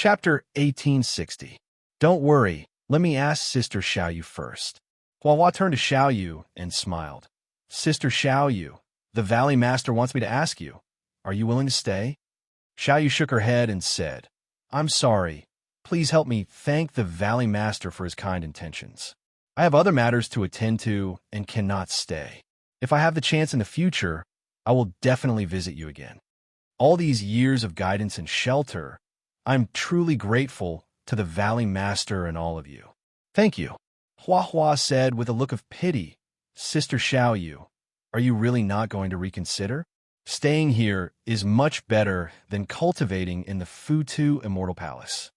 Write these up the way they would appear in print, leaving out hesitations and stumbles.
Chapter 1860. Don't worry, let me ask Sister Xiaoyu first. Hua turned to Xiaoyu and smiled. Sister Xiaoyu, the Valley Master wants me to ask you, are you willing to stay? Xiaoyu shook her head and said, I'm sorry. Please help me thank the Valley Master for his kind intentions. I have other matters to attend to and cannot stay. If I have the chance in the future, I will definitely visit you again. All these years of guidance and shelter, I'm truly grateful to the Valley Master and all of you. Thank you, Hua said with a look of pity. Sister Xiaoyu, are you really not going to reconsider? Staying here is much better than cultivating in the Futu Immortal Palace.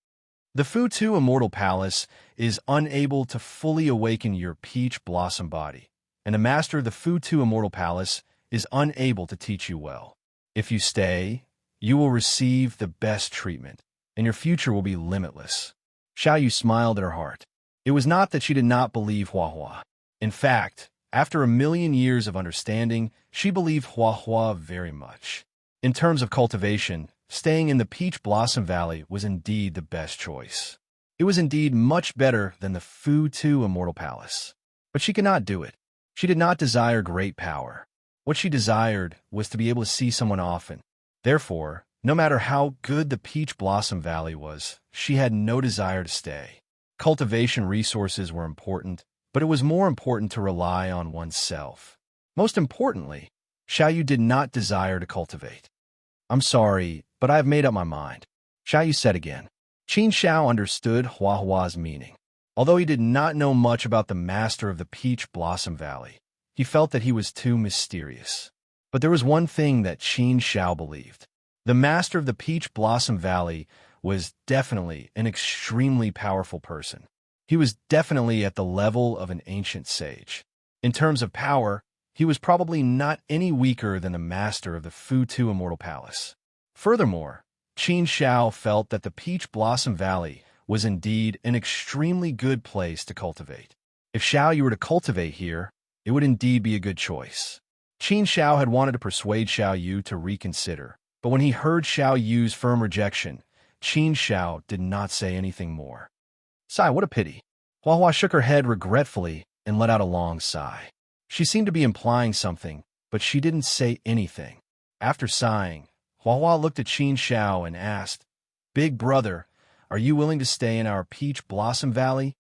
The Futu Immortal Palace is unable to fully awaken your peach blossom body, and the master of the Futu Immortal Palace is unable to teach you well. If you stay, you will receive the best treatment, and your future will be limitless. Xiaoyu smiled at her heart. It was not that she did not believe Hua. In fact, after 1,000,000 years of understanding, she believed Hua very much. In terms of cultivation, staying in the Peach Blossom Valley was indeed the best choice. It was indeed much better than the Futu Immortal Palace. But she could not do it. She did not desire great power. What she desired was to be able to see someone often. Therefore, no matter how good the Peach Blossom Valley was, she had no desire to stay. Cultivation resources were important, but it was more important to rely on oneself. Most importantly, Xiaoyu did not desire to cultivate. I'm sorry, but I have made up my mind, Xiaoyu said again. Qin Xiao understood Hua's meaning. Although he did not know much about the master of the Peach Blossom Valley, he felt that he was too mysterious. But there was one thing that Qin Xiao believed. The master of the Peach Blossom Valley was definitely an extremely powerful person. He was definitely at the level of an ancient sage. In terms of power, he was probably not any weaker than the master of the Futu Immortal Palace. Furthermore, Qin Xiao felt that the Peach Blossom Valley was indeed an extremely good place to cultivate. If Xiaoyu were to cultivate here, it would indeed be a good choice. Qin Xiao had wanted to persuade Xiaoyu to reconsider, but when he heard Xiaoyu's firm rejection, Qin Xiao did not say anything more. Sigh, what a pity. Hua shook her head regretfully and let out a long sigh. She seemed to be implying something, but she didn't say anything. After sighing, Hua looked at Qin Xiao and asked, Big brother, are you willing to stay in our Peach Blossom Valley?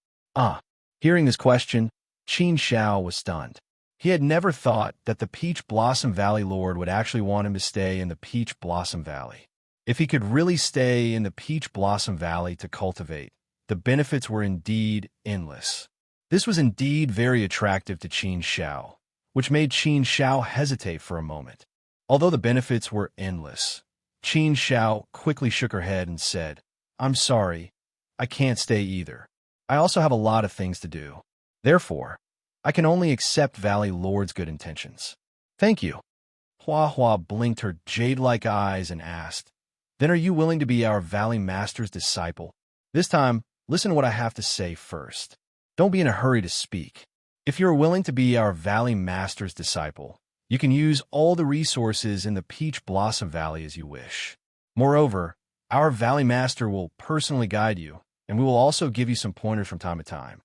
Hearing this question, Qin Xiao was stunned. He had never thought that the Peach Blossom Valley Lord would actually want him to stay in the Peach Blossom Valley. If he could really stay in the Peach Blossom Valley to cultivate, the benefits were indeed endless. This was indeed very attractive to Qin Xiao, which made Qin Xiao hesitate for a moment. Although the benefits were endless, Qin Xiao quickly shook her head and said, I'm sorry, I can't stay either. I also have a lot of things to do. Therefore, I can only accept Valley Lord's good intentions. Thank you. Hua blinked her jade-like eyes and asked, Then are you willing to be our Valley Master's disciple? This time, listen to what I have to say first. Don't be in a hurry to speak. If you're willing to be our Valley Master's disciple, you can use all the resources in the Peach Blossom Valley as you wish. Moreover, our Valley Master will personally guide you, and we will also give you some pointers from time to time.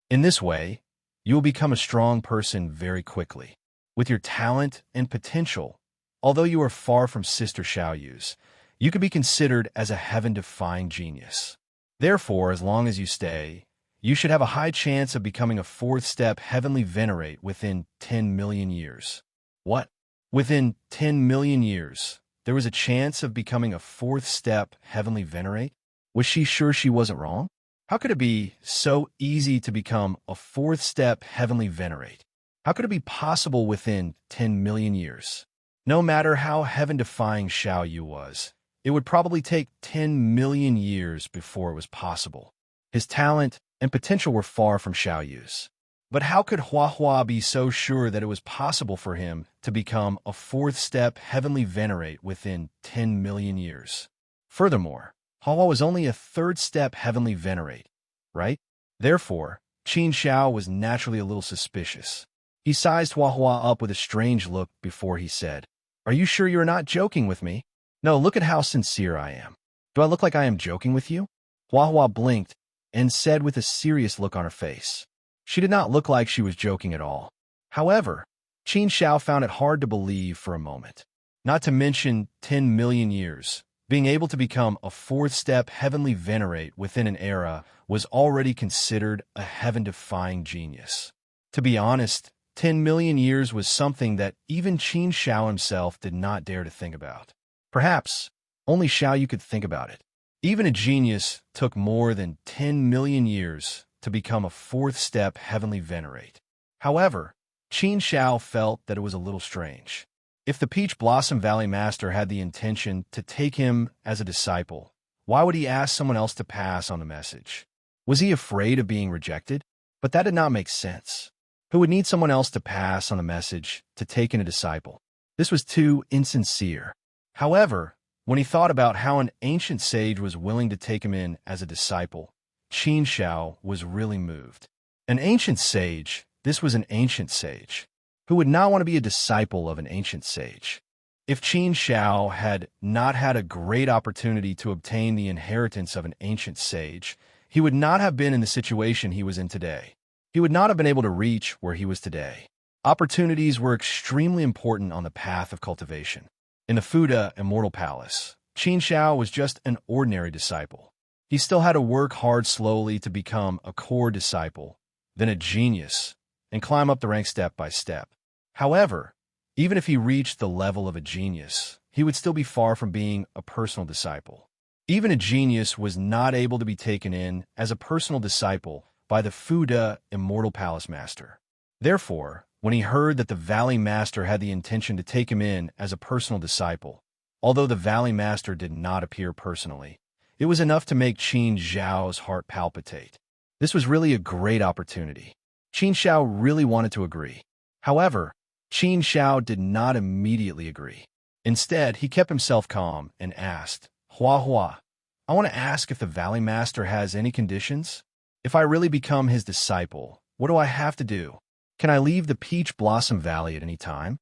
In this way, you will become a strong person very quickly. With your talent and potential, although you are far from Sister Xiaoyu's, you could be considered as a heaven-defying genius. Therefore, as long as you stay, you should have a high chance of becoming a fourth-step heavenly venerate within 10,000,000 years. What? Within 10,000,000 years, there was a chance of becoming a fourth-step heavenly venerate? Was she sure she wasn't wrong? How could it be so easy to become a fourth-step heavenly venerate? How could it be possible within 10,000,000 years? No matter how heaven-defying Xiaoyu was, it would probably take 10,000,000 years before it was possible. His talent and potential were far from Xiaoyu's. But how could Hua be so sure that it was possible for him to become a fourth-step heavenly venerate within 10,000,000 years? Furthermore, Hua was only a third-step heavenly venerate, right? Therefore, Qin Xiao was naturally a little suspicious. He sized Hua up with a strange look before he said, Are you sure you are not joking with me? No, look at how sincere I am. Do I look like I am joking with you? Hua Hua blinked and said with a serious look on her face. She did not look like she was joking at all. However, Qin Shao found it hard to believe for a moment. Not to mention 10 million years. Being able to become a fourth-step heavenly venerate within an era was already considered a heaven-defying genius. To be honest, 10 million years was something that even Qin Shao himself did not dare to think about. Perhaps only Shao Yu could think about it. Even a genius took more than 10 million years to become a fourth-step heavenly venerate. However, Qin Shao felt that it was a little strange. If the Peach Blossom Valley Master had the intention to take him as a disciple, why would he ask someone else to pass on the message? Was he afraid of being rejected? But that did not make sense. Who would need someone else to pass on the message to take in a disciple? This was too insincere. However, when he thought about how an ancient sage was willing to take him in as a disciple, Qin Shao was really moved. An ancient sage? This was an ancient sage. Who would not want to be a disciple of an ancient sage? If Qin Shao had not had a great opportunity to obtain the inheritance of an ancient sage, he would not have been in the situation he was in today. He would not have been able to reach where he was today. Opportunities were extremely important on the path of cultivation. In the Fuda Immortal Palace, Qin Shao was just an ordinary disciple. He still had to work hard slowly to become a core disciple, then a genius, and climb up the rank step by step. However, even if he reached the level of a genius, he would still be far from being a personal disciple. Even a genius was not able to be taken in as a personal disciple by the Fuda Immortal Palace Master. Therefore, when he heard that the Valley Master had the intention to take him in as a personal disciple, although the Valley Master did not appear personally, it was enough to make Qin Zhao's heart palpitate. This was really a great opportunity. Qin Shao really wanted to agree. However, Qin Shao did not immediately agree. Instead, he kept himself calm and asked, Hua Hua, I want to ask if the Valley Master has any conditions? If I really become his disciple, what do I have to do? Can I leave the Peach Blossom Valley at any time?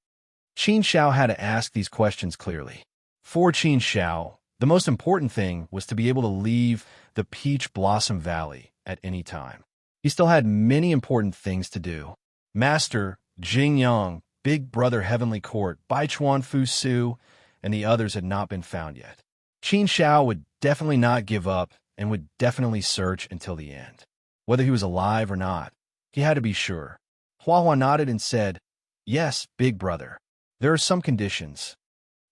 Qin Shao had to ask these questions clearly. For Qin Shao, the most important thing was to be able to leave the Peach Blossom Valley at any time. He still had many important things to do. Master Jing Yang, Big Brother Heavenly Court, Bai Chuan Fu Su, and the others had not been found yet. Qin Shao would definitely not give up and would definitely search until the end. Whether he was alive or not, he had to be sure. Hua Hua nodded and said, Yes, Big Brother. There are some conditions.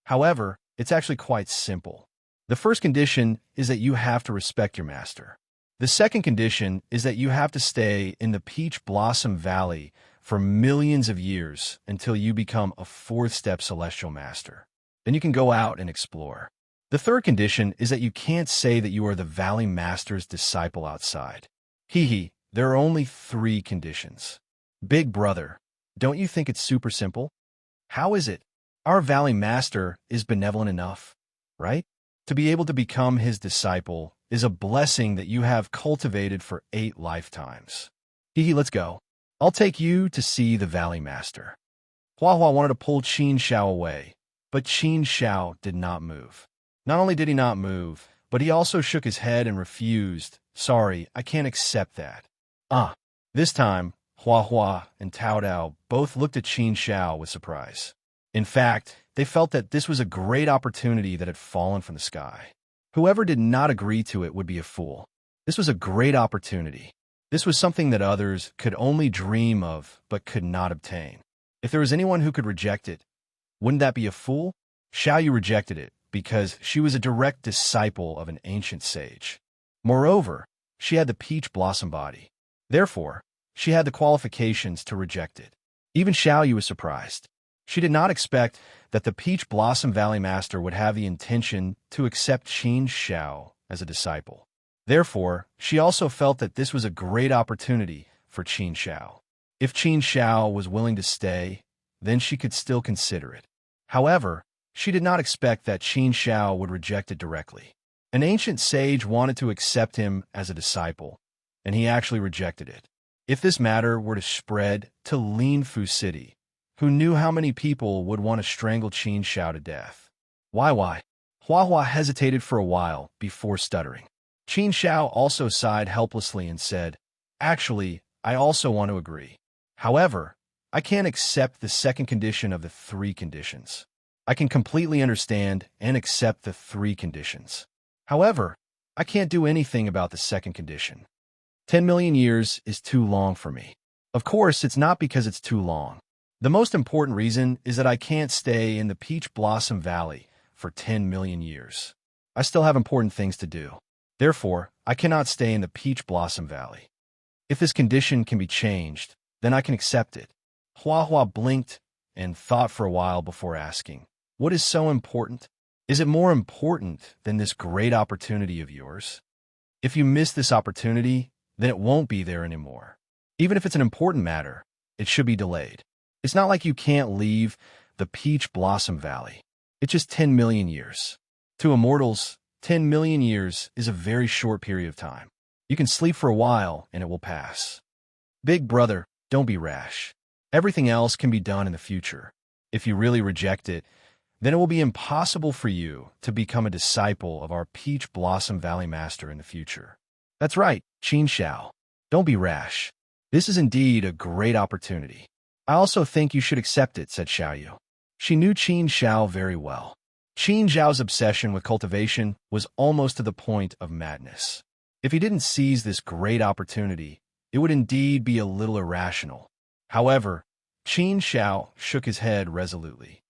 However, it's actually quite simple. The first condition is that you have to respect your master. The second condition is that you have to stay in the Peach Blossom Valley for millions of years until you become a fourth-step celestial master. Then you can go out and explore. The third condition is that you can't say that you are the Valley Master's disciple outside. There are only 3 conditions. Big Brother, don't you think it's super simple? How is it? Our Valley Master is benevolent enough, right? To be able to become his disciple is a blessing that you have cultivated for 8 lifetimes. Let's go. I'll take you to see the Valley Master. Hua Hua wanted to pull Qin Shao away, but Qin Shao did not move. Not only did he not move, but he also shook his head and refused. Sorry, I can't accept that. This time, Hua Hua and Tao Dao both looked at Qin Shao with surprise. In fact, they felt that this was a great opportunity that had fallen from the sky. Whoever did not agree to it would be a fool. This was a great opportunity. This was something that others could only dream of but could not obtain. If there was anyone who could reject it, wouldn't that be a fool? Xiao Yu rejected it because she was a direct disciple of an ancient sage. Moreover, she had the peach blossom body. Therefore, she had the qualifications to reject it. Even Xiao Yu was surprised. She did not expect that the Peach Blossom Valley Master would have the intention to accept Qin Shao as a disciple. Therefore, she also felt that this was a great opportunity for Qin Shao. If Qin Shao was willing to stay, then she could still consider it. However, she did not expect that Qin Shao would reject it directly. An ancient sage wanted to accept him as a disciple, and he actually rejected it. If this matter were to spread to Linfu City, who knew how many people would want to strangle Qin Shao to death? Why? Hua Hua hesitated for a while before stuttering. Qin Shao also sighed helplessly and said, "Actually, I also want to agree. However, I can't accept the second condition of the three conditions. I can completely understand and accept the three conditions. However, I can't do anything about the second condition. 10 million years is too long for me. Of course, it's not because it's too long. The most important reason is that I can't stay in the Peach Blossom Valley for 10 million years. I still have important things to do. Therefore, I cannot stay in the Peach Blossom Valley. If this condition can be changed, then I can accept it." Hua Hua blinked and thought for a while before asking, "What is so important? Is it more important than this great opportunity of yours? If you miss this opportunity, then it won't be there anymore. Even if it's an important matter, it should be delayed. It's not like you can't leave the Peach Blossom Valley. It's just 10 million years. To immortals, 10 million years is a very short period of time. You can sleep for a while and it will pass. Big brother, don't be rash. Everything else can be done in the future. If you really reject it, then it will be impossible for you to become a disciple of our Peach Blossom Valley Master in the future." "That's right, Qin Shao. Don't be rash. This is indeed a great opportunity. I also think you should accept it," said Xiaoyu. She knew Qin Shao very well. Qin Zhao's obsession with cultivation was almost to the point of madness. If he didn't seize this great opportunity, it would indeed be a little irrational. However, Qin Shao shook his head resolutely.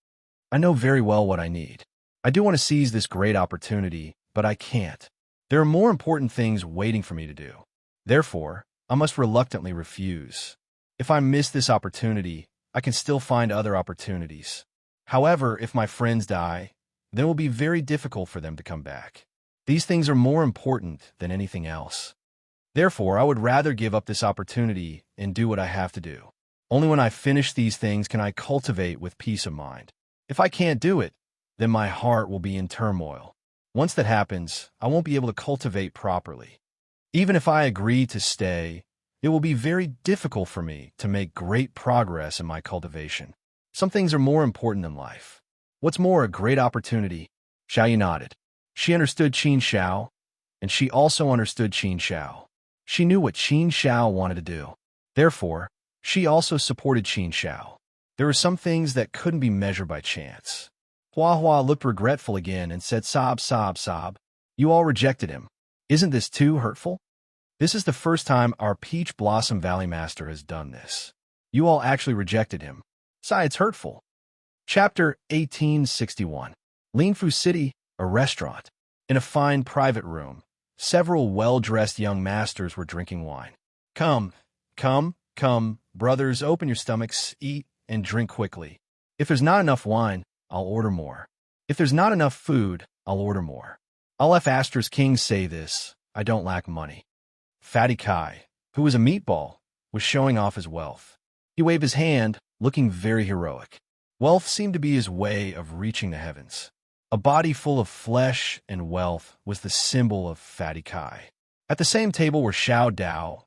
"I know very well what I need. I do want to seize this great opportunity, but I can't. There are more important things waiting for me to do. Therefore, I must reluctantly refuse. If I miss this opportunity, I can still find other opportunities. However, if my friends die, then it will be very difficult for them to come back. These things are more important than anything else. Therefore, I would rather give up this opportunity and do what I have to do. Only when I finish these things can I cultivate with peace of mind. If I can't do it, then my heart will be in turmoil. Once that happens, I won't be able to cultivate properly. Even if I agree to stay, it will be very difficult for me to make great progress in my cultivation. Some things are more important than life. What's more, a great opportunity." Xiaoyu nodded. She understood Qin Shao, and she also understood Qin Shao. She knew what Qin Shao wanted to do. Therefore, she also supported Qin Shao. There were some things that couldn't be measured by chance. Hua Hua looked regretful again and said, "Sob, sob, sob. You all rejected him. Isn't this too hurtful? This is the first time our Peach Blossom Valley Master has done this. You all actually rejected him. Sigh, it's hurtful." Chapter 1861. Lingfu City, a restaurant. In a fine private room, several well-dressed young masters were drinking wine. Come, brothers, open your stomachs, eat, and drink quickly. If there's not enough wine, I'll order more. If there's not enough food, I'll order more. I'll have King say this, I don't lack money." Fatty Kai, who was a meatball, was showing off his wealth. He waved his hand, looking very heroic. Wealth seemed to be his way of reaching the heavens. A body full of flesh and wealth was the symbol of Fatty Kai. At the same table were Xiao Dao,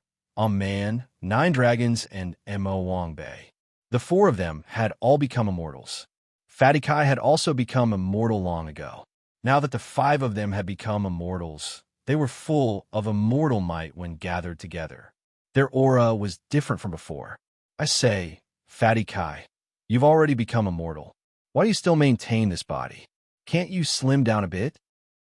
Man, 9 Dragons, and Mo Wangbei. The 4 of them had all become immortals. Fatty Kai had also become immortal long ago. Now that the 5 of them had become immortals, they were full of immortal might when gathered together. Their aura was different from before. "I say, Fatty Kai, you've already become immortal. Why do you still maintain this body? Can't you slim down a bit?"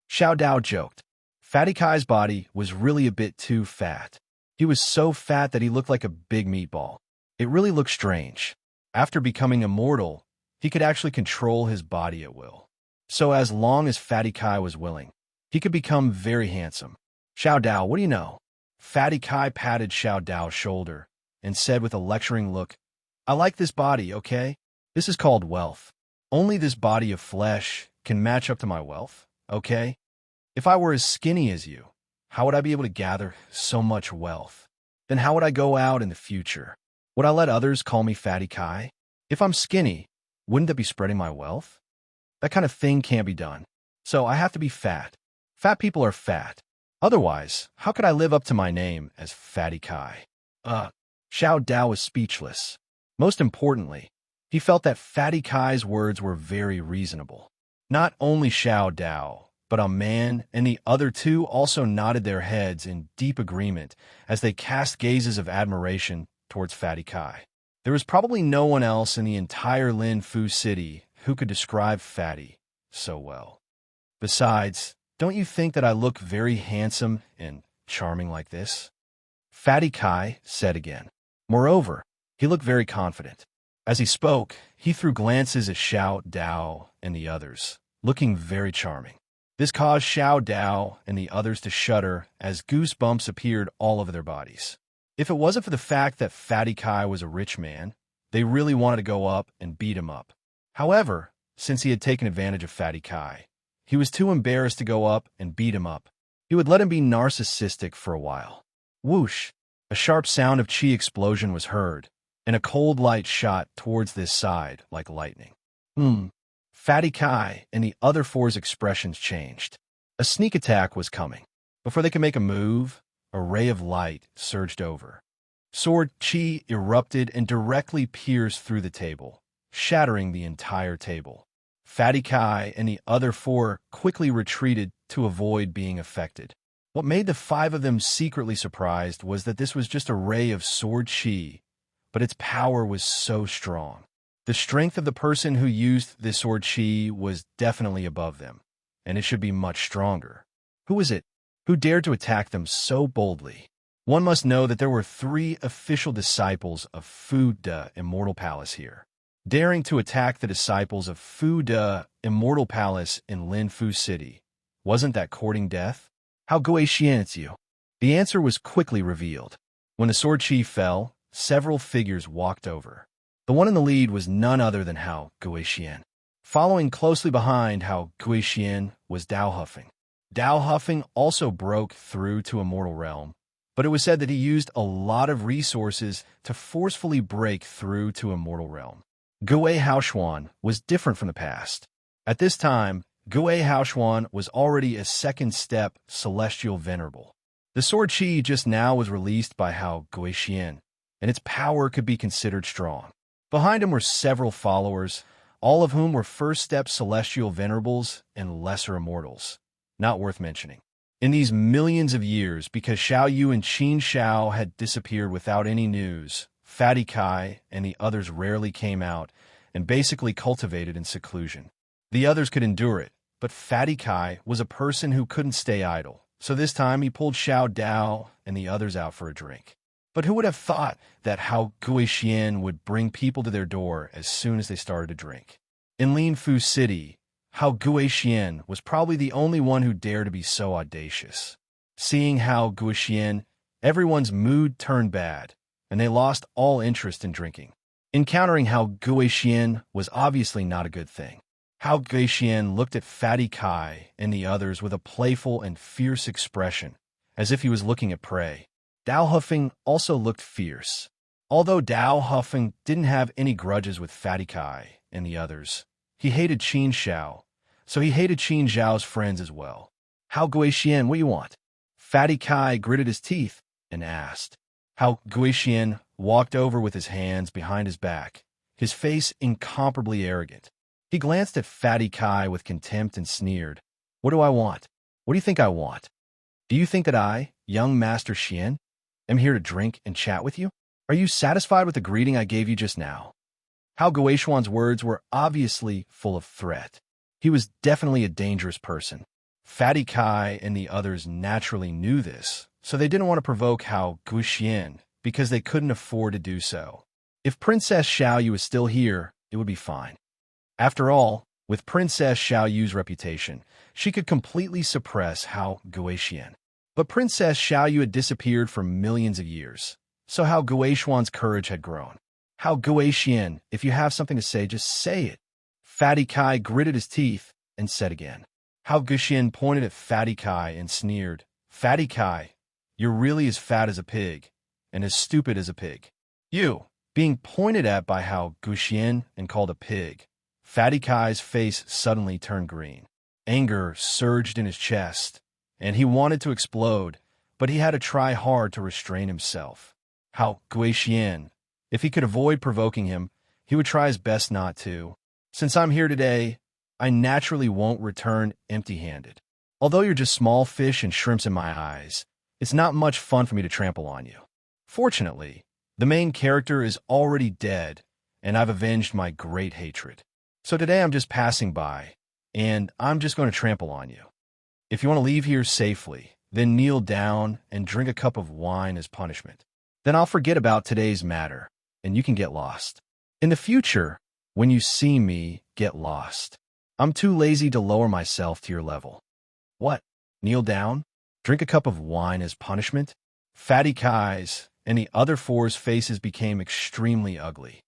Xiao Dao joked. Fatty Kai's body was really a bit too fat. He was so fat that he looked like a big meatball. It really looked strange. After becoming immortal, he could actually control his body at will. So as long as Fatty Kai was willing, he could become very handsome. "Xiao Dao, what do you know?" Fatty Kai patted Xiao Dao's shoulder and said with a lecturing look, "I like this body, okay? This is called wealth. Only this body of flesh can match up to my wealth, okay? If I were as skinny as you, how would I be able to gather so much wealth? Then how would I go out in the future? Would I let others call me Fatty Kai? If I'm skinny, wouldn't that be spreading my wealth? That kind of thing can't be done. So I have to be fat. Fat people are fat. Otherwise, how could I live up to my name as Fatty Kai?" Xiao Dao was speechless. Most importantly, he felt that Fatty Kai's words were very reasonable. Not only Xiao Dao, but a man and the other two also nodded their heads in deep agreement as they cast gazes of admiration towards Fatty Kai. There was probably no one else in the entire Lin Fu city who could describe Fatty so well. Besides, don't you think that I look very handsome and charming like this? Fatty Kai said again. Moreover, he looked very confident. As he spoke, he threw glances at Xiao Dao and the others, looking very charming. This caused Xiao Dao and the others to shudder as goosebumps appeared all over their bodies. If it wasn't for the fact that Fatty Kai was a rich man, they really wanted to go up and beat him up. However, since he had taken advantage of Fatty Kai, he was too embarrassed to go up and beat him up. He would let him be narcissistic for a while. Whoosh! A sharp sound of chi explosion was heard, and a cold light shot towards this side like lightning. Fatty Kai and the other four's expressions changed. A sneak attack was coming. Before they could make a move, a ray of light surged over. Sword chi erupted and directly pierced through the table, shattering the entire table. Fatty Kai and the other four quickly retreated to avoid being affected. What made the five of them secretly surprised was that this was just a ray of sword chi, but its power was so strong. The strength of the person who used this sword chi was definitely above them, and it should be much stronger. Who was it who dared to attack them so boldly? One must know that there were 3 official disciples of Fu De Immortal Palace here, daring to attack the disciples of Fu De Immortal Palace in Lin Fu City. Wasn't that courting death? How Guixian it's you? The answer was quickly revealed. When the sword chi fell, several figures walked over. The one in the lead was none other than Hao Guixian. Following closely behind Hao Guixian was Dao Huffing. Dao Huffing also broke through to Immortal Realm, but it was said that he used a lot of resources to forcefully break through to Immortal Realm. Gui Haoshuan was different from the past. At this time, Gui Haoshuan was already a second-step Celestial Venerable. The sword chi just now was released by Hao Guixian, and its power could be considered strong. Behind him were several followers, all of whom were first-step Celestial Venerables and Lesser Immortals. Not worth mentioning. In these millions of years, because Xiao Yu and Qin Xiao had disappeared without any news, Fatty Kai and the others rarely came out and basically cultivated in seclusion. The others could endure it, but Fatty Kai was a person who couldn't stay idle, so this time he pulled Xiao Dao and the others out for a drink. But who would have thought that Hao Guixian would bring people to their door as soon as they started to drink? In Lin Fu City, Hao Guixian was probably the only one who dared to be so audacious. Seeing Hao Guixian, everyone's mood turned bad, and they lost all interest in drinking. Encountering Hao Guixian was obviously not a good thing. Hao Guixian looked at Fatty Kai and the others with a playful and fierce expression, as if he was looking at prey. Dao Huffing also looked fierce. Although Dao Huffing didn't have any grudges with Fatty Kai and the others, he hated Qin Xiao, so he hated Qin Xiao's friends as well. Hao Guixian, what do you want? Fatty Kai gritted his teeth and asked. Hao Guixian walked over with his hands behind his back, his face incomparably arrogant. He glanced at Fatty Kai with contempt and sneered. What do I want? What do you think I want? Do you think that I, young Master Xian, am here to drink and chat with you? Are you satisfied with the greeting I gave you just now? Hao Guixian's words were obviously full of threat. He was definitely a dangerous person. Fatty Kai and the others naturally knew this, so they didn't want to provoke Hao Guixian because they couldn't afford to do so. If Princess Xiao Yu is still here, it would be fine. After all, with Princess Xiao Yu's reputation, she could completely suppress Hao Guixian. But Princess Xiao Yu had disappeared for millions of years, so Hao Guixian's courage had grown. Hao Guixian, if you have something to say, just say it. Fatty Kai gritted his teeth and said again. Hao Guixian pointed at Fatty Kai and sneered. Fatty Kai, you're really as fat as a pig, and as stupid as a pig. You, being pointed at by Hao Guixian and called a pig. Fatty Kai's face suddenly turned green. Anger surged in his chest, and he wanted to explode, but he had to try hard to restrain himself. Hao Guixian, if he could avoid provoking him, he would try his best not to. Since I'm here today, I naturally won't return empty-handed. Although you're just small fish and shrimps in my eyes, it's not much fun for me to trample on you. Fortunately, the main character is already dead, and I've avenged my great hatred. So today I'm just passing by, and I'm just going to trample on you. If you want to leave here safely, then kneel down and drink a cup of wine as punishment. Then I'll forget about today's matter, and you can get lost. In the future, when you see me, get lost. I'm too lazy to lower myself to your level. What? Kneel down? Drink a cup of wine as punishment? Fatty Kai's and the other four's faces became extremely ugly.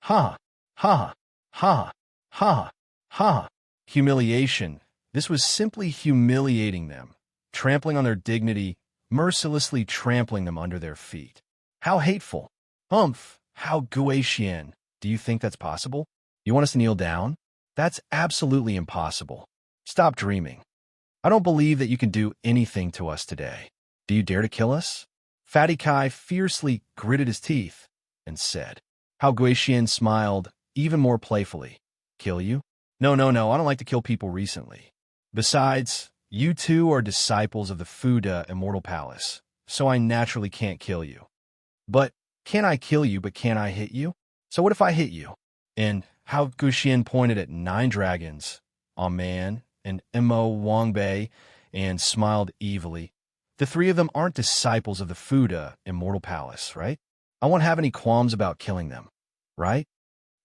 Ha! Ha! Ha! Ha! Ha! Humiliation. This was simply humiliating them, trampling on their dignity, mercilessly trampling them under their feet. How hateful! Humph! How Guatian! Do you think that's possible? You want us to kneel down? That's absolutely impossible. Stop dreaming. I don't believe that you can do anything to us today. Do you dare to kill us? Fatty Kai fiercely gritted his teeth and said. How Guatian smiled even more playfully. Kill you? No, no, no, I don't like to kill people recently. Besides, you two are disciples of the Fuda Immortal Palace, so I naturally can't kill you. But can I kill you, but can I hit you? So what if I hit you? And how Guxian pointed at 9 dragons, a man, and Mo Wangbei, and smiled evilly. The 3 of them aren't disciples of the Fuda Immortal Palace, right? I won't have any qualms about killing them, right?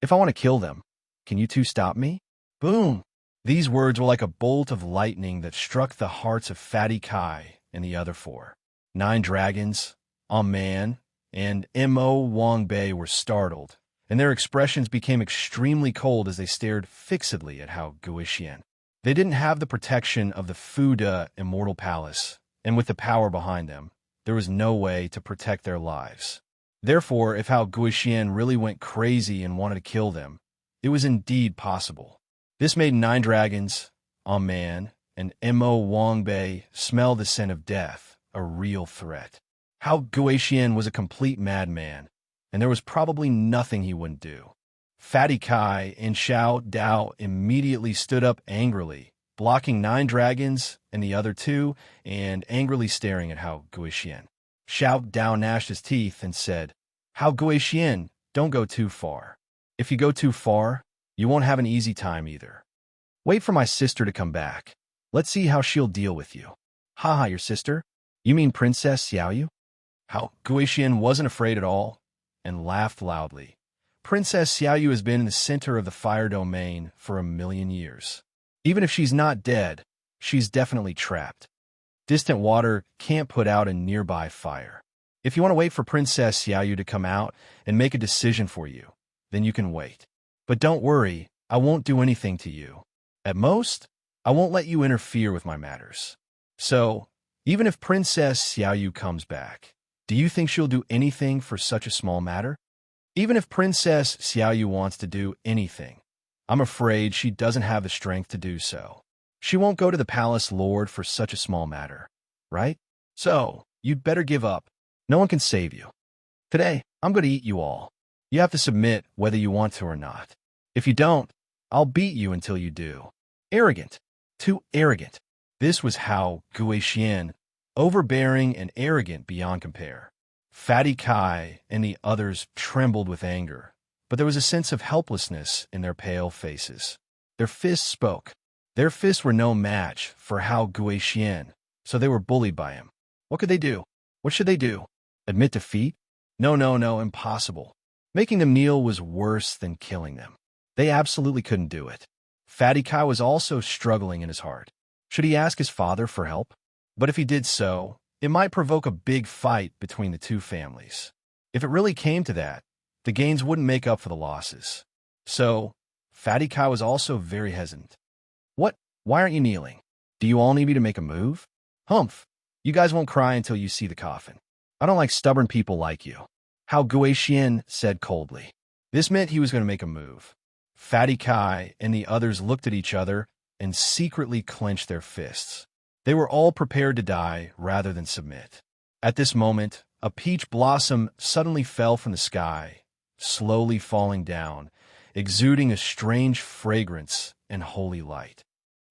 If I want to kill them, can you two stop me? Boom! These words were like a bolt of lightning that struck the hearts of Fatty Kai and the other 4. 9 dragons, a man, and Mo Wangbei were startled, and their expressions became extremely cold as they stared fixedly at Hao Guixian. They didn't have the protection of the Fuda Immortal Palace, and with the power behind them, there was no way to protect their lives. Therefore, if Hao Guixian really went crazy and wanted to kill them, it was indeed possible. This made 9 dragons, a man, and Mo Wangbei smell the scent of death, a real threat. Hao Guixian was a complete madman, and there was probably nothing he wouldn't do. Fatty Kai and Xiao Dao immediately stood up angrily, blocking 9 dragons and the other 2, and angrily staring at Hao Guixian. Xiao Dao gnashed his teeth and said, Hao Guixian, don't go too far. If you go too far, you won't have an easy time either. Wait for my sister to come back. Let's see how she'll deal with you. Haha, your sister? You mean Princess Xiaoyu? Hao Guixian wasn't afraid at all, and laughed loudly. Princess Xiaoyu has been in the center of the fire domain for 1,000,000 years. Even if she's not dead, she's definitely trapped. Distant water can't put out a nearby fire. If you want to wait for Princess Xiaoyu to come out and make a decision for you, then you can wait. But don't worry, I won't do anything to you. At most, I won't let you interfere with my matters. So, even if Princess Xiaoyu comes back, do you think she'll do anything for such a small matter? Even if Princess Xiaoyu wants to do anything, I'm afraid she doesn't have the strength to do so. She won't go to the palace lord for such a small matter, right? So, you'd better give up. No one can save you. Today, I'm going to eat you all. You have to submit whether you want to or not. If you don't, I'll beat you until you do. Arrogant. Too arrogant. This was Hao Guixian, overbearing and arrogant beyond compare. Fatty Kai and the others trembled with anger, but there was a sense of helplessness in their pale faces. Their fists spoke. Their fists were no match for Hao Guixian, so they were bullied by him. What could they do? What should they do? Admit defeat? No, no, no, impossible. Making them kneel was worse than killing them. They absolutely couldn't do it. Fatty Kai was also struggling in his heart. Should he ask his father for help? But if he did so, it might provoke a big fight between the 2 families. If it really came to that, the gains wouldn't make up for the losses. So, Fatty Kai was also very hesitant. What? Why aren't you kneeling? Do you all need me to make a move? Humph! You guys won't cry until you see the coffin. I don't like stubborn people like you. Hao Guixian said coldly. This meant he was going to make a move. Fatty Kai and the others looked at each other and secretly clenched their fists. They were all prepared to die rather than submit. At this moment, a peach blossom suddenly fell from the sky, slowly falling down, exuding a strange fragrance and holy light.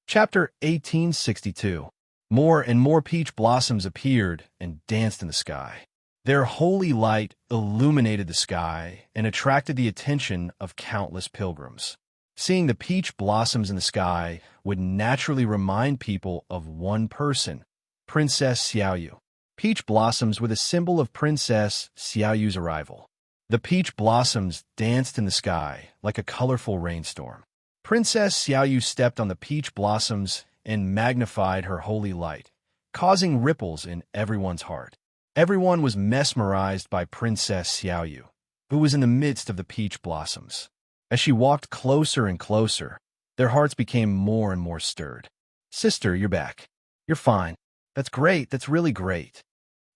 Chapter 1862. More and more peach blossoms appeared and danced in the sky. Their holy light illuminated the sky and attracted the attention of countless pilgrims. Seeing the peach blossoms in the sky would naturally remind people of one person, Princess Xiaoyu. Peach blossoms were the symbol of Princess Xiaoyu's arrival. The peach blossoms danced in the sky like a colorful rainstorm. Princess Xiaoyu stepped on the peach blossoms and magnified her holy light, causing ripples in everyone's heart. Everyone was mesmerized by Princess Xiaoyu, who was in the midst of the peach blossoms. As she walked closer and closer, their hearts became more and more stirred. "Sister, you're back. You're fine. That's great. That's really great."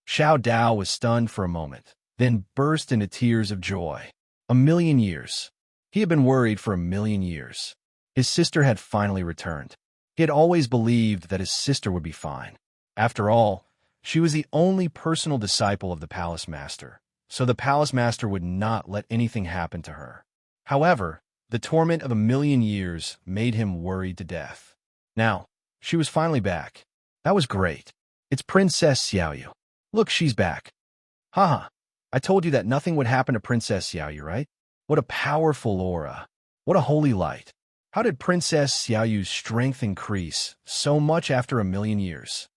Xiao Dao was stunned for a moment, then burst into tears of joy. 1,000,000 years. He had been worried for 1,000,000 years. His sister had finally returned. He had always believed that his sister would be fine. After all, she was the only personal disciple of the Palace Master, so the Palace Master would not let anything happen to her. However, the torment of 1,000,000 years made him worried to death. Now, she was finally back. That was great. It's Princess Xiaoyu. Look, she's back. Haha, I told you that nothing would happen to Princess Xiaoyu, right? What a powerful aura. What a holy light. How did Princess Xiaoyu's strength increase so much after 1,000,000 years?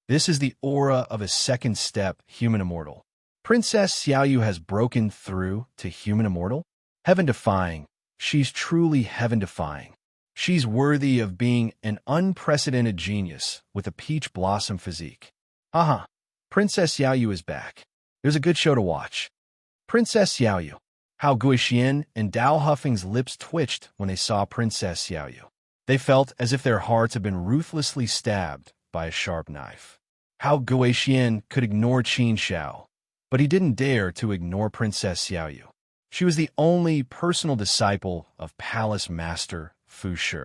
This is the aura of a second step human immortal. Princess Xiaoyu has broken through to human immortal? Heaven-defying. She's truly heaven-defying. She's worthy of being an unprecedented genius with a peach blossom physique. Haha, Princess Xiaoyu is back. There's a good show to watch. Princess Xiaoyu. How Guixian and Dao Huffing's lips twitched when they saw Princess Xiaoyu. They felt as if their hearts had been ruthlessly stabbed by a sharp knife. How Guixian could ignore Qin Shao, but he didn't dare to ignore Princess Xiaoyu. She was the only personal disciple of Palace Master Fu Shi.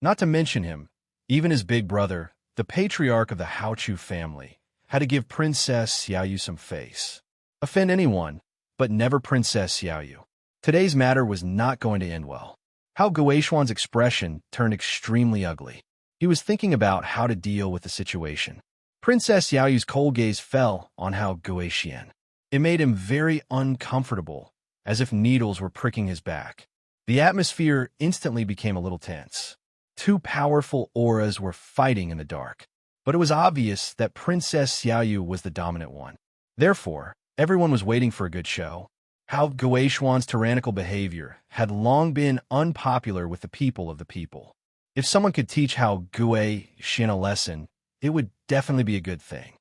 Not to mention him, even his big brother, the patriarch of the Haochu family, had to give Princess Xiaoyu some face. Offend anyone, but never Princess Xiaoyu. Today's matter was not going to end well. How Guishuan's expression turned extremely ugly. He was thinking about how to deal with the situation. Princess Xiaoyu's cold gaze fell on How Guixian. It made him very uncomfortable, as if needles were pricking his back. The atmosphere instantly became a little tense. Two powerful auras were fighting in the dark, but it was obvious that Princess Xiaoyu was the dominant one. Therefore, everyone was waiting for a good show. How Guishuan's tyrannical behavior had long been unpopular with the people of the people. If someone could teach How Guixian a lesson, it would definitely be a good thing.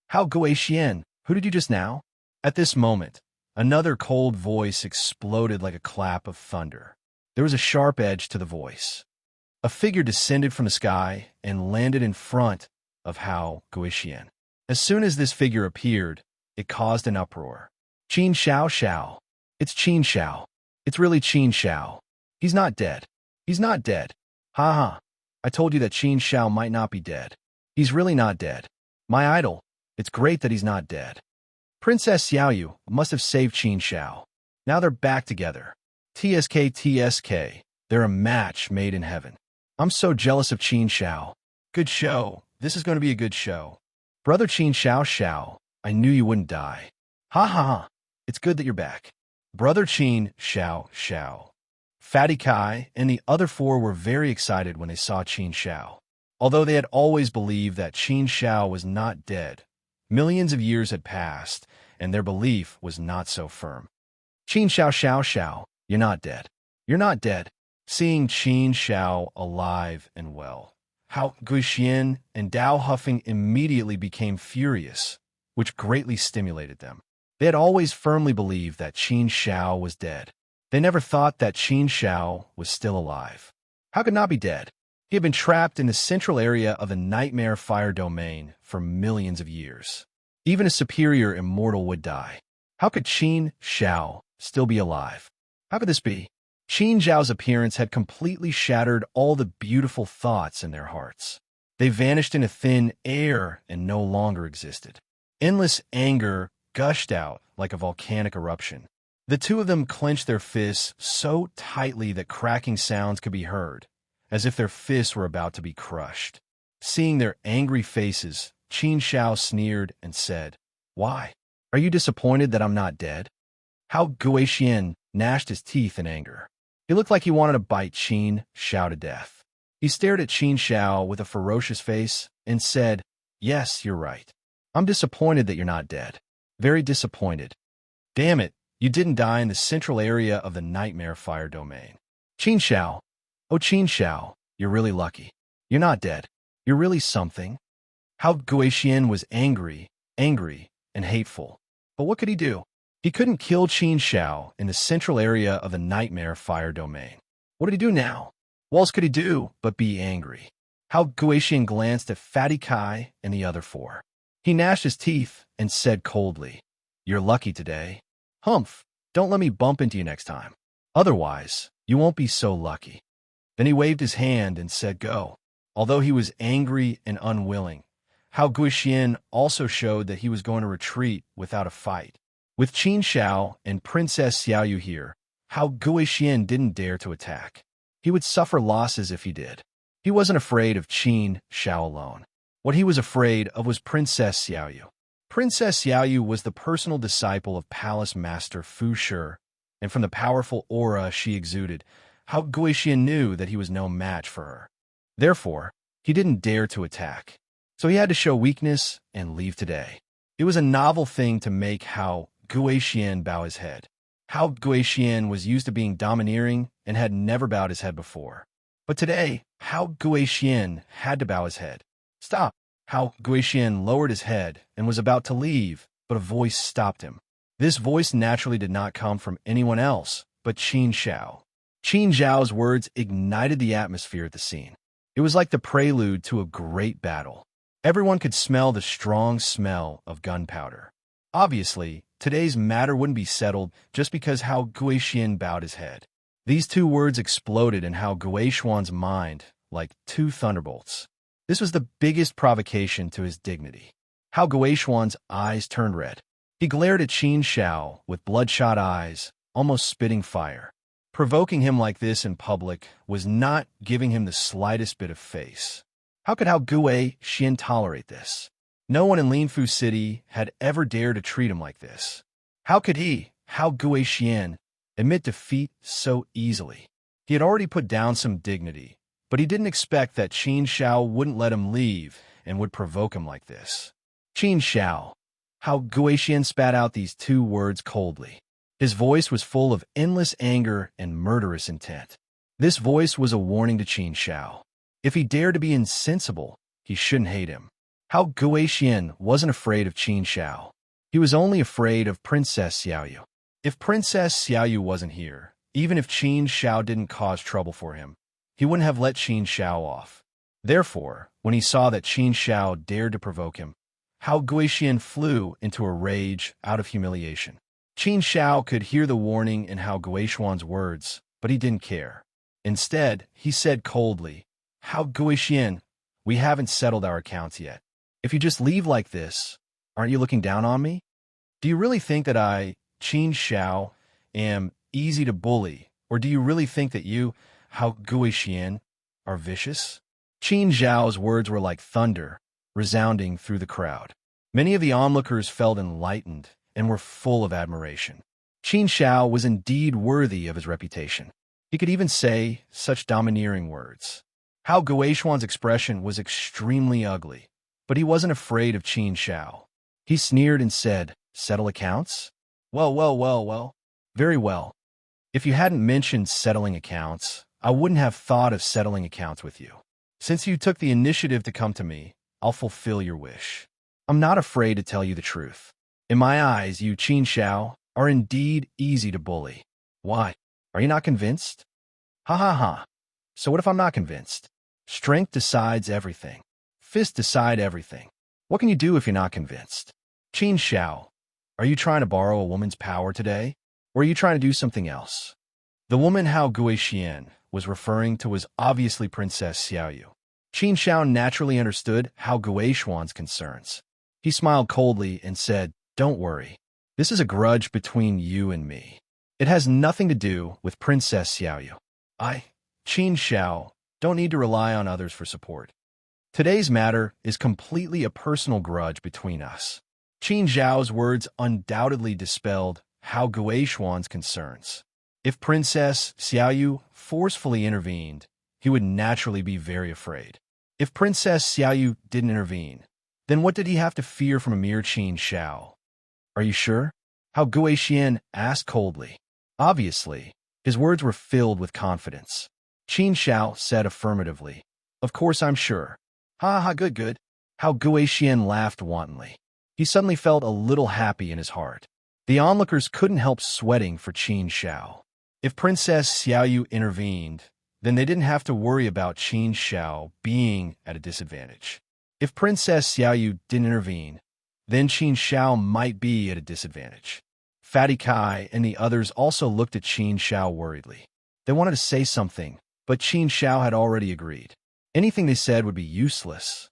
How Guixian, who did you just now? At this moment, another cold voice exploded like a clap of thunder. There was a sharp edge to the voice. A figure descended from the sky and landed in front of How Guixian. As soon as this figure appeared, it caused an uproar. Qin Shao Shao. It's Qin Shao. It's really Qin Shao. He's not dead. He's not dead. Ha ha. I told you that Qin Shao might not be dead. He's really not dead. My idol. It's great that he's not dead. Princess Xiaoyu must have saved Qin Shao. Now they're back together. TSK TSK. They're a match made in heaven. I'm so jealous of Qin Shao. Good show. This is going to be a good show. Brother Qin Shao Shao. I knew you wouldn't die. Ha ha ha. It's good that you're back. Brother Qin Shao Shao. Fatty Kai and the other four were very excited when they saw Qin Shao. Although they had always believed that Qin Shao was not dead, millions of years had passed, and their belief was not so firm. Qin Shao Shao Shao, you're not dead. You're not dead. Seeing Qin Shao alive and well, How Guixian and Dao Huffing immediately became furious, which greatly stimulated them. They had always firmly believed that Qin Shao was dead. They never thought that Qin Shao was still alive. How could not be dead? He had been trapped in the central area of the Nightmare Fire Domain for millions of years. Even a superior immortal would die. How could Qin Shao still be alive? How could this be? Qin Zhao's appearance had completely shattered all the beautiful thoughts in their hearts. They vanished into thin air and no longer existed. Endless anger gushed out like a volcanic eruption. The two of them clenched their fists so tightly that cracking sounds could be heard, as if their fists were about to be crushed. Seeing their angry faces, Qin Shao sneered and said, "Why? Are you disappointed that I'm not dead?" How Guixian gnashed his teeth in anger. He looked like he wanted to bite Qin Shao to death. He stared at Qin Shao with a ferocious face and said, "Yes, you're right. I'm disappointed that you're not dead. Very disappointed. Damn it, you didn't die in the central area of the Nightmare Fire domain. Qin Shao, oh Qin Shao, you're really lucky. You're not dead. You're really something." How Guixian was angry, and hateful. But what could he do? He couldn't kill Qin Shao in the central area of the Nightmare Fire domain. What did he do now? What else could he do but be angry? How Guixian glanced at Fatty Kai and the other four. He gnashed his teeth and said coldly, "You're lucky today. Humph, don't let me bump into you next time. Otherwise, you won't be so lucky." Then he waved his hand and said go. Although he was angry and unwilling, How Guixian also showed that he was going to retreat without a fight. With Qin Shao and Princess Xiaoyu here, How Guixian didn't dare to attack. He would suffer losses if he did. He wasn't afraid of Qin Shao alone. What he was afraid of was Princess Xiaoyu. Princess Xiaoyu was the personal disciple of Palace Master Fu Shi, and from the powerful aura she exuded, How Guixian knew that he was no match for her. Therefore, he didn't dare to attack. So he had to show weakness and leave today. It was a novel thing to make How Guixian bow his head. How Guixian was used to being domineering and had never bowed his head before. But today, How Guixian had to bow his head. Stop! How Guixian lowered his head and was about to leave, but a voice stopped him. This voice naturally did not come from anyone else but Qin Shao. Qin Zhao's words ignited the atmosphere at the scene. It was like the prelude to a great battle. Everyone could smell the strong smell of gunpowder. Obviously, today's matter wouldn't be settled just because How Guixian bowed his head. These two words exploded in How Guixuan's mind like two thunderbolts. This was the biggest provocation to his dignity. How Guixuan's eyes turned red. He glared at Qin Shao with bloodshot eyes, almost spitting fire. Provoking him like this in public was not giving him the slightest bit of face. How could How Guixian tolerate this? No one in Linfu City had ever dared to treat him like this. How could he, How Guixian, admit defeat so easily? He had already put down some dignity, but he didn't expect that Qin Shao wouldn't let him leave and would provoke him like this. Qin Shao. How Guixian spat out these two words coldly. His voice was full of endless anger and murderous intent. This voice was a warning to Qin Shao. If he dared to be insensible, he shouldn't hate him. How Guixian wasn't afraid of Qin Shao. He was only afraid of Princess Xiaoyu. If Princess Xiaoyu wasn't here, even if Qin Shao didn't cause trouble for him, he wouldn't have let Qin Shao off. Therefore, when he saw that Qin Shao dared to provoke him, How Guixian flew into a rage out of humiliation. Qin Shao could hear the warning in How Guixuan's words, but he didn't care. Instead, he said coldly, "How Guixian, we haven't settled our accounts yet. If you just leave like this, aren't you looking down on me? Do you really think that I, Qin Shao, am easy to bully, or do you really think that you, How Guixian, are vicious?" Qin Zhao's words were like thunder, resounding through the crowd. Many of the onlookers felt enlightened and were full of admiration. Qin Shao was indeed worthy of his reputation. He could even say such domineering words. How Guixuan's expression was extremely ugly, but he wasn't afraid of Qin Shao. He sneered and said, "Settle accounts? Well. Very well. If you hadn't mentioned settling accounts, I wouldn't have thought of settling accounts with you. Since you took the initiative to come to me, I'll fulfill your wish. I'm not afraid to tell you the truth. In my eyes, you, Qin Shao, are indeed easy to bully. Why? Are you not convinced? Ha. So what if I'm not convinced? Strength decides everything. Fists decide everything. What can you do if you're not convinced? Qin Shao, are you trying to borrow a woman's power today? Or are you trying to do something else?" The woman How Guixian was referring to was obviously Princess Xiaoyu. Qin Shao naturally understood How Guixuan's concerns. He smiled coldly and said, "Don't worry. This is a grudge between you and me. It has nothing to do with Princess Xiaoyu. I, Qin Shao, Don't need to rely on others for support. Today's matter is completely a personal grudge between us. Qin Zhao's words undoubtedly dispelled Hao Guishuan's concerns. If Princess Xiaoyu forcefully intervened, he would naturally be very afraid. If Princess Xiaoyu didn't intervene, then what did he have to fear from a mere Qin Zhao? Are you sure? Hao Guixian asked coldly. Obviously, his words were filled with confidence. Qin Zhao said affirmatively. Of course I'm sure. Ha ha, good, good. Hao Guixian laughed wantonly. He suddenly felt a little happy in his heart. The onlookers couldn't help sweating for Qin Zhao. If Princess Xiaoyu intervened, then they didn't have to worry about Qin Zhao being at a disadvantage. If Princess Xiaoyu didn't intervene, then Qin Zhao might be at a disadvantage. Fatty Kai and the others also looked at Qin Zhao worriedly. They wanted to say something, but Qin Zhao had already agreed. Anything they said would be useless.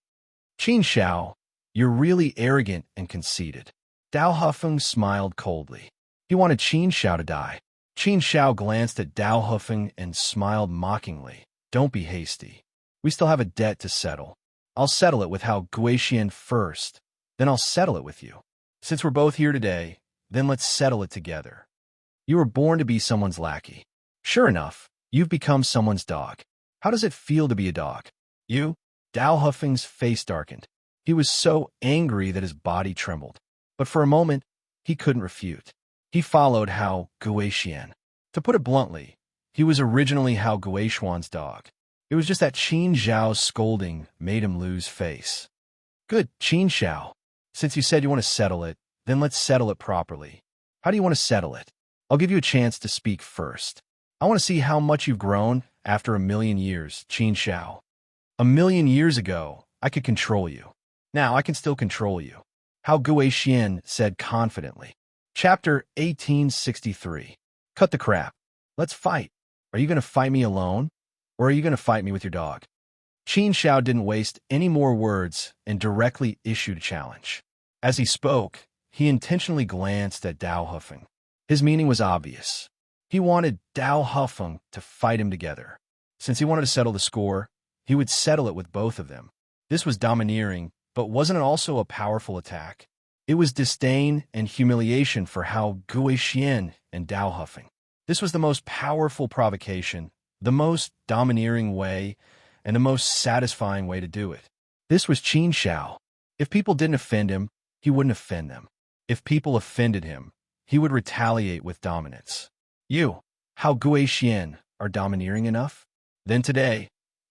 Qin Zhao, you're really arrogant and conceited. Dao Hufeng smiled coldly. He wanted Qin Zhao to die. Qin Zhao glanced at Dao Hufeng and smiled mockingly. Don't be hasty. We still have a debt to settle. I'll settle it with Hao Guixian first, then I'll settle it with you. Since we're both here today, then let's settle it together. You were born to be someone's lackey. Sure enough, you've become someone's dog. How does it feel to be a dog? You? Dao Hufeng's face darkened. He was so angry that his body trembled. But for a moment, he couldn't refute. He followed Hao Guixian. To put it bluntly, he was originally Hao Guishuan's dog. It was just that Qin Zhao's scolding made him lose face. Good, Qin Zhao. Since you said you want to settle it, then let's settle it properly. How do you want to settle it? I'll give you a chance to speak first. I want to see how much you've grown after 1,000,000 years, Qin Zhao. 1,000,000 years ago, I could control you. Now I can still control you. Hao Guixian said confidently. Chapter 1863. Cut the crap. Let's fight. Are you going to fight me alone? Or are you going to fight me with your dog? Qin Zhao didn't waste any more words and directly issued a challenge. As he spoke, he intentionally glanced at Dao Hufeng. His meaning was obvious. He wanted Dao Hufeng to fight him together. Since he wanted to settle the score, he would settle it with both of them. This was domineering, but wasn't it also a powerful attack? It was disdain and humiliation for Hao Guixian and Dao Hufeng. This was the most powerful provocation, the most domineering way, and the most satisfying way to do it. This was Qin Zhao. If people didn't offend him, he wouldn't offend them. If people offended him, he would retaliate with dominance. You, Hao Guixian, are domineering enough? Then today,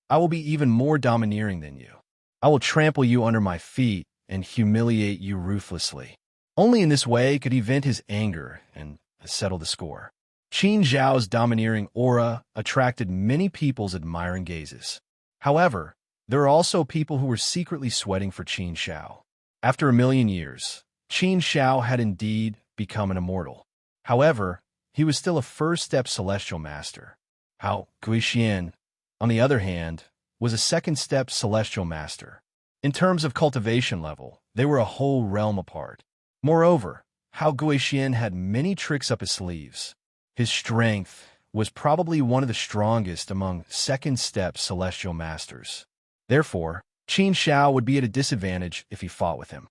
I will be even more domineering than you. I will trample you under my feet and humiliate you ruthlessly. Only in this way could he vent his anger and settle the score. Qin Zhao's domineering aura attracted many people's admiring gazes. However, there are also people who were secretly sweating for Qin Zhao. After 1,000,000 years, Qin Zhao had indeed become an immortal. However, he was still a first-step celestial master. Hao Guixian, on the other hand, was a second-step celestial master. In terms of cultivation level, they were a whole realm apart. Moreover, Hao Guixian had many tricks up his sleeves. His strength was probably one of the strongest among second-step celestial masters. Therefore, Qin Zhao would be at a disadvantage if he fought with him.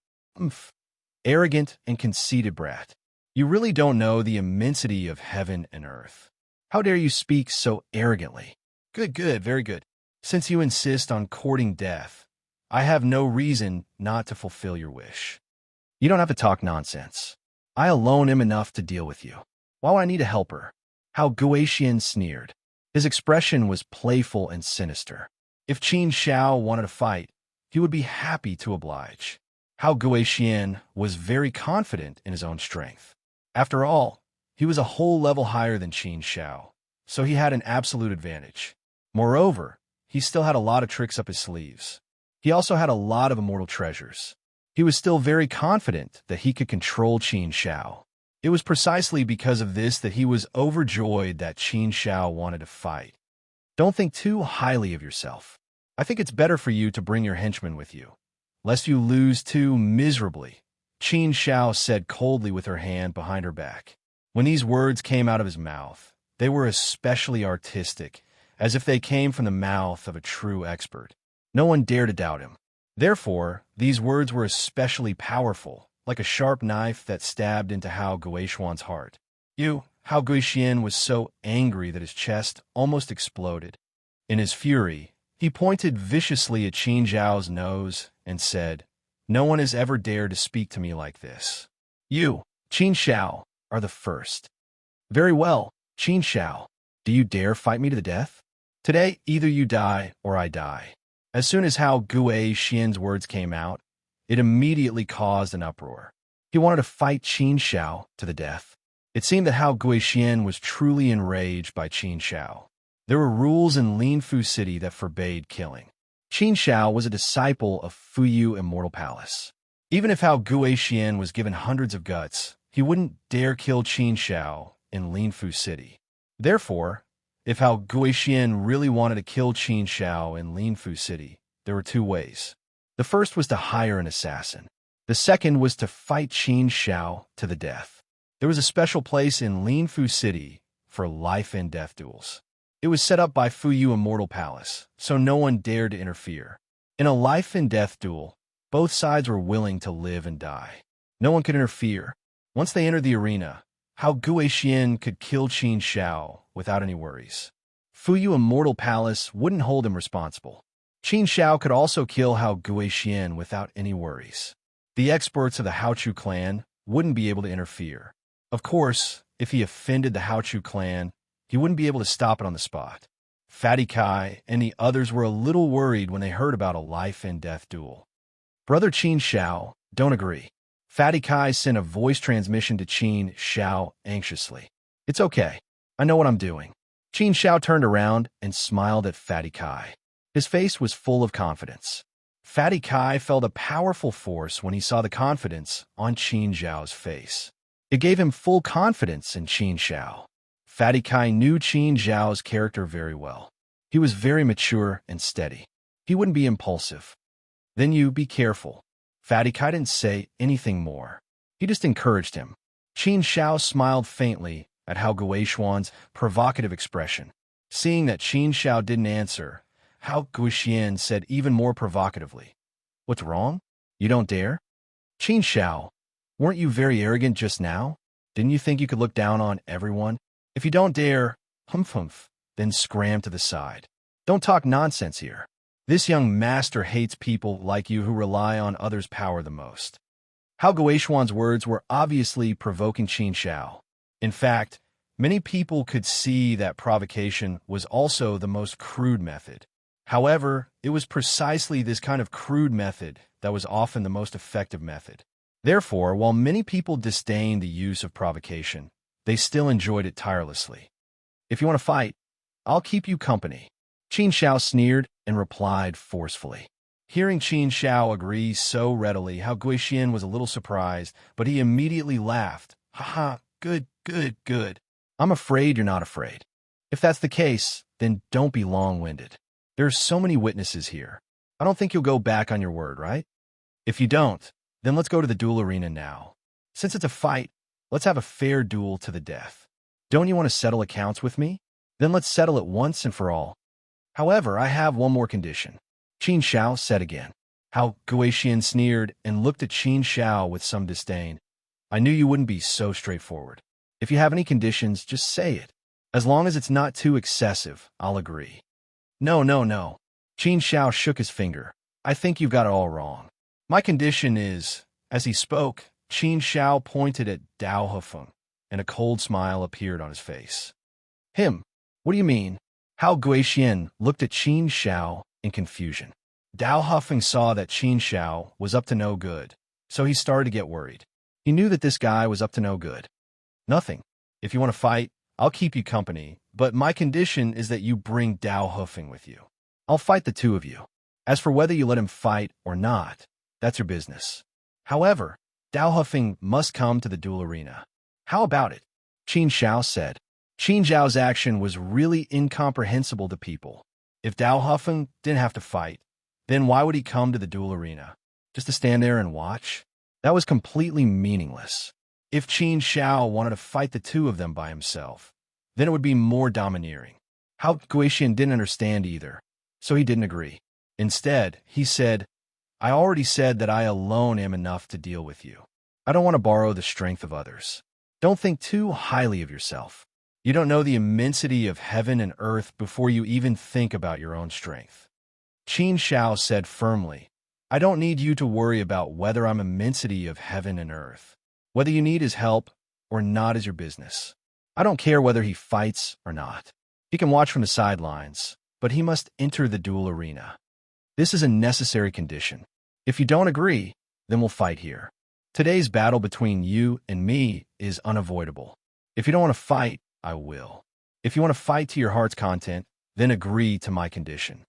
Arrogant and conceited brat. You really don't know the immensity of heaven and earth. How dare you speak so arrogantly? Good, good, very good. Since you insist on courting death, I have no reason not to fulfill your wish. You don't have to talk nonsense. I alone am enough to deal with you. Why would I need a helper? Hao Guixian sneered. His expression was playful and sinister. If Qin Zhao wanted to fight, he would be happy to oblige. Hao Guixian was very confident in his own strength. After all, he was a whole level higher than Qin Zhao, so he had an absolute advantage. Moreover, he still had a lot of tricks up his sleeves. He also had a lot of immortal treasures. He was still very confident that he could control Qin Zhao. It was precisely because of this that he was overjoyed that Qin Zhao wanted to fight. Don't think too highly of yourself. I think it's better for you to bring your henchmen with you, lest you lose too miserably, Qin Zhao said coldly with her hand behind her back. When these words came out of his mouth, they were especially artistic, as if they came from the mouth of a true expert. No one dared to doubt him. Therefore, these words were especially powerful, like a sharp knife that stabbed into Hao Guishuan's heart. Hao Guishuan was so angry that his chest almost exploded. In his fury, he pointed viciously at Qin Zhao's nose and said, "No one has ever dared to speak to me like this. You, Qin Zhao, are the first." "Very well, Qin Zhao. Do you dare fight me to the death? Today, either you die or I die." As soon as Hao Guishuan's words came out, it immediately caused an uproar. He wanted to fight Qin Zhao to the death. It seemed that Hao Guishuan was truly enraged by Qin Zhao. There were rules in Linfu City that forbade killing. Qin Zhao was a disciple of Fuyu Immortal Palace. Even if Hao Guishuan was given hundreds of guts, he wouldn't dare kill Qin Zhao in Linfu City. Therefore, if Hao Guishuan really wanted to kill Qin Zhao in Linfu City, there were two ways. The first was to hire an assassin. The second was to fight Qin Zhao to the death. There was a special place in Linfu City for life and death duels. It was set up by Fuyu Immortal Palace, so no one dared to interfere. In a life and death duel, both sides were willing to live and die. No one could interfere. Once they entered the arena, Hao Guishuan could kill Qin Zhao without any worries. Fuyu Immortal Palace wouldn't hold him responsible. Qin Zhao could also kill Hao Guishuan without any worries. The experts of the Haochu clan wouldn't be able to interfere. Of course, if he offended the Haochu clan, he wouldn't be able to stop it on the spot. Fatty Kai and the others were a little worried when they heard about a life and death duel. Brother Qin Zhao, don't agree. Fatty Kai sent a voice transmission to Qin Zhao anxiously. "It's okay. I know what I'm doing." Qin Zhao turned around and smiled at Fatty Kai. His face was full of confidence. Fatty Kai felt a powerful force when he saw the confidence on Qin Zhao's face. It gave him full confidence in Qin Zhao. Fatty Kai knew Qin Zhao's character very well. He was very mature and steady. He wouldn't be impulsive. "Then you be careful." Fatty Kai didn't say anything more. He just encouraged him. Qin Zhao smiled faintly at Hao Guishuan's provocative expression. Seeing that Qin Zhao didn't answer, Hao Guishuan said even more provocatively, "What's wrong? You don't dare?" "Qin Zhao, weren't you very arrogant just now? Didn't you think you could look down on everyone? If you don't dare, humph, then scram to the side. Don't talk nonsense here. This young master hates people like you who rely on others' power the most." Hao Guishuan's words were obviously provoking Qin Zhao. In fact, many people could see that provocation was also the most crude method. However, it was precisely this kind of crude method that was often the most effective method. Therefore, while many people disdained the use of provocation, they still enjoyed it tirelessly. "If you want to fight, I'll keep you company." Qin Zhao sneered and replied forcefully. Hearing Qin Zhao agree so readily, Hao Guishuan was a little surprised, but he immediately laughed. "Haha, good. I'm afraid you're not afraid. If that's the case, then don't be long-winded. There's so many witnesses here. I don't think you'll go back on your word, right? If you don't, then let's go to the duel arena now. Since it's a fight, let's have a fair duel to the death. Don't you want to settle accounts with me? Then let's settle it once and for all. However, I have one more condition," Qin Zhao said again. Hao Guishuan sneered and looked at Qin Zhao with some disdain. "I knew you wouldn't be so straightforward. If you have any conditions, just say it. As long as it's not too excessive, I'll agree." No. Qin Zhao shook his finger. "I think you've got it all wrong. My condition is..." As he spoke, Qin Zhao pointed at Dao Hufeng, and a cold smile appeared on his face. "Him? What do you mean?" Hao Guishuan looked at Qin Zhao in confusion. Dao Hufeng saw that Qin Zhao was up to no good, so he started to get worried. He knew that this guy was up to no good. "Nothing. If you want to fight, I'll keep you company, but my condition is that you bring Dao Hufeng with you. I'll fight the two of you. As for whether you let him fight or not, that's your business. However, Dao Hufeng must come to the duel arena." "How about it?" Qin Zhao said. Qin Zhao's action was really incomprehensible to people. If Dao Hufeng didn't have to fight, then why would he come to the duel arena? Just to stand there and watch? That was completely meaningless. If Qin Zhao wanted to fight the two of them by himself, then it would be more domineering. How Guixian didn't understand either, so he didn't agree. Instead, he said, I already said that I alone am enough to deal with you. I don't want to borrow the strength of others. Don't think too highly of yourself. You don't know the immensity of heaven and earth before you even think about your own strength. Qin Shao said firmly, I don't need you to worry about whether I'm immensity of heaven and earth. Whether you need his help or not is your business. I don't care whether he fights or not. He can watch from the sidelines, but he must enter the duel arena. This is a necessary condition. If you don't agree, then we'll fight here. Today's battle between you and me is unavoidable. If you don't want to fight, I will. If you want to fight to your heart's content, then agree to my condition.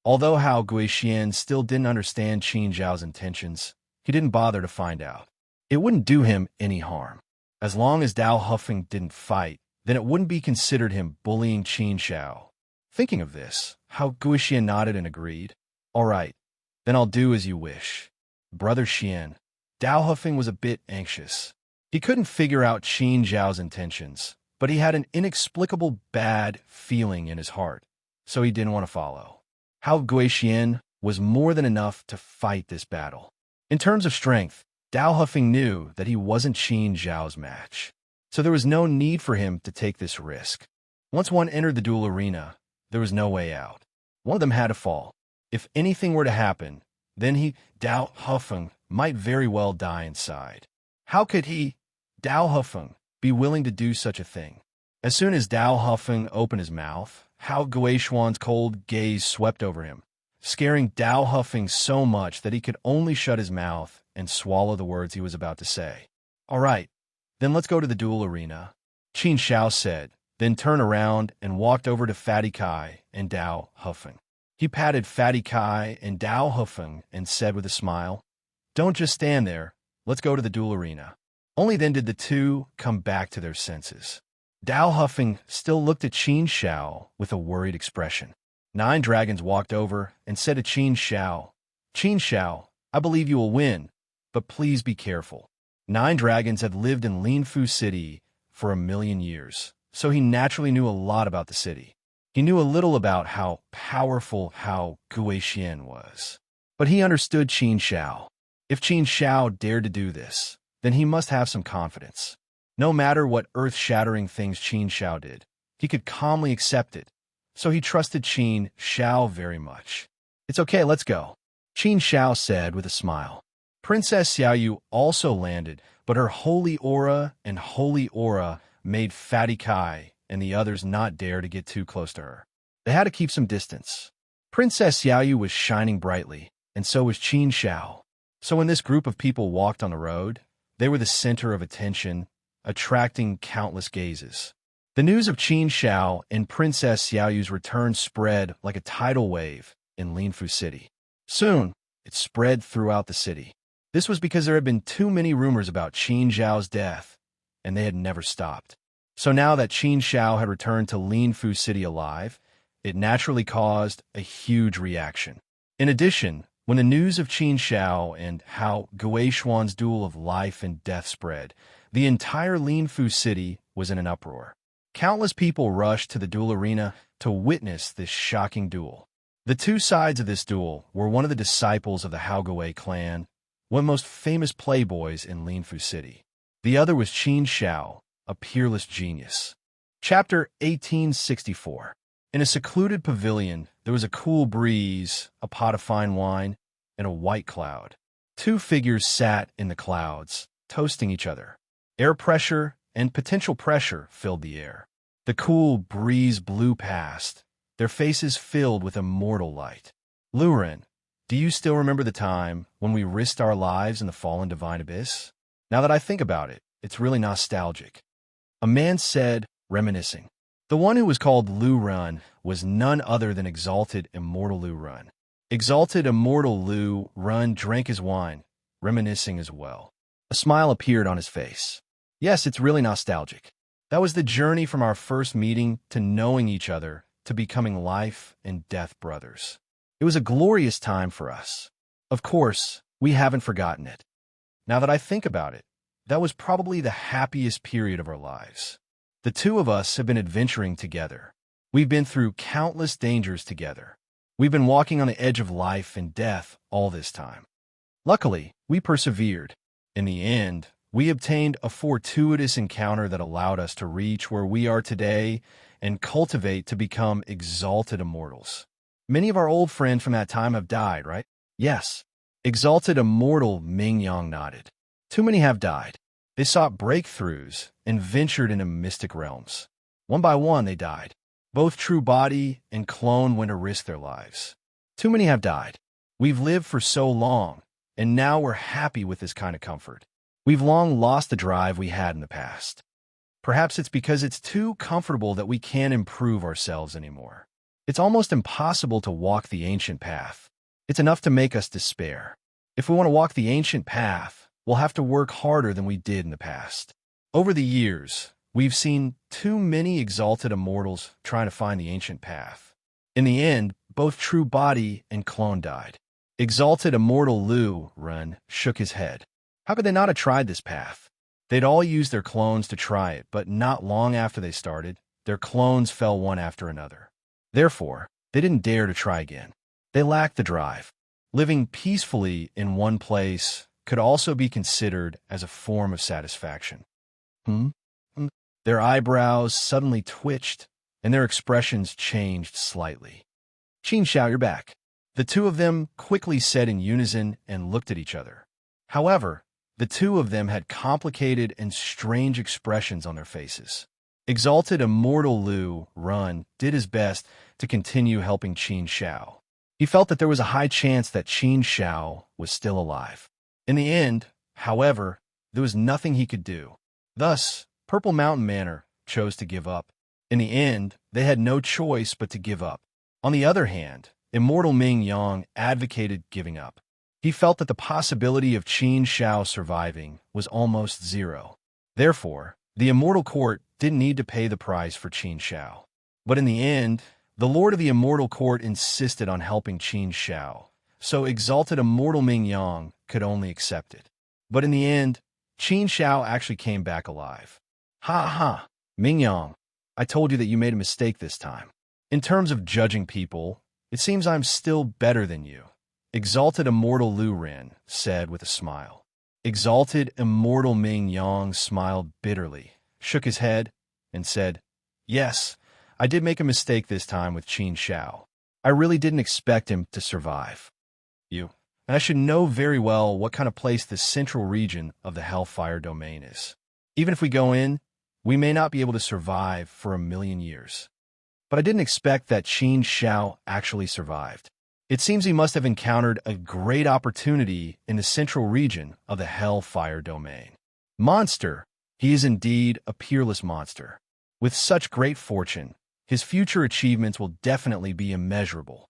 Although Hao Guixian still didn't understand Qin Zhao's intentions, he didn't bother to find out. It wouldn't do him any harm. As long as Dao Hufeng didn't fight, then it wouldn't be considered him bullying Qin Zhao. Thinking of this, Hao Guixian nodded and agreed. All right, then I'll do as you wish. Brother Xian, Dao Hufeng was a bit anxious. He couldn't figure out Qin Zhao's intentions, but he had an inexplicable bad feeling in his heart, so he didn't want to follow. Hao Guixian was more than enough to fight this battle. In terms of strength, Dao Hufeng knew that he wasn't Qin Zhao's match, so there was no need for him to take this risk. Once one entered the duel arena, there was no way out. One of them had to fall. If anything were to happen, then Dao Hufeng, might very well die inside. How could Dao Hufeng, be willing to do such a thing? As soon as Dao Hufeng opened his mouth, Hao Guixuan's cold gaze swept over him, scaring Dao Hufeng so much that he could only shut his mouth and swallow the words he was about to say. All right, then let's go to the duel arena, Qin Shao said, then turned around and walked over to Fatty Kai and Dao Hufeng. He patted Fatty Kai and Dao Hufeng and said with a smile, Don't just stand there, let's go to the duel arena. Only then did the two come back to their senses. Dao Hufeng still looked at Qin Shao with a worried expression. 9 dragons walked over and said to Qin Shao, I believe you will win, but please be careful. 9 dragons had lived in Linfu City for 1,000,000 years, so he naturally knew a lot about the city. He knew a little about how powerful Hao Guixian was. But he understood Qin Shao. If Qin Shao dared to do this, then he must have some confidence. No matter what earth-shattering things Qin Shao did, he could calmly accept it, so he trusted Qin Shao very much. It's okay, let's go, Qin Shao said with a smile. Princess Xiaoyu also landed, but her holy aura made Fatty Kai and the others not dare to get too close to her. They had to keep some distance. Princess Xiaoyu was shining brightly, and so was Qin Shao. So when this group of people walked on the road, they were the center of attention, attracting countless gazes. The news of Qin Shao and Princess Xiaoyu's return spread like a tidal wave in Linfu City. Soon, it spread throughout the city. This was because there had been too many rumors about Qin Zhao's death, and they had never stopped. So now that Qin Shao had returned to Linfu City alive, it naturally caused a huge reaction. In addition, when the news of Qin Shao and Hao Guixuan's duel of life and death spread, the entire Linfu City was in an uproar. Countless people rushed to the duel arena to witness this shocking duel. The two sides of this duel were one of the disciples of the Hao Gui clan, one of the most famous playboys in Linfu City. The other was Qin Shao, a peerless genius. Chapter 1864. In a secluded pavilion, there was a cool breeze, a pot of fine wine, and a white cloud. 2 figures sat in the clouds, toasting each other. Air pressure and potential pressure filled the air. The cool breeze blew past, their faces filled with immortal light. Luren, do you still remember the time when we risked our lives in the fallen divine abyss? Now that I think about it, it's really nostalgic. A man said, reminiscing. The one who was called Lu Run was none other than exalted immortal Lu Run. Exalted immortal Lu Run drank his wine, reminiscing as well. A smile appeared on his face. Yes, it's really nostalgic. That was the journey from our first meeting to knowing each other to becoming life and death brothers. It was a glorious time for us. Of course, we haven't forgotten it. Now that I think about it, that was probably the happiest period of our lives. The two of us have been adventuring together. We've been through countless dangers together. We've been walking on the edge of life and death all this time. Luckily, we persevered. In the end, we obtained a fortuitous encounter that allowed us to reach where we are today and cultivate to become exalted immortals. Many of our old friends from that time have died, right? Yes. Exalted immortal Ming Yang nodded. Too many have died. They sought breakthroughs and ventured into mystic realms. One by one, they died. Both true body and clone went to risk their lives. Too many have died. We've lived for so long, and now we're happy with this kind of comfort. We've long lost the drive we had in the past. Perhaps it's because it's too comfortable that we can't improve ourselves anymore. It's almost impossible to walk the ancient path. It's enough to make us despair. If we want to walk the ancient path, we'll have to work harder than we did in the past. Over the years, we've seen too many exalted immortals trying to find the ancient path. In the end, both true body and clone died. Exalted immortal Lu Run shook his head. How could they not have tried this path? They'd all used their clones to try it, but not long after they started, their clones fell one after another. Therefore, they didn't dare to try again. They lacked the drive. Living peacefully in one place could also be considered as a form of satisfaction. Their eyebrows suddenly twitched, and their expressions changed slightly. Qin Xiao, you're back. The two of them quickly said in unison and looked at each other. However, the two of them had complicated and strange expressions on their faces. Exalted immortal Lu Run did his best to continue helping Qin Xiao. He felt that there was a high chance that Qin Xiao was still alive. In the end, however, there was nothing he could do. Thus, Purple Mountain Manor chose to give up. In the end, they had no choice but to give up. On the other hand, Immortal Ming Yang advocated giving up. He felt that the possibility of Qin Xiao surviving was almost zero. Therefore, the Immortal Court didn't need to pay the price for Qin Xiao. But in the end, the Lord of the Immortal Court insisted on helping Qin Xiao, so exalted Immortal Ming Yang could only accept it. But in the end, Qin Xiao actually came back alive. Ha ha, Ming Yang, I told you that you made a mistake this time. In terms of judging people, it seems I'm still better than you. Exalted Immortal Lu Ren said with a smile. Exalted Immortal Ming Yang smiled bitterly, shook his head, and said, Yes, I did make a mistake this time with Qin Xiao. I really didn't expect him to survive. And I should know very well what kind of place the central region of the Hellfire Domain is. Even if we go in, we may not be able to survive for 1,000,000 years. But I didn't expect that Qin Xiao actually survived. It seems he must have encountered a great opportunity in the central region of the Hellfire Domain. Monster, he is indeed a peerless monster. With such great fortune, his future achievements will definitely be immeasurable.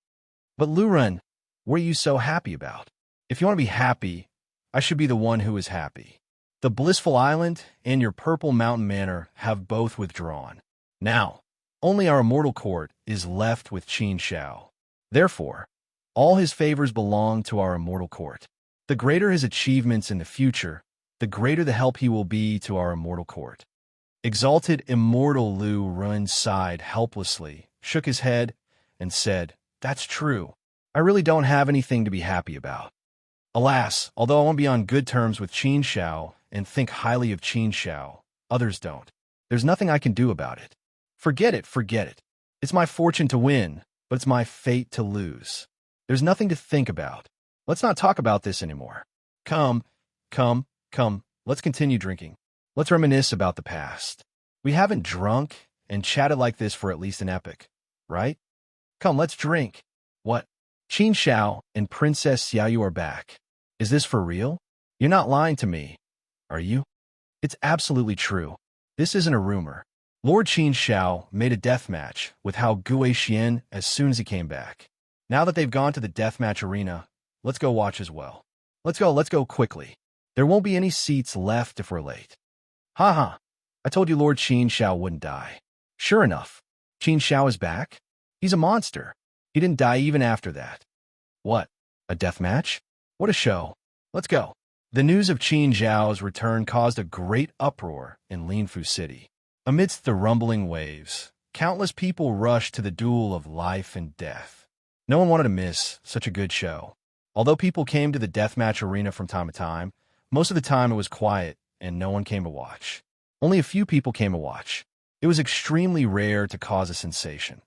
But Luren, what are you so happy about? If you want to be happy, I should be the one who is happy. The Blissful Island and your Purple Mountain Manor have both withdrawn. Now, only our Immortal Court is left with Qin Xiao. Therefore, all his favors belong to our Immortal Court. The greater his achievements in the future, the greater the help he will be to our Immortal Court. Exalted Immortal Lu Run sighed helplessly, shook his head, and said, That's true. I really don't have anything to be happy about. Alas, although I want to be on good terms with Qin Xiao and think highly of Qin Xiao, others don't. There's nothing I can do about it. Forget it, forget it. It's my fortune to win, but it's my fate to lose. There's nothing to think about. Let's not talk about this anymore. Come, let's continue drinking. Let's reminisce about the past. We haven't drunk and chatted like this for at least an epoch, right? Come, let's drink. What? Qin Xiao and Princess Xiaoyu are back. Is this for real? You're not lying to me, are you? It's absolutely true. This isn't a rumor. Lord Qin Xiao made a deathmatch with Hao Guixian as soon as he came back. Now that they've gone to the deathmatch arena, let's go watch as well. Let's go quickly. There won't be any seats left if we're late. Ha! I told you Lord Qin Xiao wouldn't die. Sure enough, Qin Xiao is back. He's a monster. He didn't die even after that. What? A deathmatch? What a show. Let's go. The news of Qin Xiao's return caused a great uproar in Linfu City. Amidst the rumbling waves, countless people rushed to the duel of life and death. No one wanted to miss such a good show. Although people came to the deathmatch arena from time to time, most of the time it was quiet and no one came to watch. Only a few people came to watch. It was extremely rare to cause a sensation.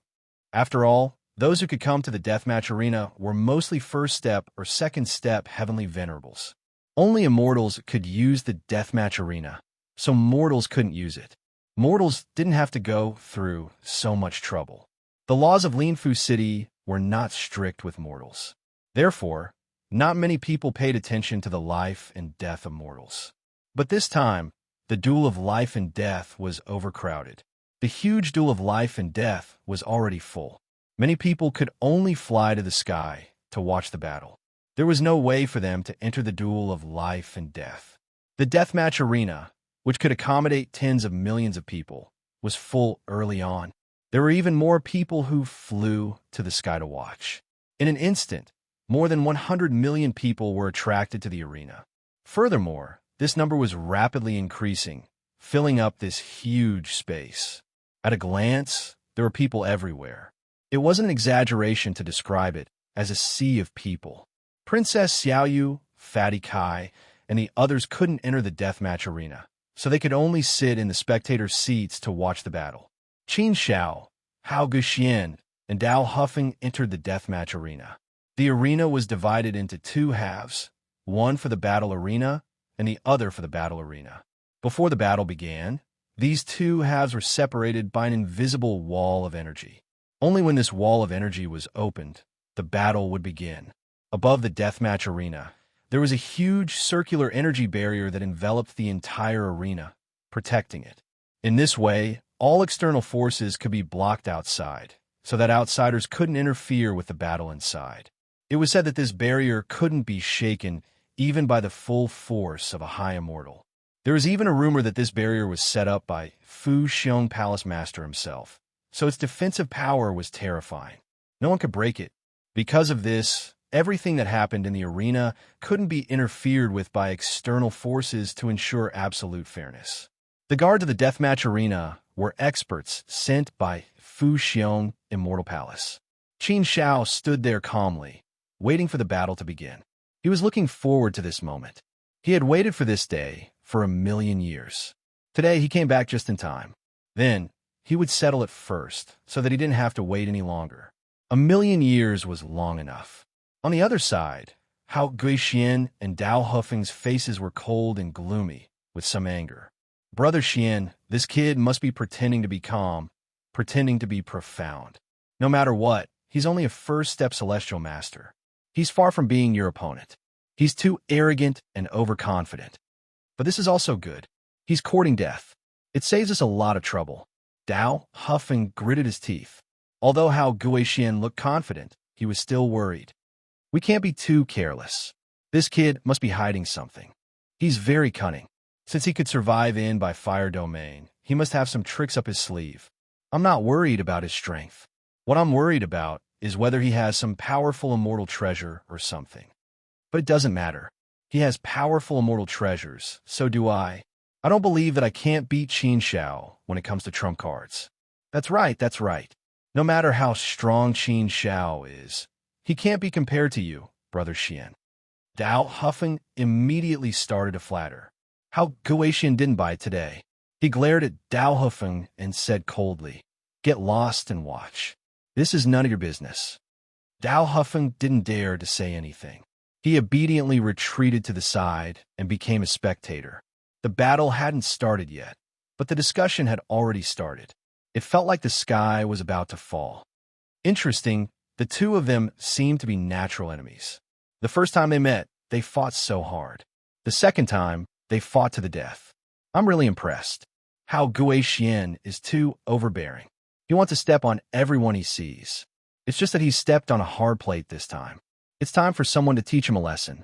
After all, those who could come to the deathmatch arena were mostly first step or second step heavenly venerables. Only immortals could use the deathmatch arena, so mortals couldn't use it. Mortals didn't have to go through so much trouble. The laws of Linfu City were not strict with mortals. Therefore, not many people paid attention to the life and death of mortals. But this time, the duel of life and death was overcrowded. The huge duel of life and death was already full. Many people could only fly to the sky to watch the battle. There was no way for them to enter the duel of life and death. The deathmatch arena, which could accommodate tens of millions of people, was full early on. There were even more people who flew to the sky to watch. In an instant, more than 100 million people were attracted to the arena. Furthermore, this number was rapidly increasing, filling up this huge space. At a glance, there were people everywhere. It wasn't an exaggeration to describe it as a sea of people. Princess Xiaoyu, Fatty Kai, and the others couldn't enter the deathmatch arena, so they could only sit in the spectator seats to watch the battle. Qin Xiao, Hao Guxian, and Dao Huffing entered the deathmatch arena. The arena was divided into two halves, one for the battle arena and the other for the battle arena. Before the battle began, these two halves were separated by an invisible wall of energy. Only when this wall of energy was opened, the battle would begin. Above the deathmatch arena, there was a huge circular energy barrier that enveloped the entire arena, protecting it. In this way, all external forces could be blocked outside, so that outsiders couldn't interfere with the battle inside. It was said that this barrier couldn't be shaken even by the full force of a high immortal. There is even a rumor that this barrier was set up by Fu Xiong Palace Master himself, so its defensive power was terrifying. No one could break it. Because of this, everything that happened in the arena couldn't be interfered with by external forces to ensure absolute fairness. The guards of the deathmatch arena were experts sent by Fu Xiong Immortal Palace. Qin Xiao stood there calmly, waiting for the battle to begin. He was looking forward to this moment. He had waited for this day for 1,000,000 years. Today, he came back just in time. Then, he would settle it first, so that he didn't have to wait any longer. 1,000,000 years was long enough. On the other side, Hao Guixian and Dao Huffing's faces were cold and gloomy, with some anger. Brother Xian, this kid must be pretending to be calm, pretending to be profound. No matter what, he's only a first-step celestial master. He's far from being your opponent. He's too arrogant and overconfident. But this is also good. He's courting death. It saves us a lot of trouble. Dao Huffing gritted his teeth. Although Hao Guixian looked confident, he was still worried. We can't be too careless. This kid must be hiding something. He's very cunning. Since he could survive in by fire domain, he must have some tricks up his sleeve. I'm not worried about his strength. What I'm worried about is whether he has some powerful immortal treasure or something. But it doesn't matter. He has powerful immortal treasures, so do I. I don't believe that I can't beat Qin Xiao when it comes to trump cards. That's right, that's right. No matter how strong Qin Xiao is, he can't be compared to you, Brother Xian. Dao Huffing immediately started to flatter. How Guixian didn't buy today. He glared at Dao Huffing and said coldly, "Get lost and watch. This is none of your business." Dao Huffing didn't dare to say anything. He obediently retreated to the side and became a spectator. The battle hadn't started yet, but the discussion had already started. It felt like the sky was about to fall. Interesting, the two of them seemed to be natural enemies. The first time they met, they fought so hard. The second time, they fought to the death. I'm really impressed. Hao Guixian is too overbearing. He wants to step on everyone he sees. It's just that he stepped on a hard plate this time. It's time for someone to teach him a lesson.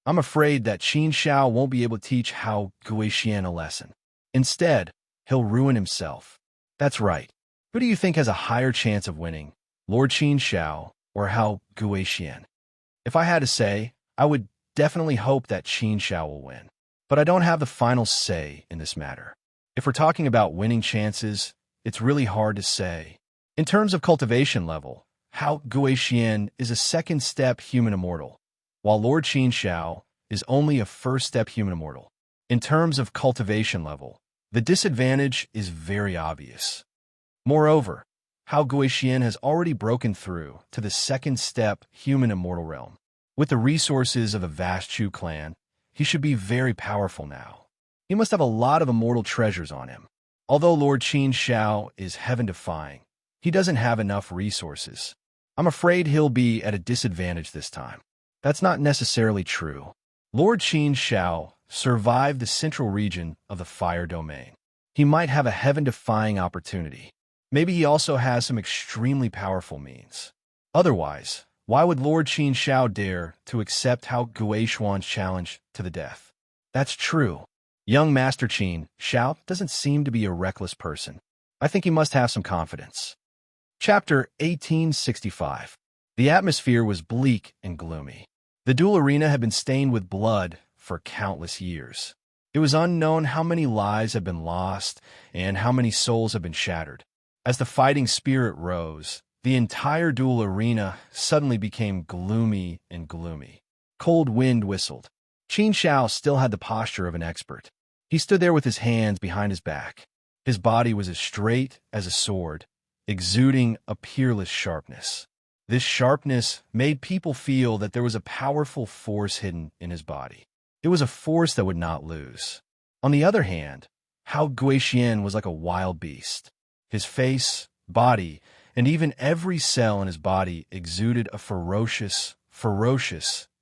I'm afraid that Qin Xiao won't be able to teach Hao Guixian a lesson. Instead, he'll ruin himself. That's right. Who do you think has a higher chance of winning, Lord Qin Xiao or Hao Guixian? If I had to say, I would definitely hope that Qin Xiao will win. But I don't have the final say in this matter. If we're talking about winning chances, it's really hard to say. In terms of cultivation level, Hao Guixian is a second-step human immortal, while Lord Qin Shao is only a first-step human immortal. In terms of cultivation level, the disadvantage is very obvious. Moreover, Hao Guixian has already broken through to the second-step human immortal realm. With the resources of the vast Chu clan, he should be very powerful now. He must have a lot of immortal treasures on him. Although Lord Qin Shao is heaven-defying, he doesn't have enough resources. I'm afraid he'll be at a disadvantage this time. That's not necessarily true. Lord Qin Shao survived the central region of the fire domain. He might have a heaven-defying opportunity. Maybe he also has some extremely powerful means. Otherwise, why would Lord Qin Shao dare to accept Hao Guixuan's challenge to the death? That's true. Young Master Qin Shao doesn't seem to be a reckless person. I think he must have some confidence. Chapter 1865. The atmosphere was bleak and gloomy. The duel arena had been stained with blood for countless years. It was unknown how many lives had been lost and how many souls had been shattered. As the fighting spirit rose, the entire duel arena suddenly became gloomy and gloomy. Cold wind whistled. Qin Shao still had the posture of an expert. He stood there with his hands behind his back. His body was as straight as a sword, exuding a peerless sharpness. This sharpness made people feel that there was a powerful force hidden in his body. It was a force that would not lose. On the other hand, Hao Guixian was like a wild beast. His face, body, and even every cell in his body exuded a ferocious,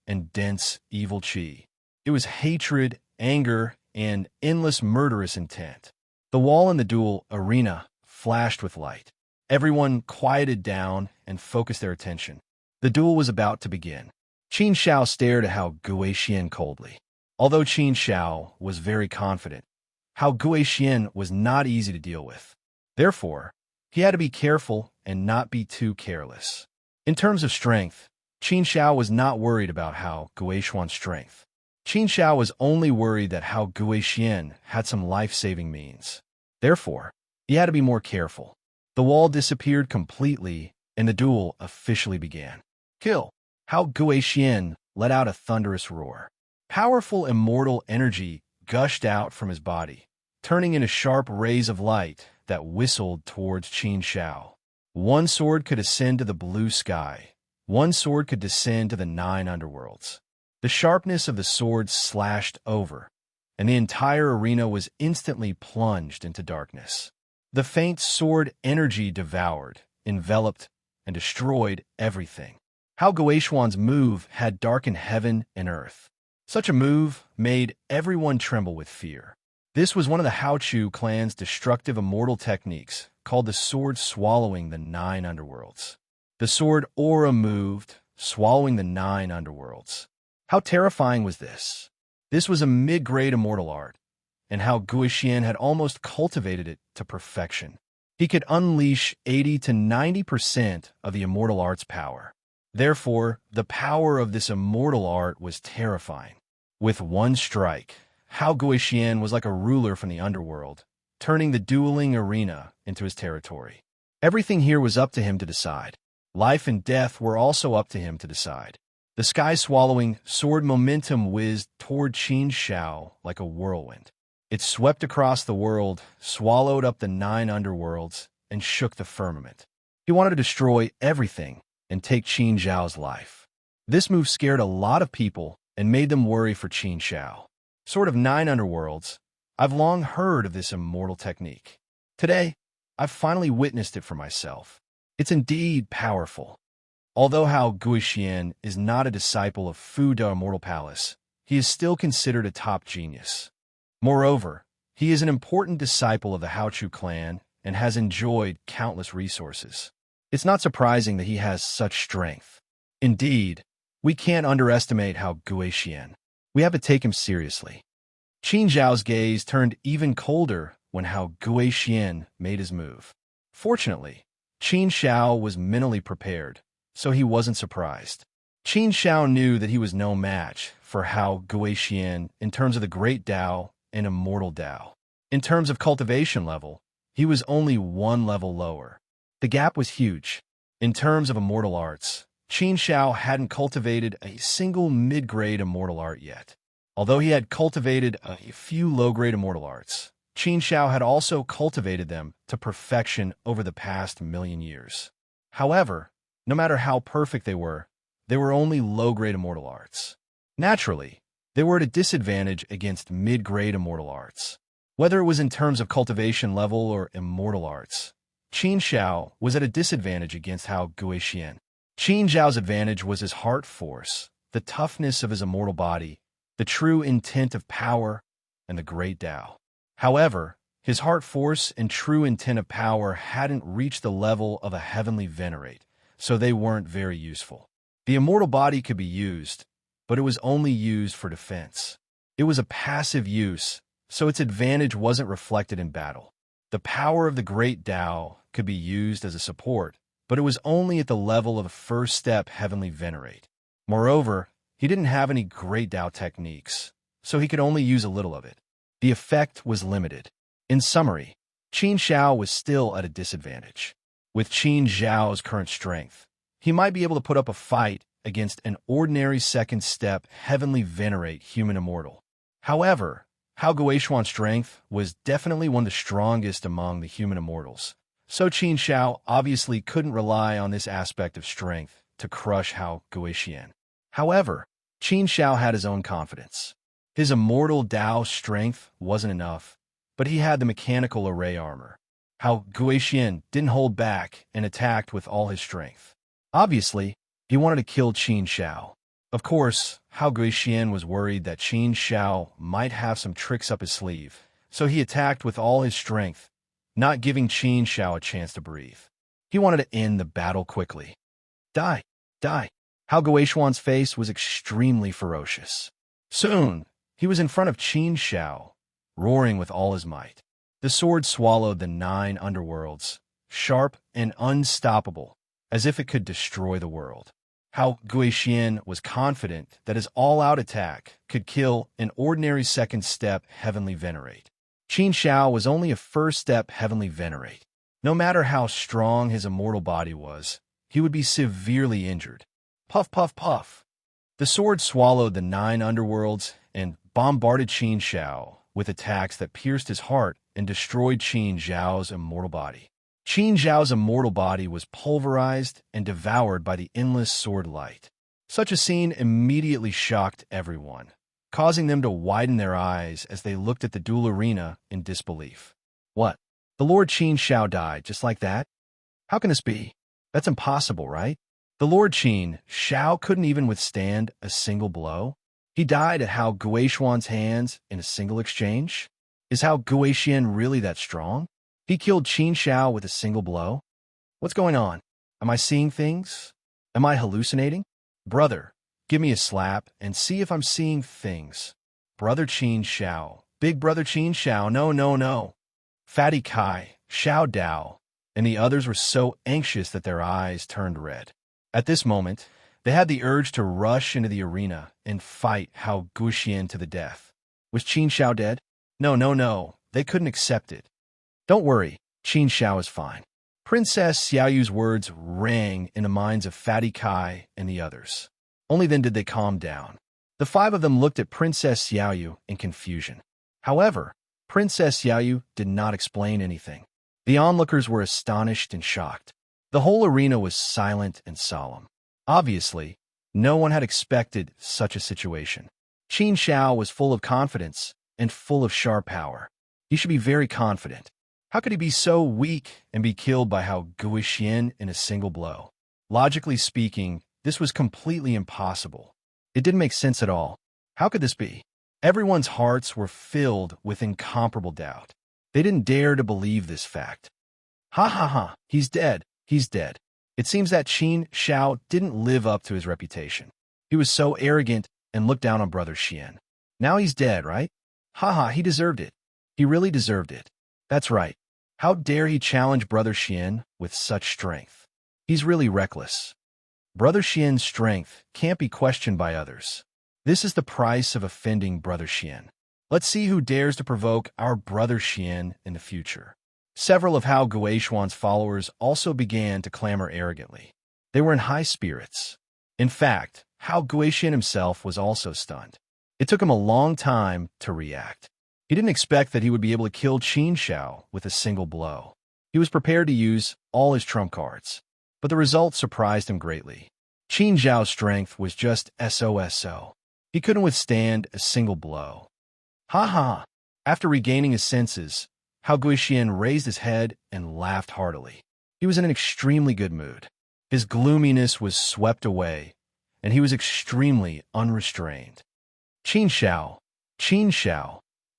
and dense evil qi. It was hatred, anger, and endless murderous intent. The wall in the duel arena flashed with light. Everyone quieted down and focused their attention. The duel was about to begin. Qin Shao stared at Hao Guixian coldly. Although Qin Shao was very confident, Hao Guixian was not easy to deal with. Therefore, he had to be careful and not be too careless. In terms of strength, Qin Shao was not worried about Hao Guixuan's strength. Qin Shao was only worried that Hao Guixian had some life-saving means. Therefore, he had to be more careful. The wall disappeared completely, and the duel officially began. Kill! Hao Guixian let out a thunderous roar. Powerful immortal energy gushed out from his body, turning into sharp rays of light that whistled towards Qin Shao. One sword could ascend to the blue sky. One sword could descend to the 9 underworlds. The sharpness of the sword slashed over, and the entire arena was instantly plunged into darkness. The faint sword energy devoured, enveloped, and destroyed everything. Hao Guixuan's move had darkened heaven and earth. Such a move made everyone tremble with fear. This was one of the Hao Chu clan's destructive immortal techniques, called the sword swallowing the 9 underworlds. The sword aura moved, swallowing the 9 underworlds. How terrifying was this? This was a mid-grade immortal art, and Hao Guixian had almost cultivated it to perfection. He could unleash 80 to 90% of the immortal art's power. Therefore, the power of this immortal art was terrifying. With one strike, Hao Guixian was like a ruler from the underworld, turning the dueling arena into his territory. Everything here was up to him to decide. Life and death were also up to him to decide. The sky-swallowing sword momentum whizzed toward Qin Shao like a whirlwind. It swept across the world, swallowed up the 9 underworlds, and shook the firmament. He wanted to destroy everything and take Qin Shao's life. This move scared a lot of people and made them worry for Qin Shao. Sword of 9 underworlds, I've long heard of this immortal technique. Today, I've finally witnessed it for myself. It's indeed powerful. Although Hao Guixian is not a disciple of Fu Da Immortal Palace, he is still considered a top genius. Moreover, he is an important disciple of the Hao Chu clan and has enjoyed countless resources. It's not surprising that he has such strength. Indeed, we can't underestimate Hao Guixian. We have to take him seriously. Qin Zhao's gaze turned even colder when Hao Guixian made his move. Fortunately, Qin Shao was mentally prepared, so he wasn't surprised. Qin Shao knew that he was no match for Hao Guixian in terms of the Great Tao and Immortal Tao. In terms of cultivation level, he was only one level lower. The gap was huge. In terms of immortal arts, Qin Shao hadn't cultivated a single mid-grade immortal art yet. Although he had cultivated a few low-grade immortal arts, Qin Shao had also cultivated them to perfection over the past million years. However, no matter how perfect they were only low-grade immortal arts. Naturally, they were at a disadvantage against mid-grade immortal arts. Whether it was in terms of cultivation level or immortal arts, Qin Shao was at a disadvantage against Hao Guixian. Qin Zhao's advantage was his heart force, the toughness of his immortal body, the true intent of power, and the great Tao. However, his heart force and true intent of power hadn't reached the level of a heavenly venerate, so they weren't very useful. The immortal body could be used, but it was only used for defense. It was a passive use, so its advantage wasn't reflected in battle. The power of the great Tao could be used as a support, but it was only at the level of a first step heavenly venerate. Moreover, he didn't have any great Tao techniques, so he could only use a little of it. The effect was limited. In summary, Qin Shao was still at a disadvantage. With Qin Zhao's current strength, he might be able to put up a fight against an ordinary second step heavenly venerate human immortal. However, Hao Guishuan's strength was definitely one of the strongest among the human immortals, so Qin Shao obviously couldn't rely on this aspect of strength to crush Hao Guixian. However, Qin Shao had his own confidence. His immortal Tao strength wasn't enough, but he had the mechanical array armor. Hao Guixian didn't hold back and attacked with all his strength. Obviously, he wanted to kill Qin Shao. Of course, Hao Guixian was worried that Qin Shao might have some tricks up his sleeve, so he attacked with all his strength, not giving Qin Shao a chance to breathe. He wanted to end the battle quickly. Die! Die! Hao Guishuan's face was extremely ferocious. Soon, he was in front of Qin Shao, roaring with all his might. The sword swallowed the 9 underworlds, sharp and unstoppable, as if it could destroy the world. Hao Guixian was confident that his all-out attack could kill an ordinary second-step heavenly venerate. Qin Shao was only a first-step heavenly venerate. No matter how strong his immortal body was, he would be severely injured. Puff, puff, puff. The sword swallowed the 9 underworlds and bombarded Qin Shao with attacks that pierced his heart and destroyed Qin Zhao's immortal body. Qin Zhao's immortal body was pulverized and devoured by the endless sword light. Such a scene immediately shocked everyone, causing them to widen their eyes as they looked at the duel arena in disbelief. What? The Lord Qin Shao died just like that? How can this be? That's impossible, right? The Lord Qin Shao couldn't even withstand a single blow? He died at Hao Guishuan's hands in a single exchange? Is Hao Guixian really that strong? He killed Qin Shao with a single blow? What's going on? Am I seeing things? Am I hallucinating? Brother, give me a slap and see if I'm seeing things. Brother Qin Shao, big brother Qin Shao, no, no, no. Fatty Kai, Xiao Dao, and the others were so anxious that their eyes turned red. At this moment, they had the urge to rush into the arena and fight Hao Guixian to the death. Was Qin Shao dead? No, no, no. They couldn't accept it. Don't worry, Qin Shao is fine. Princess Xiaoyu's words rang in the minds of Fatty Kai and the others. Only then did they calm down. The 5 of them looked at Princess Xiaoyu in confusion. However, Princess Xiaoyu did not explain anything. The onlookers were astonished and shocked. The whole arena was silent and solemn. Obviously, no one had expected such a situation. Qin Shao was full of confidence and full of sharp power. He should be very confident. How could he be so weak and be killed by Hao Guixian in a single blow? Logically speaking, this was completely impossible. It didn't make sense at all. How could this be? Everyone's hearts were filled with incomparable doubt. They didn't dare to believe this fact. Ha ha ha, he's dead, he's dead. It seems that Qin Shao didn't live up to his reputation. He was so arrogant and looked down on Brother Xian. Now he's dead, right? Ha ha, he deserved it. He really deserved it. That's right. How dare he challenge Brother Xian with such strength? He's really reckless. Brother Xian's strength can't be questioned by others. This is the price of offending Brother Xian. Let's see who dares to provoke our Brother Xian in the future. Several of Hao Guishuan's followers also began to clamor arrogantly. They were in high spirits. In fact, Hao Guishuan himself was also stunned. It took him a long time to react. He didn't expect that he would be able to kill Qin Shao with a single blow. He was prepared to use all his trump cards, but the result surprised him greatly. Qin Zhao's strength was just SOSO. He couldn't withstand a single blow. Ha ha! After regaining his senses, Hao Guishuan raised his head and laughed heartily. He was in an extremely good mood. His gloominess was swept away, and he was extremely unrestrained. Qin Shao,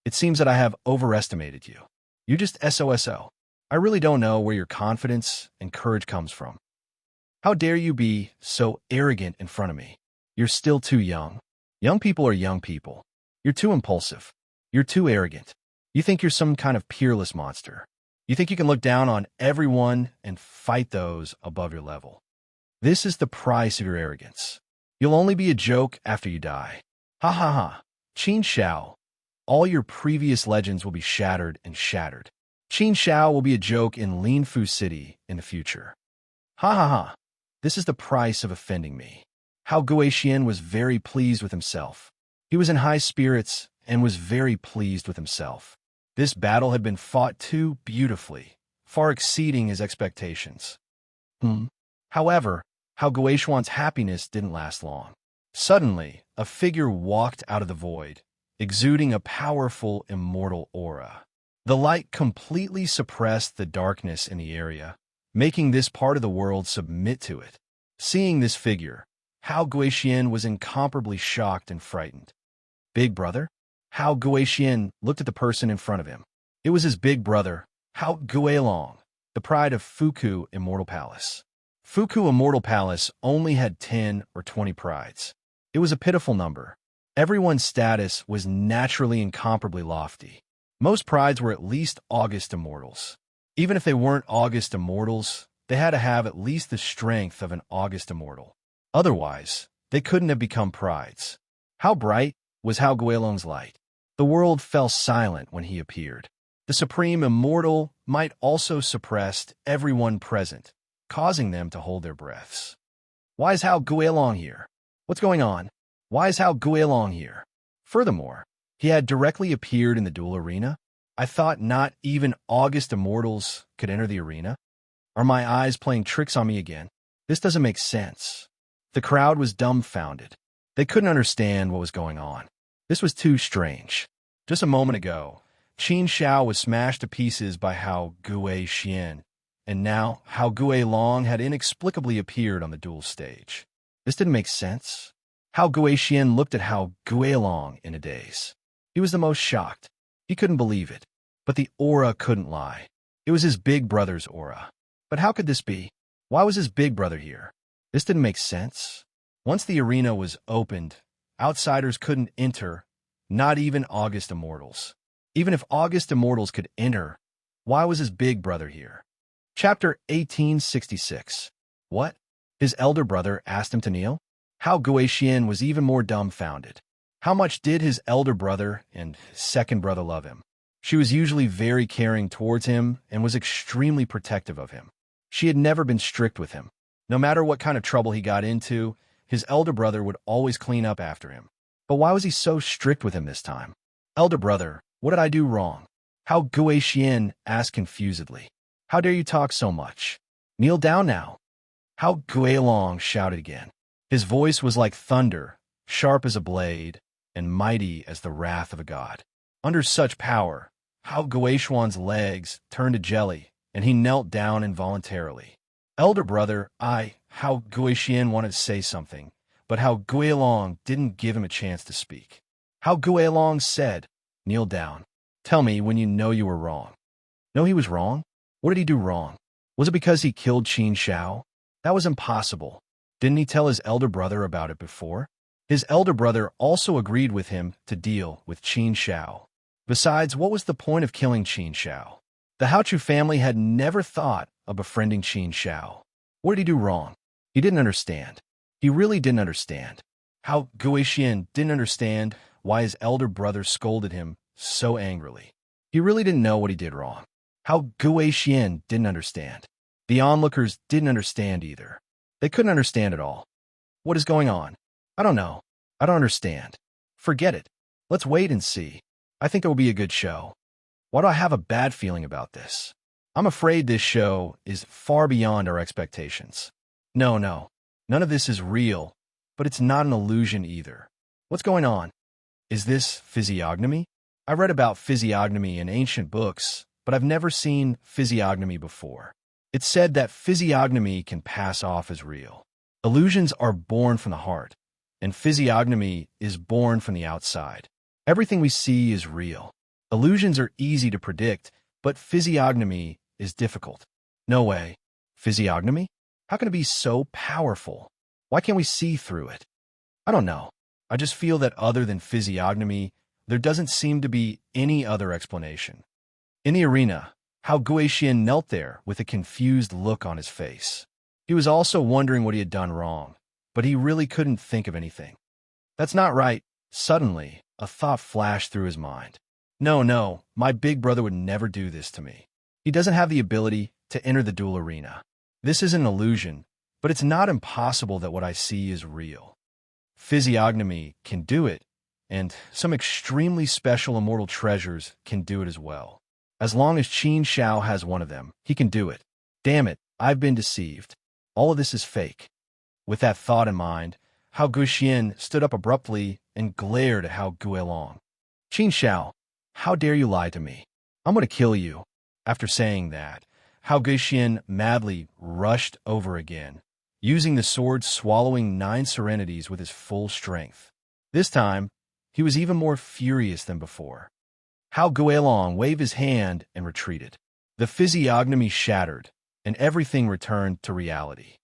it seems that I have overestimated you. You're just SOSO. I really don't know where your confidence and courage comes from. How dare you be so arrogant in front of me? You're still too young. Young people are young people. You're too impulsive. You're too arrogant. You think you're some kind of peerless monster. You think you can look down on everyone and fight those above your level. This is the price of your arrogance. You'll only be a joke after you die. Ha ha ha. Qin Shao, all your previous legends will be shattered and shattered. Qin Shao will be a joke in Linfu City in the future. Ha ha ha. This is the price of offending me. Hao Guishuan was very pleased with himself. He was in high spirits and was very pleased with himself. This battle had been fought too beautifully, far exceeding his expectations. However, Hao Guishuan's happiness didn't last long. Suddenly, a figure walked out of the void, exuding a powerful, immortal aura. The light completely suppressed the darkness in the area, making this part of the world submit to it. Seeing this figure, Hao Guishuan was incomparably shocked and frightened. Big brother? Hao Guishuan looked at the person in front of him. It was his big brother, Hao Guilong, the pride of Fuku Immortal Palace. Fuku Immortal Palace only had 10 or 20 prides. It was a pitiful number. Everyone's status was naturally incomparably lofty. Most prides were at least August Immortals. Even if they weren't August Immortals, they had to have at least the strength of an August Immortal. Otherwise, they couldn't have become prides. How bright was Hao Guilong's light? The world fell silent when he appeared. The Supreme Immortal might also suppress everyone present, causing them to hold their breaths. Why is Hao Guilong here? What's going on? Why is Hao Guilong here? Furthermore, he had directly appeared in the duel arena. I thought not even August Immortals could enter the arena. Are my eyes playing tricks on me again? This doesn't make sense. The crowd was dumbfounded. They couldn't understand what was going on. This was too strange. Just a moment ago, Qin Shao was smashed to pieces by Hao Guishuan, and now Hao Guilong had inexplicably appeared on the duel stage. This didn't make sense. Hao Guishuan looked at Hao Guilong in a daze. He was the most shocked. He couldn't believe it. But the aura couldn't lie. It was his big brother's aura. But how could this be? Why was his big brother here? This didn't make sense. Once the arena was opened, outsiders couldn't enter, not even August Immortals. Even if August Immortals could enter, why was his big brother here? Chapter 1866. What? His elder brother asked him to kneel? Hao Guishuan was even more dumbfounded. How much did his elder brother and his second brother love him? She was usually very caring towards him and was extremely protective of him. She had never been strict with him. No matter what kind of trouble he got into, his elder brother would always clean up after him. But why was he so strict with him this time? Elder brother, what did I do wrong? Hao Guishuan asked confusedly. How dare you talk so much? Kneel down now. Hao Guilong shouted again. His voice was like thunder, sharp as a blade, and mighty as the wrath of a god. Under such power, Hao Guishuan's legs turned to jelly, and he knelt down involuntarily. Elder brother, Hao Guishuan wanted to say something, but Hao Guilong didn't give him a chance to speak. Hao Guilong said, kneel down. Tell me when you know you were wrong. No, he was wrong? What did he do wrong? Was it because he killed Qin Shao? That was impossible. Didn't he tell his elder brother about it before? His elder brother also agreed with him to deal with Qin Shao. Besides, what was the point of killing Qin Shao? The Haochu family had never thought of befriending Qin Shao. What did he do wrong? He didn't understand. He really didn't understand. Hao Guishuan didn't understand why his elder brother scolded him so angrily. He really didn't know what he did wrong. How Gui Xian didn't understand. The onlookers didn't understand either. They couldn't understand at all. What is going on? I don't know. I don't understand. Forget it. Let's wait and see. I think it will be a good show. Why do I have a bad feeling about this? I'm afraid this show is far beyond our expectations. No, no. None of this is real, but it's not an illusion either. What's going on? Is this physiognomy? I read about physiognomy in ancient books, but I've never seen physiognomy before. It's said that physiognomy can pass off as real. Illusions are born from the heart, and physiognomy is born from the outside. Everything we see is real. Illusions are easy to predict, but physiognomy is difficult. No way. Physiognomy? How can it be so powerful? Why can't we see through it? I don't know. I just feel that other than physiognomy, there doesn't seem to be any other explanation. In the arena, Hao Guixian knelt there with a confused look on his face. He was also wondering what he had done wrong, but he really couldn't think of anything. That's not right. Suddenly, a thought flashed through his mind. No, my big brother would never do this to me. He doesn't have the ability to enter the duel arena. This is an illusion, but it's not impossible that what I see is real. Physiognomy can do it, and some extremely special immortal treasures can do it as well. As long as Qin Xiao has one of them, he can do it. Damn it, I've been deceived. All of this is fake. With that thought in mind, Hao Guixian stood up abruptly and glared at Hao Guilong. Qin Xiao, how dare you lie to me? I'm going to kill you. After saying that, Hao Guixian madly rushed over again, using the sword swallowing 9 serenities with his full strength. This time, he was even more furious than before. Hao Guilong waved his hand and retreated. The physiognomy shattered, and everything returned to reality.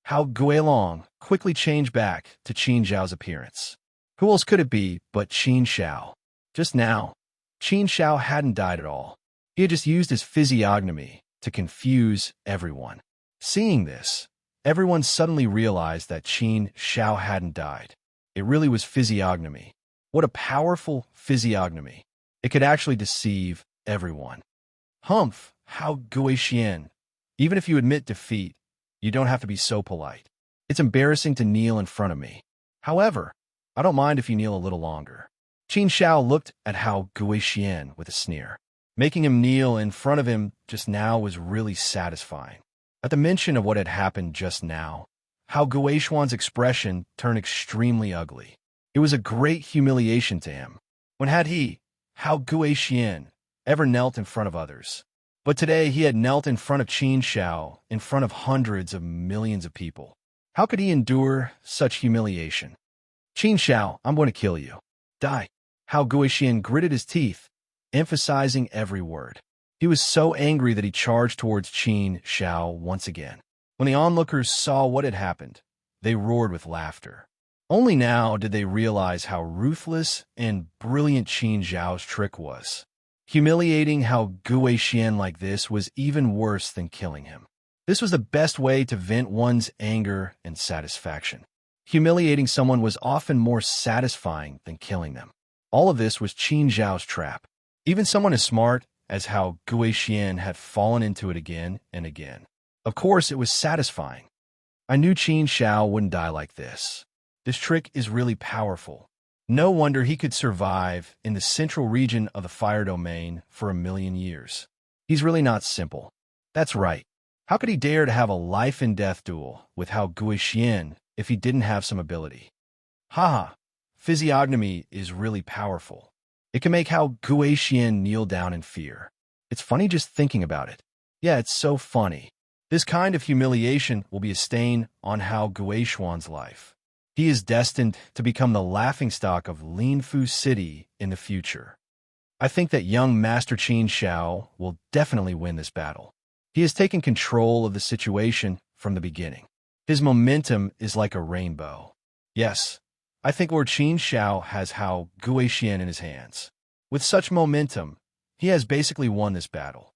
Hao Guilong quickly changed back to Qin Xiao's appearance. Who else could it be but Qin Xiao? Just now, Qin Xiao hadn't died at all. He had just used his physiognomy to confuse everyone. Seeing this, everyone suddenly realized that Qin Xiao hadn't died. It really was physiognomy. What a powerful physiognomy. It could actually deceive everyone. Humph, Hao Guixian. Even if you admit defeat, you don't have to be so polite. It's embarrassing to kneel in front of me. However, I don't mind if you kneel a little longer. Qin Xiao looked at Hao Guixian with a sneer. Making him kneel in front of him just now was really satisfying. At the mention of what had happened just now, Hao Guixian's expression turned extremely ugly. It was a great humiliation to him. When had he, Hao Guixian, ever knelt in front of others? But today he had knelt in front of Qin Xiao, in front of hundreds of millions of people. How could he endure such humiliation? Qin Xiao, I'm going to kill you. Die. Hao Guixian gritted his teeth, emphasizing every word. He was so angry that he charged towards Qin Xiao once again. When the onlookers saw what had happened, they roared with laughter. Only now did they realize how ruthless and brilliant Qin Xiao's trick was. Humiliating Hao Guixian like this was even worse than killing him. This was the best way to vent one's anger and satisfaction. Humiliating someone was often more satisfying than killing them. All of this was Qin Xiao's trap. Even someone as smart as Hao Guixian had fallen into it again and again. Of course, it was satisfying. I knew Qin Xiao wouldn't die like this. This trick is really powerful. No wonder he could survive in the central region of the fire domain for 1,000,000 years. He's really not simple. That's right. How could he dare to have a life-and-death duel with Hao Guixian if he didn't have some ability? Haha, physiognomy is really powerful. It can make Hao Guixian kneel down in fear. It's funny just thinking about it. Yeah, it's so funny. This kind of humiliation will be a stain on Hao Guixian's life. He is destined to become the laughingstock of Linfu City in the future. I think that young Master Qin Xiao will definitely win this battle. He has taken control of the situation from the beginning. His momentum is like a rainbow. Yes, I think Lord Qin Xiao has Hao Guixian in his hands. With such momentum, he has basically won this battle.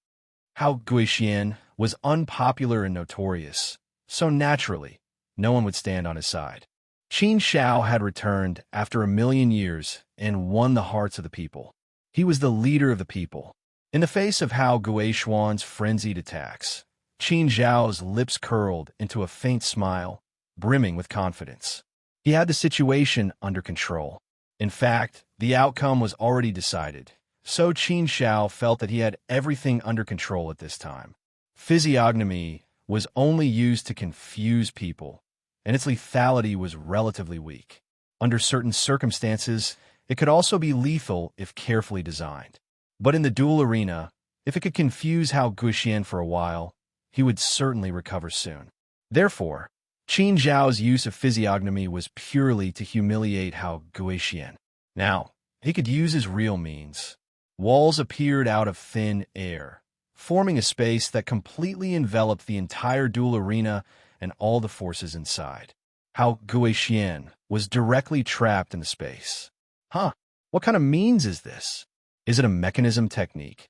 Hao Guixian was unpopular and notorious, so naturally, no one would stand on his side. Qin Xiao had returned after 1,000,000 years and won the hearts of the people. He was the leader of the people, In the face of Hao Guishuan's frenzied attacks, Qin Zhao's lips curled into a faint smile, brimming with confidence. He had the situation under control. In fact, the outcome was already decided, so Qin Zhao felt that he had everything under control at this time. Physiognomy was only used to confuse people, and its lethality was relatively weak. Under certain circumstances, it could also be lethal if carefully designed. But in the duel arena, if it could confuse Hao Guishuan for a while, he would certainly recover soon. Therefore, Qin Zhao's use of physiognomy was purely to humiliate Hao Guishuan. Now, he could use his real means. Walls appeared out of thin air, forming a space that completely enveloped the entire duel arena and all the forces inside. Hao Guishuan was directly trapped in the space. Huh, what kind of means is this? Is it a mechanism technique?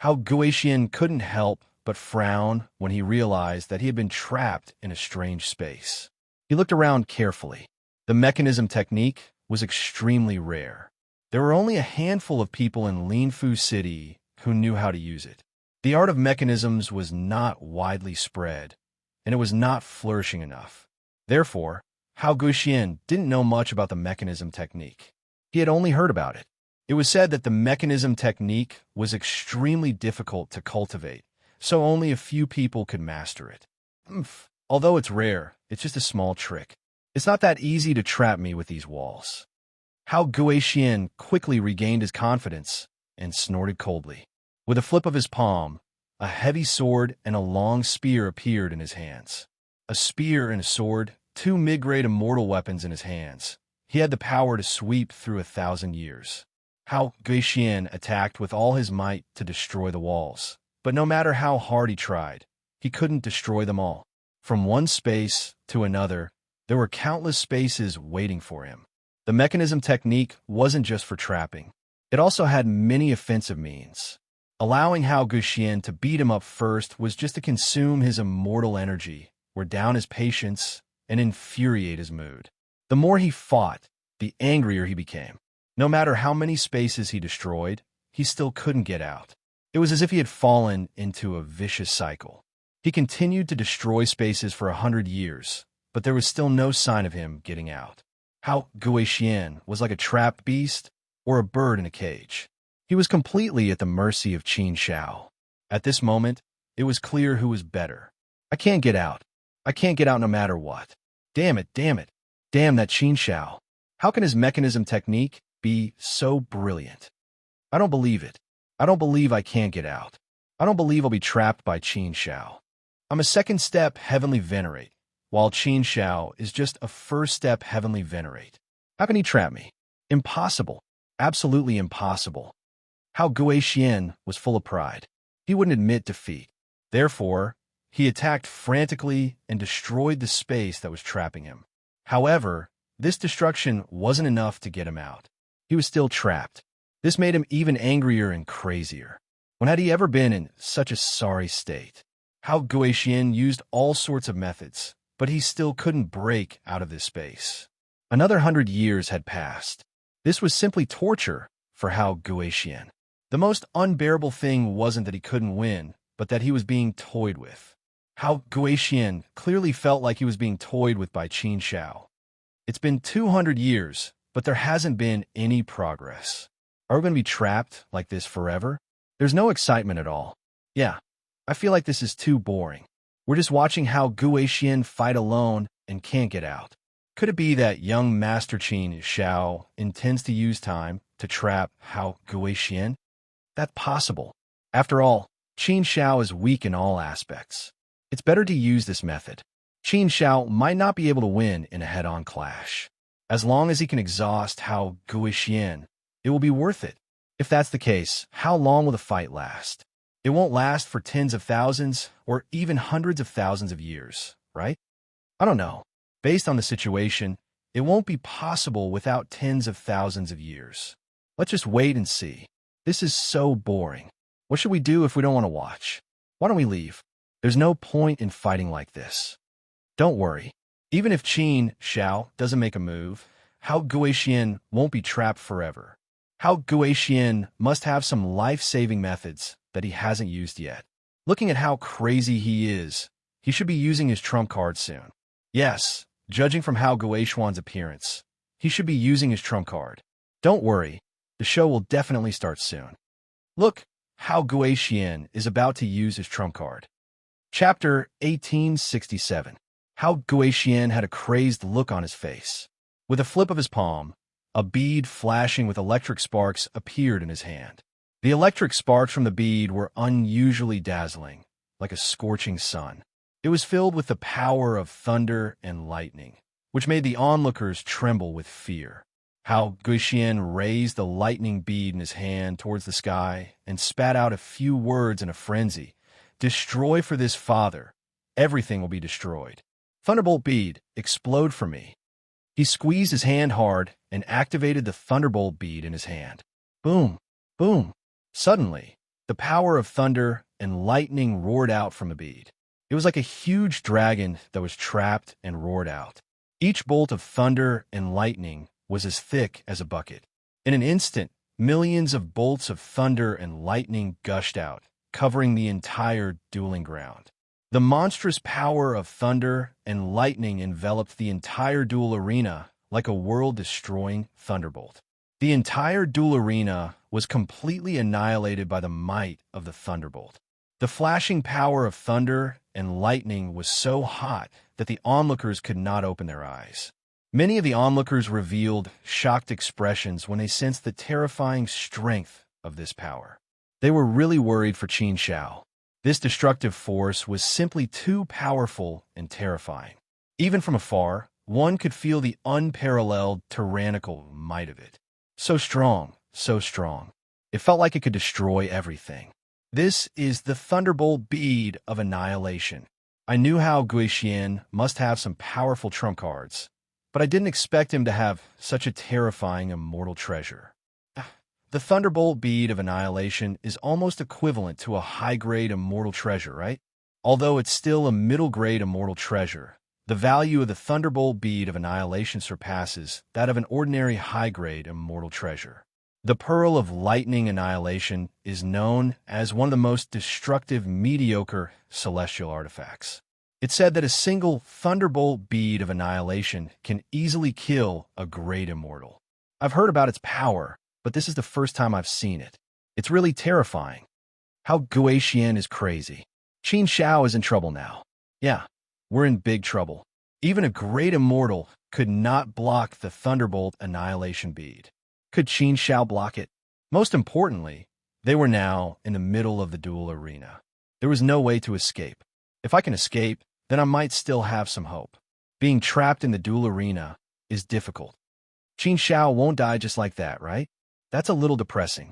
Hao Guishuan couldn't help but frown when he realized that he had been trapped in a strange space. He looked around carefully. The mechanism technique was extremely rare. There were only a handful of people in Linfu City who knew how to use it. The art of mechanisms was not widely spread, and it was not flourishing enough. Therefore, Hao Guishuan didn't know much about the mechanism technique. He had only heard about it. It was said that the mechanism technique was extremely difficult to cultivate, so only a few people could master it. Although it's rare, it's just a small trick. It's not that easy to trap me with these walls. Hao Guishuan quickly regained his confidence and snorted coldly. With a flip of his palm, a heavy sword and a long spear appeared in his hands. A spear and a sword, two mid-grade immortal weapons in his hands. He had the power to sweep through 1,000 years. Hao Guishuan attacked with all his might to destroy the walls. But no matter how hard he tried, he couldn't destroy them all. From one space to another, there were countless spaces waiting for him. The mechanism technique wasn't just for trapping. It also had many offensive means. Allowing Hao Guishuan to beat him up first was just to consume his immortal energy, wear down his patience, and infuriate his mood. The more he fought, the angrier he became. No matter how many spaces he destroyed, he still couldn't get out. It was as if he had fallen into a vicious cycle. He continued to destroy spaces for 100 years, but there was still no sign of him getting out. Hao Guishuan was like a trapped beast or a bird in a cage. He was completely at the mercy of Qin Zhao. At this moment, it was clear who was better. I can't get out. I can't get out no matter what. Damn it, damn it. Damn that Qin Zhao. How can his mechanism technique be so brilliant? I don't believe it. I don't believe I can't get out. I don't believe I'll be trapped by Qin Zhao. I'm a second step heavenly venerate, while Qin Zhao is just a first step heavenly venerate. How can he trap me? Impossible. Absolutely impossible. Hao Guishuan was full of pride. He wouldn't admit defeat. Therefore, he attacked frantically and destroyed the space that was trapping him. However, this destruction wasn't enough to get him out. He was still trapped. This made him even angrier and crazier. When had he ever been in such a sorry state? Hao Guishuan used all sorts of methods, but he still couldn't break out of this space. Another 100 years had passed. This was simply torture for Hao Guishuan. The most unbearable thing wasn't that he couldn't win, but that he was being toyed with. Hao Guishuan clearly felt like he was being toyed with by Qin Zhao. It's been 200 years, but there hasn't been any progress. Are we going to be trapped like this forever? There's no excitement at all. Yeah, I feel like this is too boring. We're just watching Hao Guishuan fight alone and can't get out. Could it be that young Master Qin Zhao intends to use time to trap Hao Guishuan? That's possible. After all, Qin Zhao is weak in all aspects. It's better to use this method. Qin Zhao might not be able to win in a head-on clash. As long as he can exhaust Hao Guishuan, it will be worth it. If that's the case, how long will the fight last? It won't last for tens of thousands or even hundreds of thousands of years, right? I don't know. Based on the situation, it won't be possible without tens of thousands of years. Let's just wait and see. This is so boring. What should we do if we don't want to watch? Why don't we leave? There's no point in fighting like this. Don't worry. Even if Qin Zhao doesn't make a move, Hao Guishuan won't be trapped forever. How Guaxian must have some life-saving methods that he hasn't used yet. Looking at how crazy he is, he should be using his trump card soon. Yes, judging from how Guaxian's appearance, he should be using his trump card. Don't worry, the show will definitely start soon. Look how Guaxian is about to use his trump card. Chapter 1867. How Guaxian had a crazed look on his face. With a flip of his palm, a bead flashing with electric sparks appeared in his hand. The electric sparks from the bead were unusually dazzling, like a scorching sun. It was filled with the power of thunder and lightning, which made the onlookers tremble with fear. How Guaxian raised the lightning bead in his hand towards the sky and spat out a few words in a frenzy. Destroy for this father. Everything will be destroyed. Thunderbolt bead, explode for me. He squeezed his hand hard and activated the thunderbolt bead in his hand. Boom, boom. Suddenly, the power of thunder and lightning roared out from the bead. It was like a huge dragon that was trapped and roared out. Each bolt of thunder and lightning was as thick as a bucket. In an instant, millions of bolts of thunder and lightning gushed out, covering the entire dueling ground. The monstrous power of thunder and lightning enveloped the entire duel arena like a world-destroying thunderbolt. The entire duel arena was completely annihilated by the might of the thunderbolt. The flashing power of thunder and lightning was so hot that the onlookers could not open their eyes. Many of the onlookers revealed shocked expressions when they sensed the terrifying strength of this power. They were really worried for Qin Xiao. This destructive force was simply too powerful and terrifying. Even from afar, one could feel the unparalleled tyrannical might of it. So strong, so strong. It felt like it could destroy everything. This is the thunderbolt bead of annihilation. I knew how Guaxian must have some powerful trump cards, but I didn't expect him to have such a terrifying immortal treasure. The thunderbolt bead of annihilation is almost equivalent to a high-grade immortal treasure, right? Although it's still a middle-grade immortal treasure, the value of the thunderbolt bead of annihilation surpasses that of an ordinary high-grade immortal treasure. The Pearl of Lightning Annihilation is known as one of the most destructive mediocre celestial artifacts. It's said that a single thunderbolt bead of annihilation can easily kill a great immortal. I've heard about its power, but this is the first time I've seen it. It's really terrifying. How Guaxian is crazy. Qin Xiao is in trouble now. Yeah, we're in big trouble. Even a great immortal could not block the Thunderbolt Annihilation bead. Could Qin Xiao block it? Most importantly, they were now in the middle of the duel arena. There was no way to escape. If I can escape, then I might still have some hope. Being trapped in the duel arena is difficult. Qin Xiao won't die just like that, right? That's a little depressing.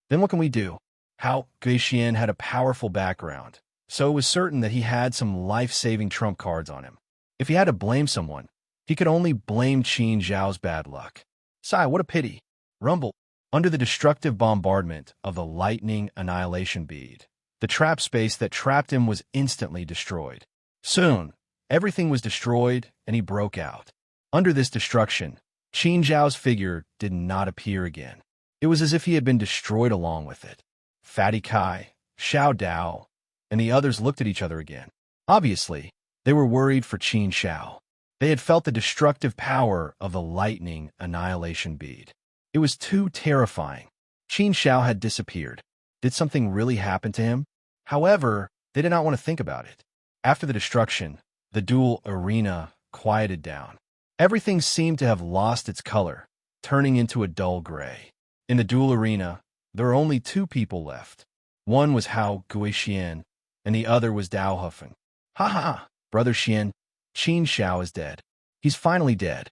Then what can we do? How Guaxian had a powerful background, so it was certain that he had some life-saving trump cards on him. If he had to blame someone, he could only blame Qin Xiao's bad luck. Sigh, what a pity. Rumble. Under the destructive bombardment of the lightning annihilation bead, the trap space that trapped him was instantly destroyed. Soon, everything was destroyed and he broke out. Under this destruction, Qin Xiao's figure did not appear again. It was as if he had been destroyed along with it. Fatty Kai, Xiao Dao, and the others looked at each other again. Obviously, they were worried for Qin Xiao. They had felt the destructive power of the lightning annihilation bead. It was too terrifying. Qin Xiao had disappeared. Did something really happen to him? However, they did not want to think about it. After the destruction, the duel arena quieted down. Everything seemed to have lost its color, turning into a dull gray. In the duel arena, there were only two people left. One was Hao Guixian, and the other was Dao Hufeng. Ha ha, Brother Xian, Qin Xiao is dead. He's finally dead.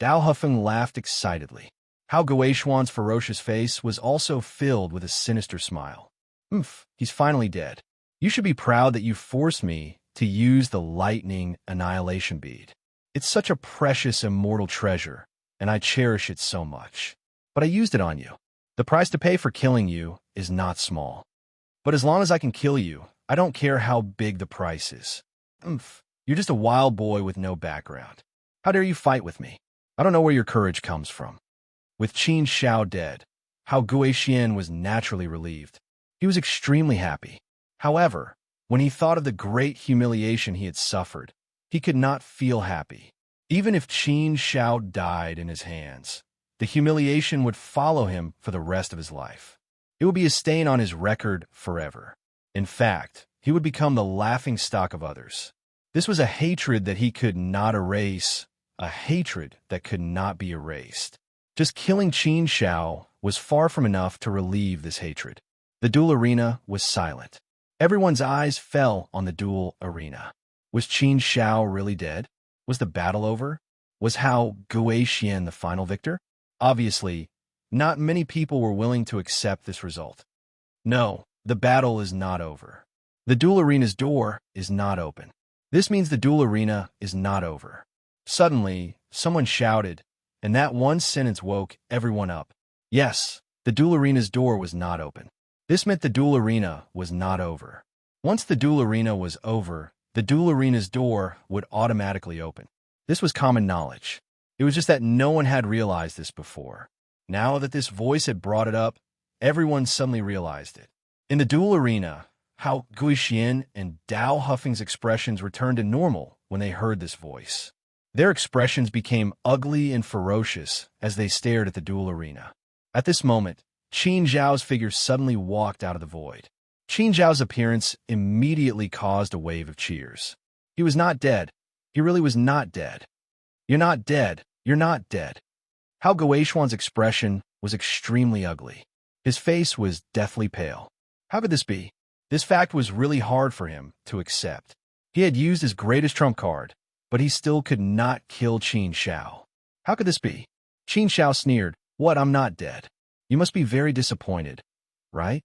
Dao Hufeng laughed excitedly. Hao Guixuan's ferocious face was also filled with a sinister smile. He's finally dead. You should be proud that you forced me to use the lightning annihilation bead. It's such a precious immortal treasure, and I cherish it so much. But I used it on you. The price to pay for killing you is not small. But as long as I can kill you, I don't care how big the price is. You're just a wild boy with no background. How dare you fight with me? I don't know where your courage comes from. With Qin Xiao dead, how Guixian was naturally relieved. He was extremely happy. However, when he thought of the great humiliation he had suffered, he could not feel happy. Even if Qin Shao died in his hands, the humiliation would follow him for the rest of his life. It would be a stain on his record forever. In fact, he would become the laughingstock of others. This was a hatred that he could not erase, a hatred that could not be erased. Just killing Qin Shao was far from enough to relieve this hatred. The duel arena was silent. Everyone's eyes fell on the duel arena. Was Qin Shao really dead? Was the battle over? Was Hao Guixian the final victor? Obviously, not many people were willing to accept this result. No, the battle is not over. The duel arena's door is not open. This means the duel arena is not over. Suddenly, someone shouted, and that one sentence woke everyone up. Yes, the duel arena's door was not open. This meant the duel arena was not over. Once the duel arena was over, the duel arena's door would automatically open. This was common knowledge. It was just that no one had realized this before. Now that this voice had brought it up, everyone suddenly realized it. In the duel arena, Hao Guixian and Dao Huffing's expressions returned to normal when they heard this voice. Their expressions became ugly and ferocious as they stared at the duel arena. At this moment, Qin Zhao's figure suddenly walked out of the void. Qin Zhao's appearance immediately caused a wave of cheers. He was not dead. He really was not dead. You're not dead. You're not dead. Hao Guixuan's expression was extremely ugly. His face was deathly pale. How could this be? This fact was really hard for him to accept. He had used his greatest trump card, but he still could not kill Qin Shao. How could this be? Qin Shao sneered, "What, I'm not dead? You must be very disappointed, right?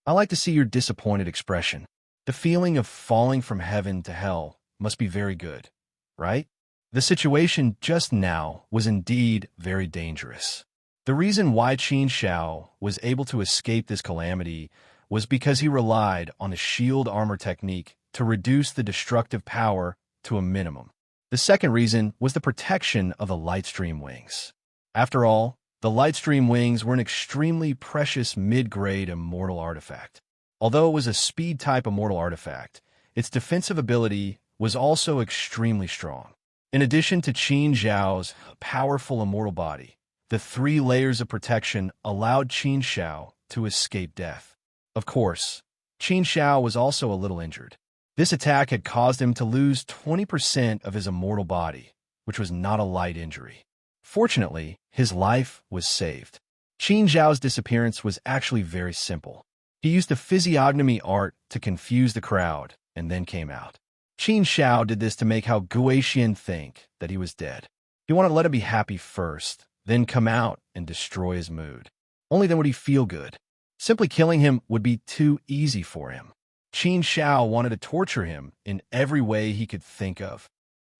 I like to see your disappointed expression. The feeling of falling from heaven to hell must be very good, right?" The situation just now was indeed very dangerous. The reason why Qin Shao was able to escape this calamity was because he relied on the shield armor technique to reduce the destructive power to a minimum. The second reason was the protection of the Lightstream wings. After all, the Lightstream wings were an extremely precious mid-grade immortal artifact. Although it was a speed-type immortal artifact, its defensive ability was also extremely strong. In addition to Qin Zhao's powerful immortal body, the 3 layers of protection allowed Qin Shao to escape death. Of course, Qin Shao was also a little injured. This attack had caused him to lose 20% of his immortal body, which was not a light injury. Fortunately, his life was saved. Qin Zhao's disappearance was actually very simple. He used the physiognomy art to confuse the crowd and then came out. Qin Shao did this to make Hao Guixian think that he was dead. He wanted to let him be happy first, then come out and destroy his mood. Only then would he feel good. Simply killing him would be too easy for him. Qin Shao wanted to torture him in every way he could think of.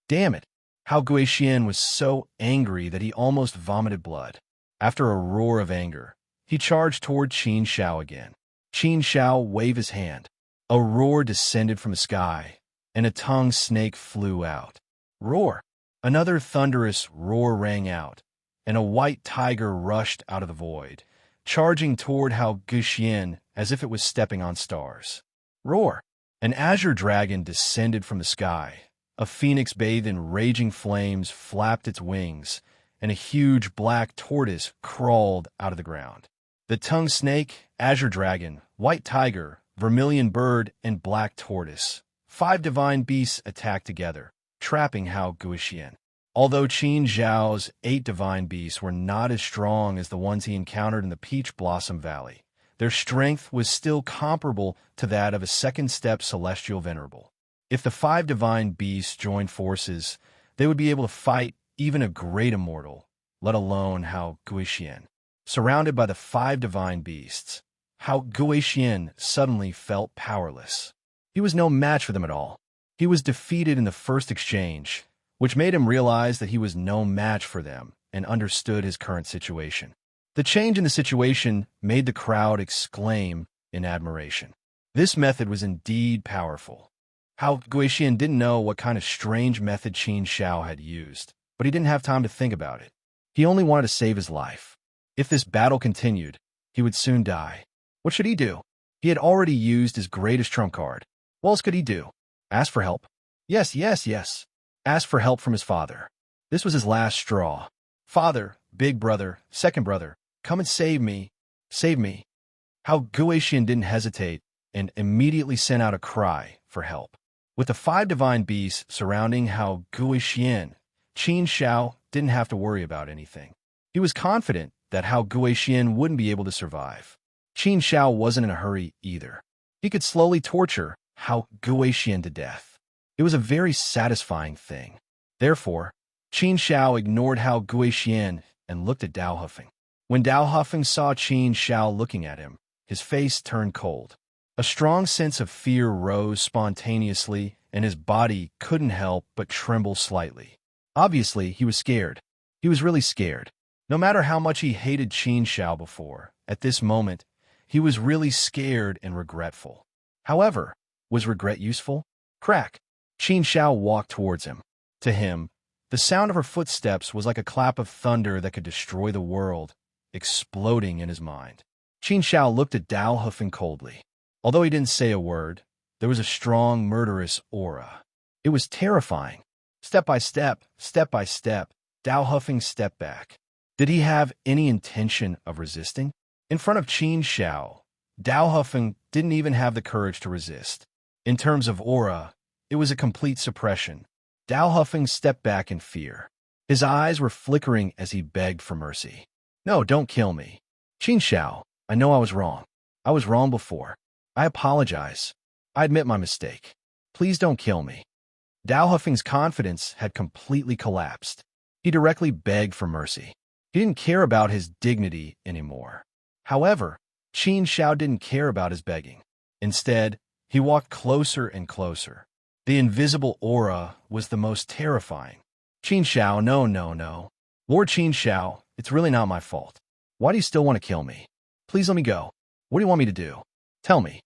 Damn it! Hao Guixian was so angry that he almost vomited blood. After a roar of anger, he charged toward Qin Shao again. Qin Shao waved his hand. A roar descended from the sky, and a tongue snake flew out. Roar! Another thunderous roar rang out, and a white tiger rushed out of the void, charging toward Hao Guixian as if it was stepping on stars. Roar! An azure dragon descended from the sky. A phoenix bathed in raging flames flapped its wings, and a huge black tortoise crawled out of the ground. The tongue snake, azure dragon, white tiger, vermilion bird, and black tortoise, 5 divine beasts attacked together, trapping Hao Guixian. Although Qin Zhao's 8 divine beasts were not as strong as the ones he encountered in the Peach Blossom Valley, their strength was still comparable to that of a second-step celestial venerable. If the 5 divine beasts joined forces, they would be able to fight even a great immortal, let alone Hao Guixian. Surrounded by the 5 divine beasts, Hao Guixian suddenly felt powerless. He was no match for them at all. He was defeated in the first exchange, which made him realize that he was no match for them and understood his current situation. The change in the situation made the crowd exclaim in admiration. This method was indeed powerful. Hao Guixian didn't know what kind of strange method Qin Shao had used, but he didn't have time to think about it. He only wanted to save his life. If this battle continued, he would soon die. What should he do? He had already used his greatest trump card. What else could he do? Ask for help? Yes, yes, yes. Ask for help from his father. This was his last straw. Father, big brother, second brother, come and save me. Save me. How Guaxian didn't hesitate and immediately sent out a cry for help. With the 5 divine beasts surrounding Hao Guaxian, Qin Shao didn't have to worry about anything. He was confident that Hao Guaxian wouldn't be able to survive. Qin Shao wasn't in a hurry either. He could slowly torture Hao Guaxian to death. It was a very satisfying thing. Therefore, Qin Shao ignored Hao Guaxian and looked at Dao Hufeng. When Dao Hufeng saw Qin Shao looking at him, his face turned cold. A strong sense of fear rose spontaneously, and his body couldn't help but tremble slightly. Obviously, he was scared. He was really scared. No matter how much he hated Qin Shao before, at this moment, he was really scared and regretful. However, was regret useful? Crack! Qin Shao walked towards him. To him, the sound of her footsteps was like a clap of thunder that could destroy the world, exploding in his mind. Qin Shao looked at Dao Hufeng coldly. Although he didn't say a word, there was a strong, murderous aura. It was terrifying. Step by step, Dao Hufeng stepped back. Did he have any intention of resisting? In front of Qin Shao, Dao Hufeng didn't even have the courage to resist. In terms of aura, it was a complete suppression. Dao Hufeng stepped back in fear. His eyes were flickering as he begged for mercy. No, don't kill me. Qin Shao, I know I was wrong. I was wrong before. I apologize. I admit my mistake. Please don't kill me. Dao Hufeng's confidence had completely collapsed. He directly begged for mercy. He didn't care about his dignity anymore. However, Qin Shao didn't care about his begging. Instead, he walked closer and closer. The invisible aura was the most terrifying. Qin Shao, no. Lord Qin Shao, it's really not my fault. Why do you still want to kill me? Please let me go. What do you want me to do? Tell me.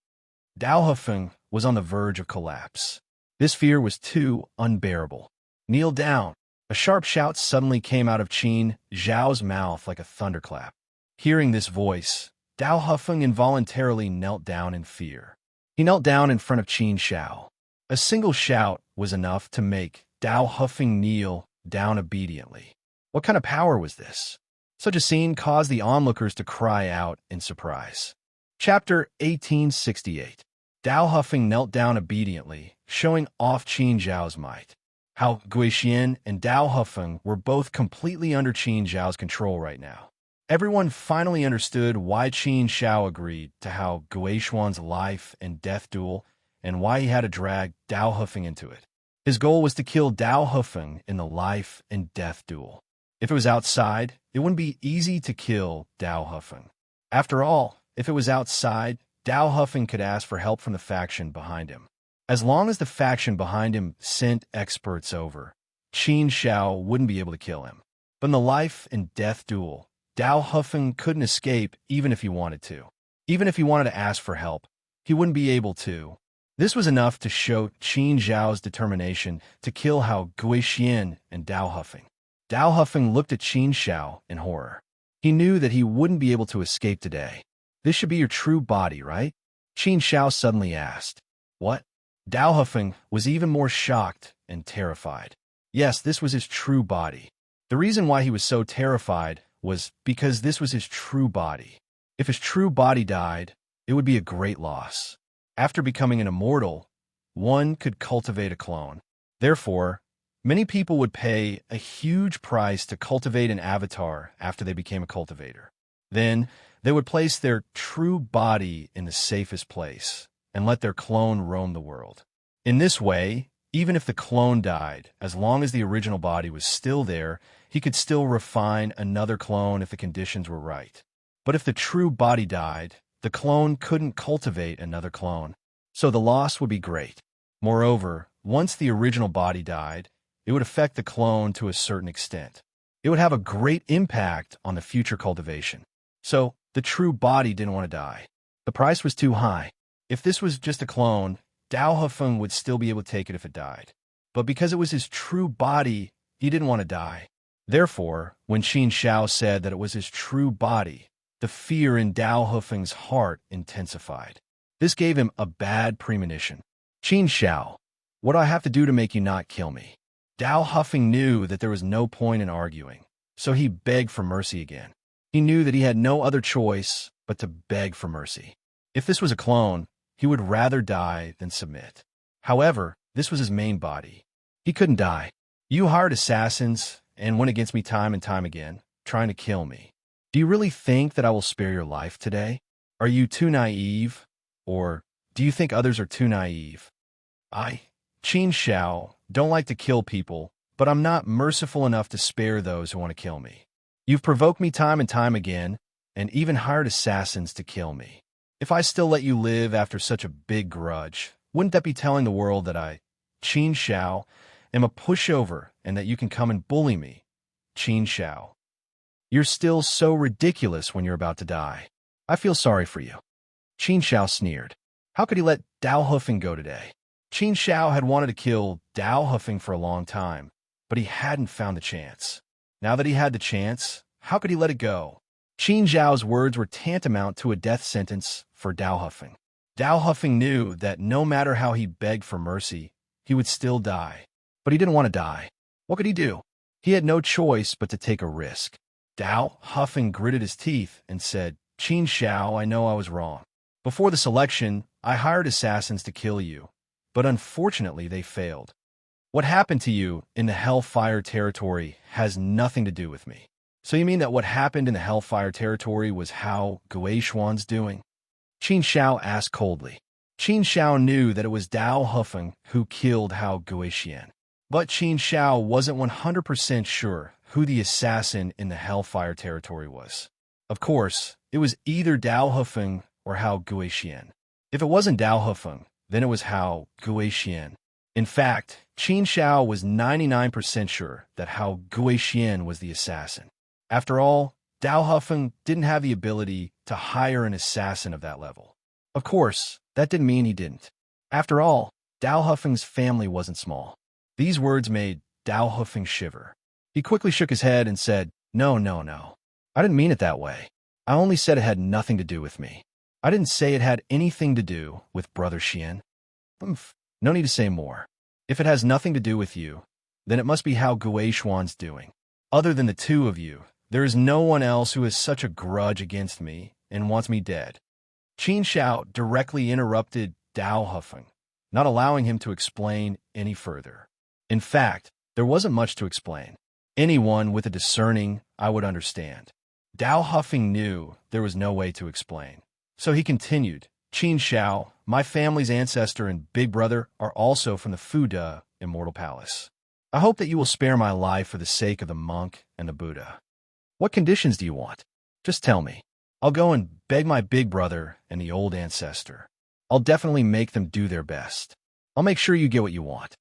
Dao Hufeng was on the verge of collapse. This fear was too unbearable. Kneel down. A sharp shout suddenly came out of Qin Zhao's mouth like a thunderclap. Hearing this voice, Dao Hufeng involuntarily knelt down in fear. He knelt down in front of Qin Shao. A single shout was enough to make Dao Hufeng kneel down obediently. What kind of power was this? Such a scene caused the onlookers to cry out in surprise. Chapter 1868. Dao Hufeng knelt down obediently, showing off Qin Zhao's might. Hao Guaxian and Dao Hufeng were both completely under Qin Zhao's control right now. Everyone finally understood why Qin Shao agreed to Hao Guaxian's life and death duel and why he had to drag Dao Hufeng into it. His goal was to kill Dao Hufeng in the life and death duel. If it was outside, it wouldn't be easy to kill Dao Hufeng. After all, if it was outside, Dao Hufeng could ask for help from the faction behind him. As long as the faction behind him sent experts over, Qin Shao wouldn't be able to kill him. But in the life and death duel, Dao Hufeng couldn't escape even if he wanted to. Even if he wanted to ask for help, he wouldn't be able to. This was enough to show Qin Zhao's determination to kill Hao Guaxian and Dao Hufeng. Dao Hufeng looked at Qin Shao in horror. He knew that he wouldn't be able to escape today. This should be your true body, right? Qin Shao suddenly asked. What? Dao Hufeng was even more shocked and terrified. Yes, this was his true body. The reason why he was so terrified was because this was his true body. If his true body died, it would be a great loss. After becoming an immortal, one could cultivate a clone. Therefore, many people would pay a huge price to cultivate an avatar after they became a cultivator. Then, they would place their true body in the safest place and let their clone roam the world. In this way, even if the clone died, as long as the original body was still there, he could still refine another clone if the conditions were right. But if the true body died, the clone couldn't cultivate another clone, so the loss would be great. Moreover, once the original body died, it would affect the clone to a certain extent. It would have a great impact on the future cultivation. So, the true body didn't want to die. The price was too high. If this was just a clone, Dao Hufeng would still be able to take it if it died. But because it was his true body, he didn't want to die. Therefore, when Qin Shao said that it was his true body, The fear in Dao Hufeng's heart intensified. This gave him a bad premonition. Qin Xiao, what do I have to do to make you not kill me? Dao Hufeng knew that there was no point in arguing, so he begged for mercy again. He knew that he had no other choice but to beg for mercy. If this was a clone, he would rather die than submit. However, this was his main body. He couldn't die. You hired assassins and went against me time and time again, trying to kill me. Do you really think that I will spare your life today? Are you too naive? Or do you think others are too naive? I, Qin Xiao, don't like to kill people, but I'm not merciful enough to spare those who want to kill me. You've provoked me time and time again, and even hired assassins to kill me. If I still let you live after such a big grudge, wouldn't that be telling the world that I, Qin Xiao, am a pushover and that you can come and bully me? Qin Xiao. You're still so ridiculous when you're about to die. I feel sorry for you. Qin Xiao sneered. How could he let Dao Hufeng go today? Qin Xiao had wanted to kill Dao Hufeng for a long time, but he hadn't found the chance. Now that he had the chance, how could he let it go? Qin Xiao's words were tantamount to a death sentence for Dao Hufeng. Dao Hufeng knew that no matter how he begged for mercy, he would still die. But he didn't want to die. What could he do? He had no choice but to take a risk. Dao Hufeng gritted his teeth and said, Qin Xiao, I know I was wrong. Before this election, I hired assassins to kill you, but unfortunately they failed. What happened to you in the Hellfire Territory has nothing to do with me. So you mean that what happened in the Hellfire Territory was how Guishuan's doing? Qin Xiao asked coldly. Qin Xiao knew that it was Dao Hufeng who killed Hao Guixian. But Qin Xiao wasn't 100% sure who the assassin in the Hellfire Territory was. Of course, it was either Dao Hufeng or Hao Guixian. If it wasn't Dao Hufeng, then it was Hao Guixian. In fact, Qin Xiao was 99% sure that Hao Guixian was the assassin. After all, Dao Hufeng didn't have the ability to hire an assassin of that level. Of course, that didn't mean he didn't. After all, Dao Hufeng's family wasn't small. These words made Dao Hufeng shiver. He quickly shook his head and said, No. I didn't mean it that way. I only said it had nothing to do with me. I didn't say it had anything to do with Brother Xian. No need to say more. If it has nothing to do with you, then it must be how Guishuan's doing. Other than the two of you, there is no one else who has such a grudge against me and wants me dead. Qin Xiao directly interrupted Dao Hufeng, not allowing him to explain any further. In fact, there wasn't much to explain. Anyone with a discerning eye would understand. Dao Hufeng knew there was no way to explain. So he continued, Qin Xiao, my family's ancestor and big brother are also from the Fuda Immortal Palace. I hope that you will spare my life for the sake of the monk and the Buddha. What conditions do you want? Just tell me. I'll go and beg my big brother and the old ancestor. I'll definitely make them do their best. I'll make sure you get what you want.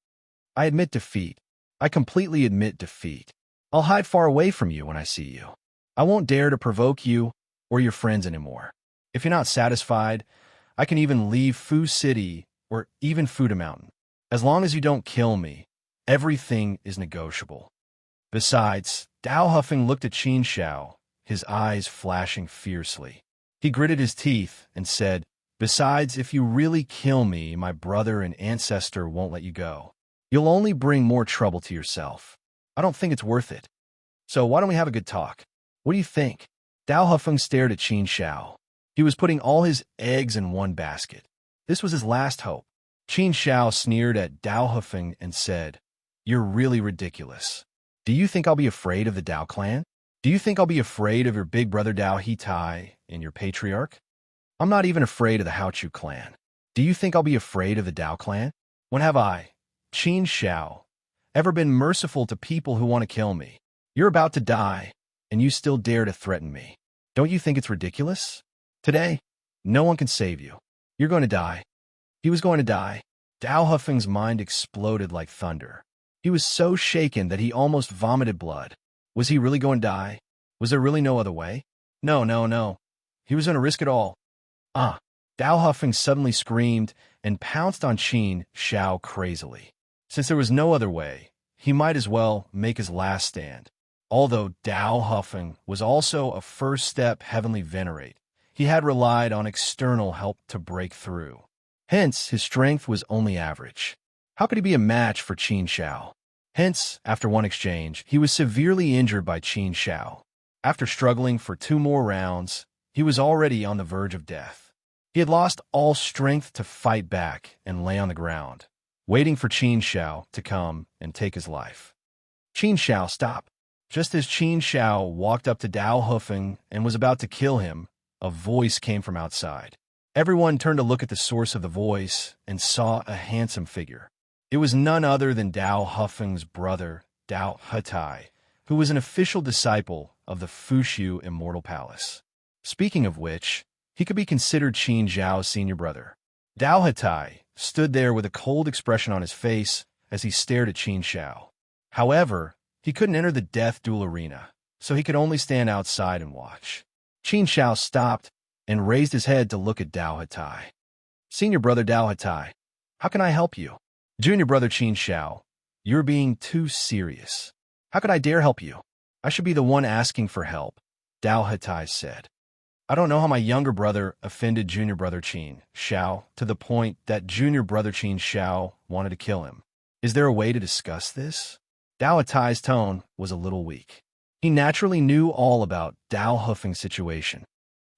I admit defeat. I completely admit defeat. I'll hide far away from you when I see you. I won't dare to provoke you or your friends anymore. If you're not satisfied, I can even leave Fu City or even Fuda Mountain. As long as you don't kill me, everything is negotiable. Besides, Dao Hufeng looked at Qin Xiao, his eyes flashing fiercely. He gritted his teeth and said, Besides, if you really kill me, my brother and ancestor won't let you go. You'll only bring more trouble to yourself. I don't think it's worth it. So why don't we have a good talk? What do you think? Dao Hufeng stared at Qin Xiao. He was putting all his eggs in one basket. This was his last hope. Qin Xiao sneered at Dao Hufeng and said, You're really ridiculous. Do you think I'll be afraid of the Dao clan? Do you think I'll be afraid of your big brother Dao Hitai and your patriarch? I'm not even afraid of the Haochu clan. Do you think I'll be afraid of the Dao clan? When have I, Qin Xiao, ever been merciful to people who want to kill me? You're about to die, and you still dare to threaten me. Don't you think it's ridiculous? Today, no one can save you. You're going to die. He was going to die. Dao Hufeng's mind exploded like thunder. He was so shaken that he almost vomited blood. Was he really going to die? Was there really no other way? No. He was going to risk it all. Dao Hufeng suddenly screamed and pounced on Qin Xiao crazily. Since there was no other way, he might as well make his last stand. Although Dao Huffing was also a first step heavenly venerate, he had relied on external help to break through. Hence, his strength was only average. How could he be a match for Qin Shao? Hence, after one exchange, he was severely injured by Qin Shao. After struggling for 2 more rounds, he was already on the verge of death. He had lost all strength to fight back and lay on the ground, waiting for Qin Shao to come and take his life. Qin Shao stopped. Just as Qin Shao walked up to Dao Huffing and was about to kill him, a voice came from outside. Everyone turned to look at the source of the voice and saw a handsome figure. It was none other than Dao Huffing's brother, Dao Hetai, who was an official disciple of the Fushu Immortal Palace. Speaking of which, he could be considered Qin Zhao's senior brother. Dao Hetai stood there with a cold expression on his face as he stared at Qin Shao. However, he couldn't enter the death duel arena, so he could only stand outside and watch. Qin Shao stopped and raised his head to look at Dao Hetai. Senior brother Dao Hetai, how can I help you? Junior brother Qin Shao, you're being too serious. How could I dare help you? I should be the one asking for help, Dao Hetai said. I don't know how my younger brother offended junior brother Qin Shao to the point that junior brother Qin Shao wanted to kill him. Is there a way to discuss this? Dao Hetai's tone was a little weak. He naturally knew all about Dao Huffing's situation.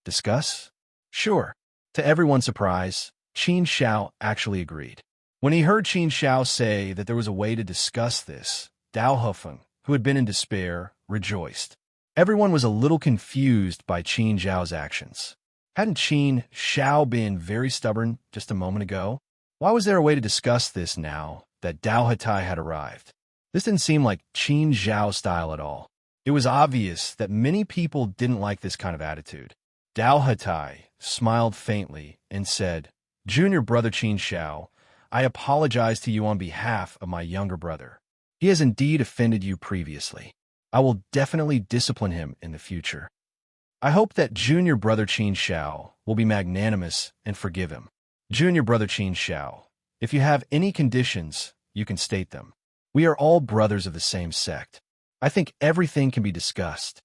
Discuss? Sure. To everyone's surprise, Qin Shao actually agreed. When he heard Qin Shao say that there was a way to discuss this, Dao Huffing, who had been in despair, rejoiced. Everyone was a little confused by Qin Zhao's actions. Hadn't Qin Shao been very stubborn just a moment ago? Why was there a way to discuss this now that Dao Hetai had arrived? This didn't seem like Qin Zhao's style at all. It was obvious that many people didn't like this kind of attitude. Dao Hetai smiled faintly and said, Junior brother Qin Shao, I apologize to you on behalf of my younger brother. He has indeed offended you previously. I will definitely discipline him in the future. I hope that junior brother Qin Shao will be magnanimous and forgive him. Junior brother Qin Shao, if you have any conditions, you can state them. We are all brothers of the same sect. I think everything can be discussed.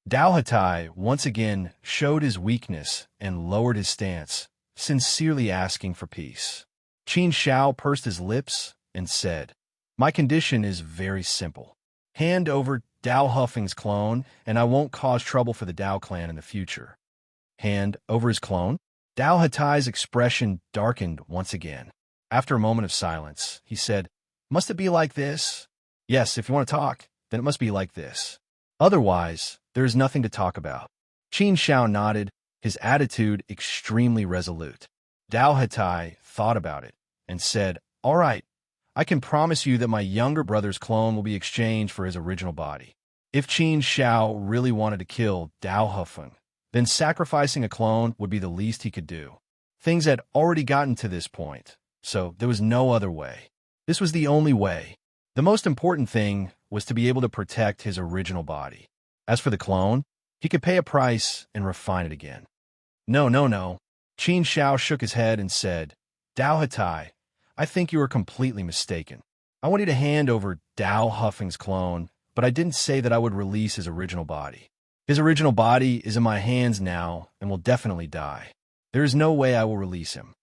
Dao Hetai once again showed his weakness and lowered his stance, sincerely asking for peace. Qin Shao pursed his lips and said, My condition is very simple. Hand over Dao Huffing's clone, and I won't cause trouble for the Dao clan in the future. Hand over his clone? Dao Hetai's expression darkened once again. After a moment of silence, he said, Must it be like this? Yes, if you want to talk, then it must be like this. Otherwise, there is nothing to talk about. Qin Shao nodded, his attitude extremely resolute. Dao Hetai thought about it and said, All right, I can promise you that my younger brother's clone will be exchanged for his original body. If Qin Shao really wanted to kill Dao Huffing, then sacrificing a clone would be the least he could do. Things had already gotten to this point, so there was no other way. This was the only way. The most important thing was to be able to protect his original body. As for the clone, he could pay a price and refine it again. No. Qin Shao shook his head and said, Dao Hetai, I think you are completely mistaken. I want you to hand over Dao Huffing's clone, but I didn't say that I would release his original body. His original body is in my hands now and will definitely die. There is no way I will release him.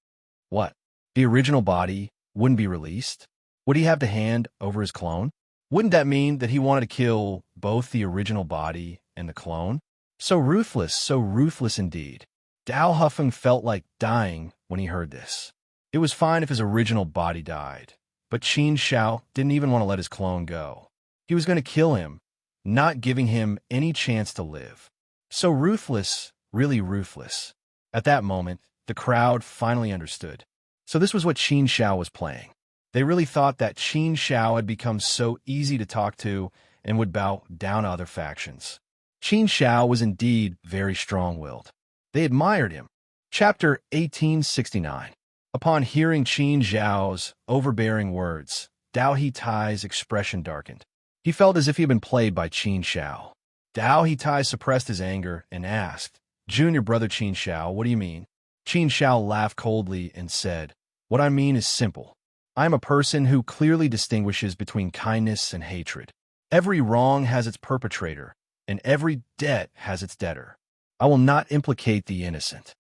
What? The original body wouldn't be released? Would he have to hand over his clone? Wouldn't that mean that he wanted to kill both the original body and the clone? So ruthless indeed. Dao Huffing felt like dying when he heard this. It was fine if his original body died, but Qin Shao didn't even want to let his clone go. He was going to kill him, not giving him any chance to live. So ruthless, really ruthless. At that moment, the crowd finally understood. So this was what Qin Shao was playing. They really thought that Qin Shao had become so easy to talk to and would bow down to other factions. Qin Shao was indeed very strong-willed. They admired him. Chapter 1869. Upon hearing Qin Zhao's overbearing words, Dao Hetai's expression darkened. He felt as if he had been played by Qin Shao. Dao Hetai suppressed his anger and asked, Junior brother Qin Shao, what do you mean? Qin Shao laughed coldly and said, What I mean is simple. I am a person who clearly distinguishes between kindness and hatred. Every wrong has its perpetrator, and every debt has its debtor. I will not implicate the innocent.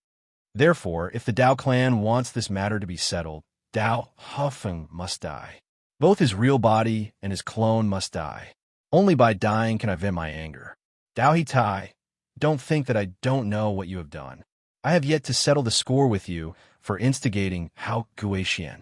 Therefore, if the Dao clan wants this matter to be settled, Dao Hufeng must die. Both his real body and his clone must die. Only by dying can I vent my anger. Dao Hitai, don't think that I don't know what you have done. I have yet to settle the score with you for instigating Hao Guixian.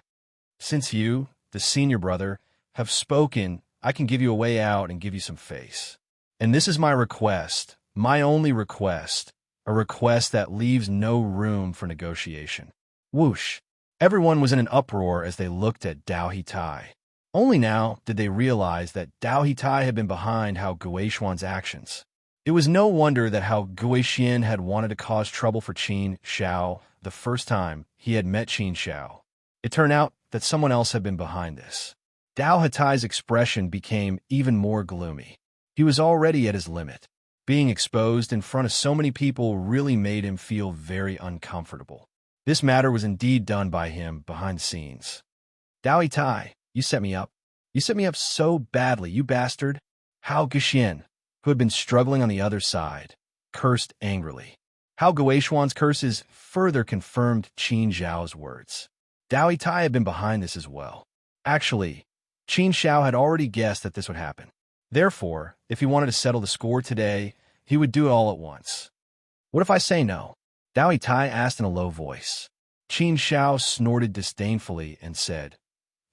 Since you, the senior brother, have spoken, I can give you a way out and give you some face. And this is my request, my only request, a request that leaves no room for negotiation. Whoosh! Everyone was in an uproar as they looked at Dao Hitai. Only now did they realize that Dao Hitai had been behind Hao Guixuan's actions. It was no wonder that Hao Guixian had wanted to cause trouble for Qin Xiao the first time he had met Qin Xiao. It turned out that someone else had been behind this. Dao Hitai's expression became even more gloomy. He was already at his limit. Being exposed in front of so many people really made him feel very uncomfortable. This matter was indeed done by him behind the scenes. Dao Hitai, you set me up. You set me up so badly, you bastard. Hao Guixian, who had been struggling on the other side, cursed angrily. Hao Guixuan's curses further confirmed Qin Xiao's words. Dao Hitai had been behind this as well. Actually, Qin Xiao had already guessed that this would happen. Therefore, if he wanted to settle the score today, he would do it all at once. What if I say no? Dao Hitai asked in a low voice. Qin Xiao snorted disdainfully and said,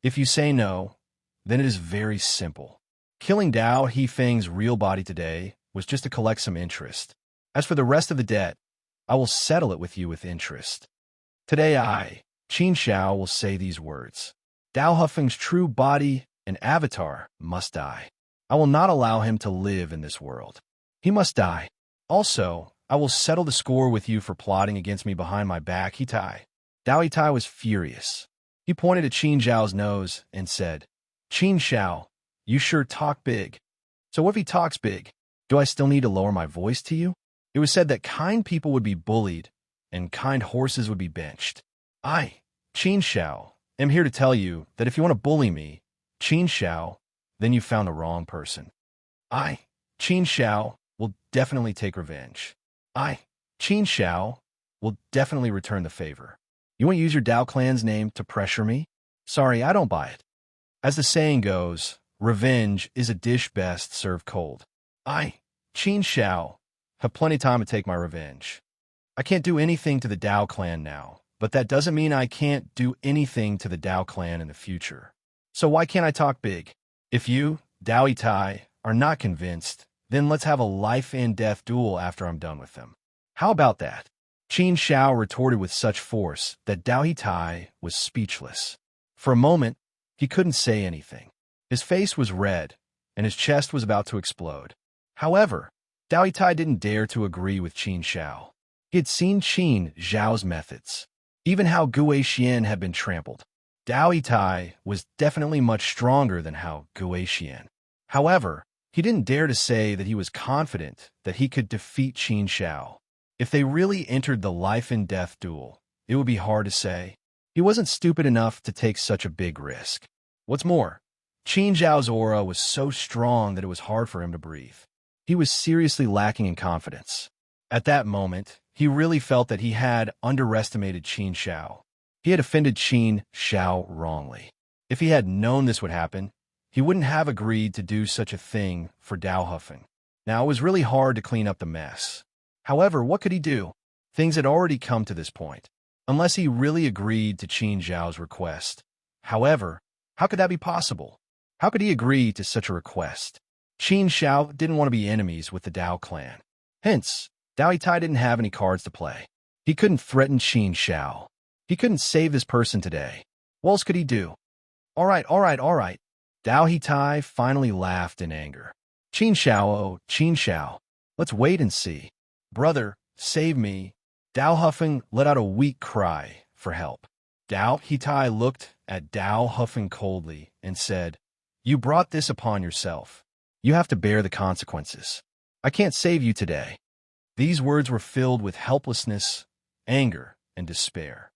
If you say no, then it is very simple. Killing Dao Hifeng's real body today was just to collect some interest. As for the rest of the debt, I will settle it with you with interest. Today I, Qin Xiao, will say these words. Dao Hufeng's true body and avatar must die. I will not allow him to live in this world. He must die. Also, I will settle the score with you for plotting against me behind my back, Hitai. Dao Hitai was furious. He pointed at Qin Xiao's nose and said, Qin Xiao, you sure talk big. So what if he talks big? Do I still need to lower my voice to you? It was said that kind people would be bullied and kind horses would be benched. I, Qin Xiao, am here to tell you that if you want to bully me, Qin Xiao, then you found the wrong person. I, Qin Xiao, will definitely take revenge. I, Qin Xiao, will definitely return the favor. You want to use your Dao clan's name to pressure me? Sorry, I don't buy it. As the saying goes, revenge is a dish best served cold. I, Qin Xiao, have plenty of time to take my revenge. I can't do anything to the Dao clan now, but that doesn't mean I can't do anything to the Dao clan in the future. So why can't I talk big? If you, Dao Hitai, are not convinced, then let's have a life and death duel after I'm done with them. How about that? Qin Xiao retorted with such force that Dao Hitai was speechless. For a moment, he couldn't say anything. His face was red, and his chest was about to explode. However, Dao Hitai didn't dare to agree with Qin Xiao. He had seen Qin Xiao's methods. Even how Guixian had been trampled. Dao Hitai was definitely much stronger than Hao Guixian. However, he didn't dare to say that he was confident that he could defeat Qin Xiao. If they really entered the life and death duel, it would be hard to say. He wasn't stupid enough to take such a big risk. What's more, Qin Xiao's aura was so strong that it was hard for him to breathe. He was seriously lacking in confidence. At that moment, he really felt that he had underestimated Qin Xiao. He had offended Qin Xiao wrongly. If he had known this would happen, he wouldn't have agreed to do such a thing for Dao Hufeng. Now, it was really hard to clean up the mess. However, what could he do? Things had already come to this point. Unless he really agreed to Qin Xiao's request. However, how could that be possible? How could he agree to such a request? Qin Xiao didn't want to be enemies with the Dao clan. Hence, Dao Hitai didn't have any cards to play. He couldn't threaten Qin Xiao. He couldn't save this person today. What else could he do? All right. Dao Hitai finally laughed in anger. Qin Xiao, let's wait and see. Brother, save me. Dao Hufeng let out a weak cry for help. Dao Hitai looked at Dao Hufeng coldly and said, You brought this upon yourself. You have to bear the consequences. I can't save you today. These words were filled with helplessness, anger, and despair.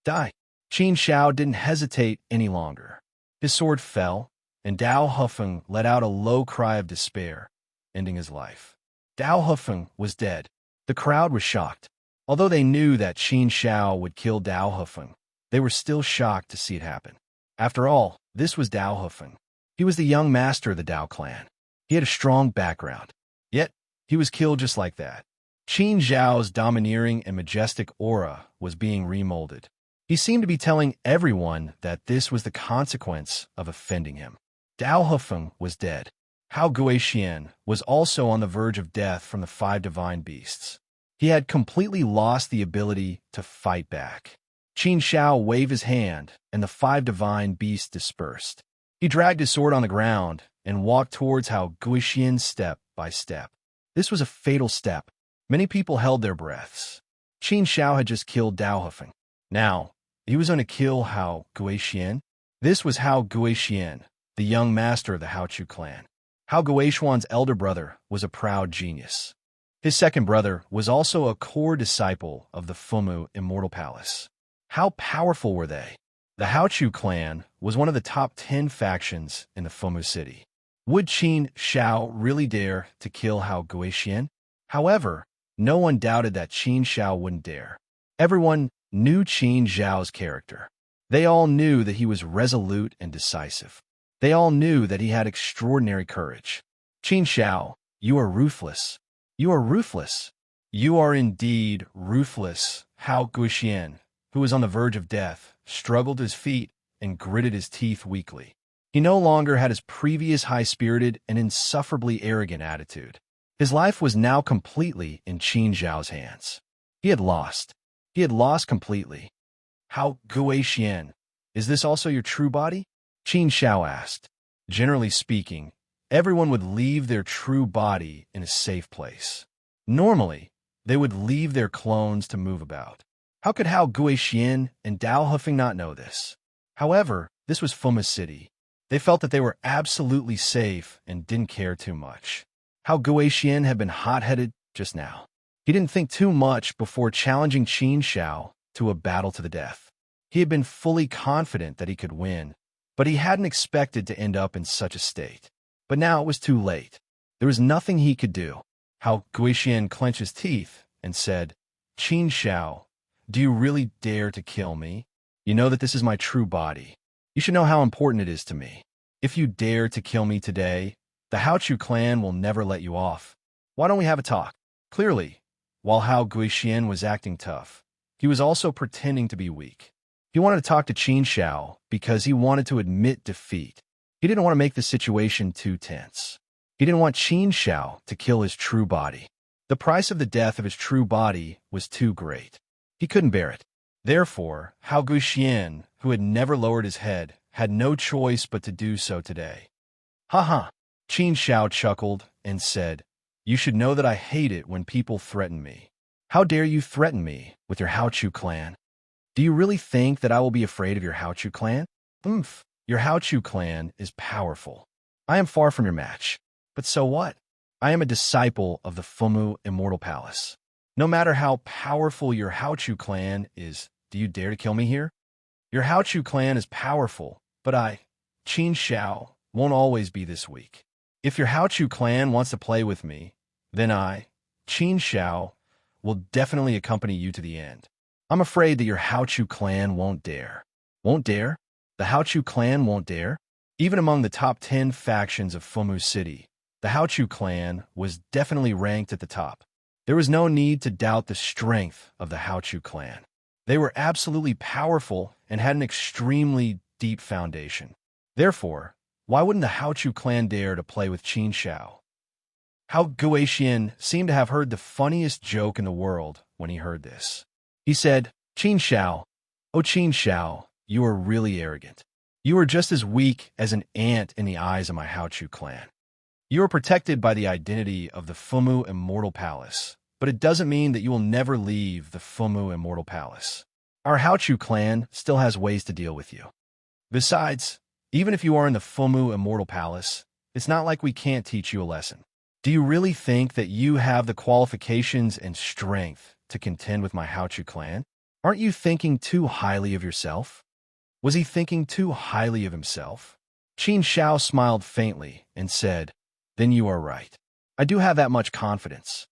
Die. Qin Xiao didn't hesitate any longer. His sword fell, and Dao Hufeng let out a low cry of despair, ending his life. Dao Hufeng was dead. The crowd was shocked. Although they knew that Qin Shao would kill Dao Hufeng, they were still shocked to see it happen. After all, this was Dao Hufeng. He was the young master of the Dao clan. He had a strong background. Yet, he was killed just like that. Qin Zhao's domineering and majestic aura was being remolded. He seemed to be telling everyone that this was the consequence of offending him. Dao Hufeng was dead. Hao Guixian was also on the verge of death from the 5 divine beasts. He had completely lost the ability to fight back. Qin Shao waved his hand, and the 5 divine beasts dispersed. He dragged his sword on the ground and walked towards Hao Guixian step by step. This was a fatal step. Many people held their breaths. Qin Shao had just killed Dao Hufeng. Now, he was going to kill Hao Guixian. This was Hao Guixian, the young master of the Haochu clan. Hao Guixuan's elder brother was a proud genius. His second brother was also a core disciple of the Fumu Immortal Palace. How powerful were they? The Haochu clan was one of the top 10 factions in the Fumu city. Would Qin Shao really dare to kill Hao Guixian? However, no one doubted that Qin Shao wouldn't dare. Everyone knew Qin Zhao's character. They all knew that he was resolute and decisive. They all knew that he had extraordinary courage. Qin Shao, you are ruthless. You are ruthless. You are indeed ruthless. Hao Guixian, who was on the verge of death, struggled to his feet and gritted his teeth weakly. He no longer had his previous high-spirited and insufferably arrogant attitude. His life was now completely in Qin Zhao's hands. He had lost. He had lost completely. Hao Guixian, is this also your true body? Qin Shao asked. Generally speaking, everyone would leave their true body in a safe place. Normally, they would leave their clones to move about. How could Hao Guixian and Dao Hufeng not know this? However, this was Fuma City. They felt that they were absolutely safe and didn't care too much. Hao Guixian had been hot-headed just now. He didn't think too much before challenging Qin Shao to a battle to the death. He had been fully confident that he could win, but he hadn't expected to end up in such a state. But now it was too late. There was nothing he could do. Hao Guixian clenched his teeth and said, Qin Shao, do you really dare to kill me? You know that this is my true body. You should know how important it is to me. If you dare to kill me today, the Haochu clan will never let you off. Why don't we have a talk? Clearly, while Hao Guixian was acting tough, he was also pretending to be weak. He wanted to talk to Qin Shao because he wanted to admit defeat. He didn't want to make the situation too tense. He didn't want Qin Shao to kill his true body. The price of the death of his true body was too great. He couldn't bear it. Therefore, Hao Guixian, who had never lowered his head, had no choice but to do so today. Ha ha! Qin Shao chuckled and said, You should know that I hate it when people threaten me. How dare you threaten me with your Haochu clan? Do you really think that I will be afraid of your Haochu clan? Your Haochu clan is powerful. I am far from your match. But so what? I am a disciple of the Fumu Immortal Palace. No matter how powerful your Haochu clan is, do you dare to kill me here? Your Haochu clan is powerful, but I, Qin Shao, won't always be this weak. If your Haochu clan wants to play with me, then I, Qin Shao, will definitely accompany you to the end. I'm afraid that your Haochu clan won't dare. Won't dare? The Haochu clan won't dare? Even among the top 10 factions of Fumu City, the Haochu clan was definitely ranked at the top. There was no need to doubt the strength of the Haochu clan. They were absolutely powerful and had an extremely deep foundation. Therefore, why wouldn't the Haochu clan dare to play with Qin Shao? Hao Guixian seemed to have heard the funniest joke in the world when he heard this. He said, Qin Shao, oh Qin Shao, you are really arrogant. You are just as weak as an ant in the eyes of my Haochu clan. You are protected by the identity of the Fumu Immortal Palace, but it doesn't mean that you will never leave the Fumu Immortal Palace. Our Haochu clan still has ways to deal with you. Besides, even if you are in the Fumu Immortal Palace, it's not like we can't teach you a lesson. Do you really think that you have the qualifications and strength to contend with my Haochu clan? Aren't you thinking too highly of yourself? Was he thinking too highly of himself? Qin Shao smiled faintly and said, "Then you are right. I do have that much confidence.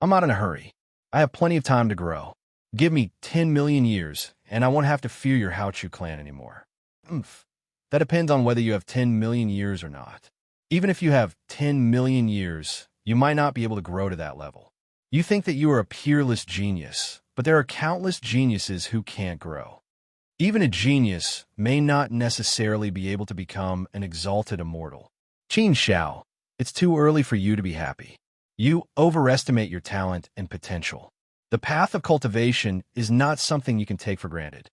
I'm not in a hurry. I have plenty of time to grow. Give me 10 million years, and I won't have to fear your Haochu clan anymore." Oomph. That depends on whether you have 10 million years or not. Even if you have 10 million years, you might not be able to grow to that level. You think that you are a peerless genius, but there are countless geniuses who can't grow. Even a genius may not necessarily be able to become an exalted immortal. Qin Shao, it's too early for you to be happy. You overestimate your talent and potential. The path of cultivation is not something you can take for granted.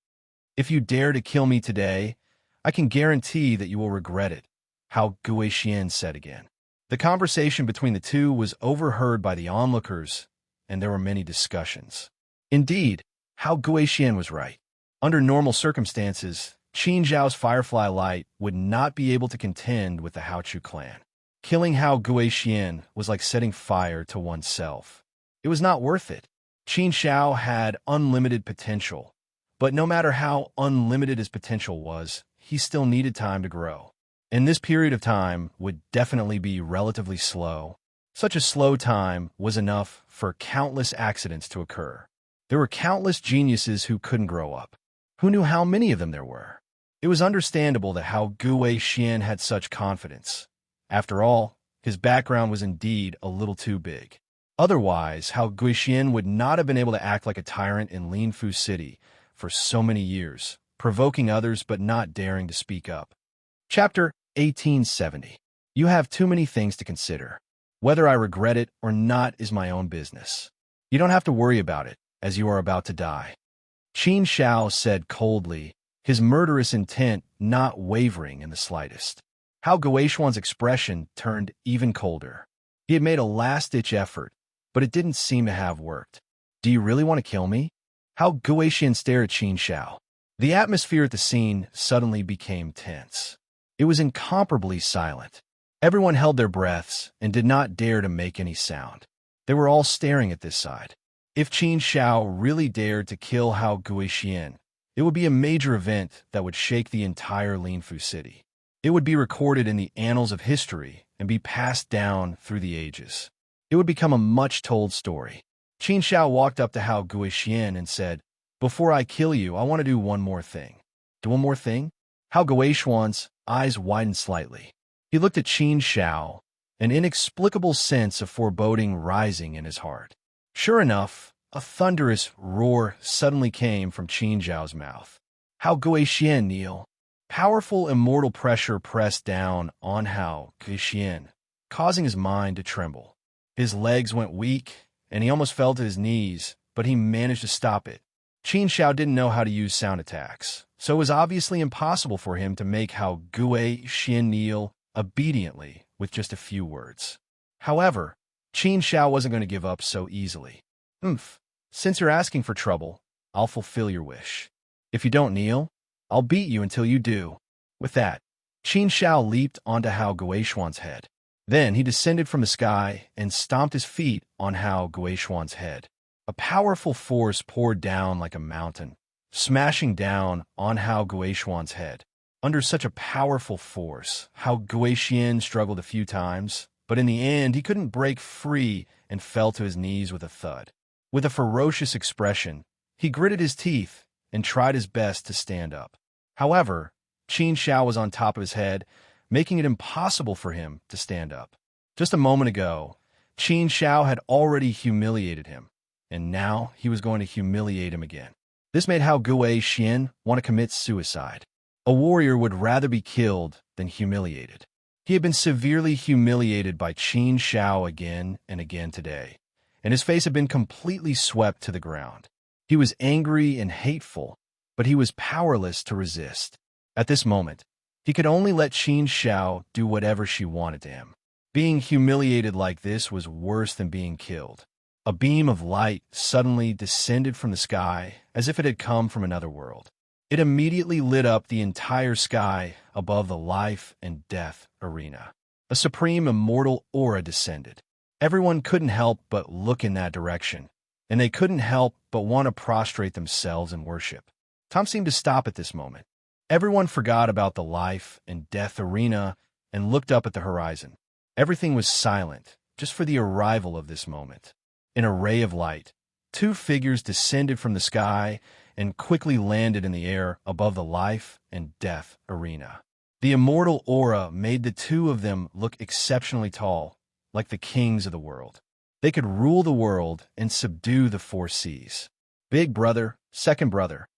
If you dare to kill me today, I can guarantee that you will regret it, Hao Guixian said again. The conversation between the two was overheard by the onlookers, and there were many discussions. Indeed, Hao Guixian was right. Under normal circumstances, Qin Zhao's Firefly Light would not be able to contend with the Haochu clan. Killing Hao Guixian was like setting fire to oneself. It was not worth it. Qin Shao had unlimited potential, but no matter how unlimited his potential was, he still needed time to grow. And this period of time would definitely be relatively slow. Such a slow time was enough for countless accidents to occur. There were countless geniuses who couldn't grow up. Who knew how many of them there were? It was understandable that Hao Guixian had such confidence. After all, his background was indeed a little too big. Otherwise, Hao Guixian would not have been able to act like a tyrant in Linfu City for so many years, provoking others but not daring to speak up. Chapter 1870. You have too many things to consider. Whether I regret it or not is my own business. You don't have to worry about it, as you are about to die. Qin Shao said coldly, his murderous intent not wavering in the slightest. Hao Guixian's expression turned even colder. He had made a last-ditch effort, but it didn't seem to have worked. "Do you really want to kill me?" Hao Guixian stared at Qin Shao. The atmosphere at the scene suddenly became tense. It was incomparably silent. Everyone held their breaths and did not dare to make any sound. They were all staring at this side. If Qin Shao really dared to kill Hao Guixian, it would be a major event that would shake the entire Linfu City. It would be recorded in the annals of history and be passed down through the ages. It would become a much-told story. Qin Shao walked up to Hao Guixian and said, "Before I kill you, I want to do one more thing." "Do one more thing?" Hao Guixian's eyes widened slightly. He looked at Qin Shao, an inexplicable sense of foreboding rising in his heart. Sure enough, a thunderous roar suddenly came from Qin Zhao's mouth. Hao Guixian, kneel. Powerful immortal pressure pressed down on Hao Guixian, causing his mind to tremble. His legs went weak, and he almost fell to his knees, but he managed to stop it. Qin Shao didn't know how to use sound attacks, so it was obviously impossible for him to make Hao Guixian kneel obediently with just a few words. However, Qin Shao wasn't going to give up so easily. Since you're asking for trouble, I'll fulfill your wish. If you don't kneel, I'll beat you until you do." With that, Qin Shao leaped onto Hao Guixian's head. Then he descended from the sky and stomped his feet on Hao Guixian's head. A powerful force poured down like a mountain, smashing down on Hao Guixian's head. Under such a powerful force, Hao Guixian struggled a few times, but in the end he couldn't break free and fell to his knees with a thud. With a ferocious expression, he gritted his teeth and tried his best to stand up. However, Qin Shao was on top of his head, making it impossible for him to stand up. Just a moment ago, Qin Shao had already humiliated him, and now he was going to humiliate him again. This made Hao Guixian want to commit suicide. A warrior would rather be killed than humiliated. He had been severely humiliated by Qin Shao again and again today, and his face had been completely swept to the ground. He was angry and hateful, but he was powerless to resist. At this moment, he could only let Qin Shao do whatever she wanted to him. Being humiliated like this was worse than being killed. A beam of light suddenly descended from the sky as if it had come from another world. It immediately lit up the entire sky above the life and death arena. A supreme immortal aura descended. Everyone couldn't help but look in that direction, and they couldn't help but want to prostrate themselves in worship. Time seemed to stop at this moment. Everyone forgot about the life and death arena and looked up at the horizon. Everything was silent, just for the arrival of this moment. In a ray of light, two figures descended from the sky and quickly landed in the air above the life and death arena. The immortal aura made the two of them look exceptionally tall, like the kings of the world. They could rule the world and subdue the four seas. Big brother, second brother.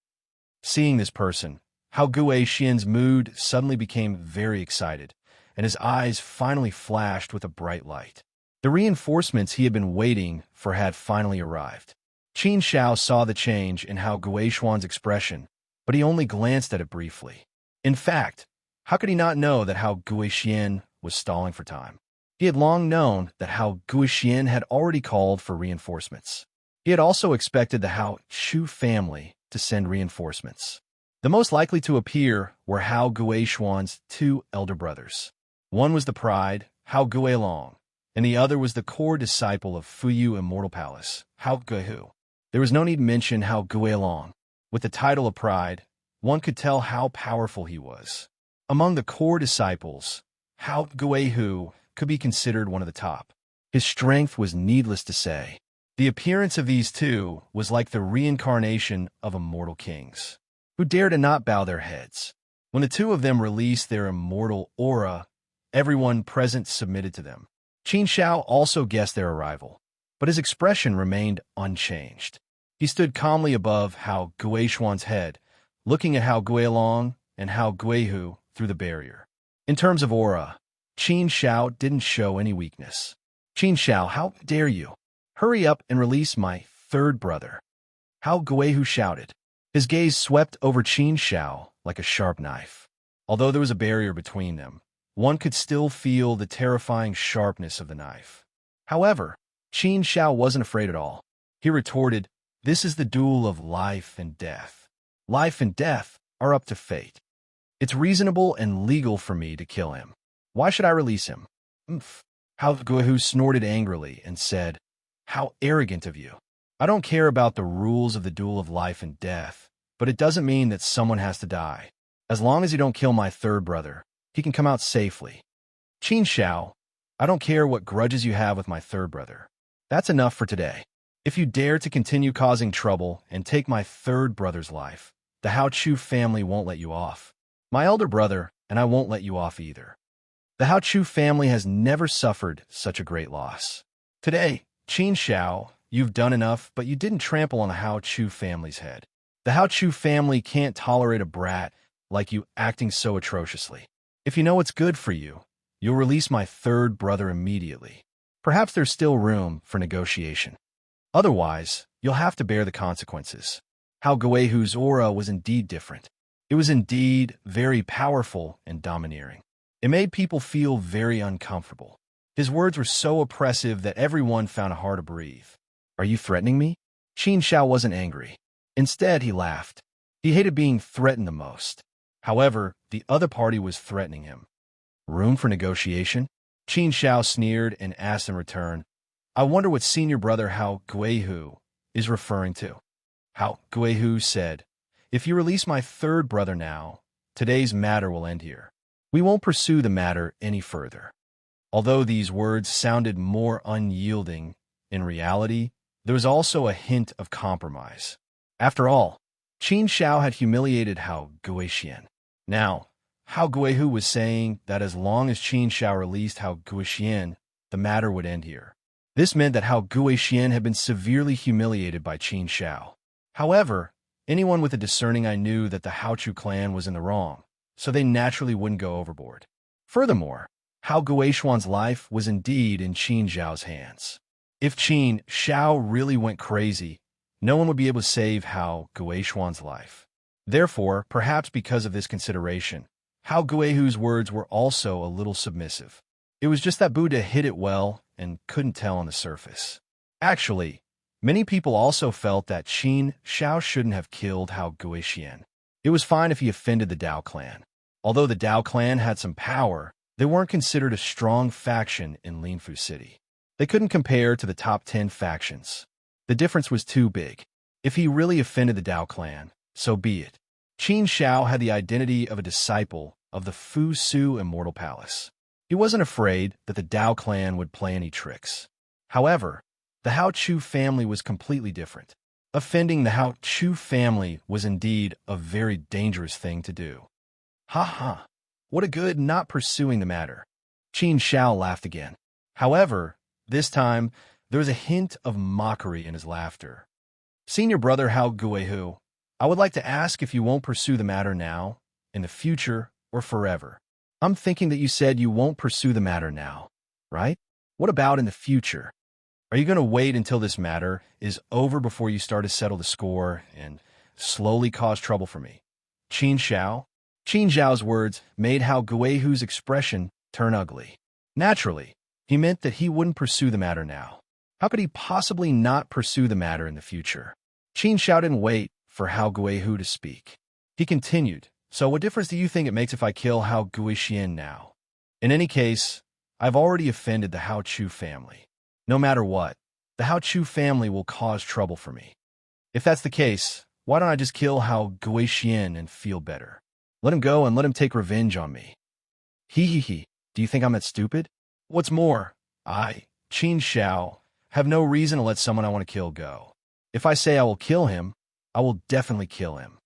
Seeing this person, Hao Guixian's mood suddenly became very excited, and his eyes finally flashed with a bright light. The reinforcements he had been waiting for had finally arrived. Qin Shao saw the change in Hao Guixuan's expression, but he only glanced at it briefly. In fact, how could he not know that Hao Guixian was stalling for time? He had long known that Hao Guixian had already called for reinforcements. He had also expected the Hao Chu family to send reinforcements. The most likely to appear were Hao Guixuan's two elder brothers. One was the pride, Hao Guilong, and the other was the core disciple of Fuyu Immortal Palace, Hao Guihu. There was no need to mention Hao Guilong. With the title of pride, one could tell how powerful he was. Among the core disciples, Hao Guihu could be considered one of the top. His strength was needless to say. The appearance of these two was like the reincarnation of immortal kings, who dare to not bow their heads. When the two of them released their immortal aura, everyone present submitted to them. Qin Shao also guessed their arrival, but his expression remained unchanged. He stood calmly above Hao Guixuan's head, looking at Hao Guilong and Hao Guihu through the barrier. In terms of aura, Qin Shao didn't show any weakness. Qin Shao, how dare you? Hurry up and release my third brother. Hao Guihu shouted. His gaze swept over Qin Shao like a sharp knife. Although there was a barrier between them, one could still feel the terrifying sharpness of the knife. However, Qin Shao wasn't afraid at all. He retorted, "This is the duel of life and death. Life and death are up to fate. It's reasonable and legal for me to kill him. Why should I release him?" Hao Guihu snorted angrily and said, "How arrogant of you. I don't care about the rules of the duel of life and death, but it doesn't mean that someone has to die. As long as you don't kill my third brother, he can come out safely. Qin Shao, I don't care what grudges you have with my third brother. That's enough for today. If you dare to continue causing trouble and take my third brother's life, the Hao Chu family won't let you off. My elder brother and I won't let you off either. The Hao Chu family has never suffered such a great loss. Today, Qin Shao, you've done enough, but you didn't trample on the Hao Chu family's head. The Hao Chu family can't tolerate a brat like you acting so atrociously. If you know what's good for you, you'll release my third brother immediately. Perhaps there's still room for negotiation. Otherwise, you'll have to bear the consequences." Hao Guihu's aura was indeed different. It was indeed very powerful and domineering. It made people feel very uncomfortable. His words were so oppressive that everyone found it hard to breathe. "Are you threatening me?" Qin Shao wasn't angry. Instead, he laughed. He hated being threatened the most. However, the other party was threatening him. "Room for negotiation?" Qin Shao sneered and asked in return, "I wonder what senior brother Hao Guihu is referring to." Hao Guihu said, "If you release my third brother now, today's matter will end here. We won't pursue the matter any further." Although these words sounded more unyielding, in reality, there was also a hint of compromise. After all, Qin Shao had humiliated Hao Guixian. Now, Hao Guihu was saying that as long as Qin Shao released Hao Guixian, the matter would end here. This meant that Hao Guixian had been severely humiliated by Qin Shao. However, anyone with a discerning eye knew that the Hao Chu clan was in the wrong, so they naturally wouldn't go overboard. Furthermore, Hao Guixuan's life was indeed in Qin Zhao's hands. If Qin Shao really went crazy, no one would be able to save Hao Guixuan's life. Therefore, perhaps because of this consideration, Hao Guihu's words were also a little submissive. It was just that Buddha hid it well and couldn't tell on the surface. Actually, many people also felt that Qin Shao shouldn't have killed Hao Guixian. It was fine if he offended the Dao clan. Although the Dao clan had some power, they weren't considered a strong faction in Linfu City. They couldn't compare to the top 10 factions. The difference was too big. If he really offended the Dao clan, so be it. Qin Shao had the identity of a disciple of the Fu Su Immortal Palace. He wasn't afraid that the Dao clan would play any tricks. However, the Hao Chu family was completely different. Offending the Hao Chu family was indeed a very dangerous thing to do. Ha ha! What a good not pursuing the matter. Qin Shao laughed again. However, this time, there was a hint of mockery in his laughter. Senior brother Hao Guihu, I would like to ask if you won't pursue the matter now, in the future, or forever. I'm thinking that you said you won't pursue the matter now, right? What about in the future? Are you going to wait until this matter is over before you start to settle the score and slowly cause trouble for me? Qin Shao? Qin Zhao's words made Hao Guihu's expression turn ugly. Naturally, he meant that he wouldn't pursue the matter now. How could he possibly not pursue the matter in the future? Qin Shao didn't wait for Hao Guihu to speak. He continued, so what difference do you think it makes if I kill Hao Guixian now? In any case, I've already offended the Hao Chu family. No matter what, the Hao Chu family will cause trouble for me. If that's the case, why don't I just kill Hao Guixian and feel better? Let him go and let him take revenge on me. He. Do you think I'm that stupid? What's more, I, Qin Shao, have no reason to let someone I want to kill go. If I say I will kill him, I will definitely kill him.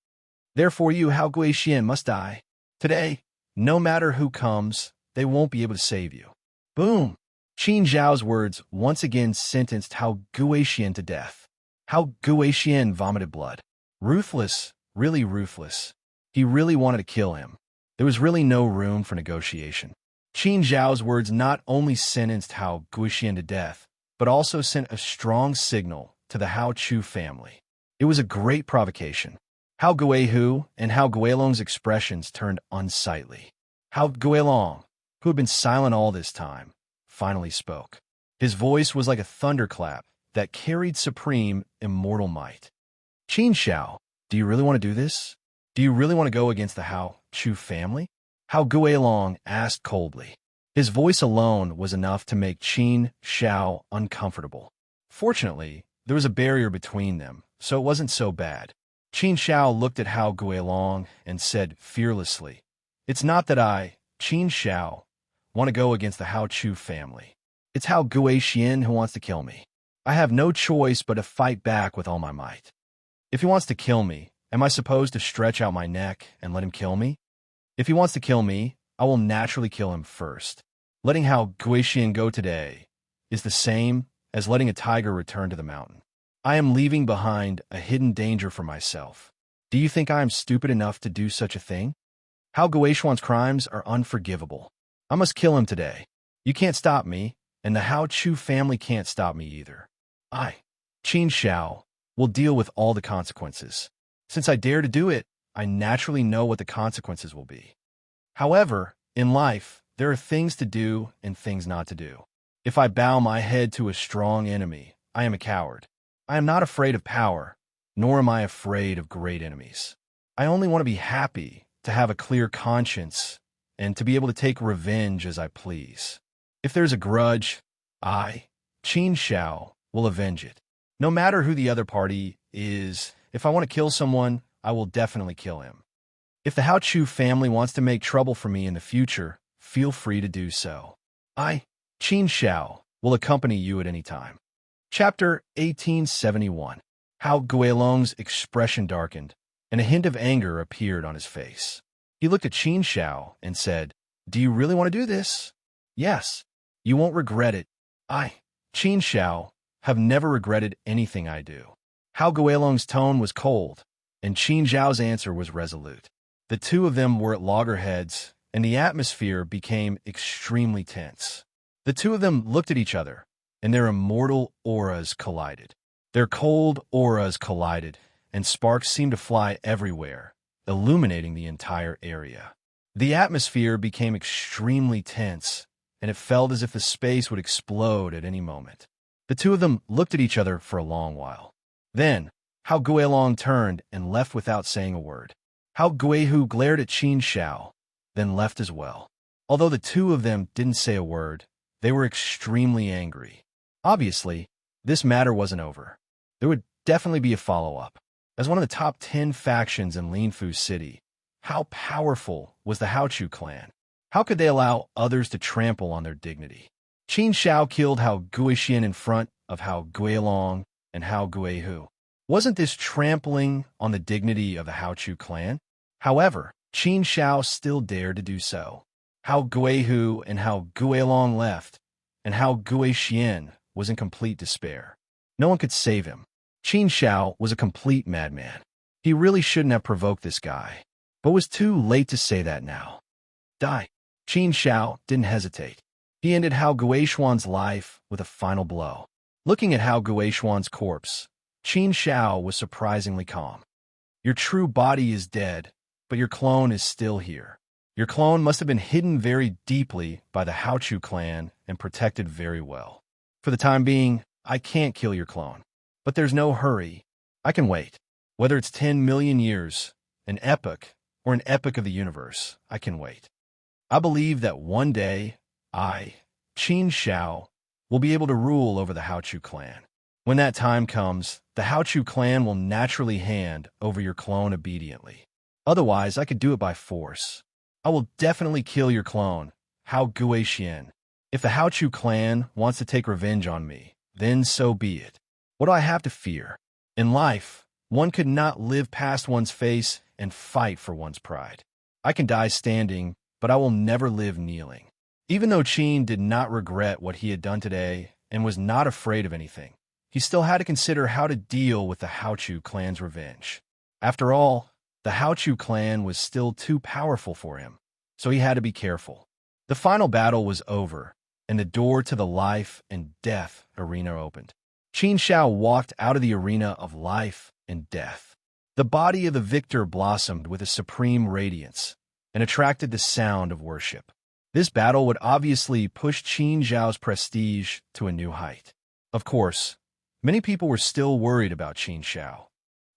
Therefore you, Hao Guixian, must die. Today, no matter who comes, they won't be able to save you. Boom! Qin Zhao's words once again sentenced Hao Guixian to death. Hao Guixian vomited blood. Ruthless, really ruthless. He really wanted to kill him. There was really no room for negotiation. Qin Zhao's words not only sentenced Hao Guixian to death, but also sent a strong signal to the Hao Chu family. It was a great provocation. Hao Guihu and Hao Guilong's expressions turned unsightly. Hao Guilong, who had been silent all this time, finally spoke. His voice was like a thunderclap that carried supreme immortal might. Qin Shao, do you really want to do this? Do you really want to go against the Hao Chu family? Hao Guilong asked coldly. His voice alone was enough to make Qin Shao uncomfortable. Fortunately, there was a barrier between them, so it wasn't so bad. Qin Shao looked at Hao Guilong and said fearlessly, It's not that I, Qin Shao, want to go against the Hao Chu family. It's Hao Guixian who wants to kill me. I have no choice but to fight back with all my might. If he wants to kill me, am I supposed to stretch out my neck and let him kill me? If he wants to kill me, I will naturally kill him first. Letting Hao Guixian go today is the same as letting a tiger return to the mountain. I am leaving behind a hidden danger for myself. Do you think I am stupid enough to do such a thing? Hao Guixian's crimes are unforgivable. I must kill him today. You can't stop me, and the Hao Chu family can't stop me either. I, Qin Shao, will deal with all the consequences. Since I dare to do it, I naturally know what the consequences will be. However, in life, there are things to do and things not to do. If I bow my head to a strong enemy, I am a coward. I am not afraid of power, nor am I afraid of great enemies. I only want to be happy, to have a clear conscience, and to be able to take revenge as I please. If there's a grudge, I, Qin Shao, will avenge it. No matter who the other party is, if I want to kill someone, I will definitely kill him. If the Hao Chu family wants to make trouble for me in the future, feel free to do so. I, Qin Shao, will accompany you at any time. Chapter 1871. Hao Guilong's expression darkened, and a hint of anger appeared on his face. He looked at Qin Shao and said, Do you really want to do this? Yes. You won't regret it. I, Qin Shao, have never regretted anything I do. Hao Guilong's tone was cold, and Qin Zhao's answer was resolute. The two of them were at loggerheads, and the atmosphere became extremely tense. The two of them looked at each other, and their immortal auras collided. Their cold auras collided, and sparks seemed to fly everywhere, illuminating the entire area. The atmosphere became extremely tense, and it felt as if the space would explode at any moment. The two of them looked at each other for a long while. Then, Hao Guilong turned and left without saying a word. Hao Guihu glared at Qin Shao, then left as well. Although the two of them didn't say a word, they were extremely angry. Obviously, this matter wasn't over. There would definitely be a follow-up. As one of the top 10 factions in Linfu City, how powerful was the Haochu clan? How could they allow others to trample on their dignity? Qin Shao killed Hao Guixian in front of Hao Guilong and Hao Guihu. Wasn't this trampling on the dignity of the Haochu clan? However, Qin Shao still dared to do so. Hao Guihu and Hao Guilong left, and Hao Guixian was in complete despair. No one could save him. Qin Shao was a complete madman. He really shouldn't have provoked this guy, but it was too late to say that now. Die. Qin Shao didn't hesitate. He ended Hao Guishuan's life with a final blow. Looking at Hao Guishuan's corpse, Qin Shao was surprisingly calm. Your true body is dead, but your clone is still here. Your clone must have been hidden very deeply by the Haochu clan and protected very well. For the time being, I can't kill your clone. But there's no hurry. I can wait. Whether it's 10 million years, an epoch, or an epoch of the universe, I can wait. I believe that one day, I, Qin Shao, will be able to rule over the Haochu clan. When that time comes, the Haochu clan will naturally hand over your clone obediently. Otherwise, I could do it by force. I will definitely kill your clone, Hao Guixian. If the Haochu clan wants to take revenge on me, then so be it. What do I have to fear? In life, one could not live past one's face and fight for one's pride. I can die standing, but I will never live kneeling. Even though Qin did not regret what he had done today and was not afraid of anything, he still had to consider how to deal with the Haochu clan's revenge. After all, the Haochu clan was still too powerful for him, so he had to be careful. The final battle was over, and the door to the life and death arena opened. Qin Shao walked out of the arena of life and death. The body of the victor blossomed with a supreme radiance and attracted the sound of worship. This battle would obviously push Qin Zhao's prestige to a new height. Of course, many people were still worried about Qin Shao.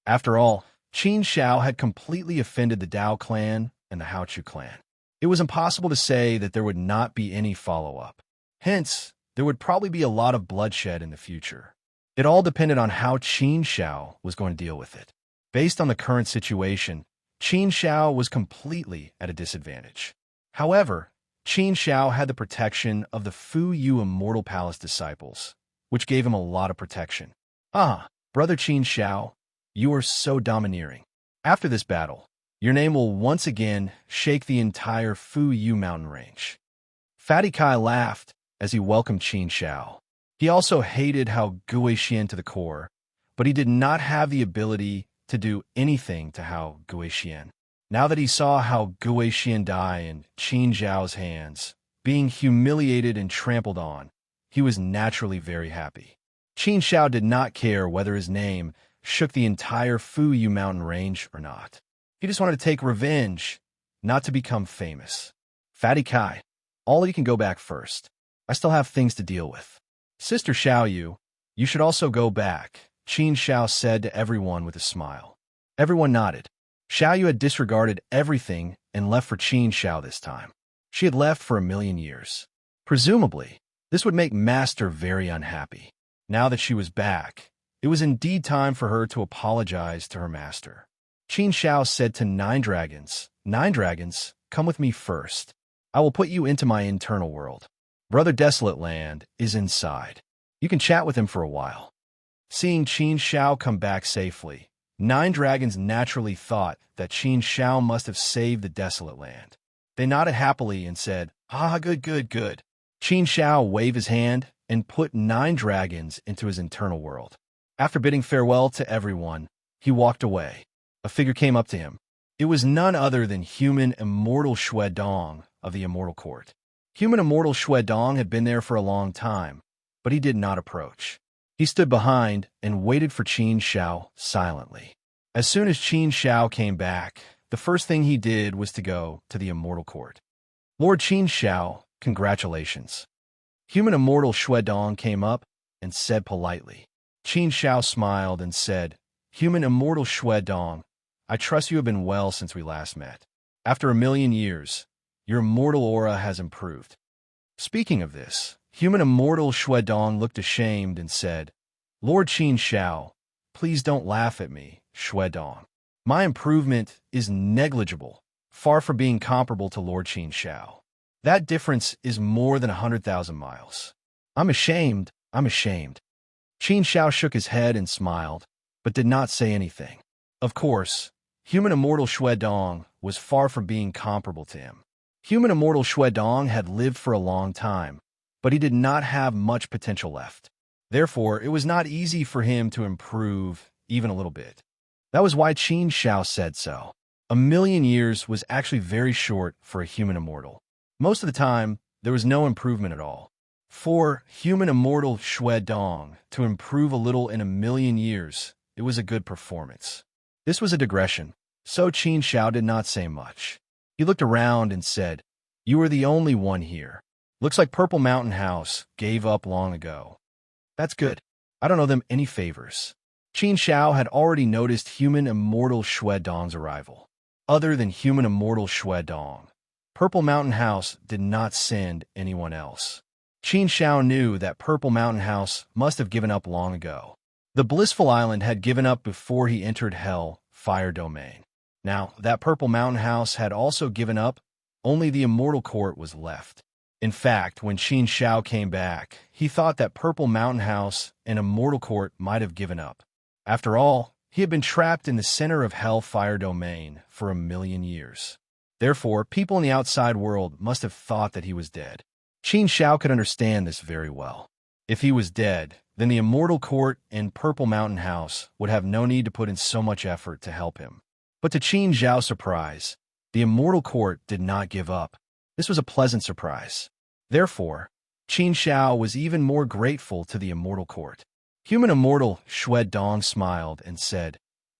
After all, Qin Shao had completely offended the Dao clan and the Haochu clan. It was impossible to say that there would not be any follow-up. Hence, there would probably be a lot of bloodshed in the future. It all depended on how Qin Shao was going to deal with it. Based on the current situation, Qin Shao was completely at a disadvantage. However, Qin Shao had the protection of the Fu Yu Immortal Palace disciples, which gave him a lot of protection. Brother Qin Shao, you are so domineering. After this battle, your name will once again shake the entire Fu Yu mountain range. Fatty Kai laughed as he welcomed Qin Shao. He also hated Hao Guixian to the core, but he did not have the ability to do anything to Hao Guixian. Now that he saw Hao Guixian die in Qin Zhao's hands, being humiliated and trampled on, he was naturally very happy. Qin Shao did not care whether his name shook the entire Fu Yu mountain range or not. He just wanted to take revenge, not to become famous. Fatty Kai, all you can go back first. I still have things to deal with. Sister Xiaoyu, you should also go back, Qin Shao said to everyone with a smile. Everyone nodded. Xiaoyu had disregarded everything and left for Qin Shao this time. She had left for 1,000,000 years. Presumably, this would make Master very unhappy. Now that she was back, it was indeed time for her to apologize to her master. Qin Shao said to 9 dragons, 9 dragons, come with me first. I will put you into my internal world. Brother Desolate Land is inside. You can chat with him for a while. Seeing Qin Shao come back safely, 9 dragons naturally thought that Qin Shao must have saved the Desolate Land. They nodded happily and said, good, good, good. Qin Shao waved his hand and put 9 dragons into his internal world. After bidding farewell to everyone, he walked away. A figure came up to him. It was none other than human immortal Xue Dong of the Immortal Court. Human immortal Xue Dong had been there for a long time, but he did not approach. He stood behind and waited for Qin Shao silently. As soon as Qin Shao came back, the first thing he did was to go to the Immortal Court. Lord Qin Shao, congratulations. Human immortal Xue Dong came up and said politely. Qin Shao smiled and said, Human immortal Xue Dong, I trust you have been well since we last met. After 1,000,000 years, your immortal aura has improved. Speaking of this, human immortal Xue Dong looked ashamed and said, Lord Qin Shao, please don't laugh at me. Shui Dong. My improvement is negligible, far from being comparable to Lord Qin Shao. That difference is more than 100,000 miles. I'm ashamed. Qin Shao shook his head and smiled, but did not say anything. Of course, human immortal Shui Dong was far from being comparable to him. Human immortal Shui Dong had lived for a long time, but he did not have much potential left. Therefore, it was not easy for him to improve even a little bit. That was why Qin Shao said so. 1,000,000 years was actually very short for a human immortal. Most of the time, there was no improvement at all. For human immortal Shui Dong to improve a little in 1,000,000 years, it was a good performance. This was a digression, so Qin Shao did not say much. He looked around and said, "You are the only one here. Looks like Purple Mountain House gave up long ago." "That's good. I don't owe them any favors." Qin Shao had already noticed human immortal Shui Dong's arrival. Other than human immortal Shui Dong, Purple Mountain House did not send anyone else. Qin Shao knew that Purple Mountain House must have given up long ago. The Blissful Island had given up before he entered Hell Fire Domain. Now that Purple Mountain House had also given up, only the Immortal Court was left. In fact, when Qin Shao came back, he thought that Purple Mountain House and Immortal Court might have given up. After all, he had been trapped in the center of Hell Fire Domain for 1,000,000 years. Therefore, people in the outside world must have thought that he was dead. Qin Shao could understand this very well. If he was dead, then the Immortal Court and Purple Mountain House would have no need to put in so much effort to help him. But to Qin Shao's surprise, the Immortal Court did not give up. This was a pleasant surprise. Therefore, Qin Shao was even more grateful to the Immortal Court. Human immortal Shui Dong smiled and said,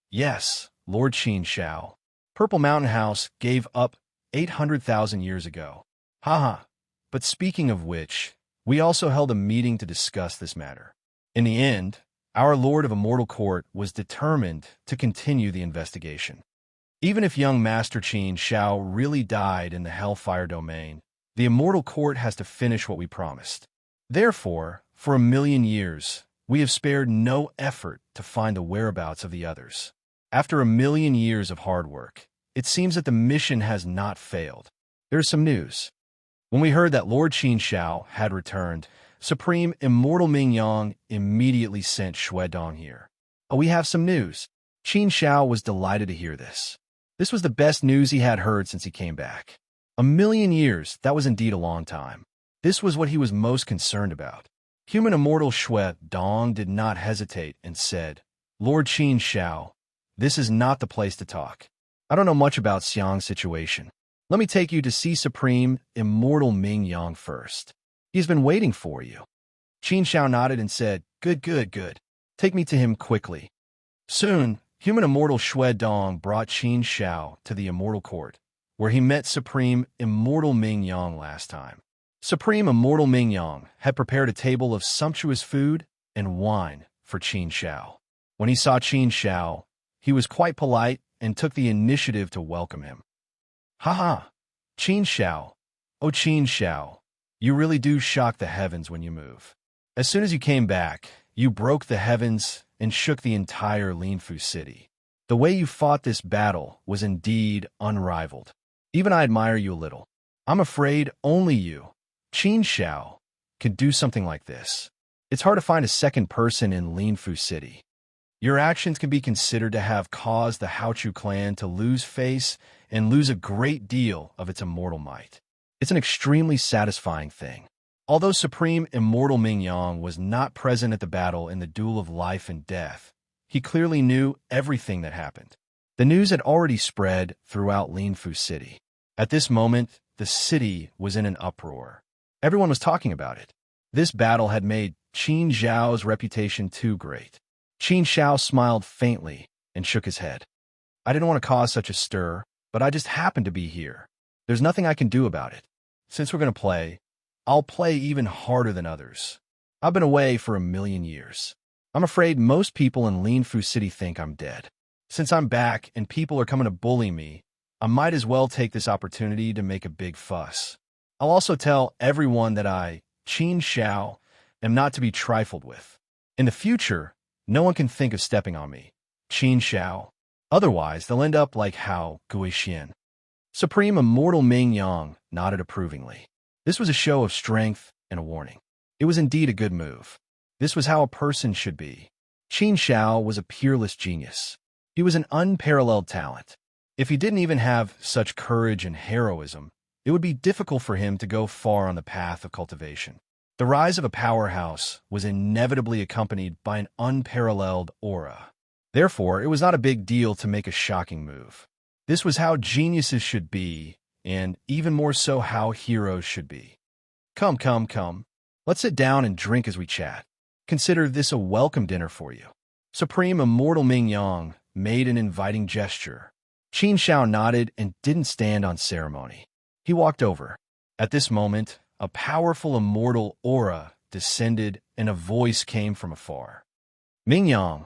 "Yes, Lord Qin Shao. Purple Mountain House gave up 800,000 years ago. Haha. But speaking of which, we also held a meeting to discuss this matter. In the end, our Lord of Immortal Court was determined to continue the investigation. Even if young Master Qin Shao really died in the Hellfire Domain, the Immortal Court has to finish what we promised. Therefore, for 1,000,000 years, we have spared no effort to find the whereabouts of the others. After 1,000,000 years of hard work, it seems that the mission has not failed. There is some news. When we heard that Lord Qin Shao had returned, Supreme Immortal Ming Yang immediately sent Shui Dong here. Oh, we have some news. Qin Shao was delighted to hear this. This was the best news he had heard since he came back. 1,000,000 years, that was indeed a long time. This was what he was most concerned about. Human Immortal Shui Dong did not hesitate and said, "Lord Qin Shao, this is not the place to talk. I don't know much about Xiang's situation. Let me take you to see Supreme Immortal Ming Yang first. He's been waiting for you." Qin Shao nodded and said, Good. Take me to him quickly." Soon, Human Immortal Shui Dong brought Qin Shao to the Immortal Court, where he met Supreme Immortal Ming Yang last time. Supreme Immortal Ming Yang had prepared a table of sumptuous food and wine for Qin Shao. When he saw Qin Shao, he was quite polite and took the initiative to welcome him. "Haha, Qin Shao. Oh, Qin Shao, you really do shock the heavens when you move. As soon as you came back, you broke the heavens and shook the entire Linfu city. The way you fought this battle was indeed unrivaled. Even I admire you a little. I'm afraid only you, Qin Shao, could do something like this. It's hard to find a second person in Linfu city. Your actions can be considered to have caused the Haochu clan to lose face and lose a great deal of its immortal might. It's an extremely satisfying thing." Although Supreme Immortal Ming Yang was not present at the battle in the duel of life and death, he clearly knew everything that happened. The news had already spread throughout Linfu city. At this moment, the city was in an uproar. Everyone was talking about it. This battle had made Qin Zhao's reputation too great. Qin Shao smiled faintly and shook his head. "I didn't want to cause such a stir, but I just happened to be here. There's nothing I can do about it. Since we're going to play, I'll play even harder than others. I've been away for 1,000,000 years. I'm afraid most people in Linfu City think I'm dead. Since I'm back and people are coming to bully me, I might as well take this opportunity to make a big fuss. I'll also tell everyone that I, Qin Shao, am not to be trifled with. In the future, no one can think of stepping on me. Qin Xiao. Otherwise, they'll end up like Hao Guixian. Supreme Immortal Ming Yang nodded approvingly. This was a show of strength and a warning. It was indeed a good move. This was how a person should be. Qin Xiao was a peerless genius. He was an unparalleled talent. If he didn't even have such courage and heroism, it would be difficult for him to go far on the path of cultivation. The rise of a powerhouse was inevitably accompanied by an unparalleled aura. Therefore, it was not a big deal to make a shocking move. This was how geniuses should be, and even more so how heroes should be. Come, come, come. Let's sit down and drink as we chat. Consider this a welcome dinner for you. Supreme Immortal Ming Yang made an inviting gesture. Qin Xiao nodded and didn't stand on ceremony. He walked over. At this moment, a powerful immortal aura descended and a voice came from afar. Ming Yang,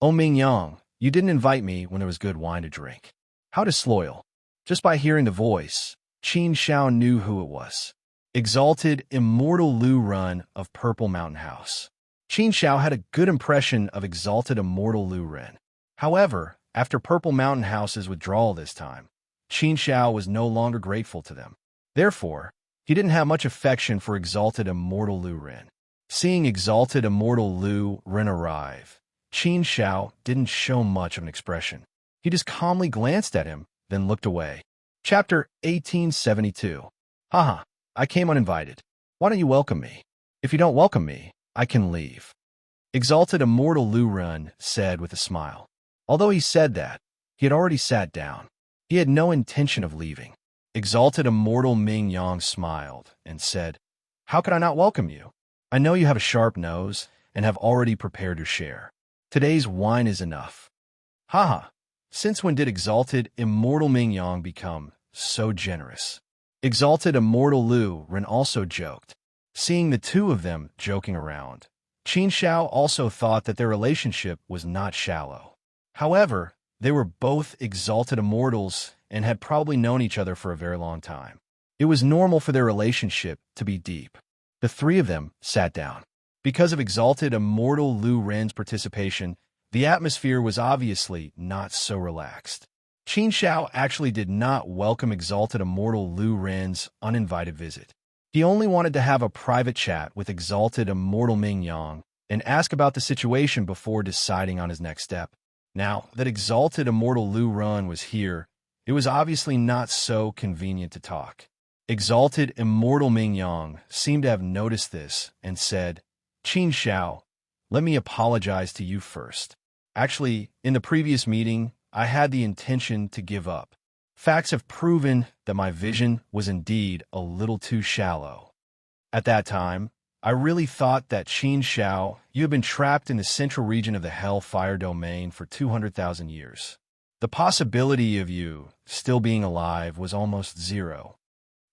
oh Ming Yang, you didn't invite me when there was good wine to drink. How disloyal. Just by hearing the voice, Qin Xiao knew who it was. Exalted Immortal Lu Ren of Purple Mountain House. Qin Xiao had a good impression of Exalted Immortal Lu Ren. However, after Purple Mountain House's withdrawal this time, Qin Xiao was no longer grateful to them. Therefore, he didn't have much affection for Exalted Immortal Lu Ren. Seeing Exalted Immortal Lu Ren arrive, Qin Xiao didn't show much of an expression. He just calmly glanced at him, then looked away. Chapter 1872. Haha, I came uninvited. Why don't you welcome me? If you don't welcome me, I can leave. Exalted Immortal Lu Ren said with a smile. Although he said that, he had already sat down. He had no intention of leaving. Exalted Immortal Ming Yang smiled and said, How could I not welcome you? I know you have a sharp nose and have already prepared your share. Today's wine is enough. Haha, since when did Exalted Immortal Ming Yang become so generous? Exalted Immortal Lu Ren also joked. Seeing the two of them joking around, Qin Xiao also thought that their relationship was not shallow. However, they were both exalted immortals and had probably known each other for a very long time. It was normal for their relationship to be deep. The three of them sat down. Because of Exalted Immortal Lu Ren's participation, the atmosphere was obviously not so relaxed. Qin Xiao actually did not welcome Exalted Immortal Lu Ren's uninvited visit. He only wanted to have a private chat with Exalted Immortal Ming Yang and ask about the situation before deciding on his next step. Now that Exalted Immortal Lu Ren was here, it was obviously not so convenient to talk. Exalted Immortal Ming Yang seemed to have noticed this and said, Qin Xiao, let me apologize to you first. Actually, in the previous meeting, I had the intention to give up. Facts have proven that my vision was indeed a little too shallow. At that time, I really thought that Qin Xiao, you had been trapped in the central region of the Hellfire Domain for 200,000 years. The possibility of you still being alive was almost zero.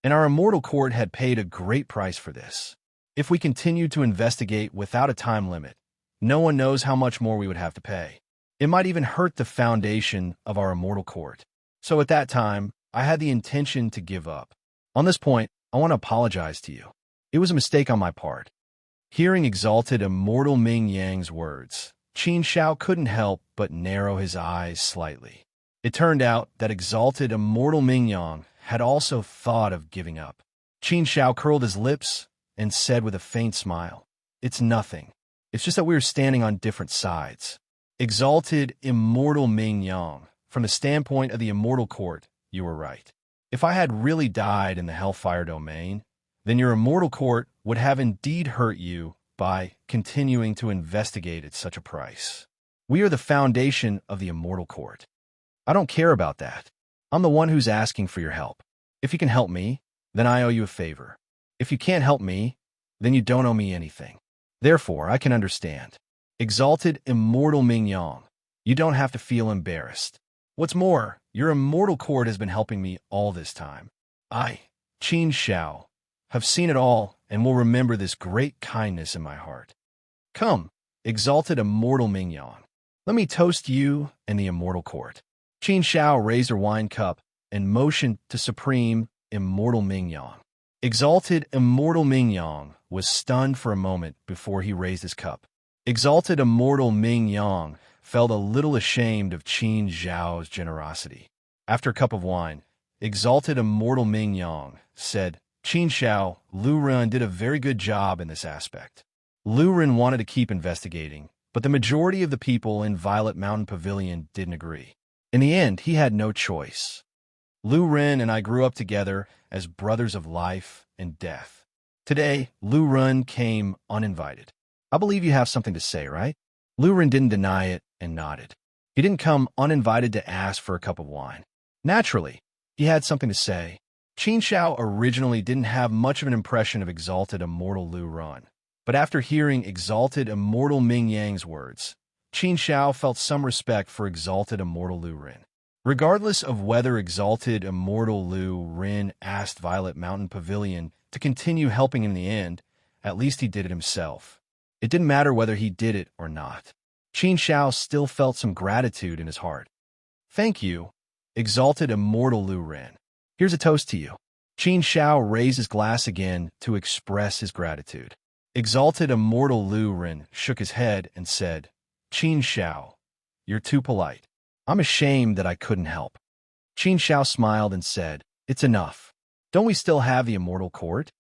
And our immortal court had paid a great price for this. If we continued to investigate without a time limit, no one knows how much more we would have to pay. It might even hurt the foundation of our immortal court. So at that time, I had the intention to give up. On this point, I want to apologize to you. It was a mistake on my part. Hearing Exalted Immortal Ming Yang's words, Qin Xiao couldn't help but narrow his eyes slightly. It turned out that Exalted Immortal Ming Yang had also thought of giving up. Qin Xiao curled his lips and said with a faint smile, It's nothing. It's just that we are standing on different sides. Exalted Immortal Ming Yang, from the standpoint of the Immortal Court, you were right. If I had really died in the Hellfire Domain, then your Immortal Court would have indeed hurt you by continuing to investigate at such a price. We are the foundation of the Immortal Court. I don't care about that. I'm the one who's asking for your help. If you can help me, then I owe you a favor. If you can't help me, then you don't owe me anything. Therefore, I can understand. Exalted Immortal Ming Yang, you don't have to feel embarrassed. What's more, your Immortal Court has been helping me all this time. I, Qin Xiao, have seen it all and will remember this great kindness in my heart. Come, Exalted Immortal Ming Yang, let me toast you and the Immortal Court. Qin Xiao raised her wine cup and motioned to Supreme Immortal Ming Yang. Exalted Immortal Ming Yang was stunned for a moment before he raised his cup. Exalted Immortal Ming Yang felt a little ashamed of Qin Zhao's generosity. After a cup of wine, exalted immortal Ming Yang said, Qin Zhao, Lu Ren did a very good job in this aspect. Lu Ren wanted to keep investigating, but the majority of the people in Violet Mountain Pavilion didn't agree. In the end, he had no choice. Lu Ren and I grew up together as brothers of life and death. Today, Lu Ren came uninvited. I believe you have something to say, right? Lu Ren didn't deny it and nodded. He didn't come uninvited to ask for a cup of wine. Naturally, he had something to say. Qin Zhao originally didn't have much of an impression of exalted immortal Lu Ren. But after hearing exalted immortal Ming Yang's words, Qin Zhao felt some respect for exalted immortal Lu Ren. Regardless of whether exalted immortal Lu Ren asked Violet Mountain Pavilion to continue helping in the end, at least he did it himself. It didn't matter whether he did it or not. Qin Zhao still felt some gratitude in his heart. Thank you, exalted immortal Lu Ren. Here's a toast to you. Qin Zhao raised his glass again to express his gratitude. Exalted immortal Lu Ren shook his head and said, Qin Zhao, you're too polite. I'm ashamed that I couldn't help. Qin Zhao smiled and said, It's enough. Don't we still have the immortal court?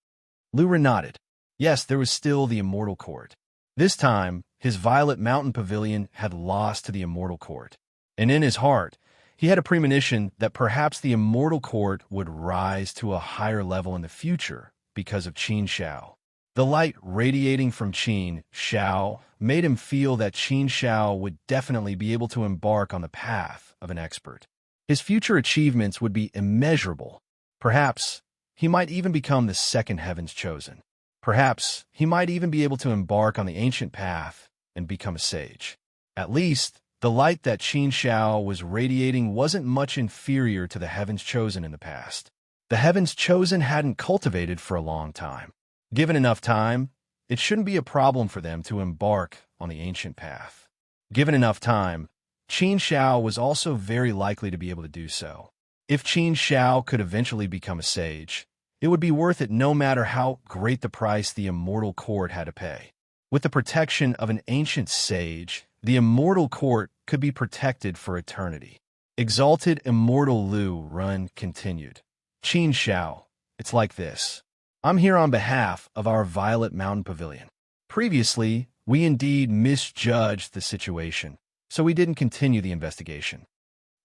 Lu Ren nodded. Yes, there was still the immortal court. This time, his Violet Mountain Pavilion had lost to the immortal court. And in his heart, he had a premonition that perhaps the immortal court would rise to a higher level in the future because of Qin Zhao. The light radiating from Qin Zhao made him feel that Qin Zhao would definitely be able to embark on the path of an expert. His future achievements would be immeasurable. Perhaps he might even become the second Heaven's Chosen. Perhaps he might even be able to embark on the ancient path and become a sage. At least, the light that Qin Zhao was radiating wasn't much inferior to the Heaven's Chosen in the past. The Heaven's Chosen hadn't cultivated for a long time. Given enough time, it shouldn't be a problem for them to embark on the ancient path. Given enough time, Qin Zhao was also very likely to be able to do so. If Qin Zhao could eventually become a sage, it would be worth it no matter how great the price the immortal court had to pay. With the protection of an ancient sage, the immortal court could be protected for eternity. Exalted immortal Lu Ren continued. Qin Zhao, it's like this. I'm here on behalf of our Violet Mountain Pavilion. Previously, we indeed misjudged the situation, so we didn't continue the investigation.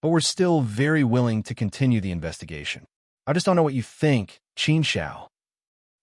But we're still very willing to continue the investigation. I just don't know what you think, Qin Zhao.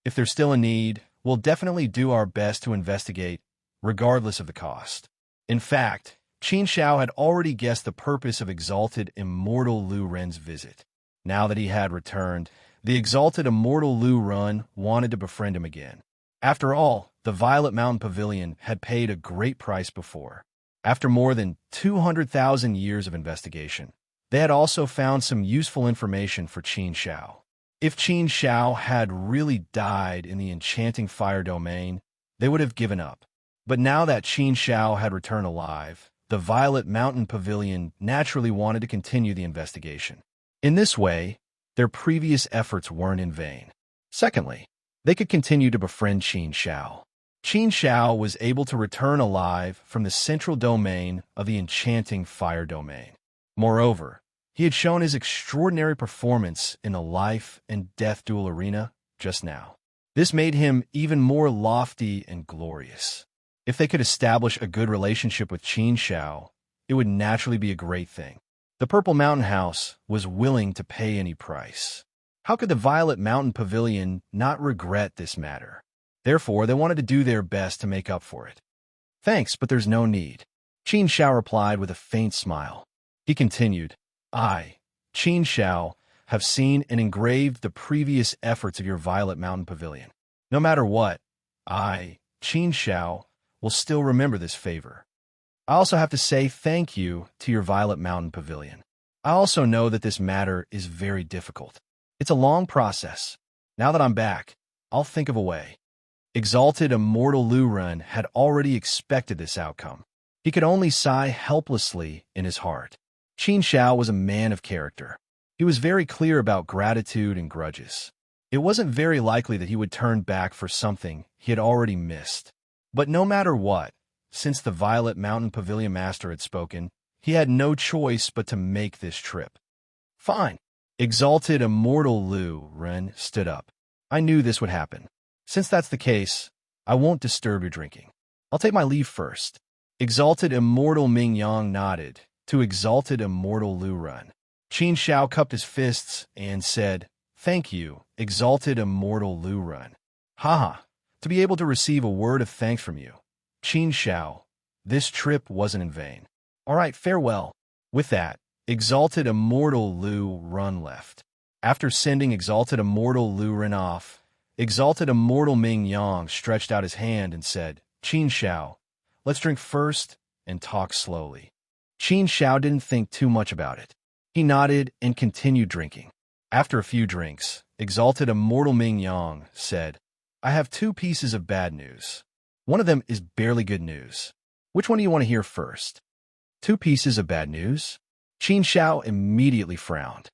If there's still a need, we'll definitely do our best to investigate, regardless of the cost. In fact, Qin Zhao had already guessed the purpose of exalted immortal Lu Ren's visit. Now that he had returned, the exalted immortal Lu Ren wanted to befriend him again. After all, the Violet Mountain Pavilion had paid a great price before. After more than 200,000 years of investigation, they had also found some useful information for Qin Zhao. If Qin Zhao had really died in the enchanting fire domain, they would have given up. But now that Qin Zhao had returned alive, the Violet Mountain Pavilion naturally wanted to continue the investigation. In this way, their previous efforts weren't in vain. Secondly, they could continue to befriend Qin Zhao. Qin Zhao was able to return alive from the central domain of the enchanting fire domain. Moreover, he had shown his extraordinary performance in the life and death duel arena just now. This made him even more lofty and glorious. If they could establish a good relationship with Qin Zhao, it would naturally be a great thing. The Purple Mountain House was willing to pay any price. How could the Violet Mountain Pavilion not regret this matter? Therefore, they wanted to do their best to make up for it. Thanks, but there's no need. Qin Zhao replied with a faint smile. He continued, I, Qin Zhao, have seen and engraved the previous efforts of your Violet Mountain Pavilion. No matter what, I, Qin Zhao, will still remember this favor. I also have to say thank you to your Violet Mountain Pavilion. I also know that this matter is very difficult. It's a long process. Now that I'm back, I'll think of a way. Exalted immortal Lu Ren had already expected this outcome. He could only sigh helplessly in his heart. Qin Zhao was a man of character. He was very clear about gratitude and grudges. It wasn't very likely that he would turn back for something he had already missed. But no matter what, Since the Violet Mountain Pavilion Master had spoken, he had no choice but to make this trip. Fine. Exalted Immortal Lu Ren stood up. I knew this would happen. Since that's the case, I won't disturb your drinking. I'll take my leave first. Exalted Immortal Ming Yang nodded to Exalted Immortal Lu Ren. Qin Shao cupped his fists and said, "Thank you, Exalted Immortal Lu Ren. Haha, to be able to receive a word of thanks from you. Qin Shao, this trip wasn't in vain. All right, farewell." With that, Exalted Immortal Lu Ren left. After sending Exalted Immortal Lu Ren off, Exalted Immortal Ming Yang stretched out his hand and said, "Qin Shao, let's drink first and talk slowly." Qin Shao didn't think too much about it. He nodded and continued drinking. After a few drinks, Exalted Immortal Ming Yang said, "I have two pieces of bad news. One of them is barely good news. Which one do you want to hear first?" "Two pieces of bad news?" Qin Shao immediately frowned.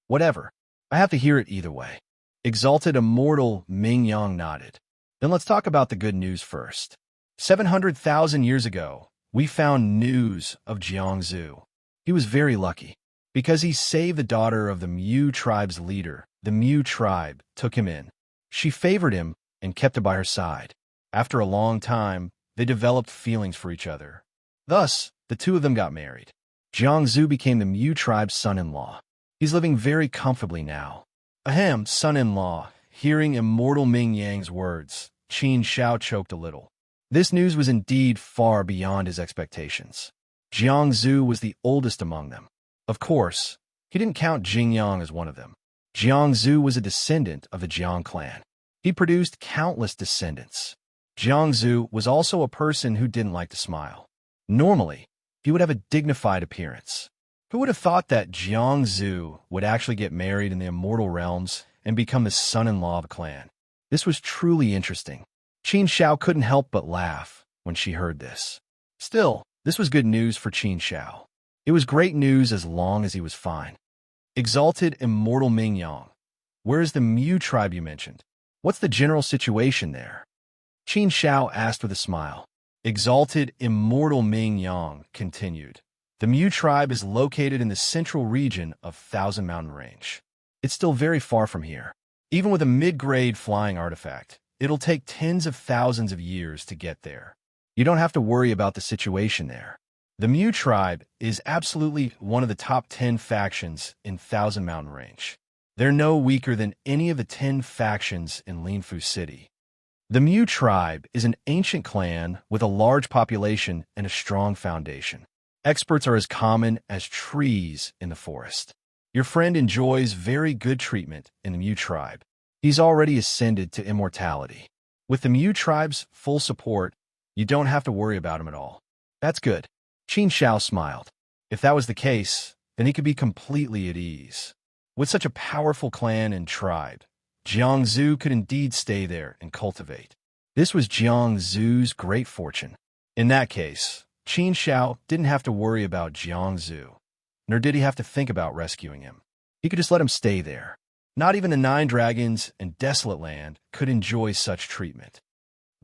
"Whatever. I have to hear it either way." Exalted Immortal Ming Yang nodded. "Then let's talk about the good news first. 700,000 years ago, we found news of Jiangzu. He was very lucky. Because he saved the daughter of the Mu tribe's leader, the Mu tribe took him in. She favored him and kept him by her side. After a long time, they developed feelings for each other. Thus, the two of them got married. Jiangzu became the Mu tribe's son-in-law. He's living very comfortably now." Ahem, son-in-law. Hearing Immortal Ming Yang's words, Qin Shao choked a little. This news was indeed far beyond his expectations. Jiangzu was the oldest among them. Of course, he didn't count Jingyang as one of them. Jiangzu was a descendant of the Jiang clan. He produced countless descendants. Jiangzu was also a person who didn't like to smile. Normally, he would have a dignified appearance. Who would have thought that Jiangzu would actually get married in the immortal realms and become the son-in-law of a clan? This was truly interesting. Qin Shao couldn't help but laugh when she heard this. Still, this was good news for Qin Shao. It was great news as long as he was fine. Exalted Immortal Ming Yang, where is the Mu tribe you mentioned? What's the general situation there? Qin Shao asked with a smile. Exalted Immortal Ming Yang continued. The Mu tribe is located in the central region of Thousand Mountain Range. It's still very far from here. Even with a mid-grade flying artifact, it'll take tens of thousands of years to get there. You don't have to worry about the situation there. The Mu tribe is absolutely one of the top 10 factions in Thousand Mountain Range. They're no weaker than any of the 10 factions in Linfu City. The Mu tribe is an ancient clan with a large population and a strong foundation. Experts are as common as trees in the forest. Your friend enjoys very good treatment in the Mu tribe. He's already ascended to immortality. With the Mu tribe's full support, you don't have to worry about him at all. That's good. Qin Shao smiled. If that was the case, then he could be completely at ease. With such a powerful clan and tribe, Jiangzu could indeed stay there and cultivate. This was Jiangzu's great fortune. In that case, Qin Shao didn't have to worry about Jiangzu, nor did he have to think about rescuing him. He could just let him stay there. Not even the 9 dragons and Desolate Land could enjoy such treatment.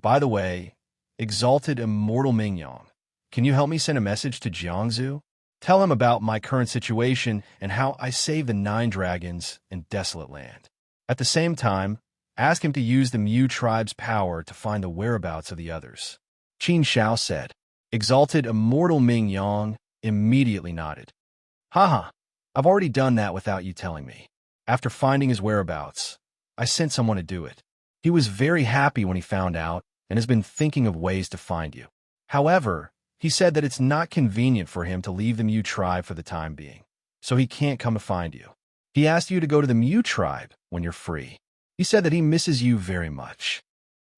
By the way, Exalted Immortal Ming Yang, can you help me send a message to Jiangzu? Tell him about my current situation and how I saved the 9 dragons and Desolate Land. At the same time, ask him to use the Mu tribe's power to find the whereabouts of the others. Qin Shao said. Exalted Immortal Ming Yang immediately nodded. Haha, I've already done that without you telling me. After finding his whereabouts, I sent someone to do it. He was very happy when he found out and has been thinking of ways to find you. However, he said that it's not convenient for him to leave the Mu tribe for the time being, so he can't come to find you. He asked you to go to the Mu tribe when you're free. He said that he misses you very much.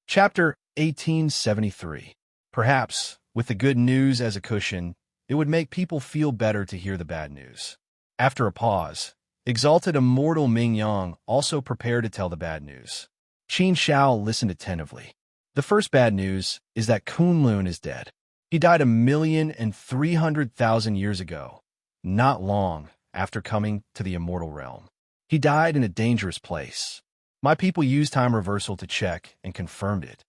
Chapter 1873. Perhaps, with the good news as a cushion, it would make people feel better to hear the bad news. After a pause, Exalted Immortal Ming Yang also prepared to tell the bad news. Qin Shao listened attentively. The first bad news is that Kunlun is dead. He died 1,300,000 years ago, not long after coming to the immortal realm. He died in a dangerous place. My people used time reversal to check and confirmed it.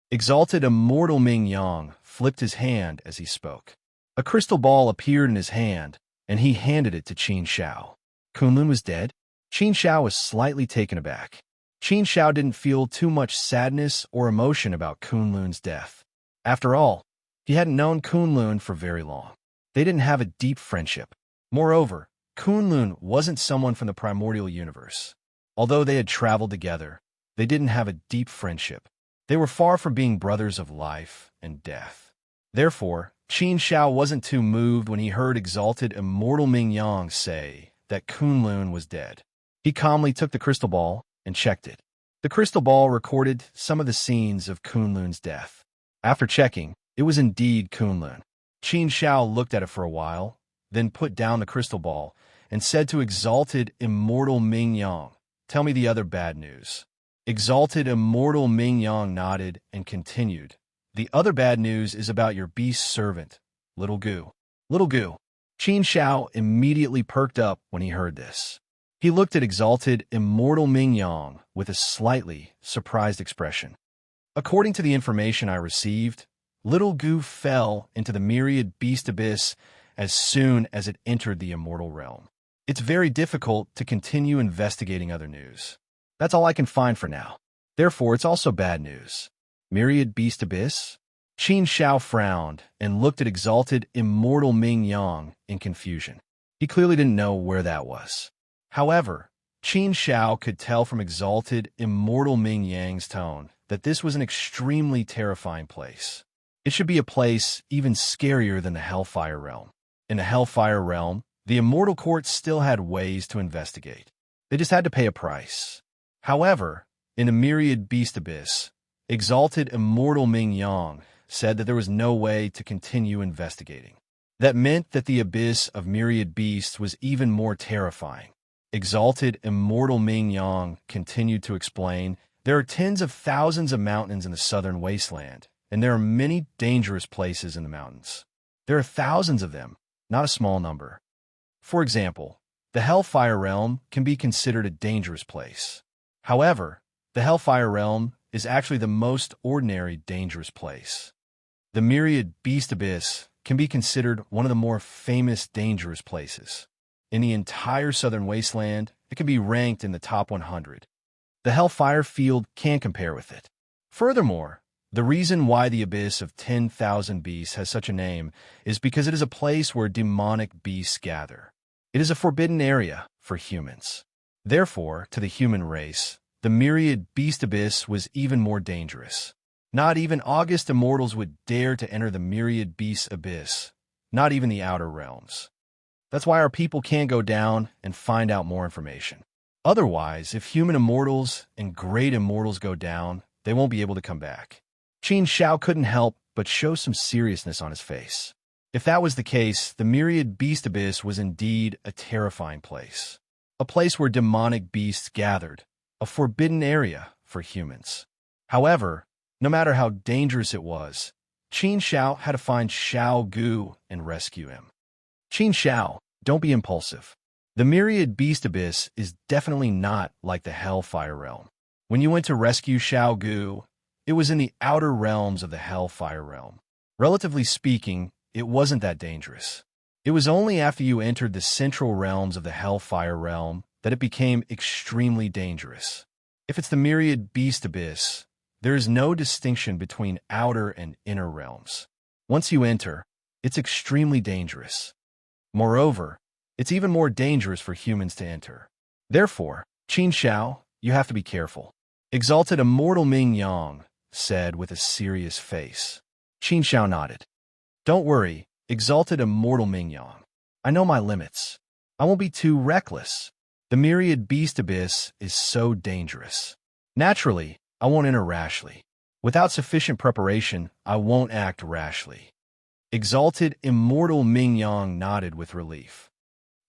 Exalted Immortal Ming Yang flipped his hand as he spoke. A crystal ball appeared in his hand, and he handed it to Qin Shao. Kunlun was dead? Qin Shao was slightly taken aback. Qin Shao didn't feel too much sadness or emotion about Kunlun's death. After all, he hadn't known Kunlun for very long. They didn't have a deep friendship. Moreover, Kunlun wasn't someone from the primordial universe. Although they had traveled together, they didn't have a deep friendship. They were far from being brothers of life and death. Therefore, Qin Shao wasn't too moved when he heard Exalted Immortal Ming Yang say that Kunlun was dead. He calmly took the crystal ball and checked it. The crystal ball recorded some of the scenes of Kunlun's death. After checking, it was indeed Kunlun. Qin Shao looked at it for a while, then put down the crystal ball and said to Exalted Immortal Ming Yang, "Tell me the other bad news." Exalted Immortal Ming Yang nodded and continued, "The other bad news is about your beast servant, Little Gu." Little Gu. Qin Shao immediately perked up when he heard this. He looked at Exalted Immortal Ming Yang with a slightly surprised expression. According to the information I received, Little Gu fell into the myriad beast abyss as soon as it entered the immortal realm. It's very difficult to continue investigating other news. That's all I can find for now. Therefore, it's also bad news. Myriad beast abyss? Qin Shao frowned and looked at Exalted Immortal Ming Yang in confusion. He clearly didn't know where that was. However, Qin Shao could tell from Exalted Immortal Ming Yang's tone that this was an extremely terrifying place. It should be a place even scarier than the Hellfire Realm. In the Hellfire Realm, the Immortal Court still had ways to investigate. They just had to pay a price. However, in a myriad beast abyss, Exalted Immortal Ming Yang said that there was no way to continue investigating. That meant that the abyss of myriad beasts was even more terrifying. Exalted Immortal Ming Yang continued to explain, "There are tens of thousands of mountains in the southern wasteland, and there are many dangerous places in the mountains. There are thousands of them, not a small number. For example, the Hellfire Realm can be considered a dangerous place. However, the Hellfire Realm is actually the most ordinary dangerous place. The myriad beast abyss can be considered one of the more famous dangerous places. In the entire southern wasteland, it can be ranked in the top 100. The Hellfire Field can't compare with it. Furthermore, the reason why the abyss of 10,000 beasts has such a name is because it is a place where demonic beasts gather. It is a forbidden area for humans. Therefore, to the human race, the myriad beast abyss was even more dangerous. Not even august immortals would dare to enter the myriad beast abyss, not even the outer realms. That's why our people can't go down and find out more information. Otherwise, if human immortals and great immortals go down, they won't be able to come back." Qin Shao couldn't help but show some seriousness on his face. If that was the case, the myriad beast abyss was indeed a terrifying place. A place where demonic beasts gathered, a forbidden area for humans. However, no matter how dangerous it was, Qin Shao had to find Shao Gu and rescue him. Qin Shao, don't be impulsive. The myriad beast abyss is definitely not like the Hellfire Realm. When you went to rescue Shao Gu, it was in the outer realms of the Hellfire Realm. Relatively speaking, it wasn't that dangerous. It was only after you entered the central realms of the Hellfire Realm that it became extremely dangerous. If it's the myriad beast abyss, there is no distinction between outer and inner realms. Once you enter, it's extremely dangerous. Moreover, it's even more dangerous for humans to enter. Therefore, Qin Shao, you have to be careful. Exalted Immortal Ming Yang said with a serious face. Qin Shao nodded. "Don't worry, Exalted Immortal Ming Yang. I know my limits. I won't be too reckless. The myriad beast abyss is so dangerous. Naturally, I won't enter rashly. Without sufficient preparation, I won't act rashly." Exalted Immortal Ming Yang nodded with relief.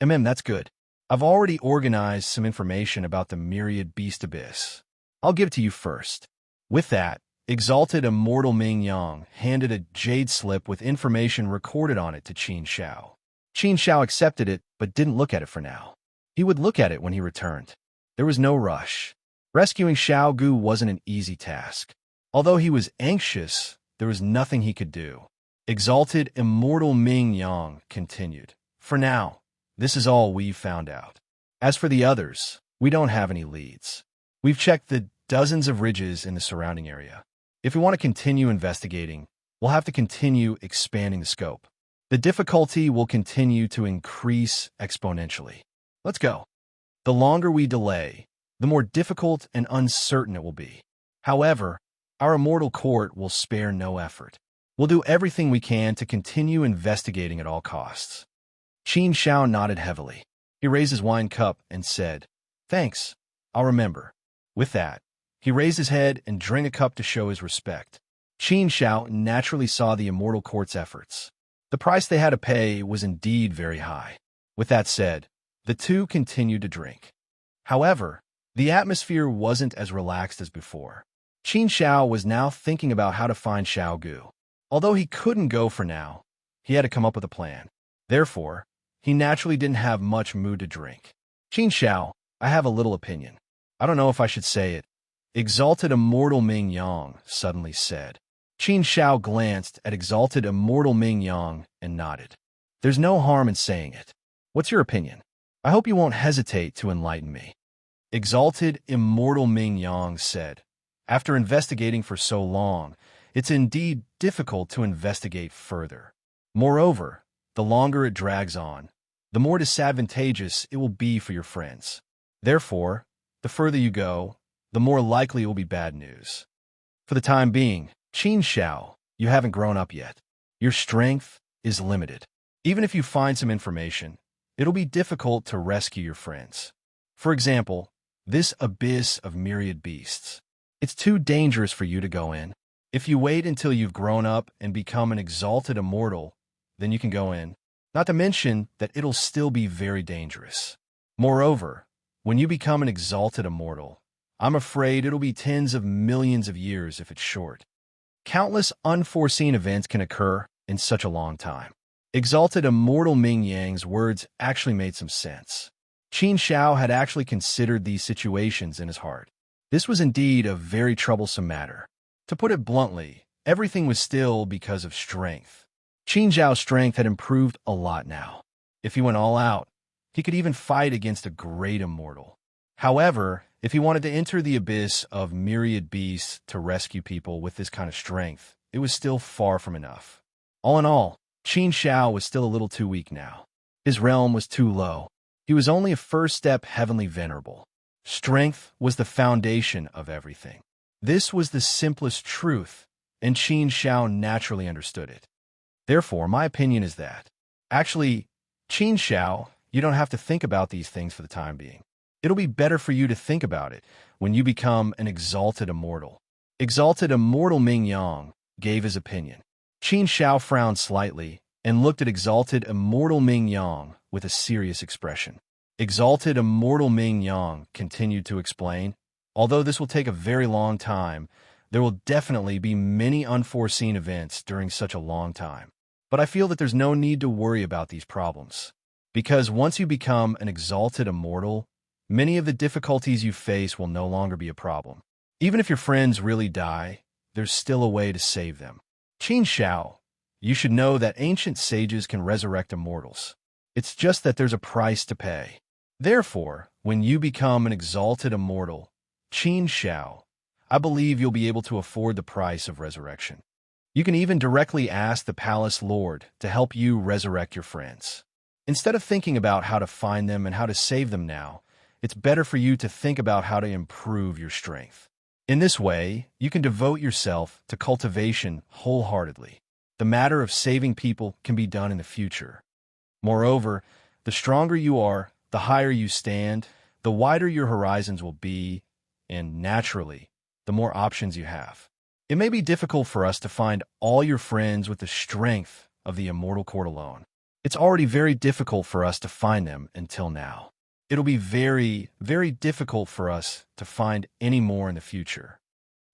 That's good. I've already organized some information about the myriad beast abyss. I'll give it to you first. With that, Exalted Immortal Ming Yang handed a jade slip with information recorded on it to Qin Shao. Qin Shao accepted it, but didn't look at it for now. He would look at it when he returned. There was no rush. Rescuing Shao Gu wasn't an easy task. Although he was anxious, there was nothing he could do. Exalted Immortal Ming Yang continued. For now, this is all we've found out. As for the others, we don't have any leads. We've checked the dozens of ridges in the surrounding area. If we want to continue investigating, we'll have to continue expanding the scope. The difficulty will continue to increase exponentially. Let's go. The longer we delay, the more difficult and uncertain it will be. However, our immortal court will spare no effort. We'll do everything we can to continue investigating at all costs. Qin Xiao nodded heavily. He raised his wine cup and said, Thanks, I'll remember. With that, he raised his head and drank a cup to show his respect. Qin Xiao naturally saw the immortal court's efforts. The price they had to pay was indeed very high. With that said, the two continued to drink. However, the atmosphere wasn't as relaxed as before. Qin Xiao was now thinking about how to find Xiao Gu. Although he couldn't go for now, he had to come up with a plan. Therefore, he naturally didn't have much mood to drink. Qin Xiao, I have a little opinion. I don't know if I should say it. Exalted Immortal Ming Yang suddenly said. Qin Xiao glanced at Exalted Immortal Ming Yang and nodded. There's no harm in saying it. What's your opinion? I hope you won't hesitate to enlighten me. Exalted Immortal Ming Yang said. After investigating for so long, it's indeed difficult to investigate further. Moreover, the longer it drags on, the more disadvantageous it will be for your friends. Therefore, the further you go, the more likely it will be bad news. For the time being, Qin Xiao, you haven't grown up yet. Your strength is limited. Even if you find some information, it'll be difficult to rescue your friends. For example, this abyss of myriad beasts. It's too dangerous for you to go in. If you wait until you've grown up and become an exalted immortal, then you can go in. Not to mention that it'll still be very dangerous. Moreover, when you become an exalted immortal, I'm afraid it'll be tens of millions of years if it's short. Countless unforeseen events can occur in such a long time. Exalted Immortal Ming Yang's words actually made some sense. Qin Xiao had actually considered these situations in his heart. This was indeed a very troublesome matter. To put it bluntly, everything was still because of strength. Qin Xiao's strength had improved a lot now. If he went all out, he could even fight against a great immortal. However, if he wanted to enter the abyss of myriad beasts to rescue people with this kind of strength, it was still far from enough. All in all, Qin Xiao was still a little too weak now. His realm was too low. He was only a first step heavenly venerable. Strength was the foundation of everything. This was the simplest truth, and Qin Xiao naturally understood it. Therefore, my opinion is that, actually, Qin Xiao, you don't have to think about these things for the time being. It'll be better for you to think about it when you become an exalted immortal. Exalted Immortal Ming Yang gave his opinion. Qin Xiao frowned slightly and looked at Exalted Immortal Ming Yang with a serious expression. Exalted Immortal Ming Yang continued to explain, although this will take a very long time, there will definitely be many unforeseen events during such a long time. But I feel that there's no need to worry about these problems. Because once you become an exalted immortal, many of the difficulties you face will no longer be a problem. Even if your friends really die, there's still a way to save them. Qin Xiao, you should know that ancient sages can resurrect immortals. It's just that there's a price to pay. Therefore, when you become an exalted immortal, Qin Xiao, I believe you'll be able to afford the price of resurrection. You can even directly ask the palace lord to help you resurrect your friends. Instead of thinking about how to find them and how to save them now, it's better for you to think about how to improve your strength. In this way, you can devote yourself to cultivation wholeheartedly. The matter of saving people can be done in the future. Moreover, the stronger you are, the higher you stand, the wider your horizons will be, and naturally, the more options you have. It may be difficult for us to find all your friends with the strength of the immortal court alone. It's already very difficult for us to find them until now. It'll be very, very difficult for us to find any more in the future.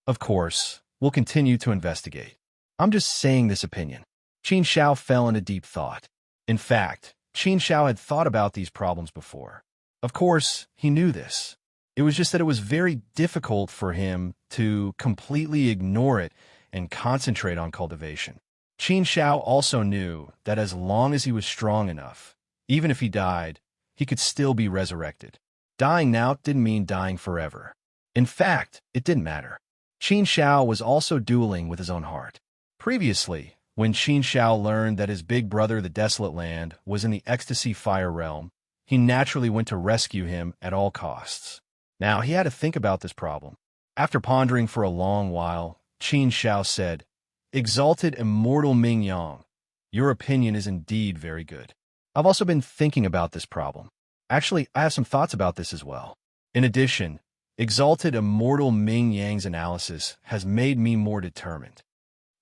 Of course, we'll continue to investigate. I'm just saying this opinion. Qin Xiao fell into deep thought. In fact, Qin Xiao had thought about these problems before. Of course, he knew this. It was just that it was very difficult for him to completely ignore it and concentrate on cultivation. Qin Shao also knew that as long as he was strong enough, even if he died, he could still be resurrected. Dying now didn't mean dying forever. In fact, it didn't matter. Qin Shao was also dueling with his own heart. Previously, when Qin Shao learned that his big brother, the Desolate Land, was in the Ecstasy Fire Realm, he naturally went to rescue him at all costs. Now, he had to think about this problem. After pondering for a long while, Qin Shao said, "Exalted Immortal Ming Yang, your opinion is indeed very good. I've also been thinking about this problem. Actually, I have some thoughts about this as well. In addition, Exalted Immortal Ming Yang's analysis has made me more determined.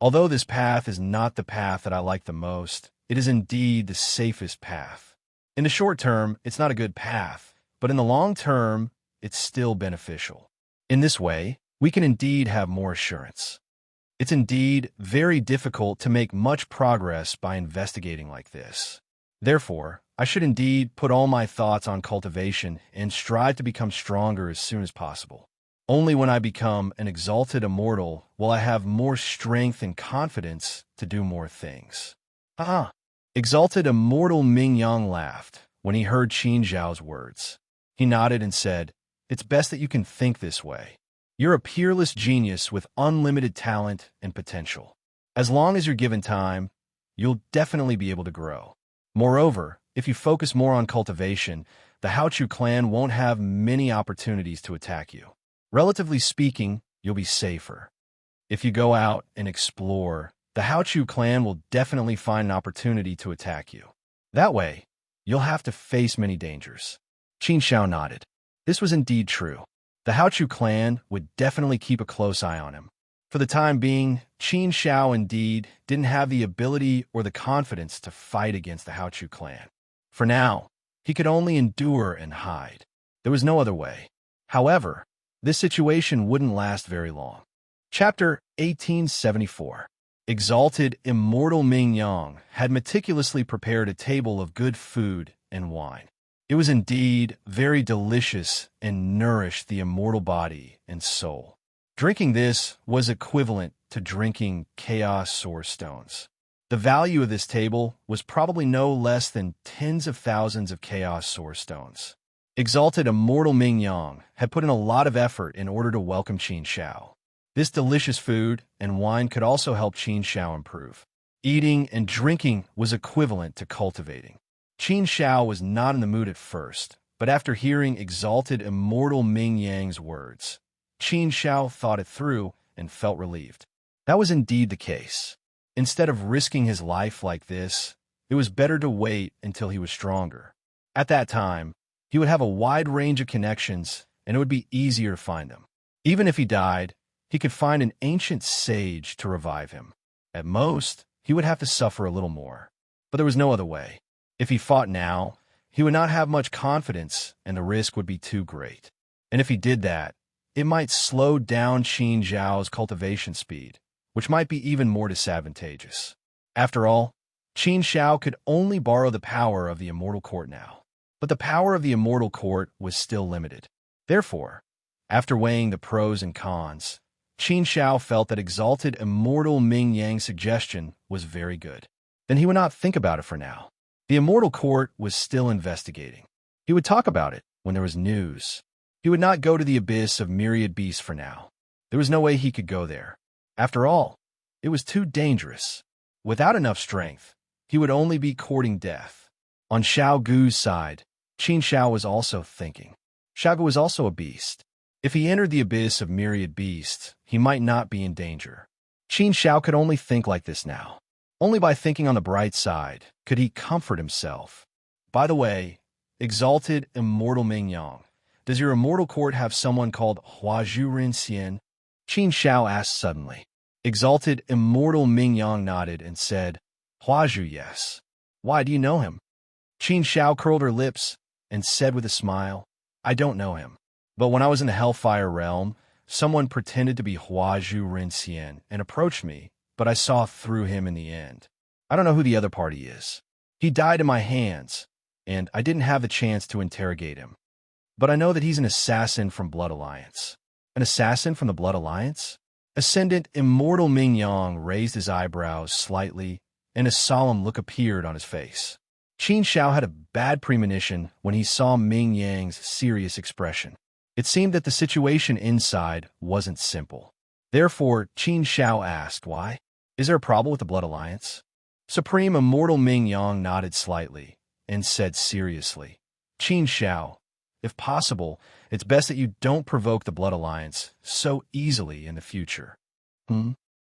Although this path is not the path that I like the most, it is indeed the safest path. In the short term, it's not a good path, but in the long term, it's still beneficial. In this way, we can indeed have more assurance. It's indeed very difficult to make much progress by investigating like this. Therefore, I should indeed put all my thoughts on cultivation and strive to become stronger as soon as possible. Only when I become an exalted immortal will I have more strength and confidence to do more things." Exalted Immortal Ming Yang laughed when he heard Qin Zhao's words. He nodded and said, "It's best that you can think this way. You're a peerless genius with unlimited talent and potential. As long as you're given time, you'll definitely be able to grow. Moreover, if you focus more on cultivation, the Haochu clan won't have many opportunities to attack you. Relatively speaking, you'll be safer. If you go out and explore, the Haochu clan will definitely find an opportunity to attack you. That way, you'll have to face many dangers." Qin Shao nodded. This was indeed true. The Haochu clan would definitely keep a close eye on him. For the time being, Qin Shao indeed didn't have the ability or the confidence to fight against the Haochu clan. For now, he could only endure and hide. There was no other way. However, this situation wouldn't last very long. Chapter 1874. Exalted Immortal Ming Yang had meticulously prepared a table of good food and wine. It was indeed very delicious and nourished the immortal body and soul. Drinking this was equivalent to drinking chaos source stones. The value of this table was probably no less than tens of thousands of chaos source stones. Exalted Immortal Ming Yang had put in a lot of effort in order to welcome Qin Shao. This delicious food and wine could also help Qin Shao improve. Eating and drinking was equivalent to cultivating. Qin Shao was not in the mood at first, but after hearing Exalted Immortal Ming Yang's words, Qin Shao thought it through and felt relieved. That was indeed the case. Instead of risking his life like this, it was better to wait until he was stronger. At that time, he would have a wide range of connections, and it would be easier to find them. Even if he died, he could find an ancient sage to revive him. At most, he would have to suffer a little more. But there was no other way. If he fought now, he would not have much confidence, and the risk would be too great. And if he did that, it might slow down Qin Zhao's cultivation speed, which might be even more disadvantageous. After all, Qin Shao could only borrow the power of the Immortal Court now. But the power of the Immortal Court was still limited. Therefore, after weighing the pros and cons, Qin Shao felt that Exalted Immortal Ming Yang's suggestion was very good. Then he would not think about it for now. The Immortal Court was still investigating. He would talk about it when there was news. He would not go to the abyss of myriad beasts for now. There was no way he could go there. After all, it was too dangerous. Without enough strength, he would only be courting death. On Shao Gu's side, Qin Shao was also thinking. Shao Gu was also a beast. If he entered the abyss of myriad beasts, he might not be in danger. Qin Shao could only think like this now. Only by thinking on the bright side could he comfort himself. By the way, Exalted Immortal Ming Yang, does your Immortal Court have someone called Huazhu Rin Xian? Qin Shao asked suddenly. Exalted Immortal Ming Yang nodded and said, Huazhu, yes. Why, do you know him? Qin Shao curled her lips and said with a smile, I don't know him. But when I was in the Hellfire Realm, someone pretended to be Huazhu Rin Xian and approached me, but I saw through him in the end. I don't know who the other party is. He died in my hands, and I didn't have the chance to interrogate him. But I know that he's an assassin from Blood Alliance. An assassin from the Blood Alliance? Ascendant Immortal Ming Yang raised his eyebrows slightly, and a solemn look appeared on his face. Qin Shao had a bad premonition when he saw Ming Yang's serious expression. It seemed that the situation inside wasn't simple. Therefore, Qin Shao asked, "Why? Is there a problem with the Blood Alliance?" Supreme Immortal Ming Yang nodded slightly and said seriously, "Qin Shao, if possible, it's best that you don't provoke the Blood Alliance so easily in the future."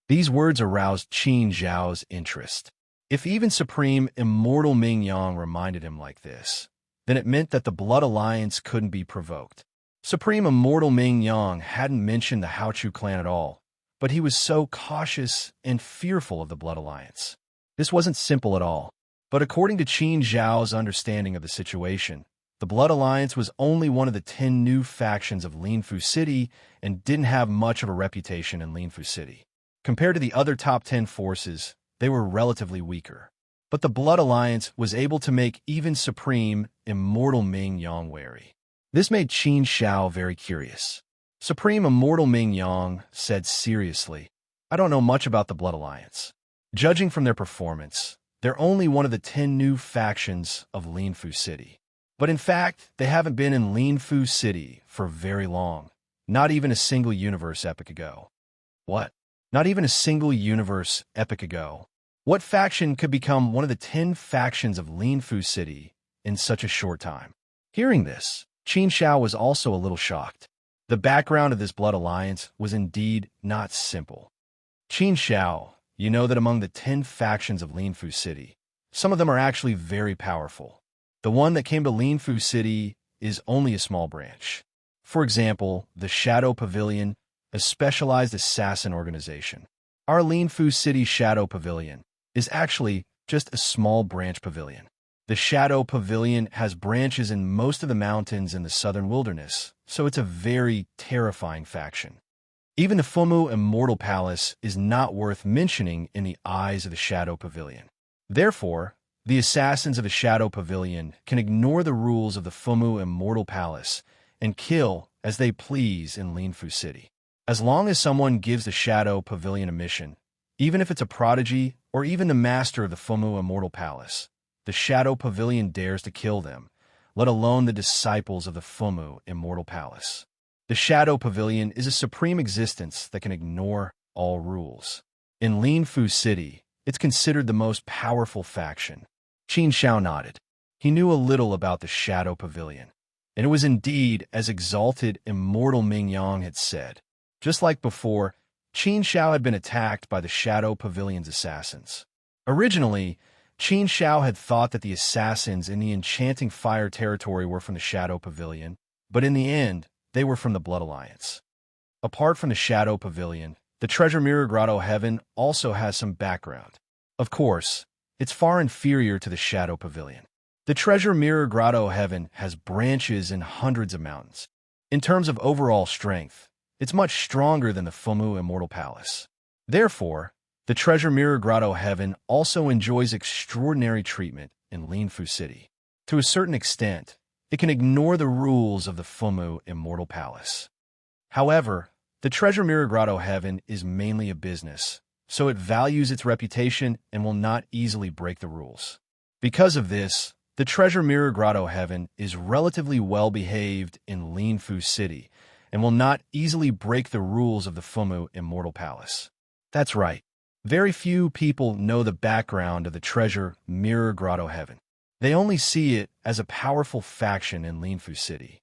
These words aroused Qin Zhao's interest. If even Supreme Immortal Ming Yang reminded him like this, then it meant that the Blood Alliance couldn't be provoked. Supreme Immortal Ming Yang hadn't mentioned the Haochu clan at all, but he was so cautious and fearful of the Blood Alliance. This wasn't simple at all, but according to Qin Zhao's understanding of the situation, the Blood Alliance was only one of the 10 new factions of Linfu City and didn't have much of a reputation in Linfu City. Compared to the other top 10 forces, they were relatively weaker. But the Blood Alliance was able to make even Supreme Immortal Ming Yang wary. This made Qin Shao very curious. Supreme Immortal Ming Yang said seriously, "I don't know much about the Blood Alliance. Judging from their performance, they're only one of the 10 new factions of Linfu City. But in fact, they haven't been in Linfu City for very long. Not even a single universe epoch ago." What? Not even a single universe epoch ago? What faction could become one of the 10 factions of Linfu City in such a short time? Hearing this, Qin Shao was also a little shocked. The background of this Blood Alliance was indeed not simple. "Qin Shao, you know that among the 10 factions of Linfu City, some of them are actually very powerful. The one that came to Linfu City is only a small branch. For example, the Shadow Pavilion, a specialized assassin organization. Our Linfu City Shadow Pavilion is actually just a small branch pavilion. The Shadow Pavilion has branches in most of the mountains in the southern wilderness, so it's a very terrifying faction. Even the Fumu Immortal Palace is not worth mentioning in the eyes of the Shadow Pavilion. Therefore, the assassins of the Shadow Pavilion can ignore the rules of the Fumu Immortal Palace and kill as they please in Linfu City. As long as someone gives the Shadow Pavilion a mission, even if it's a prodigy or even the master of the Fumu Immortal Palace, the Shadow Pavilion dares to kill them, let alone the disciples of the Fumu Immortal Palace. The Shadow Pavilion is a supreme existence that can ignore all rules. In Linfu City, it's considered the most powerful faction." Qin Shao nodded. He knew a little about the Shadow Pavilion, and it was indeed as exalted Immortal Ming Yang had said. Just like before, Qin Shao had been attacked by the Shadow Pavilion's assassins. Originally, Qin Shao had thought that the assassins in the Enchanting Fire territory were from the Shadow Pavilion, but in the end, they were from the Blood Alliance. Apart from the Shadow Pavilion, the Treasure Mirror Grotto Heaven also has some background. Of course, it's far inferior to the Shadow Pavilion. The Treasure Mirror Grotto Heaven has branches in hundreds of mountains. In terms of overall strength, it's much stronger than the Fumu Immortal Palace. Therefore, the Treasure Mirror Grotto Heaven also enjoys extraordinary treatment in Linfu City. To a certain extent, it can ignore the rules of the Fumu Immortal Palace. However, the Treasure Mirror Grotto Heaven is mainly a business, so it values its reputation and will not easily break the rules. Because of this, the Treasure Mirror Grotto Heaven is relatively well-behaved in Linfu City and will not easily break the rules of the Fumu Immortal Palace. That's right. Very few people know the background of the Treasure Mirror Grotto Heaven. They only see it as a powerful faction in Linfu City.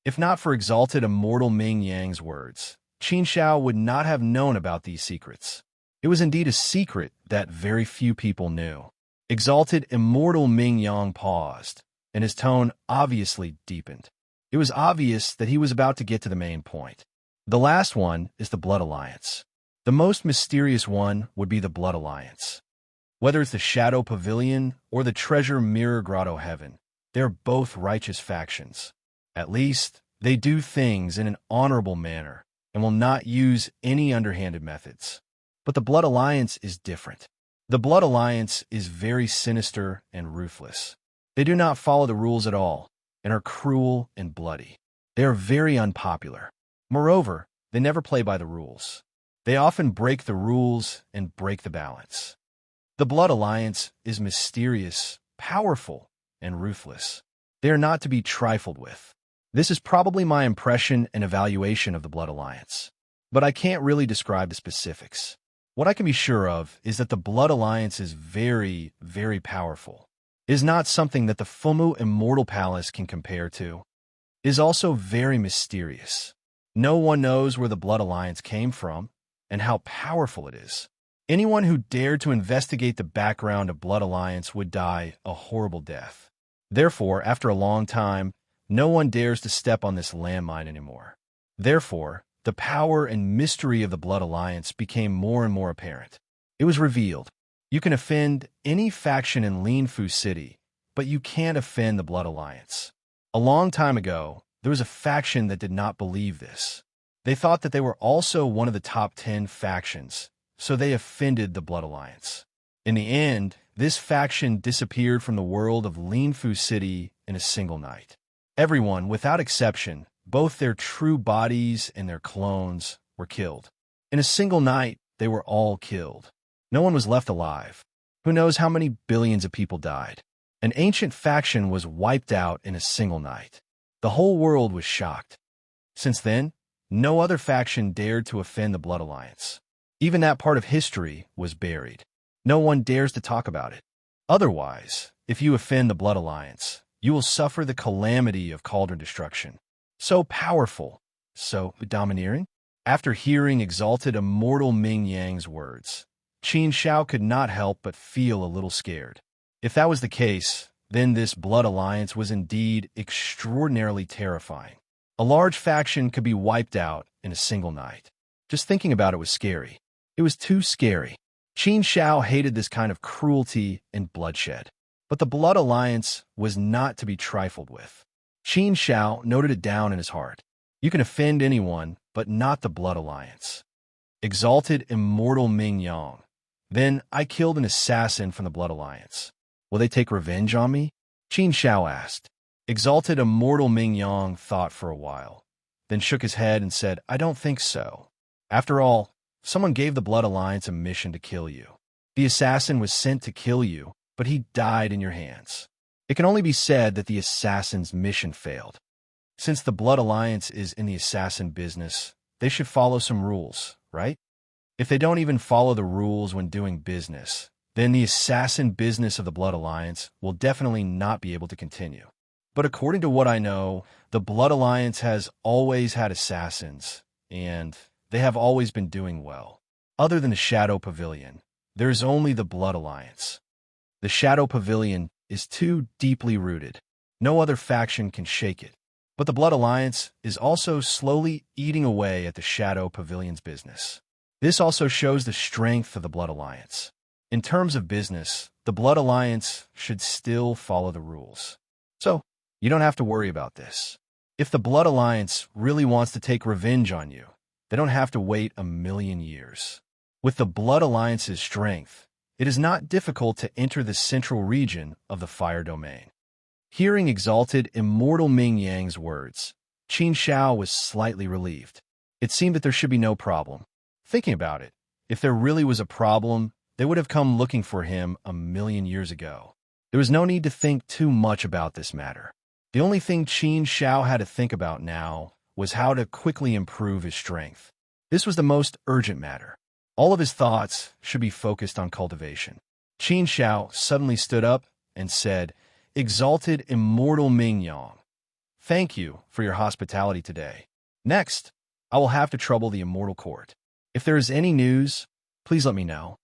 If not for exalted Immortal Ming Yang's words, Qin Shao would not have known about these secrets. It was indeed a secret that very few people knew. Exalted Immortal Ming Yang paused, and his tone obviously deepened. It was obvious that he was about to get to the main point. The last one is the Blood Alliance. The most mysterious one would be the Blood Alliance. Whether it's the Shadow Pavilion or the Treasure Mirror Grotto Heaven, they're both righteous factions. At least, they do things in an honorable manner and will not use any underhanded methods. But the Blood Alliance is different. The Blood Alliance is very sinister and ruthless. They do not follow the rules at all and are cruel and bloody. They are very unpopular. Moreover, They never play by the rules. They often break the rules and break the balance. The Blood Alliance is mysterious, powerful, and ruthless. They are not to be trifled with. This is probably my impression and evaluation of the Blood Alliance. But I can't really describe the specifics. What I can be sure of is that the Blood Alliance is very, very powerful. It is not something that the Fumu Immortal Palace can compare to. It is also very mysterious. No one knows where the Blood Alliance came from and how powerful it is. Anyone who dared to investigate the background of Blood Alliance would die a horrible death. Therefore, after a long time, no one dares to step on this landmine anymore. Therefore, the power and mystery of the Blood Alliance became more and more apparent. It was revealed. You can offend any faction in Linfu City, but you can't offend the Blood Alliance. A long time ago, there was a faction that did not believe this. They thought that they were also one of the top 10 factions, so they offended the Blood Alliance. In the end, this faction disappeared from the world of Linfu City in a single night. Everyone, without exception, both their true bodies and their clones, were killed. In a single night, they were all killed. No one was left alive. Who knows how many billions of people died? An ancient faction was wiped out in a single night. The whole world was shocked. Since then, no other faction dared to offend the Blood Alliance. Even that part of history was buried. No one dares to talk about it. Otherwise, if you offend the Blood Alliance, you will suffer the calamity of cauldron destruction. So powerful, so domineering. After hearing exalted immortal Ming Yang's words, Qin Shao could not help but feel a little scared. If that was the case, then this Blood Alliance was indeed extraordinarily terrifying. A large faction could be wiped out in a single night. Just thinking about it was scary. It was too scary. Qin Shao hated this kind of cruelty and bloodshed. But the Blood Alliance was not to be trifled with. Qin Shao noted it down in his heart. You can offend anyone, but not the Blood Alliance. Exalted immortal Ming Yang. Then I killed an assassin from the Blood Alliance. Will they take revenge on me? Qin Shao asked. Exalted immortal Ming Yang thought for a while, then shook his head and said, I don't think so. After all, someone gave the Blood Alliance a mission to kill you. The assassin was sent to kill you, but he died in your hands. It can only be said that the assassin's mission failed. Since the Blood Alliance is in the assassin business, they should follow some rules, right? If they don't even follow the rules when doing business, then the assassin business of the Blood Alliance will definitely not be able to continue. But according to what I know, the Blood Alliance has always had assassins, and they have always been doing well. Other than the Shadow Pavilion, there is only the Blood Alliance. The Shadow Pavilion is too deeply rooted. No other faction can shake it. But the Blood Alliance is also slowly eating away at the Shadow Pavilion's business. This also shows the strength of the Blood Alliance. In terms of business, the Blood Alliance should still follow the rules. So, you don't have to worry about this. If the Blood Alliance really wants to take revenge on you, they don't have to wait a million years. With the Blood Alliance's strength, it is not difficult to enter the central region of the Fire Domain. Hearing exalted immortal Ming Yang's words, Qin Shao was slightly relieved. It seemed that there should be no problem. Thinking about it, if there really was a problem, they would have come looking for him a million years ago. There was no need to think too much about this matter. The only thing Qin Shao had to think about now was how to quickly improve his strength. This was the most urgent matter. All of his thoughts should be focused on cultivation. Qin Shao suddenly stood up and said, Exalted immortal Ming Yang, thank you for your hospitality today. Next, I will have to trouble the immortal court. If there is any news, please let me know.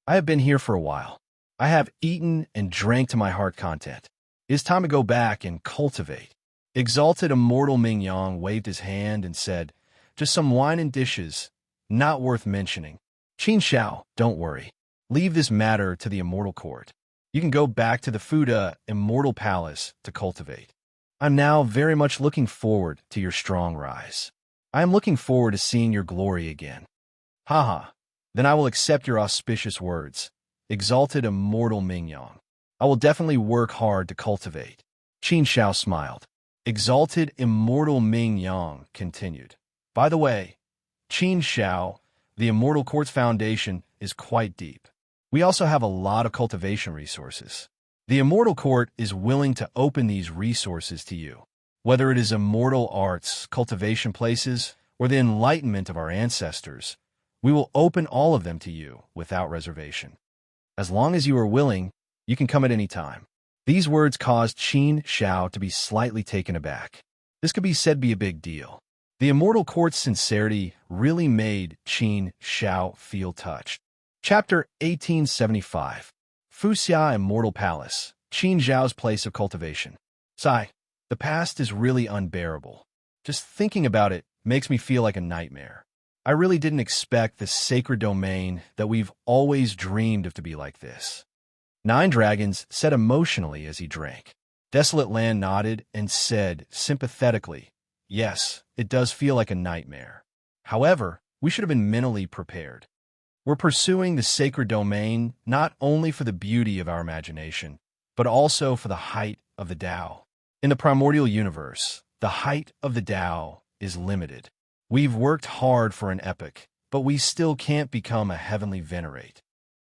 I have been here for a while. I have eaten and drank to my heart content. It is time to go back and cultivate. Exalted immortal Ming Yang waved his hand and said, Just some wine and dishes, not worth mentioning. Qin Shao, don't worry. Leave this matter to the immortal court. You can go back to the Fuda Immortal Palace to cultivate. I'm now very much looking forward to your strong rise. I am looking forward to seeing your glory again. Haha, then I will accept your auspicious words. Exalted immortal Ming Yang. I will definitely work hard to cultivate. Qin Shao smiled. Exalted immortal Ming Yang continued. By the way, Qin Shao, the Immortal Court's foundation, is quite deep. We also have a lot of cultivation resources. The Immortal Court is willing to open these resources to you. Whether it is immortal arts, cultivation places, or the enlightenment of our ancestors, we will open all of them to you without reservation. As long as you are willing, you can come at any time. These words caused Qin Shao to be slightly taken aback. This could be said to be a big deal. The Immortal Court's sincerity really made Qin Shao feel touched. Chapter 1875. Fuxia Immortal Palace, Qin Zhao's place of cultivation. Sigh, the past is really unbearable. Just thinking about it makes me feel like a nightmare. I really didn't expect this sacred domain that we've always dreamed of to be like this. Nine Dragons said emotionally as he drank. Desolate Land nodded and said sympathetically, yes, it does feel like a nightmare. However, we should have been mentally prepared. We're pursuing the sacred domain not only for the beauty of our imagination, but also for the height of the Tao. In the primordial universe, the height of the Tao is limited. We've worked hard for an epoch, but we still can't become a heavenly venerate.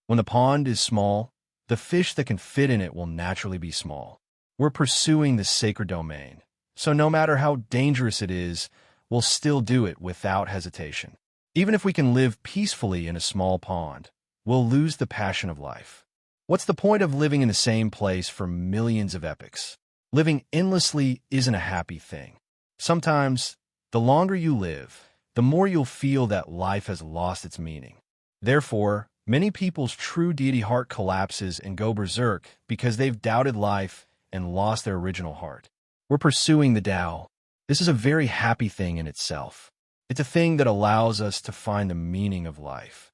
When the pond is small, the fish that can fit in it will naturally be small. We're pursuing the sacred domain, so no matter how dangerous it is, we'll still do it without hesitation. Even if we can live peacefully in a small pond, we'll lose the passion of life. What's the point of living in the same place for millions of epochs? Living endlessly isn't a happy thing. Sometimes, the longer you live, the more you'll feel that life has lost its meaning. Therefore, many people's true deity heart collapses and go berserk because they've doubted life and lost their original heart. We're pursuing the Tao. This is a very happy thing in itself. It's a thing that allows us to find the meaning of life.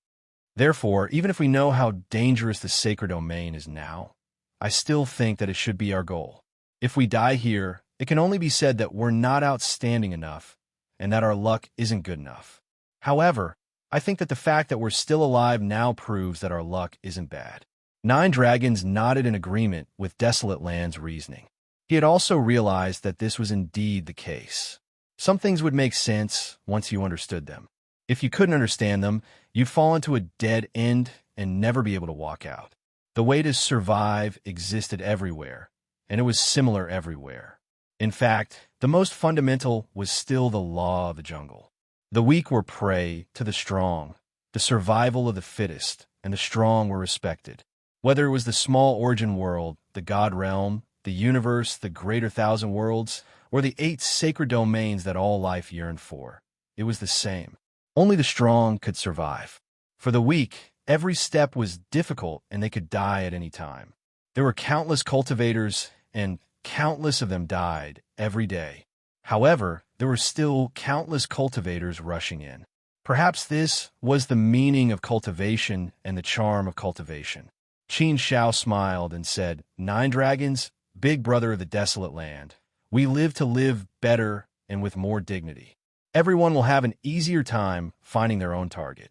Therefore, even if we know how dangerous the sacred domain is now, I still think that it should be our goal. If we die here, it can only be said that we're not outstanding enough and that our luck isn't good enough. However, I think that the fact that we're still alive now proves that our luck isn't bad. Nine Dragons nodded in agreement with Desolate Land's reasoning. He had also realized that this was indeed the case. Some things would make sense once you understood them. If you couldn't understand them, you'd fall into a dead end and never be able to walk out. The way to survive existed everywhere, and it was similar everywhere. In fact, the most fundamental was still the law of the jungle. The weak were prey to the strong, the survival of the fittest, and the strong were respected. Whether it was the small origin world, the god realm, the universe, the greater thousand worlds, or the 8 sacred domains that all life yearned for, it was the same. Only the strong could survive. For the weak, every step was difficult and they could die at any time. There were countless cultivators, and countless of them died every day. However, there were still countless cultivators rushing in. Perhaps this was the meaning of cultivation and the charm of cultivation. Qin Shao smiled and said, Nine Dragons, big brother of the Desolate Land, we live to live better and with more dignity. Everyone will have an easier time finding their own target.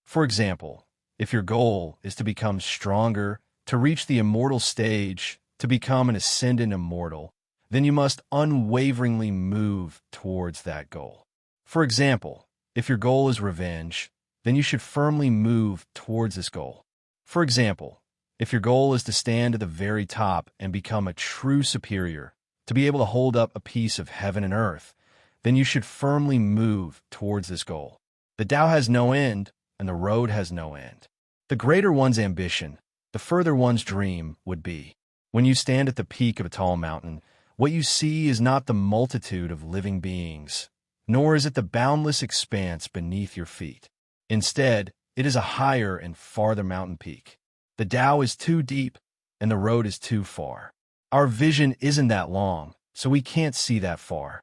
For example, if your goal is to become stronger, to reach the immortal stage, to become an ascendant immortal, then you must unwaveringly move towards that goal. For example, if your goal is revenge, then you should firmly move towards this goal. For example, if your goal is to stand at the very top and become a true superior, to be able to hold up a piece of heaven and earth, then you should firmly move towards this goal. The Tao has no end, and the road has no end. The greater one's ambition, the further one's dream would be. When you stand at the peak of a tall mountain, what you see is not the multitude of living beings, nor is it the boundless expanse beneath your feet. Instead, it is a higher and farther mountain peak. The Tao is too deep, and the road is too far. Our vision isn't that long, so we can't see that far.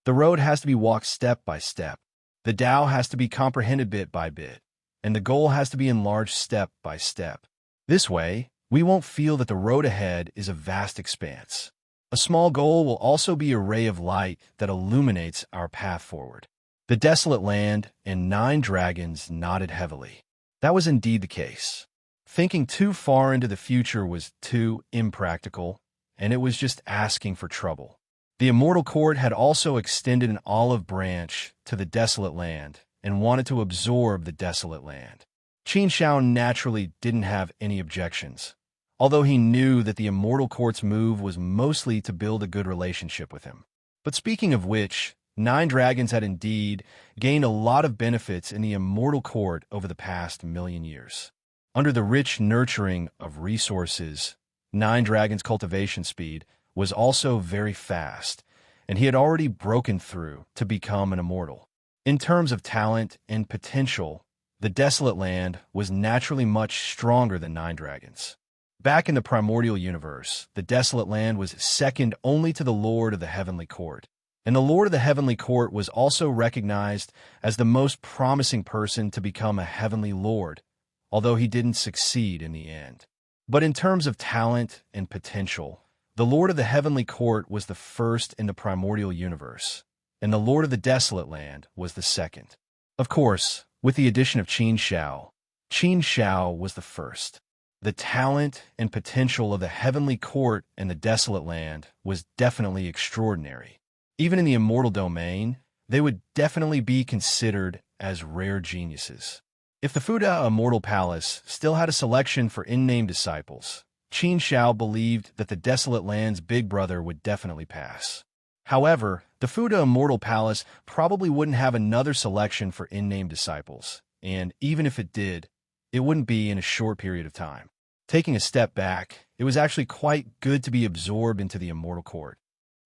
The road has to be walked step by step. The Tao has to be comprehended bit by bit, and the goal has to be enlarged step by step. This way, we won't feel that the road ahead is a vast expanse. A small goal will also be a ray of light that illuminates our path forward. The Desolate Land and Nine Dragons nodded heavily. That was indeed the case. Thinking too far into the future was too impractical, and it was just asking for trouble. The Immortal Court had also extended an olive branch to the Desolate Land and wanted to absorb the desolate land. Qin Shao naturally didn't have any objections, although he knew that the Immortal Court's move was mostly to build a good relationship with him. But speaking of which, 9 dragons had indeed gained a lot of benefits in the Immortal Court over the past million years. Under the rich nurturing of resources, 9 dragons' cultivation speed was also very fast, and he had already broken through to become an immortal. In terms of talent and potential, the desolate land was naturally much stronger than 9 dragons. Back in the primordial universe, the desolate land was second only to the Lord of the Heavenly Court. And the Lord of the Heavenly Court was also recognized as the most promising person to become a heavenly lord, although he didn't succeed in the end. But in terms of talent and potential, the Lord of the Heavenly Court was the first in the primordial universe, and the Lord of the Desolate Land was the second. Of course, with the addition of Qin Shao was the first. The talent and potential of the Heavenly Court and the Desolate Land was definitely extraordinary. Even in the immortal domain, they would definitely be considered as rare geniuses. If the Fuda Immortal Palace still had a selection for in-name disciples, Qin Shao believed that the Desolate Land's big brother would definitely pass. However, the Fuda Immortal Palace probably wouldn't have another selection for in-name disciples, and even if it did, it wouldn't be in a short period of time. Taking a step back, it was actually quite good to be absorbed into the Immortal Court.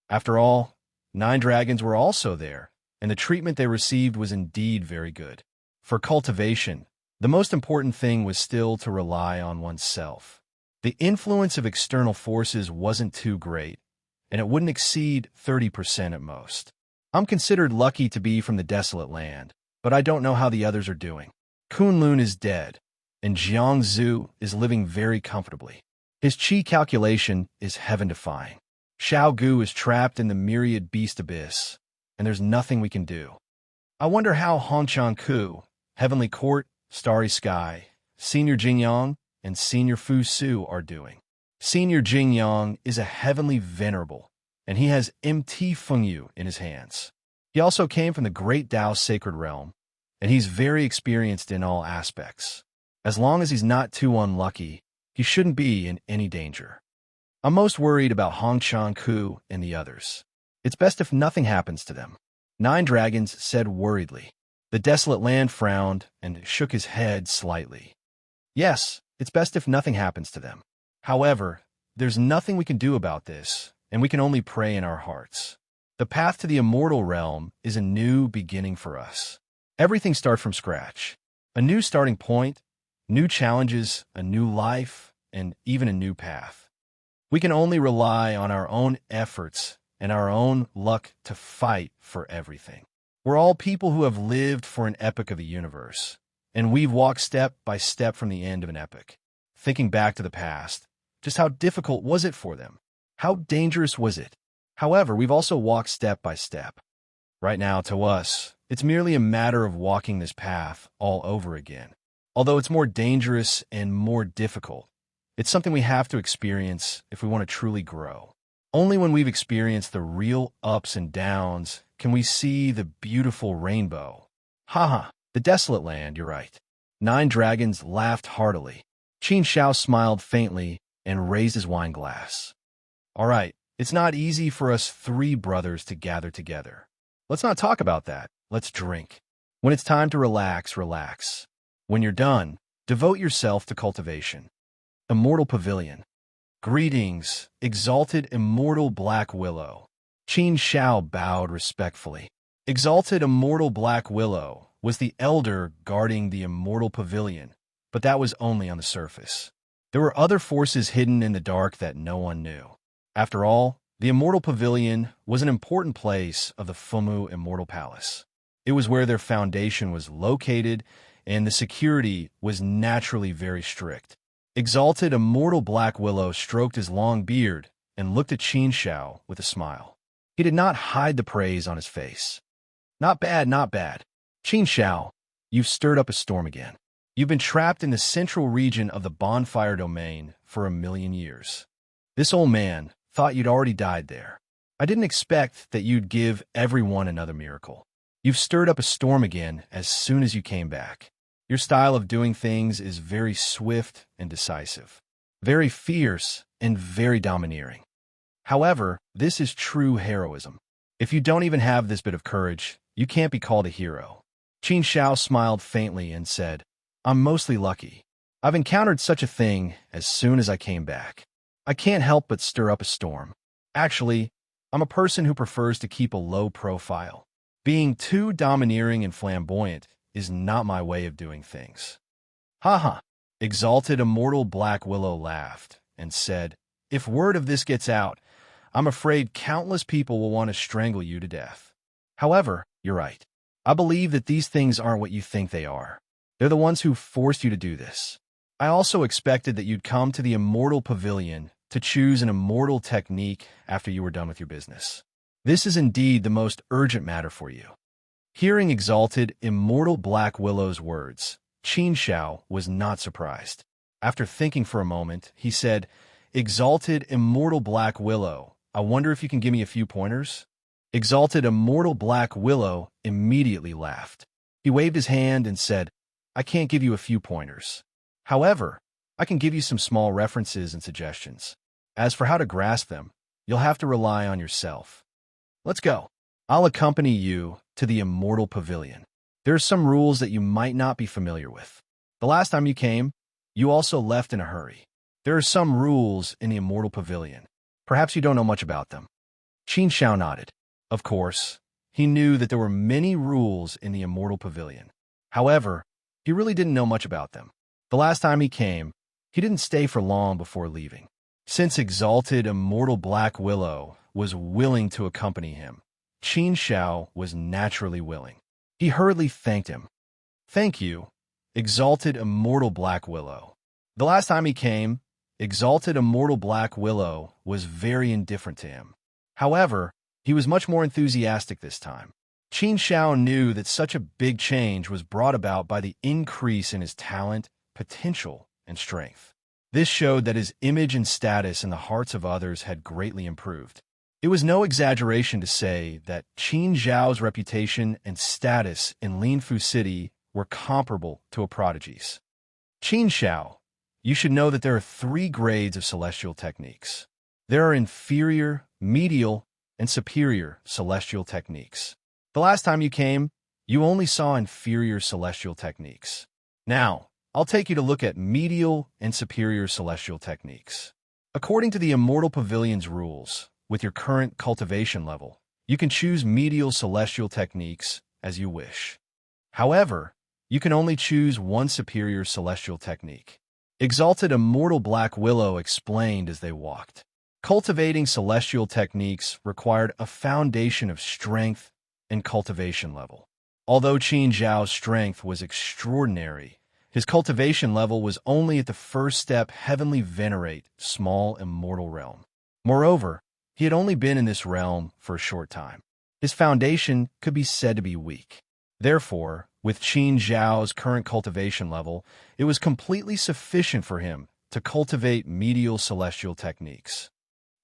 After all, 9 dragons were also there, and the treatment they received was indeed very good. For cultivation, the most important thing was still to rely on oneself. The influence of external forces wasn't too great, and it wouldn't exceed 30% at most. I'm considered lucky to be from the Desolate Land, but I don't know how the others are doing. Kunlun is dead, and Jiangzhu is living very comfortably. His qi calculation is heaven-defying. Xiao Gu is trapped in the myriad beast abyss, and there's nothing we can do. I wonder how Hongqiang Ku, Heavenly Court, Starry Sky, Senior Jingyang, and Senior Fu Su are doing. Senior Jingyang is a heavenly venerable, and he has MT Fengyu in his hands. He also came from the Great Dao Sacred Realm, and he's very experienced in all aspects. As long as he's not too unlucky, he shouldn't be in any danger. I'm most worried about Hongqiang Ku and the others. It's best if nothing happens to them. 9 dragons said worriedly. The Desolate Land frowned and shook his head slightly. Yes, it's best if nothing happens to them. However, there's nothing we can do about this, and we can only pray in our hearts. The path to the immortal realm is a new beginning for us. Everything starts from scratch. A new starting point, new challenges, a new life, and even a new path. We can only rely on our own efforts and our own luck to fight for everything. We're all people who have lived for an epoch of a universe, and we've walked step by step from the end of an epoch. Thinking back to the past, just how difficult was it for them? How dangerous was it? However, we've also walked step by step. Right now, to us, it's merely a matter of walking this path all over again. Although it's more dangerous and more difficult, it's something we have to experience if we want to truly grow. Only when we've experienced the real ups and downs can we see the beautiful rainbow. Haha, the Desolate Land, you're right. 9 dragons laughed heartily. Qin Shao smiled faintly and raised his wine glass. All right, it's not easy for us 3 brothers to gather together. Let's not talk about that. Let's drink. When it's time to relax, relax. When you're done, devote yourself to cultivation. Immortal Pavilion. Greetings, exalted immortal Black Willow. Qin Shao bowed respectfully. Exalted immortal Black Willow was the elder guarding the Immortal Pavilion, but that was only on the surface. There were other forces hidden in the dark that no one knew. After all, the Immortal Pavilion was an important place of the Fumu Immortal Palace. It was where their foundation was located, and the security was naturally very strict. Exalted Immortal Black Willow stroked his long beard and looked at Qin Shao with a smile. He did not hide the praise on his face. Not bad, not bad. Qin Shao, you've stirred up a storm again. You've been trapped in the central region of the bonfire domain for 1,000,000 years. This old man thought you'd already died there. I didn't expect that you'd give everyone another miracle. You've stirred up a storm again as soon as you came back. Your style of doing things is very swift and decisive, very fierce and very domineering. However, this is true heroism. If you don't even have this bit of courage, you can't be called a hero. Qin Shao smiled faintly and said, I'm mostly lucky. I've encountered such a thing as soon as I came back. I can't help but stir up a storm. Actually, I'm a person who prefers to keep a low profile. Being too domineering and flamboyant is not my way of doing things. Haha. Exalted Immortal Black Willow laughed and said, If word of this gets out, I'm afraid countless people will want to strangle you to death. However, you're right. I believe that these things aren't what you think they are. They're the ones who forced you to do this. I also expected that you'd come to the Immortal Pavilion to choose an immortal technique after you were done with your business. This is indeed the most urgent matter for you. Hearing Exalted Immortal Black Willow's words, Qin Shao was not surprised. After thinking for a moment, he said, Exalted Immortal Black Willow, I wonder if you can give me a few pointers? Exalted Immortal Black Willow immediately laughed. He waved his hand and said, I can't give you a few pointers. However, I can give you some small references and suggestions. As for how to grasp them, you'll have to rely on yourself. Let's go. I'll accompany you to the Immortal Pavilion. There are some rules that you might not be familiar with. The last time you came, you also left in a hurry. There are some rules in the Immortal Pavilion. Perhaps you don't know much about them. Qin Shao nodded. Of course, he knew that there were many rules in the Immortal Pavilion. However, he really didn't know much about them. The last time he came, he didn't stay for long before leaving. Since Exalted Immortal Black Willow was willing to accompany him, Qin Shao was naturally willing. He hurriedly thanked him. Thank you, Exalted Immortal Black Willow. The last time he came, Exalted Immortal Black Willow was very indifferent to him. However, he was much more enthusiastic this time. Qin Shao knew that such a big change was brought about by the increase in his talent, potential, and strength. This showed that his image and status in the hearts of others had greatly improved. It was no exaggeration to say that Qin Zhao's reputation and status in Linfu City were comparable to a prodigy's. Qin Shao, you should know that there are 3 grades of celestial techniques. There are inferior, medial, and superior celestial techniques. The last time you came, you only saw inferior celestial techniques. Now, I'll take you to look at medial and superior celestial techniques. According to the Immortal Pavilion's rules, with your current cultivation level, you can choose medial celestial techniques as you wish. However, you can only choose one superior celestial technique. Exalted Immortal Black Willow explained as they walked. Cultivating celestial techniques required a foundation of strength and cultivation level. Although Qin Zhao's strength was extraordinary, his cultivation level was only at the first step Heavenly Venerate, small immortal realm. Moreover, he had only been in this realm for a short time. His foundation could be said to be weak. Therefore, with Qin Zhao's current cultivation level, it was completely sufficient for him to cultivate medial celestial techniques.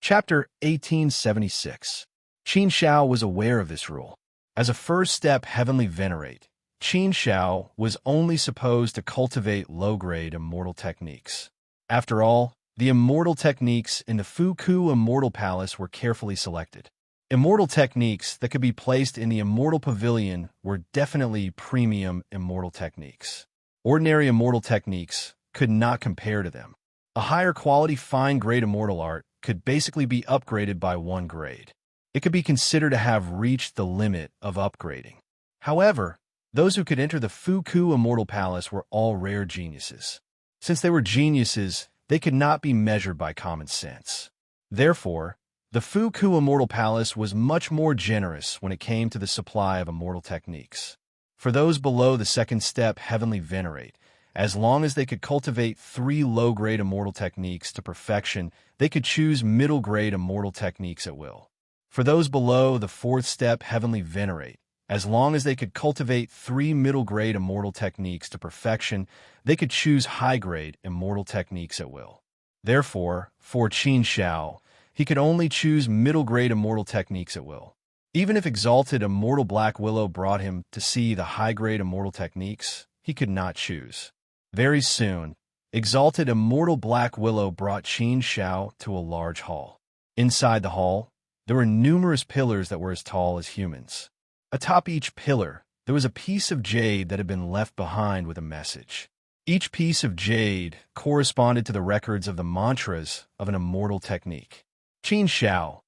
Chapter 1876. Qin Shao was aware of this rule. As a first step Heavenly Venerate, Qin Shao was only supposed to cultivate low-grade immortal techniques. After all, the immortal techniques in the Fuku Immortal Palace were carefully selected. Immortal techniques that could be placed in the Immortal Pavilion were definitely premium immortal techniques. Ordinary immortal techniques could not compare to them. A higher quality fine-grade immortal art could basically be upgraded by 1 grade. It could be considered to have reached the limit of upgrading. However, those who could enter the Fuku Immortal Palace were all rare geniuses. Since they were geniuses, they could not be measured by common sense. Therefore, the Fuku Immortal Palace was much more generous when it came to the supply of immortal techniques. For those below the second step Heavenly Venerate, as long as they could cultivate 3 low-grade immortal techniques to perfection, they could choose middle-grade immortal techniques at will. For those below the 4th step Heavenly Venerate, as long as they could cultivate 3 middle-grade immortal techniques to perfection, they could choose high-grade immortal techniques at will. Therefore, for Qin Shao, he could only choose middle-grade immortal techniques at will. Even if exalted immortal black willow brought him to see the high-grade immortal techniques, he could not choose. Very soon, exalted immortal black willow brought Qin Shao to a large hall. Inside the hall, there were numerous pillars that were as tall as humans. Atop each pillar, there was a piece of jade that had been left behind with a message. Each piece of jade corresponded to the records of the mantras of an immortal technique. Qin Shao.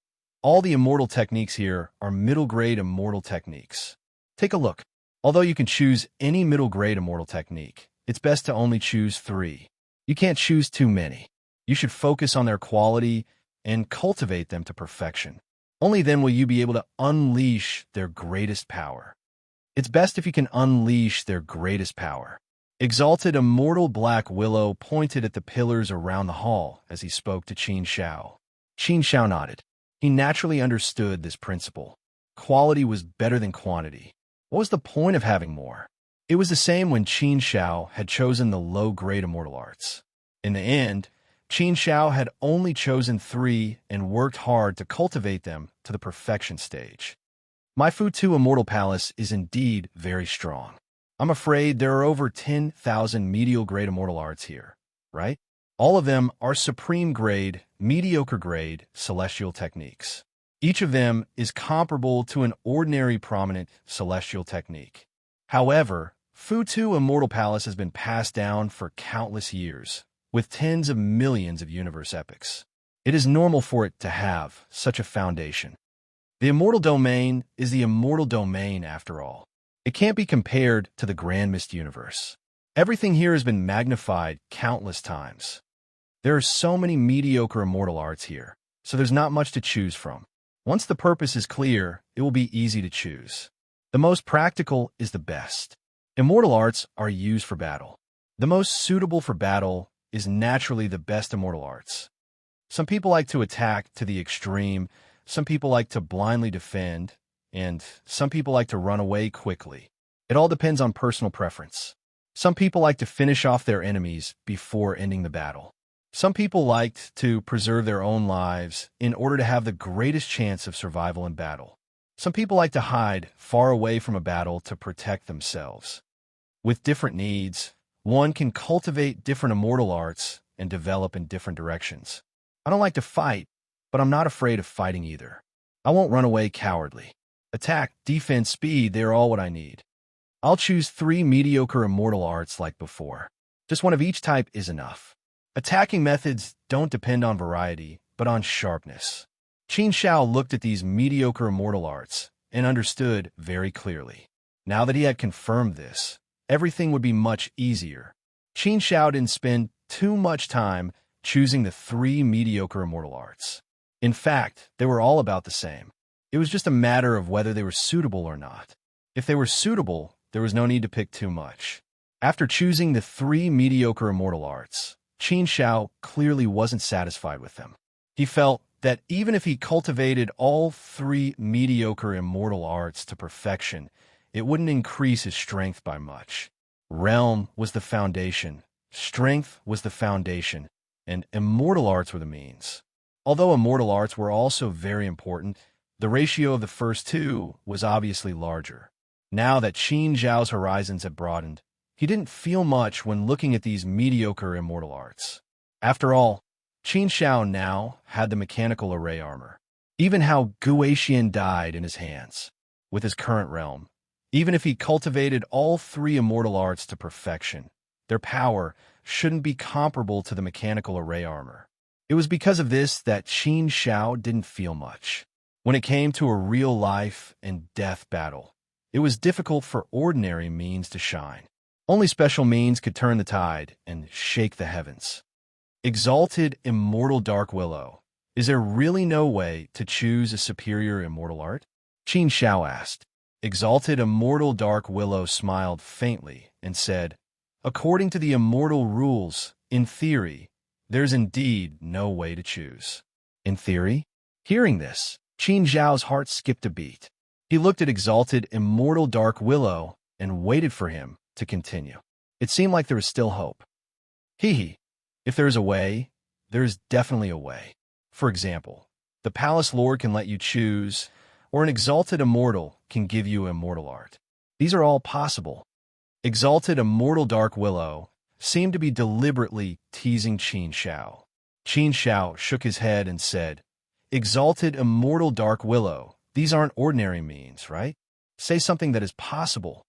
All the immortal techniques here are middle-grade immortal techniques. Take a look. Although you can choose any middle-grade immortal technique, it's best to only choose 3. You can't choose too many. You should focus on their quality and cultivate them to perfection. Only then will you be able to unleash their greatest power. It's best if you can unleash their greatest power. Exalted immortal black willow pointed at the pillars around the hall as he spoke to Qin Shao. Qin Shao nodded. He naturally understood this principle. Quality was better than quantity. What was the point of having more? It was the same when Qin Shao had chosen the low-grade immortal arts. In the end, Qin Shao had only chosen 3 and worked hard to cultivate them to the perfection stage. My Futu Immortal Palace is indeed very strong. I'm afraid there are over 10,000 medial-grade immortal arts here, right? All of them are supreme-grade, mediocre-grade celestial techniques. Each of them is comparable to an ordinary prominent celestial technique. However, Futu Immortal Palace has been passed down for countless years, with tens of millions of universe epics. It is normal for it to have such a foundation. The immortal domain is the immortal domain after all. It can't be compared to the Grand Mist universe. Everything here has been magnified countless times. There are so many mediocre immortal arts here, so there's not much to choose from. Once the purpose is clear, it will be easy to choose. The most practical is the best. Immortal arts are used for battle. The most suitable for battle is naturally the best immortal arts. Some people like to attack to the extreme, some people like to blindly defend, and some people like to run away quickly. It all depends on personal preference. Some people like to finish off their enemies before ending the battle. Some people liked to preserve their own lives in order to have the greatest chance of survival in battle. Some people like to hide far away from a battle to protect themselves. With different needs, one can cultivate different immortal arts and develop in different directions. I don't like to fight, but I'm not afraid of fighting either. I won't run away cowardly. Attack, defense, speed, they're all what I need. I'll choose 3 mediocre immortal arts like before. Just one of each type is enough. Attacking methods don't depend on variety, but on sharpness. Qin Shao looked at these mediocre immortal arts and understood very clearly. Now that he had confirmed this, everything would be much easier. Qin Shao didn't spend too much time choosing the 3 mediocre immortal arts. In fact, they were all about the same. It was just a matter of whether they were suitable or not. If they were suitable, there was no need to pick too much. After choosing the 3 mediocre immortal arts, Qin Shao clearly wasn't satisfied with them. He felt that even if he cultivated all 3 mediocre immortal arts to perfection, it wouldn't increase his strength by much. Realm was the foundation, strength was the foundation, and immortal arts were the means. Although immortal arts were also very important, the ratio of the first 2 was obviously larger. Now that Qin Zhao's horizons had broadened, he didn't feel much when looking at these mediocre immortal arts. After all, Qin Shao now had the mechanical array armor. Even how Guaxian died in his hands. With his current realm, even if he cultivated all 3 immortal arts to perfection, their power shouldn't be comparable to the mechanical array armor. It was because of this that Qin Shao didn't feel much. When it came to a real life and death battle, it was difficult for ordinary means to shine. Only special means could turn the tide and shake the heavens. Exalted Immortal Dark Willow. Is there really no way to choose a superior immortal art? Qin Shao asked. Exalted Immortal Dark Willow smiled faintly and said, according to the immortal rules, in theory, there's indeed no way to choose. In theory? Hearing this, Qin Zhao's heart skipped a beat. He looked at Exalted Immortal Dark Willow and waited for him to continue. It seemed like there was still hope. Hee. If there is a way, there is definitely a way. For example, the Palace Lord can let you choose or an exalted immortal can give you immortal art. These are all possible. Exalted immortal dark willow seemed to be deliberately teasing Qin Shao. Qin Shao shook his head and said, "Exalted immortal dark willow, these aren't ordinary means, right? Say something that is possible."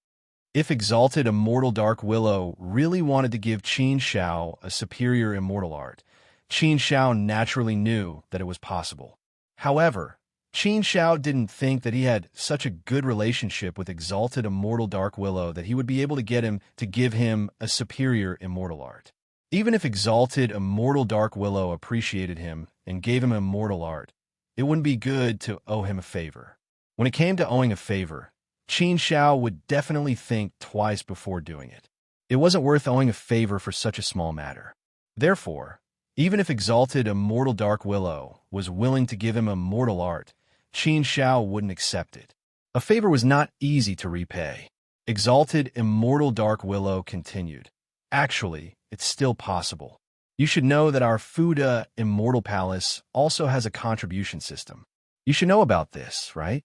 If exalted immortal dark willow really wanted to give Qin Shao a superior immortal art, Qin Shao naturally knew that it was possible. However, Qin Shao didn't think that he had such a good relationship with exalted immortal dark willow that he would be able to get him to give him a superior immortal art. Even if exalted immortal dark willow appreciated him and gave him immortal art, it wouldn't be good to owe him a favor. When it came to owing a favor, Qin Shao would definitely think twice before doing it. It wasn't worth owing a favor for such a small matter. Therefore, even if exalted immortal dark willow was willing to give him immortal art, Qin Shao wouldn't accept it. A favor was not easy to repay. Exalted immortal dark willow continued. Actually, it's still possible. You should know that our Fuda Immortal Palace also has a contribution system. You should know about this, right?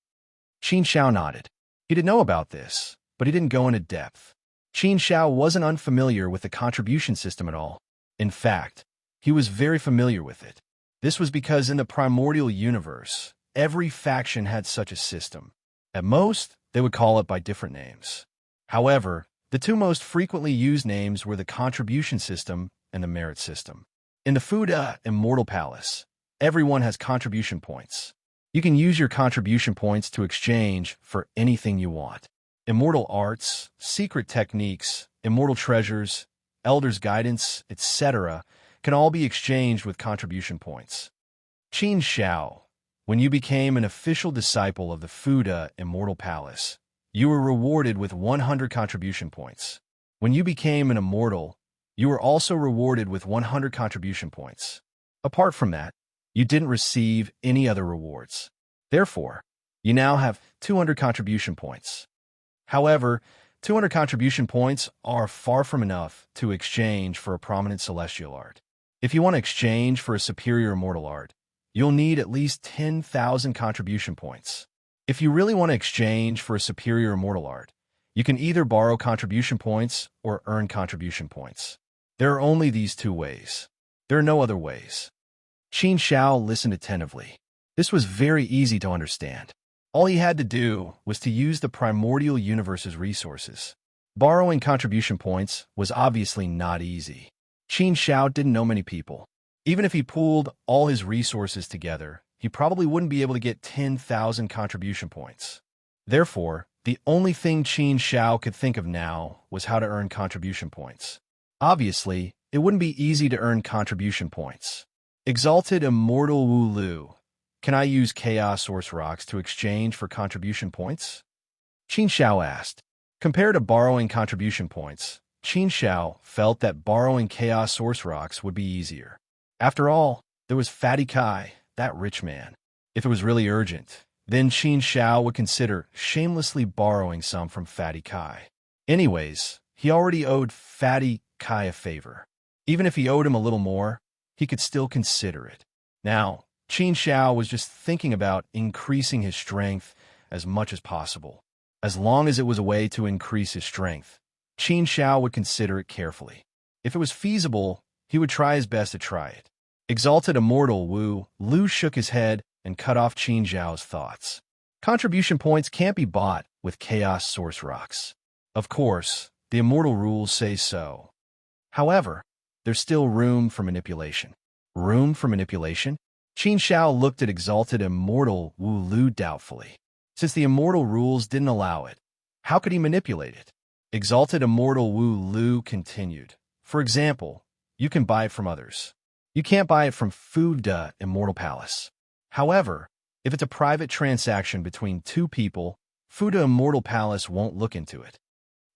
Qin Shao nodded. He did know about this, but he didn't go into depth. Qin Shao wasn't unfamiliar with the contribution system at all. In fact, he was very familiar with it. This was because in the primordial universe, every faction had such a system. At most, they would call it by different names. However, the two most frequently used names were the contribution system and the merit system. In the Fuda Immortal Palace, everyone has contribution points. You can use your contribution points to exchange for anything you want. Immortal arts, secret techniques, immortal treasures, elders' guidance, etc. can all be exchanged with contribution points. Qin Shao, when you became an official disciple of the Fuda Immortal Palace, you were rewarded with 100 contribution points. When you became an immortal, you were also rewarded with 100 contribution points. Apart from that, you didn't receive any other rewards. Therefore, you now have 200 contribution points. However, 200 contribution points are far from enough to exchange for a prominent celestial art. If you want to exchange for a superior immortal art, you'll need at least 10,000 contribution points. If you really want to exchange for a superior immortal art, you can either borrow contribution points or earn contribution points. There are only these two ways. There are no other ways. Qin Shao listened attentively. This was very easy to understand. All he had to do was to use the primordial universe's resources. Borrowing contribution points was obviously not easy. Qin Shao didn't know many people. Even if he pooled all his resources together, he probably wouldn't be able to get 10,000 contribution points. Therefore, the only thing Qin Shao could think of now was how to earn contribution points. Obviously, it wouldn't be easy to earn contribution points. Exalted Immortal Wu Lu, can I use Chaos Source Rocks to exchange for contribution points? Qin Shao asked. Compared to borrowing contribution points, Qin Shao felt that borrowing Chaos Source Rocks would be easier. After all, there was Fatty Kai, that rich man. If it was really urgent, then Qin Shao would consider shamelessly borrowing some from Fatty Kai. Anyways, he already owed Fatty Kai a favor. Even if he owed him a little more, he could still consider it. Now, Qin Shao was just thinking about increasing his strength as much as possible. As long as it was a way to increase his strength, Qin Shao would consider it carefully. If it was feasible, he would try his best to try it. Exalted Immortal Wu Lu shook his head and cut off Qin Shao's thoughts. Contribution points can't be bought with Chaos Source Rocks. Of course, the immortal rules say so. However, there's still room for manipulation. Room for manipulation? Qin Shao looked at Exalted Immortal Wu Lu doubtfully. Since the immortal rules didn't allow it, how could he manipulate it? Exalted Immortal Wu Lu continued. For example, you can buy it from others. You can't buy it from Fuda Immortal Palace. However, if it's a private transaction between two people, Fuda Immortal Palace won't look into it.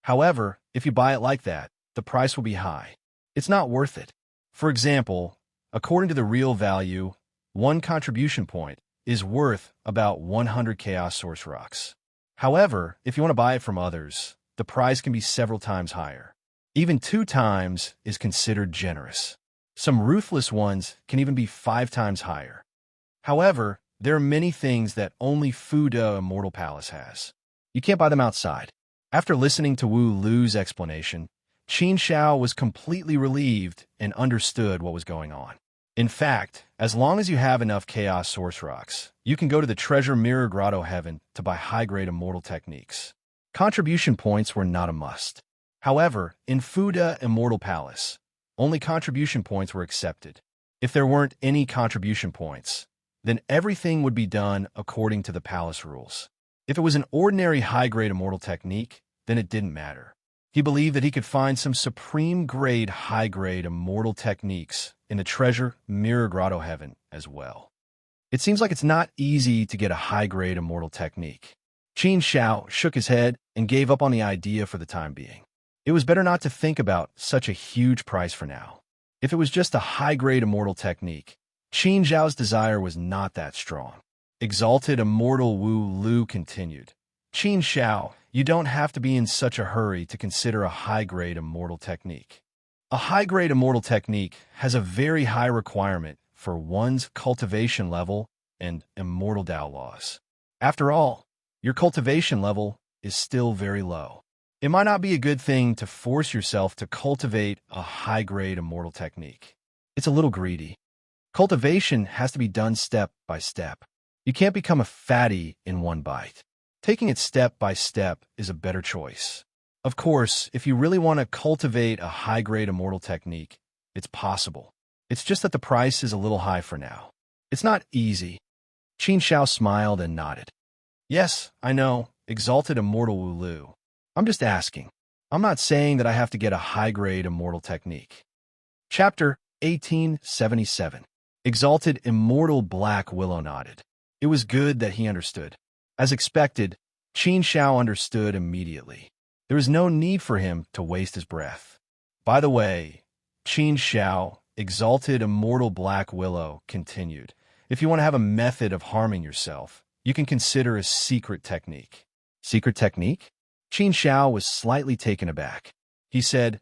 However, if you buy it like that, the price will be high. It's not worth it. For example, according to the real value, one contribution point is worth about 100 Chaos Source Rocks. However, if you want to buy it from others, the price can be several times higher. Even 2 times is considered generous. Some ruthless ones can even be 5 times higher. However, There are many things that only Fuda Immortal Palace has. You can't buy them outside. After listening to Wu Lu's explanation, Qin Shao was completely relieved and understood what was going on. In fact, as long as you have enough Chaos Source Rocks, you can go to the Treasure Mirror Grotto Heaven to buy high-grade immortal techniques. Contribution points were not a must. However, in Fuda Immortal Palace, only contribution points were accepted. If there weren't any contribution points, then everything would be done according to the palace rules. If it was an ordinary high-grade immortal technique, then it didn't matter. He believed that he could find some supreme-grade high-grade immortal techniques in the Treasure Mirror Grotto Heaven as well. It seems like it's not easy to get a high-grade immortal technique. Qin Shao shook his head and gave up on the idea for the time being. It was better not to think about such a huge price for now. If it was just a high-grade immortal technique, Qin Zhao's desire was not that strong. Exalted Immortal Wu Lu continued. Qin Shao, you don't have to be in such a hurry to consider a high-grade immortal technique. A high-grade immortal technique has a very high requirement for one's cultivation level and immortal Dao laws. After all, your cultivation level is still very low. It might not be a good thing to force yourself to cultivate a high-grade immortal technique. It's a little greedy. Cultivation has to be done step by step. You can't become a fatty in one bite. Taking it step by step is a better choice. Of course, if you really want to cultivate a high-grade immortal technique, it's possible. It's just that the price is a little high for now. It's not easy. Qin Shao smiled and nodded. Yes, I know, Exalted Immortal Wu Lu. I'm just asking. I'm not saying that I have to get a high-grade immortal technique. Chapter 1877. Exalted Immortal Black Willow nodded. It was good that he understood. As expected, Qin Shao understood immediately. There was no need for him to waste his breath. By the way, Qin Shao, Exalted Immortal Black Willow, continued, if you want to have a method of harming yourself, you can consider a secret technique. Secret technique? Qin Shao was slightly taken aback. He said,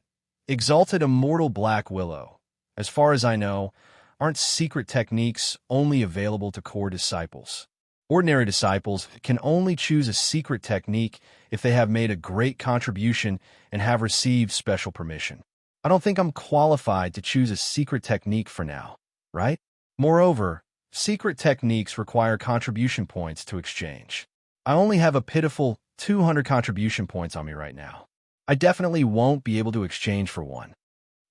Exalted Immortal Black Willow, as far as I know, aren't secret techniques only available to core disciples? Ordinary disciples can only choose a secret technique if they have made a great contribution and have received special permission. I don't think I'm qualified to choose a secret technique for now, right? Moreover, secret techniques require contribution points to exchange. I only have a pitiful 200 contribution points on me right now. I definitely won't be able to exchange for one.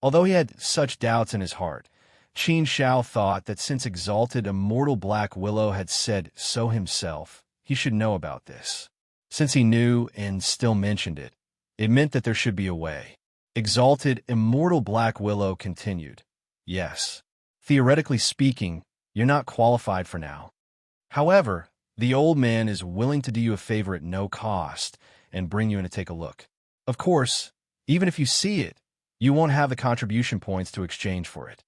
Although he had such doubts in his heart, Qin Shao thought that since Exalted Immortal Black Willow had said so himself, he should know about this. Since he knew and still mentioned it, it meant that there should be a way. Exalted Immortal Black Willow continued, yes, theoretically speaking, you're not qualified for now. However, the old man is willing to do you a favor at no cost and bring you in to take a look. Of course, even if you see it, you won't have the contribution points to exchange for it.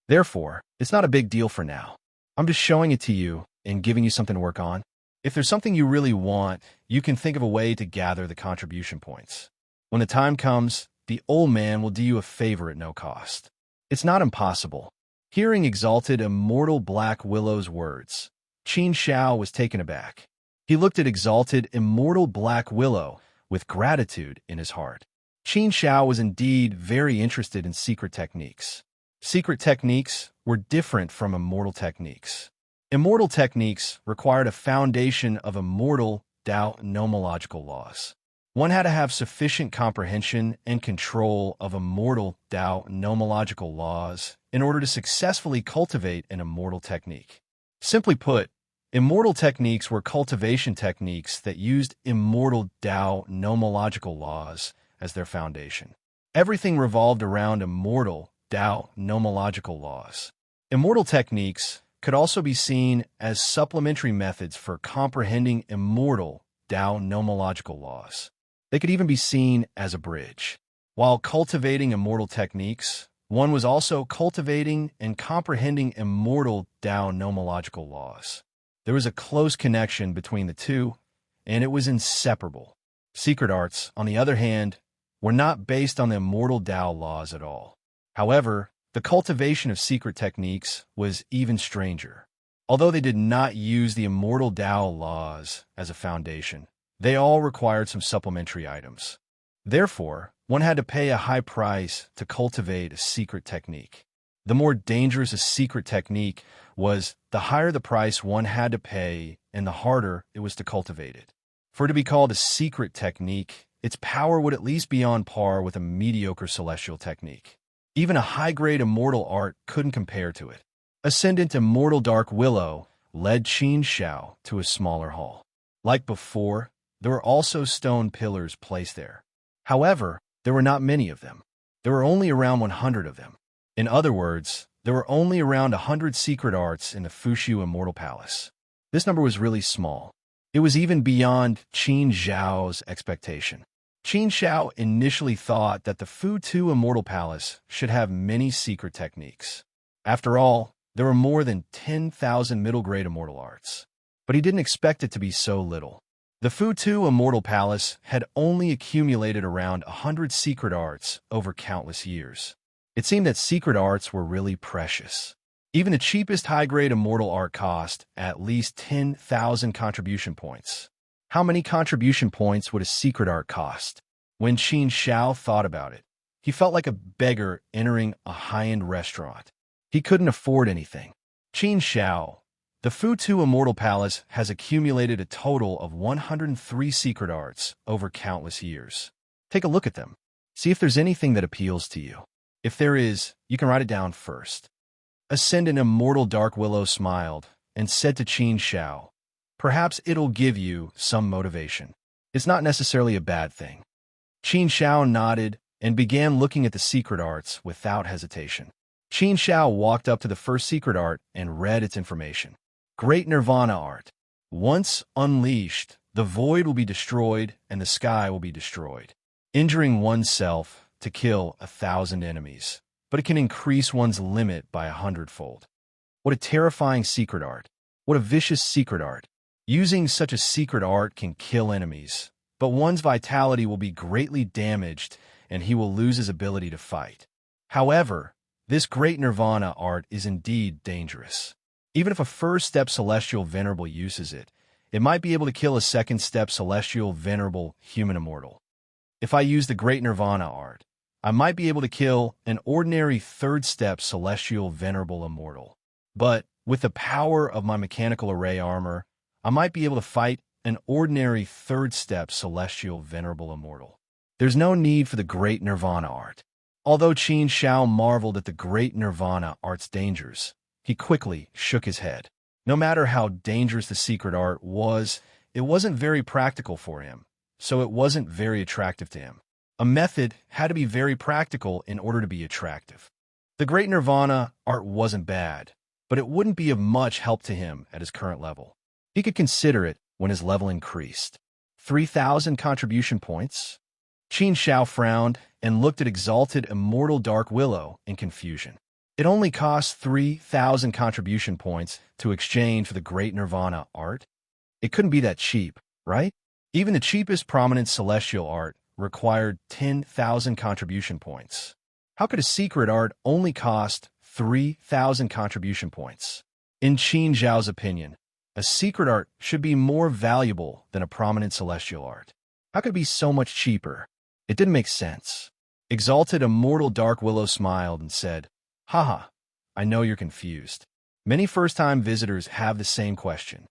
Therefore, it's not a big deal for now. I'm just showing it to you and giving you something to work on. If there's something you really want, you can think of a way to gather the contribution points. When the time comes, the old man will do you a favor at no cost. It's not impossible. Hearing Exalted Immortal Black Willow's words, Qin Shao was taken aback. He looked at Exalted Immortal Black Willow with gratitude in his heart. Qin Shao was indeed very interested in secret techniques. Secret techniques were different from immortal techniques. Immortal techniques required a foundation of immortal Dao nomological laws. One had to have sufficient comprehension and control of immortal Dao nomological laws in order to successfully cultivate an immortal technique. Simply put, immortal techniques were cultivation techniques that used immortal Dao nomological laws as their foundation. Everything revolved around immortal Dao nomological laws. Immortal techniques could also be seen as supplementary methods for comprehending immortal Dao nomological laws. They could even be seen as a bridge. While cultivating immortal techniques, one was also cultivating and comprehending immortal Dao nomological laws. There was a close connection between the two, and it was inseparable. Secret arts, on the other hand, were not based on the immortal Dao laws at all. However, the cultivation of secret techniques was even stranger. Although they did not use the immortal Tao laws as a foundation, they all required some supplementary items. Therefore, one had to pay a high price to cultivate a secret technique. The more dangerous a secret technique was, the higher the price one had to pay and the harder it was to cultivate it. For it to be called a secret technique, its power would at least be on par with a mediocre celestial technique. Even a high-grade immortal art couldn't compare to it. Ascendant Immortal Dark Willow led Qin Shao to a smaller hall. Like before, there were also stone pillars placed there. However, there were not many of them. There were only around 100 of them. In other words, there were only around 100 secret arts in the Fushu Immortal Palace. This number was really small. It was even beyond Qin Zhao's expectation. Qin Shao initially thought that the Fu-Tu Immortal Palace should have many secret techniques. After all, there were more than 10,000 middle-grade immortal arts. But he didn't expect it to be so little. The Fu-Tu Immortal Palace had only accumulated around 100 secret arts over countless years. It seemed that secret arts were really precious. Even the cheapest high-grade immortal art cost at least 10,000 contribution points. How many contribution points would a secret art cost? When Qin Shao thought about it, he felt like a beggar entering a high-end restaurant. He couldn't afford anything. Qin Shao, the Fu-Tu Immortal Palace has accumulated a total of 103 secret arts over countless years. Take a look at them. See if there's anything that appeals to you. If there is, you can write it down first. Ascendant Immortal Dark Willow smiled and said to Qin Shao, "Perhaps it'll give you some motivation. It's not necessarily a bad thing." Qin Shao nodded and began looking at the secret arts without hesitation. Qin Shao walked up to the first secret art and read its information. Great Nirvana Art. Once unleashed, the void will be destroyed and the sky will be destroyed, injuring oneself to kill 1,000 enemies, but it can increase one's limit by 100-fold. What a terrifying secret art. What a vicious secret art. Using such a secret art can kill enemies, but one's vitality will be greatly damaged and he will lose his ability to fight. However, this great Nirvana art is indeed dangerous. Even if a first-step Celestial Venerable uses it, it might be able to kill a second-step Celestial Venerable Human Immortal. If I use the Great Nirvana art, I might be able to kill an ordinary third-step Celestial Venerable Immortal. But with the power of my mechanical array armor, I might be able to fight an ordinary third-step Celestial Venerable Immortal. There's no need for the Great Nirvana art. Although Qin Shao marveled at the Great Nirvana art's dangers, he quickly shook his head. No matter how dangerous the secret art was, it wasn't very practical for him, so it wasn't very attractive to him. A method had to be very practical in order to be attractive. The Great Nirvana art wasn't bad, but it wouldn't be of much help to him at his current level. He could consider it when his level increased. 3,000 contribution points? Qin Shao frowned and looked at Exalted Immortal Dark Willow in confusion. It only costs 3,000 contribution points to exchange for the Great Nirvana art? It couldn't be that cheap, right? Even the cheapest prominent celestial art required 10,000 contribution points. How could a secret art only cost 3,000 contribution points? In Qin Zhao's opinion, a secret art should be more valuable than a prominent celestial art. How could it be so much cheaper? It didn't make sense. Exalted Immortal Dark Willow smiled and said, "Haha, I know you're confused. Many first-time visitors have the same question.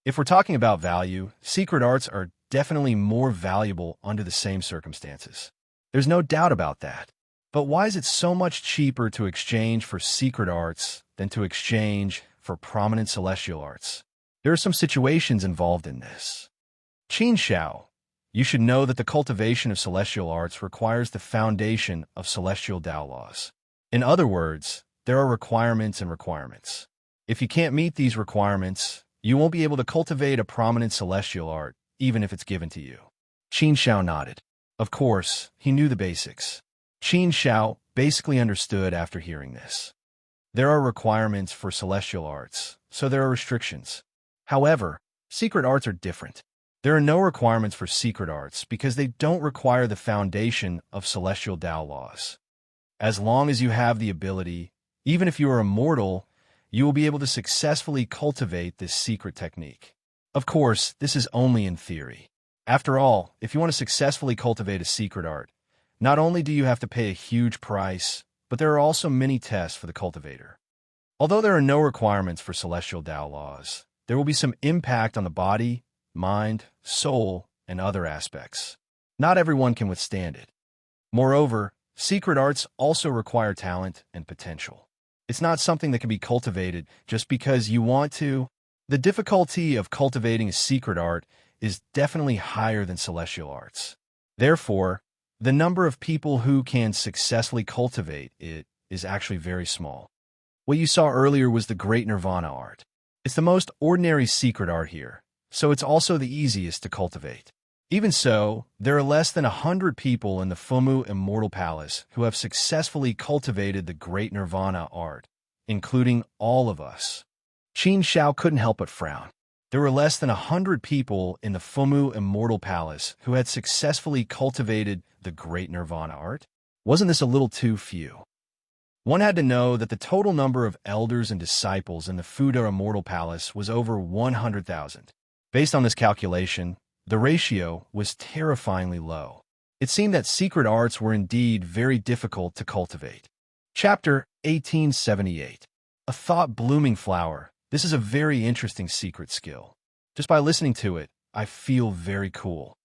If we're talking about value, secret arts are definitely more valuable under the same circumstances. There's no doubt about that. But why is it so much cheaper to exchange for secret arts than to exchange for prominent celestial arts? There are some situations involved in this. Qin Shao, you should know that the cultivation of celestial arts requires the foundation of celestial Tao laws. In other words, there are requirements and requirements. If you can't meet these requirements, you won't be able to cultivate a prominent celestial art, even if it's given to you." Qin Shao nodded. Of course, he knew the basics. Qin Shao basically understood after hearing this. There are requirements for celestial arts, so there are restrictions. However, secret arts are different. There are no requirements for secret arts because they don't require the foundation of celestial Tao laws. As long as you have the ability, even if you are immortal, you will be able to successfully cultivate this secret technique. Of course, this is only in theory. After all, if you want to successfully cultivate a secret art, not only do you have to pay a huge price, but there are also many tests for the cultivator. Although there are no requirements for celestial Tao laws, there will be some impact on the body, mind, soul, and other aspects. Not everyone can withstand it. Moreover, secret arts also require talent and potential. It's not something that can be cultivated just because you want to. The difficulty of cultivating a secret art is definitely higher than celestial arts. Therefore, the number of people who can successfully cultivate it is actually very small. What you saw earlier was the Great Nirvana art. It's the most ordinary secret art here, so it's also the easiest to cultivate. Even so, there are less than 100 people in the Fumu Immortal Palace who have successfully cultivated the Great Nirvana art, including all of us. Qin Xiao couldn't help but frown. There were less than 100 people in the Fumu Immortal Palace who had successfully cultivated the Great Nirvana art. Wasn't this a little too few? One had to know that the total number of elders and disciples in the Fuda Immortal Palace was over 100,000. Based on this calculation, the ratio was terrifyingly low. It seemed that secret arts were indeed very difficult to cultivate. Chapter 1878. A thought-blooming flower. This is a very interesting secret skill. Just by listening to it, I feel very cool.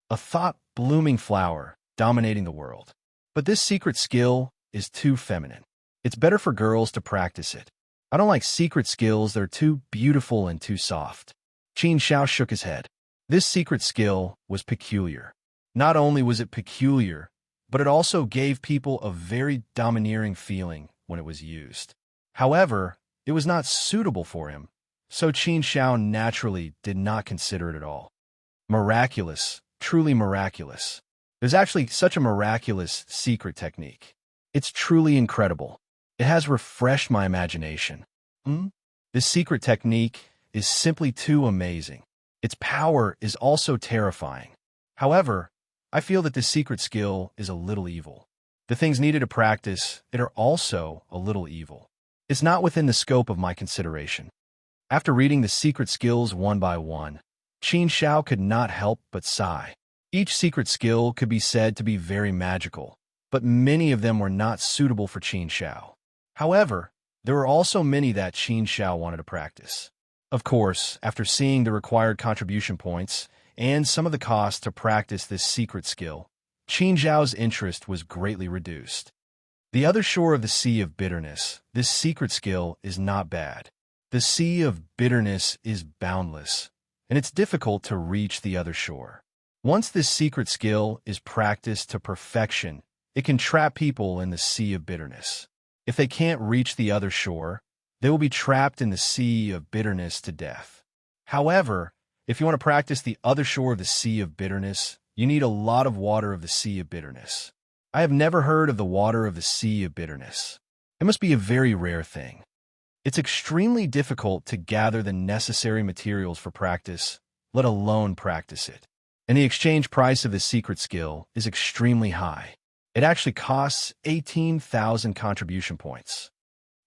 A thought-blooming flower dominating the world. But this secret skill is too feminine. It's better for girls to practice it. I don't like secret skills that are too beautiful and too soft. Qin Xiao shook his head. This secret skill was peculiar. Not only was it peculiar, but it also gave people a very domineering feeling when it was used. However, it was not suitable for him, so Qin Xiao naturally did not consider it at all. Miraculous, truly miraculous. There's actually such a miraculous secret technique. It's truly incredible. It has refreshed my imagination. This secret technique is simply too amazing. Its power is also terrifying. However, I feel that this secret skill is a little evil. The things needed to practice it are also a little evil. It's not within the scope of my consideration. After reading the secret skills one by one, Qin Xiao could not help but sigh. Each secret skill could be said to be very magical, but many of them were not suitable for Qin Xiao. However, there were also many that Qin Xiao wanted to practice. Of course, after seeing the required contribution points and some of the cost to practice this secret skill, Qin Xiao's interest was greatly reduced. The other shore of the Sea of Bitterness, this secret skill is not bad. The Sea of Bitterness is boundless, and it's difficult to reach the other shore. Once this secret skill is practiced to perfection, it can trap people in the Sea of Bitterness. If they can't reach the other shore, they will be trapped in the Sea of Bitterness to death. However, if you want to practice the other shore of the Sea of Bitterness, you need a lot of water of the Sea of Bitterness. I have never heard of the water of the Sea of Bitterness. It must be a very rare thing. It's extremely difficult to gather the necessary materials for practice, let alone practice it. And the exchange price of this secret skill is extremely high. It actually costs 18,000 contribution points.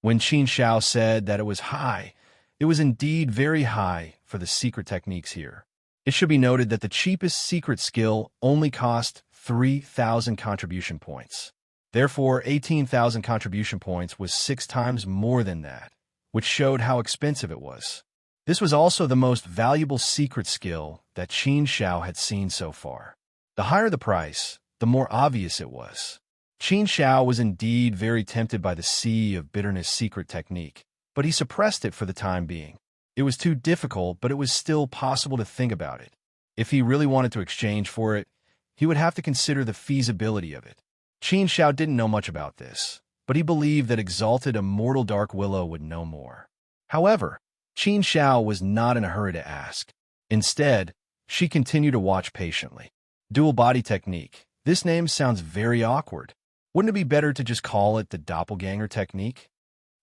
When Qin Xiao said that it was high, it was indeed very high for the secret techniques here. It should be noted that the cheapest secret skill only cost 3,000 contribution points. Therefore, 18,000 contribution points was 6 times more than that, which showed how expensive it was. This was also the most valuable secret skill that Qin Xiao had seen so far. The higher the price, the more obvious it was. Qin Xiao was indeed very tempted by the Sea of Bitterness secret technique, but he suppressed it for the time being. It was too difficult, but it was still possible to think about it. If he really wanted to exchange for it, he would have to consider the feasibility of it. Qin Xiao didn't know much about this, but he believed that Exalted Immortal Dark Willow would know more. However, Qin Xiao was not in a hurry to ask. Instead, she continued to watch patiently. Dual body technique. This name sounds very awkward. Wouldn't it be better to just call it the doppelganger technique?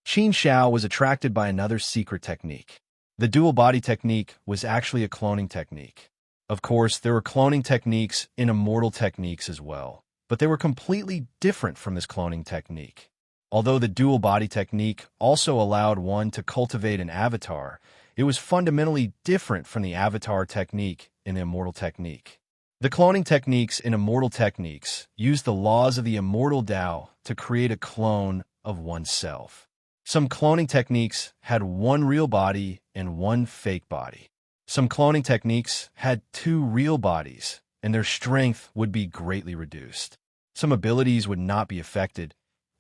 Qin Xiao was attracted by another secret technique. The dual body technique was actually a cloning technique. Of course, there were cloning techniques in immortal techniques as well, but they were completely different from this cloning technique. Although the dual body technique also allowed one to cultivate an avatar, it was fundamentally different from the avatar technique in the immortal technique. The cloning techniques in immortal techniques use the laws of the immortal Tao to create a clone of oneself. Some cloning techniques had one real body and one fake body. Some cloning techniques had two real bodies, and their strength would be greatly reduced. Some abilities would not be affected,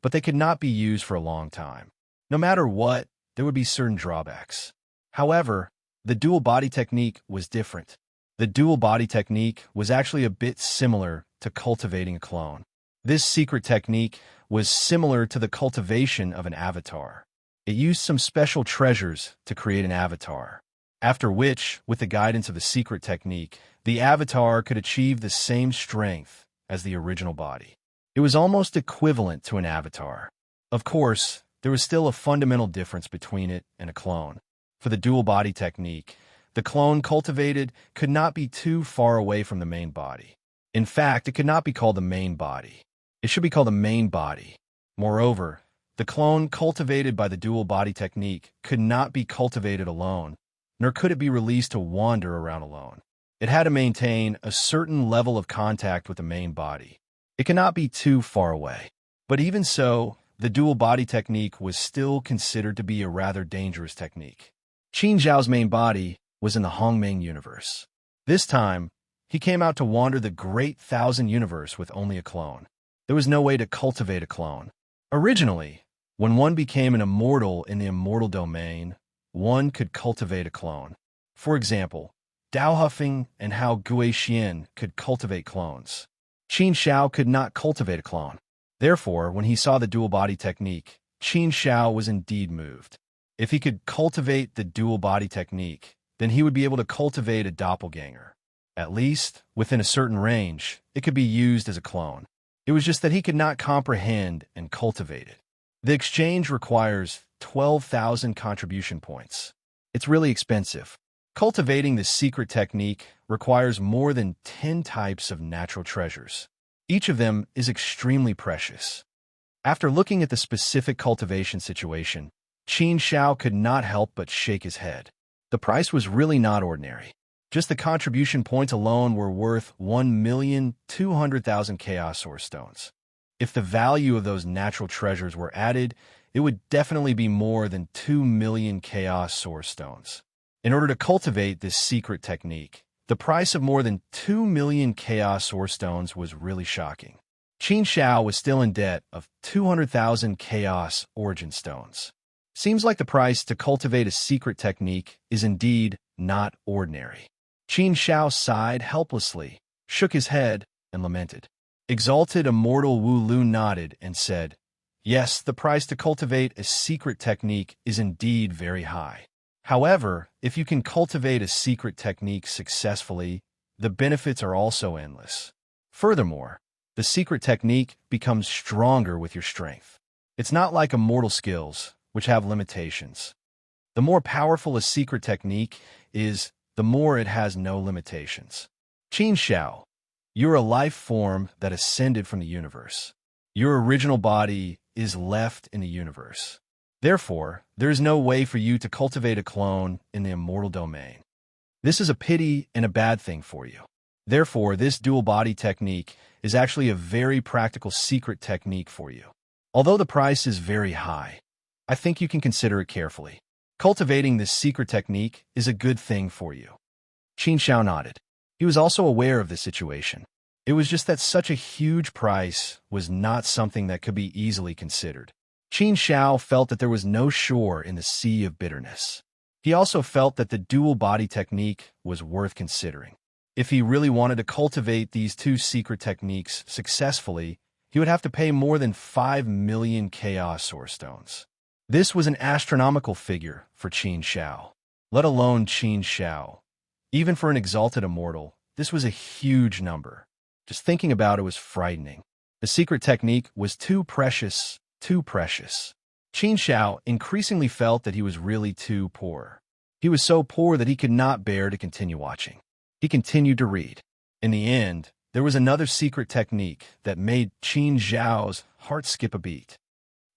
but they could not be used for a long time. No matter what, there would be certain drawbacks. However, the dual body technique was different. The dual body technique was actually a bit similar to cultivating a clone. This secret technique was similar to the cultivation of an avatar. It used some special treasures to create an avatar, after which, with the guidance of the secret technique, the avatar could achieve the same strength as the original body. It was almost equivalent to an avatar. Of course, there was still a fundamental difference between it and a clone. For the dual body technique, the clone cultivated could not be too far away from the main body. In fact, it could not be called the main body. It should be called the main body. Moreover, the clone cultivated by the dual body technique could not be cultivated alone, nor could it be released to wander around alone. It had to maintain a certain level of contact with the main body. It cannot be too far away. But even so, the dual body technique was still considered to be a rather dangerous technique. Qin Zhao's main body was in the Hongmeng universe. This time, he came out to wander the Great Thousand Universe with only a clone. There was no way to cultivate a clone. Originally, when one became an immortal in the immortal domain, one could cultivate a clone. For example, Dao Huffing and Hao Guixian could cultivate clones. Qin Xiao could not cultivate a clone. Therefore, when he saw the dual body technique, Qin Xiao was indeed moved. If he could cultivate the dual body technique, then he would be able to cultivate a doppelganger. At least, within a certain range, it could be used as a clone. It was just that he could not comprehend and cultivate it. The exchange requires 12,000 contribution points. It's really expensive. Cultivating the secret technique requires more than 10 types of natural treasures. Each of them is extremely precious. After looking at the specific cultivation situation, Qin Xiao could not help but shake his head. The price was really not ordinary. Just the contribution points alone were worth 1,200,000 Chaos Source Stones. If the value of those natural treasures were added, it would definitely be more than 2 million Chaos Source Stones. In order to cultivate this secret technique, the price of more than 2 million Chaos Source Stones was really shocking. Qin Xiao was still in debt of 200,000 Chaos Origin Stones. Seems like the price to cultivate a secret technique is indeed not ordinary. Qin Xiao sighed helplessly, shook his head, and lamented. Exalted Immortal Wu Lu nodded and said, "Yes, the price to cultivate a secret technique is indeed very high. However, if you can cultivate a secret technique successfully, the benefits are also endless. Furthermore, the secret technique becomes stronger with your strength. It's not like immortal skills, which have limitations. The more powerful a secret technique is, the more it has no limitations. Qin Xiao, you're a life form that ascended from the universe. Your original body is left in the universe. Therefore, there is no way for you to cultivate a clone in the immortal domain. This is a pity and a bad thing for you. Therefore, this dual body technique is actually a very practical secret technique for you. Although the price is very high, I think you can consider it carefully. Cultivating this secret technique is a good thing for you." Qin Xiao nodded. He was also aware of the situation. It was just that such a huge price was not something that could be easily considered. Qin Xiao felt that there was no shore in the sea of bitterness. He also felt that the dual body technique was worth considering. If he really wanted to cultivate these two secret techniques successfully, he would have to pay more than 5 million Chaos Source Stones. This was an astronomical figure for Qin Xiao, let alone Qin Xiao. Even for an exalted immortal, this was a huge number. Just thinking about it was frightening. The secret technique was too precious, too precious. Qin Xiao increasingly felt that he was really too poor. He was so poor that he could not bear to continue watching. He continued to read. In the end, there was another secret technique that made Qin Zhao's heart skip a beat.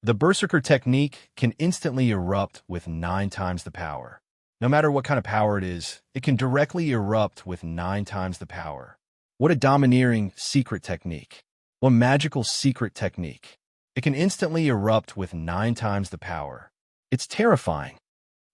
The Berserker technique can instantly erupt with 9 times the power. No matter what kind of power it is, it can directly erupt with 9 times the power. What a domineering secret technique. What magical secret technique. It can instantly erupt with 9 times the power. It's terrifying.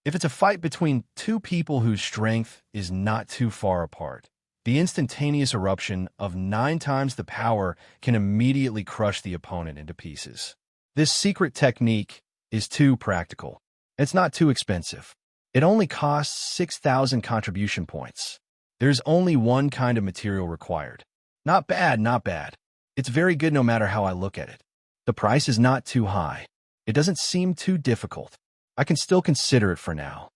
If it's a fight between two people whose strength is not too far apart, the instantaneous eruption of 9 times the power can immediately crush the opponent into pieces. This secret technique is too practical. It's not too expensive. It only costs 6,000 contribution points. There's only one kind of material required. Not bad, not bad. It's very good no matter how I look at it. The price is not too high. It doesn't seem too difficult. I can still consider it for now.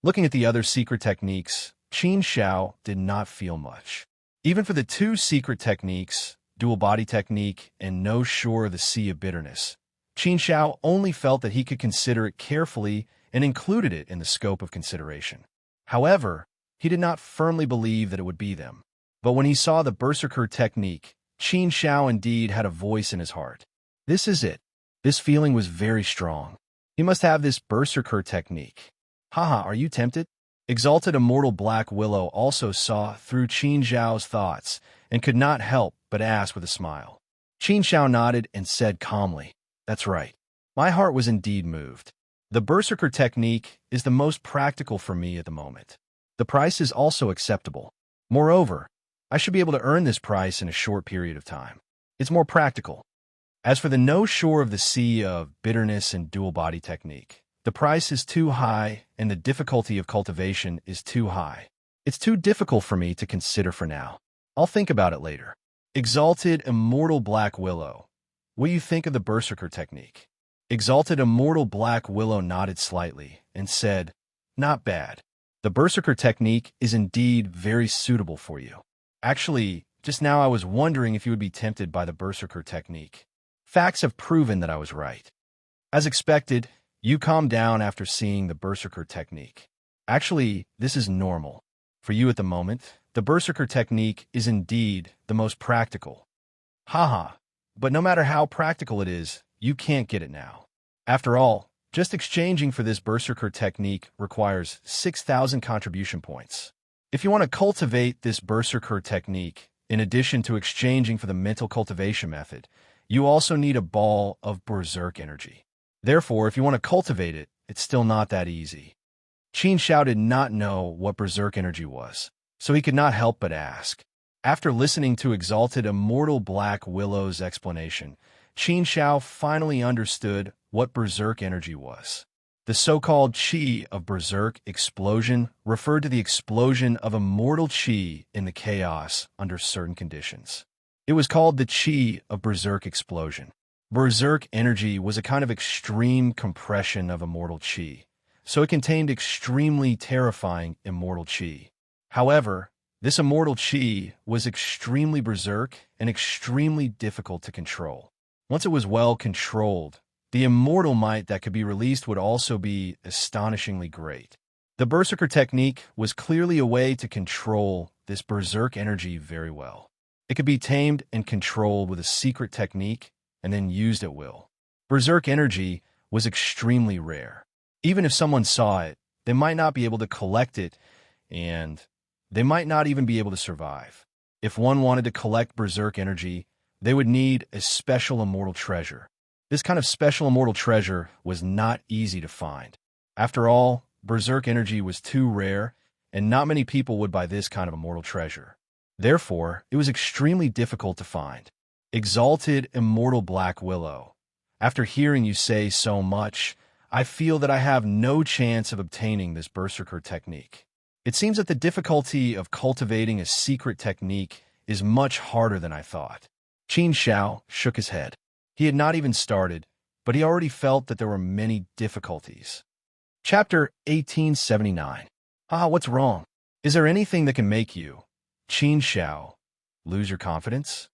Looking at the other secret techniques, Qin Xiao did not feel much. Even for the 2 secret techniques, dual body technique and no shore of the sea of bitterness, Qin Xiao only felt that he could consider it carefully and included it in the scope of consideration. However, he did not firmly believe that it would be them. But when he saw the Berserker technique, Qin Xiao indeed had a voice in his heart. This is it. This feeling was very strong. He must have this Berserker technique. Haha, are you tempted? Exalted Immortal Black Willow also saw through Qin Xiao's thoughts and could not help but ask with a smile. Qin Xiao nodded and said calmly, "That's right. My heart was indeed moved. The Berserker technique is the most practical for me at the moment. The price is also acceptable. Moreover, I should be able to earn this price in a short period of time. It's more practical. As for the no shore of the sea of bitterness and dual body technique, the price is too high and the difficulty of cultivation is too high. It's too difficult for me to consider for now. I'll think about it later." Exalted Immortal Black Willow, what do you think of the Berserker technique? Exalted Immortal Black Willow nodded slightly and said, "Not bad. The Berserker technique is indeed very suitable for you. Actually, just now I was wondering if you would be tempted by the Berserker technique. Facts have proven that I was right. As expected, you calmed down after seeing the Berserker technique. Actually, this is normal. For you at the moment, the Berserker technique is indeed the most practical. Haha, but no matter how practical it is, you can't get it now. After all, just exchanging for this Berserker technique requires 6,000 contribution points. If you want to cultivate this Berserker technique, in addition to exchanging for the mental cultivation method, you also need a ball of Berserk energy. Therefore, if you want to cultivate it, it's still not that easy." Qin Xiao did not know what Berserk energy was, so he could not help but ask. After listening to Exalted Immortal Black Willow's explanation, Qin Xiao finally understood what Berserk energy was. The so-called Qi of Berserk explosion referred to the explosion of immortal Qi in the chaos under certain conditions. It was called the Qi of Berserk explosion. Berserk energy was a kind of extreme compression of immortal Qi, so it contained extremely terrifying immortal Qi. However, this immortal Qi was extremely berserk and extremely difficult to control. Once it was well controlled, the immortal might that could be released would also be astonishingly great. The Berserker technique was clearly a way to control this berserk energy very well. It could be tamed and controlled with a secret technique and then used at will. Berserk energy was extremely rare. Even if someone saw it, they might not be able to collect it, and they might not even be able to survive. If one wanted to collect berserk energy, they would need a special immortal treasure. This kind of special immortal treasure was not easy to find. After all, berserk energy was too rare, and not many people would buy this kind of immortal treasure. Therefore, it was extremely difficult to find. Exalted Immortal Black Willow, after hearing you say so much, I feel that I have no chance of obtaining this Berserker technique. It seems that the difficulty of cultivating a secret technique is much harder than I thought. Qin Xiao shook his head. He had not even started, but he already felt that there were many difficulties. Chapter 1879. What's wrong? Is there anything that can make you, Qin Xiao, lose your confidence?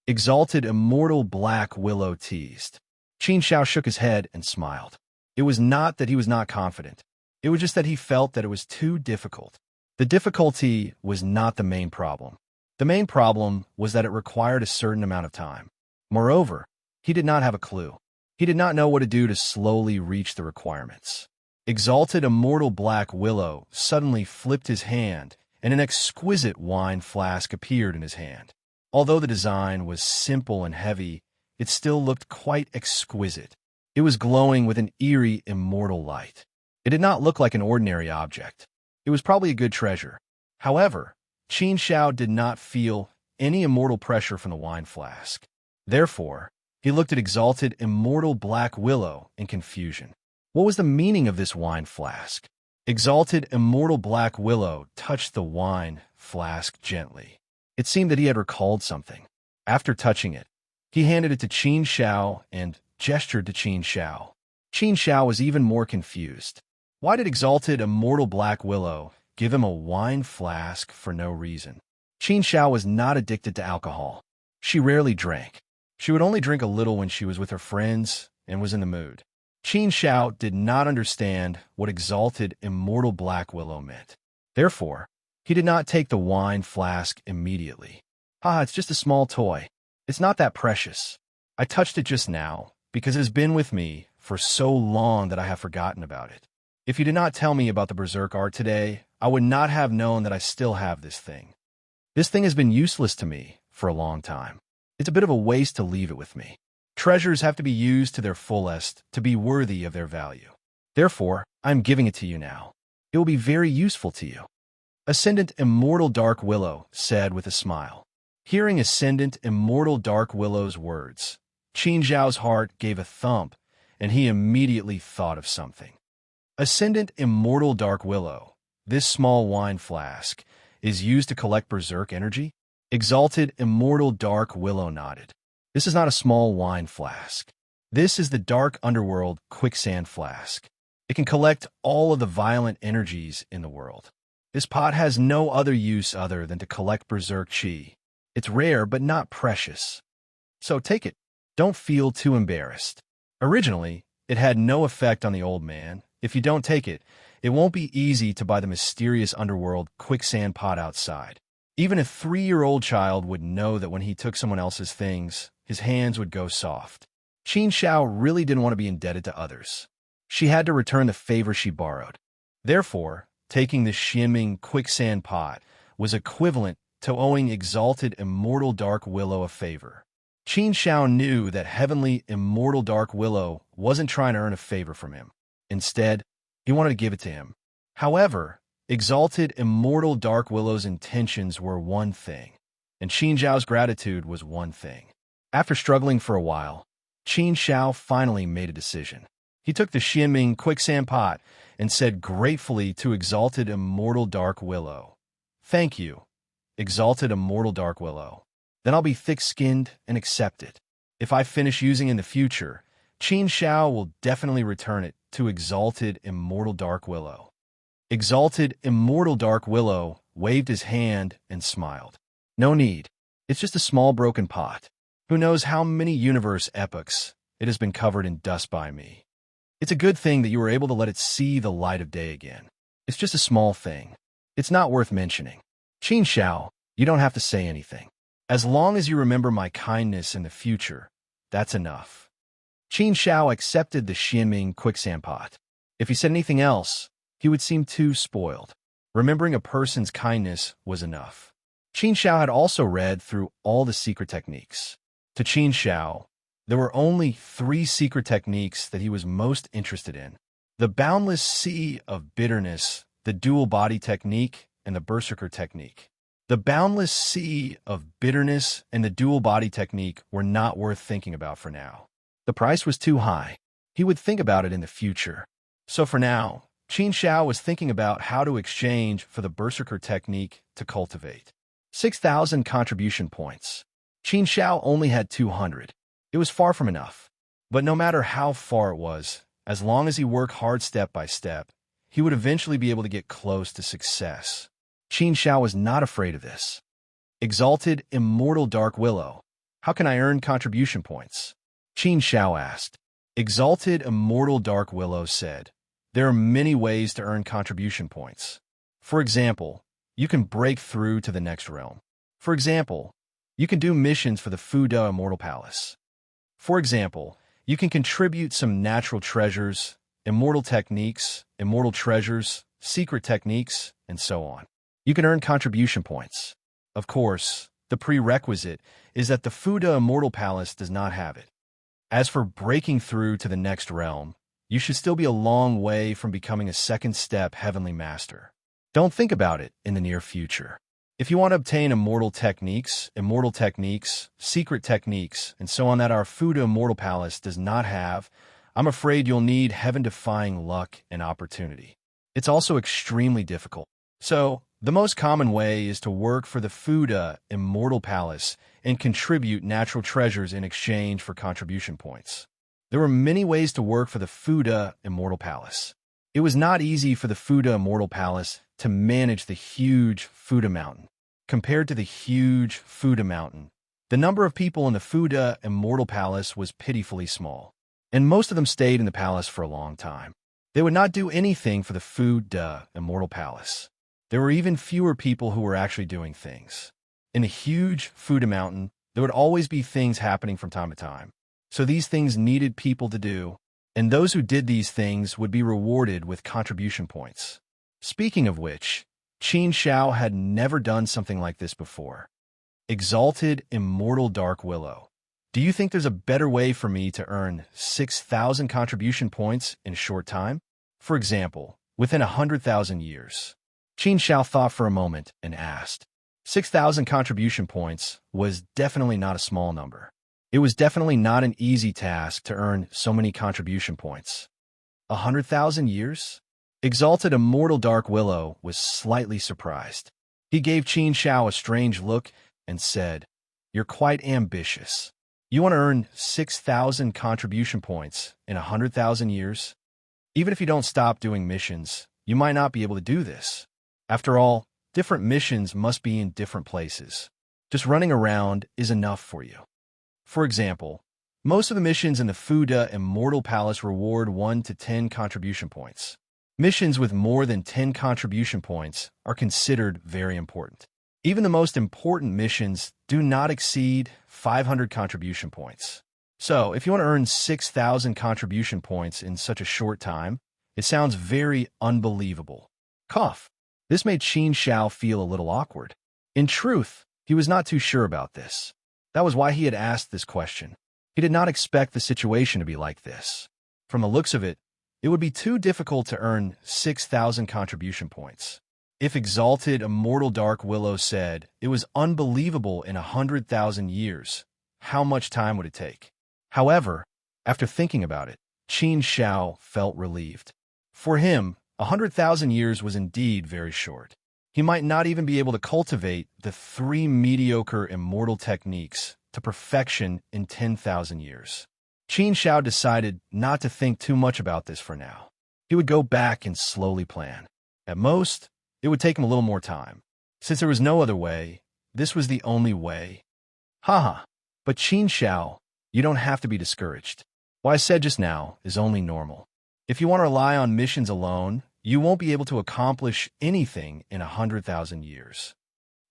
Exalted Immortal Black Willow teased. Qin Xiao shook his head and smiled. It was not that he was not confident. It was just that he felt that it was too difficult. The difficulty was not the main problem. The main problem was that it required a certain amount of time. Moreover, he did not have a clue. He did not know what to do to slowly reach the requirements. Exalted Immortal Black Willow suddenly flipped his hand, and an exquisite wine flask appeared in his hand. Although the design was simple and heavy, it still looked quite exquisite. It was glowing with an eerie, immortal light. It did not look like an ordinary object. It was probably a good treasure. However, Qin Xiao did not feel any immortal pressure from the wine flask. Therefore, he looked at Exalted Immortal Black Willow in confusion. What was the meaning of this wine flask? Exalted Immortal Black Willow touched the wine flask gently. It seemed that he had recalled something. After touching it, he handed it to Qin Xiao and gestured to Qin Xiao. Qin Xiao was even more confused. Why did Exalted Immortal Black Willow give him a wine flask for no reason? Qin Xiao was not addicted to alcohol. She rarely drank. She would only drink a little when she was with her friends and was in the mood. Qin Xiao did not understand what Exalted Immortal Black Willow meant. Therefore, he did not take the wine flask immediately. It's just a small toy. It's not that precious. I touched it just now because it has been with me for so long that I have forgotten about it. If you did not tell me about the berserk art today, I would not have known that I still have this thing. This thing has been useless to me for a long time. It's a bit of a waste to leave it with me. Treasures have to be used to their fullest to be worthy of their value. Therefore, I am giving it to you now. It will be very useful to you. Ascendant Immortal Dark Willow said with a smile. Hearing Ascendant Immortal Dark Willow's words, Qin Xiao's heart gave a thump, and he immediately thought of something. Ascendant Immortal Dark Willow, this small wine flask, is used to collect berserk energy? Exalted Immortal Dark Willow nodded. This is not a small wine flask. This is the Dark Underworld Quicksand Flask. It can collect all of the violent energies in the world. This pot has no other use other than to collect berserk chi. It's rare but not precious. So take it. Don't feel too embarrassed. Originally, it had no effect on the old man. If you don't take it, it won't be easy to buy the mysterious underworld quicksand pot outside. Even a 3-year-old child would know that when he took someone else's things, his hands would go soft. Qin Xiao really didn't want to be indebted to others. She had to return the favor she borrowed. Therefore, taking the shimming quicksand pot was equivalent to owing Exalted Immortal Dark Willow a favor. Qin Xiao knew that Heavenly Immortal Dark Willow wasn't trying to earn a favor from him. Instead, he wanted to give it to him. However, Exalted Immortal Dark Willow's intentions were one thing, and Qin Xiao's gratitude was one thing. After struggling for a while, Qin Xiao finally made a decision. He took the shimming quicksand pot and said gratefully to Exalted Immortal Dark Willow, "Thank you, Exalted Immortal Dark Willow. Then I'll be thick-skinned and accept it. If I finish using it in the future, Qin Xiao will definitely return it to Exalted Immortal Dark Willow." Exalted Immortal Dark Willow waved his hand and smiled. "No need. It's just a small broken pot. Who knows how many universe epochs it has been covered in dust by me. It's a good thing that you were able to let it see the light of day again. It's just a small thing. It's not worth mentioning. Qin Xiao, you don't have to say anything. As long as you remember my kindness in the future, that's enough." Qin Xiao accepted the shimming quicksand pot. If he said anything else, he would seem too spoiled. Remembering a person's kindness was enough. Qin Xiao had also read through all the secret techniques. To Qin Xiao, there were only 3 secret techniques that he was most interested in: the boundless sea of bitterness, the dual body technique, and the berserker technique. The boundless sea of bitterness and the dual body technique were not worth thinking about for now. The price was too high. He would think about it in the future. So for now, Qin Xiao was thinking about how to exchange for the berserker technique to cultivate. 6,000 contribution points. Qin Xiao only had 200. It was far from enough. But no matter how far it was, as long as he worked hard step by step, he would eventually be able to get close to success. Qin Xiao was not afraid of this. Exalted Immortal Dark Willow, how can I earn contribution points? Qin Xiao asked. Exalted Immortal Dark Willow said, there are many ways to earn contribution points. For example, you can break through to the next realm. For example, you can do missions for the Fuda Immortal Palace. For example, You can contribute some natural treasures, immortal techniques, immortal treasures, secret techniques, and so on. You can earn contribution points. Of course, the prerequisite is that the Fuda Immortal Palace does not have it. As for breaking through to the next realm, you should still be a long way from becoming a second step Heavenly Master. Don't think about it in the near future. If you want to obtain immortal techniques, secret techniques, and so on that our Fuda Immortal Palace does not have, I'm afraid you'll need heaven-defying luck and opportunity. It's also extremely difficult. So, the most common way is to work for the Fuda Immortal Palace and contribute natural treasures in exchange for contribution points. There were many ways to work for the Fuda Immortal Palace. It was not easy for the Fuda Immortal Palace to manage the huge Fuda Mountain. Compared to the huge Fuda Mountain, the number of people in the Fuda Immortal Palace was pitifully small, and most of them stayed in the palace for a long time. They would not do anything for the Fuda Immortal Palace. There were even fewer people who were actually doing things. In the huge Fuda Mountain, there would always be things happening from time to time. So these things needed people to do, and those who did these things would be rewarded with contribution points. Speaking of which, Qin Shao had never done something like this before. Exalted Immortal Dark Willow. Do you think there's a better way for me to earn 6,000 contribution points in a short time? For example, within 100,000 years. Qin Shao thought for a moment and asked. 6,000 contribution points was definitely not a small number. It was definitely not an easy task to earn so many contribution points. 100,000 years? Exalted Immortal Dark Willow was slightly surprised. He gave Qin Shao a strange look and said, "You're quite ambitious. You want to earn 6,000 contribution points in 100,000 years? Even if you don't stop doing missions, you might not be able to do this. After all, different missions must be in different places. Just running around is enough for you. For example, most of the missions in the Fuda Immortal Palace reward 1 to 10 contribution points. Missions with more than 10 contribution points are considered very important. Even the most important missions do not exceed 500 contribution points. So, if you want to earn 6,000 contribution points in such a short time, it sounds very unbelievable." Cough. This made Qin Shao feel a little awkward. In truth, he was not too sure about this. That was why he had asked this question. He did not expect the situation to be like this. From the looks of it, it would be too difficult to earn 6,000 contribution points. If Exalted Immortal Dark Willow said it was unbelievable in 100,000 years, how much time would it take? However, after thinking about it, Qin Shao felt relieved. For him, 100,000 years was indeed very short. He might not even be able to cultivate the 3 mediocre immortal techniques to perfection in 10,000 years. Qin Shao decided not to think too much about this for now. He would go back and slowly plan. At most, it would take him a little more time. Since there was no other way, this was the only way. Haha, but Qin Shao, you don't have to be discouraged. What I said just now is only normal. If you want to rely on missions alone, you won't be able to accomplish anything in 100,000 years.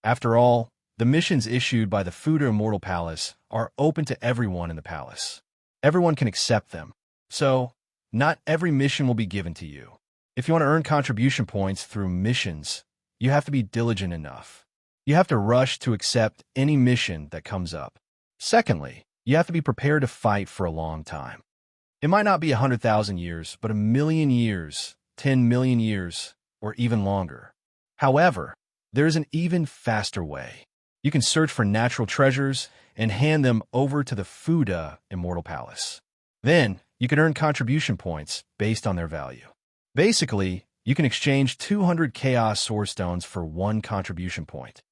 After all, the missions issued by the Fuda Immortal Palace are open to everyone in the palace. Everyone can accept them. So, not every mission will be given to you. If you want to earn contribution points through missions, you have to be diligent enough. You have to rush to accept any mission that comes up. Secondly, you have to be prepared to fight for a long time. It might not be 100,000 years, but 1,000,000 years, 10 million years, or even longer. However, there is an even faster way. You can search for natural treasures and hand them over to the Fuda Immortal Palace. Then, you can earn contribution points based on their value. Basically, you can exchange 200 Chaos Source Stones for 1 contribution point.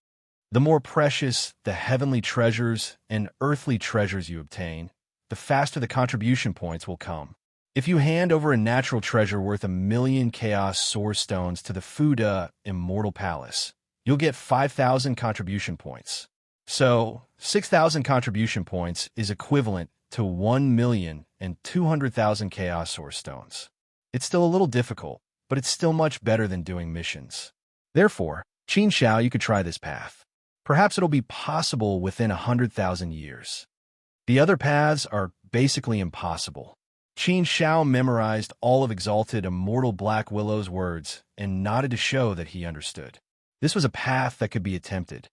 The more precious the heavenly treasures and earthly treasures you obtain, the faster the contribution points will come. If you hand over a natural treasure worth 1,000,000 Chaos Source Stones to the Fuda Immortal Palace, you'll get 5,000 contribution points. So, 6,000 contribution points is equivalent to 1,200,000 Chaos Source Stones. It's still a little difficult, but it's still much better than doing missions. Therefore, Qin Shao, you could try this path. Perhaps it'll be possible within 100,000 years. The other paths are basically impossible. Qin Shao memorized all of Exalted Immortal Black Willow's words and nodded to show that he understood. This was a path that could be attempted.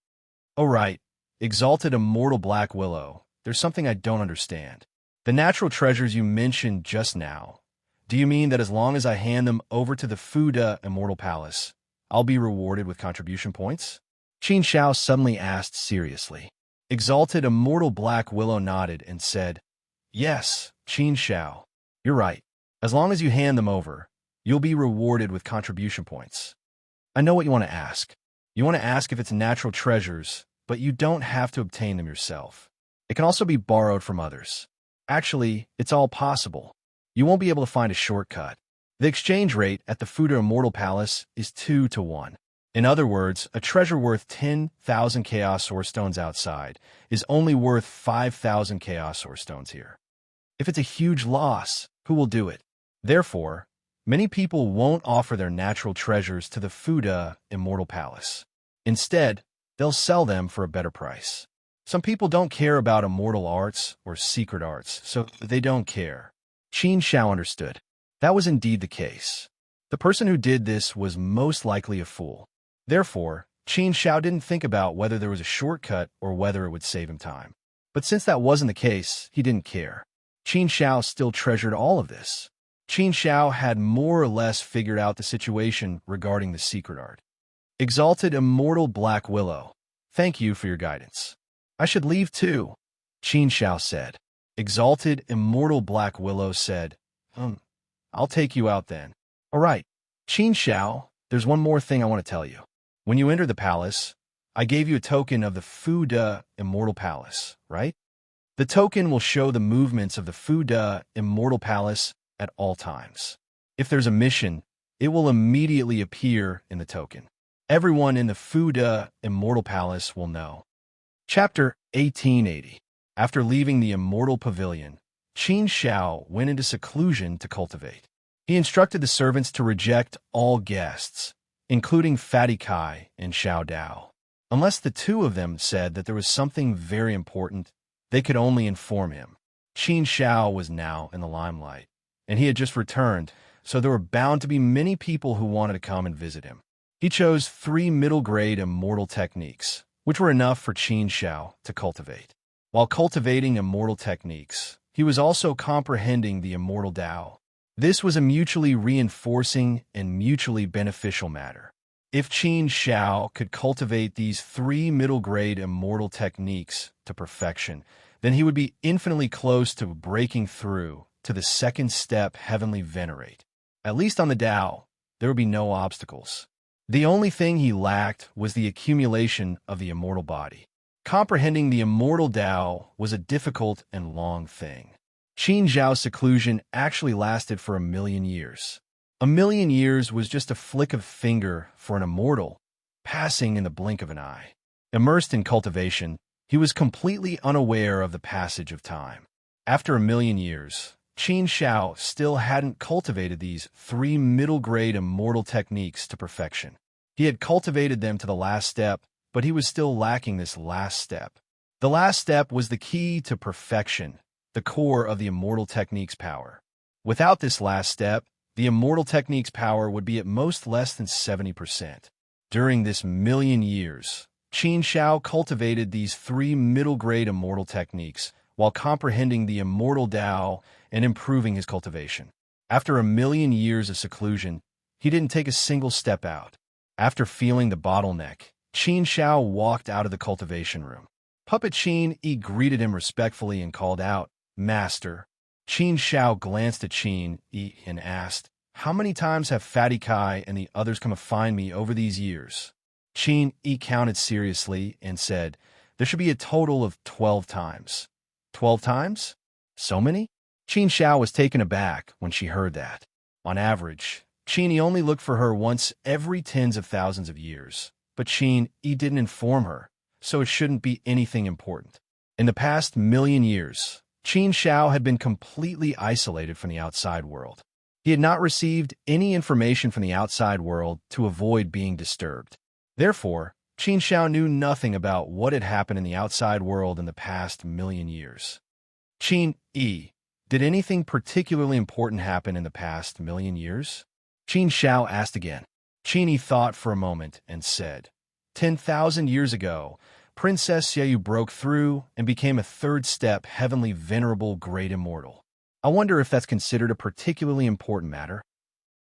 Oh right, Exalted Immortal Black Willow, there's something I don't understand. The natural treasures you mentioned just now, do you mean that as long as I hand them over to the Fuda Immortal Palace, I'll be rewarded with contribution points? Qin Shao suddenly asked seriously. Exalted Immortal Black Willow nodded and said, Yes, Qin Shao, you're right. As long as you hand them over, you'll be rewarded with contribution points. I know what you want to ask. You want to ask if it's natural treasures, but you don't have to obtain them yourself. It can also be borrowed from others. Actually, it's all possible. You won't be able to find a shortcut. The exchange rate at the Fuda Immortal Palace is 2 to 1. In other words, a treasure worth 10,000 Chaos Source Stones outside is only worth 5,000 Chaos Source Stones here. If it's a huge loss, who will do it? Therefore, many people won't offer their natural treasures to the Fuda Immortal Palace. Instead, they'll sell them for a better price. Some people don't care about immortal arts or secret arts, so they don't care. Qin Shao understood. That was indeed the case. The person who did this was most likely a fool. Therefore, Qin Shao didn't think about whether there was a shortcut or whether it would save him time. But since that wasn't the case, he didn't care. Qin Shao still treasured all of this. Qin Shao had more or less figured out the situation regarding the secret art. Exalted Immortal Black Willow, thank you for your guidance. I should leave too, Qin Shao said. Exalted Immortal Black Willow said, I'll take you out then. All right, Qin Shao, there's one more thing I want to tell you. When you enter the palace, I gave you a token of the Fuda Immortal Palace, right? The token will show the movements of the Fuda Immortal Palace at all times. If there's a mission, it will immediately appear in the token. Everyone in the Fuda Immortal Palace will know. Chapter 1880. After leaving the Immortal Pavilion, Qin Shao went into seclusion to cultivate. He instructed the servants to reject all guests, including Fatty Kai and Xiao Dao. Unless the two of them said that there was something very important, they could only inform him. Qin Shao was now in the limelight, and he had just returned, so there were bound to be many people who wanted to come and visit him. He chose 3 middle-grade immortal techniques, which were enough for Qin Shao to cultivate. While cultivating immortal techniques, he was also comprehending the immortal Tao. This was a mutually reinforcing and mutually beneficial matter. If Qin Shao could cultivate these 3 middle-grade immortal techniques to perfection, then he would be infinitely close to breaking through to the second step Heavenly Venerate. At least on the Tao, there would be no obstacles. The only thing he lacked was the accumulation of the immortal body. Comprehending the immortal Tao was a difficult and long thing. Qin Zhao's seclusion actually lasted for 1,000,000 years. 1,000,000 years was just a flick of finger for an immortal, passing in the blink of an eye. Immersed in cultivation, he was completely unaware of the passage of time. After 1,000,000 years, Qin Shao still hadn't cultivated these 3 middle-grade immortal techniques to perfection. He had cultivated them to the last step, but he was still lacking this last step. The last step was the key to perfection, the core of the immortal technique's power. Without this last step, the immortal technique's power would be at most less than 70%. During this 1,000,000 years, Qin Shao cultivated these 3 middle-grade immortal techniques while comprehending the immortal Tao and improving his cultivation. After 1,000,000 years of seclusion, he didn't take a single step out. After feeling the bottleneck, Qin Shao walked out of the cultivation room. Puppet Qin Yi greeted him respectfully and called out, "Master." Qin Shao glanced at Qin Yi and asked, "How many times have Fatty Kai and the others come to find me over these years?" Qin Yi counted seriously and said, "There should be a total of 12 times. 12 times? So many?" Qin Shao was taken aback when she heard that. On average, Qin Yi only looked for her once every tens of thousands of years, but Qin Yi didn't inform her, so it shouldn't be anything important. In the past 1,000,000 years, Qin Shao had been completely isolated from the outside world. He had not received any information from the outside world to avoid being disturbed. Therefore, Qin Shao knew nothing about what had happened in the outside world in the past 1,000,000 years. Qin E. Did anything particularly important happen in the past million years? Qin Xiao asked again. Qin E thought for a moment and said, 10,000 years ago, Princess Xiaoyu broke through and became a third-step heavenly venerable great immortal. I wonder if that's considered a particularly important matter.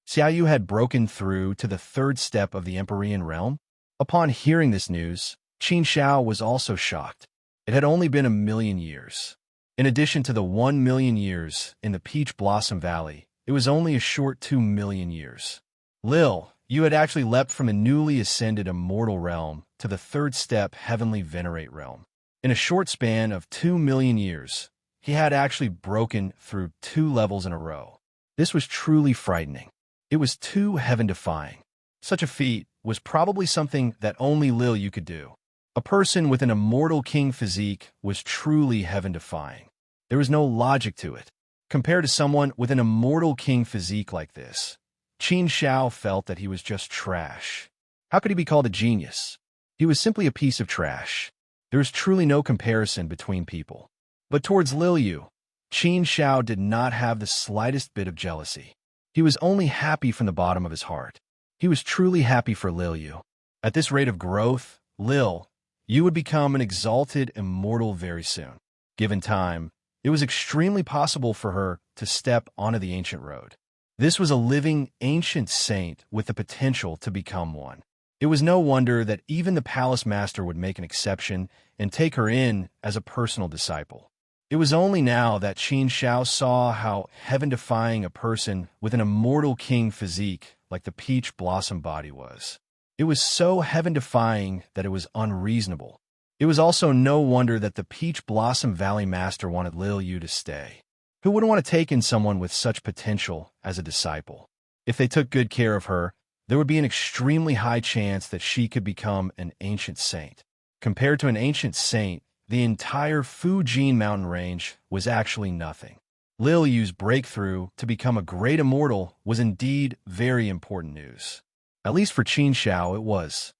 Xiaoyu had broken through to the third step of the Empyrean realm. Upon hearing this news, Qin Xiao was also shocked. It had only been 1,000,000 years. In addition to the 1,000,000 years in the Peach Blossom Valley, it was only a short 2,000,000 years. Lil, you had actually leapt from a newly ascended immortal realm to the third step heavenly venerate realm. In a short span of 2,000,000 years, he had actually broken through 2 levels in a row. This was truly frightening. It was too heaven-defying. Such a feat was probably something that only Lil Yu could do. A person with an immortal king physique was truly heaven-defying. There was no logic to it. Compared to someone with an immortal king physique like this, Qin Xiao felt that he was just trash. How could he be called a genius? He was simply a piece of trash. There is truly no comparison between people. But towards Lil Yu, Qin Xiao did not have the slightest bit of jealousy. He was only happy from the bottom of his heart. He was truly happy for Lil Yu. At this rate of growth, Lil Yu would become an exalted immortal very soon. Given time, it was extremely possible for her to step onto the ancient road. This was a living ancient saint with the potential to become one. It was no wonder that even the palace master would make an exception and take her in as a personal disciple. It was only now that Qin Xiao saw how heaven-defying a person with an immortal king physique like the peach blossom body was. It was so heaven-defying that it was unreasonable. It was also no wonder that the Peach Blossom Valley Master wanted Lil Yu to stay. Who wouldn't want to take in someone with such potential as a disciple? If they took good care of her, there would be an extremely high chance that she could become an ancient saint. Compared to an ancient saint, the entire Fujin mountain range was actually nothing. Lil Yu's breakthrough to become a great immortal was indeed very important news. At least for Qin Xiao it was.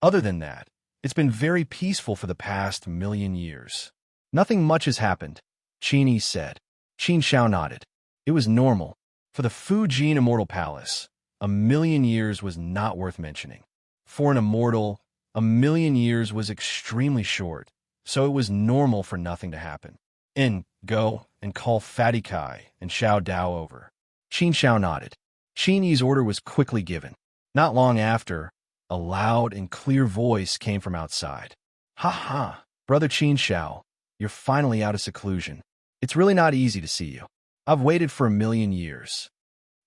Other than that, it's been very peaceful for the past 1,000,000 years. Nothing much has happened, Qin Yi said. Qin Xiao nodded. It was normal. For the Fujin Immortal Palace, 1,000,000 years was not worth mentioning. For an immortal, 1,000,000 years was extremely short, so it was normal for nothing to happen. Go and call Fatty Kai and Xiao Dao over. Qin Xiao nodded. Qin Yi's order was quickly given. Not long after, a loud and clear voice came from outside. Ha ha, Brother Qin Xiao, you're finally out of seclusion. It's really not easy to see you. I've waited for 1,000,000 years.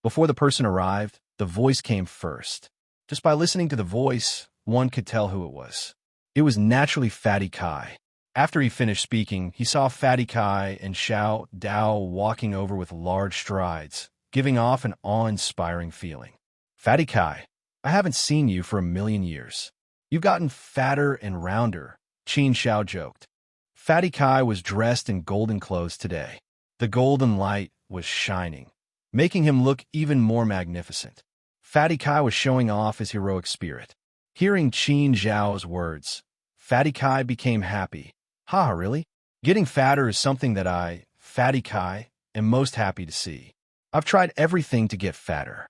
Before the person arrived, the voice came first. Just by listening to the voice, one could tell who it was. It was naturally Fatty Kai. After he finished speaking, he saw Fatty Kai and Xiao Dao walking over with large strides, giving off an awe-inspiring feeling. Fatty Kai, I haven't seen you for 1,000,000 years. You've gotten fatter and rounder, Qin Xiao joked. Fatty Kai was dressed in golden clothes today. The golden light was shining, making him look even more magnificent. Fatty Kai was showing off his heroic spirit. Hearing Qin Xiao's words, Fatty Kai became happy. Ha, really? Getting fatter is something that I, Fatty Kai, am most happy to see. I've tried everything to get fatter.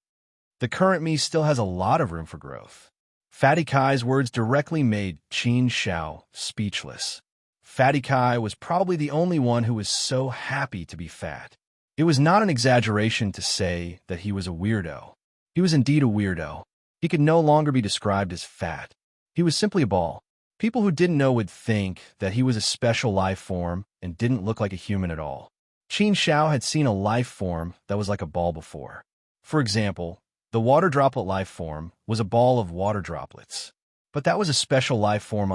The current me still has a lot of room for growth. Fatty Kai's words directly made Qin Xiao speechless. Fatty Kai was probably the only one who was so happy to be fat. It was not an exaggeration to say that he was a weirdo. He was indeed a weirdo. He could no longer be described as fat. He was simply a ball. People who didn't know would think that he was a special life form and didn't look like a human at all. Qin Xiao had seen a life form that was like a ball before. For example, the water droplet life form was a ball of water droplets. But that was a special life form,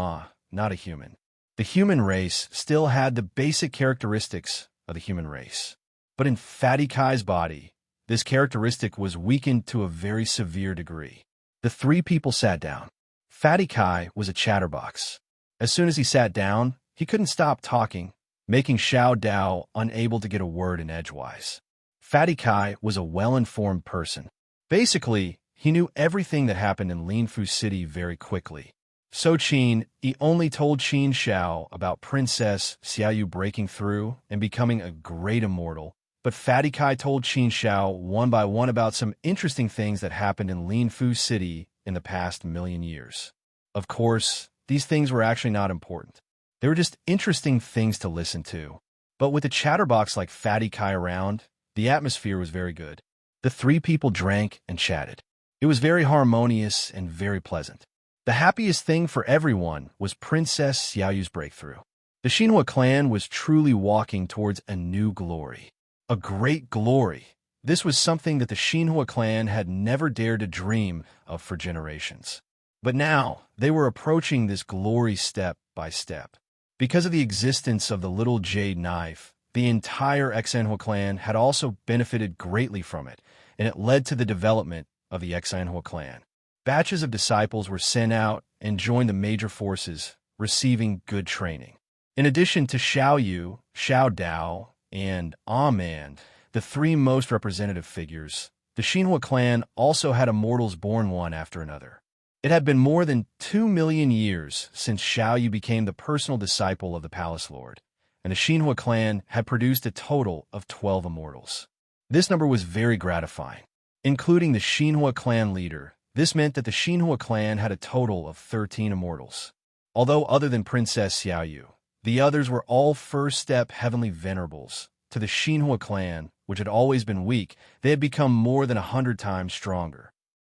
not a human. The human race still had the basic characteristics of the human race. But in Fatty Kai's body, this characteristic was weakened to a very severe degree. The 3 people sat down. Fatty Kai was a chatterbox. As soon as he sat down, he couldn't stop talking, making Xiao Dao unable to get a word in edgewise. Fatty Kai was a well-informed person. Basically, he knew everything that happened in Linfu City very quickly. So Qin, he only told Qin Shao about Princess Xiaoyu breaking through and becoming a great immortal, but Fatty Kai told Qin Shao one by one about some interesting things that happened in Linfu City in the past million years. Of course, these things were actually not important. They were just interesting things to listen to. But with a chatterbox like Fatty Kai around, the atmosphere was very good. The three people drank and chatted. It was very harmonious and very pleasant. The happiest thing for everyone was Princess Xiaoyu's breakthrough. The Xinhua clan was truly walking towards a new glory. A great glory. This was something that the Xinhua clan had never dared to dream of for generations. But now, they were approaching this glory step by step. Because of the existence of the little jade knife, the entire Xinhua clan had also benefited greatly from it, and it led to the development of the Xinhua clan. Batches of disciples were sent out and joined the major forces, receiving good training. In addition to Xiaoyu, Xiao Dao, and Man, the three most representative figures, the Xinhua clan also had immortals born one after another. It had been more than 2 million years since Xiaoyu became the personal disciple of the Palace Lord, and the Xinhua clan had produced a total of 12 immortals. This number was very gratifying. Including the Xinhua clan leader, this meant that the Xinhua clan had a total of 13 immortals. Although other than Princess Xiaoyu, the others were all first-step heavenly venerables. To the Xinhua clan, which had always been weak, they had become more than 100 times stronger.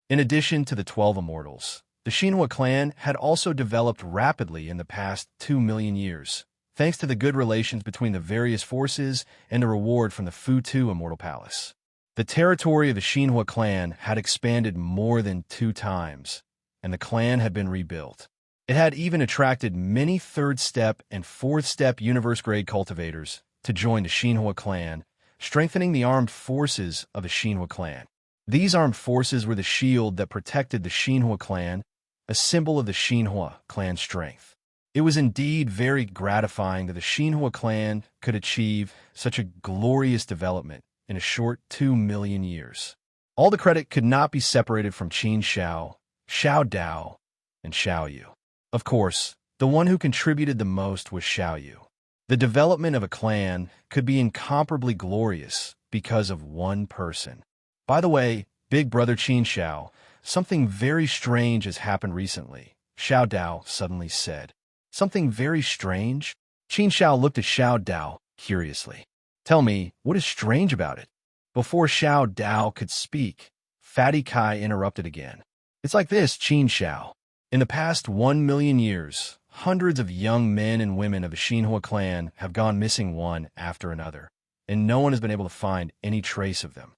In addition to the 12 immortals, the Xinhua clan had also developed rapidly in the past 2 million years, thanks to the good relations between the various forces and the reward from the Futu Immortal Palace. The territory of the Xinhua clan had expanded more than 2 times, and the clan had been rebuilt. It had even attracted many third-step and fourth-step universe-grade cultivators to join the Xinhua clan, strengthening the armed forces of the Xinhua clan. These armed forces were the shield that protected the Xinhua clan, a symbol of the Xinhua clan's strength. It was indeed very gratifying that the Xinhua clan could achieve such a glorious development in a short 2 million years. All the credit could not be separated from Qin Shao, Xiao Dao, and Xiaoyu. Of course, the one who contributed the most was Xiaoyu. The development of a clan could be incomparably glorious because of one person. By the way, Big Brother Qin Shao, something very strange has happened recently, Xiao Dao suddenly said. Something very strange? Qin Shao looked at Xiao Dao curiously. Tell me, what is strange about it? Before Xiao Dao could speak, Fatty Kai interrupted again. It's like this, Qin Shao. In the past 1 million years, hundreds of young men and women of the Xinhua clan have gone missing one after another, and no one has been able to find any trace of them.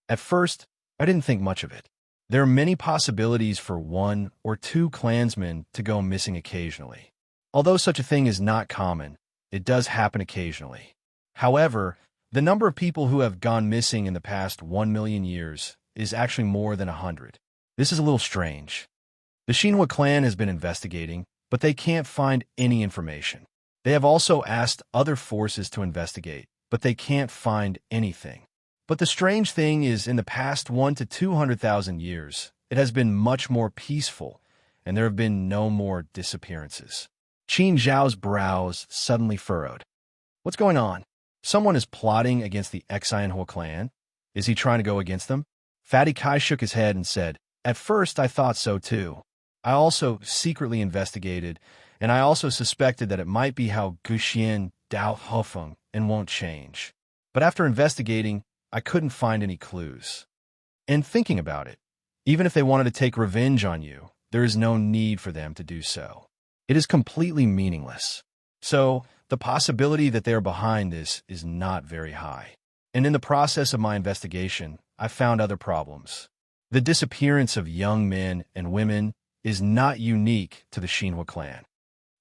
At first, I didn't think much of it. There are many possibilities for 1 or 2 clansmen to go missing occasionally. Although such a thing is not common, it does happen occasionally. However, the number of people who have gone missing in the past 1 million years is actually more than 100. This is a little strange. The Xinhua clan has been investigating, but they can't find any information. They have also asked other forces to investigate, but they can't find anything. But the strange thing is, in the past 1 to 200,000 years, it has been much more peaceful, and there have been no more disappearances. Qin Zhao's brows suddenly furrowed. What's going on? Someone is plotting against the Xinhua clan? Is he trying to go against them? Fatty Kai shook his head and said, At first I thought so too. I also secretly investigated, and I also suspected that it might be how Guxian Dao Hofeng and won't change. But after investigating, I couldn't find any clues. And thinking about it, even if they wanted to take revenge on you, there is no need for them to do so. It is completely meaningless. So, the possibility that they are behind this is not very high. And in the process of my investigation, I found other problems. The disappearance of young men and women is not unique to the Xinhua clan.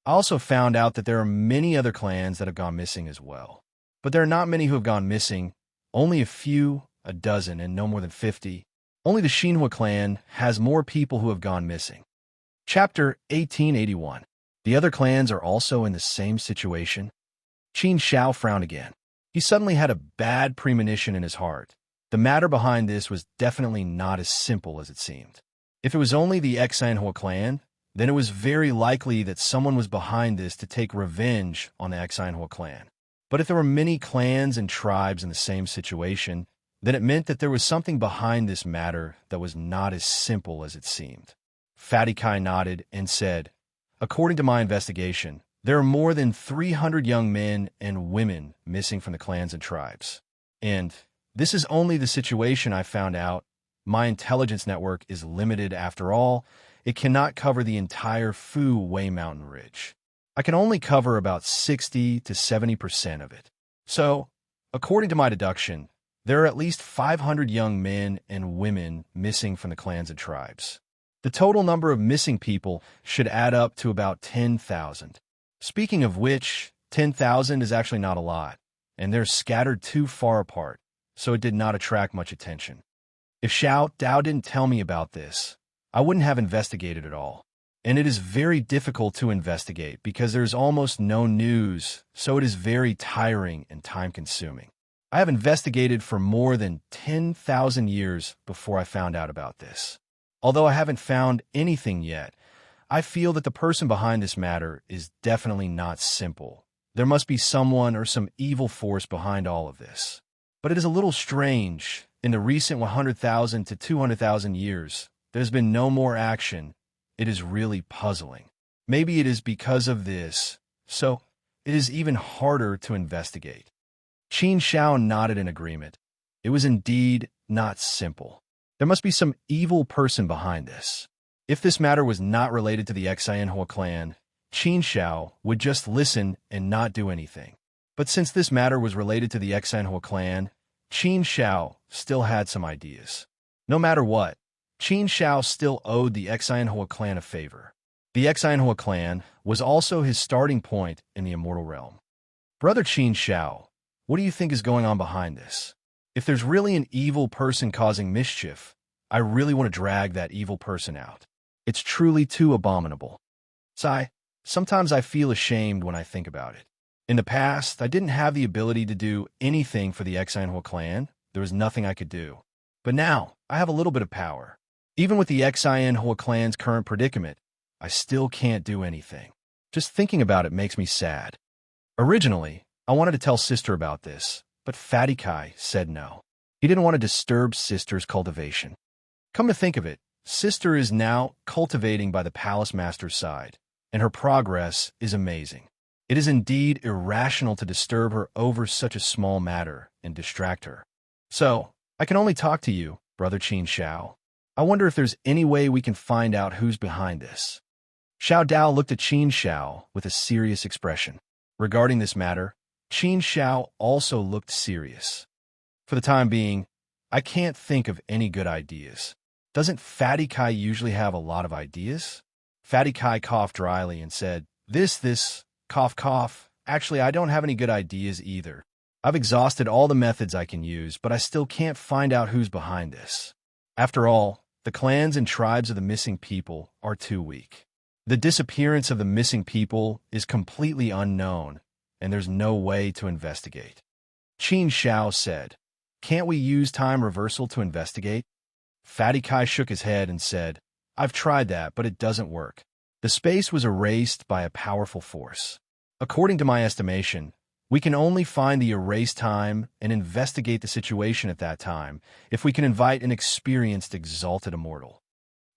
I also found out that there are many other clans that have gone missing as well. But there are not many who have gone missing, only a few, a dozen, and no more than 50. Only the Xinhua clan has more people who have gone missing. Chapter 1881. The other clans are also in the same situation. Qin Shao frowned again. He suddenly had a bad premonition in his heart. The matter behind this was definitely not as simple as it seemed. If it was only the Xinhua clan, then it was very likely that someone was behind this to take revenge on the Exinhua clan. But if there were many clans and tribes in the same situation, then it meant that there was something behind this matter that was not as simple as it seemed. Fatty Kai nodded and said, "According to my investigation, there are more than 300 young men and women missing from the clans and tribes. And this is only the situation I found out. My intelligence network is limited after all. It cannot cover the entire Fu Wei mountain ridge. I can only cover about 60 to 70% of it. So, according to my deduction, there are at least 500 young men and women missing from the clans and tribes. The total number of missing people should add up to about 10,000. Speaking of which, 10,000 is actually not a lot, and they're scattered too far apart, so it did not attract much attention. If Xiao Dao didn't tell me about this, I wouldn't have investigated at all. And it is very difficult to investigate because there's almost no news, so it is very tiring and time-consuming. I have investigated for more than 10,000 years before I found out about this. Although I haven't found anything yet, I feel that the person behind this matter is definitely not simple. There must be someone or some evil force behind all of this. But it is a little strange. In the recent 100,000 to 200,000 years, there's been no more action. It is really puzzling. Maybe it is because of this, so it is even harder to investigate." Qin Xiao nodded in agreement. It was indeed not simple. There must be some evil person behind this. If this matter was not related to the Exinhua clan, Qin Xiao would just listen and not do anything. But since this matter was related to the Exinhua clan, Qin Xiao still had some ideas. No matter what, Qin Xiao still owed the Exinhua clan a favor. The Exinhua clan was also his starting point in the immortal realm. "Brother Qin Xiao, what do you think is going on behind this? If there's really an evil person causing mischief, I really want to drag that evil person out. It's truly too abominable. Sometimes I feel ashamed when I think about it. In the past, I didn't have the ability to do anything for the Exinhua clan. There was nothing I could do. But now, I have a little bit of power. Even with the Exinhua clan's current predicament, I still can't do anything. Just thinking about it makes me sad. Originally, I wanted to tell Sister about this, but Fatty Kai said no. He didn't want to disturb Sister's cultivation. Come to think of it, Sister is now cultivating by the Palace Master's side, and her progress is amazing. It is indeed irrational to disturb her over such a small matter and distract her. So, I can only talk to you, Brother Qin Xiao. I wonder if there's any way we can find out who's behind this." Xiao Dao looked at Qin Xiao with a serious expression. Regarding this matter, Qin Xiao also looked serious. "For the time being, I can't think of any good ideas. Doesn't Fatty Kai usually have a lot of ideas?" Fatty Kai coughed dryly and said, This, cough, cough. Actually, I don't have any good ideas either. I've exhausted all the methods I can use, but I still can't find out who's behind this. After all, the clans and tribes of the missing people are too weak. The disappearance of the missing people is completely unknown, and there's no way to investigate. Qin Xiao said, "Can't we use time reversal to investigate?" Fatty Kai shook his head and said, "I've tried that, but it doesn't work. The space was erased by a powerful force. According to my estimation, we can only find the erased time and investigate the situation at that time if we can invite an experienced exalted immortal.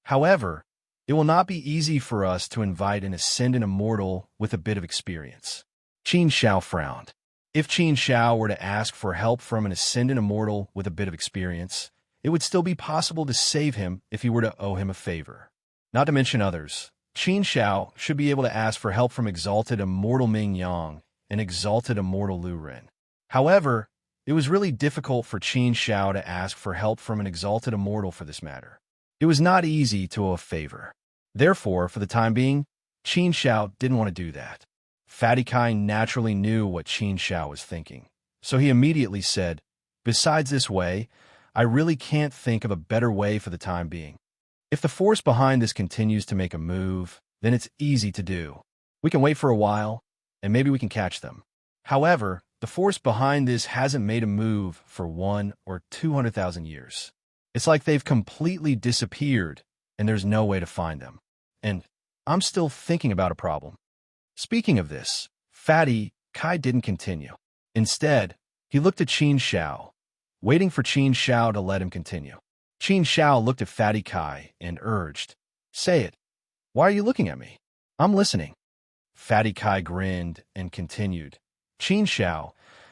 However, it will not be easy for us to invite an ascendant immortal with a bit of experience." Qin Xiao frowned. If Qin Xiao were to ask for help from an ascendant immortal with a bit of experience, it would still be possible to save him if he were to owe him a favor. Not to mention others, Qin Xiao should be able to ask for help from exalted immortal Ming Yang and exalted immortal Lu Ren. However, it was really difficult for Qin Xiao to ask for help from an exalted immortal for this matter. It was not easy to owe a favor. Therefore, for the time being, Qin Xiao didn't want to do that. Fatty Kai naturally knew what Qin Xiao was thinking, so he immediately said, "Besides this way, I really can't think of a better way for the time being. If the force behind this continues to make a move, then it's easy to do. We can wait for a while, and maybe we can catch them. However, the force behind this hasn't made a move for 1 or 200,000 years. It's like they've completely disappeared, and there's no way to find them. And I'm still thinking about a problem. Speaking of this, Fatty Kai didn't continue. Instead, he looked at Qin Xiao, waiting for Qin Xiao to let him continue. Qin Xiao looked at Fatty Kai and urged, "Say it. Why are you looking at me? I'm listening." Fatty Kai grinned and continued. "Qin Xiao,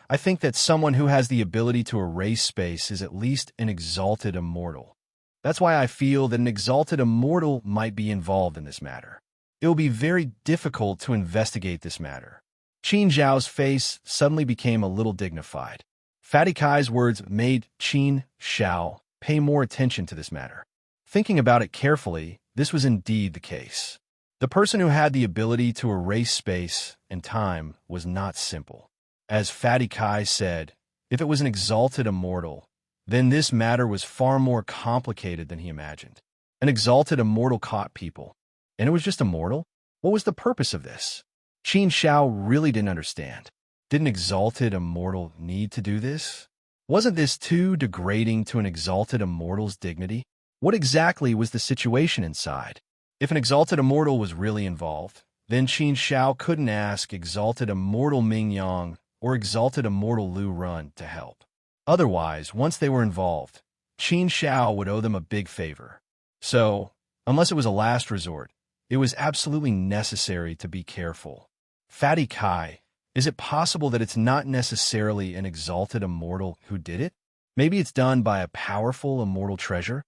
I think that someone who has the ability to erase space is at least an exalted immortal. That's why I feel that an exalted immortal might be involved in this matter. It will be very difficult to investigate this matter." Qin Xiao's face suddenly became a little dignified. Fatty Kai's words made Qin Xiao pay more attention to this matter. Thinking about it carefully, this was indeed the case. The person who had the ability to erase space and time was not simple. As Fatty Kai said, if it was an exalted immortal, then this matter was far more complicated than he imagined. An exalted immortal caught people. And it was just immortal? What was the purpose of this? Qin Xiao really didn't understand. Did an exalted immortal need to do this? Wasn't this too degrading to an exalted immortal's dignity? What exactly was the situation inside? If an exalted immortal was really involved, then Qin Xiao couldn't ask exalted immortal Ming Yang or exalted immortal Lu Run to help. Otherwise, once they were involved, Qin Xiao would owe them a big favor. So, unless it was a last resort, it was absolutely necessary to be careful. Fatty Kai, is it possible that it's not necessarily an exalted immortal who did it? Maybe it's done by a powerful immortal treasure?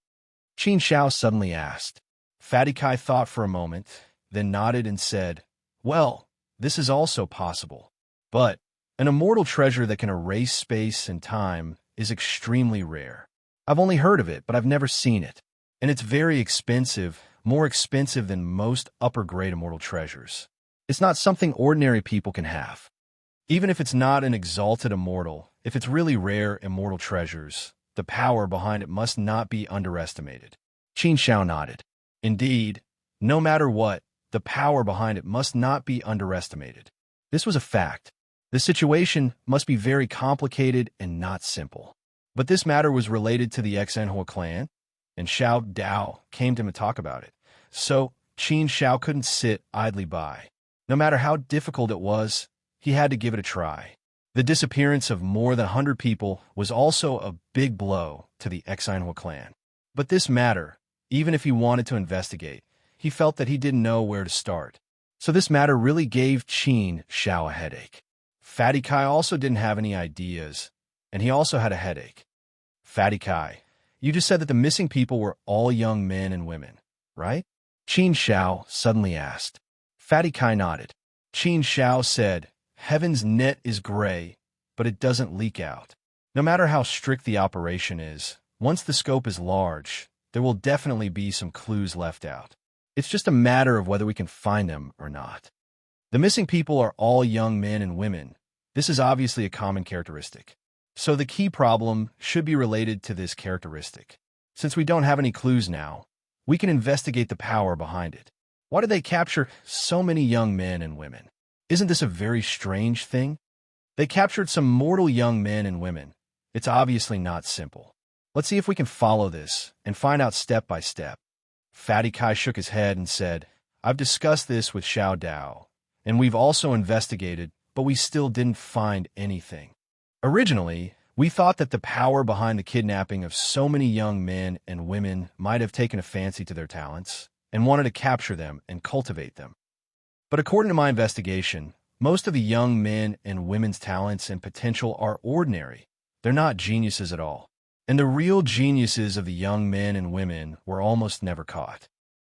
Qin Xiao suddenly asked. Fatty Kai thought for a moment, then nodded and said, "Well, this is also possible. But an immortal treasure that can erase space and time is extremely rare. I've only heard of it, but I've never seen it. And it's very expensive, more expensive than most upper-grade immortal treasures. It's not something ordinary people can have. Even if it's not an exalted immortal, if it's really rare immortal treasures, the power behind it must not be underestimated." Qin Xiao nodded. Indeed, no matter what, the power behind it must not be underestimated. This was a fact. The situation must be very complicated and not simple. But this matter was related to the Xinhua clan, and Xiao Dao came to him to talk about it. So Qin Xiao couldn't sit idly by. No matter how difficult it was, he had to give it a try. The disappearance of more than 100 people was also a big blow to the Xinhua clan. But this matter, even if he wanted to investigate, he felt that he didn't know where to start. So this matter really gave Qin Xiao a headache. Fatty Kai also didn't have any ideas, and he also had a headache. Fatty Kai, you just said that the missing people were all young men and women, right? Qin Xiao suddenly asked. Fatty Kai nodded. Qin Xiao said, "Heaven's net is gray, but it doesn't leak out. No matter how strict the operation is, once the scope is large, there will definitely be some clues left out. It's just a matter of whether we can find them or not. The missing people are all young men and women. This is obviously a common characteristic. So the key problem should be related to this characteristic. Since we don't have any clues now, we can investigate the power behind it. Why did they capture so many young men and women? Isn't this a very strange thing? They captured some mortal young men and women. It's obviously not simple. Let's see if we can follow this and find out step by step." Fatty Kai shook his head and said, "I've discussed this with Xiao Dao, and we've also investigated, but we still didn't find anything. Originally, we thought that the power behind the kidnapping of so many young men and women might have taken a fancy to their talents and wanted to capture them and cultivate them. But according to my investigation, most of the young men and women's talents and potential are ordinary. They're not geniuses at all. And the real geniuses of the young men and women were almost never caught.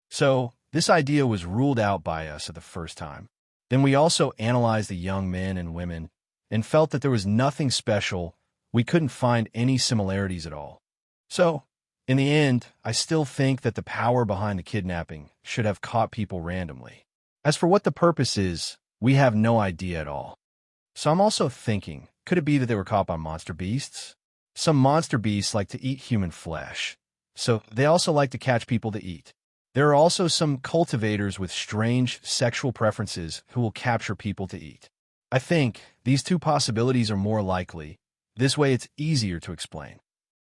So, this idea was ruled out by us at the first time. Then we also analyzed the young men and women and felt that there was nothing special. We couldn't find any similarities at all. So, in the end, I still think that the power behind the kidnapping should have caught people randomly. As for what the purpose is, we have no idea at all. So I'm also thinking, could it be that they were caught by monster beasts? Some monster beasts like to eat human flesh, so they also like to catch people to eat. There are also some cultivators with strange sexual preferences who will capture people to eat. I think these two possibilities are more likely. This way it's easier to explain.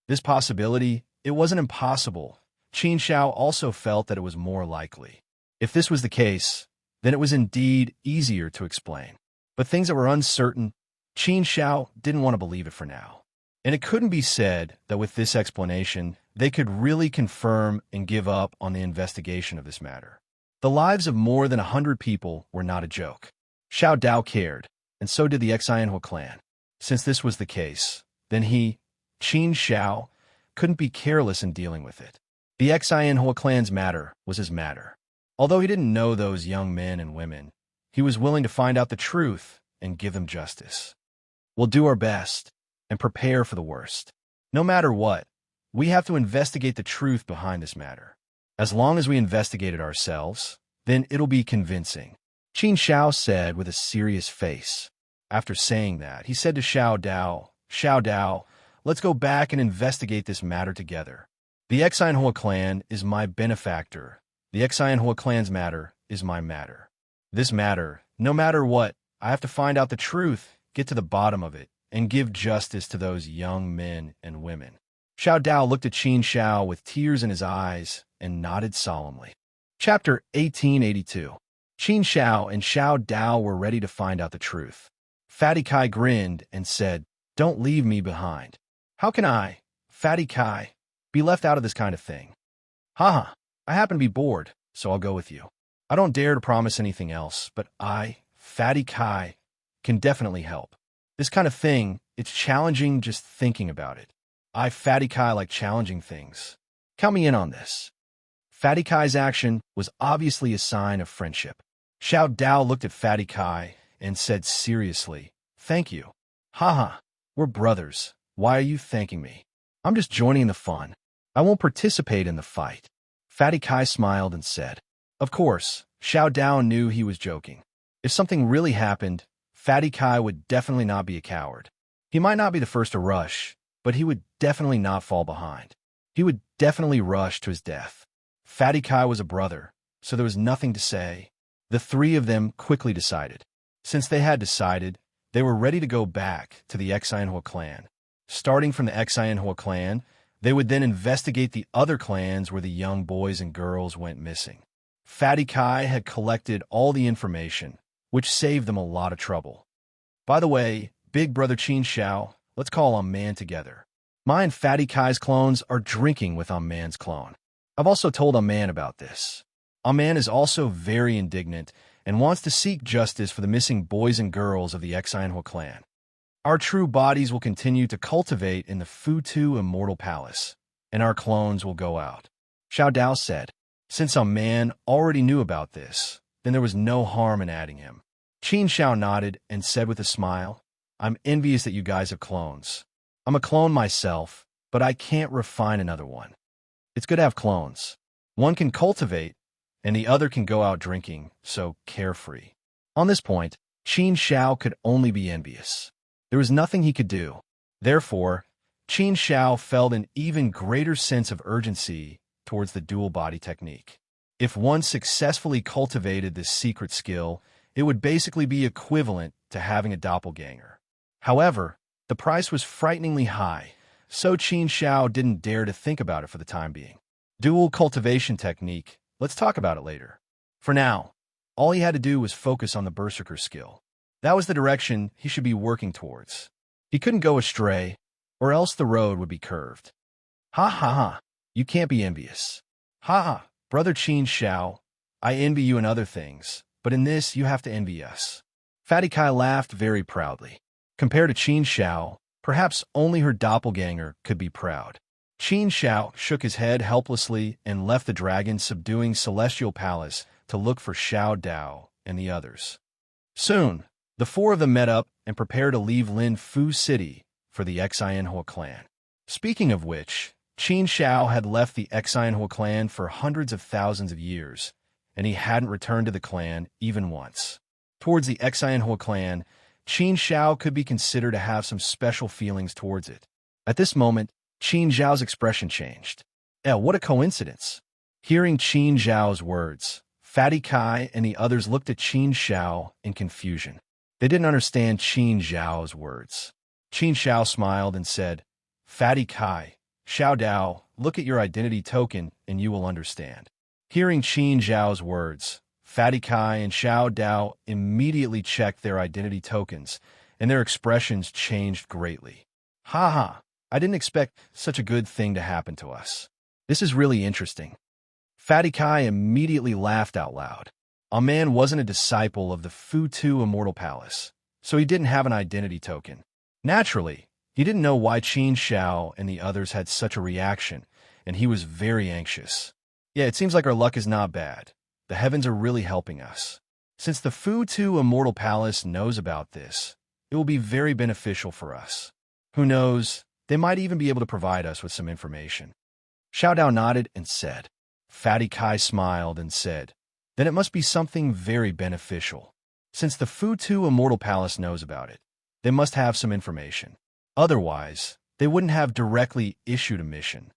This possibility, it wasn't impossible. Qin Xiao also felt that it was more likely. If this was the case, then it was indeed easier to explain. But things that were uncertain, Qin Shao didn't want to believe it for now. And it couldn't be said that with this explanation, they could really confirm and give up on the investigation of this matter. The lives of more than 100 people were not a joke. Xiao Dao cared, and so did the Xianhua clan. Since this was the case, then he, Qin Shao, couldn't be careless in dealing with it. The Xianhua clan's matter was his matter. Although he didn't know those young men and women, he was willing to find out the truth and give them justice. We'll do our best and prepare for the worst. No matter what, we have to investigate the truth behind this matter. As long as we investigate it ourselves, then it'll be convincing, Qin Shao said with a serious face. After saying that, he said to Xiao Dao, let's go back and investigate this matter together. The Xianhua clan is my benefactor. The Xianhua clan's matter is my matter. This matter, no matter what, I have to find out the truth, get to the bottom of it, and give justice to those young men and women. Xiao Dao looked at Qin Shao with tears in his eyes and nodded solemnly. Chapter 1882. Qin Shao and Xiao Dao were ready to find out the truth. Fatty Kai grinned and said, "Don't leave me behind." "How can I, Fatty Kai, be left out of this kind of thing?" "Haha, I happen to be bored, so I'll go with you. I don't dare to promise anything else, but I, Fatty Kai, can definitely help. This kind of thing, it's challenging just thinking about it. I, Fatty Kai, like challenging things. Count me in on this." Fatty Kai's action was obviously a sign of friendship. Xiao Dao looked at Fatty Kai and said seriously, "Thank you." "Haha, we're brothers. Why are you thanking me? I'm just joining the fun. I won't participate in the fight." Fatty Kai smiled and said, "Of course." Xiao Dao knew he was joking. If something really happened, Fatty Kai would definitely not be a coward. He might not be the first to rush, but he would definitely not fall behind. He would definitely rush to his death. Fatty Kai was a brother, so there was nothing to say. The three of them quickly decided. Since they had decided, they were ready to go back to the Xianhua clan. Starting from the Xianhua clan, they would then investigate the other clans where the young boys and girls went missing. Fatty Kai had collected all the information, which saved them a lot of trouble. "By the way, Big Brother Qin Shao, let's call on Man together. My and Fatty Kai's clones are drinking with On Man's clone. I've also told On Man about this. On Man is also very indignant and wants to seek justice for the missing boys and girls of the Xianhua clan. Our true bodies will continue to cultivate in the Futu Immortal Palace, and our clones will go out," Xiao Dao said. Since On Man already knew about this, then there was no harm in adding him. Qin Shao nodded and said with a smile, "I'm envious that you guys have clones. I'm a clone myself, but I can't refine another one. It's good to have clones. One can cultivate, and the other can go out drinking, so carefree." On this point, Qin Shao could only be envious. There was nothing he could do. Therefore, Qin Shao felt an even greater sense of urgency towards the dual body technique. If one successfully cultivated this secret skill, it would basically be equivalent to having a doppelganger. However, the price was frighteningly high, so Qin Shao didn't dare to think about it for the time being. Dual cultivation technique, let's talk about it later. For now, all he had to do was focus on the Berserker skill. That was the direction he should be working towards. He couldn't go astray, or else the road would be curved. "Ha ha ha, you can't be envious. Ha ha, Brother Qin Shao, I envy you in other things, but in this you have to envy us." Fatty Kai laughed very proudly. Compared to Qin Shao, perhaps only her doppelganger could be proud. Qin Shao shook his head helplessly and left the dragon's subduing celestial palace to look for Xiao Dao and the others. Soon, the four of them met up and prepared to leave Lin Fu City for the Xianhua clan. Speaking of which, Qin Shao had left the Xianhua clan for hundreds of thousands of years, and he hadn't returned to the clan even once. Towards the Xianhua clan, Qin Shao could be considered to have some special feelings towards it. At this moment, Qin Zhao's expression changed. What a coincidence. Hearing Qin Zhao's words, Fatty Kai and the others looked at Qin Shao in confusion. They didn't understand Qin Zhao's words. Qin Shao smiled and said, "Fatty Kai, Xiao Dao, look at your identity token and you will understand." Hearing Qin Zhao's words, Fatty Kai and Xiao Dao immediately checked their identity tokens, and their expressions changed greatly. Ha ha, I didn't expect such a good thing to happen to us. This is really interesting. Fatty Kai immediately laughed out loud. A man wasn't a disciple of the Futu Immortal Palace, so he didn't have an identity token. Naturally, he didn't know why Qin Xiao and the others had such a reaction, and he was very anxious. Yeah, it seems like our luck is not bad. The heavens are really helping us. Since the Futu Immortal Palace knows about this, it will be very beneficial for us. Who knows, they might even be able to provide us with some information. Xiao Dao nodded and said. Fatty Kai smiled and said, then it must be something very beneficial. Since the Futu Immortal Palace knows about it, they must have some information. Otherwise, they wouldn't have directly issued a mission.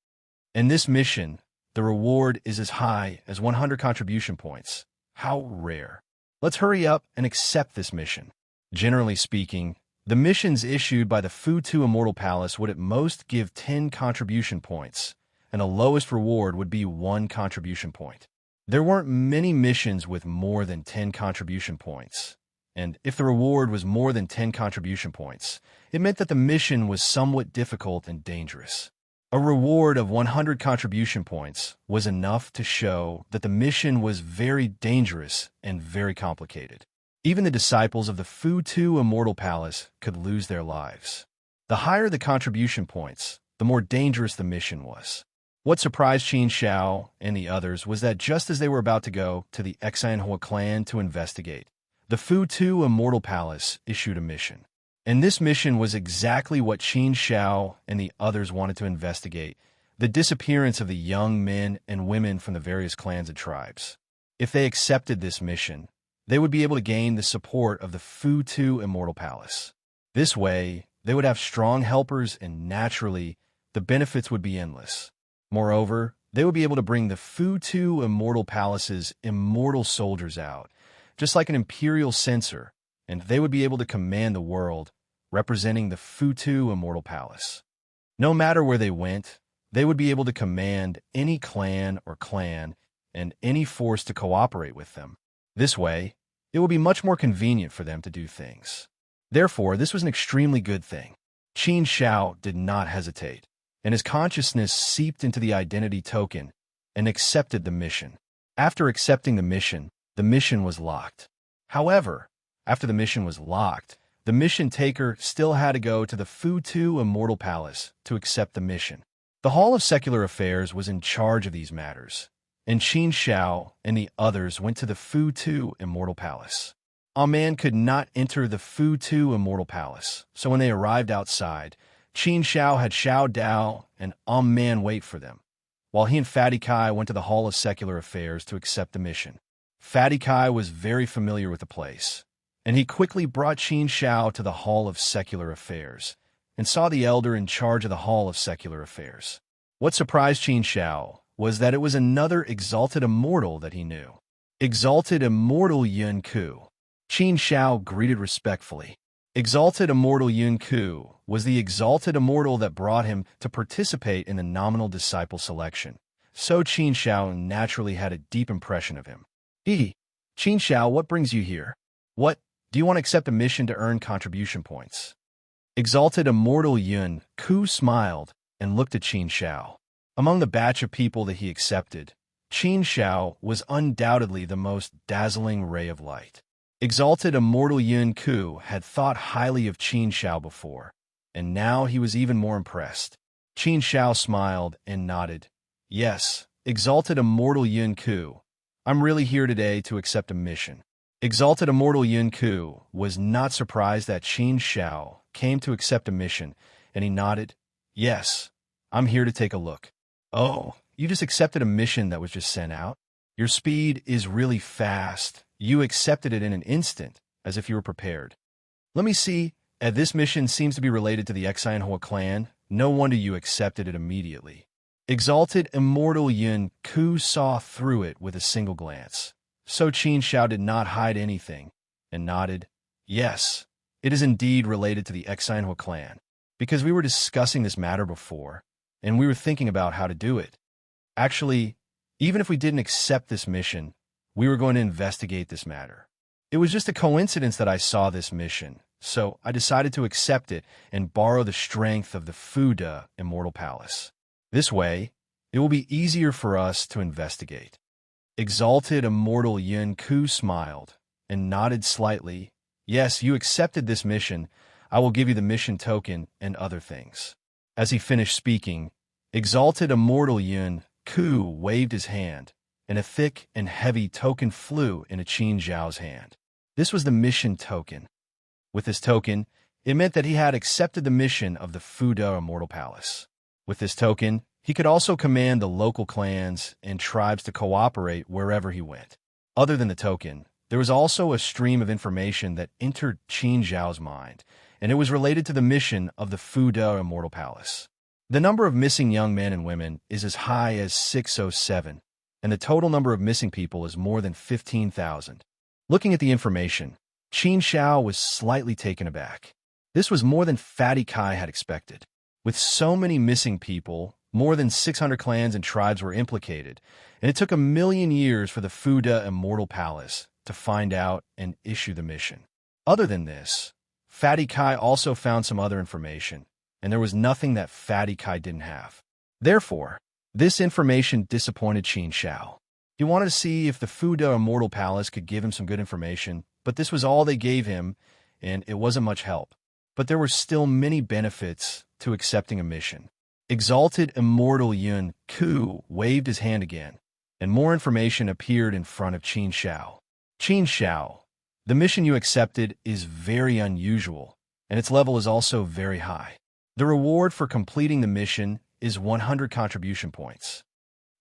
In this mission, the reward is as high as 100 contribution points. How rare. Let's hurry up and accept this mission. Generally speaking, the missions issued by the Futu Immortal Palace would at most give 10 contribution points, and the lowest reward would be 1 contribution point. There weren't many missions with more than 10 contribution points, and if the reward was more than 10 contribution points, it meant that the mission was somewhat difficult and dangerous. A reward of 100 contribution points was enough to show that the mission was very dangerous and very complicated. Even the disciples of the Futu Immortal Palace could lose their lives. The higher the contribution points, the more dangerous the mission was. What surprised Qin Xiao and the others was that just as they were about to go to the Exanhua clan to investigate, the Futu Immortal Palace issued a mission. And this mission was exactly what Qin Xiao and the others wanted to investigate, the disappearance of the young men and women from the various clans and tribes. If they accepted this mission, they would be able to gain the support of the Futu Immortal Palace. This way, they would have strong helpers and naturally, the benefits would be endless. Moreover, they would be able to bring the Futu Immortal Palace's immortal soldiers out, just like an imperial censor, and they would be able to command the world, representing the Futu Immortal Palace. No matter where they went, they would be able to command any clan or clan and any force to cooperate with them. This way, it would be much more convenient for them to do things. Therefore, this was an extremely good thing. Qin Xiao did not hesitate, and his consciousness seeped into the identity token and accepted the mission. After accepting the mission was locked. However, after the mission was locked, the mission taker still had to go to the Futu Immortal Palace to accept the mission. The Hall of Secular Affairs was in charge of these matters, and Qin Xiao and the others went to the Futu Immortal Palace. A man could not enter the Futu Immortal Palace, so when they arrived outside, Qin Xiao had Xiao Dao and a man wait for them, while he and Fatty Kai went to the Hall of Secular Affairs to accept the mission. Fatty Kai was very familiar with the place, and he quickly brought Qin Xiao to the Hall of Secular Affairs and saw the elder in charge of the Hall of Secular Affairs. What surprised Qin Xiao was that it was another exalted immortal that he knew. Exalted Immortal Yun Ku. Qin Xiao greeted respectfully. Exalted Immortal Yun Ku was the exalted immortal that brought him to participate in the nominal disciple selection, so Qin Xiao naturally had a deep impression of him. Qin Xiao, what brings you here? What? Do you want to accept a mission to earn contribution points? Exalted Immortal Yun Ku smiled and looked at Qin Xiao. Among the batch of people that he accepted, Qin Xiao was undoubtedly the most dazzling ray of light. Exalted Immortal Yun Ku had thought highly of Qin Xiao before, and now he was even more impressed. Qin Xiao smiled and nodded. Yes, Exalted Immortal Yun Ku, I'm really here today to accept a mission. Exalted Immortal Yun Ku was not surprised that Qin Xiao came to accept a mission, and he nodded. Yes, I'm here to take a look. Oh, you just accepted a mission that was just sent out? Your speed is really fast. You accepted it in an instant, as if you were prepared. Let me see. This mission seems to be related to the Exanhua clan. No wonder you accepted it immediately. Exalted Immortal Yun Ku saw through it with a single glance. So Qin Xiao did not hide anything, and nodded. Yes, it is indeed related to the Exanhua clan, because we were discussing this matter before, and we were thinking about how to do it. Actually, Even if we didn't accept this mission, we were going to investigate this matter. It was just a coincidence that I saw this mission, so I decided to accept it and borrow the strength of the Fuda Immortal Palace. This way, it will be easier for us to investigate. Exalted Immortal Yun Ku smiled and nodded slightly. Yes, you accepted this mission. I will give you the mission token and other things. As he finished speaking, Exalted Immortal Yun Ku waved his hand, and a thick and heavy token flew into Qin Zhao's hand. This was the mission token. With this token, it meant that he had accepted the mission of the Fuda Immortal Palace. With this token, he could also command the local clans and tribes to cooperate wherever he went. Other than the token, there was also a stream of information that entered Qin Zhao's mind, and it was related to the mission of the Fuda Immortal Palace. The number of missing young men and women is as high as 607, and the total number of missing people is more than 15,000. Looking at the information, Qin Zhao was slightly taken aback. This was more than Fatty Kai had expected. With so many missing people, more than 600 clans and tribes were implicated, and it took 1,000,000 years for the Fuda Immortal Palace to find out and issue the mission. Other than this, Fatty Kai also found some other information, and there was nothing that Fatty Kai didn't have. Therefore, this information disappointed Qin Zhao. He wanted to see if the Fuda Immortal Palace could give him some good information, but this was all they gave him, and it wasn't much help. But there were still many benefits to accepting a mission. Exalted Immortal Yun Ku waved his hand again, and more information appeared in front of Qin Zhao. Qin Zhao, the mission you accepted is very unusual, and its level is also very high. The reward for completing the mission is 100 contribution points.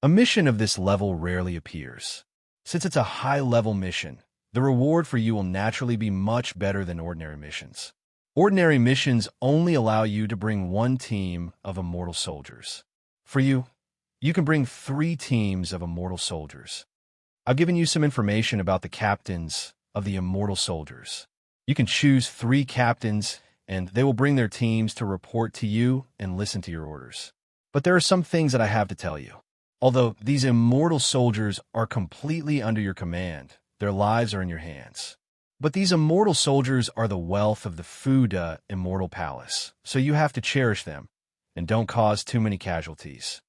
A mission of this level rarely appears. Since it's a high-level mission, the reward for you will naturally be much better than ordinary missions. Ordinary missions only allow you to bring one team of immortal soldiers. For you, you can bring 3 teams of immortal soldiers. I've given you some information about the captains of the immortal soldiers. You can choose 3 captains, and they will bring their teams to report to you and listen to your orders. But there are some things that I have to tell you. Although these immortal soldiers are completely under your command, their lives are in your hands. But these immortal soldiers are the wealth of the Fuda Immortal Palace, so you have to cherish them, and don't cause too many casualties.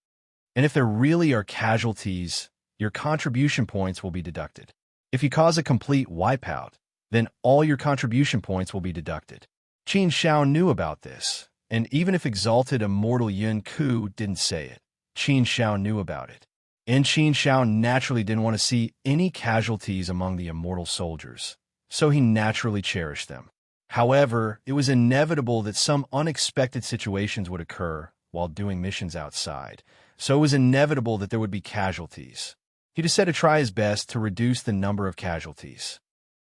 And if there really are casualties, your contribution points will be deducted. If you cause a complete wipeout, then all your contribution points will be deducted. Qin Zhao knew about this, and even if Exalted Immortal Yun Ku didn't say it, Qin Zhao knew about it. And Qin Zhao naturally didn't want to see any casualties among the immortal soldiers, so he naturally cherished them. However, it was inevitable that some unexpected situations would occur while doing missions outside, so it was inevitable that there would be casualties. He decided to try his best to reduce the number of casualties.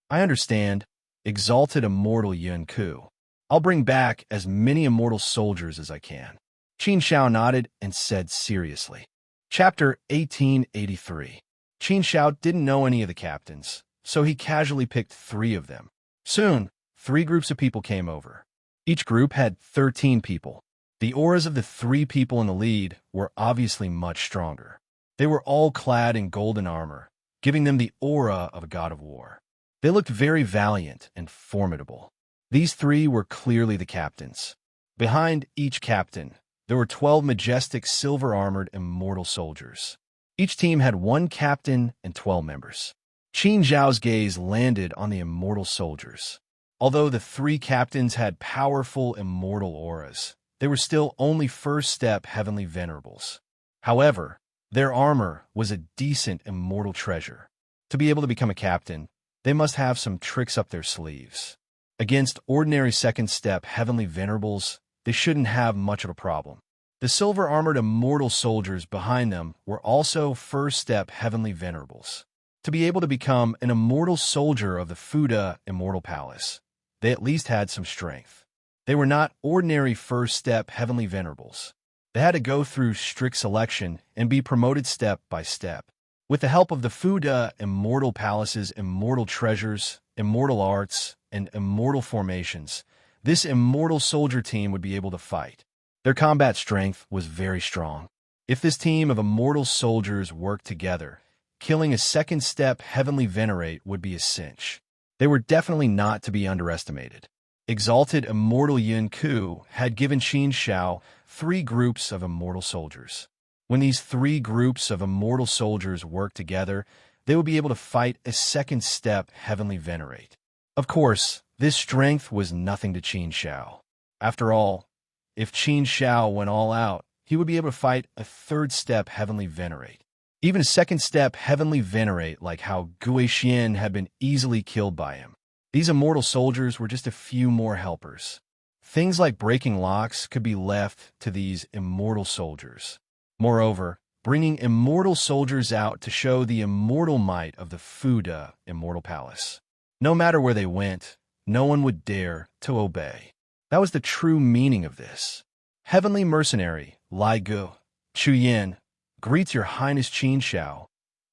I understand, Exalted Immortal Yun Ku. I'll bring back as many immortal soldiers as I can. Qin Zhao nodded and said seriously. Chapter 1883. Qin Zhao didn't know any of the captains, so he casually picked 3 of them. Soon, 3 groups of people came over. Each group had 13 people. The auras of the 3 people in the lead were obviously much stronger. They were all clad in golden armor, giving them the aura of a god of war. They looked very valiant and formidable. These 3 were clearly the captains. Behind each captain, there were 12 majestic silver-armored immortal soldiers. Each team had 1 captain and 12 members. Qin Zhao's gaze landed on the immortal soldiers. Although the 3 captains had powerful immortal auras, they were still only first-step heavenly venerables. However, their armor was a decent immortal treasure. To be able to become a captain, they must have some tricks up their sleeves. Against ordinary second-step heavenly venerables, they shouldn't have much of a problem. The silver-armored immortal soldiers behind them were also first-step heavenly venerables. To be able to become an immortal soldier of the Fuda Immortal Palace, they at least had some strength. They were not ordinary first-step heavenly venerables. They had to go through strict selection and be promoted step by step. With the help of the Fuda Immortal Palace's immortal treasures, immortal arts, and immortal formations, this immortal soldier team would be able to fight. Their combat strength was very strong. If this team of immortal soldiers worked together, killing a second step heavenly venerate would be a cinch. They were definitely not to be underestimated. Exalted Immortal Yin Ku had given Qin Shao 3 groups of immortal soldiers. When these 3 groups of immortal soldiers worked together, they would be able to fight a second step heavenly venerate. Of course, this strength was nothing to Qin Shao. After all, if Qin Shao went all out, he would be able to fight a third step heavenly venerate. Even a second step heavenly venerate like how Gui Xian had been easily killed by him. These immortal soldiers were just a few more helpers. Things like breaking locks could be left to these immortal soldiers. Moreover, bringing immortal soldiers out to show the immortal might of the Fuda Immortal Palace. No matter where they went, no one would dare to obey. That was the true meaning of this. Heavenly Mercenary, Lai Gu, Chu Yin, greets Your Highness Qin Shao,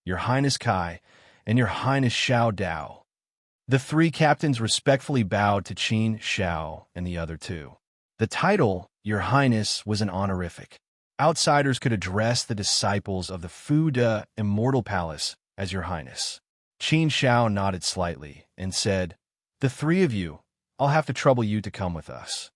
Your Highness Kai, and Your Highness Xiao Dao. The 3 captains respectfully bowed to Qin Shao and the other 2. The title, Your Highness, was an honorific. Outsiders could address the disciples of the Fuda Immortal Palace as Your Highness. Qin Shao nodded slightly and said, "The 3 of you, I'll have to trouble you to come with us."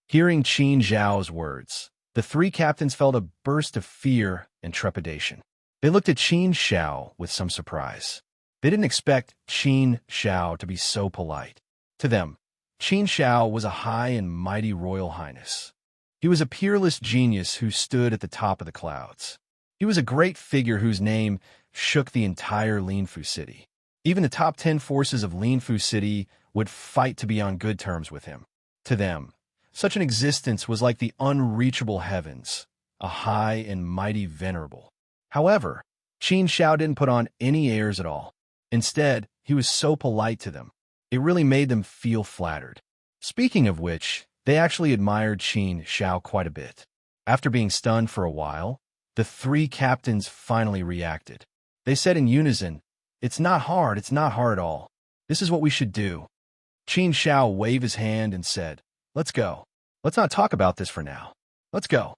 Hearing Qin Zhao's words, the 3 captains felt a burst of fear and trepidation. They looked at Qin Shao with some surprise. They didn't expect Qin Shao to be so polite. To them, Qin Shao was a high and mighty royal highness. He was a peerless genius who stood at the top of the clouds. He was a great figure whose name shook the entire Linfu city. Even the top 10 forces of Linfu city would fight to be on good terms with him. To them, such an existence was like the unreachable heavens, a high and mighty venerable. However, Qin Shao didn't put on any airs at all. Instead, he was so polite to them. It really made them feel flattered. Speaking of which, they actually admired Qin Shao quite a bit. After being stunned for a while, the 3 captains finally reacted. They said in unison, it's not hard at all. This is what we should do." Qin Shao waved his hand and said, "Let's go. Let's not talk about this for now. Let's go."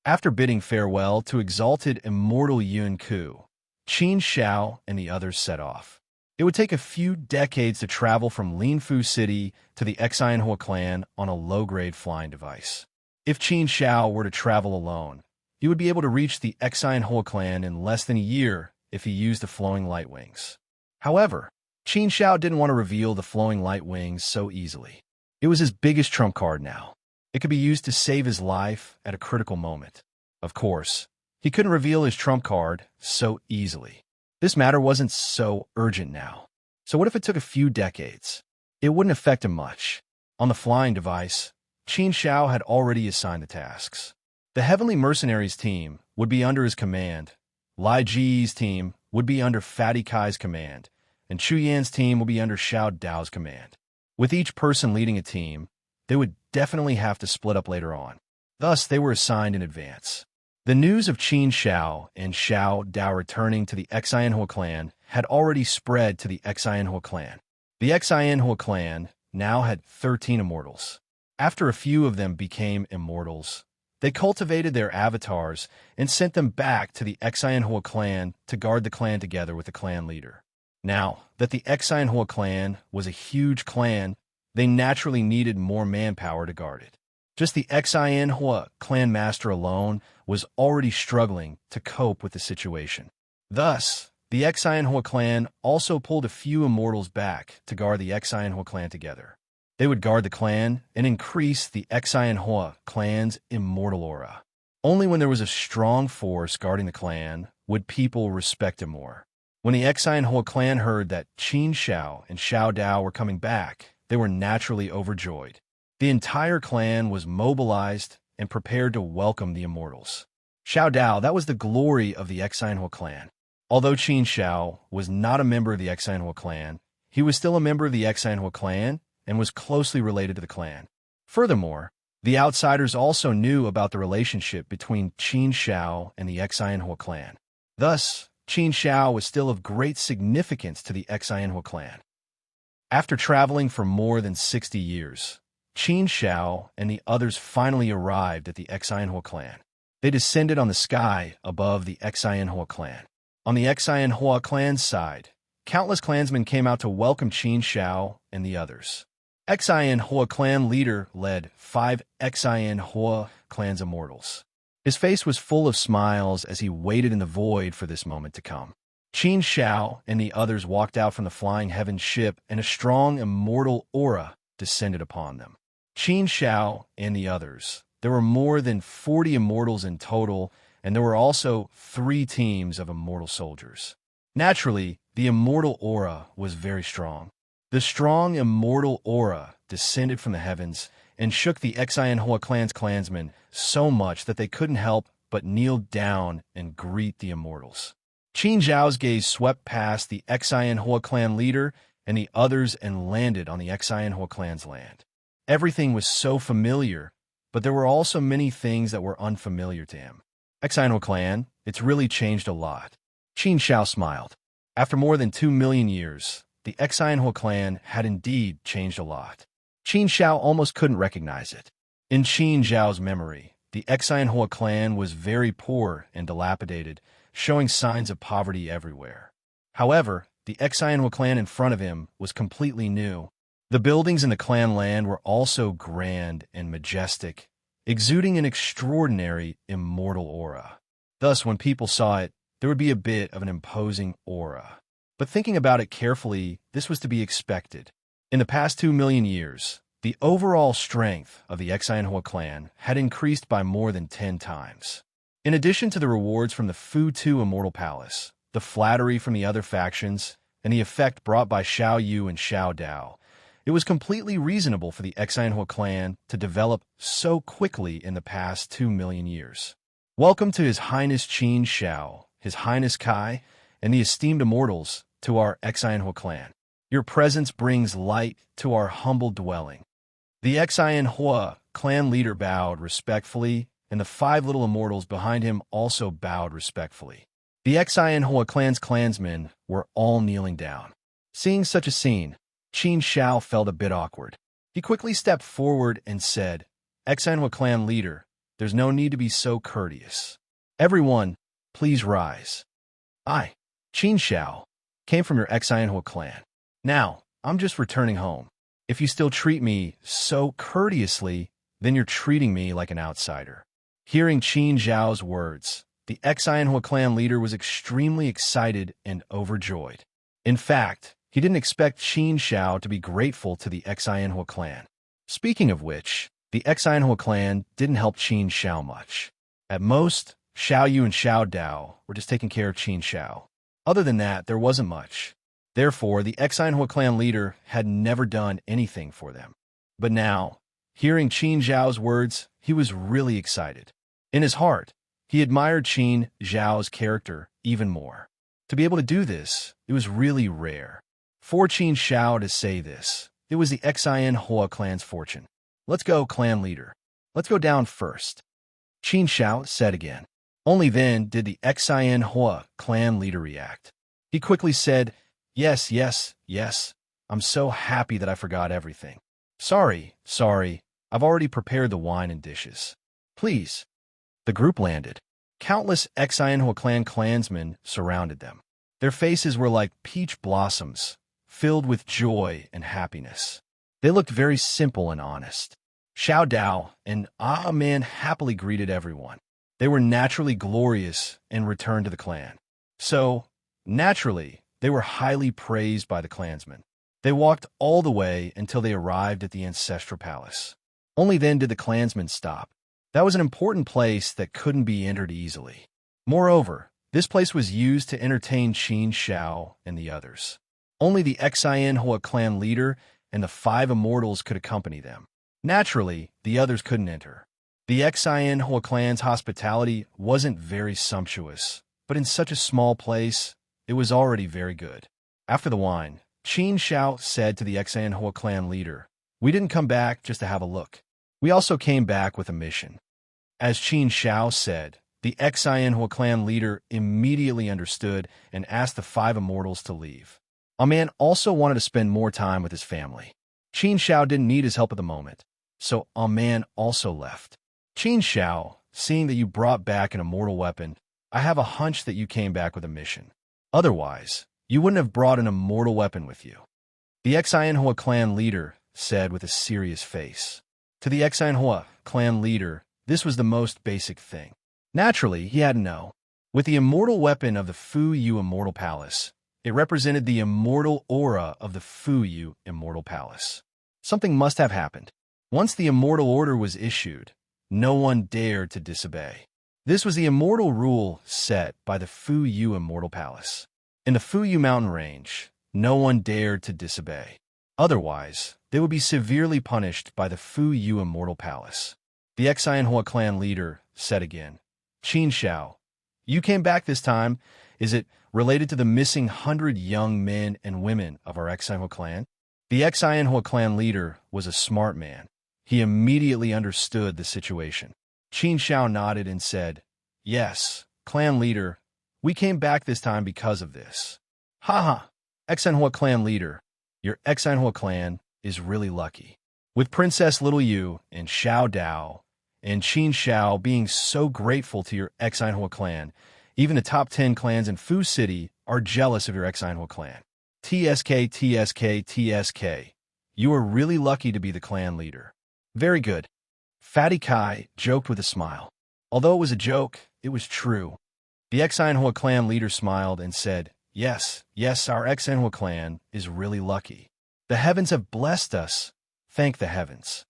After bidding farewell to Exalted Immortal Yun Ku, Qin Shao and the others set off. It would take a few decades to travel from Linfu City to the Xianhua clan on a low-grade flying device. If Qin Shao were to travel alone, he would be able to reach the Xianhua clan in less than a year if he used the flowing light wings. However, Qin Shao didn't want to reveal the flowing light wings so easily. It was his biggest trump card now. It could be used to save his life at a critical moment. Of course, he couldn't reveal his trump card so easily. This matter wasn't so urgent now. So what if it took a few decades? It wouldn't affect him much. On the flying device, Qin Shao had already assigned the tasks. The Heavenly Mercenaries team would be under his command, Lai Ji's team would be under Fatty Kai's command, and Chu Yan's team will be under Xiao Dao's command. With each person leading a team, they would definitely have to split up later on. Thus, they were assigned in advance. The news of Qin Shao and Xiao Dao returning to the Xianhua clan had already spread to the Xianhua clan. The Xianhua clan now had 13 immortals. After a few of them became immortals, they cultivated their avatars and sent them back to the Xianhua clan to guard the clan together with the clan leader. Now that the Xianhua clan was a huge clan, they naturally needed more manpower to guard it. Just the Xianhua clan master alone was already struggling to cope with the situation. Thus, the Xianhua clan also pulled a few immortals back to guard the Xianhua clan together. They would guard the clan and increase the Xianhua clan's immortal aura. Only when there was a strong force guarding the clan would people respect it more. When the Xianhua clan heard that Qin Shao and Xiao Dao were coming back, they were naturally overjoyed. The entire clan was mobilized and prepared to welcome the immortals. Xiao Dao, that was the glory of the Xianhua clan. Although Qin Shao was not a member of the Xianhua clan, he was still a member of the Xianhua clan and was closely related to the clan. Furthermore, the outsiders also knew about the relationship between Qin Shao and the Xianhua clan. Thus, Qin Shao was still of great significance to the Xianhua clan. After traveling for more than 60 years, Qin Shao and the others finally arrived at the Xianhua clan. They descended on the sky above the Xianhua clan. On the Xianhua clan's side, countless clansmen came out to welcome Qin Shao and the others. Xianhua clan leader led 5 Xianhua clan's immortals. His face was full of smiles as he waited in the void for this moment to come. Qin Shao and the others walked out from the flying heaven ship, and a strong immortal aura descended upon them. Qin Shao and the others. There were more than 40 immortals in total, and there were also 3 teams of immortal soldiers. Naturally, the immortal aura was very strong. The strong immortal aura descended from the heavens and shook the Xianhua clan's clansmen so much that they couldn't help but kneel down and greet the immortals. Qin Zhao's gaze swept past the Xianhua clan leader and the others and landed on the Xianhua clan's land. Everything was so familiar, but there were also many things that were unfamiliar to him. Xianhua clan, it's really changed a lot. Qin Shao smiled. After more than 2 million years, the Xianhua clan had indeed changed a lot. Qin Shao almost couldn't recognize it. In Qin Zhao's memory, the Xianhua clan was very poor and dilapidated, showing signs of poverty everywhere. However, the Xianhua clan in front of him was completely new. The buildings in the clan land were also grand and majestic, exuding an extraordinary immortal aura. Thus, when people saw it, there would be a bit of an imposing aura. But thinking about it carefully, this was to be expected. In the past 2 million years, the overall strength of the Xianhua clan had increased by more than 10 times. In addition to the rewards from the Fu-Tu Immortal Palace, the flattery from the other factions, and the effect brought by Xiao Yu and Xiao Dao, it was completely reasonable for the Xianhua clan to develop so quickly in the past 2 million years. Welcome to His Highness Qin Shao, His Highness Kai, and the esteemed immortals to our Xianhua clan. Your presence brings light to our humble dwelling. The Xianhua clan leader bowed respectfully, and the 5 little immortals behind him also bowed respectfully. The Xianhua clan's clansmen were all kneeling down. Seeing such a scene, Qin Shao felt a bit awkward. He quickly stepped forward and said, Xianhua clan leader, there's no need to be so courteous. Everyone, please rise. I, Qin Shao, came from your Xianhua clan. Now, I'm just returning home. If you still treat me so courteously, then you're treating me like an outsider. Hearing Qin Zhao's words, the Xianhua clan leader was extremely excited and overjoyed. In fact, he didn't expect Qin Shao to be grateful to the Xianhua clan. Speaking of which, the Xianhua clan didn't help Qin Shao much. At most, Xiao Yu and Xiao Dao were just taking care of Qin Shao. Other than that, there wasn't much. Therefore, the Xianhua clan leader had never done anything for them. But now, hearing Qin Zhao's words, he was really excited. In his heart, he admired Qin Zhao's character even more. To be able to do this, it was really rare. For Qin Shao to say this, it was the Xianhua clan's fortune. Let's go, clan leader. Let's go down first. Qin Shao said again. Only then did the Xianhua clan leader react. He quickly said, Yes, yes, yes. I'm so happy that I forgot everything. Sorry, I've already prepared the wine and dishes. Please. The group landed. Countless Xianhua clan clansmen surrounded them. Their faces were like peach blossoms, filled with joy and happiness. They looked very simple and honest. Xiao Dao and Man happily greeted everyone. They were naturally glorious and returned to the clan. So, naturally, they were highly praised by the clansmen. They walked all the way until they arrived at the ancestral palace. Only then did the clansmen stop. That was an important place that couldn't be entered easily. Moreover, this place was used to entertain Qin Shao and the others. Only the Xianhua clan leader and the 5 immortals could accompany them. Naturally, the others couldn't enter. The Xianhua clan's hospitality wasn't very sumptuous, but in such a small place, it was already very good. After the wine, Qin Shao said to the Xianhua clan leader, We didn't come back just to have a look. We also came back with a mission. As Qin Shao said, the Xianhua clan leader immediately understood and asked the 5 immortals to leave. Man also wanted to spend more time with his family. Qin Shao didn't need his help at the moment, so Man also left. Qin Shao seeing that you brought back an immortal weapon, I have a hunch that you came back with a mission. Otherwise, you wouldn't have brought an immortal weapon with you. The Xianhua clan leader said with a serious face. To the Xianhua clan leader, this was the most basic thing. Naturally, he had to know. With the immortal weapon of the Fu Yu Immortal Palace, it represented the immortal aura of the Fu Yu Immortal Palace. Something must have happened. Once the immortal order was issued, no one dared to disobey. This was the immortal rule set by the Fu Yu Immortal Palace. In the Fu Yu mountain range, no one dared to disobey. Otherwise, they would be severely punished by the Fu Yu Immortal Palace. The Xianhua clan leader said again, Qin Shao, you came back this time. Is it related to the missing 100 young men and women of our Xianhua clan? The Xianhua clan leader was a smart man. He immediately understood the situation. Qin Shao nodded and said, Yes, clan leader, we came back this time because of this. Ha! Xianhua clan leader, your Xianhua clan is really lucky. With Princess Little Yu and Xiao Dao and Qin Shao being so grateful to your Xianhua clan, even the top 10 clans in Fu City are jealous of your Xianhua clan. TSK. You are really lucky to be the clan leader. Very good. Fatty Kai joked with a smile. Although it was a joke, it was true. The Xianhua clan leader smiled and said, Yes, our Xianhua clan is really lucky. The heavens have blessed us. Thank the heavens.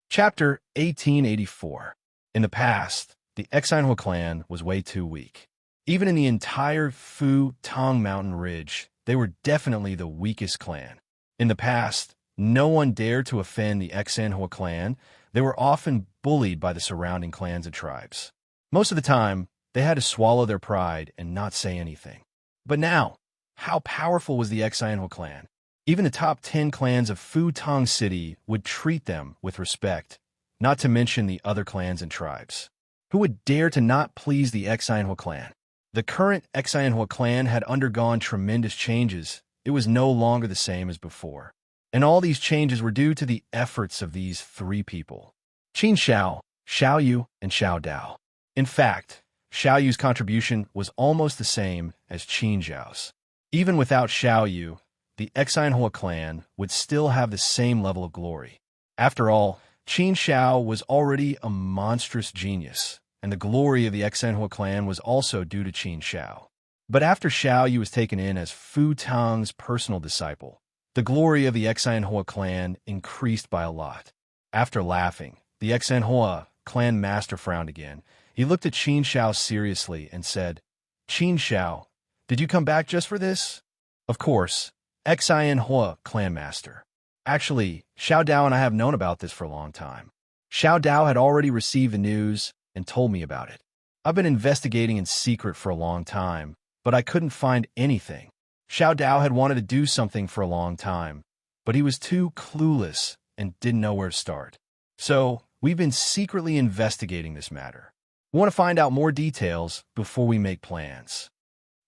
Chapter 1884. In the past, the Xianhua clan was way too weak. Even in the entire Fu Tong Mountain Ridge, they were definitely the weakest clan. In the past, no one dared to offend the Xianhua clan. They were often bullied by the surrounding clans and tribes. Most of the time, they had to swallow their pride and not say anything. But now, how powerful was the Xianhua clan? Even the top 10 clans of Fu Tong City would treat them with respect, not to mention the other clans and tribes. Who would dare to not please the Xianhua clan? The current Xianhua clan had undergone tremendous changes. It was no longer the same as before. And all these changes were due to the efforts of these three people. Qin Shao, Xiao Yu, and Xiao Dao. In fact, Xiao Yu's contribution was almost the same as Qin Zhao's. Even without Xiao Yu, the Xianhua clan would still have the same level of glory. After all, Qin Shao was already a monstrous genius, and the glory of the Xianhua clan was also due to Qin Shao. But after Xiao Yu was taken in as Fu Tong's personal disciple, the glory of the Xianhua clan increased by a lot. After laughing, the Xianhua clan master frowned again. He looked at Qin Shao seriously and said, Qin Shao, did you come back just for this? Of course, Xianhua clan master. Actually, Xiao Dao and I have known about this for a long time. Xiao Dao had already received the news and told me about it. I've been investigating in secret for a long time, but I couldn't find anything. Xiao Dao had wanted to do something for a long time, but he was too clueless and didn't know where to start. So, we've been secretly investigating this matter. We want to find out more details before we make plans.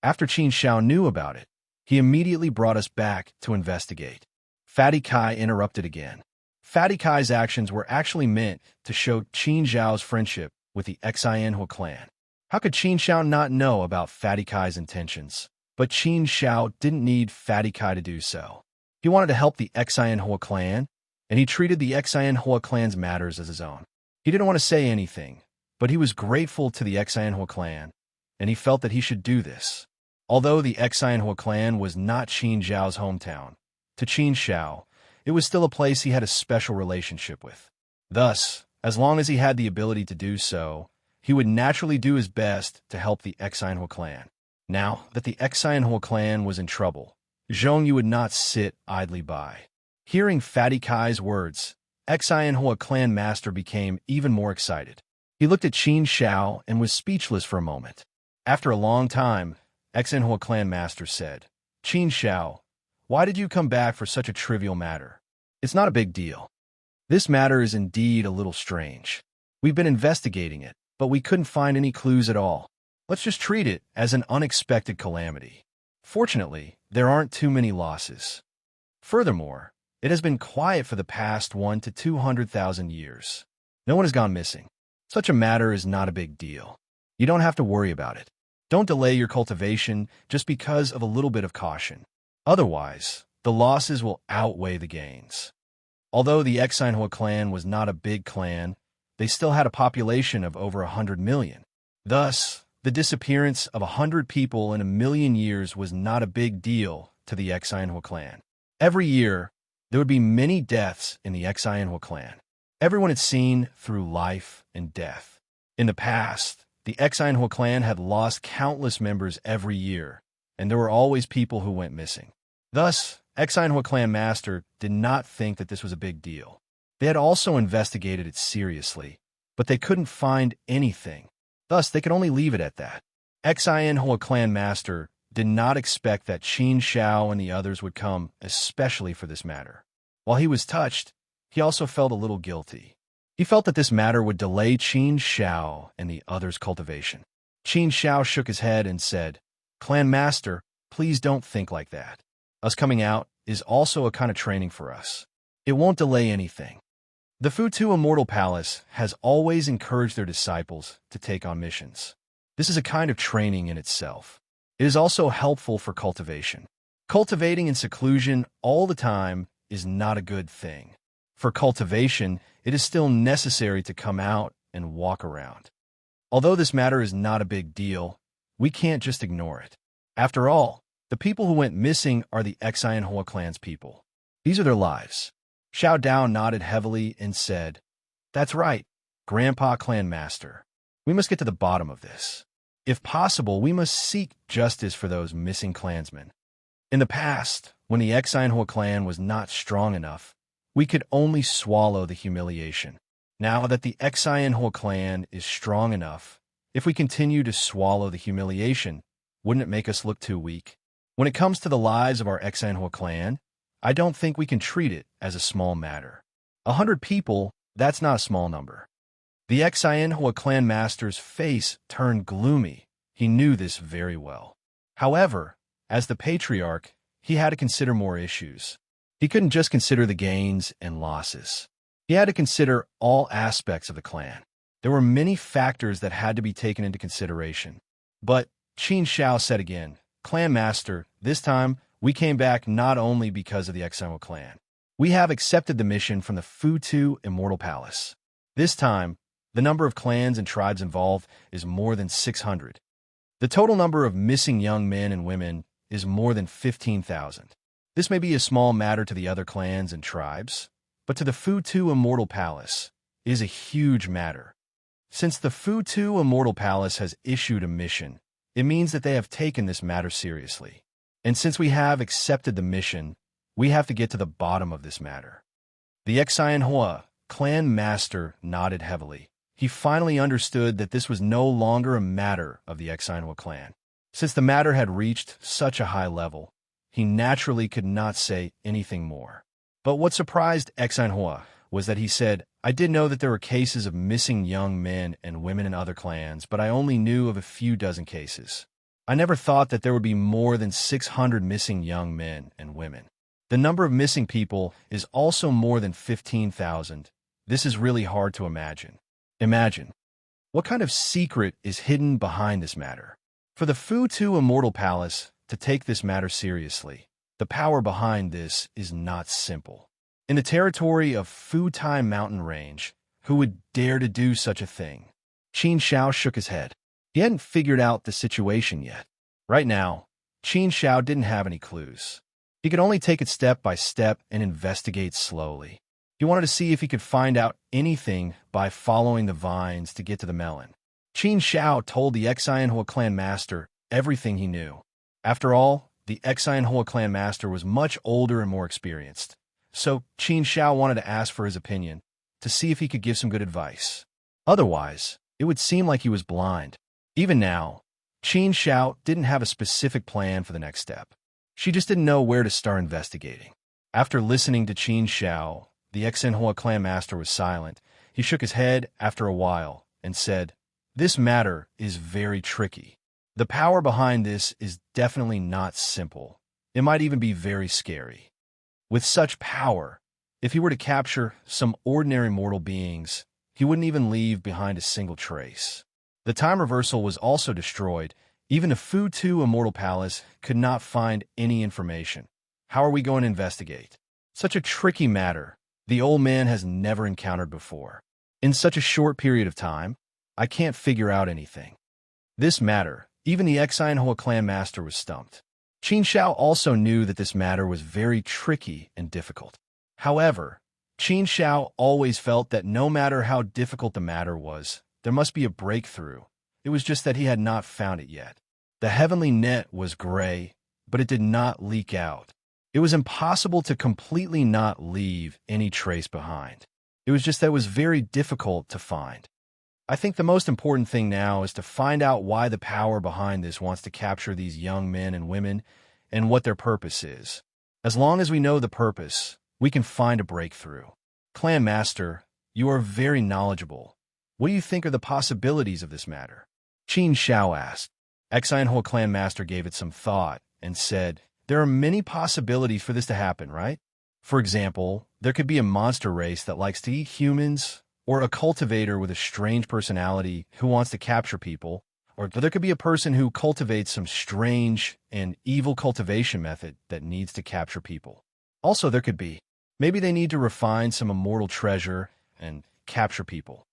After Qin Shao knew about it, he immediately brought us back to investigate. Fatty Kai interrupted again. Fatty Kai's actions were actually meant to show Qin Zhao's friendship with the Xianhua clan. How could Qin Shao not know about Fatty Kai's intentions? But Qin Shao didn't need Fatty Kai to do so. He wanted to help the Xianhua clan, and he treated the Xianhua clan's matters as his own. He didn't want to say anything, but he was grateful to the Xianhua clan, and he felt that he should do this. Although the Xianhua clan was not Qin Zhao's hometown, to Qin Shao, it was still a place he had a special relationship with. Thus, as long as he had the ability to do so, he would naturally do his best to help the Xianhua clan. Now that the Xianhua clan was in trouble, Zhongyu would not sit idly by. Hearing Fatty Kai's words, Xianhua clan master became even more excited. He looked at Qin Shao and was speechless for a moment. After a long time, Xianhua clan master said, Qin Shao, why did you come back for such a trivial matter? It's not a big deal. This matter is indeed a little strange. We've been investigating it, but we couldn't find any clues at all. Let's just treat it as an unexpected calamity. Fortunately, there aren't too many losses. Furthermore, it has been quiet for the past 1 to 200,000 years. No one has gone missing. Such a matter is not a big deal. You don't have to worry about it. Don't delay your cultivation just because of a little bit of caution. Otherwise, the losses will outweigh the gains. Although the Exinhua clan was not a big clan, they still had a population of over 100 million. Thus, the disappearance of 100 people in a million years was not a big deal to the Exinhua clan. Every year, there would be many deaths in the Exinhua clan. Everyone had seen through life and death. In the past, the Exinhua clan had lost countless members every year, and there were always people who went missing. Thus, Exinhua clan master did not think that this was a big deal. They had also investigated it seriously, but they couldn't find anything. Thus, they could only leave it at that. Exinhua clan master did not expect that Qin Shao and the others would come, especially for this matter. While he was touched, he also felt a little guilty. He felt that this matter would delay Qin Shao and the others' cultivation. Qin Shao shook his head and said, "Clan master, please don't think like that. Us coming out is also a kind of training for us. It won't delay anything." The Futu Immortal Palace has always encouraged their disciples to take on missions. This is a kind of training in itself. It is also helpful for cultivation. Cultivating in seclusion all the time is not a good thing. For cultivation, it is still necessary to come out and walk around. Although this matter is not a big deal, we can't just ignore it. After all, the people who went missing are the Exinhua clan's people. These are their lives. Xiao Dao nodded heavily and said, "That's right, Grandpa Clan Master. We must get to the bottom of this. If possible, we must seek justice for those missing clansmen. In the past, when the Exinhua clan was not strong enough, we could only swallow the humiliation. Now that the Exinhua clan is strong enough, if we continue to swallow the humiliation, wouldn't it make us look too weak? When it comes to the lives of our Exinhua clan, I don't think we can treat it as a small matter. 100 people, that's not a small number." The Exinhua clan master's face turned gloomy. He knew this very well. However, as the patriarch, he had to consider more issues. He couldn't just consider the gains and losses. He had to consider all aspects of the clan. There were many factors that had to be taken into consideration. But Qin Shao said again, "Clan master, this time we came back not only because of the Exinhua clan. We have accepted the mission from the Futu Immortal Palace. This time, the number of clans and tribes involved is more than 600. The total number of missing young men and women is more than 15,000. This may be a small matter to the other clans and tribes, but to the Futu Immortal Palace, it is a huge matter. Since the Futu Immortal Palace has issued a mission, it means that they have taken this matter seriously. And since we have accepted the mission, we have to get to the bottom of this matter." The Exinhua clan master nodded heavily. He finally understood that this was no longer a matter of the Exinhua clan. Since the matter had reached such a high level, he naturally could not say anything more. But what surprised Exinhua was that he said, "I did know that there were cases of missing young men and women in other clans, but I only knew of a few dozen cases. I never thought that there would be more than 600 missing young men and women. The number of missing people is also more than 15,000. This is really hard to imagine. Imagine. What kind of secret is hidden behind this matter? For the Futu Immortal Palace to take this matter seriously, the power behind this is not simple. In the territory of Futai Mountain Range, who would dare to do such a thing?" Qin Shao shook his head. He hadn't figured out the situation yet. Right now, Qin Shao didn't have any clues. He could only take it step by step and investigate slowly. He wanted to see if he could find out anything by following the vines to get to the melon. Qin Shao told the Exinhua clan master everything he knew. After all, the Exinhua clan master was much older and more experienced. So Qin Shao wanted to ask for his opinion, to see if he could give some good advice. Otherwise, it would seem like he was blind. Even now, Qin Shao didn't have a specific plan for the next step. She just didn't know where to start investigating. After listening to Qin Shao, the Exinhua clan master was silent. He shook his head after a while and said, "This matter is very tricky. The power behind this is definitely not simple. It might even be very scary. With such power, if he were to capture some ordinary mortal beings, he wouldn't even leave behind a single trace. The time reversal was also destroyed. Even the Fu-Tu Immortal Palace could not find any information. How are we going to investigate? Such a tricky matter the old man has never encountered before. In such a short period of time, I can't figure out anything. This matter, even the Exionhua clan master was stumped. Qin Shao also knew that this matter was very tricky and difficult. However, Qin Shao always felt that no matter how difficult the matter was, there must be a breakthrough. It was just that he had not found it yet. The heavenly net was gray, but it did not leak out. It was impossible to completely not leave any trace behind. It was just that it was very difficult to find. I think the most important thing now is to find out why the power behind this wants to capture these young men and women and what their purpose is. As long as we know the purpose, we can find a breakthrough. Clan Master, you are very knowledgeable. What do you think are the possibilities of this matter? Qin Shao asked. Exionhua clan master gave it some thought and said, there are many possibilities for this to happen, right? For example, there could be a monster race that likes to eat humans, or a cultivator with a strange personality who wants to capture people, or there could be a person who cultivates some strange and evil cultivation method that needs to capture people. Also, there could be, maybe they need to refine some immortal treasure and capture people.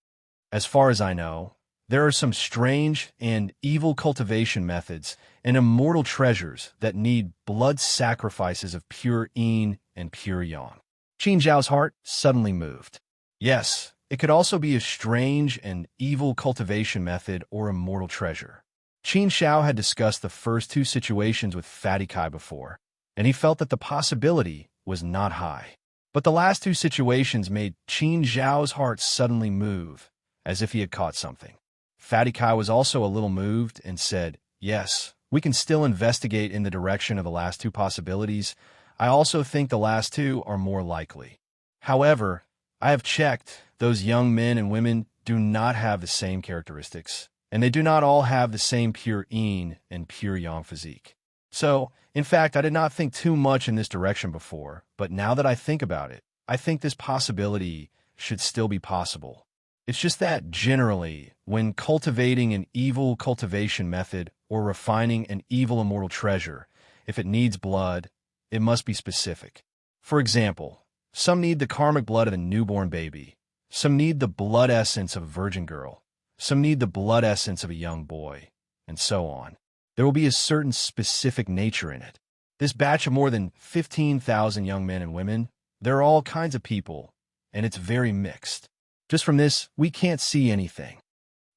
As far as I know, there are some strange and evil cultivation methods and immortal treasures that need blood sacrifices of pure yin and pure yang. Qin Zhao's heart suddenly moved. Yes, it could also be a strange and evil cultivation method or immortal treasure. Qin Shao had discussed the first two situations with Fatty Kai before, and he felt that the possibility was not high. But the last two situations made Qin Zhao's heart suddenly move, as if he had caught something. Fatty Kai was also a little moved and said, yes, we can still investigate in the direction of the last two possibilities. I also think the last two are more likely. However, I have checked, those young men and women do not have the same characteristics, and they do not all have the same pure yin and pure yang physique. So, in fact, I did not think too much in this direction before, but now that I think about it, I think this possibility should still be possible. It's just that, generally, when cultivating an evil cultivation method or refining an evil immortal treasure, if it needs blood, it must be specific. For example, some need the karmic blood of a newborn baby, some need the blood essence of a virgin girl, some need the blood essence of a young boy, and so on. There will be a certain specific nature in it. This batch of more than 15,000 young men and women, they're all kinds of people, and it's very mixed. Just from this, we can't see anything.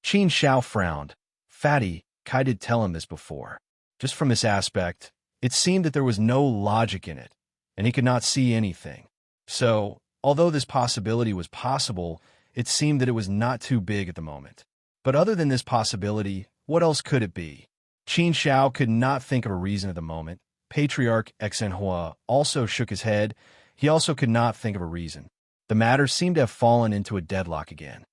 Qin Shao frowned. Fatty Kai did tell him this before. Just from this aspect, it seemed that there was no logic in it, and he could not see anything. So, although this possibility was possible, it seemed that it was not too big at the moment. But other than this possibility, what else could it be? Qin Shao could not think of a reason at the moment. Patriarch Exionhua also shook his head. He also could not think of a reason. The matter seemed to have fallen into a deadlock again.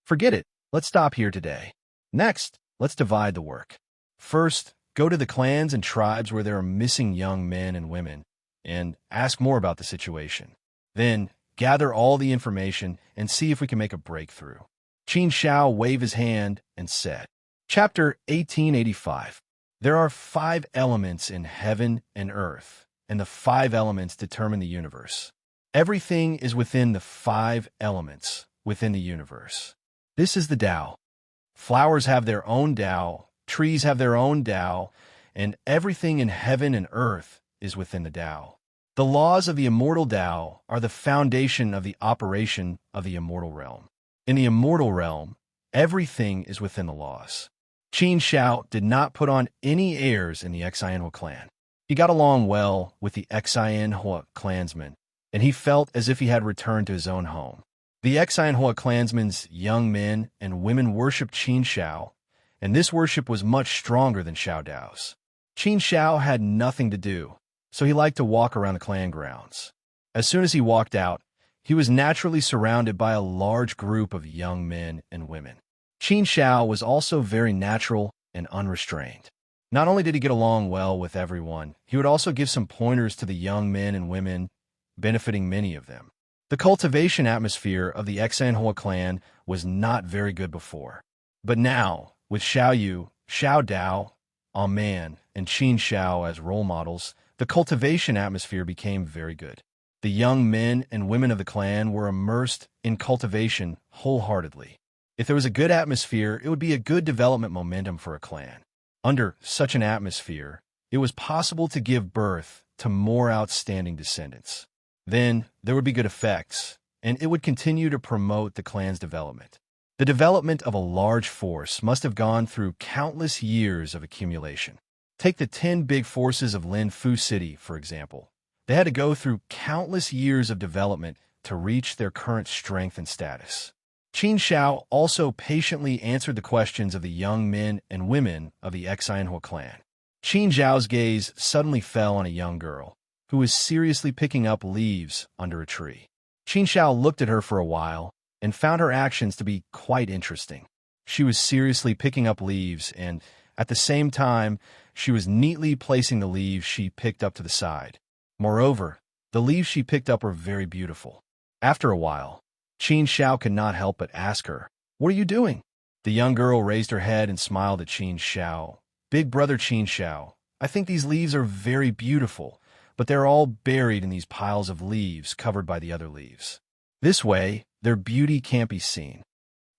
Forget it. Let's stop here today. Next, let's divide the work. First, go to the clans and tribes where there are missing young men and women, and ask more about the situation. Then, gather all the information and see if we can make a breakthrough. Qin Shao waved his hand and said, Chapter 1885. There are 5 elements in heaven and earth, and the 5 elements determine the universe. Everything is within the 5 elements within the universe. This is the Tao. Flowers have their own Tao, trees have their own Tao, and everything in heaven and earth is within the Tao. The laws of the immortal Tao are the foundation of the operation of the immortal realm. In the immortal realm, everything is within the laws. Qin Shao did not put on any airs in the Exionhua clan. He got along well with the Exionhua clansmen, and he felt as if he had returned to his own home. The Exionhua clansmen's young men and women worshipped Qin Shao, and this worship was much stronger than Xiao Dao's. Qin Shao had nothing to do, so he liked to walk around the clan grounds. As soon as he walked out, he was naturally surrounded by a large group of young men and women. Qin Shao was also very natural and unrestrained. Not only did he get along well with everyone, he would also give some pointers to the young men and women, benefiting many of them. The cultivation atmosphere of the Exanhua clan was not very good before. But now, with Xiao Yu, Xiao Dao, Man, and Qin Xiao as role models, the cultivation atmosphere became very good. The young men and women of the clan were immersed in cultivation wholeheartedly. If there was a good atmosphere, it would be a good development momentum for a clan. Under such an atmosphere, it was possible to give birth to more outstanding descendants. Then there would be good effects, and it would continue to promote the clan's development. The development of a large force must have gone through countless years of accumulation. Take the 10 big forces of Lin Fu City, for example. They had to go through countless years of development to reach their current strength and status. Qin Xiao also patiently answered the questions of the young men and women of the Exanhua clan. Qin Xiao's gaze suddenly fell on a young girl who was seriously picking up leaves under a tree. Qin Xiao looked at her for a while and found her actions to be quite interesting. She was seriously picking up leaves, and at the same time, she was neatly placing the leaves she picked up to the side. Moreover, the leaves she picked up were very beautiful. After a while, Qin Xiao could not help but ask her, "What are you doing?" The young girl raised her head and smiled at Qin Xiao. "Big brother Qin Xiao, I think these leaves are very beautiful, but they're all buried in these piles of leaves covered by the other leaves. This way, their beauty can't be seen.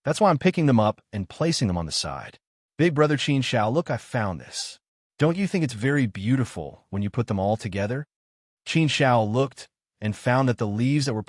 That's why I'm picking them up and placing them on the side." "Big brother Qin Xiao, look, I found this. Don't you think it's very beautiful when you put them all together?" Qin Xiao looked and found that the leaves that were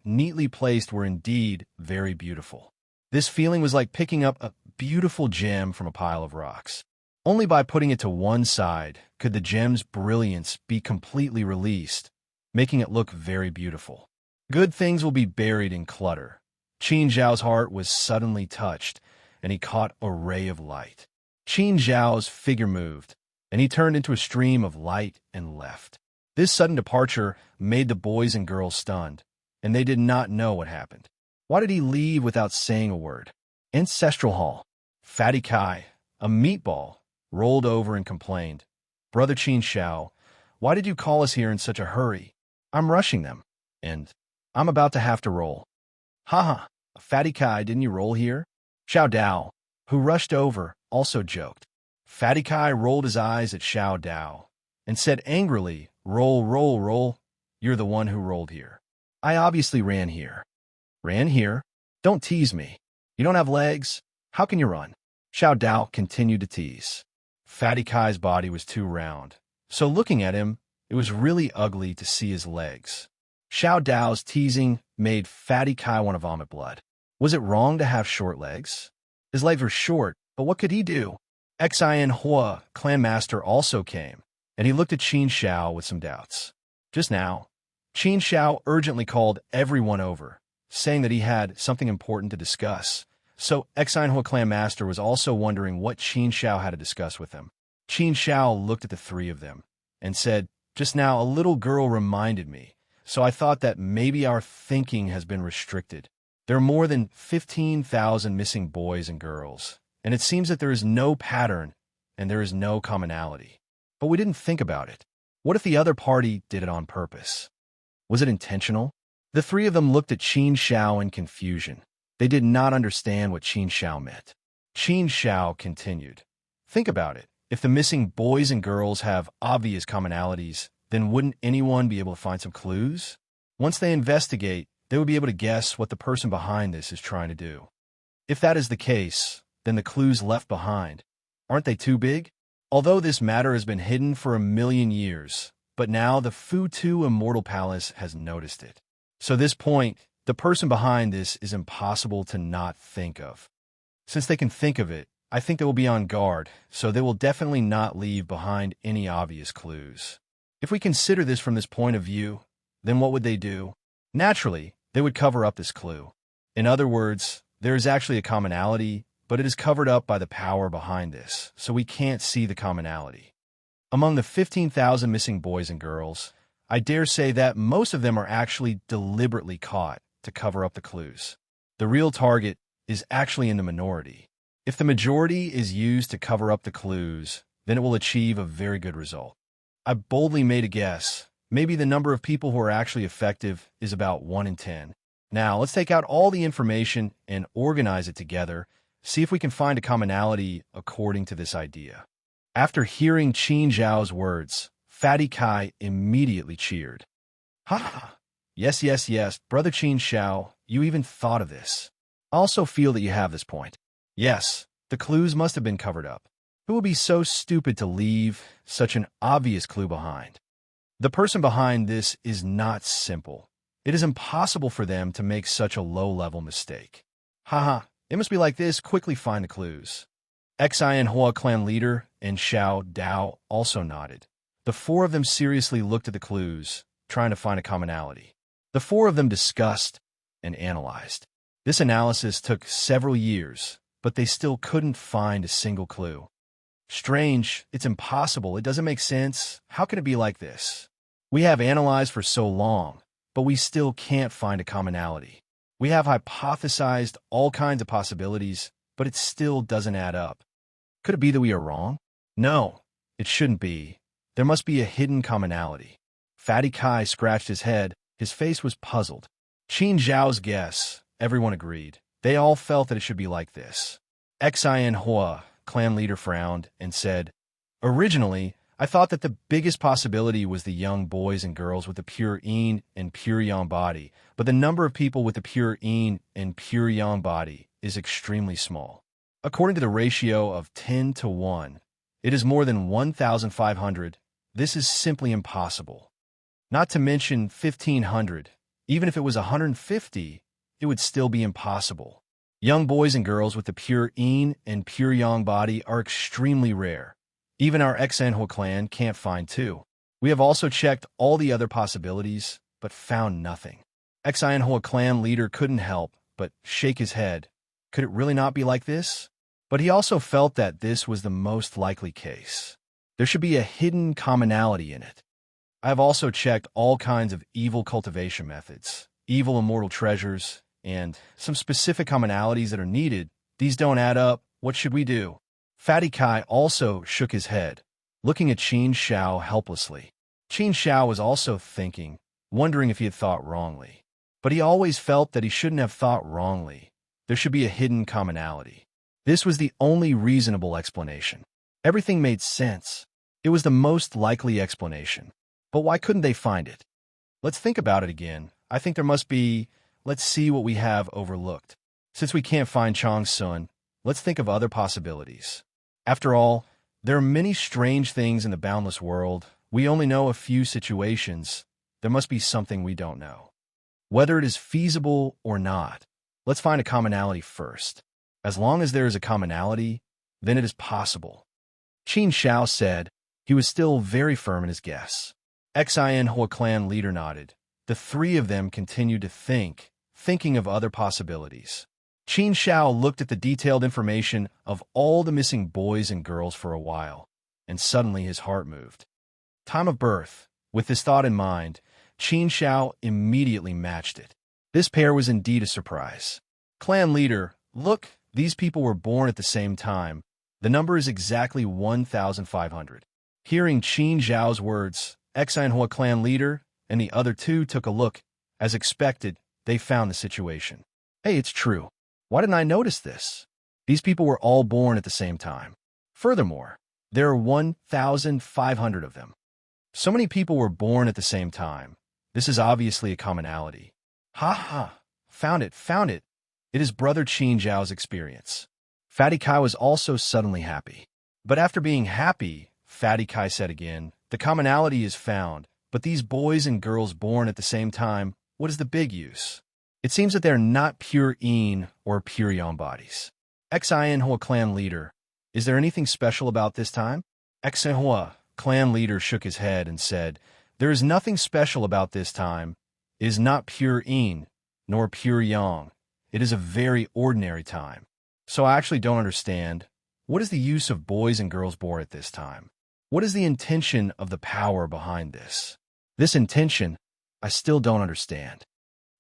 neatly placed were indeed very beautiful. This feeling was like picking up a beautiful gem from a pile of rocks. Only by putting it to one side could the gem's brilliance be completely released, making it look very beautiful. Good things will be buried in clutter. Qin Zhao's heart was suddenly touched, and he caught a ray of light. Qin Zhao's figure moved, and he turned into a stream of light and left. This sudden departure made the boys and girls stunned, and they did not know what happened. Why did he leave without saying a word? Ancestral Hall. Fatty Kai, a meatball, rolled over and complained, "Brother Qin Xiao, why did you call us here in such a hurry? I'm rushing them, and I'm about to have to roll." "Haha, Fatty Kai, didn't you roll here?" Xiao Dao, who rushed over, also joked. Fatty Kai rolled his eyes at Xiao Dao and said angrily, "Roll, roll, roll. You're the one who rolled here. I obviously ran here." "Ran here? Don't tease me. You don't have legs. How can you run?" Xiao Dao continued to tease. Fatty Kai's body was too round, so looking at him, it was really ugly to see his legs. Xiao Dao's teasing made Fatty Kai want to vomit blood. Was it wrong to have short legs? His legs were short, but what could he do? Exanhua clan master also came, and he looked at Qin Xiao with some doubts. Just now, Qin Xiao urgently called everyone over, saying that he had something important to discuss. So Exanhua clan master was also wondering what Qin Xiao had to discuss with him. Qin Xiao looked at the three of them and said, "Just now a little girl reminded me, so I thought that maybe our thinking has been restricted. There are more than 15,000 missing boys and girls, and it seems that there is no pattern and there is no commonality. But we didn't think about it. What if the other party did it on purpose? Was it intentional?" The three of them looked at Qin Xiao in confusion. They did not understand what Qin Xiao meant. Qin Xiao continued, "Think about it. If the missing boys and girls have obvious commonalities, then wouldn't anyone be able to find some clues? Once they investigate, they would be able to guess what the person behind this is trying to do. If that is the case, then the clues left behind, aren't they too big? Although this matter has been hidden for 1,000,000 years, but now the Fu-Tu Immortal Palace has noticed it. So at this point, the person behind this is impossible to not think of. Since they can think of it, I think they will be on guard, so they will definitely not leave behind any obvious clues. If we consider this from this point of view, then what would they do? Naturally, they would cover up this clue. In other words, there is actually a commonality, but it is covered up by the power behind this, so we can't see the commonality. Among the 15,000 missing boys and girls, I dare say that most of them are actually deliberately caught to cover up the clues. The real target is actually in the minority. If the majority is used to cover up the clues, then it will achieve a very good result. I boldly made a guess Maybe the number of people who are actually effective is about 1 in 10. Now, let's take out all the information and organize it together, see if we can find a commonality according to this idea. After hearing Qin Zhao's words, Fatty Kai immediately cheered. Ha ha! Yes, yes, yes, Brother Qin Zhao, you even thought of this. I also feel that you have this point. Yes, the clues must have been covered up. Who would be so stupid to leave such an obvious clue behind? The person behind this is not simple. It is impossible for them to make such a low-level mistake. Haha, it must be like this, quickly find the clues. Xin Hua clan leader and Xiao Dao also nodded. The four of them seriously looked at the clues, trying to find a commonality. The four of them discussed and analyzed. This analysis took several years, but they still couldn't find a single clue. Strange, it's impossible, it doesn't make sense. How can it be like this? We have analyzed for so long, but we still can't find a commonality. We have hypothesized all kinds of possibilities, but it still doesn't add up. Could it be that we are wrong? No, it shouldn't be. There must be a hidden commonality. Fatty Kai scratched his head. His face was puzzled. Qin Zhao's guess, everyone agreed. They all felt that it should be like this. Xin Hua, clan leader, frowned and said, originally, I thought that the biggest possibility was the young boys and girls with the pure yin and pure yang body, but the number of people with the pure yin and pure yang body is extremely small. According to the ratio of 10 to 1, it is more than 1,500. This is simply impossible. Not to mention 1,500. Even if it was 150, it would still be impossible. Young boys and girls with the pure yin and pure yang body are extremely rare. Even our Xanhua clan can't find two. We have also checked all the other possibilities, but found nothing. Xanhua clan leader couldn't help but shake his head. Could it really not be like this? But he also felt that this was the most likely case. There should be a hidden commonality in it. I have also checked all kinds of evil cultivation methods, evil immortal treasures, and some specific commonalities that are needed. These don't add up. What should we do? Fatty Kai also shook his head, looking at Qin Zhao helplessly. Qin Zhao was also thinking, wondering if he had thought wrongly. But he always felt that he shouldn't have thought wrongly. There should be a hidden commonality. This was the only reasonable explanation. Everything made sense. It was the most likely explanation. But why couldn't they find it? Let's think about it again. I think there must be. Let's see what we have overlooked. Since we can't find Chang's son, let's think of other possibilities. After all, there are many strange things in the boundless world. We only know a few situations. There must be something we don't know. Whether it is feasible or not, let's find a commonality first. As long as there is a commonality, then it is possible. Qin Zhao said. He was still very firm in his guess. Xinhua clan leader nodded. The three of them continued to thinking of other possibilities. Qin Zhao looked at the detailed information of all the missing boys and girls for a while, and suddenly his heart moved. Time of birth. With this thought in mind, Qin Zhao immediately matched it. This pair was indeed a surprise. Clan leader, look, these people were born at the same time. The number is exactly 1,500. Hearing Qin Zhao's words, Xinhua clan leader and the other two took a look. As expected, they found the situation. Hey, it's true. Why didn't I notice this? These people were all born at the same time. Furthermore, there are 1,500 of them. So many people were born at the same time. This is obviously a commonality. Ha ha! Found it, found it! It is Brother Qin Zhao's experience. Fatty Kai was also suddenly happy. But after being happy, Fatty Kai said again, the commonality is found, but these boys and girls born at the same time, what is the big use? It seems that they're not pure yin or pure yang bodies. Xinhua clan leader, is there anything special about this time? Xinhua clan leader shook his head and said, there is nothing special about this time. It is not pure yin, nor pure yang. It is a very ordinary time. So I actually don't understand. What is the use of boys and girls born at this time? What is the intention of the power behind this? This intention, I still don't understand.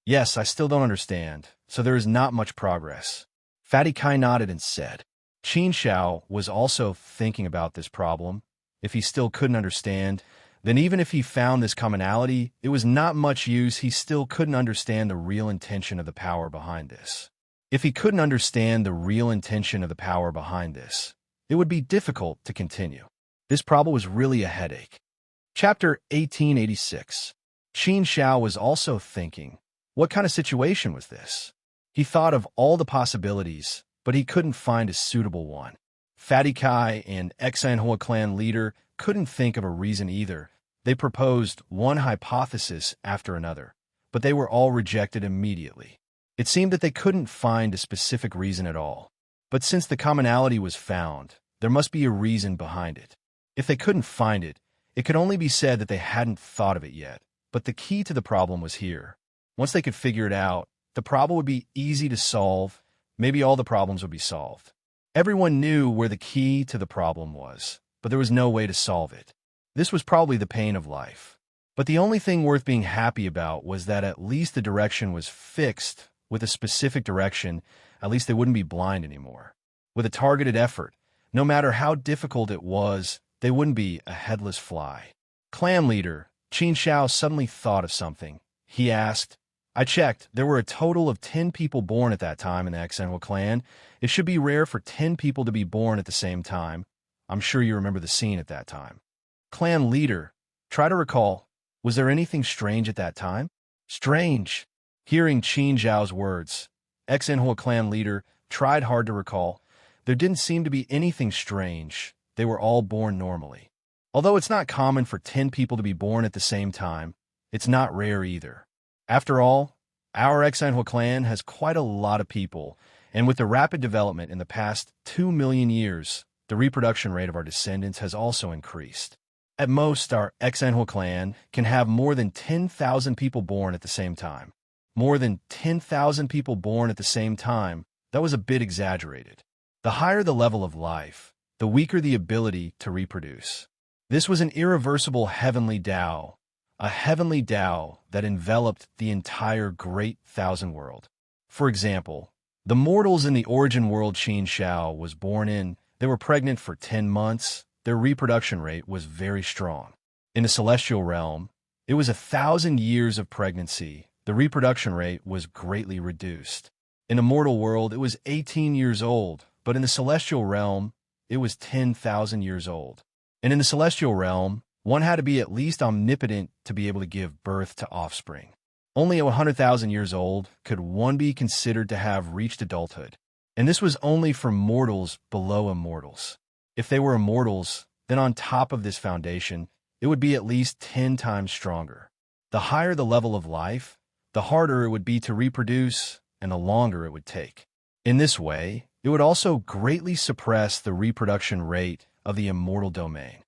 Yes, I still don't understand, so there is not much progress. Fatty Kai nodded and said. Qin Zhao was also thinking about this problem. If he still couldn't understand, Then even if he found this commonality, it was not much use. He still couldn't understand the real intention of the power behind this. If he couldn't understand the real intention of the power behind this, it would be difficult to continue. This problem was really a headache. Chapter 1886. Qin Xiao was also thinking, what kind of situation was this? He thought of all the possibilities, but he couldn't find a suitable one. Fatty Kai and Exanhua clan leader couldn't think of a reason either. They proposed one hypothesis after another, but they were all rejected immediately. It seemed that they couldn't find a specific reason at all. But since the commonality was found, there must be a reason behind it. If they couldn't find it, it could only be said that they hadn't thought of it yet. But the key to the problem was here. Once they could figure it out, the problem would be easy to solve. Maybe all the problems would be solved. Everyone knew where the key to the problem was, but there was no way to solve it. This was probably the pain of life. But the only thing worth being happy about was that at least the direction was fixed. With a specific direction, at least they wouldn't be blind anymore. With a targeted effort, no matter how difficult it was, they wouldn't be a headless fly. Clan leader Qin Xiao suddenly thought of something. He asked, I checked. There were a total of 10 people born at that time in the Exanhua clan. It should be rare for 10 people to be born at the same time. I'm sure you remember the scene at that time. Clan leader, try to recall, was there anything strange at that time? Strange. Hearing Qin Xiao's words, Exanhua clan leader tried hard to recall. There didn't seem to be anything strange. They were all born normally. Although it's not common for 10 people to be born at the same time, it's not rare either. After all, our Exanhua clan has quite a lot of people, and with the rapid development in the past 2 million years, the reproduction rate of our descendants has also increased. At most, our Exanhua clan can have more than 10,000 people born at the same time. More than 10,000 people born at the same time, that was a bit exaggerated. The higher the level of life, the weaker the ability to reproduce. This was an irreversible heavenly Tao, a heavenly Tao that enveloped the entire great thousand world. For example, the mortals in the origin world Qin Xiao was born in, they were pregnant for 10 months, their reproduction rate was very strong. In the celestial realm, it was 1,000 years of pregnancy. The reproduction rate was greatly reduced. In the mortal world, it was 18 years old, but in the celestial realm, it was 10,000 years old. And in the celestial realm, one had to be at least omnipotent to be able to give birth to offspring. Only at 100,000 years old could one be considered to have reached adulthood. And this was only for mortals below immortals. If they were immortals, then on top of this foundation, it would be at least 10 times stronger. The higher the level of life, the harder it would be to reproduce and the longer it would take. In this way, it would also greatly suppress the reproduction rate of the immortal domain.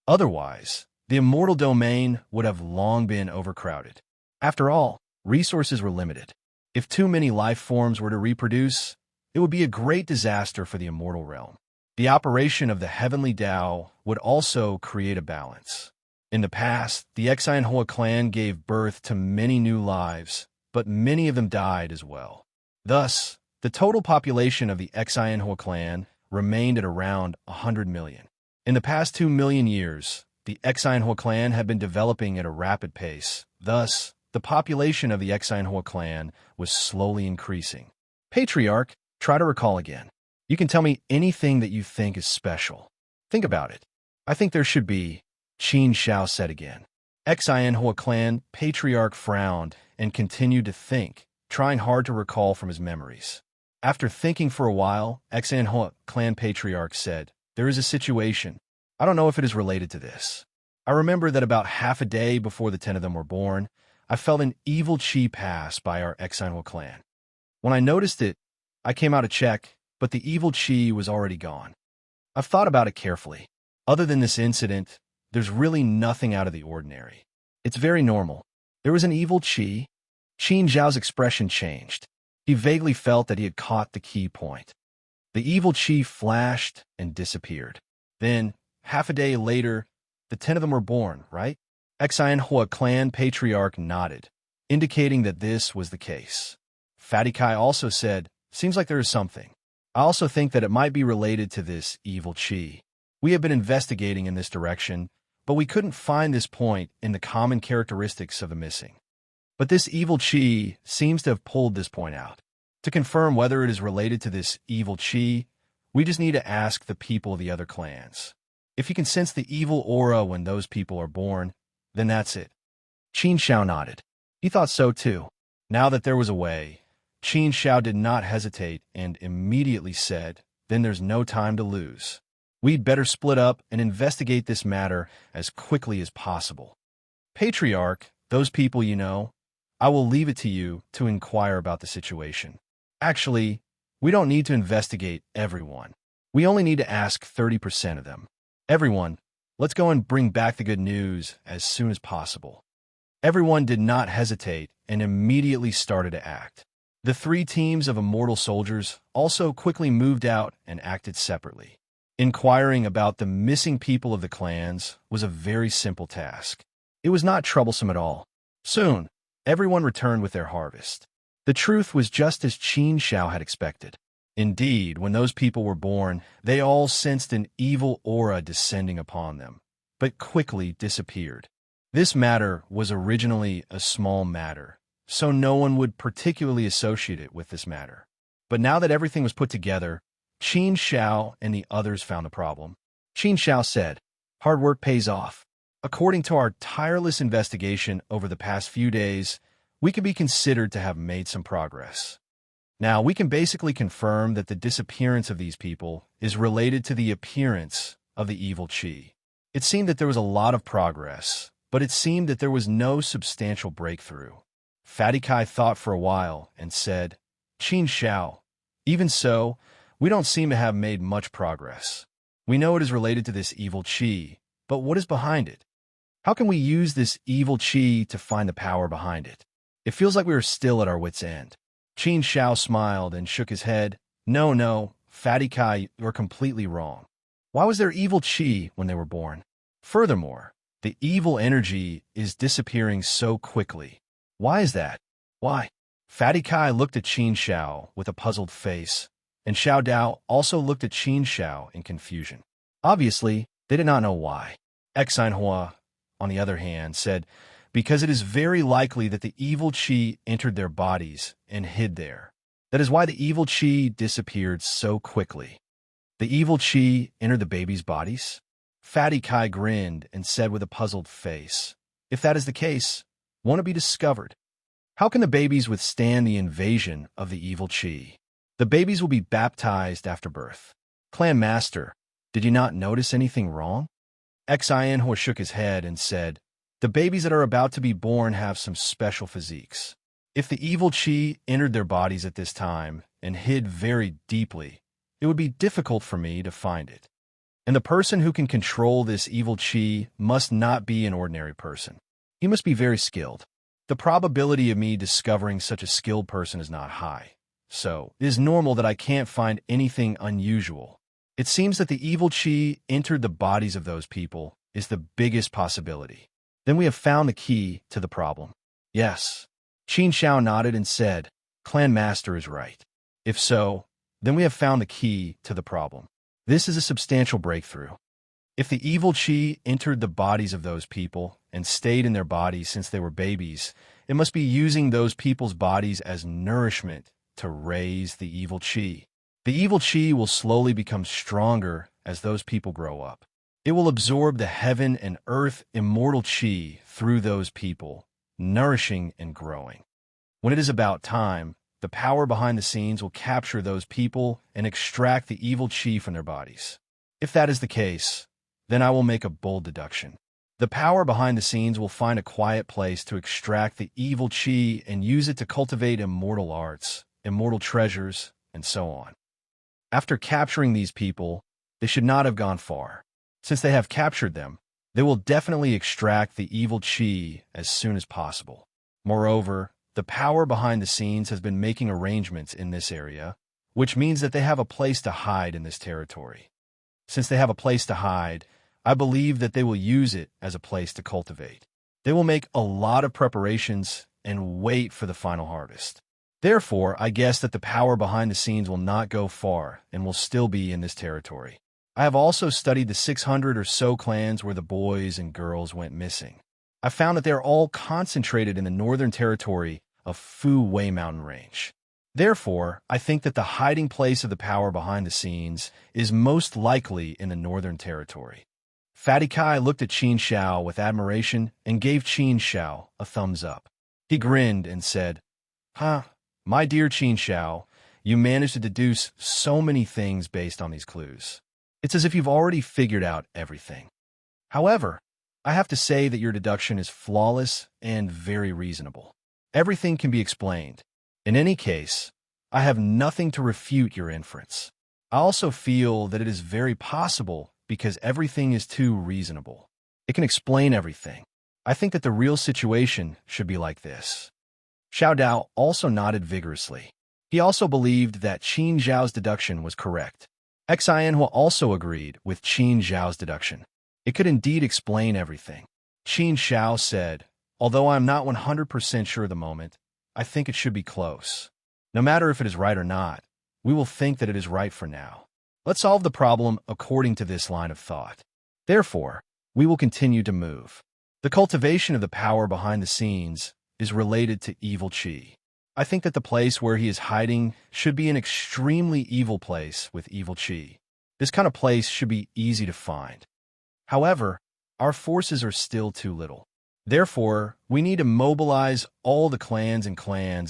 Otherwise, the immortal domain would have long been overcrowded. After all, resources were limited. If too many life forms were to reproduce, it would be a great disaster for the immortal realm. The operation of the heavenly Tao would also create a balance. In the past, the Exanhua clan gave birth to many new lives, but many of them died as well. Thus, the total population of the Exanhua clan remained at around 100 million. In the past 2 million years, the Exanhua clan had been developing at a rapid pace. Thus, the population of the Exanhua clan was slowly increasing. Patriarch, try to recall again. You can tell me anything that you think is special. Think about it. I think there should be, Qin Xiao said again. Exanhua clan patriarch frowned and continued to think, trying hard to recall from his memories. After thinking for a while, Exanhua clan patriarch said, there is a situation. I don't know if it is related to this. I remember that about half a day before the 10 of them were born, I felt an evil chi pass by our Exanhua clan. When I noticed it, I came out to check, but the evil chi was already gone. I've thought about it carefully. Other than this incident, there's really nothing out of the ordinary. It's very normal. There was an evil chi. Qin Zhao's expression changed. He vaguely felt that he had caught the key point. The evil chi flashed and disappeared. Then, half a day later, the 10 of them were born, right? Exanhua clan patriarch nodded, indicating that this was the case. Fatty Kai also said, seems like there is something. I also think that it might be related to this evil chi. We have been investigating in this direction. but we couldn't find this point in the common characteristics of the missing. But this evil chi seems to have pulled this point out. To confirm whether it is related to this evil chi, we just need to ask the people of the other clans. If you can sense the evil aura when those people are born, then that's it. Qin Shao nodded. He thought so too. Now that there was a way, Qin Shao did not hesitate and immediately said, "Then there's no time to lose. We'd better split up and investigate this matter as quickly as possible. Patriarch, those people you know, I will leave it to you to inquire about the situation. Actually, we don't need to investigate everyone. We only need to ask 30% of them. Everyone, let's go and bring back the good news as soon as possible." Everyone did not hesitate and immediately started to act. The 3 teams of immortal soldiers also quickly moved out and acted separately. Inquiring about the missing people of the clans was a very simple task. It was not troublesome at all. Soon, everyone returned with their harvest. The truth was just as Qin Shao had expected. Indeed, when those people were born, they all sensed an evil aura descending upon them, but quickly disappeared. This matter was originally a small matter, so no one would particularly associate it with this matter. But now that everything was put together, Qin Shao and the others found the problem. Qin Shao said, "Hard work pays off. According to our tireless investigation over the past few days, we can be considered to have made some progress. Now, we can basically confirm that the disappearance of these people is related to the appearance of the evil chi. It seemed that there was a lot of progress, but it seemed that there was no substantial breakthrough." Fatty Kai thought for a while and said, "Qin Shao, even so, we don't seem to have made much progress. We know it is related to this evil chi, but what is behind it? How can we use this evil chi to find the power behind it? It feels like we are still at our wits' end." Qin Shao smiled and shook his head. No, Fatty Kai, you're completely wrong. Why was there evil chi when they were born? Furthermore, the evil energy is disappearing so quickly. Why is that? Why? Fatty Kai looked at Qin Shao with a puzzled face, and Xiao Dao also looked at Qin Shao in confusion. Obviously, they did not know why. Exinhua, on the other hand, said, "Because it is very likely that the evil chi entered their bodies and hid there. That is why the evil chi disappeared so quickly." The evil chi entered the baby's bodies? Fatty Kai grinned and said with a puzzled face, "If that is the case, won't it be discovered? How can the babies withstand the invasion of the evil chi? The babies will be baptized after birth. Clan Master, did you not notice anything wrong?" Xianhua shook his head and said, "The babies that are about to be born have some special physiques. If the evil chi entered their bodies at this time and hid very deeply, it would be difficult for me to find it. And the person who can control this evil chi must not be an ordinary person. He must be very skilled. The probability of me discovering such a skilled person is not high. So, it is normal that I can't find anything unusual. It seems that the evil chi entered the bodies of those people is the biggest possibility. Then we have found the key to the problem." Yes. Qin Shao nodded and said, "Clan Master is right. If so, then we have found the key to the problem. This is a substantial breakthrough. If the evil chi entered the bodies of those people and stayed in their bodies since they were babies, it must be using those people's bodies as nourishment to raise the evil chi. The evil chi will slowly become stronger as those people grow up. It will absorb the heaven and earth immortal chi through those people, nourishing and growing. When it is about time, the power behind the scenes will capture those people and extract the evil chi from their bodies. If that is the case, then I will make a bold deduction. The power behind the scenes will find a quiet place to extract the evil chi and use it to cultivate immortal arts, immortal treasures, and so on. After capturing these people, they should not have gone far. Since they have captured them, they will definitely extract the evil chi as soon as possible. Moreover, the power behind the scenes has been making arrangements in this area, which means that they have a place to hide in this territory. Since they have a place to hide, I believe that they will use it as a place to cultivate. They will make a lot of preparations and wait for the final harvest. Therefore, I guess that the power behind the scenes will not go far and will still be in this territory. I have also studied the 600 or so clans where the boys and girls went missing. I found that they are all concentrated in the northern territory of Fu Wei mountain range. Therefore, I think that the hiding place of the power behind the scenes is most likely in the northern territory. Fatty Kai looked at Qin Shao with admiration and gave Qin Shao a thumbs up. He grinned and said, "Huh, my dear Qin Shao, you managed to deduce so many things based on these clues. It's as if you've already figured out everything. However, I have to say that your deduction is flawless and very reasonable. Everything can be explained. In any case, I have nothing to refute your inference. I also feel that it is very possible because everything is too reasonable. It can explain everything. I think that the real situation should be like this." Xiao Dao also nodded vigorously. He also believed that Qin Zhao's deduction was correct. Xianhua also agreed with Qin Zhao's deduction. It could indeed explain everything. Qin Shao said, "Although I am not 100% sure at the moment, I think it should be close. No matter if it is right or not, we will think that it is right for now. Let's solve the problem according to this line of thought. Therefore, we will continue to move. The cultivation of the power behind the scenes is related to evil qi. I think that the place where he is hiding should be an extremely evil place with evil qi. This kind of place should be easy to find. However, our forces are still too little. Therefore, we need to mobilize all the clans in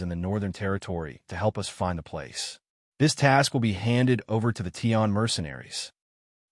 the Northern Territory to help us find the place. This task will be handed over to the Tian mercenaries."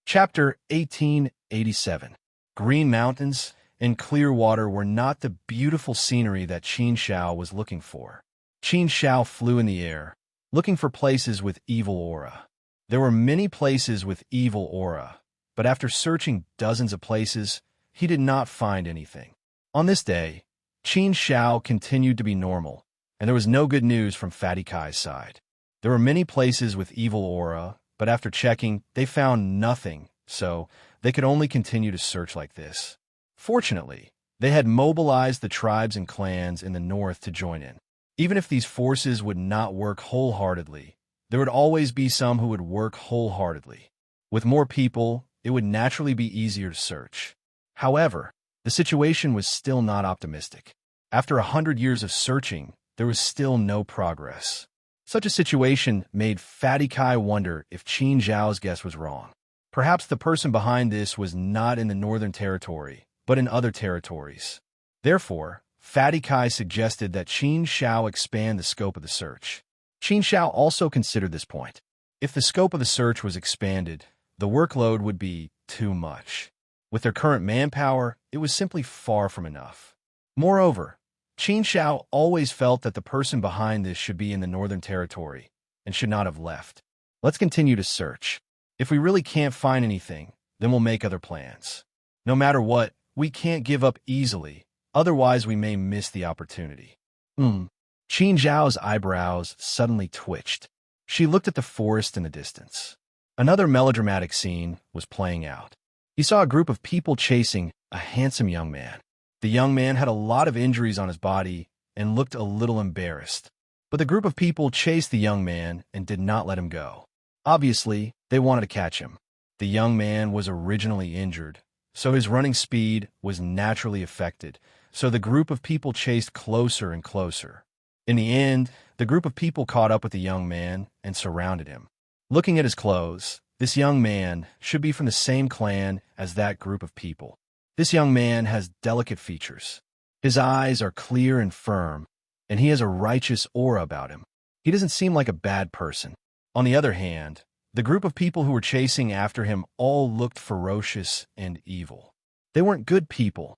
Chapter 1887. Green mountains and clear water were not the beautiful scenery that Qin Shao was looking for. Qin Shao flew in the air, looking for places with evil aura. There were many places with evil aura, but after searching dozens of places, he did not find anything. On this day, Qin Shao continued to be normal, and there was no good news from Fatty Kai's side. There were many places with evil aura, but after checking, they found nothing, so they could only continue to search like this. Fortunately, they had mobilized the tribes and clans in the north to join in. Even if these forces would not work wholeheartedly, there would always be some who would work wholeheartedly. With more people, it would naturally be easier to search. However, the situation was still not optimistic. After 100 years of searching, there was still no progress. Such a situation made Fatty Kai wonder if Qin Zhao's guess was wrong. Perhaps the person behind this was not in the Northern Territory, but in other territories. Therefore, Fatty Kai suggested that Qin Shao expand the scope of the search. Qin Shao also considered this point. If the scope of the search was expanded, the workload would be too much. With their current manpower, it was simply far from enough. Moreover, Qin Shao always felt that the person behind this should be in the Northern Territory and should not have left. Let's continue to search. If we really can't find anything, then we'll make other plans. No matter what, we can't give up easily, otherwise we may miss the opportunity. Qin Zhao's eyebrows suddenly twitched. She looked at the forest in the distance. Another melodramatic scene was playing out. He saw a group of people chasing a handsome young man. The young man had a lot of injuries on his body and looked a little embarrassed. But the group of people chased the young man and did not let him go. Obviously, they wanted to catch him. The young man was originally injured, so his running speed was naturally affected, so the group of people chased closer and closer. In the end, the group of people caught up with the young man and surrounded him. Looking at his clothes, this young man should be from the same clan as that group of people. This young man has delicate features. His eyes are clear and firm, and he has a righteous aura about him. He doesn't seem like a bad person. On the other hand, the group of people who were chasing after him all looked ferocious and evil. They weren't good people.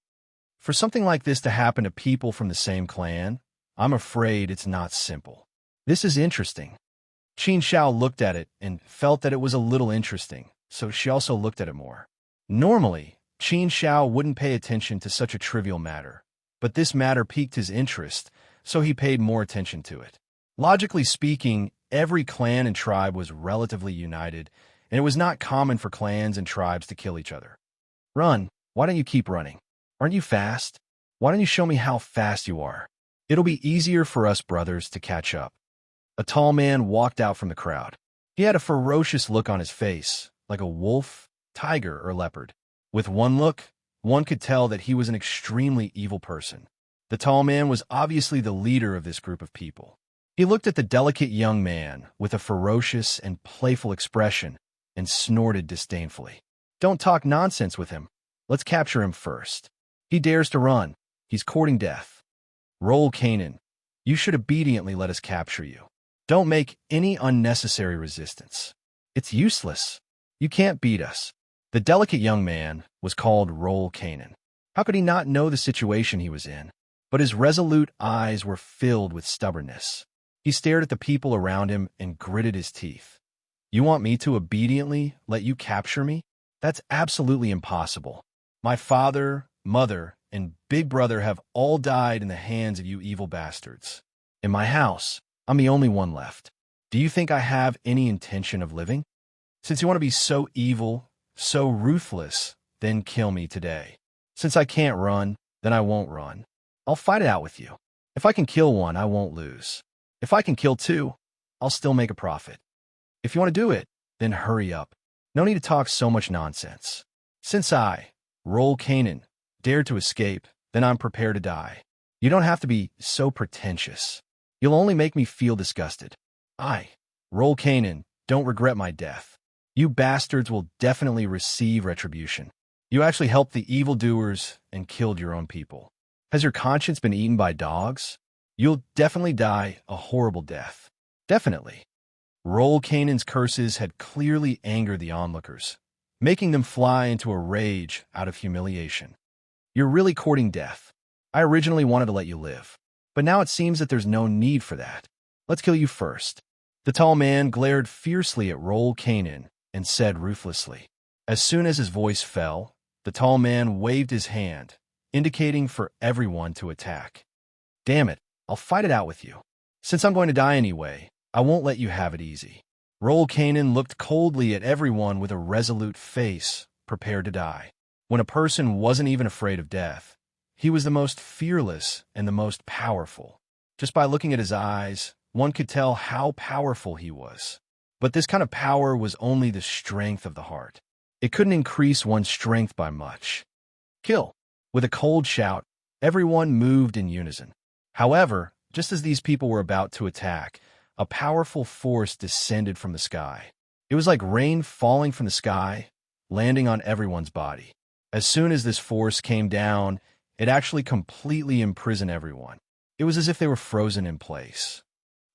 For something like this to happen to people from the same clan, I'm afraid it's not simple. This is interesting. Qin Shao looked at it and felt that it was a little interesting, so she also looked at it more. Normally, Qin Shao wouldn't pay attention to such a trivial matter, but this matter piqued his interest, so he paid more attention to it. Logically speaking, every clan and tribe was relatively united, and it was not common for clans and tribes to kill each other. Run, why don't you keep running? Aren't you fast? Why don't you show me how fast you are? It'll be easier for us brothers to catch up. A tall man walked out from the crowd. He had a ferocious look on his face, like a wolf, tiger, or leopard. With one look, one could tell that he was an extremely evil person. The tall man was obviously the leader of this group of people. He looked at the delicate young man with a ferocious and playful expression and snorted disdainfully. Don't talk nonsense with him. Let's capture him first. He dares to run. He's courting death. Roll Canaan. You should obediently let us capture you. Don't make any unnecessary resistance. It's useless. You can't beat us. The delicate young man was called Roll Canaan. How could he not know the situation he was in? But his resolute eyes were filled with stubbornness. He stared at the people around him and gritted his teeth. You want me to obediently let you capture me? That's absolutely impossible. My father, mother, and big brother have all died in the hands of you evil bastards. In my house, I'm the only one left. Do you think I have any intention of living? Since you want to be so evil, so ruthless, then kill me today. Since I can't run, then I won't run. I'll fight it out with you. If I can kill one, I won't lose. If I can kill two, I'll still make a profit. If you want to do it, then hurry up. No need to talk so much nonsense. Since I, Roll Canaan, dared to escape, then I'm prepared to die. You don't have to be so pretentious. You'll only make me feel disgusted. I, Roll Canaan, don't regret my death. You bastards will definitely receive retribution. You actually helped the evildoers and killed your own people. Has your conscience been eaten by dogs? You'll definitely die a horrible death. Definitely. Roll Canaan's curses had clearly angered the onlookers, making them fly into a rage out of humiliation. You're really courting death. I originally wanted to let you live, but now it seems that there's no need for that. Let's kill you first. The tall man glared fiercely at Roll Canaan and said ruthlessly. As soon as his voice fell, the tall man waved his hand, indicating for everyone to attack. Damn it, I'll fight it out with you. Since I'm going to die anyway, I won't let you have it easy. Roll Canaan looked coldly at everyone with a resolute face, prepared to die. When a person wasn't even afraid of death, he was the most fearless and the most powerful. Just by looking at his eyes, one could tell how powerful he was. But this kind of power was only the strength of the heart. It couldn't increase one's strength by much. Kill. With a cold shout, everyone moved in unison. However, just as these people were about to attack, a powerful force descended from the sky. It was like rain falling from the sky, landing on everyone's body. As soon as this force came down, it actually completely imprisoned everyone. It was as if they were frozen in place.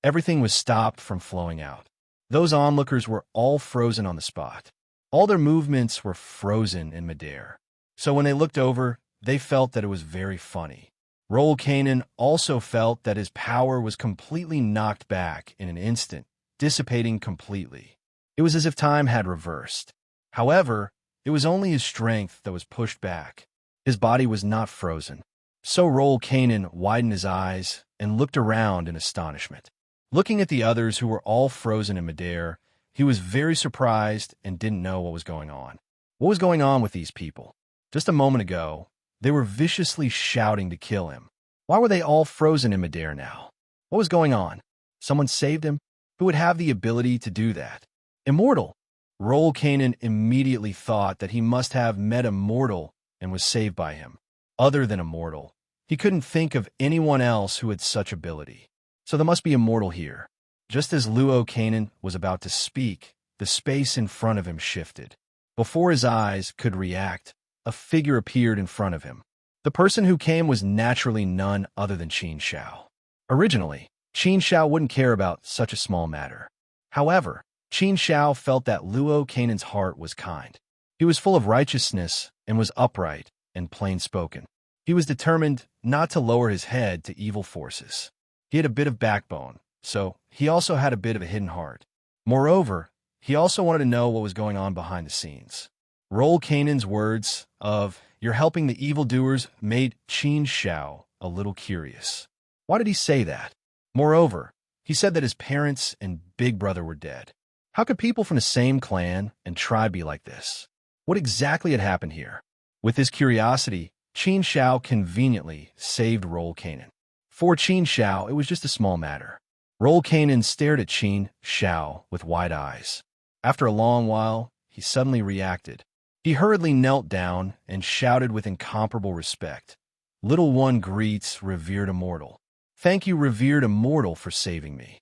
Everything was stopped from flowing out. Those onlookers were all frozen on the spot. All their movements were frozen in midair. So when they looked over, they felt that it was very funny. Roll Canaan also felt that his power was completely knocked back in an instant, dissipating completely. It was as if time had reversed. However, it was only his strength that was pushed back. His body was not frozen. So Roll Canaan widened his eyes and looked around in astonishment. Looking at the others who were all frozen in midair, he was very surprised and didn't know what was going on. What was going on with these people? Just a moment ago, they were viciously shouting to kill him. Why were they all frozen in midair now? What was going on? Someone saved him? Who would have the ability to do that? Immortal! Roll Canaan immediately thought that he must have met a mortal and was saved by him. Other than a mortal, he couldn't think of anyone else who had such ability. So there must be a mortal here. Just as Roll Canaan was about to speak, the space in front of him shifted. Before his eyes could react, a figure appeared in front of him. The person who came was naturally none other than Qin Shao. Originally, Qin Shao wouldn't care about such a small matter. However, Qin Shao felt that Roll Canaan's heart was kind. He was full of righteousness and was upright and plain-spoken. He was determined not to lower his head to evil forces. He had a bit of backbone, so he also had a bit of a hidden heart. Moreover, he also wanted to know what was going on behind the scenes. Roll Canaan's words of, "You're helping the evildoers," made Qin Shao a little curious. Why did he say that? Moreover, he said that his parents and big brother were dead. How could people from the same clan and tribe be like this? What exactly had happened here? With his curiosity, Qin Shao conveniently saved Roll Canaan. For Qin Shao, it was just a small matter. Roll Canaan stared at Qin Shao with wide eyes. After a long while, he suddenly reacted. He hurriedly knelt down and shouted with incomparable respect, "Little one greets revered immortal. Thank you, revered immortal, for saving me."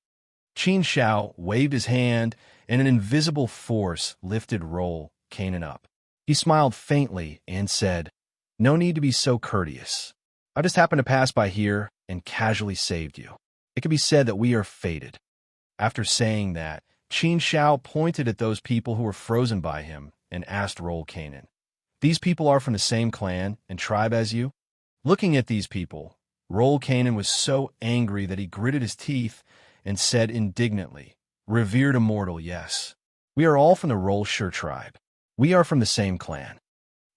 Qin Shao waved his hand, and an invisible force lifted Roll Kanan up. He smiled faintly and said, "No need to be so courteous. I just happened to pass by here and casually saved you. It can be said that we are fated." After saying that, Qin Shao pointed at those people who were frozen by him and asked Roll Kanan, "These people are from the same clan and tribe as you?" Looking at these people, Roll Kanan was so angry that he gritted his teeth and said indignantly, "Revered immortal, yes. We are all from the Roll Shur tribe. We are from the same clan.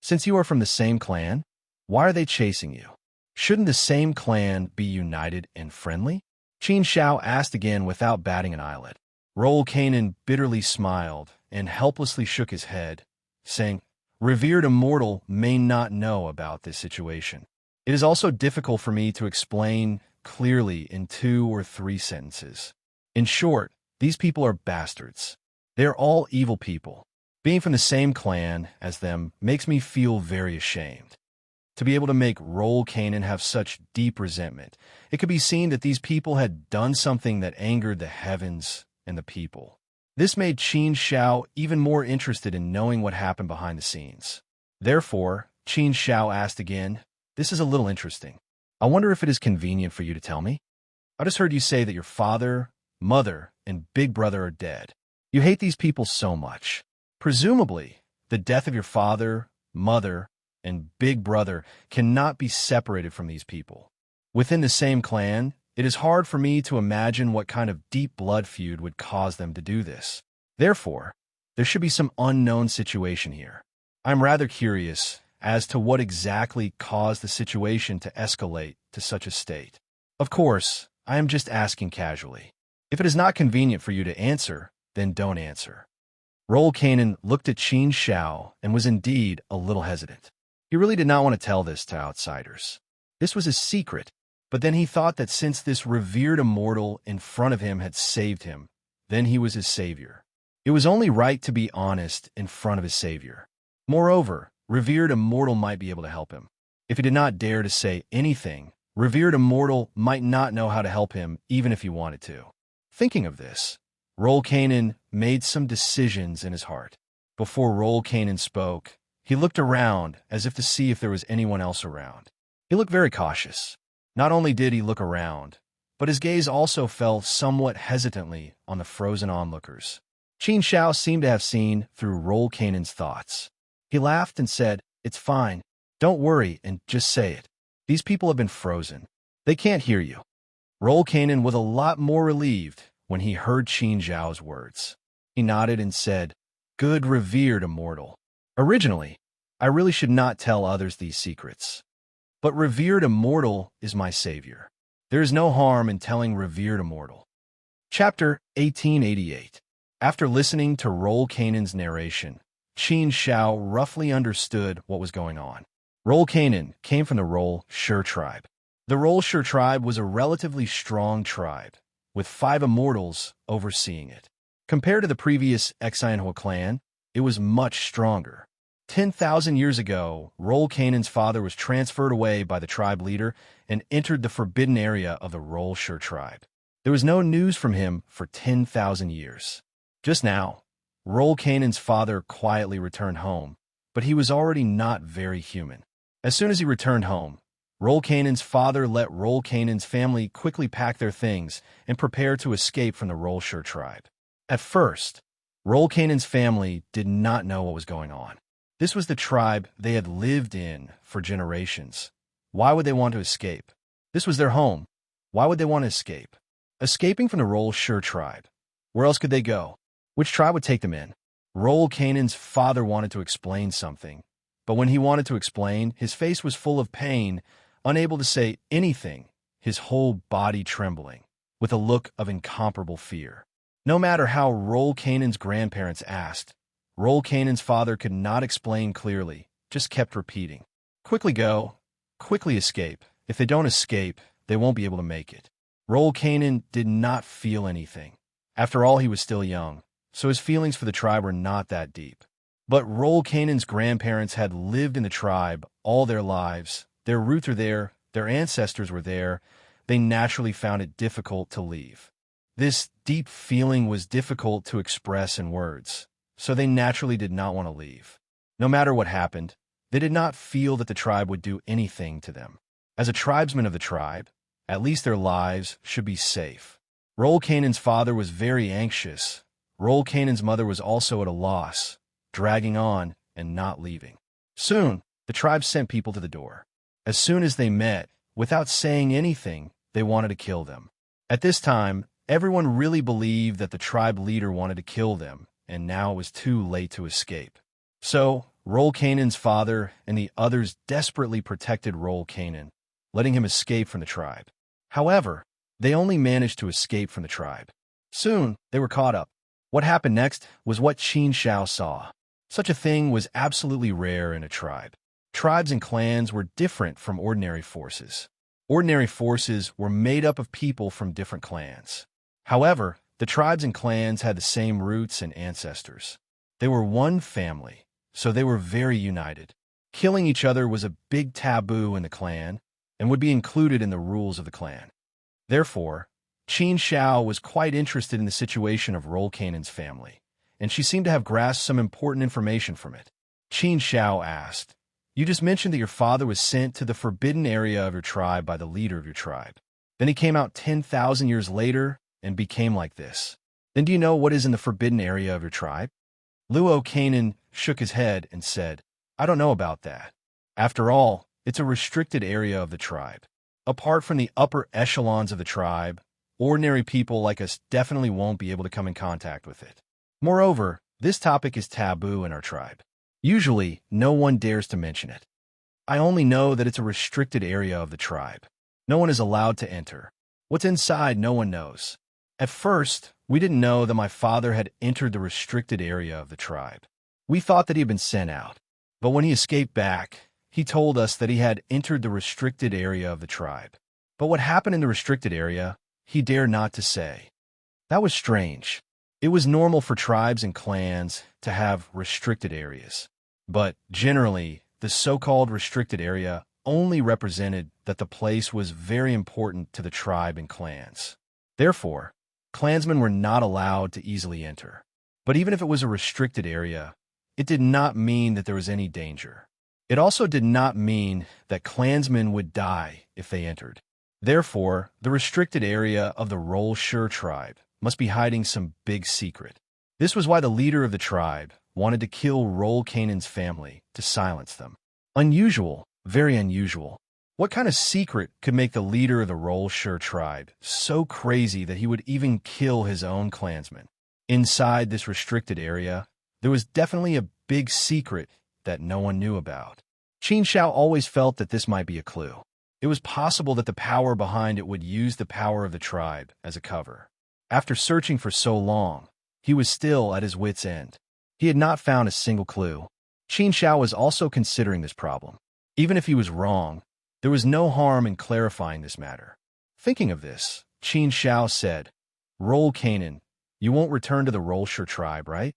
Since you are from the same clan, why are they chasing you? Shouldn't the same clan be united and friendly?" Qin Shao asked again without batting an eyelid. Roll Kanan bitterly smiled and helplessly shook his head, saying, "Revered immortal may not know about this situation. It is also difficult for me to explain clearly in 2 or 3 sentences. In short, these people are bastards. They are all evil people. Being from the same clan as them makes me feel very ashamed." To be able to make Roll Kanan have such deep resentment, it could be seen that these people had done something that angered the heavens and the people. This made Qin Shao even more interested in knowing what happened behind the scenes. Therefore, Qin Shao asked again, "This is a little interesting. I wonder if it is convenient for you to tell me? I just heard you say that your father, mother, and big brother are dead. You hate these people so much. Presumably, the death of your father, mother, and big brother cannot be separated from these people. Within the same clan, it is hard for me to imagine what kind of deep blood feud would cause them to do this. Therefore, there should be some unknown situation here. I'm rather curious as to what exactly caused the situation to escalate to such a state. Of course, I am just asking casually. If it is not convenient for you to answer, then don't answer." Roll Kanan looked at Qin Shao and was indeed a little hesitant. He really did not want to tell this to outsiders. This was his secret, but then he thought that since this revered immortal in front of him had saved him, then he was his savior. It was only right to be honest in front of his savior. Moreover, revered immortal might be able to help him. If he did not dare to say anything, revered immortal might not know how to help him even if he wanted to. Thinking of this, Roll Kanan made some decisions in his heart. Before Roll Kanan spoke, he looked around as if to see if there was anyone else around. He looked very cautious. Not only did he look around, but his gaze also fell somewhat hesitantly on the frozen onlookers. Qin Shao seemed to have seen through Roll Kanan's thoughts. He laughed and said, "It's fine. Don't worry and just say it. These people have been frozen. They can't hear you." Roll Kanan was a lot more relieved when he heard Qin Shao's words. He nodded and said, "Good revered immortal. Originally, I really should not tell others these secrets. But revered immortal is my savior. There is no harm in telling revered immortal." Chapter 1888. After listening to Roll Kanan's narration, Qin Shao roughly understood what was going on. Roll Kanan came from the Roll Shur tribe. The Roll Shur tribe was a relatively strong tribe, with 5 immortals overseeing it. Compared to the previous Exionhua clan, it was much stronger. 10,000 years ago, Roll Kanan's father was transferred away by the tribe leader and entered the forbidden area of the Roll Shur tribe. There was no news from him for 10,000 years. Just now, Roll Kanan's father quietly returned home, but he was already not very human. As soon as he returned home, Roll Kanan's father let Roll Kanan's family quickly pack their things and prepare to escape from the Roll Shur tribe. At first, Roll Kanan's family did not know what was going on. This was the tribe they had lived in for generations. Why would they want to escape? This was their home. Why would they want to escape? Escaping from the Roll Shur tribe. Where else could they go? Which tribe would take them in? Roll Kanan's father wanted to explain something, but when he wanted to explain, his face was full of pain, unable to say anything, his whole body trembling, with a look of incomparable fear. No matter how Roll Kanan's grandparents asked, Roll Kanan's father could not explain clearly, just kept repeating, "Quickly go, quickly escape. If they don't escape, they won't be able to make it." Roll Kanan did not feel anything. After all, he was still young, so his feelings for the tribe were not that deep. But Roll Canaan's grandparents had lived in the tribe all their lives. Their roots are there, their ancestors were there. They naturally found it difficult to leave. This deep feeling was difficult to express in words, so they naturally did not want to leave. No matter what happened, they did not feel that the tribe would do anything to them. As a tribesman of the tribe, at least their lives should be safe. Roll Canaan's father was very anxious. Roll Canaan's mother was also at a loss, dragging on and not leaving. Soon, the tribe sent people to the door. As soon as they met, without saying anything, they wanted to kill them. At this time, everyone really believed that the tribe leader wanted to kill them, and now it was too late to escape. So, Roll Canaan's father and the others desperately protected Roll Canaan, letting him escape from the tribe. However, they only managed to escape from the tribe. Soon, they were caught up. What happened next was what Qin Shao saw. Such a thing was absolutely rare in a tribe. Tribes and clans were different from ordinary forces. Ordinary forces were made up of people from different clans. However, the tribes and clans had the same roots and ancestors. They were one family, so they were very united. Killing each other was a big taboo in the clan and would be included in the rules of the clan. Therefore, Qin Shao was quite interested in the situation of Roll Canaan's family, and she seemed to have grasped some important information from it. Qin Shao asked, "You just mentioned that your father was sent to the forbidden area of your tribe by the leader of your tribe. Then he came out 10,000 years later and became like this. Then do you know what is in the forbidden area of your tribe?" Luo Canaan shook his head and said, "I don't know about that. After all, it's a restricted area of the tribe. Apart from the upper echelons of the tribe, ordinary people like us definitely won't be able to come in contact with it. Moreover, this topic is taboo in our tribe. Usually, no one dares to mention it. I only know that it's a restricted area of the tribe. No one is allowed to enter. What's inside, no one knows. At first, we didn't know that my father had entered the restricted area of the tribe. We thought that he had been sent out. But when he escaped back, he told us that he had entered the restricted area of the tribe. But what happened in the restricted area, he dared not to say. That was strange. It was normal for tribes and clans to have restricted areas. But generally, the so-called restricted area only represented that the place was very important to the tribe and clans. Therefore, clansmen were not allowed to easily enter. But even if it was a restricted area, it did not mean that there was any danger. It also did not mean that clansmen would die if they entered. Therefore, the restricted area of the Roll Shur tribe must be hiding some big secret. This was why the leader of the tribe wanted to kill Roll Canaan's family to silence them. Unusual, very unusual. What kind of secret could make the leader of the Roll Shur tribe so crazy that he would even kill his own clansmen? Inside this restricted area, there was definitely a big secret that no one knew about. Qin Shao always felt that this might be a clue. It was possible that the power behind it would use the power of the tribe as a cover. After searching for so long, he was still at his wit's end. He had not found a single clue. Qin Shao was also considering this problem. Even if he was wrong, there was no harm in clarifying this matter. Thinking of this, Qin Shao said, "Roll Canaan, you won't return to the Roll Shur tribe, right?"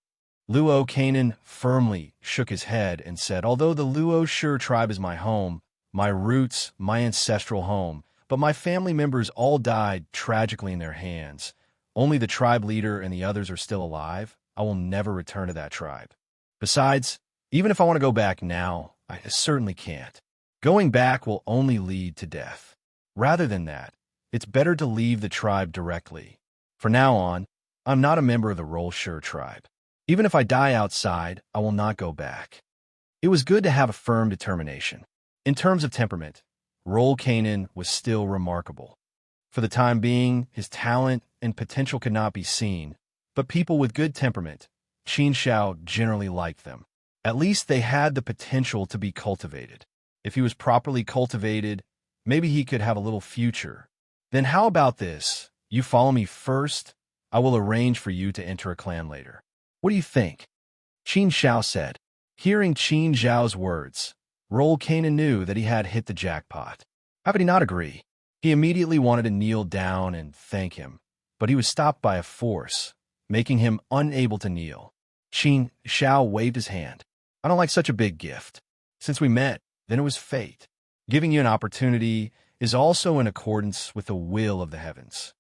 Luo Canaan firmly shook his head and said, "Although the Luo Shur tribe is my home, my roots, my ancestral home, but my family members all died tragically in their hands. Only the tribe leader and the others are still alive. I will never return to that tribe. Besides, even if I want to go back now, I certainly can't. Going back will only lead to death. Rather than that, it's better to leave the tribe directly. From now on, I'm not a member of the Roll Shur tribe. Even if I die outside, I will not go back." It was good to have a firm determination. In terms of temperament, Roll Canaan was still remarkable. For the time being, his talent and potential could not be seen, but people with good temperament, Qin Shao generally liked them. At least they had the potential to be cultivated. If he was properly cultivated, maybe he could have a little future. Then how about this? You follow me first, I will arrange for you to enter a clan later. What do you think? Qin Shao said. Hearing Qin Zhao's words, Roll Canaan knew that he had hit the jackpot. How could he not agree? He immediately wanted to kneel down and thank him, but he was stopped by a force, making him unable to kneel. Qin Xiao waved his hand. I don't like such a big gift. Since we met, then it was fate. Giving you an opportunity is also in accordance with the will of the heavens.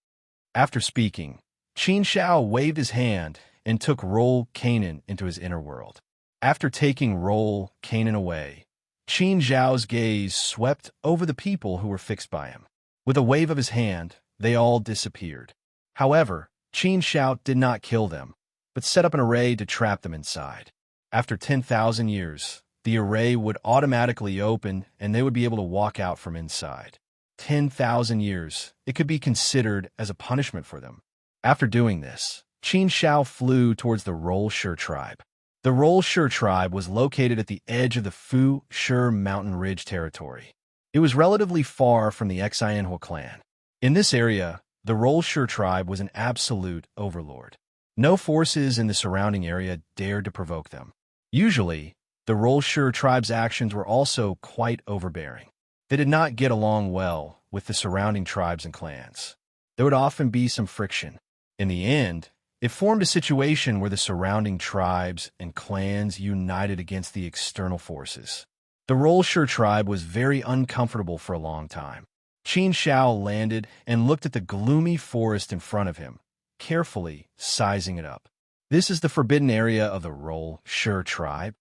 After speaking, Qin Xiao waved his hand and took Roll Canaan into his inner world. After taking Roll Canaan away, Qin Xiao's gaze swept over the people who were fixed by him. With a wave of his hand, they all disappeared. However, Qin Xiao did not kill them, but set up an array to trap them inside. After 10,000 years, the array would automatically open and they would be able to walk out from inside. 10,000 years, it could be considered as a punishment for them. After doing this, Qin Xiao flew towards the Roll Shi tribe. The Roll Shi tribe was located at the edge of the Fu Shi mountain ridge territory. It was relatively far from the Xianhua clan. In this area, the Roll Shi tribe was an absolute overlord. No forces in the surrounding area dared to provoke them. Usually, the Roll Shi tribe's actions were also quite overbearing. They did not get along well with the surrounding tribes and clans. There would often be some friction. In the end, it formed a situation where the surrounding tribes and clans united against the external forces. The Roll Shi tribe was very uncomfortable for a long time. Qin Xiao landed and looked at the gloomy forest in front of him, carefully sizing it up. This is the forbidden area of the Roll Shi tribe.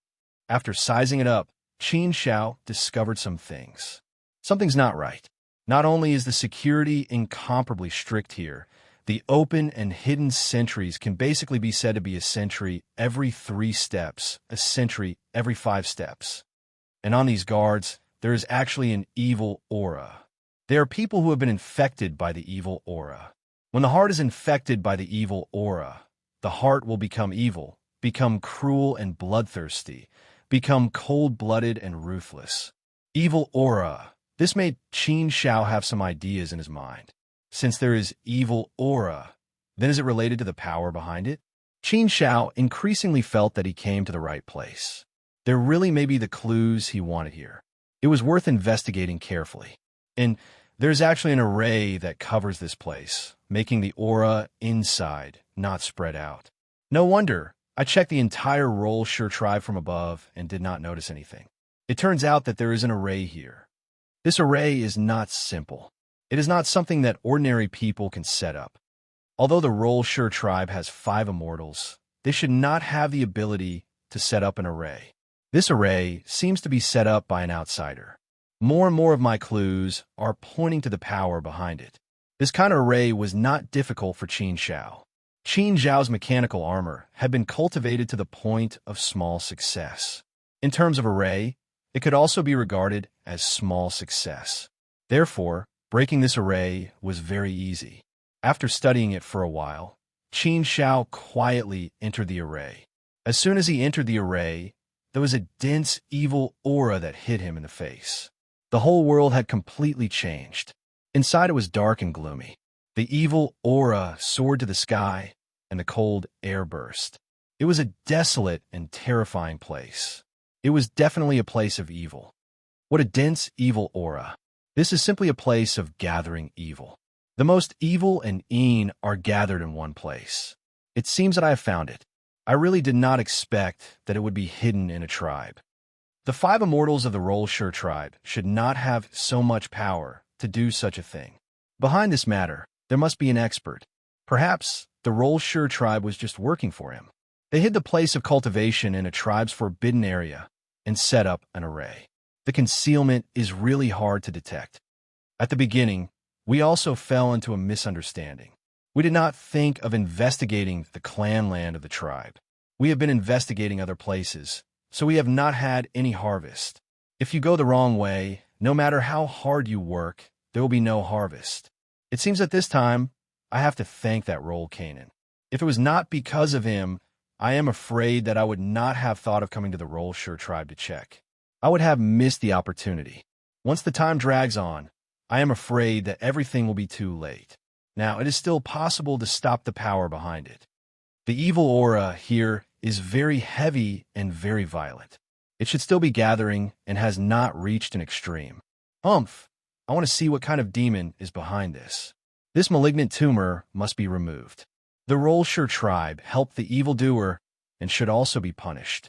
After sizing it up, Qin Xiao discovered some things. Something's not right. Not only is the security incomparably strict here, the open and hidden sentries can basically be said to be a sentry every 3 steps, a sentry every 5 steps. And on these guards, there is actually an evil aura. They are people who have been infected by the evil aura. When the heart is infected by the evil aura, the heart will become evil, become cruel and bloodthirsty, become cold-blooded and ruthless. Evil aura. This made Qin Xiao have some ideas in his mind. Since there is evil aura, then is it related to the power behind it? Qin Xiao increasingly felt that he came to the right place. There really may be the clues he wanted here. It was worth investigating carefully. And there's actually an array that covers this place, making the aura inside, not spread out. No wonder. I checked the entire Roll Shi tribe from above and did not notice anything. It turns out that there is an array here. This array is not simple. It is not something that ordinary people can set up. Although the Roll Shi tribe has 5 immortals, they should not have the ability to set up an array. This array seems to be set up by an outsider. More and more of my clues are pointing to the power behind it. This kind of array was not difficult for Qin Xiao. Qin Xiao's mechanical armor had been cultivated to the point of small success. In terms of array, it could also be regarded as small success. Therefore, breaking this array was very easy. After studying it for a while, Qin Xiao quietly entered the array. As soon as he entered the array, there was a dense evil aura that hit him in the face. The whole world had completely changed. Inside it was dark and gloomy. The evil aura soared to the sky, and the cold air burst. It was a desolate and terrifying place. It was definitely a place of evil. What a dense evil aura. This is simply a place of gathering evil. The most evil and een are gathered in one place. It seems that I have found it. I really did not expect that it would be hidden in a tribe. The 5 immortals of the Roll Shi tribe should not have so much power to do such a thing. Behind this matter, there must be an expert. Perhaps the Roll Shi tribe was just working for him. They hid the place of cultivation in a tribe's forbidden area and set up an array. The concealment is really hard to detect. At the beginning, we also fell into a misunderstanding. We did not think of investigating the clan land of the tribe. We have been investigating other places, so we have not had any harvest. If you go the wrong way, no matter how hard you work, there will be no harvest. It seems that this time, I have to thank that Roll Canaan. If it was not because of him, I am afraid that I would not have thought of coming to the Roll Shi tribe to check. I would have missed the opportunity. Once the time drags on, I am afraid that everything will be too late. Now, it is still possible to stop the power behind it. The evil aura here is very heavy and very violent. It should still be gathering and has not reached an extreme. I want to see what kind of demon is behind this. This malignant tumor must be removed. The Roll Shi tribe helped the evildoer and should also be punished.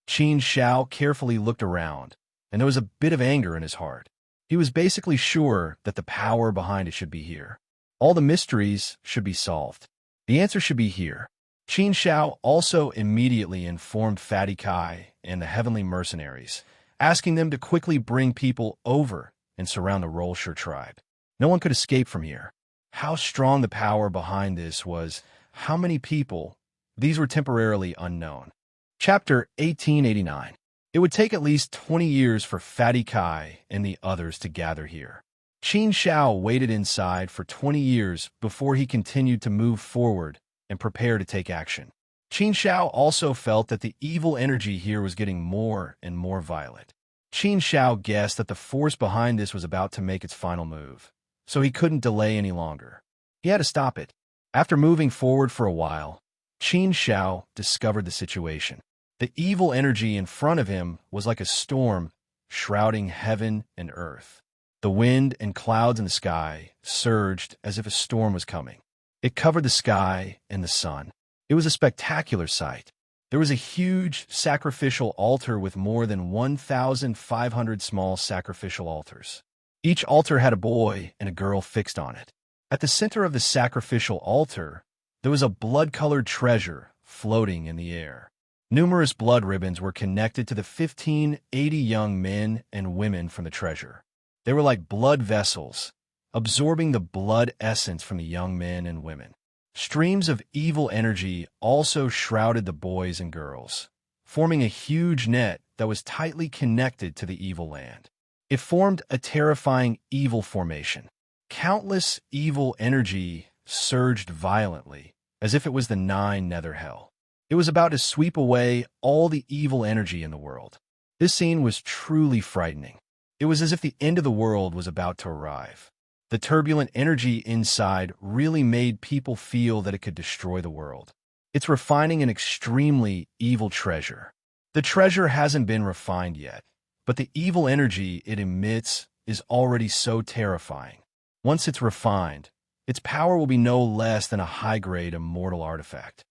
Qin Shao carefully looked around, and there was a bit of anger in his heart. He was basically sure that the power behind it should be here. All the mysteries should be solved. The answer should be here. Qin Shao also immediately informed Fatty Kai and the Heavenly Mercenaries, asking them to quickly bring people over and surround the Rolsher tribe. No one could escape from here. How strong the power behind this was, how many people, these were temporarily unknown. Chapter 1889. It would take at least 20 years for Fatty Kai and the others to gather here. Qin Shao waited inside for 20 years before he continued to move forward and prepare to take action. Qin Shao also felt that the evil energy here was getting more and more violent. Qin Shao guessed that the force behind this was about to make its final move, so he couldn't delay any longer. He had to stop it. After moving forward for a while, Qin Shao discovered the situation. The evil energy in front of him was like a storm, shrouding heaven and earth. The wind and clouds in the sky surged as if a storm was coming. It covered the sky and the sun. It was a spectacular sight. There was a huge sacrificial altar with more than 1,500 small sacrificial altars. Each altar had a boy and a girl fixed on it. At the center of the sacrificial altar, there was a blood-colored treasure floating in the air. Numerous blood ribbons were connected to the 1580 young men and women from the treasure. They were like blood vessels, absorbing the blood essence from the young men and women. Streams of evil energy also shrouded the boys and girls, forming a huge net that was tightly connected to the evil land. It formed a terrifying evil formation. Countless evil energy surged violently, as if it was the nine nether hell. It was about to sweep away all the evil energy in the world. This scene was truly frightening. It was as if the end of the world was about to arrive. The turbulent energy inside really made people feel that it could destroy the world. It's refining an extremely evil treasure. The treasure hasn't been refined yet, but the evil energy it emits is already so terrifying. Once it's refined, its power will be no less than a high-grade immortal artifact.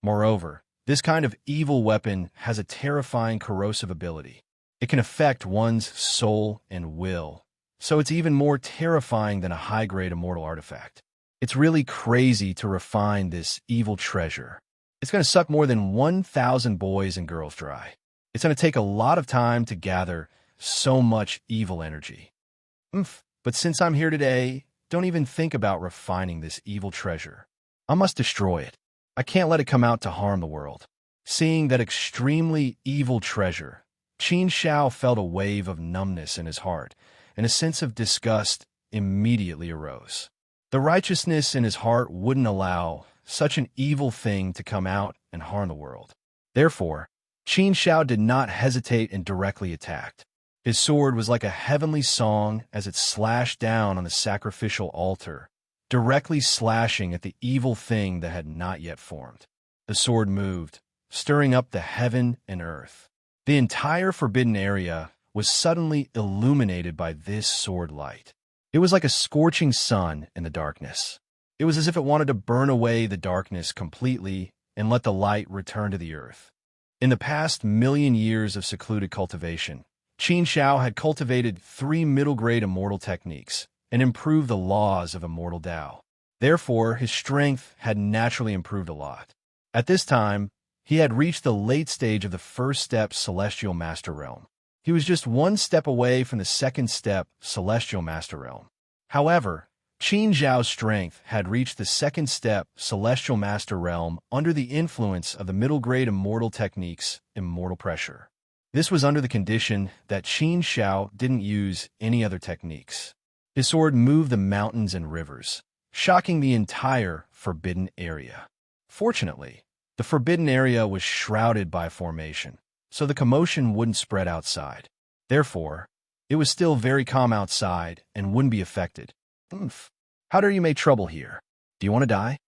Moreover, this kind of evil weapon has a terrifying corrosive ability. It can affect one's soul and will, so it's even more terrifying than a high-grade immortal artifact. It's really crazy to refine this evil treasure. It's going to suck more than 1,000 boys and girls dry. It's going to take a lot of time to gather so much evil energy. But since I'm here today, don't even think about refining this evil treasure. I must destroy it. I can't let it come out to harm the world. Seeing that extremely evil treasure, Qin Shao felt a wave of numbness in his heart, and a sense of disgust immediately arose. The righteousness in his heart wouldn't allow such an evil thing to come out and harm the world. Therefore, Qin Shao did not hesitate and directly attacked. His sword was like a heavenly song as it slashed down on the sacrificial altar, directly slashing at the evil thing that had not yet formed. The sword moved, stirring up the heaven and earth. The entire forbidden area was suddenly illuminated by this sword light. It was like a scorching sun in the darkness. It was as if it wanted to burn away the darkness completely and let the light return to the earth. In the past million years of secluded cultivation, Qin Shao had cultivated 3 middle-grade immortal techniques and improved the laws of immortal Tao. Therefore, his strength had naturally improved a lot. At this time, he had reached the late stage of the first step Celestial Master Realm. He was just one step away from the second step Celestial Master Realm. However, Qin Zhao's strength had reached the second step Celestial Master Realm under the influence of the middle-grade immortal techniques Immortal Pressure. This was under the condition that Qin Shao didn't use any other techniques. His sword moved the mountains and rivers, shocking the entire forbidden area. Fortunately, the forbidden area was shrouded by formation, so the commotion wouldn't spread outside. Therefore, it was still very calm outside and wouldn't be affected. How dare you make trouble here? Do you want to die?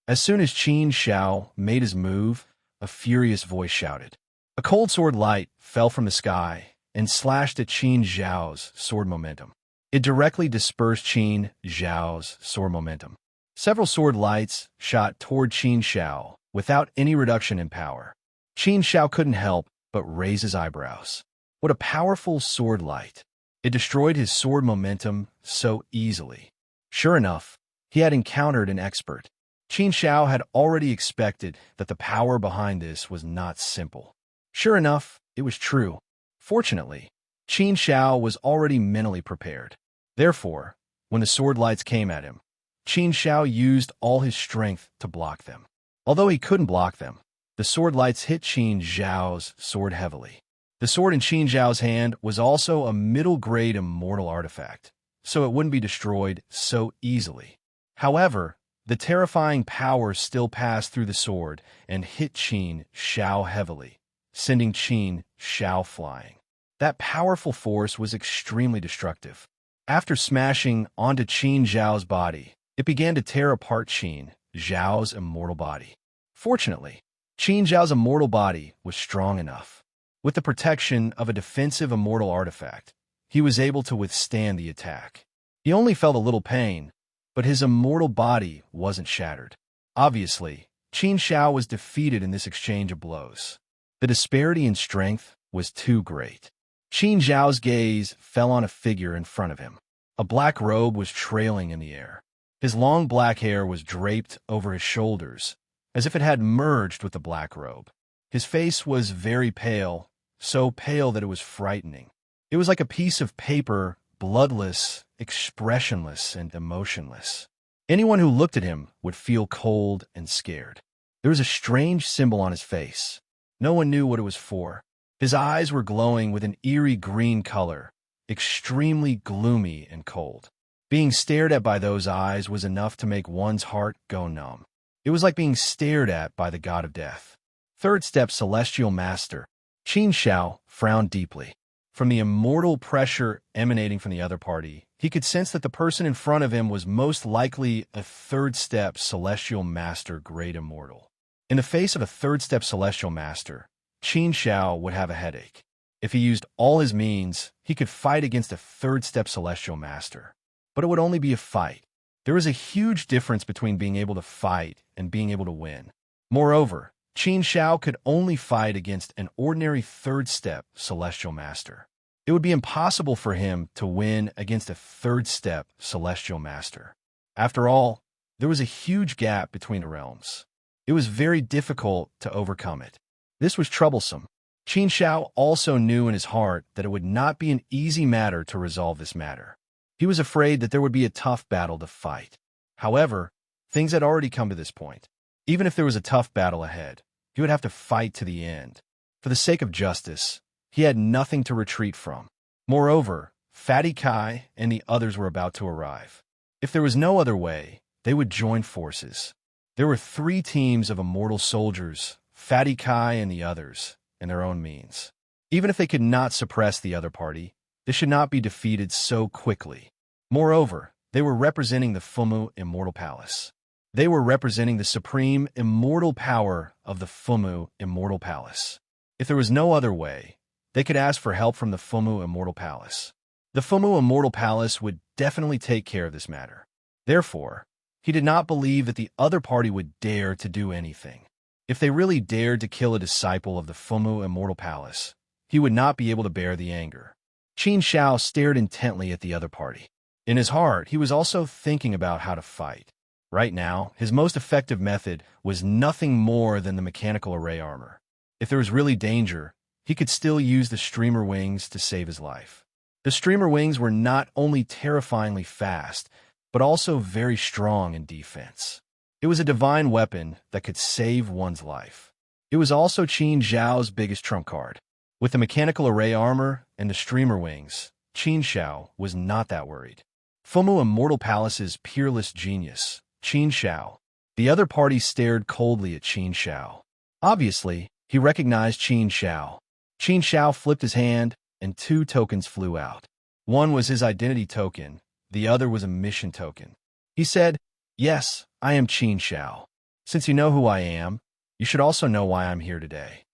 As soon as Qin Shao made his move, a furious voice shouted. A cold sword light fell from the sky and slashed at Qin Zhao's sword momentum. It directly dispersed Qin Zhao's sword momentum. Several sword lights shot toward Qin Shao without any reduction in power. Qin Shao couldn't help but raise his eyebrows. What a powerful sword light. It destroyed his sword momentum so easily. Sure enough, he had encountered an expert. Qin Shao had already expected that the power behind this was not simple. Sure enough, it was true. Fortunately, Qin Shao was already mentally prepared. Therefore, when the sword lights came at him, Qin Shao used all his strength to block them. Although he couldn't block them, the sword lights hit Qin Zhao's sword heavily. The sword in Qin Zhao's hand was also a middle-grade immortal artifact, so it wouldn't be destroyed so easily. However, the terrifying power still passed through the sword and hit Qin Shao heavily, sending Qin Shao flying. That powerful force was extremely destructive. After smashing onto Qin Zhao's body, it began to tear apart Qin Zhao's immortal body. Fortunately, Qin Zhao's immortal body was strong enough. With the protection of a defensive immortal artifact, he was able to withstand the attack. He only felt a little pain, but his immortal body wasn't shattered. Obviously, Qin Shao was defeated in this exchange of blows. The disparity in strength was too great. Qin Zhao's gaze fell on a figure in front of him. A black robe was trailing in the air. His long black hair was draped over his shoulders, as if it had merged with the black robe. His face was very pale, so pale that it was frightening. It was like a piece of paper, bloodless, expressionless, and emotionless. Anyone who looked at him would feel cold and scared. There was a strange symbol on his face. No one knew what it was for. His eyes were glowing with an eerie green color, extremely gloomy and cold. Being stared at by those eyes was enough to make one's heart go numb. It was like being stared at by the god of death. Third step Celestial Master. Qin Shao frowned deeply. From the immortal pressure emanating from the other party, he could sense that the person in front of him was most likely a third-step Celestial Master Great Immortal. In the face of a third-step Celestial Master, Qin Shao would have a headache. If he used all his means, he could fight against a third-step Celestial Master. But it would only be a fight. There was a huge difference between being able to fight and being able to win. Moreover, Qin Shao could only fight against an ordinary third-step Celestial Master. It would be impossible for him to win against a third-step Celestial Master. After all, there was a huge gap between the realms. It was very difficult to overcome it. This was troublesome. Qin Shao also knew in his heart that it would not be an easy matter to resolve this matter. He was afraid that there would be a tough battle to fight. However, things had already come to this point. Even if there was a tough battle ahead, he would have to fight to the end. For the sake of justice, he had nothing to retreat from. Moreover, Fatty Kai and the others were about to arrive. If there was no other way, they would join forces. There were 3 teams of immortal soldiers, Fatty Kai and the others, in their own means. Even if they could not suppress the other party, they should not be defeated so quickly. Moreover, they were representing the Fumu Immortal Palace. They were representing the supreme immortal power of the Fumu Immortal Palace. If there was no other way, they could ask for help from the Fumu Immortal Palace. The Fumu Immortal Palace would definitely take care of this matter. Therefore, he did not believe that the other party would dare to do anything. If they really dared to kill a disciple of the Fumu Immortal Palace, he would not be able to bear the anger. Qin Shao stared intently at the other party. In his heart, he was also thinking about how to fight. Right now, his most effective method was nothing more than the mechanical array armor. If there was really danger, he could still use the streamer wings to save his life. The streamer wings were not only terrifyingly fast, but also very strong in defense. It was a divine weapon that could save one's life. It was also Qin Zhao's biggest trump card. With the mechanical array armor and the streamer wings, Qin Shao was not that worried. Fumu Immortal Palace's peerless genius, Qin Shao. The other party stared coldly at Qin Shao. Obviously, he recognized Qin Shao. Qin Shao flipped his hand, and 2 tokens flew out. One was his identity token, the other was a mission token. He said, "Yes, I am Qin Shao. Since you know who I am, you should also know why I'm here today.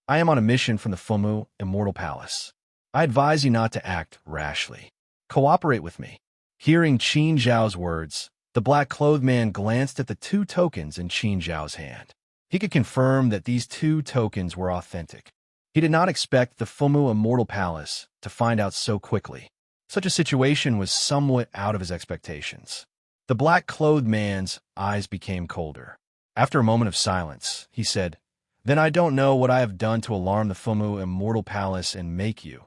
I am on a mission from the Fumu Immortal Palace. I advise you not to act rashly. Cooperate with me." Hearing Qin Zhao's words, the black-clothed man glanced at the 2 tokens in Qin Zhao's hand. He could confirm that these two tokens were authentic. He did not expect the Fumu Immortal Palace to find out so quickly. Such a situation was somewhat out of his expectations. The black-clothed man's eyes became colder. After a moment of silence, he said, "Then I don't know what I have done to alarm the Fumu Immortal Palace and make you,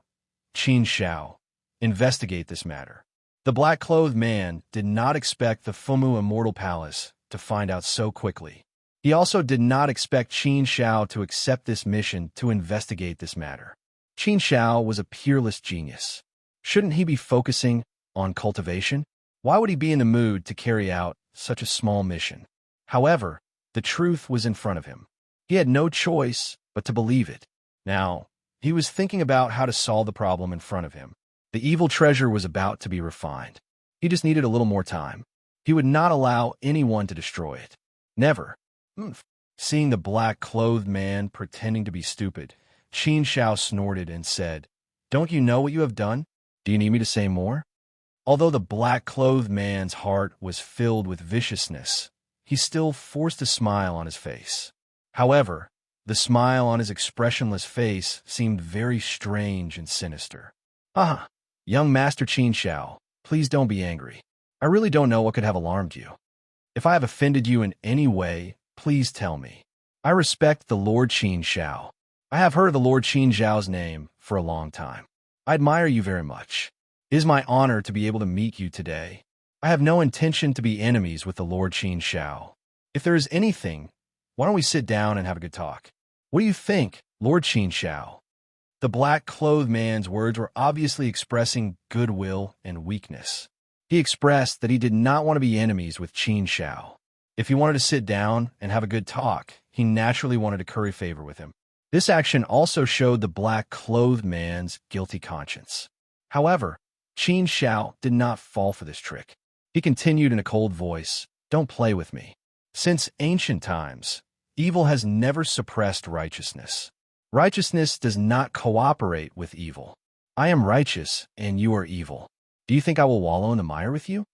Qin Shao, investigate this matter." The black-clothed man did not expect the Fumu Immortal Palace to find out so quickly. He also did not expect Qin Shao to accept this mission to investigate this matter. Qin Shao was a peerless genius. Shouldn't he be focusing on cultivation? Why would he be in the mood to carry out such a small mission? However, the truth was in front of him. He had no choice but to believe it. Now, he was thinking about how to solve the problem in front of him. The evil treasure was about to be refined. He just needed a little more time. He would not allow anyone to destroy it. Never. Seeing the black-clothed man pretending to be stupid, Qin Shao snorted and said, "Don't you know what you have done? Do you need me to say more?" Although the black-clothed man's heart was filled with viciousness, he still forced a smile on his face. However, the smile on his expressionless face seemed very strange and sinister. Young Master Qin Shao, please don't be angry. I really don't know what could have alarmed you. If I have offended you in any way, please tell me. I respect the Lord Qin Shao. I have heard of the Lord Qin Shao's name for a long time. I admire you very much. It is my honor to be able to meet you today. I have no intention to be enemies with the Lord Qin Shao. If there is anything, why don't we sit down and have a good talk? What do you think, Lord Qin Shao? The black-clothed man's words were obviously expressing goodwill and weakness. He expressed that he did not want to be enemies with Qin Shao. If he wanted to sit down and have a good talk, he naturally wanted to curry favor with him. This action also showed the black-clothed man's guilty conscience. However, Qin Shao did not fall for this trick. He continued in a cold voice, "Don't play with me. Since ancient times, evil has never suppressed righteousness. Righteousness does not cooperate with evil. I am righteous, and you are evil. Do you think I will wallow in the mire with you?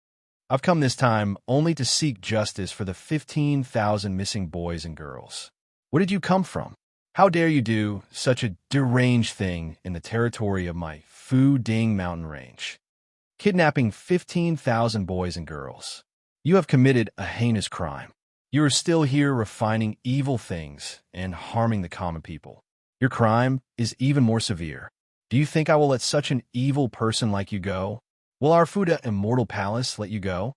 I've come this time only to seek justice for the 15,000 missing boys and girls. Where did you come from? How dare you do such a deranged thing in the territory of my Fu Ding mountain range? Kidnapping 15,000 boys and girls. You have committed a heinous crime. You are still here refining evil things and harming the common people. Your crime is even more severe. Do you think I will let such an evil person like you go? Will our Fuda Immortal Palace let you go?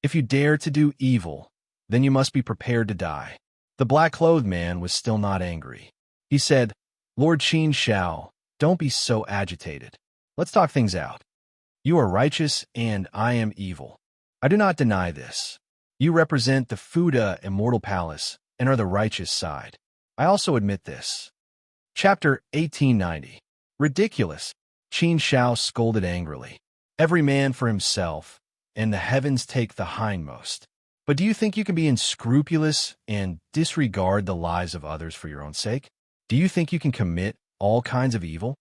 If you dare to do evil, then you must be prepared to die." The black-clothed man was still not angry. He said, "Lord Qin Shao, don't be so agitated. Let's talk things out. You are righteous and I am evil. I do not deny this. You represent the Fuda Immortal Palace and are the righteous side. I also admit this." Chapter 1890. Ridiculous. Qin Shao scolded angrily. "Every man for himself, and the heavens take the hindmost. But do you think you can be unscrupulous and disregard the lives of others for your own sake? Do you think you can commit all kinds of evil?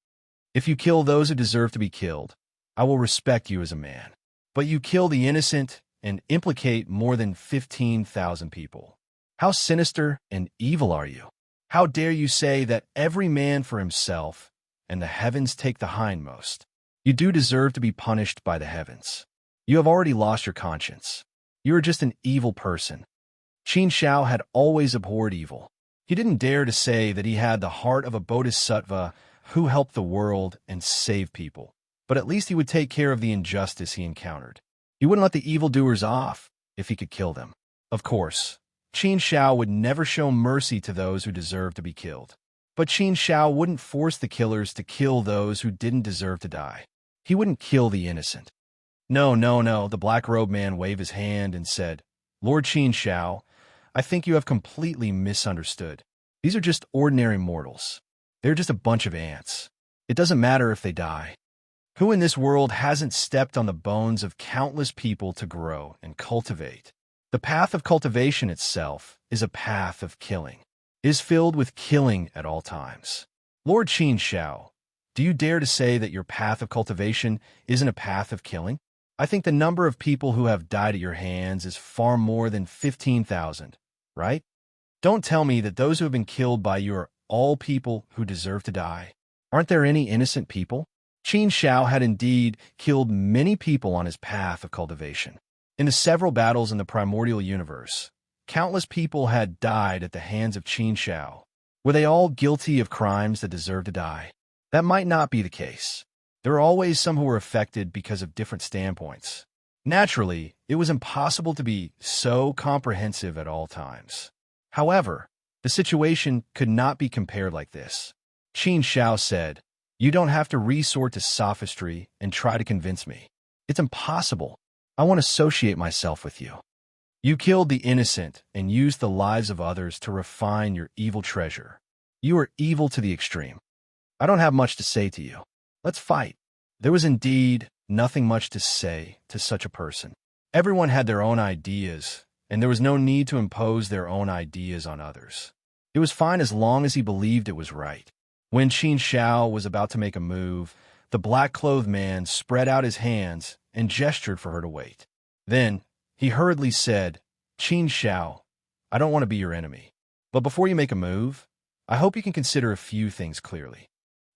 If you kill those who deserve to be killed, I will respect you as a man. But you kill the innocent and implicate more than 15,000 people. How sinister and evil are you? How dare you say that every man for himself, and the heavens take the hindmost? You do deserve to be punished by the heavens. You have already lost your conscience. You are just an evil person." Qin Shao had always abhorred evil. He didn't dare to say that he had the heart of a bodhisattva who helped the world and saved people, but at least he would take care of the injustice he encountered. He wouldn't let the evildoers off if he could kill them. Of course, Qin Shao would never show mercy to those who deserved to be killed. But Qin Shao wouldn't force the killers to kill those who didn't deserve to die. He wouldn't kill the innocent. No, the black-robed man waved his hand and said, "Lord Qin Shao, I think you have completely misunderstood. These are just ordinary mortals. They're just a bunch of ants. It doesn't matter if they die. Who in this world hasn't stepped on the bones of countless people to grow and cultivate? The path of cultivation itself is a path of killing. It is filled with killing at all times. Lord Qin Shao, do you dare to say that your path of cultivation isn't a path of killing? I think the number of people who have died at your hands is far more than 15,000, right? Don't tell me that those who have been killed by you are all people who deserve to die. Aren't there any innocent people? Qin Shao had indeed killed many people on his path of cultivation. In the several battles in the primordial universe, countless people had died at the hands of Qin Shao. Were they all guilty of crimes that deserve to die? That might not be the case. There are always some who were affected because of different standpoints. Naturally, it was impossible to be so comprehensive at all times. However, the situation could not be compared like this. Qin Shao said, "You don't have to resort to sophistry and try to convince me. It's impossible. I won't associate myself with you. You killed the innocent and used the lives of others to refine your evil treasure. You are evil to the extreme. I don't have much to say to you. Let's fight." There was indeed nothing much to say to such a person. Everyone had their own ideas, and there was no need to impose their own ideas on others. It was fine as long as he believed it was right. When Qin Shao was about to make a move, the black-clothed man spread out his hands and gestured for her to wait. Then, he hurriedly said, "Qin Shao, I don't want to be your enemy. But before you make a move, I hope you can consider a few things clearly.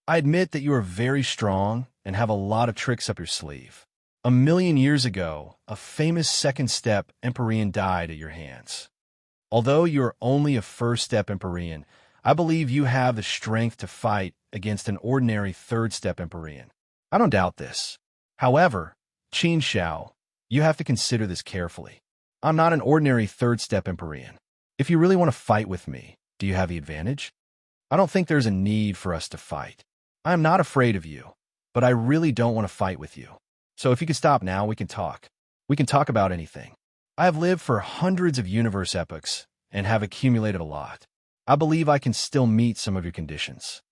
I admit that you are very strong and have a lot of tricks up your sleeve. 1,000,000 years ago, a famous second-step Empyrean died at your hands. Although you are only a first-step Empyrean, I believe you have the strength to fight against an ordinary third-step Empyrean. I don't doubt this. However, Qin Shao, you have to consider this carefully. I'm not an ordinary third-step Empyrean. If you really want to fight with me, do you have the advantage? I don't think there's a need for us to fight. I am not afraid of you, but I really don't want to fight with you. So if you could stop now, we can talk. We can talk about anything. I have lived for hundreds of universe epochs and have accumulated a lot. I believe I can still meet some of your conditions.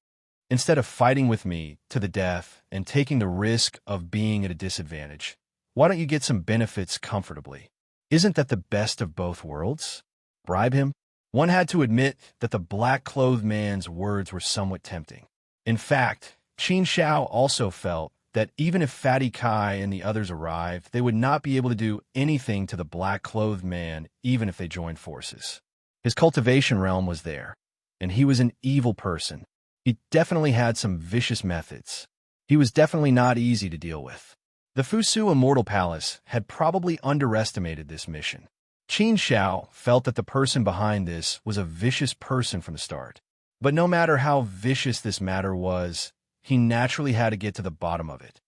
Instead of fighting with me to the death and taking the risk of being at a disadvantage, why don't you get some benefits comfortably? Isn't that the best of both worlds? Bribe him? One had to admit that the black-clothed man's words were somewhat tempting. In fact, Qin Shao also felt that even if Fatty Kai and the others arrived, they would not be able to do anything to the black-clothed man even if they joined forces. His cultivation realm was there, and he was an evil person. He definitely had some vicious methods. He was definitely not easy to deal with. The Fusu Immortal Palace had probably underestimated this mission. Qin Shao felt that the person behind this was a vicious person from the start. But no matter how vicious this matter was, he naturally had to get to the bottom of it.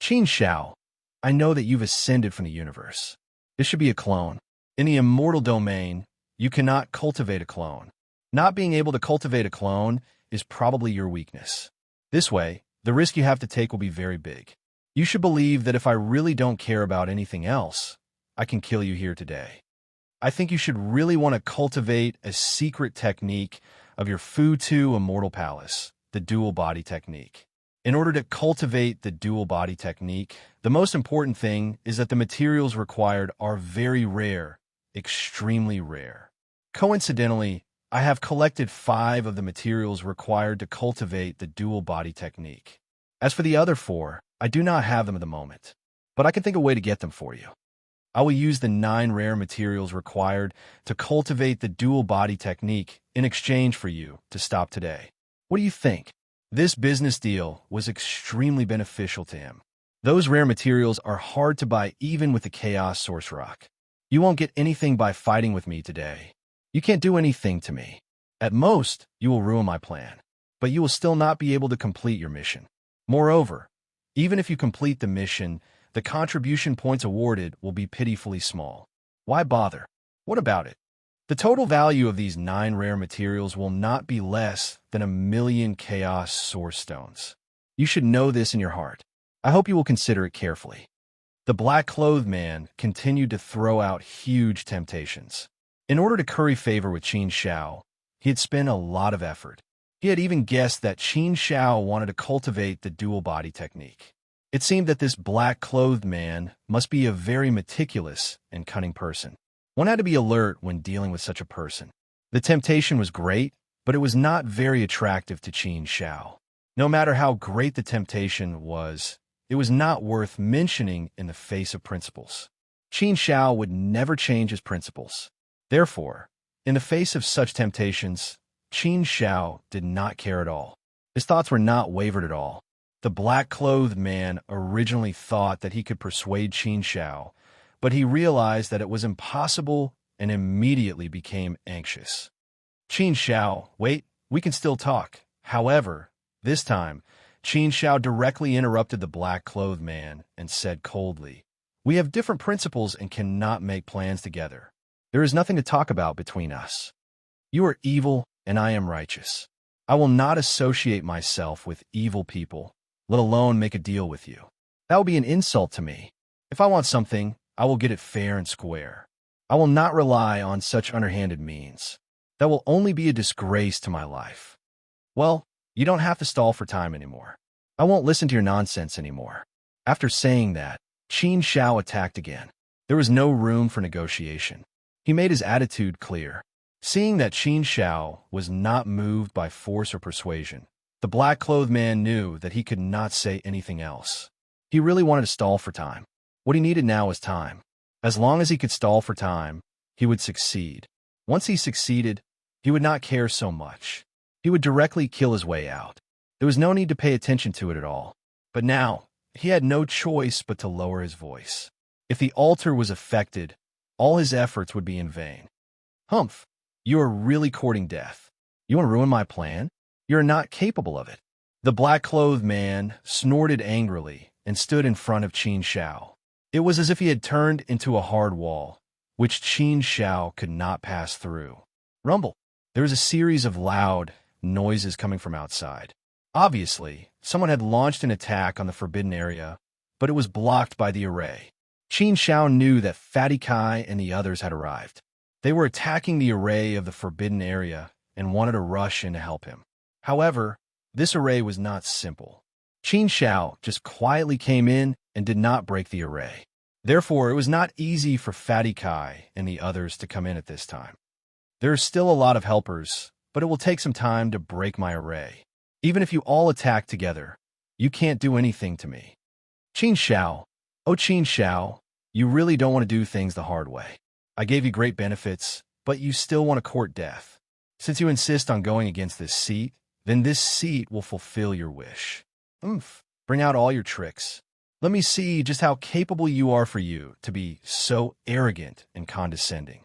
Qin Shao, I know that you've ascended from the universe. This should be a clone. In the immortal domain, you cannot cultivate a clone. Not being able to cultivate a clone is probably your weakness. This way, the risk you have to take will be very big. You should believe that if I really don't care about anything else, I can kill you here today. I think you should really want to cultivate a secret technique of your Futu Immortal Palace, the dual body technique. In order to cultivate the dual body technique, the most important thing is that the materials required are very rare, extremely rare. Coincidentally, I have collected 5 of the materials required to cultivate the dual body technique. As for the other 4, I do not have them at the moment, but I can think of a way to get them for you. I will use the 9 rare materials required to cultivate the dual body technique in exchange for you to stop today. What do you think? This business deal was extremely beneficial to him. Those rare materials are hard to buy even with the Chaos Source Rock. You won't get anything by fighting with me today. You can't do anything to me. At most, you will ruin my plan, but you will still not be able to complete your mission. Moreover, even if you complete the mission, the contribution points awarded will be pitifully small. Why bother? What about it? The total value of these 9 rare materials will not be less than 1,000,000 Chaos Source Stones. You should know this in your heart. I hope you will consider it carefully. The black-clothed man continued to throw out huge temptations. In order to curry favor with Qin Shao, he had spent a lot of effort. He had even guessed that Qin Shao wanted to cultivate the dual body technique. It seemed that this black-clothed man must be a very meticulous and cunning person. One had to be alert when dealing with such a person. The temptation was great, but it was not very attractive to Qin Shao. No matter how great the temptation was, it was not worth mentioning in the face of principles. Qin Shao would never change his principles. Therefore, In the face of such temptations, Qin Shao did not care at all. His thoughts were not wavered at all. The black-clothed man originally thought that he could persuade Qin Shao, but he realized that it was impossible and immediately became anxious. Qin Shao, wait, we can still talk. However, this time, Qin Shao directly interrupted the black-clothed man and said coldly, "We have different principles and cannot make plans together. There is nothing to talk about between us. You are evil and I am righteous. I will not associate myself with evil people, let alone make a deal with you. That will be an insult to me. If I want something, I will get it fair and square. I will not rely on such underhanded means. That will only be a disgrace to my life. Well, you don't have to stall for time anymore. I won't listen to your nonsense anymore." After saying that, Qin Shao attacked again. There was no room for negotiation. He made his attitude clear. Seeing that Qin Shao was not moved by force or persuasion, the black-clothed man knew that he could not say anything else. He really wanted to stall for time. What he needed now was time. As long as he could stall for time, he would succeed. Once he succeeded, he would not care so much. He would directly kill his way out. There was no need to pay attention to it at all. But now, he had no choice but to lower his voice. If the altar was affected, all his efforts would be in vain. "Humph, you are really courting death. You want to ruin my plan? You are not capable of it." The black-clothed man snorted angrily and stood in front of Qin Shao. It was as if he had turned into a hard wall, which Qin Shao could not pass through. Rumble. There was a series of loud noises coming from outside. Obviously, someone had launched an attack on the forbidden area, but it was blocked by the array. Qin Shao knew that Fatty Kai and the others had arrived. They were attacking the array of the forbidden area and wanted to rush in to help him. However, this array was not simple. Qin Shao just quietly came in and did not break the array. Therefore, it was not easy for Fatty Kai and the others to come in at this time. There are still a lot of helpers, but it will take some time to break my array. Even if you all attack together, you can't do anything to me. Qin Shao, oh Qin Shao, you really don't want to do things the hard way. I gave you great benefits, but you still want to court death. Since you insist on going against this seat, then this seat will fulfill your wish. Bring out all your tricks. Let me see just how capable you are for you to be so arrogant and condescending.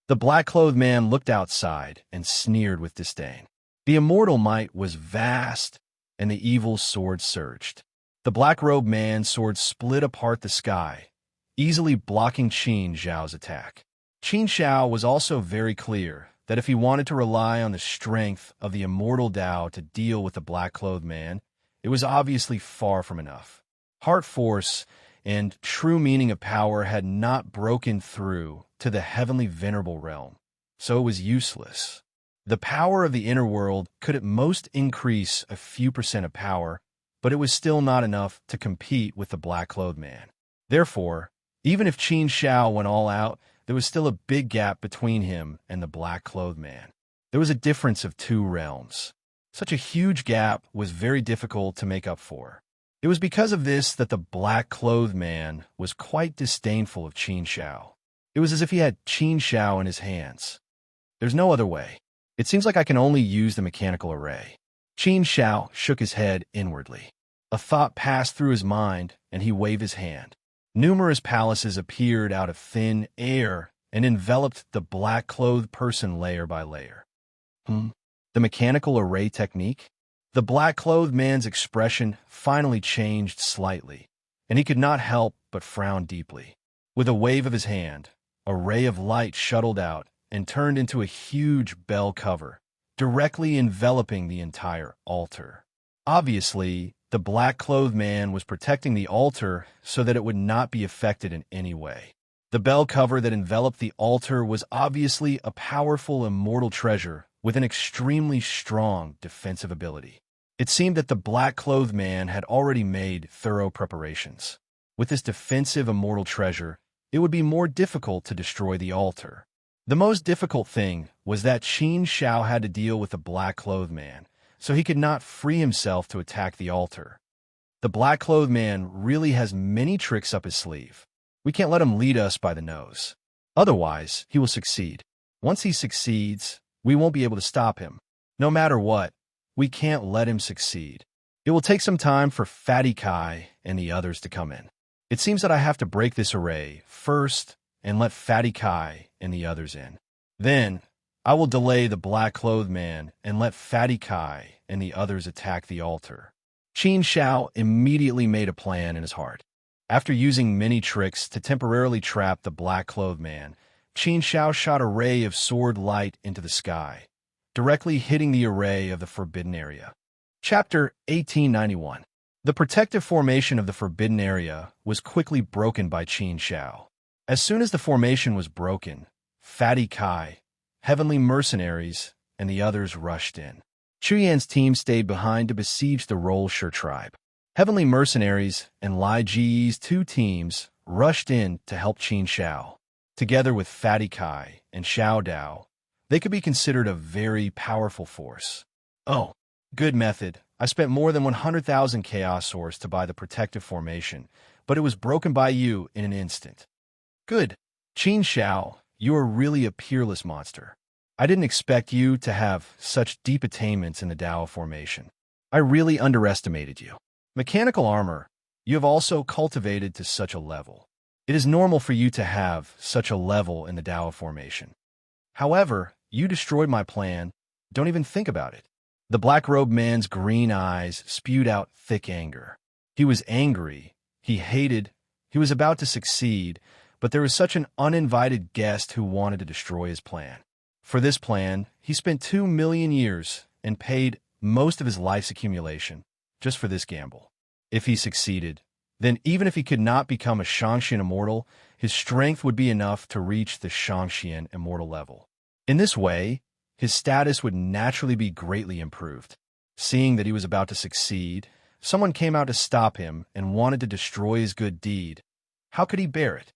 The black-clothed man looked outside and sneered with disdain. The immortal might was vast, and the evil sword surged. The black-robed man's sword split apart the sky, easily blocking Qin Shao's attack. Qin Shao was also very clear that if he wanted to rely on the strength of the immortal Tao to deal with the black-clothed man, it was obviously far from enough. Heart force and true meaning of power had not broken through to the heavenly venerable realm, so it was useless. The power of the inner world could at most increase a few % of power, but it was still not enough to compete with the black-clothed man. Therefore, even if Qin Shao went all out, there was still a big gap between him and the black-clothed man. There was a difference of 2 realms. Such a huge gap was very difficult to make up for. It was because of this that the black-clothed man was quite disdainful of Qin Shao. It was as if he had Qin Shao in his hands. There's no other way. It seems like I can only use the mechanical array. Qin Shao shook his head inwardly. A thought passed through his mind, and he waved his hand. Numerous palaces appeared out of thin air and enveloped the black-clothed person layer by layer. The mechanical array technique? The black-clothed man's expression finally changed slightly, and he could not help but frown deeply. With a wave of his hand, a ray of light shuttled out and turned into a huge bell cover, directly enveloping the entire altar. Obviously, the black-clothed man was protecting the altar so that it would not be affected in any way. The bell cover that enveloped the altar was obviously a powerful immortal treasure with an extremely strong defensive ability. It seemed that the black-clothed man had already made thorough preparations. With this defensive immortal treasure, it would be more difficult to destroy the altar. The most difficult thing was that Qin Shao had to deal with the black-clothed man, so he could not free himself to attack the altar. The black-clothed man really has many tricks up his sleeve. We can't let him lead us by the nose. Otherwise, he will succeed. Once he succeeds, we won't be able to stop him. No matter what, we can't let him succeed. It will take some time for Fatty Kai and the others to come in. It seems that I have to break this array first and let Fatty Kai and the others in. Then, I will delay the black-clothed man and let Fatty Kai and the others attack the altar. Qin Shao immediately made a plan in his heart. After using many tricks to temporarily trap the black-clothed man, Qin Shao shot a ray of sword light into the sky, directly hitting the array of the forbidden area. Chapter 1891. The protective formation of the forbidden area was quickly broken by Qin Shao. As soon as the formation was broken, Fatty Kai, heavenly mercenaries, and the others rushed in. Chuyan's team stayed behind to besiege the Rolsher tribe. Heavenly mercenaries and Lai Ji's 2 teams rushed in to help Qin Shao. Together with Fatty Kai and Xiao Dao, they could be considered a very powerful force. Oh, good method. I spent more than 100,000 chaos ores to buy the protective formation, but it was broken by you in an instant. Good. Qin Shao, you are really a peerless monster. I didn't expect you to have such deep attainments in the Dao formation. I really underestimated you. Mechanical armor, you have also cultivated to such a level. It is normal for you to have such a level in the Dao formation. However, you destroyed my plan. Don't even think about it. The black-robed man's green eyes spewed out thick anger. He was angry. He hated. He was about to succeed, but there was such an uninvited guest who wanted to destroy his plan. For this plan, he spent 2 million years and paid most of his life's accumulation just for this gamble. If he succeeded, then even if he could not become a Shangxian immortal, his strength would be enough to reach the Shangxian immortal level. In this way, his status would naturally be greatly improved. Seeing that he was about to succeed, someone came out to stop him and wanted to destroy his good deed. How could he bear it?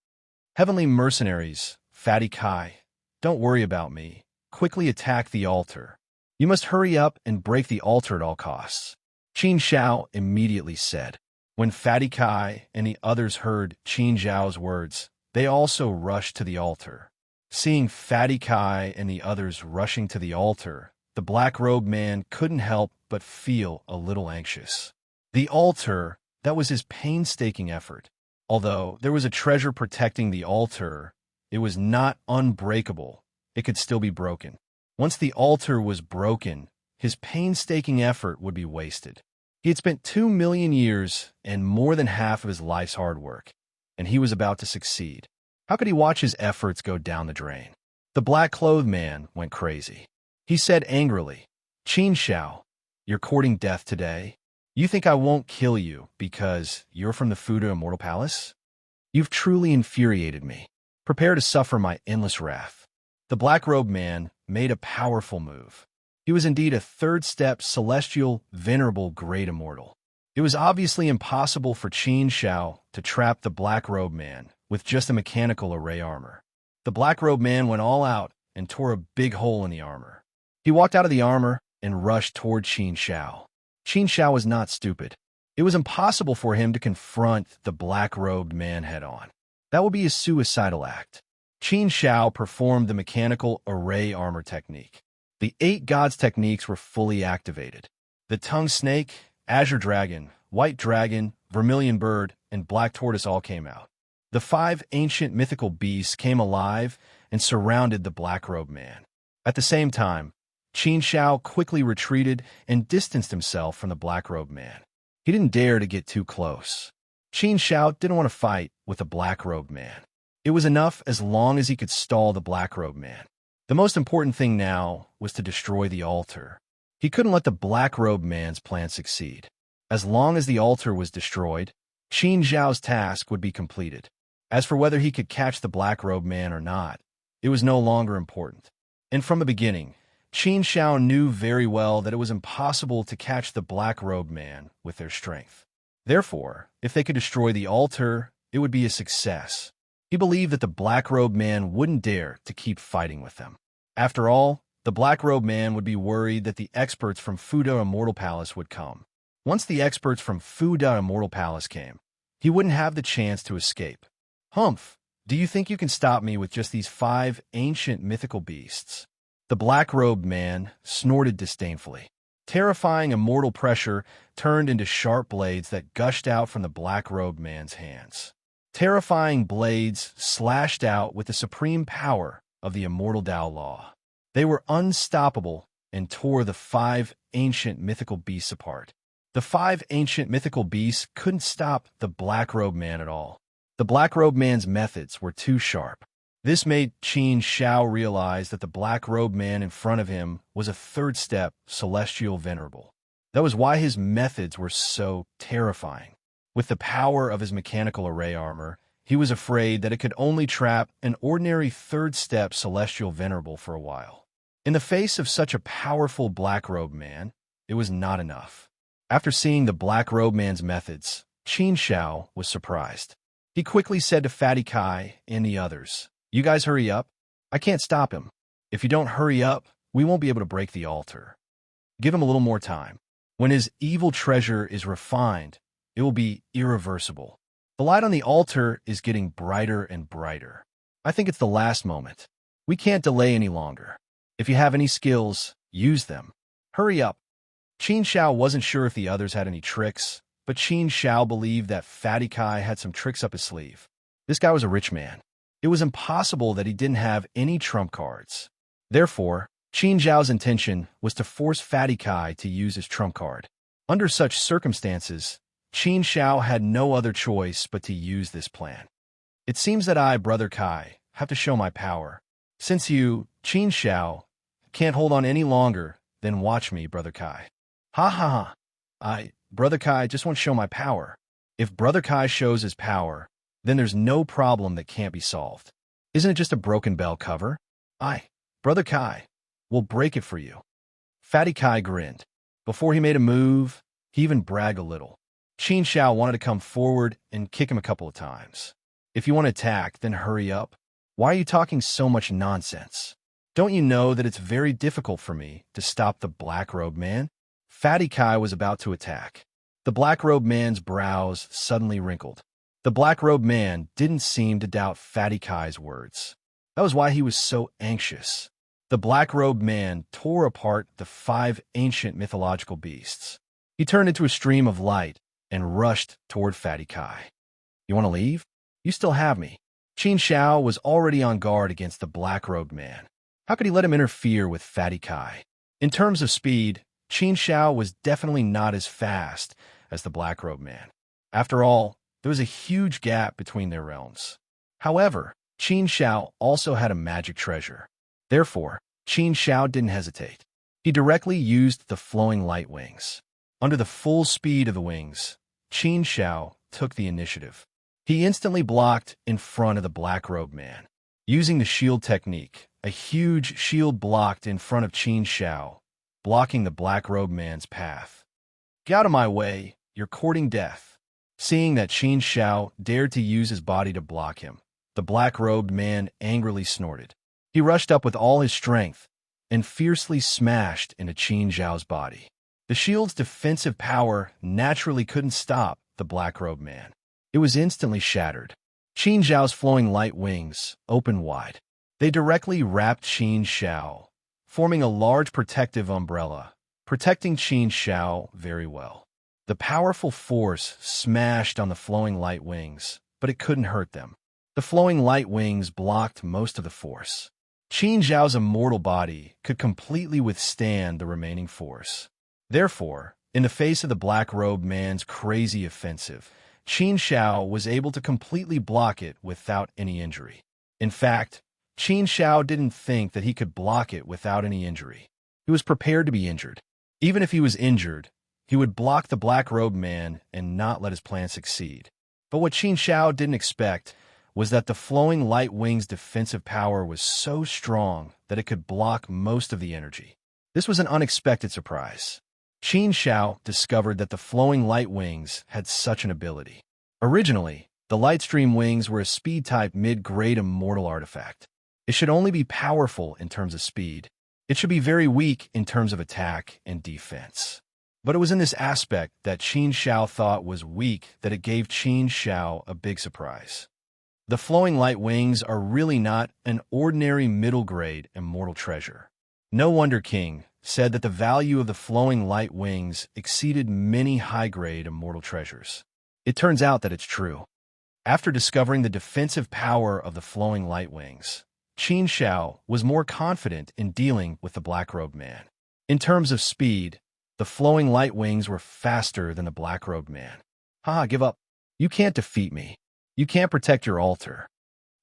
Heavenly mercenaries, Fatty Kai, don't worry about me. Quickly attack the altar. You must hurry up and break the altar at all costs. Qin Shao immediately said. When Fatty Kai and the others heard Qin Zhao's words, they also rushed to the altar. Seeing Fatty Kai and the others rushing to the altar, the black-robed man couldn't help but feel a little anxious. The altar, that was his painstaking effort. Although there was a treasure protecting the altar, it was not unbreakable. It could still be broken. Once the altar was broken, his painstaking effort would be wasted. He had spent 2 million years and more than half of his life's hard work, and he was about to succeed. How could he watch his efforts go down the drain? The black-clothed man went crazy. He said angrily, Qin Shao, you're courting death today? You think I won't kill you because you're from the Fuda Immortal Palace? You've truly infuriated me. Prepare to suffer my endless wrath. The black-robed man made a powerful move. He was indeed a third-step celestial, venerable great immortal. It was obviously impossible for Qin Shao to trap the black-robed man with just a mechanical array armor. The black-robed man went all out and tore a big hole in the armor. He walked out of the armor and rushed toward Qin Shao. Qin Shao was not stupid. It was impossible for him to confront the black-robed man head-on. That would be a suicidal act. Qin Shao performed the mechanical array armor technique. The 8 gods' techniques were fully activated. The tongue snake, azure dragon, white dragon, vermilion bird, and black tortoise all came out. The 5 ancient mythical beasts came alive and surrounded the black-robed man. At the same time, Qin Shao quickly retreated and distanced himself from the black-robed man. He didn't dare to get too close. Qin Shao didn't want to fight with the black-robed man. It was enough as long as he could stall the black-robed man. The most important thing now was to destroy the altar. He couldn't let the black-robed man's plan succeed. As long as the altar was destroyed, Qin Zhao's task would be completed. As for whether he could catch the black-robed man or not, it was no longer important. And from the beginning, Qin Shao knew very well that it was impossible to catch the black-robed man with their strength. Therefore, if they could destroy the altar, it would be a success. He believed that the black-robed man wouldn't dare to keep fighting with them. After all, the black-robed man would be worried that the experts from Fuda Immortal Palace would come. Once the experts from Fuda Immortal Palace came, he wouldn't have the chance to escape. Humph! Do you think you can stop me with just these 5 ancient mythical beasts? The black-robed man snorted disdainfully. Terrifying immortal pressure turned into sharp blades that gushed out from the black-robed man's hands. Terrifying blades slashed out with the supreme power of the immortal Tao law. They were unstoppable and tore the 5 ancient mythical beasts apart. The 5 ancient mythical beasts couldn't stop the black-robed man at all. The black-robed man's methods were too sharp. This made Qin Xiao realize that the black-robed man in front of him was a third-step celestial venerable. That was why his methods were so terrifying. With the power of his mechanical array armor, he was afraid that it could only trap an ordinary third-step celestial venerable for a while. In the face of such a powerful black-robed man, it was not enough. After seeing the black-robed man's methods, Qin Xiao was surprised. He quickly said to Fatty Kai and the others, "You guys hurry up. I can't stop him. If you don't hurry up, we won't be able to break the altar. Give him a little more time. When his evil treasure is refined, it will be irreversible. The light on the altar is getting brighter and brighter. I think it's the last moment. We can't delay any longer. If you have any skills, use them. Hurry up." Qin Xiao wasn't sure if the others had any tricks, but Qin Xiao believed that Fatty Kai had some tricks up his sleeve. This guy was a rich man. It was impossible that he didn't have any trump cards. Therefore, Qin Xiao's intention was to force Fatty Kai to use his trump card. Under such circumstances, Qin Xiao had no other choice but to use this plan. "It seems that I, Brother Kai, have to show my power. Since you, Qin Xiao, can't hold on any longer, then watch me, Brother Kai." "Ha ha ha. Brother Kai just wants to show my power. If Brother Kai shows his power, then there's no problem that can't be solved. Isn't it just a broken bell cover? Brother Kai, we'll break it for you." Fatty Kai grinned. Before he made a move, he even bragged a little. Qin Xiao wanted to come forward and kick him a couple of times. "If you want to attack, then hurry up. Why are you talking so much nonsense? Don't you know that it's very difficult for me to stop the black-robed man?" Fatty Kai was about to attack. The black-robed man's brows suddenly wrinkled. The black-robed man didn't seem to doubt Fatty Kai's words. That was why he was so anxious. The black-robed man tore apart the 5 ancient mythological beasts. He turned into a stream of light and rushed toward Fatty Kai. "You want to leave? You still have me." Qin Xiao was already on guard against the black-robed man. How could he let him interfere with Fatty Kai? In terms of speed, Qin Xiao was definitely not as fast as the black-robed man. After all, there was a huge gap between their realms. However, Qin Xiao also had a magic treasure. Therefore, Qin Xiao didn't hesitate. He directly used the flowing light wings. Under the full speed of the wings, Qin Xiao took the initiative. He instantly blocked in front of the black-robed man. Using the shield technique, a huge shield blocked in front of Qin Xiao, blocking the black-robed man's path. "Get out of my way, you're courting death." Seeing that Qin Xiao dared to use his body to block him, the black-robed man angrily snorted. He rushed up with all his strength and fiercely smashed into Qin Xiao's body. The shield's defensive power naturally couldn't stop the black-robed man. It was instantly shattered. Qin Xiao's flowing light wings opened wide. They directly wrapped Qin Xiao, forming a large protective umbrella, protecting Qin Xiao very well. The powerful force smashed on the flowing light wings, but it couldn't hurt them. The flowing light wings blocked most of the force. Qin Xiao's immortal body could completely withstand the remaining force. Therefore, in the face of the black-robed man's crazy offensive, Qin Xiao was able to completely block it without any injury. In fact, Qin Xiao didn't think that he could block it without any injury. He was prepared to be injured. Even if he was injured, he would block the black-robed man and not let his plan succeed. But what Qin Xiao didn't expect was that the flowing light wing's defensive power was so strong that it could block most of the energy. This was an unexpected surprise. Qin Xiao discovered that the flowing light wings had such an ability. Originally, the Lightstream wings were a speed-type mid-grade immortal artifact. It should only be powerful in terms of speed. It should be very weak in terms of attack and defense. But it was in this aspect that Qin Xiao thought was weak that it gave Qin Xiao a big surprise. The flowing light wings are really not an ordinary middle-grade immortal treasure. No wonder King said that the value of the flowing light wings exceeded many high-grade immortal treasures. It turns out that it's true. After discovering the defensive power of the flowing light wings, Qin Shao was more confident in dealing with the black-robed man. In terms of speed, the flowing light wings were faster than the black-robed man. Haha, give up. You can't defeat me. You can't protect your altar.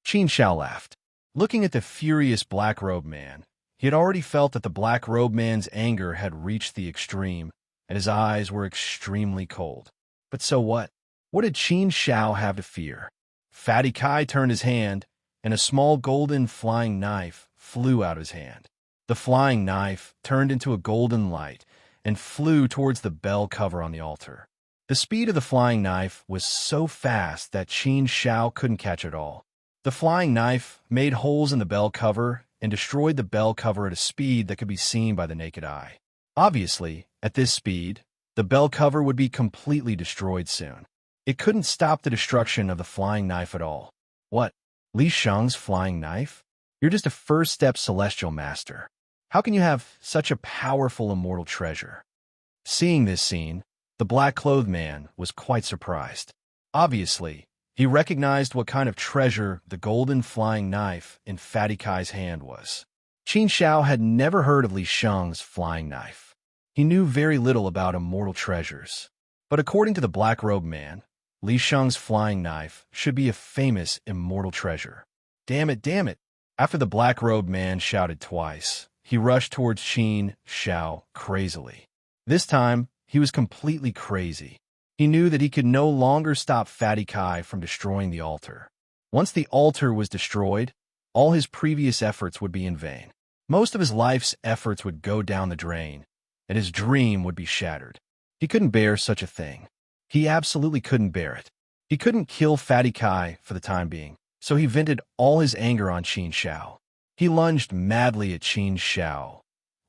Qin Shao laughed. Looking at the furious black-robed man, he had already felt that the black-robed man's anger had reached the extreme, and his eyes were extremely cold. But so what? What did Qin Shao have to fear? Fatty Kai turned his hand, and a small golden flying knife flew out of his hand. The flying knife turned into a golden light and flew towards the bell cover on the altar. The speed of the flying knife was so fast that Qin Shao couldn't catch it all. The flying knife made holes in the bell cover and destroyed the bell cover at a speed that could be seen by the naked eye. Obviously, at this speed, the bell cover would be completely destroyed soon. It couldn't stop the destruction of the flying knife at all. What? Li Sheng's flying knife? You're just a first-step celestial master. How can you have such a powerful immortal treasure? Seeing this scene, the black-clothed man was quite surprised. Obviously, he recognized what kind of treasure the golden flying knife in Fatty Kai's hand was. Qin Shao had never heard of Li Sheng's flying knife. He knew very little about immortal treasures. But according to the black-robed man, Li Sheng's flying knife should be a famous immortal treasure. Damn it, damn it! After the black-robed man shouted twice, he rushed towards Qin Shao crazily. This time, he was completely crazy. He knew that he could no longer stop Fatty Kai from destroying the altar. Once the altar was destroyed, all his previous efforts would be in vain. Most of his life's efforts would go down the drain, and his dream would be shattered. He couldn't bear such a thing. He absolutely couldn't bear it. He couldn't kill Fatty Kai for the time being, so he vented all his anger on Qin Shao. He lunged madly at Qin Shao,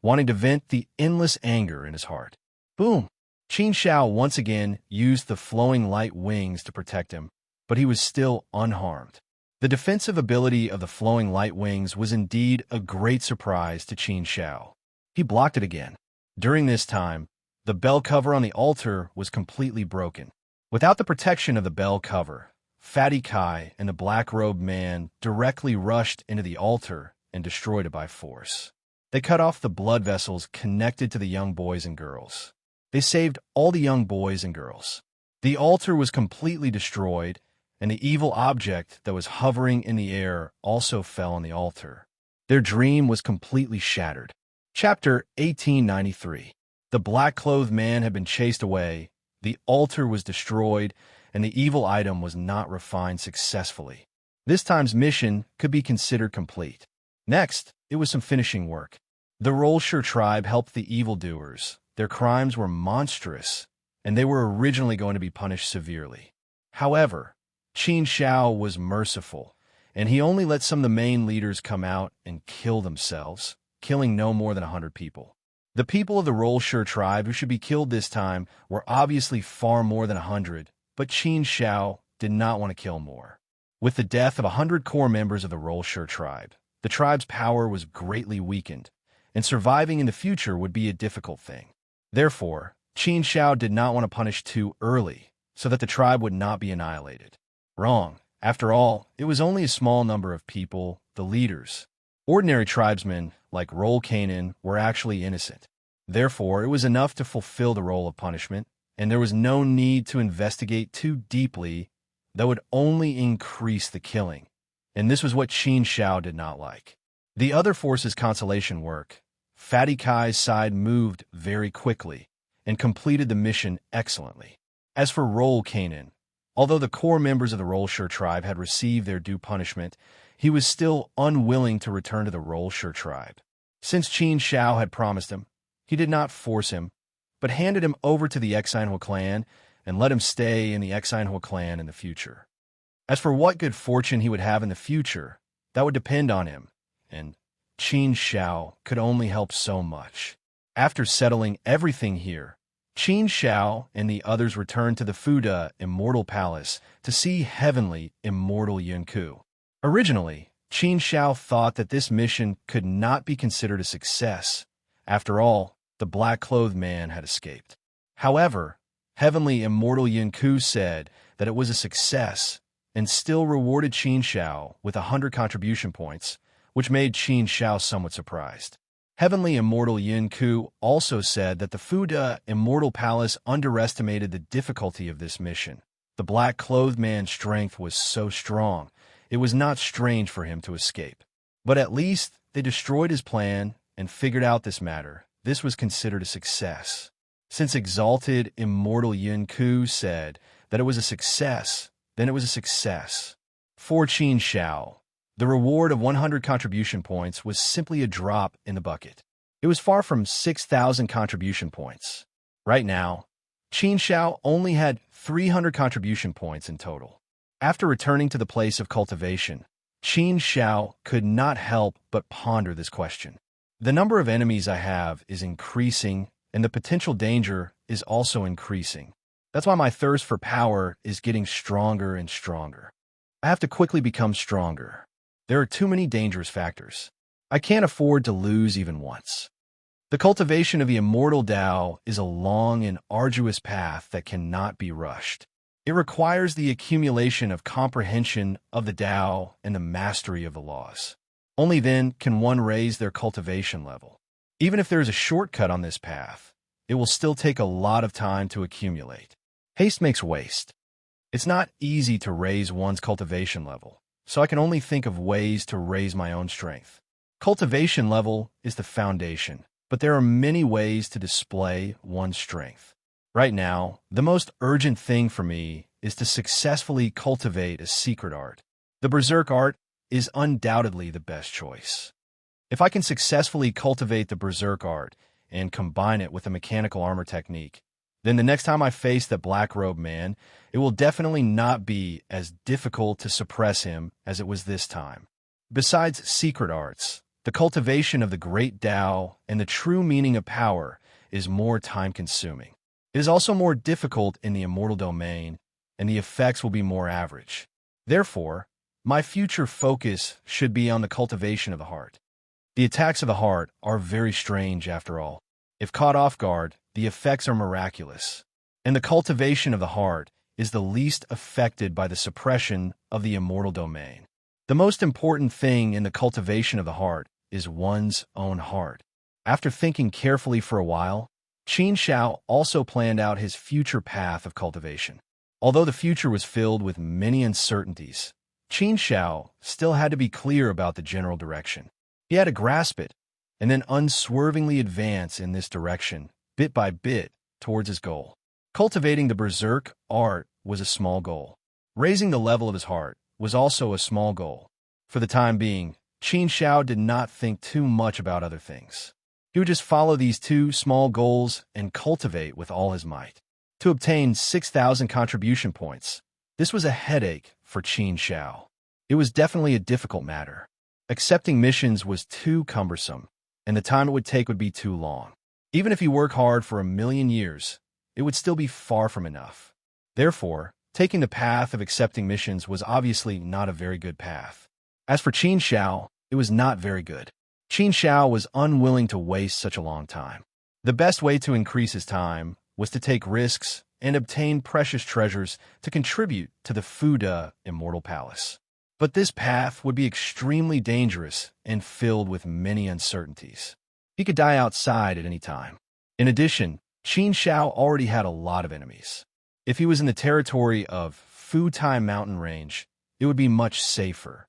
wanting to vent the endless anger in his heart. Boom! Qin Shao once again used the flowing light wings to protect him, but he was still unharmed. The defensive ability of the flowing light wings was indeed a great surprise to Qin Shao. He blocked it again. During this time, the bell cover on the altar was completely broken. Without the protection of the bell cover, Fatty Kai and the black-robed man directly rushed into the altar and destroyed it by force. They cut off the blood vessels connected to the young boys and girls. They saved all the young boys and girls. The altar was completely destroyed, and the evil object that was hovering in the air also fell on the altar. Their dream was completely shattered. Chapter 1893. The black-clothed man had been chased away, the altar was destroyed, and the evil item was not refined successfully. This time's mission could be considered complete. Next, it was some finishing work. The Rolshire tribe helped the evildoers. Their crimes were monstrous, and they were originally going to be punished severely. However, Qin Shao was merciful, and he only let some of the main leaders come out and kill themselves, killing no more than 100 people. The people of the Rolshire tribe who should be killed this time were obviously far more than 100, but Qin Shao did not want to kill more. With the death of 100 core members of the Rolshire tribe, the tribe's power was greatly weakened, and surviving in the future would be a difficult thing. Therefore, Qin Shao did not want to punish too early, so that the tribe would not be annihilated. Wrong. After all, it was only a small number of people, the leaders. Ordinary tribesmen, like Roll Canaan, were actually innocent. Therefore, it was enough to fulfill the role of punishment, and there was no need to investigate too deeply that would only increase the killing. And this was what Qin Shao did not like. The other force's consolation work, Fatty Kai's side moved very quickly and completed the mission excellently. As for Roll Canaan, although the core members of the Rolshire tribe had received their due punishment, he was still unwilling to return to the Rolshire tribe. Since Qin Shao had promised him, he did not force him, but handed him over to the Exinhua clan and let him stay in the Exinhua clan in the future. As for what good fortune he would have in the future, that would depend on him, and Qin Shao could only help so much. After settling everything here, Qin Shao and the others returned to the Fuda Immortal Palace to see heavenly Immortal Yunku. Originally, Qin Shao thought that this mission could not be considered a success. After all, the black-clothed man had escaped. However, heavenly Immortal Yunku said that it was a success and still rewarded Qin Shao with 100 contribution points, which made Qin Shao somewhat surprised. Heavenly Immortal Yunku also said that the Fuda Immortal Palace underestimated the difficulty of this mission. The black-clothed man's strength was so strong, it was not strange for him to escape. But at least they destroyed his plan and figured out this matter. This was considered a success. Since exalted Immortal Yunku said that it was a success, then it was a success. For Qin Shao, the reward of 100 contribution points was simply a drop in the bucket. It was far from 6,000 contribution points. Right now, Qin Shao only had 300 contribution points in total. After returning to the place of cultivation, Qin Shao could not help but ponder this question. The number of enemies I have is increasing, and the potential danger is also increasing. That's why my thirst for power is getting stronger and stronger. I have to quickly become stronger. There are too many dangerous factors. I can't afford to lose even once. The cultivation of the immortal Tao is a long and arduous path that cannot be rushed. It requires the accumulation of comprehension of the Tao and the mastery of the laws. Only then can one raise their cultivation level. Even if there is a shortcut on this path, it will still take a lot of time to accumulate. Haste makes waste. It's not easy to raise one's cultivation level, so I can only think of ways to raise my own strength. Cultivation level is the foundation, but there are many ways to display one's strength. Right now, the most urgent thing for me is to successfully cultivate a secret art. The Berserk art is undoubtedly the best choice. If I can successfully cultivate the Berserk art and combine it with a mechanical armor technique, then the next time I face the black-robed man, it will definitely not be as difficult to suppress him as it was this time. Besides secret arts, the cultivation of the great Tao and the true meaning of power is more time-consuming. It is also more difficult in the immortal domain, and the effects will be more average. Therefore, my future focus should be on the cultivation of the heart. The attacks of the heart are very strange after all. If caught off guard, the effects are miraculous. And the cultivation of the heart is the least affected by the suppression of the immortal domain. The most important thing in the cultivation of the heart is one's own heart. After thinking carefully for a while, Qin Shao also planned out his future path of cultivation. Although the future was filled with many uncertainties, Qin Shao still had to be clear about the general direction. He had to grasp it, and then unswervingly advance in this direction, bit by bit, towards his goal. Cultivating the Berserk art was a small goal. Raising the level of his heart was also a small goal. For the time being, Qin Shao did not think too much about other things. He would just follow these two small goals and cultivate with all his might. To obtain 6,000 contribution points, this was a headache for Qin Shao. It was definitely a difficult matter. Accepting missions was too cumbersome, and the time it would take would be too long. Even if he worked hard for 1,000,000 years, it would still be far from enough. Therefore, taking the path of accepting missions was obviously not a very good path. As for Qin Shao, it was not very good. Qin Shao was unwilling to waste such a long time. The best way to increase his time was to take risks and obtain precious treasures to contribute to the Fuda Immortal Palace. But this path would be extremely dangerous and filled with many uncertainties. He could die outside at any time. In addition, Qin Shao already had a lot of enemies. If he was in the territory of Futai Mountain Range, it would be much safer.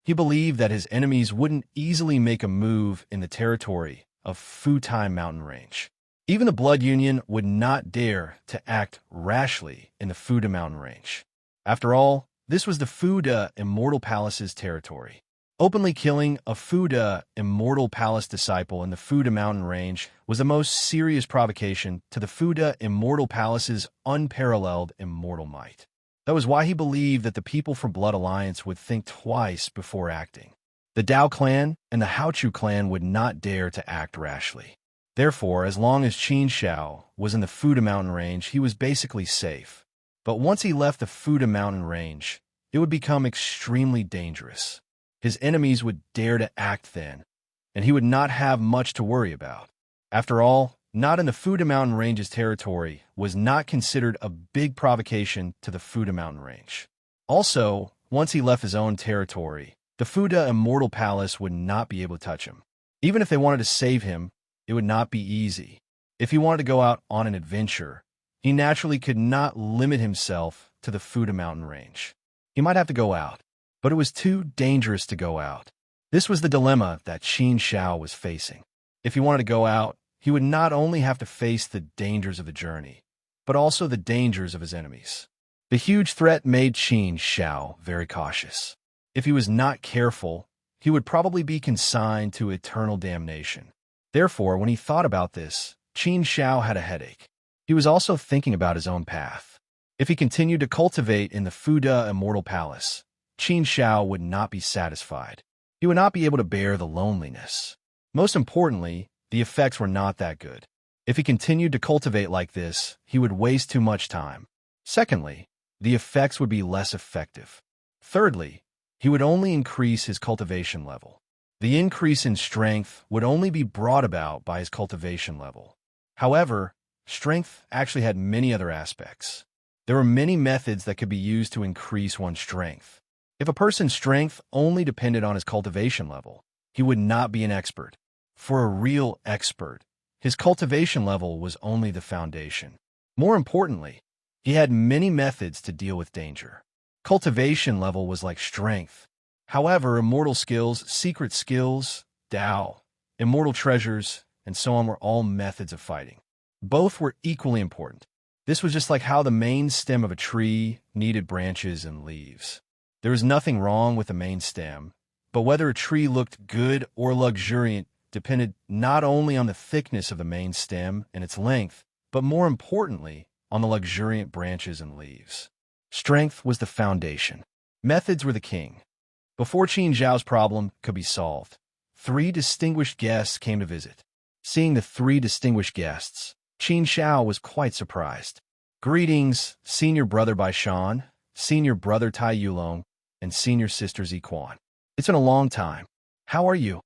He believed that his enemies wouldn't easily make a move in the territory of Futai Mountain Range. Even the Blood Union would not dare to act rashly in the Fuda Mountain Range. After all, this was the Fuda Immortal Palace's territory. Openly killing a Fuda Immortal Palace disciple in the Fuda Mountain Range was the most serious provocation to the Fuda Immortal Palace's unparalleled immortal might. That was why he believed that the people from Blood Alliance would think twice before acting. The Dao clan and the Haochu clan would not dare to act rashly. Therefore, as long as Qin Shao was in the Fuda mountain range, he was basically safe. But once he left the Fuda mountain range, it would become extremely dangerous. His enemies would dare to act then, and he would not have much to worry about. After all, not in the Fuda mountain range's territory was not considered a big provocation to the Fuda mountain range. Also, once he left his own territory, the Fuda Immortal Palace would not be able to touch him. Even if they wanted to save him, it would not be easy. If he wanted to go out on an adventure, he naturally could not limit himself to the Fuda mountain range. He might have to go out, but it was too dangerous to go out. This was the dilemma that Qin Shao was facing. If he wanted to go out, he would not only have to face the dangers of the journey, but also the dangers of his enemies. The huge threat made Qin Shao very cautious. If he was not careful, he would probably be consigned to eternal damnation. Therefore, when he thought about this, Qin Shao had a headache. He was also thinking about his own path. If he continued to cultivate in the Fuda Immortal Palace, Qin Shao would not be satisfied. He would not be able to bear the loneliness. Most importantly, the effects were not that good. If he continued to cultivate like this, he would waste too much time. Secondly, the effects would be less effective. Thirdly, he would only increase his cultivation level. The increase in strength would only be brought about by his cultivation level. However, strength actually had many other aspects. There were many methods that could be used to increase one's strength. If a person's strength only depended on his cultivation level, he would not be an expert. For a real expert, his cultivation level was only the foundation. More importantly, he had many methods to deal with danger. Cultivation level was like strength. However, immortal skills, secret skills, Tao, immortal treasures, and so on were all methods of fighting. Both were equally important. This was just like how the main stem of a tree needed branches and leaves. There was nothing wrong with the main stem, but whether a tree looked good or luxuriant depended not only on the thickness of the main stem and its length, but more importantly, on the luxuriant branches and leaves. Strength was the foundation. Methods were the king. Before Qin Zhao's problem could be solved, 3 distinguished guests came to visit. Seeing the 3 distinguished guests, Qin Zhao was quite surprised. Greetings, senior brother Bai Shan, senior brother Tai Yulong, and senior sister Ziquan. It's been a long time. How are you?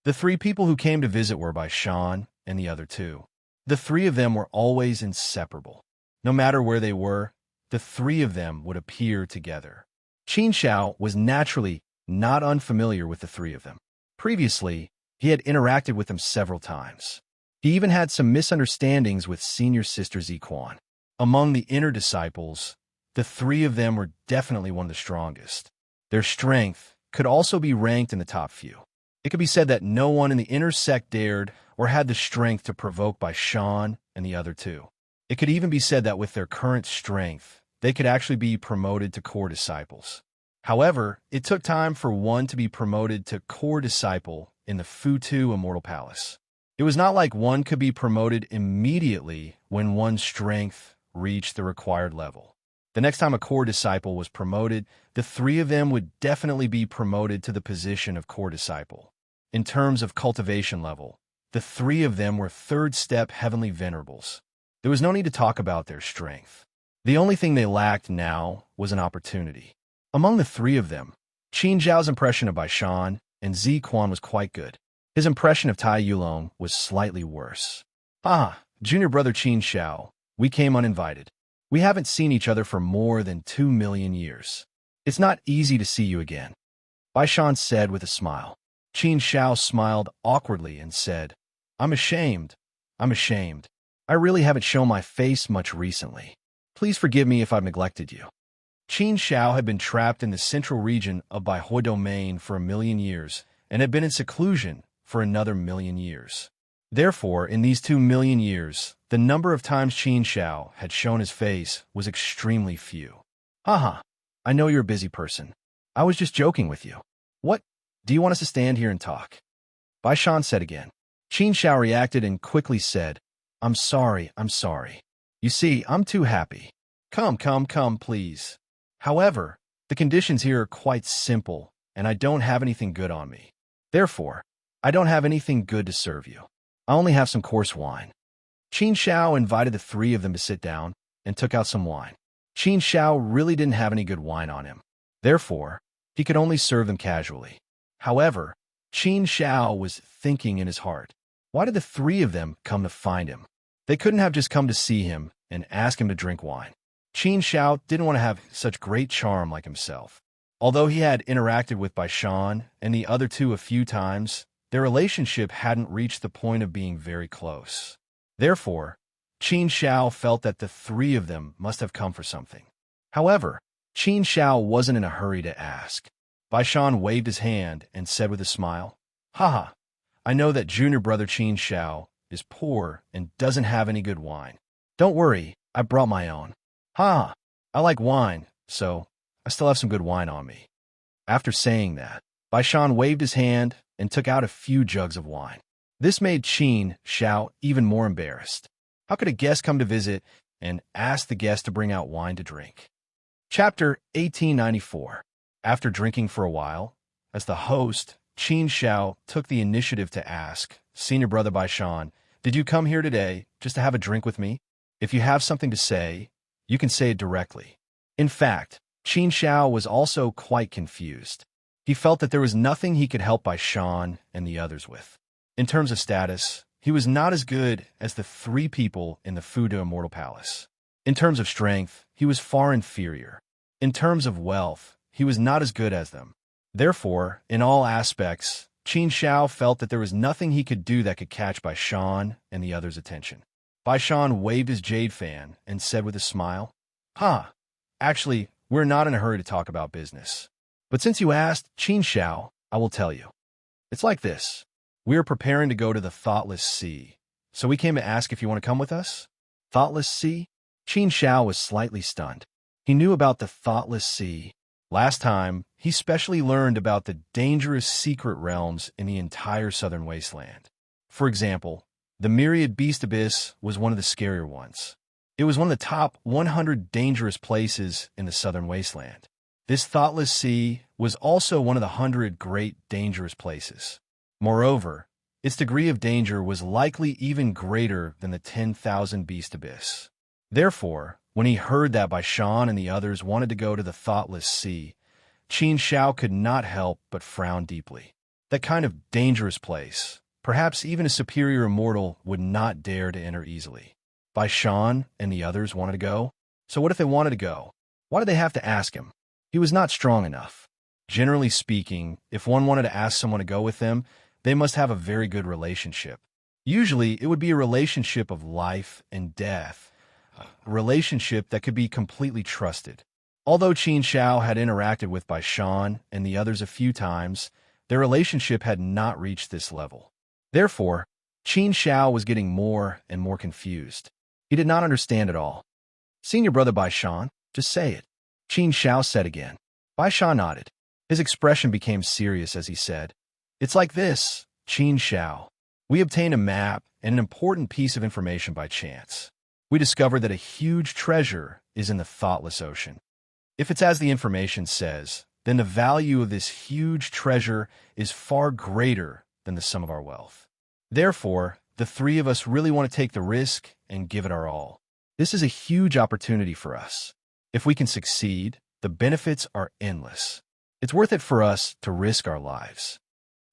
The 3 people who came to visit were Bai Shan and the other 2. The 3 of them were always inseparable. No matter where they were, the 3 of them would appear together. Qin Shao was naturally not unfamiliar with the 3 of them. Previously, he had interacted with them several times. He even had some misunderstandings with senior sister Ziquan. Among the inner disciples, the 3 of them were definitely one of the strongest. Their strength could also be ranked in the top few. It could be said that no one in the inner sect dared or had the strength to provoke Bai Shan and the other 2. It could even be said that with their current strength, they could actually be promoted to core disciples. However, it took time for one to be promoted to core disciple in the Futu Immortal Palace. It was not like one could be promoted immediately when one's strength reached the required level. The next time a core disciple was promoted, the 3 of them would definitely be promoted to the position of core disciple. In terms of cultivation level, the 3 of them were 3rd step heavenly venerables. There was no need to talk about their strength. The only thing they lacked now was an opportunity. Among the 3 of them, Qin Zhao's impression of Bai Shan and Ziquan was quite good. His impression of Tai Yulong was slightly worse. Junior brother Qin Shao, we came uninvited. We haven't seen each other for more than 2 million years. It's not easy to see you again, Bai Shan said with a smile. Qin Shao smiled awkwardly and said, I'm ashamed. I really haven't shown my face much recently. Please forgive me if I've neglected you. Qin Shao had been trapped in the central region of Baihui Domain for 1 million years and had been in seclusion for another 1 million years. Therefore, in these 2 million years, the number of times Qin Shao had shown his face was extremely few. I know you're a busy person. I was just joking with you. What? Do you want us to stand here and talk? Bai Shan said again. Qin Shao reacted and quickly said, I'm sorry. You see, I'm too happy. Come, please. However, the conditions here are quite simple, and I don't have anything good on me. Therefore, I don't have anything good to serve you. I only have some coarse wine. Qin Shao invited the three of them to sit down and took out some wine. Qin Shao really didn't have any good wine on him. Therefore, he could only serve them casually. However, Qin Shao was thinking in his heart, why did the three of them come to find him? They couldn't have just come to see him and ask him to drink wine. Qin Shao didn't want to have such great charm like himself. Although he had interacted with Baishan and the other two a few times, their relationship hadn't reached the point of being very close. Therefore, Qin Shao felt that the three of them must have come for something. However, Qin Shao wasn't in a hurry to ask. Baishan waved his hand and said with a smile, "Haha, I know that junior brother Qin Shao is poor and doesn't have any good wine. Don't worry, I brought my own. Ha! I like wine, so I still have some good wine on me." After saying that, Baishan waved his hand and took out a few jugs of wine. This made Qin Shao even more embarrassed. How could a guest come to visit and ask the guest to bring out wine to drink? Chapter 1894. After drinking for a while, as the host, Qin Shao took the initiative to ask, "Senior brother Baishan, did you come here today just to have a drink with me? If you have something to say, you can say it directly." In fact, Qin Shao was also quite confused. He felt that there was nothing he could help Baishan and the others with. In terms of status, he was not as good as the three people in the Fuda Immortal Palace. In terms of strength, he was far inferior. In terms of wealth, he was not as good as them. Therefore, in all aspects, Qin Shao felt that there was nothing he could do that could catch Baishan and the others' attention. Baishan waved his jade fan and said with a smile, Actually, we're not in a hurry to talk about business. But since you asked, Qin Shao, I will tell you. It's like this. We are preparing to go to the Thoughtless Sea, so we came to ask if you want to come with us." Thoughtless Sea? Qin Shao was slightly stunned. He knew about the Thoughtless Sea. Last time, he specially learned about the dangerous secret realms in the entire southern wasteland. For example, the Myriad Beast Abyss was one of the scarier ones. It was one of the top 100 dangerous places in the southern wasteland. This Thoughtless Sea was also one of the 100 great dangerous places. Moreover, its degree of danger was likely even greater than the 10,000 Beast Abyss. Therefore, when he heard that Baishan and the others wanted to go to the Thoughtless Sea, Qin Shao could not help but frown deeply. That kind of dangerous place, perhaps even a superior immortal would not dare to enter easily. Baishan and the others wanted to go? So what if they wanted to go? Why did they have to ask him? He was not strong enough. Generally speaking, if one wanted to ask someone to go with them, they must have a very good relationship. Usually, it would be a relationship of life and death, a relationship that could be completely trusted. Although Qin Shao had interacted with Baishan and the others a few times, their relationship had not reached this level. Therefore, Qin Shao was getting more and more confused. He did not understand at all. "Senior brother Baishan, just say it," Qin Shao said again. Baishan nodded. His expression became serious as he said, "It's like this, Qin Shao. We obtained a map and an important piece of information by chance. We discovered that a huge treasure is in the Thoughtless Ocean. If it's as the information says, then the value of this huge treasure is far greater than the sum of our wealth. Therefore, the three of us really want to take the risk and give it our all. This is a huge opportunity for us. If we can succeed, the benefits are endless. It's worth it for us to risk our lives."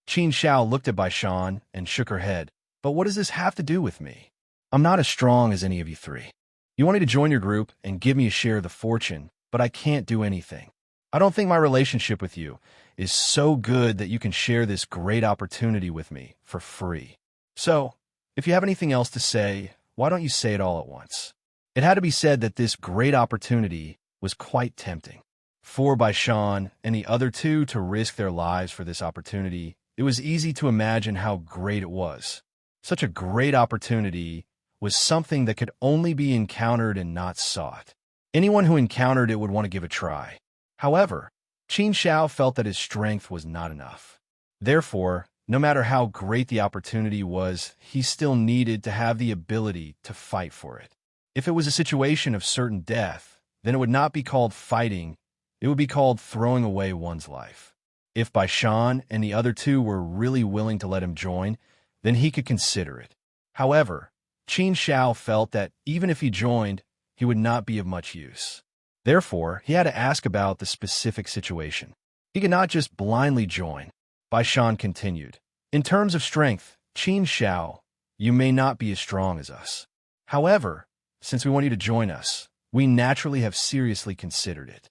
Qin Shao looked at Baishan and shook her head. "But what does this have to do with me? I'm not as strong as any of you three. You want me to join your group and give me a share of the fortune, but I can't do anything. I don't think my relationship with you is so good that you can share this great opportunity with me for free. So, if you have anything else to say, why don't you say it all at once?" It had to be said that this great opportunity was quite tempting. For Baishan and the other two to risk their lives for this opportunity, it was easy to imagine how great it was. Such a great opportunity was something that could only be encountered and not sought. Anyone who encountered it would want to give a try. However, Qin Shao felt that his strength was not enough. Therefore, no matter how great the opportunity was, he still needed to have the ability to fight for it. If it was a situation of certain death, then it would not be called fighting, it would be called throwing away one's life. If Baishan and the other two were really willing to let him join, then he could consider it. However, Qin Shao felt that even if he joined, he would not be of much use. Therefore, he had to ask about the specific situation. He could not just blindly join. Bai Shan continued. In terms of strength, Qin Shao, you may not be as strong as us. However, since we want you to join us, we naturally have seriously considered it.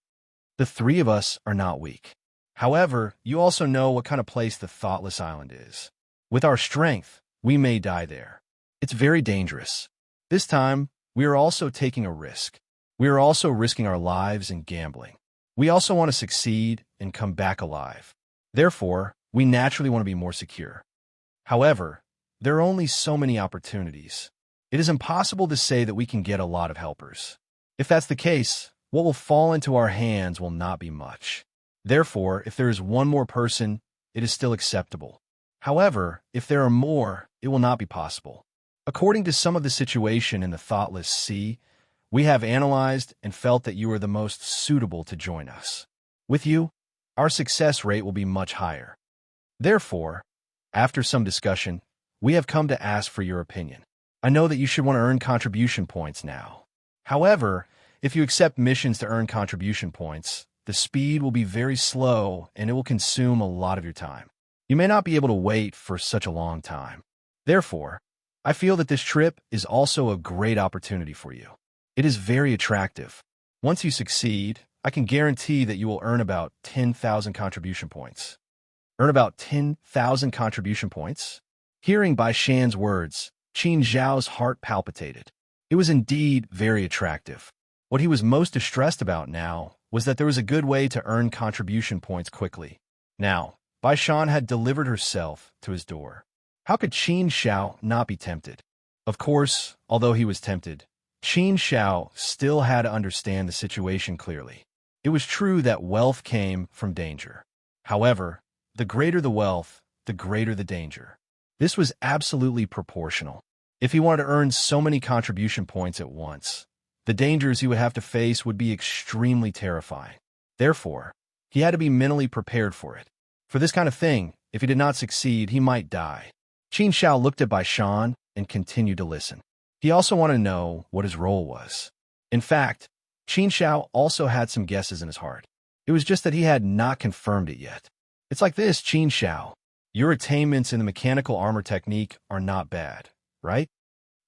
The three of us are not weak. However, you also know what kind of place the Thoughtless Island is. With our strength, we may die there. It's very dangerous. This time, we are also taking a risk. We are also risking our lives and gambling. We also want to succeed and come back alive. Therefore, we naturally want to be more secure. However, there are only so many opportunities. It is impossible to say that we can get a lot of helpers. If that's the case, what will fall into our hands will not be much. Therefore, if there is one more person, it is still acceptable. However, if there are more, it will not be possible. According to some of the situation in the Thoughtless Sea, we have analyzed and felt that you are the most suitable to join us. With you, our success rate will be much higher. Therefore, after some discussion, we have come to ask for your opinion. I know that you should want to earn contribution points now. However, if you accept missions to earn contribution points, the speed will be very slow and it will consume a lot of your time. You may not be able to wait for such a long time. Therefore, I feel that this trip is also a great opportunity for you. It is very attractive. Once you succeed, I can guarantee that you will earn about 10,000 contribution points. Earn about 10,000 contribution points? Hearing Bai Shan's words, Qin Zhao's heart palpitated. It was indeed very attractive. What he was most distressed about now was that there was a good way to earn contribution points quickly. Now, Bai Shan had delivered herself to his door. How could Qin Shao not be tempted? Of course, although he was tempted, Qin Shao still had to understand the situation clearly. It was true that wealth came from danger. However, the greater the wealth, the greater the danger. This was absolutely proportional. If he wanted to earn so many contribution points at once, the dangers he would have to face would be extremely terrifying. Therefore, he had to be mentally prepared for it. For this kind of thing, if he did not succeed, he might die. Qin Shao looked at Bai Shan and continued to listen. He also wanted to know what his role was. In fact, Qin Shao also had some guesses in his heart. It was just that he had not confirmed it yet. It's like this, Qin Shao. Your attainments in the mechanical armor technique are not bad, right?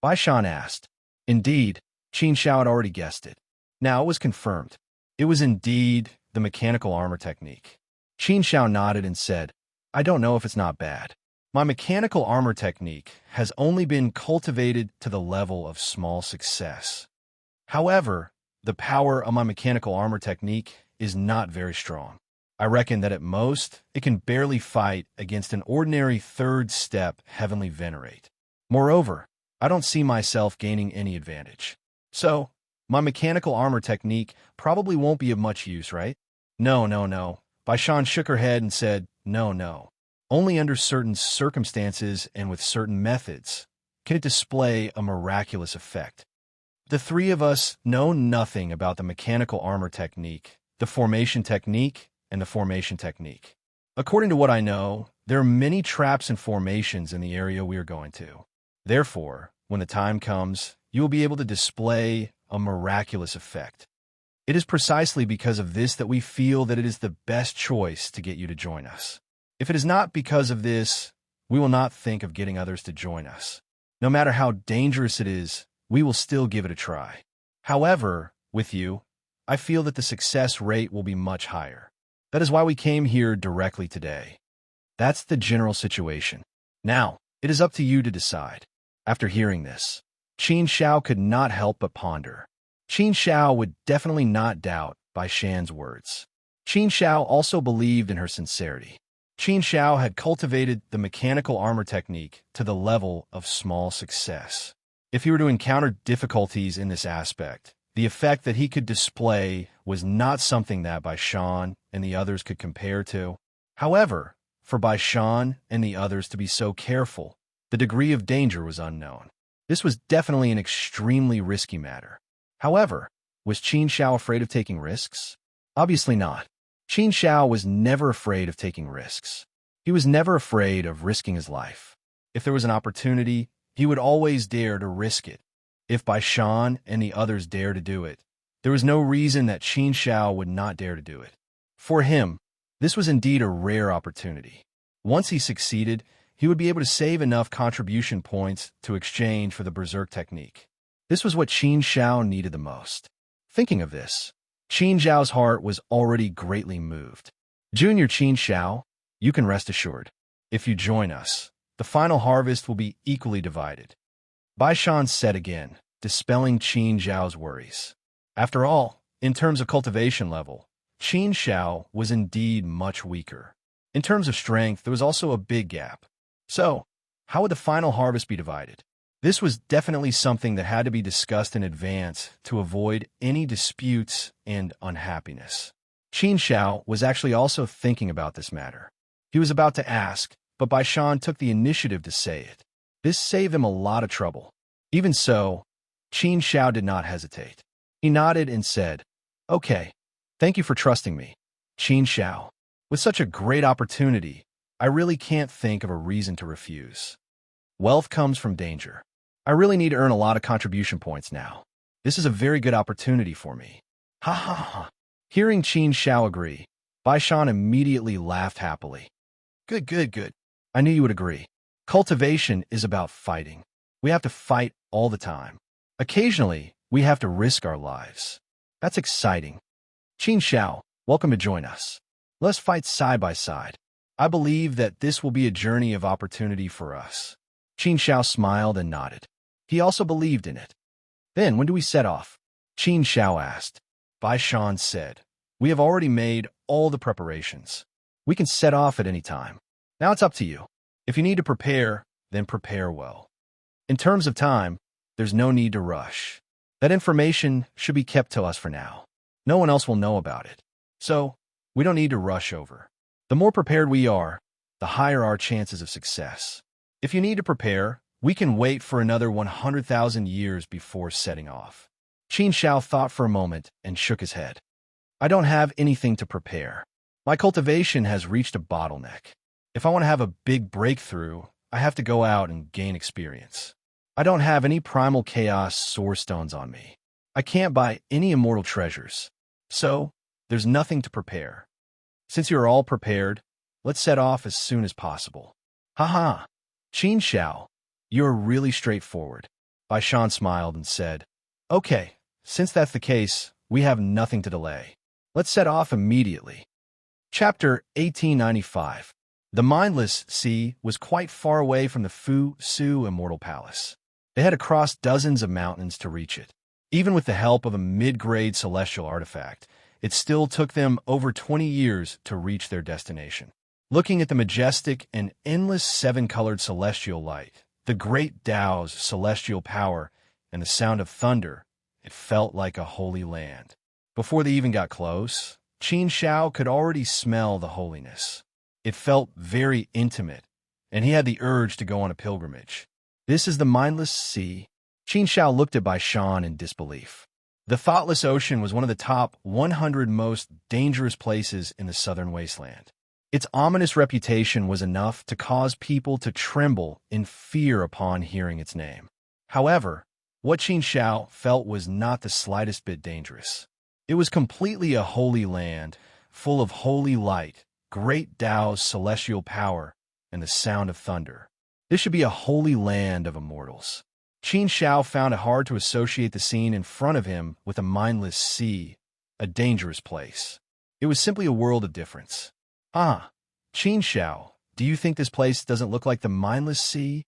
Bai Shan asked. Indeed, Qin Shao had already guessed it. Now it was confirmed. It was indeed the mechanical armor technique. Qin Shao nodded and said, I don't know if it's not bad. My mechanical armor technique has only been cultivated to the level of small success. However, the power of my mechanical armor technique is not very strong. I reckon that at most, it can barely fight against an ordinary third-step heavenly venerate. Moreover, I don't see myself gaining any advantage. So, my mechanical armor technique probably won't be of much use, right? No. Bai Shan shook her head and said, No. Only under certain circumstances and with certain methods can it display a miraculous effect. The three of us know nothing about the mechanical armor technique, the formation technique, and the formation technique. According to what I know, there are many traps and formations in the area we are going to. Therefore, when the time comes, you will be able to display a miraculous effect. It is precisely because of this that we feel that it is the best choice to get you to join us. If it is not because of this, we will not think of getting others to join us. No matter how dangerous it is, we will still give it a try. However, with you, I feel that the success rate will be much higher. That is why we came here directly today. That's the general situation. Now, it is up to you to decide. After hearing this, Qin Shao could not help but ponder. Qin Shao would definitely not doubt Bai Shan's words. Qin Shao also believed in her sincerity. Qin Shao had cultivated the mechanical armor technique to the level of small success. If he were to encounter difficulties in this aspect, the effect that he could display was not something that Bai Shan and the others could compare to. However, for Bai Shan and the others to be so careful, the degree of danger was unknown. This was definitely an extremely risky matter. However, was Qin Shao afraid of taking risks? Obviously not. Qin Shao was never afraid of taking risks. He was never afraid of risking his life. If there was an opportunity, he would always dare to risk it. If Bai Shan and the others dare to do it, there was no reason that Qin Shao would not dare to do it. For him, this was indeed a rare opportunity. Once he succeeded, he would be able to save enough contribution points to exchange for the Berserk technique. This was what Qin Shao needed the most. Thinking of this, Qin Zhao's heart was already greatly moved. Junior Qin Shao, you can rest assured. If you join us, the final harvest will be equally divided. Bai Shan said again, dispelling Qin Zhao's worries. After all, in terms of cultivation level, Qin Shao was indeed much weaker. In terms of strength, there was also a big gap. So, how would the final harvest be divided? This was definitely something that had to be discussed in advance to avoid any disputes and unhappiness. Qin Shao was actually also thinking about this matter. He was about to ask, but Bai Shan took the initiative to say it. This saved him a lot of trouble. Even so, Qin Shao did not hesitate. He nodded and said, "Okay, thank you for trusting me, Qin Shao. With such a great opportunity, I really can't think of a reason to refuse. Wealth comes from danger. I really need to earn a lot of contribution points now. This is a very good opportunity for me." Ha ha ha. Hearing Qin Shao agree, Bai Shan immediately laughed happily. Good, good, good. I knew you would agree. Cultivation is about fighting. We have to fight all the time. Occasionally, we have to risk our lives. That's exciting. Qin Shao, welcome to join us. Let's fight side by side. I believe that this will be a journey of opportunity for us. Qin Shao smiled and nodded. He also believed in it. Then, when do we set off? Qin Shao asked. Bai Shan said, we have already made all the preparations. We can set off at any time. Now it's up to you. If you need to prepare, then prepare well. In terms of time, there's no need to rush. That information should be kept to us for now. No one else will know about it. So, we don't need to rush over. The more prepared we are, the higher our chances of success. If you need to prepare, we can wait for another 100,000 years before setting off. Qin Shao thought for a moment and shook his head. I don't have anything to prepare. My cultivation has reached a bottleneck. If I want to have a big breakthrough, I have to go out and gain experience. I don't have any primal chaos source stones on me. I can't buy any immortal treasures. So, there's nothing to prepare. Since you're all prepared, let's set off as soon as possible. Haha, Qin Shao, you're really straightforward. Bai Shan smiled and said, okay, since that's the case, we have nothing to delay. Let's set off immediately. Chapter 1895. The Mindless Sea was quite far away from the Fu Su Immortal Palace. They had to cross dozens of mountains to reach it. Even with the help of a mid-grade celestial artifact, it still took them over 20 years to reach their destination. Looking at the majestic and endless seven-colored celestial light, the great Tao's celestial power, and the sound of thunder, it felt like a holy land. Before they even got close, Qin Shao could already smell the holiness. It felt very intimate, and he had the urge to go on a pilgrimage. This is the Mindless Sea. Qin Shao looked at Bai Shan in disbelief. The Thoughtless Ocean was one of the top 100 most dangerous places in the southern wasteland. Its ominous reputation was enough to cause people to tremble in fear upon hearing its name. However, what Qin Shao felt was not the slightest bit dangerous. It was completely a holy land, full of holy light, great Tao's celestial power, and the sound of thunder. This should be a holy land of immortals. Qin Shao found it hard to associate the scene in front of him with a mindless sea, a dangerous place. It was simply a world of difference. Ah, Qin Shao, do you think this place doesn't look like the mindless sea?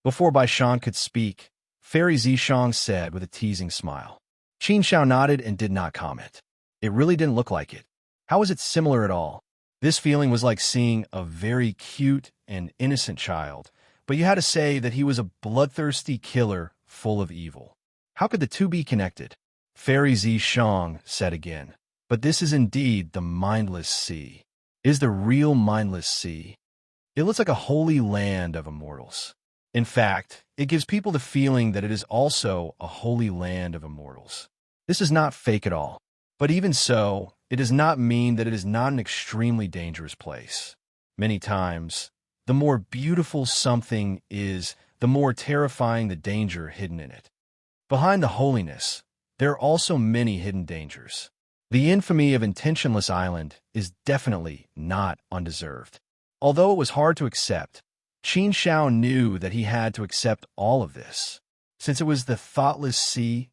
Before Bai Shan could speak, Fairy Zishang said with a teasing smile. Qin Shao nodded and did not comment. It really didn't look like it. How was it similar at all? This feeling was like seeing a very cute and innocent child, but you had to say that he was a bloodthirsty killer full of evil. How could the two be connected? Fairy Zishang said again, but this is indeed the mindless sea. Is the real mindless sea? It looks like a holy land of immortals. In fact, it gives people the feeling that it is also a holy land of immortals. This is not fake at all. But even so, it does not mean that it is not an extremely dangerous place. Many times, the more beautiful something is, the more terrifying the danger hidden in it. Behind the holiness, there are also many hidden dangers. The infamy of Intentionless Island is definitely not undeserved. Although it was hard to accept, Qin Shao knew that he had to accept all of this. Since it was the thoughtless sea,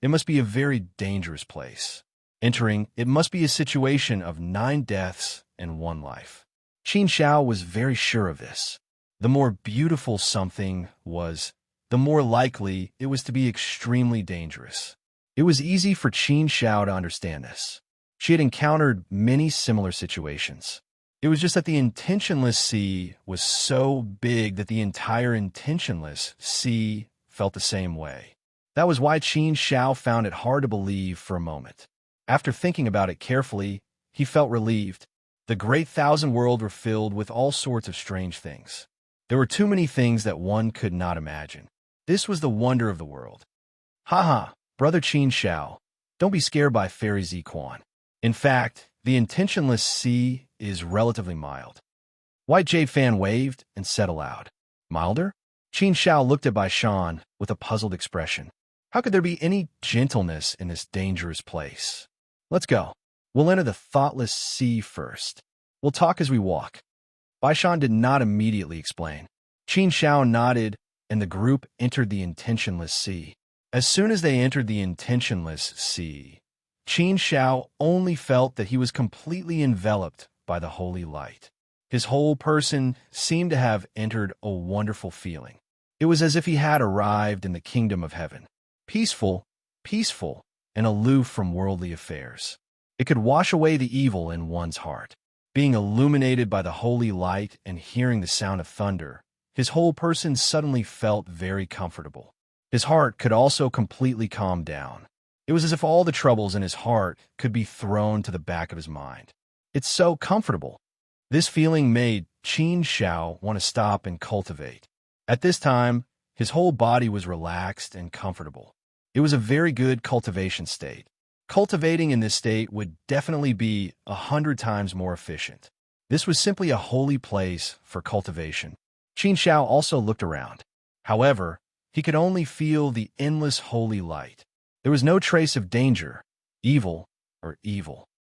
it must be a very dangerous place. Entering, it must be a situation of 9 deaths and 1 life. Qin Shao was very sure of this. The more beautiful something was, the more likely it was to be extremely dangerous. It was easy for Qin Shao to understand this. She had encountered many similar situations. It was just that the intentionless sea was so big that the entire intentionless sea felt the same way. That was why Qin Shao found it hard to believe for a moment. After thinking about it carefully, he felt relieved. The great thousand world were filled with all sorts of strange things. There were too many things that one could not imagine. This was the wonder of the world. Haha, brother Qin Shao, don't be scared by Fairy Ziquan. In fact, the intentionless sea is relatively mild. White Jade Fan waved and said aloud, milder? Qin Shao looked at Bai Shan with a puzzled expression. How could there be any gentleness in this dangerous place? Let's go. We'll enter the thoughtless sea first. We'll talk as we walk. Bai Shan did not immediately explain. Qin Shao nodded, and the group entered the intentionless sea. As soon as they entered the intentionless sea, Qin Shao only felt that he was completely enveloped by the holy light. His whole person seemed to have entered a wonderful feeling. It was as if he had arrived in the kingdom of heaven. Peaceful, and aloof from worldly affairs. It could wash away the evil in one's heart. Being illuminated by the holy light and hearing the sound of thunder, his whole person suddenly felt very comfortable. His heart could also completely calm down. It was as if all the troubles in his heart could be thrown to the back of his mind. It's so comfortable. This feeling made Qin Shao want to stop and cultivate. At this time, his whole body was relaxed and comfortable. It was a very good cultivation state. Cultivating in this state would definitely be 100 times more efficient. This was simply a holy place for cultivation. Qin Shao also looked around. However, he could only feel the endless holy light. There was no trace of danger, evil.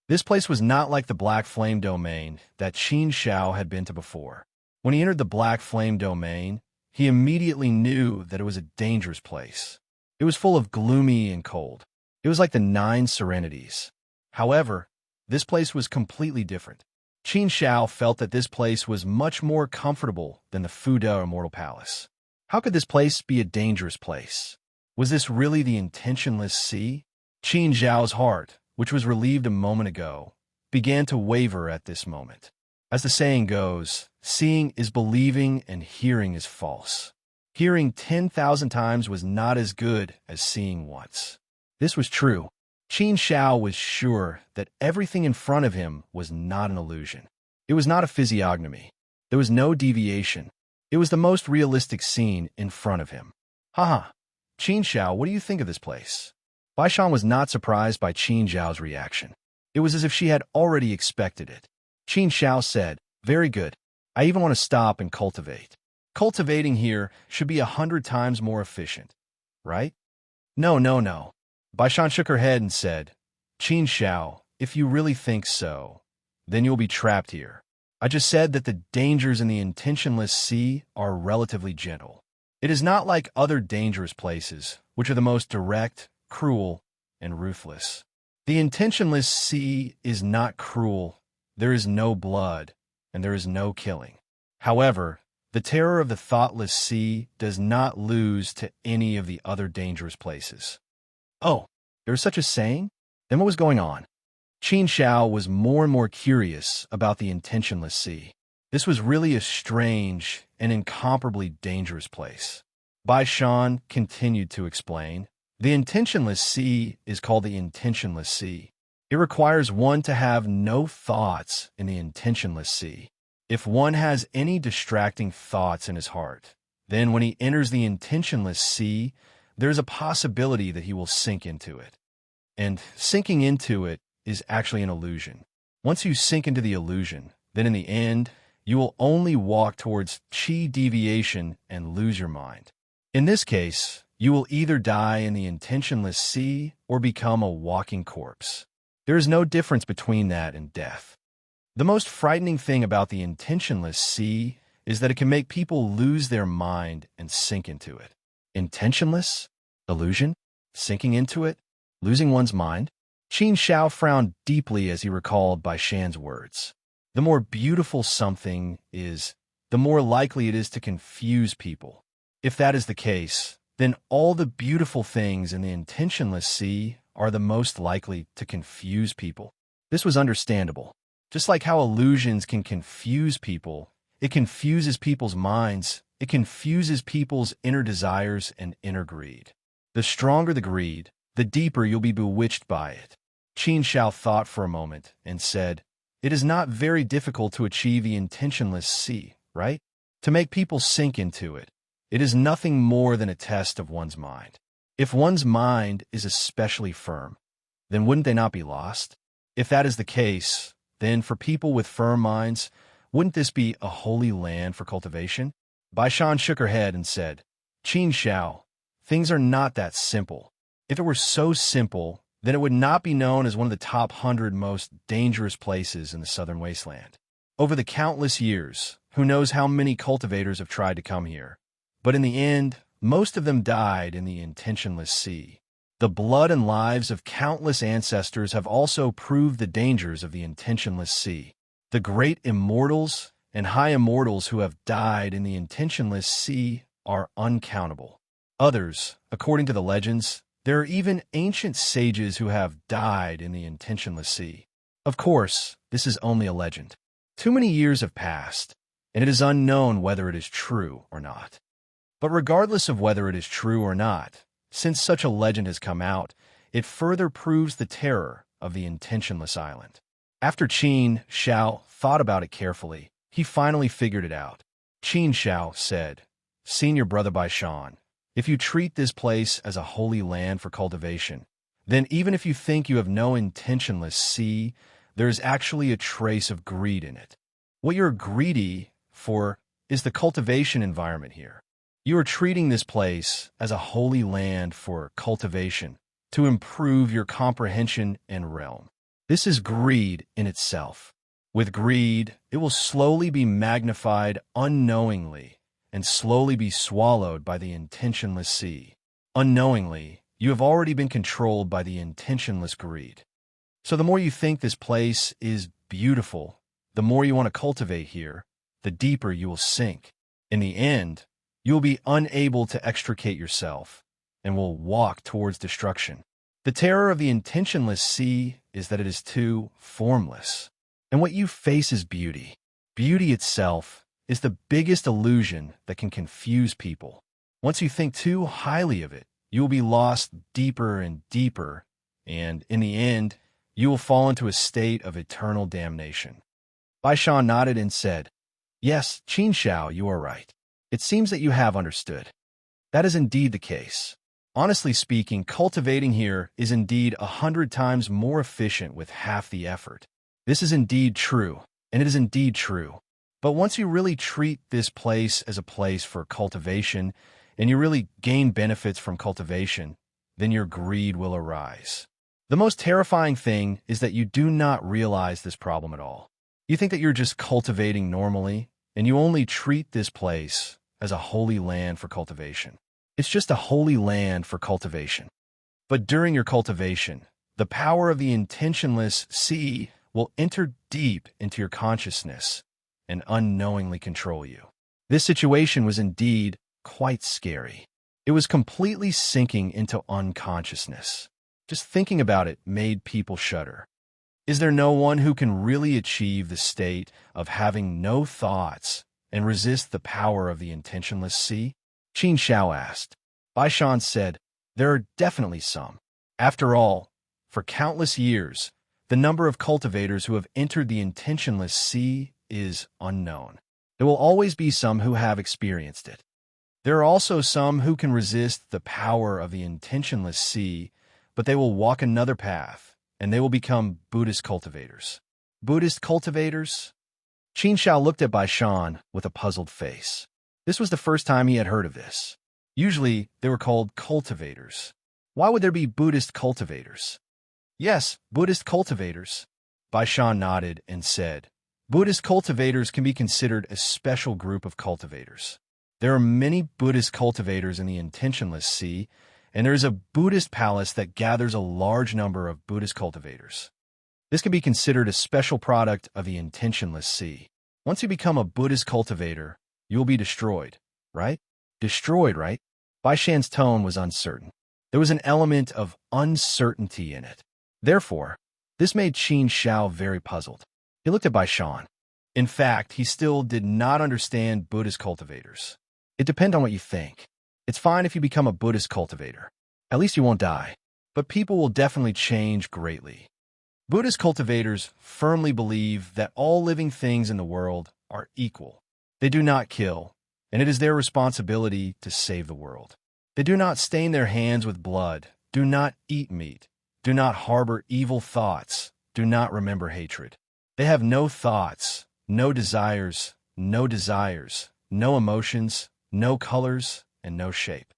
This place was not like the Black Flame Domain that Qin Shao had been to before. When he entered the Black Flame Domain, he immediately knew that it was a dangerous place. It was full of gloomy and cold. It was like the 9 serenities. However, this place was completely different. Qin Shao felt that this place was much more comfortable than the Fuda Immortal Palace. How could this place be a dangerous place? Was this really the intentionless sea? Qin Zhao's heart, which was relieved a moment ago, began to waver at this moment. As the saying goes, seeing is believing and hearing is false. Hearing 10,000 times was not as good as seeing once. This was true. Qin Shao was sure that everything in front of him was not an illusion. It was not a physiognomy. There was no deviation. It was the most realistic scene in front of him. Haha, Qin Shao, what do you think of this place? Bai Shan was not surprised by Qin Zhao's reaction. It was as if she had already expected it. Qin Shao said, very good. I even want to stop and cultivate. Cultivating here should be 100 times more efficient, right? No. Bai Shan shook her head and said, Qin Shao, if you really think so, then you'll be trapped here. I just said that the dangers in the intentionless sea are relatively gentle. It is not like other dangerous places, which are the most direct, cruel, and ruthless. The intentionless sea is not cruel. There is no blood, and there is no killing. However, the terror of the thoughtless sea does not lose to any of the other dangerous places. Oh, there is such a saying? Then what was going on? Qin Shao was more and more curious about the intentionless sea. This was really a strange and incomparably dangerous place. Bai Shan continued to explain, the intentionless sea is called the intentionless sea. It requires one to have no thoughts in the intentionless sea. If one has any distracting thoughts in his heart, then when he enters the intentionless sea, there is a possibility that he will sink into it. And sinking into it is actually an illusion. Once you sink into the illusion, then in the end, you will only walk towards chi deviation and lose your mind. In this case, you will either die in the intentionless sea or become a walking corpse. There is no difference between that and death. The most frightening thing about the intentionless sea is that it can make people lose their mind and sink into it. Intentionless? Illusion? Sinking into it? Losing one's mind? Qin Xiao frowned deeply as he recalled Bai Shan's words. The more beautiful something is, the more likely it is to confuse people. If that is the case, then all the beautiful things in the intentionless sea are the most likely to confuse people. This was understandable. Just like how illusions can confuse people, it confuses people's minds, it confuses people's inner desires and inner greed. The stronger the greed, the deeper you'll be bewitched by it. Qin Xiao thought for a moment and said, "It is not very difficult to achieve the intentionless sea, right? To make people sink into it. It is nothing more than a test of one's mind. If one's mind is especially firm, then wouldn't they not be lost? If that is the case, then for people with firm minds, wouldn't this be a holy land for cultivation?" Bai Shan shook her head and said, "Qin Xiao, things are not that simple. If it were so simple, then it would not be known as one of the top 100 most dangerous places in the southern wasteland. Over the countless years, who knows how many cultivators have tried to come here. But in the end, most of them died in the intentionless sea. The blood and lives of countless ancestors have also proved the dangers of the intentionless sea. The great immortals and high immortals who have died in the intentionless sea are uncountable. Others, according to the legends, there are even ancient sages who have died in the intentionless sea. Of course, this is only a legend. Too many years have passed, and it is unknown whether it is true or not. But regardless of whether it is true or not, since such a legend has come out, it further proves the terror of the intentionless island. After Qin Xiao thought about it carefully, he finally figured it out. Qin Xiao said, "Senior brother Bai Shan, if you treat this place as a holy land for cultivation, then even if you think you have no intentionless sea, there is actually a trace of greed in it. What you're greedy for is the cultivation environment here. You are treating this place as a holy land for cultivation, to improve your comprehension and realm. This is greed in itself. With greed, it will slowly be magnified unknowingly and slowly be swallowed by the intentionless sea. Unknowingly, you have already been controlled by the intentionless greed. So the more you think this place is beautiful, the more you want to cultivate here, the deeper you will sink. In the end, you will be unable to extricate yourself and will walk towards destruction. The terror of the intentionless sea is that it is too formless. And what you face is beauty. Beauty itself is the biggest illusion that can confuse people. Once you think too highly of it, you will be lost deeper and deeper, and in the end, you will fall into a state of eternal damnation." Bai Shan nodded and said, "Yes, Qin Xiao, you are right. It seems that you have understood. That is indeed the case. Honestly speaking, cultivating here is indeed 100 times more efficient with half the effort. This is indeed true, and it is indeed true. But once you really treat this place as a place for cultivation, and you really gain benefits from cultivation, then your greed will arise. The most terrifying thing is that you do not realize this problem at all. You think that you're just cultivating normally, and you only treat this place as a holy land for cultivation. It's just a holy land for cultivation. But during your cultivation, the power of the intentionless sea will enter deep into your consciousness and unknowingly control you. This situation was indeed quite scary. It was completely sinking into unconsciousness. Just thinking about it made people shudder. Is there no one who can really achieve the state of having no thoughts and resist the power of the intentionless sea? Qin Xiao asked. Bai Shan said, "There are definitely some. After all, for countless years, the number of cultivators who have entered the intentionless sea is unknown. There will always be some who have experienced it. There are also some who can resist the power of the intentionless sea, but they will walk another path, and they will become Buddhist cultivators." Buddhist cultivators? Qin Shao looked at Bai Shan with a puzzled face. This was the first time he had heard of this. Usually, they were called cultivators. Why would there be Buddhist cultivators? Yes, Buddhist cultivators. Bai Shan nodded and said, Buddhist cultivators can be considered a special group of cultivators. There are many Buddhist cultivators in the intentionless sea, and there is a Buddhist palace that gathers a large number of Buddhist cultivators. This can be considered a special product of the intentionless sea. Once you become a Buddhist cultivator, you will be destroyed, right? Destroyed, right? Bai Shan's tone was uncertain. There was an element of uncertainty in it. Therefore, this made Qin Shao very puzzled. He looked at Bai Shan. In fact, he still did not understand Buddhist cultivators. It depends on what you think. It's fine if you become a Buddhist cultivator. At least you won't die. But people will definitely change greatly. Buddhist cultivators firmly believe that all living things in the world are equal. They do not kill, and it is their responsibility to save the world. They do not stain their hands with blood, do not eat meat, do not harbor evil thoughts, do not remember hatred. They have no thoughts, no desires, no emotions, no colors, and no shape.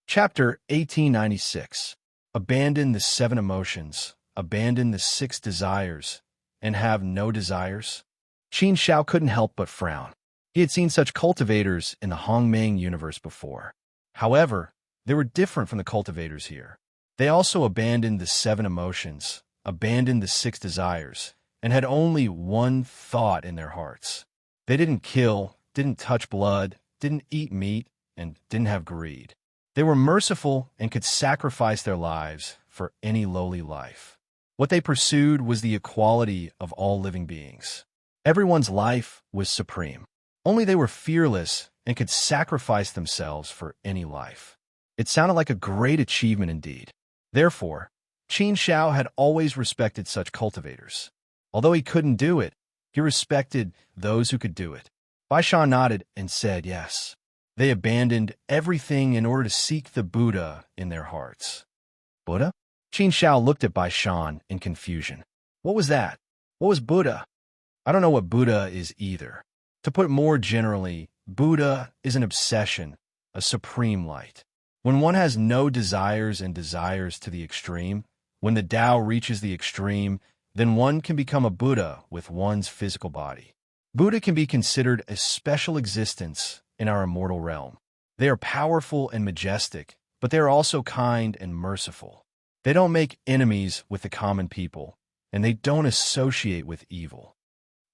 Chapter 1896. Abandon the 7 emotions, abandon the 6 desires, and have no desires. Qin Shao couldn't help but frown. He had seen such cultivators in the Hongmeng universe before. However, they were different from the cultivators here. They also abandoned the 7 emotions, abandoned the 6 desires, and had only one thought in their hearts. They didn't kill, didn't touch blood, didn't eat meat, and didn't have greed. They were merciful and could sacrifice their lives for any lowly life. What they pursued was the equality of all living beings. Everyone's life was supreme. Only they were fearless and could sacrifice themselves for any life. It sounded like a great achievement indeed. Therefore, Qin Shao had always respected such cultivators. Although he couldn't do it, he respected those who could do it. Bai Shan nodded and said yes. They abandoned everything in order to seek the Buddha in their hearts. Buddha? Qin Shao looked at Bai Shan in confusion. What was that? What was Buddha? I don't know what Buddha is either. To put it more generally, Buddha is an obsession, a supreme light. When one has no desires and desires to the extreme, when the Tao reaches the extreme, then one can become a Buddha with one's physical body. Buddha can be considered a special existence in our immortal realm. They are powerful and majestic, but they are also kind and merciful. They don't make enemies with the common people, and they don't associate with evil.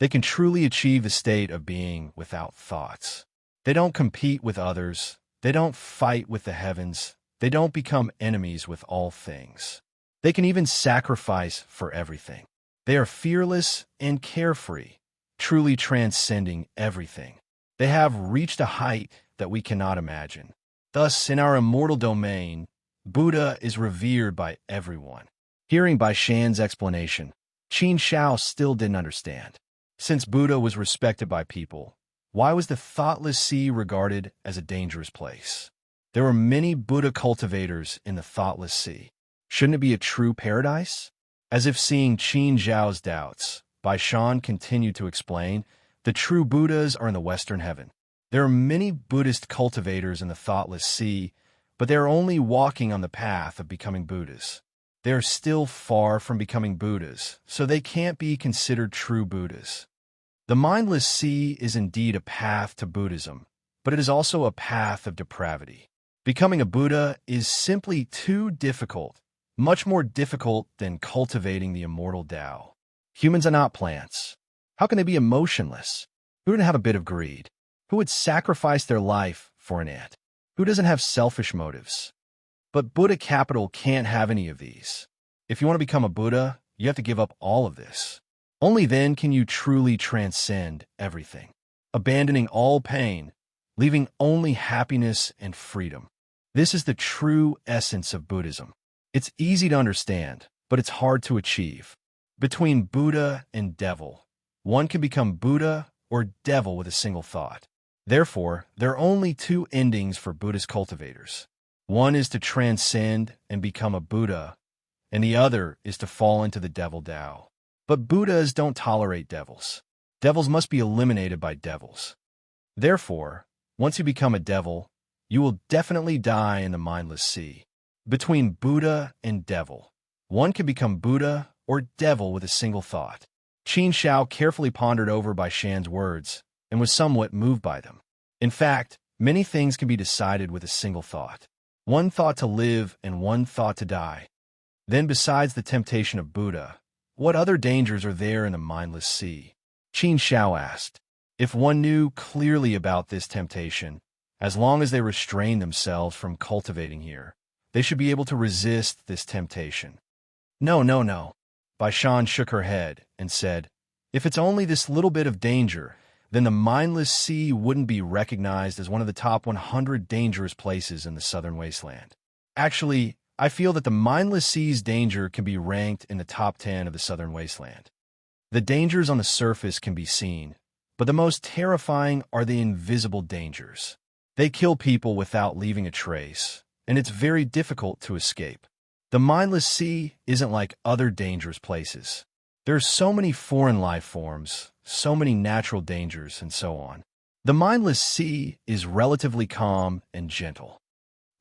They can truly achieve the state of being without thoughts. They don't compete with others. They don't fight with the heavens. They don't become enemies with all things. They can even sacrifice for everything. They are fearless and carefree, truly transcending everything. They have reached a height that we cannot imagine. Thus, in our immortal domain, Buddha is revered by everyone. Hearing Bai Shan's explanation, Qin Shao still didn't understand. Since Buddha was respected by people, why was the thoughtless sea regarded as a dangerous place? There were many Buddha cultivators in the thoughtless sea. Shouldn't it be a true paradise? As if seeing Qin Zhao's doubts, Bai Shan continued to explain, the true Buddhas are in the Western heaven. There are many Buddhist cultivators in the thoughtless sea, but they are only walking on the path of becoming Buddhas. They are still far from becoming Buddhas, so they can't be considered true Buddhas. The mindless sea is indeed a path to Buddhism, but it is also a path of depravity. Becoming a Buddha is simply too difficult, much more difficult than cultivating the immortal Tao. Humans are not plants. How can they be emotionless? Who doesn't have a bit of greed? Who would sacrifice their life for an ant? Who doesn't have selfish motives? But Buddha capital can't have any of these. If you want to become a Buddha, you have to give up all of this. Only then can you truly transcend everything, abandoning all pain, leaving only happiness and freedom. This is the true essence of Buddhism. It's easy to understand, but it's hard to achieve. Between Buddha and devil, one can become Buddha or devil with a single thought. Therefore, there are only 2 endings for Buddhist cultivators. One is to transcend and become a Buddha, and the other is to fall into the devil Tao. But Buddhas don't tolerate devils. Devils must be eliminated by devils. Therefore, once you become a devil, you will definitely die in the mindless sea. Between Buddha and devil, one can become Buddha or devil with a single thought. Qin Shao carefully pondered over Bai Shan's words and was somewhat moved by them. In fact, many things can be decided with a single thought. One thought to live and one thought to die. Then besides the temptation of Buddha, what other dangers are there in the mindless sea? Qin Shao asked. If one knew clearly about this temptation, as long as they restrain themselves from cultivating here, they should be able to resist this temptation. No. Bai Shan shook her head and said, if it's only this little bit of danger, then the mindless sea wouldn't be recognized as one of the top 100 dangerous places in the southern wasteland. Actually, I feel that the mindless sea's danger can be ranked in the top 10 of the southern wasteland. The dangers on the surface can be seen, but the most terrifying are the invisible dangers. They kill people without leaving a trace, and it's very difficult to escape. The mindless sea isn't like other dangerous places. There are so many foreign life forms, so many natural dangers, and so on. The mindless sea is relatively calm and gentle.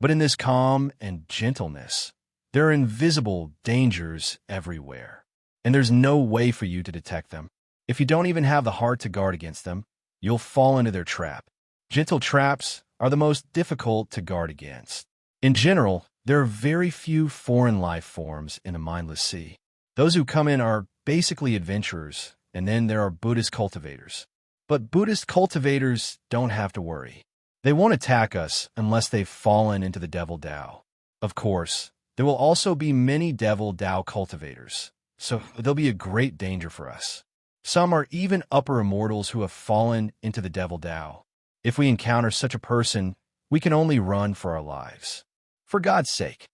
But in this calm and gentleness, there are invisible dangers everywhere, and there's no way for you to detect them. If you don't even have the heart to guard against them, you'll fall into their trap. Gentle traps are the most difficult to guard against. In general, there are very few foreign life forms in the mindless sea. Those who come in are basically adventurers, and then there are Buddhist cultivators. But Buddhist cultivators don't have to worry. They won't attack us unless they've fallen into the Devil Tao. Of course, there will also be many Devil Tao cultivators, so they'll be a great danger for us. Some are even upper immortals who have fallen into the Devil Tao. If we encounter such a person, we can only run for our lives. For God's sake.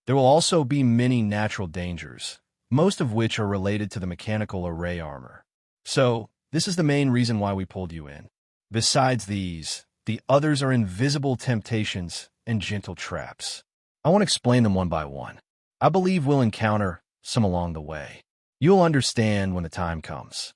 There will also be many natural dangers, most of which are related to the mechanical array armor. So, this is the main reason why we pulled you in. Besides these, the others are invisible temptations and gentle traps. I want to explain them one by one. I believe we'll encounter some along the way. You'll understand when the time comes.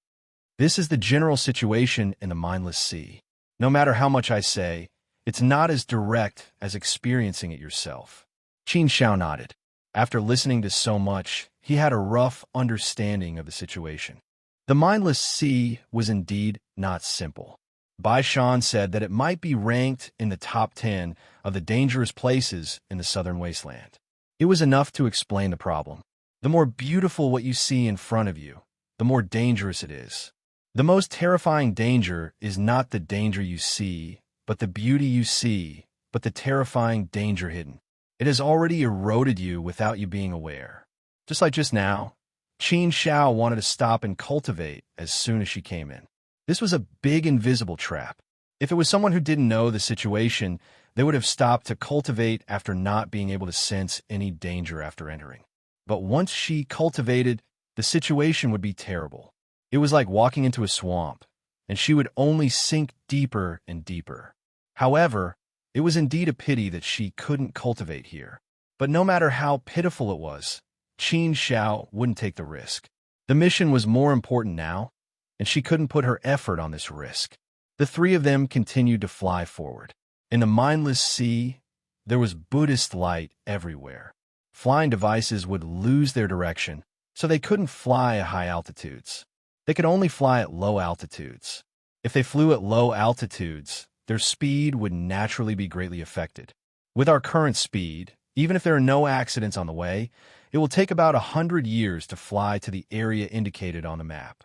This is the general situation in the mindless sea. No matter how much I say, it's not as direct as experiencing it yourself. Qin Shao nodded. After listening to so much, he had a rough understanding of the situation. The mindless sea was indeed not simple. Bai Shan said that it might be ranked in the top 10 of the dangerous places in the southern wasteland. It was enough to explain the problem. The more beautiful what you see in front of you, the more dangerous it is. The most terrifying danger is not the danger you see, but the beauty you see, but the terrifying danger hidden. It has already eroded you without you being aware. Just like just now, Qin Shao wanted to stop and cultivate as soon as she came in. This was a big invisible trap. If it was someone who didn't know the situation, they would have stopped to cultivate after not being able to sense any danger after entering. But once she cultivated, the situation would be terrible. It was like walking into a swamp, and she would only sink deeper and deeper. However, it was indeed a pity that she couldn't cultivate here. But no matter how pitiful it was, Qin Shao wouldn't take the risk. The mission was more important now, and she couldn't put her effort on this risk. The three of them continued to fly forward. In the mindless sea, there was Buddhist light everywhere. Flying devices would lose their direction, so they couldn't fly at high altitudes. They could only fly at low altitudes. If they flew at low altitudes, their speed would naturally be greatly affected. With our current speed, even if there are no accidents on the way, it will take about 100 years to fly to the area indicated on the map.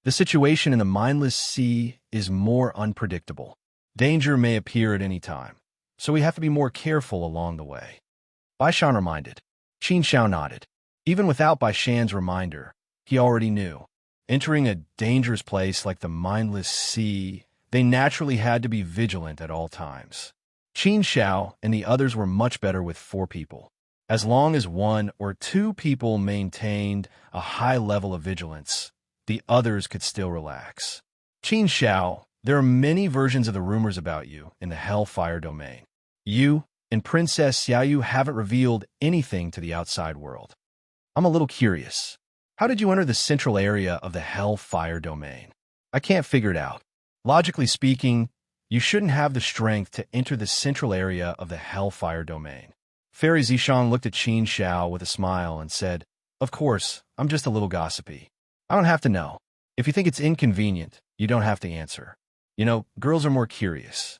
The situation in the mindless sea is more unpredictable. Danger may appear at any time, so we have to be more careful along the way. Bai Shan reminded. Qin Shao nodded. Even without Bai Shan's reminder, he already knew. Entering a dangerous place like the mindless sea, they naturally had to be vigilant at all times. Qin Shao and the others were much better with 4 people. As long as 1 or 2 people maintained a high level of vigilance, the others could still relax. Qin Shao, there are many versions of the rumors about you in the Hellfire domain. You and Princess Xiaoyu haven't revealed anything to the outside world. I'm a little curious. How did you enter the central area of the Hellfire domain? I can't figure it out. Logically speaking, you shouldn't have the strength to enter the central area of the Hellfire domain. Fairy Zishang looked at Qin Xiao with a smile and said, Of course, I'm just a little gossipy. I don't have to know. If you think it's inconvenient, you don't have to answer. You know, girls are more curious.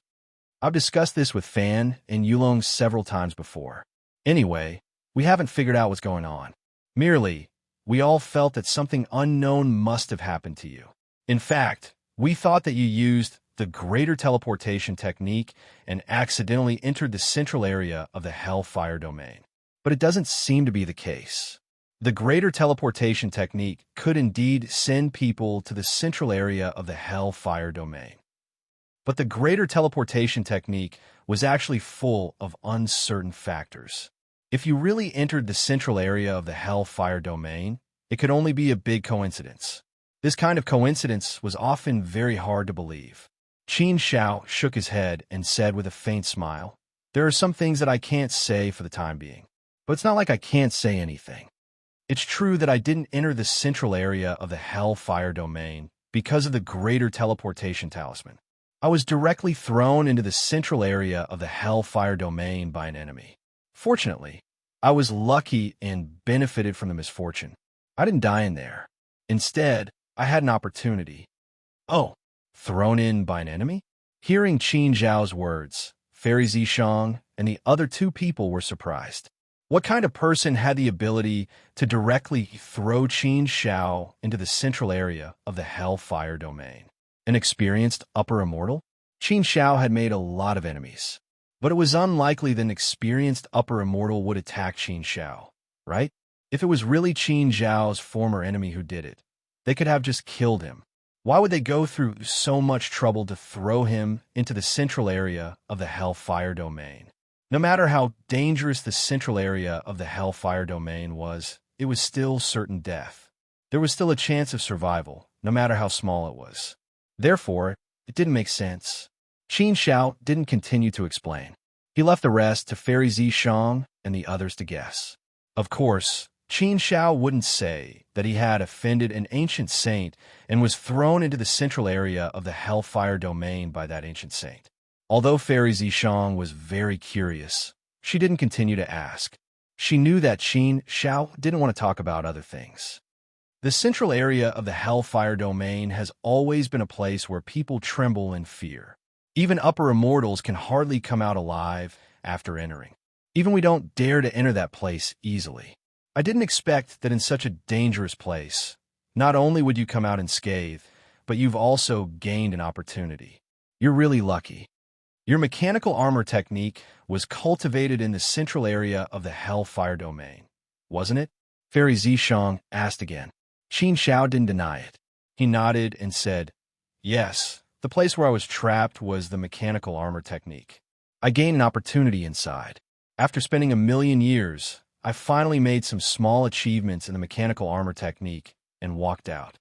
I've discussed this with Fan and Yulong several times before. Anyway, we haven't figured out what's going on. Merely, we all felt that something unknown must have happened to you. In fact, we thought that you used the greater teleportation technique and accidentally entered the central area of the Hellfire domain. But it doesn't seem to be the case. The greater teleportation technique could indeed send people to the central area of the Hellfire domain. But the greater teleportation technique was actually full of uncertain factors. If you really entered the central area of the Hellfire domain, it could only be a big coincidence. This kind of coincidence was often very hard to believe. Qin Xiao shook his head and said with a faint smile, There are some things that I can't say for the time being. But it's not like I can't say anything. It's true that I didn't enter the central area of the Hellfire domain because of the greater teleportation talisman. I was directly thrown into the central area of the Hellfire domain by an enemy. Fortunately, I was lucky and benefited from the misfortune. I didn't die in there. Instead, I had an opportunity. Oh, thrown in by an enemy? Hearing Qin Zhao's words, Fairy Zishang and the other two people were surprised. What kind of person had the ability to directly throw Qin Xiao into the central area of the Hellfire domain? An experienced upper immortal? Qin Xiao had made a lot of enemies, but it was unlikely that an experienced upper immortal would attack Qin Xiao, right? If it was really Qin Zhao's former enemy who did it, they could have just killed him. Why would they go through so much trouble to throw him into the central area of the Hellfire domain? No matter how dangerous the central area of the Hellfire domain was, it was still certain death. There was still a chance of survival, no matter how small it was. Therefore, it didn't make sense. Qin Xiao didn't continue to explain. He left the rest to Fairy Zishang and the others to guess. Of course, Qin Xiao wouldn't say that he had offended an ancient saint and was thrown into the central area of the Hellfire domain by that ancient saint. Although Fairy Zishang was very curious, she didn't continue to ask. She knew that Qin Xiao didn't want to talk about other things. The central area of the Hellfire domain has always been a place where people tremble in fear. Even upper immortals can hardly come out alive after entering. Even we don't dare to enter that place easily. I didn't expect that in such a dangerous place, not only would you come out unscathed, but you've also gained an opportunity. You're really lucky. Your mechanical armor technique was cultivated in the central area of the Hellfire domain, wasn't it? Fairy Zishang asked again. Qin Xiao didn't deny it. He nodded and said, Yes, the place where I was trapped was the mechanical armor technique. I gained an opportunity inside. After spending 1,000,000 years, I finally made some small achievements in the mechanical armor technique and walked out.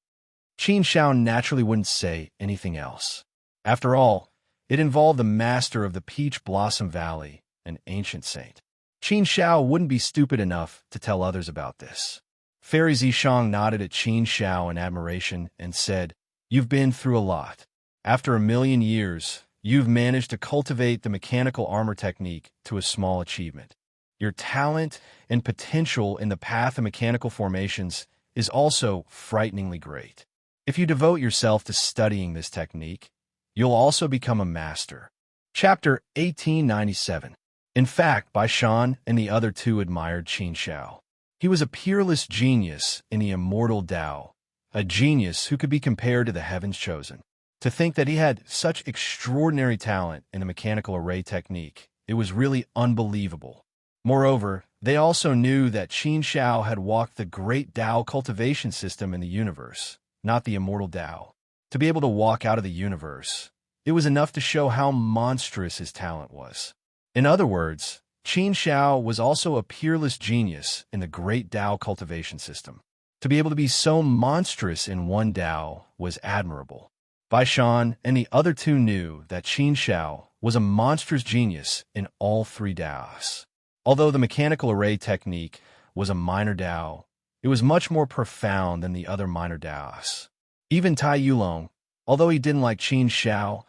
Qin Xiao naturally wouldn't say anything else. After all, it involved the master of the Peach Blossom Valley, an ancient saint. Qin Xiao wouldn't be stupid enough to tell others about this. Fairy Zishang nodded at Qin Xiao in admiration and said, You've been through a lot. After 1,000,000 years, you've managed to cultivate the mechanical armor technique to a small achievement. Your talent and potential in the path of mechanical formations is also frighteningly great. If you devote yourself to studying this technique, you'll also become a master. Chapter 1897. In fact, Bai Shan and the other two admired Qin Xiao. He was a peerless genius in the immortal Tao, a genius who could be compared to the heavens chosen. To think that he had such extraordinary talent in the mechanical array technique, it was really unbelievable. Moreover, they also knew that Qin Xiao had walked the great Tao cultivation system in the universe, not the immortal Tao. To be able to walk out of the universe, it was enough to show how monstrous his talent was. In other words, Qin Xiao was also a peerless genius in the great Tao cultivation system. To be able to be so monstrous in one Tao was admirable. Bai Shan and the other two knew that Qin Xiao was a monstrous genius in all three Taos. Although the mechanical array technique was a minor Tao, it was much more profound than the other minor Taos. Even Tai Yulong, Although he didn't like Qin Xiao,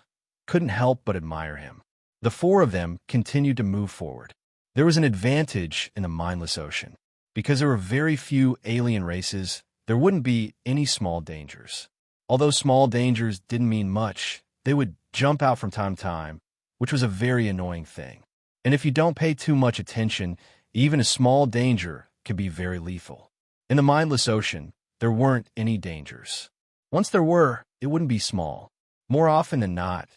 couldn't help but admire him. The four of them continued to move forward. There was an advantage in the mindless ocean. Because there were very few alien races, there wouldn't be any small dangers. Although small dangers didn't mean much, they would jump out from time to time, which was a very annoying thing. And if you don't pay too much attention, even a small danger can be very lethal. In the mindless ocean, there weren't any dangers. Once there were, it wouldn't be small. More often than not,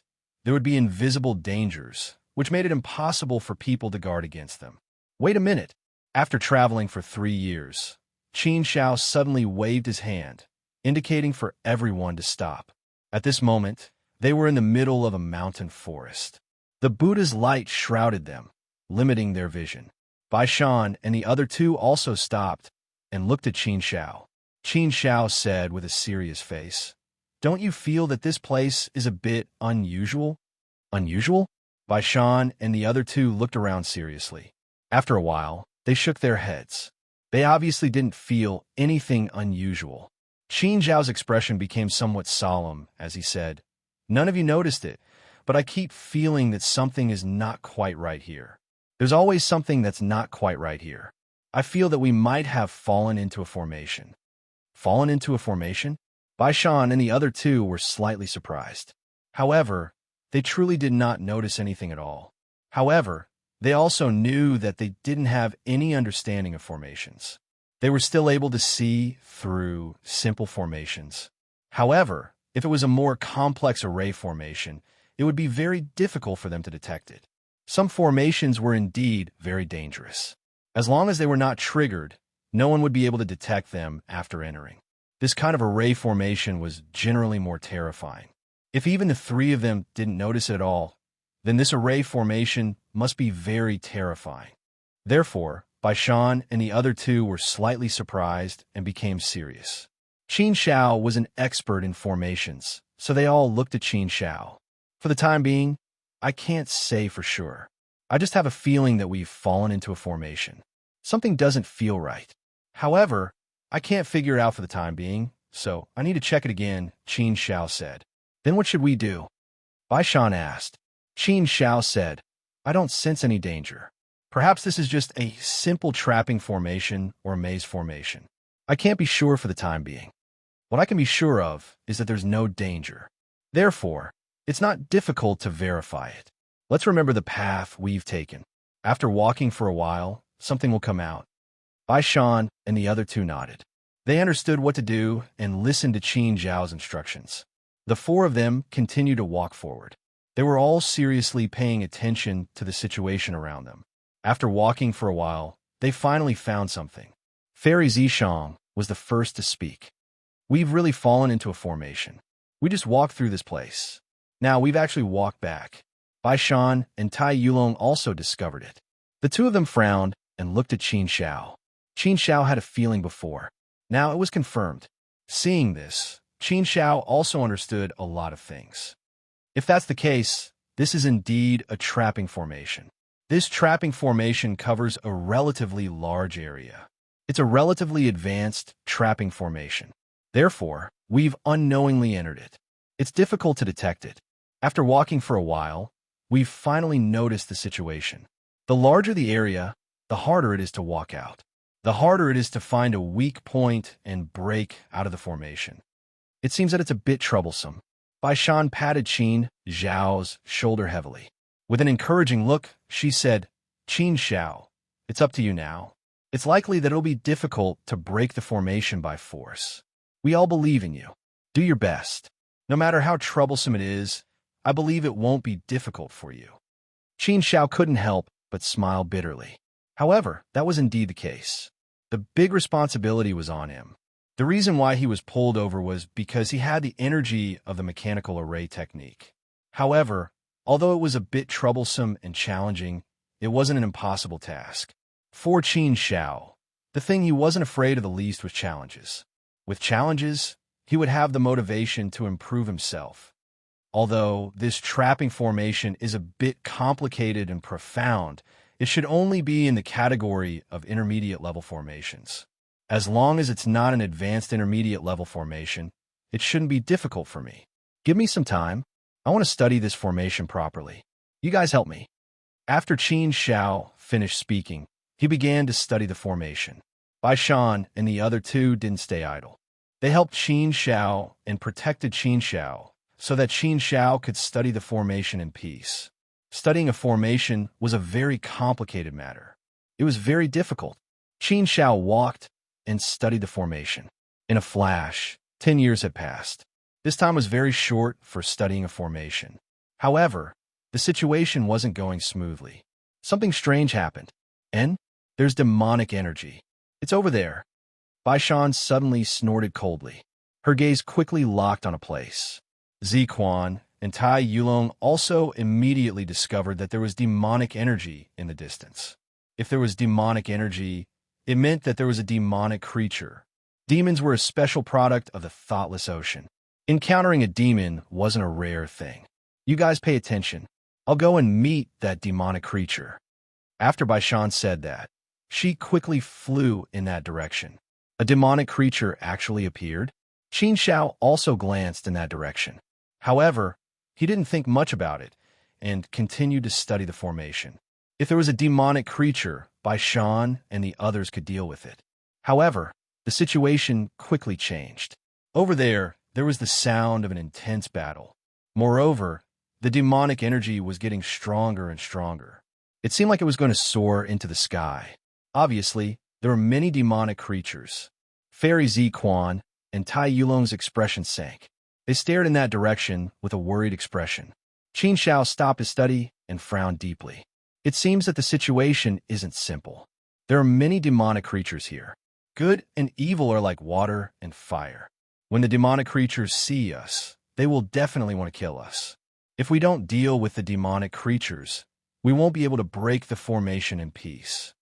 there would be invisible dangers, which made it impossible for people to guard against them. Wait a minute. After traveling for 3 years, Qin Xiao suddenly waved his hand, indicating for everyone to stop. At this moment, they were in the middle of a mountain forest. The Buddha's light shrouded them, limiting their vision. Bai Shan and the other two also stopped and looked at Qin Xiao. Qin Xiao said with a serious face, "Don't you feel that this place is a bit unusual?" Unusual? Bai Shan and the other two looked around seriously. After a while, they shook their heads. They obviously didn't feel anything unusual. Qin Xiao's expression became somewhat solemn as he said, "None of you noticed it, but I keep feeling that something is not quite right here. There's always something that's not quite right here. I feel that we might have fallen into a formation." Fallen into a formation? Bai Shan and the other two were slightly surprised. However, they truly did not notice anything at all. However, they also knew that they didn't have any understanding of formations. They were still able to see through simple formations. However, if it was a more complex array formation, it would be very difficult for them to detect it. Some formations were indeed very dangerous. As long as they were not triggered, no one would be able to detect them after entering. This kind of array formation was generally more terrifying. If even the three of them didn't notice it at all, then this array formation must be very terrifying. Therefore, Bai Shan and the other two were slightly surprised and became serious. Qin Xiao was an expert in formations, so they all looked at Qin Xiao. For the time being, I can't say for sure. I just have a feeling that we've fallen into a formation. Something doesn't feel right. However, I can't figure it out for the time being, so I need to check it again, Qin Xiao said. Then what should we do? Bai Shan asked. Qin Xiao said, I don't sense any danger. Perhaps this is just a simple trapping formation or maze formation. I can't be sure for the time being. What I can be sure of is that there's no danger. Therefore, it's not difficult to verify it. Let's remember the path we've taken. After walking for a while, something will come out. Bai Shan and the other two nodded. They understood what to do and listened to Qin Xiao's instructions. The four of them continued to walk forward. They were all seriously paying attention to the situation around them. After walking for a while, they finally found something. Fairy Zishang was the first to speak. We've really fallen into a formation. We just walked through this place. Now we've actually walked back. Bai Shan and Tai Yulong also discovered it. The two of them frowned and looked at Qin Xiao. Qin Xiao had a feeling before. Now it was confirmed. Seeing this, Qin Xiao also understood a lot of things. If that's the case, this is indeed a trapping formation. This trapping formation covers a relatively large area. It's a relatively advanced trapping formation. Therefore, we've unknowingly entered it. It's difficult to detect it. After walking for a while, we've finally noticed the situation. The larger the area, the harder it is to walk out. The harder it is to find a weak point and break out of the formation. It seems that it's a bit troublesome. Bai Shan patted Qin Xiao's shoulder heavily. With an encouraging look, she said, Qin Xiao, it's up to you now. It's likely that it'll be difficult to break the formation by force. We all believe in you. Do your best. No matter how troublesome it is, I believe it won't be difficult for you. Qin Xiao couldn't help but smile bitterly. However, that was indeed the case. The big responsibility was on him. The reason why he was pulled over was because he had the energy of the mechanical array technique. However, although it was a bit troublesome and challenging, it wasn't an impossible task. For Qin Xiao, the thing he wasn't afraid of the least was challenges. With challenges, he would have the motivation to improve himself. Although this trapping formation is a bit complicated and profound, it should only be in the category of intermediate level formations. As long as it's not an advanced intermediate level formation, it shouldn't be difficult for me. Give me some time. I want to study this formation properly. You guys help me. After Qin Shao finished speaking, he began to study the formation. Bai Shan and the other two didn't stay idle. They helped Qin Shao and protected Qin Shao so that Qin Shao could study the formation in peace. Studying a formation was a very complicated matter. It was very difficult. Qin Shao walked and studied the formation. In a flash, 10 years had passed. This time was very short for studying a formation. However, the situation wasn't going smoothly. Something strange happened. And there's demonic energy. It's over there. Bai Shan suddenly snorted coldly. Her gaze quickly locked on a place. Ziquan and Tai Yulong also immediately discovered that there was demonic energy in the distance. If there was demonic energy, it meant that there was a demonic creature. Demons were a special product of the thoughtless ocean. Encountering a demon wasn't a rare thing. You guys pay attention. I'll go and meet that demonic creature. After Bai Shan said that, she quickly flew in that direction. A demonic creature actually appeared. Qin Shao also glanced in that direction. However, he didn't think much about it and continued to study the formation. If there was a demonic creature, Bai Shan and the others could deal with it. However, the situation quickly changed. Over there was the sound of an intense battle. Moreover, the demonic energy was getting stronger and stronger. It seemed like it was going to soar into the sky. Obviously, there were many demonic creatures. Fairy Ziquan and Tai Yulong's expression sank. They stared in that direction with a worried expression. Qin Shao stopped his study and frowned deeply. It seems that the situation isn't simple. There are many demonic creatures here. Good and evil are like water and fire. When the demonic creatures see us, they will definitely want to kill us. If we don't deal with the demonic creatures, we won't be able to break the formation in peace.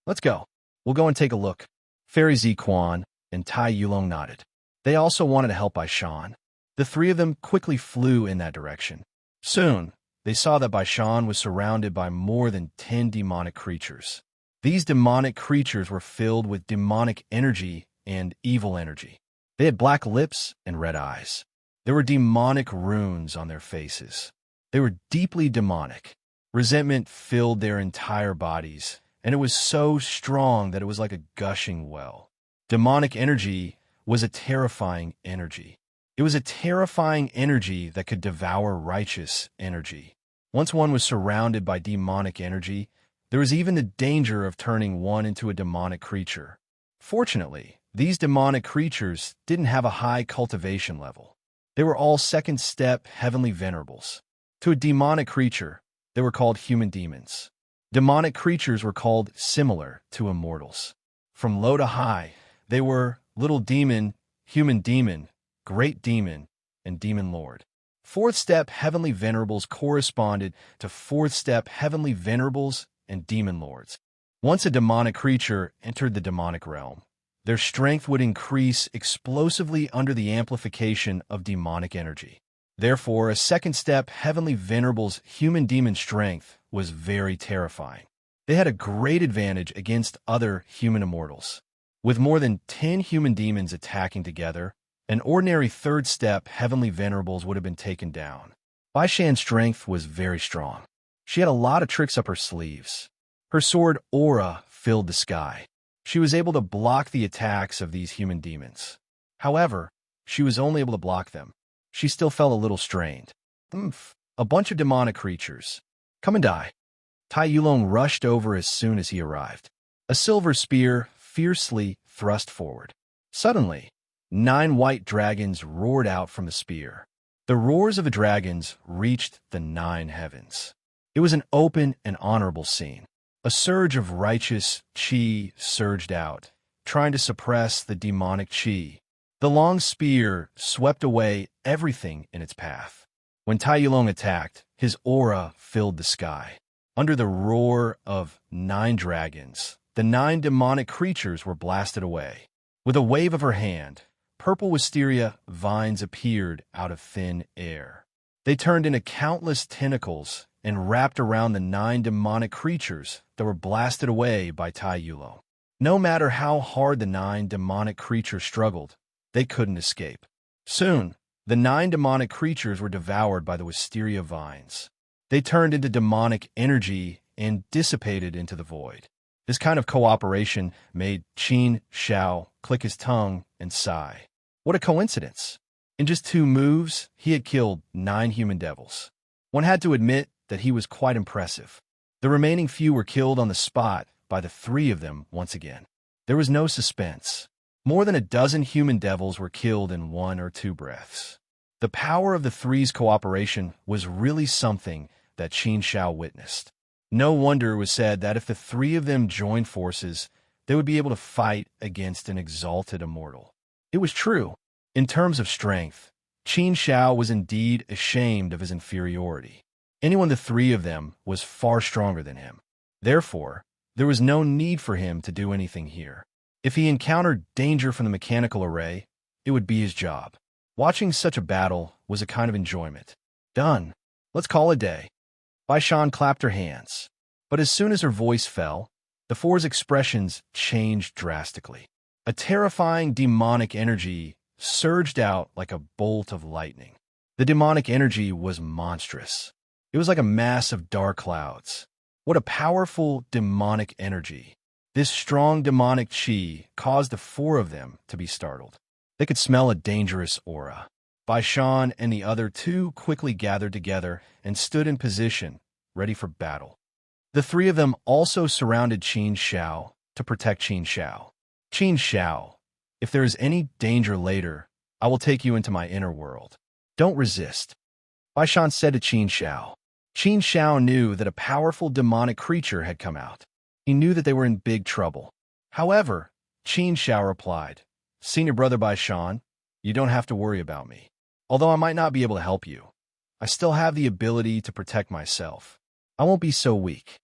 Let's go. We'll go and take a look. Fairy Ziquan and Tai Yulong nodded. They also wanted to help Bai Shan. The three of them quickly flew in that direction. Soon, they saw that Bai Shan was surrounded by more than 10 demonic creatures. These demonic creatures were filled with demonic energy and evil energy. They had black lips and red eyes. There were demonic runes on their faces. They were deeply demonic. Resentment filled their entire bodies, and it was so strong that it was like a gushing well. Demonic energy was a terrifying energy. It was a terrifying energy that could devour righteous energy. Once one was surrounded by demonic energy, there was even the danger of turning one into a demonic creature. Fortunately, these demonic creatures didn't have a high cultivation level. They were all second-step heavenly venerables. To a demonic creature, they were called human demons. Demonic creatures were called similar to immortals. From low to high, they were little demon, human demon, great demon, and demon lord. Fourth-step heavenly venerables corresponded to fourth-step heavenly venerables and demon lords. Once a demonic creature entered the demonic realm, their strength would increase explosively under the amplification of demonic energy. Therefore, a second-step heavenly venerable's human demon strength was very terrifying. They had a great advantage against other human immortals. With more than 10 human demons attacking together, an ordinary third-step heavenly venerables would have been taken down. Bai Shan's strength was very strong. She had a lot of tricks up her sleeves. Her sword aura filled the sky. She was able to block the attacks of these human demons. However, she was only able to block them. She still felt a little strained. A bunch of demonic creatures. Come and die. Tai Yulong rushed over as soon as he arrived. A silver spear fiercely thrust forward. Suddenly, 9 white dragons roared out from the spear. The roars of the dragons reached the 9 heavens. It was an open and honorable scene. A surge of righteous qi surged out, trying to suppress the demonic qi. The long spear swept away everything in its path. When Tai Yulong attacked, his aura filled the sky. Under the roar of 9 dragons, the 9 demonic creatures were blasted away. With a wave of her hand, purple wisteria vines appeared out of thin air. They turned into countless tentacles and wrapped around the 9 demonic creatures that were blasted away by Tai Yulong. No matter how hard the 9 demonic creatures struggled, they couldn't escape. Soon, The 9 demonic creatures were devoured by the wisteria vines. They turned into demonic energy and dissipated into the void. This kind of cooperation made Qin Xiao click his tongue and sigh. What a coincidence! In just 2 moves, he had killed 9 human devils. One had to admit that he was quite impressive. The remaining few were killed on the spot by the 3 of them once again. There was no suspense. More than a dozen human devils were killed in 1 or 2 breaths. The power of the 3's cooperation was really something that Qin Xiao witnessed. No wonder it was said that if the 3 of them joined forces, they would be able to fight against an exalted immortal. It was true. In terms of strength, Qin Xiao was indeed ashamed of his inferiority. Anyone the 3 of them was far stronger than him. Therefore, there was no need for him to do anything here. If he encountered danger from the mechanical array, it would be his job. Watching such a battle was a kind of enjoyment. Done. Let's call it a day. Bai Shan clapped her hands. But as soon as her voice fell, the 4's expressions changed drastically. A terrifying demonic energy surged out like a bolt of lightning. The demonic energy was monstrous. It was like a mass of dark clouds. What a powerful demonic energy. This strong demonic chi caused the 4 of them to be startled. They could smell a dangerous aura. Bai Shan and the other 2 quickly gathered together and stood in position, ready for battle. The 3 of them also surrounded Qin Xiao to protect Qin Xiao. Qin Xiao, if there is any danger later, I will take you into my inner world. Don't resist. Bai Shan said to Qin Xiao. Qin Xiao knew that a powerful demonic creature had come out. He knew that they were in big trouble. However, Qin Xiao replied, Senior brother Bai Shan, you don't have to worry about me. Although I might not be able to help you, I still have the ability to protect myself. I won't be so weak.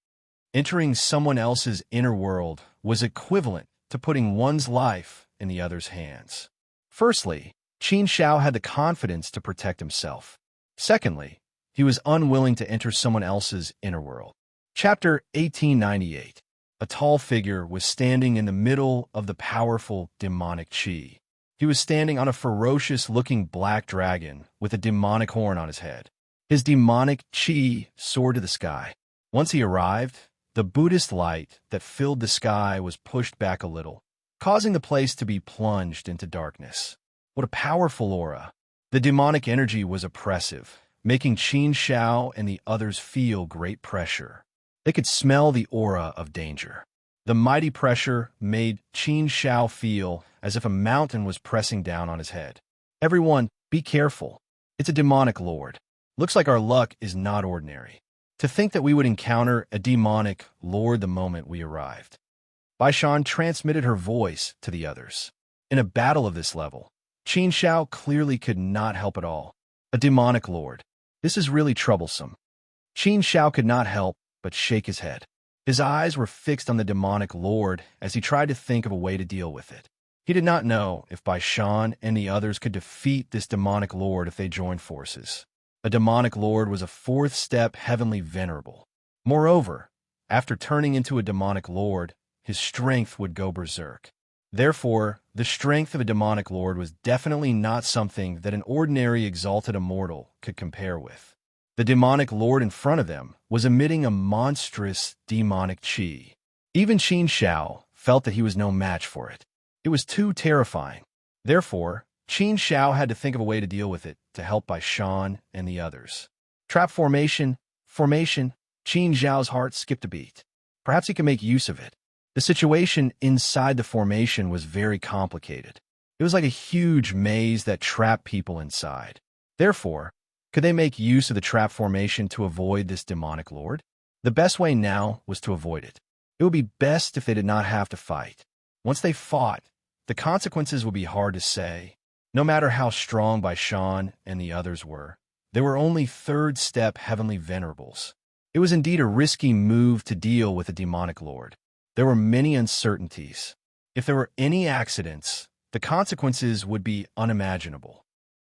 Entering someone else's inner world was equivalent to putting one's life in the other's hands. Firstly, Qin Xiao had the confidence to protect himself. Secondly, he was unwilling to enter someone else's inner world. Chapter 1898. A tall figure was standing in the middle of the powerful demonic chi. He was standing on a ferocious-looking black dragon with a demonic horn on his head. His demonic chi soared to the sky. Once he arrived, the Buddhist light that filled the sky was pushed back a little, causing the place to be plunged into darkness. What a powerful aura! The demonic energy was oppressive, making Qin Xiao and the others feel great pressure. They could smell the aura of danger. The mighty pressure made Qin Xiao feel as if a mountain was pressing down on his head. Everyone, be careful. It's a demonic lord. Looks like our luck is not ordinary. To think that we would encounter a demonic lord the moment we arrived. Bai Shan transmitted her voice to the others. In a battle of this level, Qin Xiao clearly could not help at all. A demonic lord. This is really troublesome. Qin Xiao could not help but shake his head. His eyes were fixed on the demonic lord as he tried to think of a way to deal with it. He did not know if Bai Shan and the others could defeat this demonic lord if they joined forces. A demonic lord was a 4th step heavenly venerable. Moreover, after turning into a demonic lord, his strength would go berserk. Therefore, the strength of a demonic lord was definitely not something that an ordinary exalted immortal could compare with. The demonic lord in front of them was emitting a monstrous demonic chi. Even Qin Xiao felt that he was no match for it. It was too terrifying. Therefore, Qin Xiao had to think of a way to deal with it to help Bai Shan and the others. Trap formation. Qin Xiao's heart skipped a beat. Perhaps he could make use of it. The situation inside the formation was very complicated. It was like a huge maze that trapped people inside. Therefore, could they make use of the trap formation to avoid this demonic lord? The best way now was to avoid it. It would be best if they did not have to fight. Once they fought, the consequences would be hard to say. No matter how strong Bai Shan and the others were, they were only 3rd step heavenly venerables. It was indeed a risky move to deal with a demonic lord. There were many uncertainties. If there were any accidents, the consequences would be unimaginable.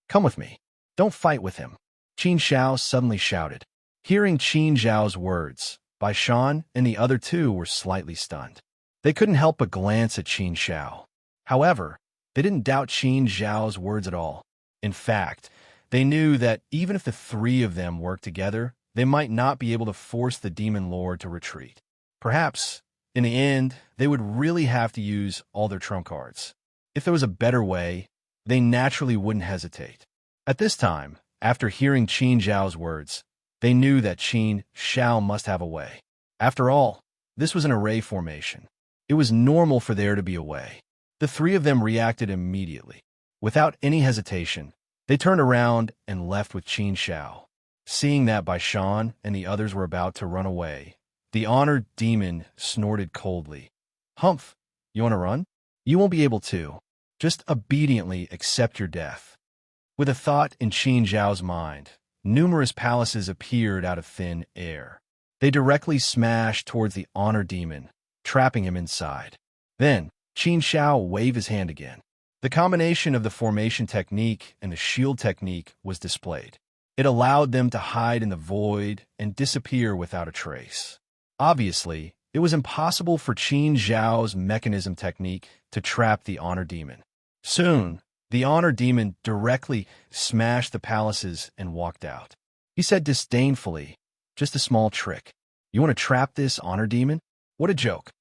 Come with me. Don't fight with him. Qin Xiao suddenly shouted. Hearing Qin Xiao's words, Bai Shan and the other 2 were slightly stunned. They couldn't help but glance at Qin Xiao. However, they didn't doubt Qin Xiao's words at all. In fact, They knew that even if the three of them worked together, they might not be able to force the demon lord to retreat. Perhaps, in the end, they would really have to use all their trump cards. If there was a better way, they naturally wouldn't hesitate. At this time, after hearing Qin Zhao's words, they knew that Qin Zhao must have a way. After all, this was an array formation. It was normal for there to be a way. The three of them reacted immediately. Without any hesitation, they turned around and left with Qin Zhao. Seeing that Bai Shan and the others were about to run away, the honored demon snorted coldly. Humph, you want to run? You won't be able to. Just obediently accept your death. With a thought in Qin Zhao's mind, numerous palaces appeared out of thin air. They directly smashed towards the honor demon, trapping him inside. Then, Qin Zhao waved his hand again. The combination of the formation technique and the shield technique was displayed. It allowed them to hide in the void and disappear without a trace. Obviously, it was impossible for Qin Zhao's mechanism technique to trap the honor demon. Soon, the honor demon directly smashed the palaces and walked out. He said disdainfully, "Just a small trick. You want to trap this honor demon? What a joke."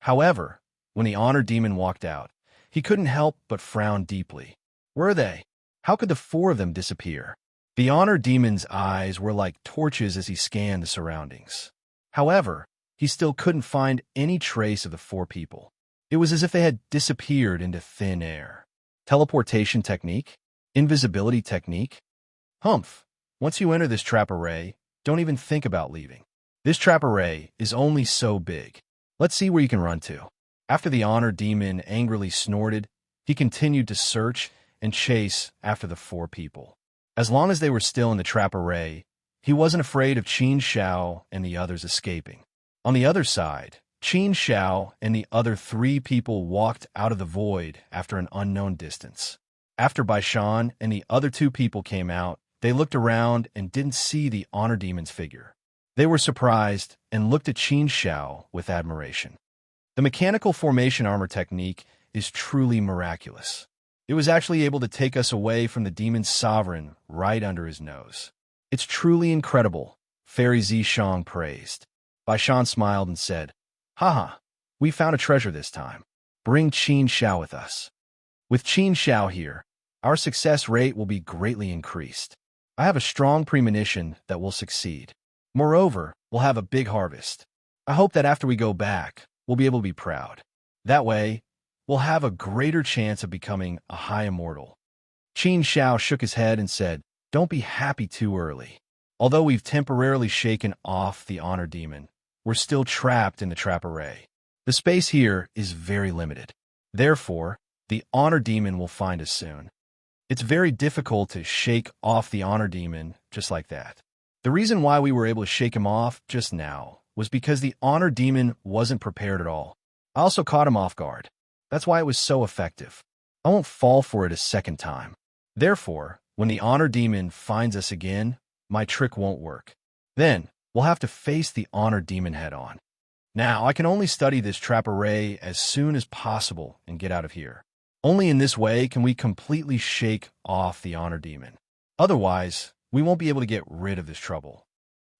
However, when the honor demon walked out, he couldn't help but frown deeply. Where are they? How could the four of them disappear? The honor demon's eyes were like torches as he scanned the surroundings. However, he still couldn't find any trace of the four people. It was as if they had disappeared into thin air. Teleportation technique? Invisibility technique? Humph! Once you enter this trap array, don't even think about leaving. This trap array is only so big. Let's see where you can run to. After the honor demon angrily snorted, he continued to search and chase after the four people. As long as they were still in the trap array, he wasn't afraid of Qin Zhao and the others escaping. On the other side, Qin Zhao and the other three people walked out of the void after an unknown distance. After Bai Shan and the other two people came out, they looked around and didn't see the honor demon's figure. They were surprised and looked at Qin Zhao with admiration. The mechanical formation armor technique is truly miraculous. It was actually able to take us away from the demon's sovereign right under his nose. It's truly incredible, Fairy Zishang praised. Bai Shan smiled and said, "Haha, we found a treasure this time. Bring Qin Zhao with us. With Qin Zhao here, our success rate will be greatly increased. I have a strong premonition that we'll succeed. Moreover, we'll have a big harvest. I hope that after we go back, we'll be able to be proud. That way, we'll have a greater chance of becoming a high immortal." Qin Zhao shook his head and said, "Don't be happy too early. Although we've temporarily shaken off the honor demon, we're still trapped in the trap array. The space here is very limited. Therefore, the honor demon will find us soon. It's very difficult to shake off the honor demon just like that. The reason why we were able to shake him off just now was because the honor demon wasn't prepared at all. I also caught him off guard. That's why it was so effective. I won't fall for it a second time. Therefore, when the honor demon finds us again, my trick won't work. Then, we'll have to face the honor demon head on. Now, I can only study this trap array as soon as possible and get out of here. Only in this way can we completely shake off the honor demon. Otherwise, we won't be able to get rid of this trouble."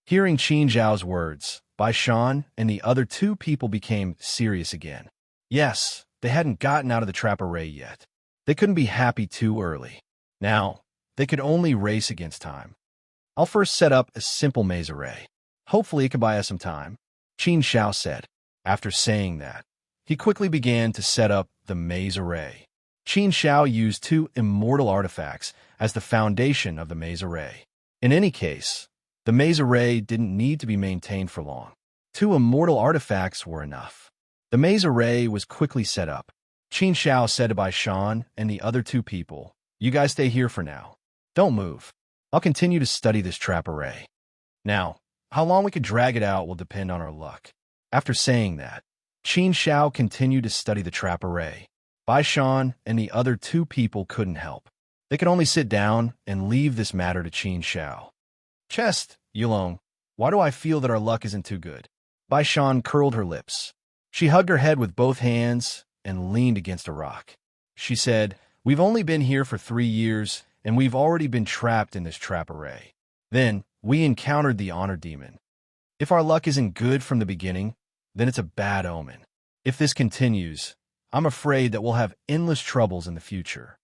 Hearing Qin Zhao's words, Bai Shan and the other two people became serious again. Yes, they hadn't gotten out of the trap array yet. They couldn't be happy too early. Now, they could only race against time. "I'll first set up a simple maze array. Hopefully it can buy us some time," Qin Zhao said. After saying that, he quickly began to set up the maze array. Qin Zhao used 2 immortal artifacts as the foundation of the maze array. In any case, the maze array didn't need to be maintained for long. 2 immortal artifacts were enough. The maze array was quickly set up. Qin Zhao said to Bai Shan and the other 2 people, "You guys stay here for now. Don't move. I'll continue to study this trap array. Now, how long we could drag it out will depend on our luck." After saying that, Qin Zhao continued to study the trap array. Bai Shan and the other 2 people couldn't help. They could only sit down and leave this matter to Qin Zhao. "Chest, Yulong, why do I feel that our luck isn't too good?" Bai Shan curled her lips. She hugged her head with both hands and leaned against a rock. She said, "We've only been here for 3 years, and we've already been trapped in this trap array. Then, we encountered the honor demon. If our luck isn't good from the beginning, then it's a bad omen. If this continues, I'm afraid that we'll have endless troubles in the future.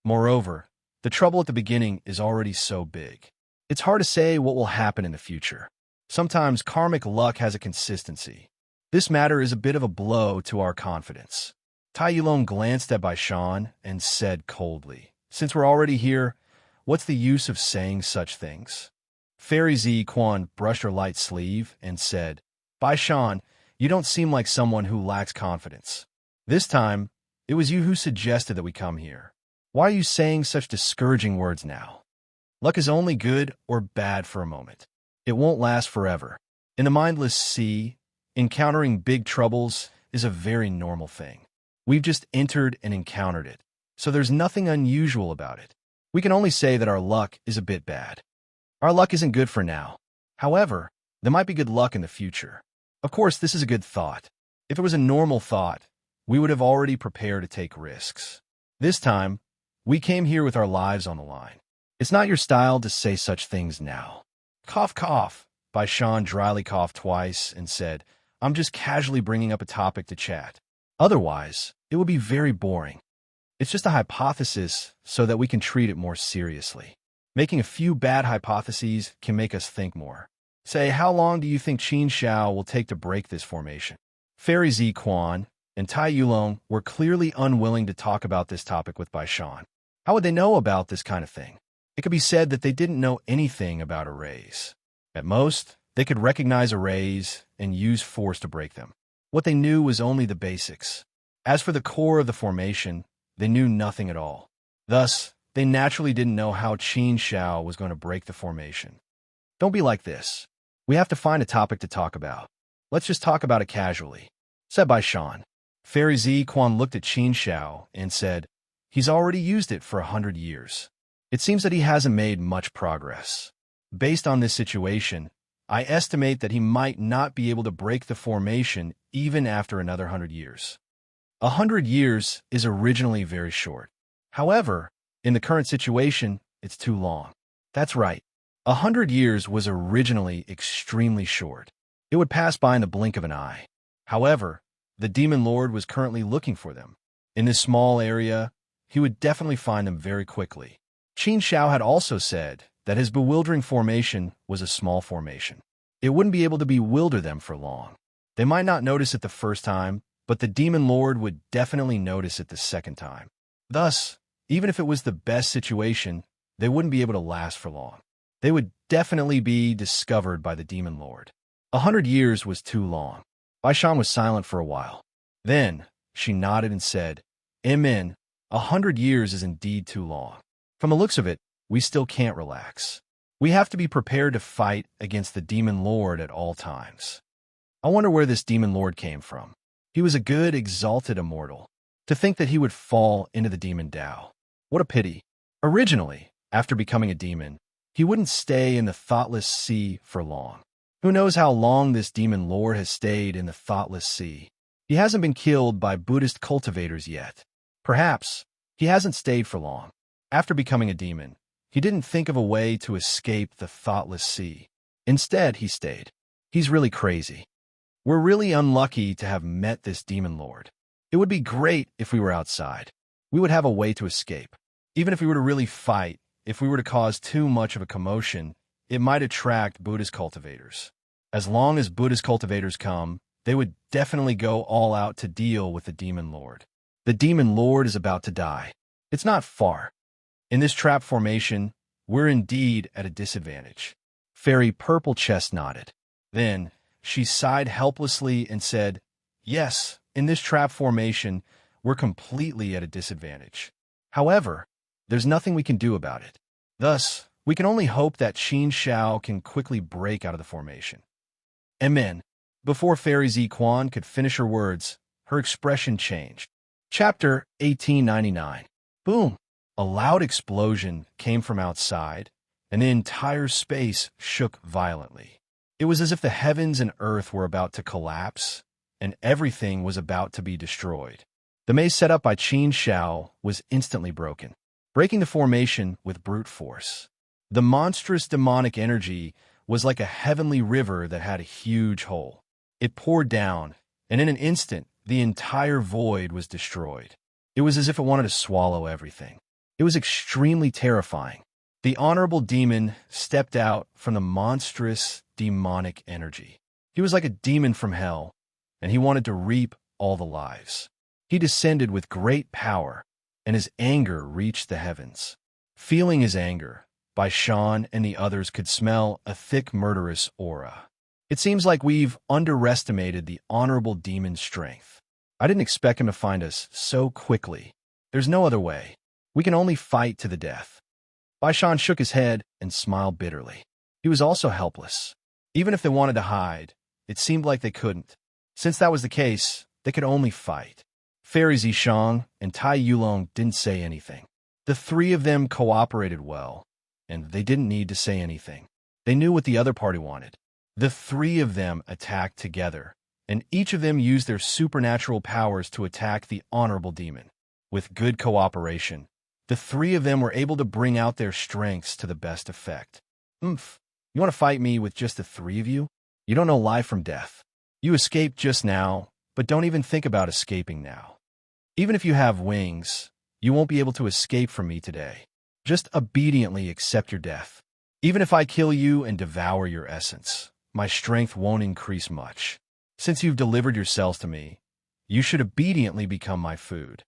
Moreover, the trouble at the beginning is already so big. It's hard to say what will happen in the future. Sometimes karmic luck has a consistency. This matter is a bit of a blow to our confidence. Tai Yulong glanced at Bai Shan and said coldly, "Since we're already here, what's the use of saying such things?" Fairy Zi Quan brushed her light sleeve and said, "Bai Shan, you don't seem like someone who lacks confidence. This time, it was you who suggested that we come here. Why are you saying such discouraging words now? Luck is only good or bad for a moment. It won't last forever. In the mindless sea, encountering big troubles is a very normal thing. We've just entered and encountered it, so there's nothing unusual about it. We can only say that our luck is a bit bad. Our luck isn't good for now. However, there might be good luck in the future. Of course, this is a good thought. If it was a normal thought, we would have already prepared to take risks. This time, we came here with our lives on the line. It's not your style to say such things now." Cough, cough. Bai Shan dryly coughed twice and said, "I'm just casually bringing up a topic to chat. Otherwise, it would be very boring. It's just a hypothesis so that we can treat it more seriously. Making a few bad hypotheses can make us think more. Say, how long do you think Qin Shao will take to break this formation?" Fairy Zi Quan and Tai Yulong were clearly unwilling to talk about this topic with Bai Shan. How would they know about this kind of thing? It could be said that they didn't know anything about arrays. At most, they could recognize arrays and use force to break them. What they knew was only the basics. As for the core of the formation, they knew nothing at all. Thus, they naturally didn't know how Qin Shao was going to break the formation. "Don't be like this. We have to find a topic to talk about. Let's just talk about it casually," said Bai Shan. Fairy Zi Quan looked at Qin Shao and said, "He's already used it for 100 years. It seems that he hasn't made much progress. Based on this situation, I estimate that he might not be able to break the formation even after another 100 years. 100 years is originally very short. However, in the current situation, it's too long." That's right. 100 years was originally extremely short. It would pass by in the blink of an eye. However, the Demon Lord was currently looking for them. In this small area, he would definitely find them very quickly. Qin Shao had also said that his bewildering formation was a small formation. It wouldn't be able to bewilder them for long. They might not notice it the first time, but the Demon Lord would definitely notice it the second time. Thus, even if it was the best situation, they wouldn't be able to last for long. They would definitely be discovered by the Demon Lord. 100 years was too long. Bai Shan was silent for a while. Then, she nodded and said, "Amen. 100 years is indeed too long. From the looks of it, we still can't relax. We have to be prepared to fight against the Demon Lord at all times. I wonder where this Demon Lord came from. He was a good, exalted immortal. To think that he would fall into the Demon Tao. What a pity. Originally, after becoming a demon, he wouldn't stay in the thoughtless sea for long. Who knows how long this Demon Lord has stayed in the thoughtless sea? He hasn't been killed by Buddhist cultivators yet. Perhaps he hasn't stayed for long. After becoming a demon, he didn't think of a way to escape the thoughtless sea. Instead, he stayed. He's really crazy. We're really unlucky to have met this Demon Lord. It would be great if we were outside. We would have a way to escape. Even if we were to really fight, if we were to cause too much of a commotion, it might attract Buddhist cultivators. As long as Buddhist cultivators come, they would definitely go all out to deal with the Demon Lord. The Demon Lord is about to die. It's not far. In this trap formation, we're indeed at a disadvantage." Fairy Purple Chest nodded. Then, she sighed helplessly and said, "Yes, in this trap formation, we're completely at a disadvantage. However, there's nothing we can do about it. Thus, we can only hope that Qin Shao can quickly break out of the formation." Amen. Before Fairy Zi Quan could finish her words, her expression changed. Chapter 1899. Boom! A loud explosion came from outside, and the entire space shook violently. It was as if the heavens and earth were about to collapse, and everything was about to be destroyed. The maze set up by Qin Shao was instantly broken. breaking the formation with brute force. The monstrous demonic energy was like a heavenly river that had a huge hole. It poured down, and in an instant, the entire void was destroyed. It was as if it wanted to swallow everything. It was extremely terrifying. The honorable demon stepped out from the monstrous demonic energy. He was like a demon from hell, and he wanted to reap all the lives. He descended with great power, and his anger reached the heavens. Feeling his anger, Baishan and the others could smell a thick murderous aura. It seems like we've underestimated the honorable demon's strength. I didn't expect him to find us so quickly. There's no other way. We can only fight to the death. Baishan shook his head and smiled bitterly. He was also helpless. Even if they wanted to hide, it seemed like they couldn't. Since that was the case, they could only fight. Fairy Zishang and Tai Yulong didn't say anything. The three of them cooperated well, and they didn't need to say anything. They knew what the other party wanted. The three of them attacked together, and each of them used their supernatural powers to attack the honorable demon. With good cooperation, the three of them were able to bring out their strengths to the best effect. Oomph, you want to fight me with just the three of you? You don't know life from death. You escaped just now, but don't even think about escaping now. Even if you have wings, you won't be able to escape from me today. Just obediently accept your death. Even if I kill you and devour your essence, my strength won't increase much. Since you've delivered yourselves to me, you should obediently become my food.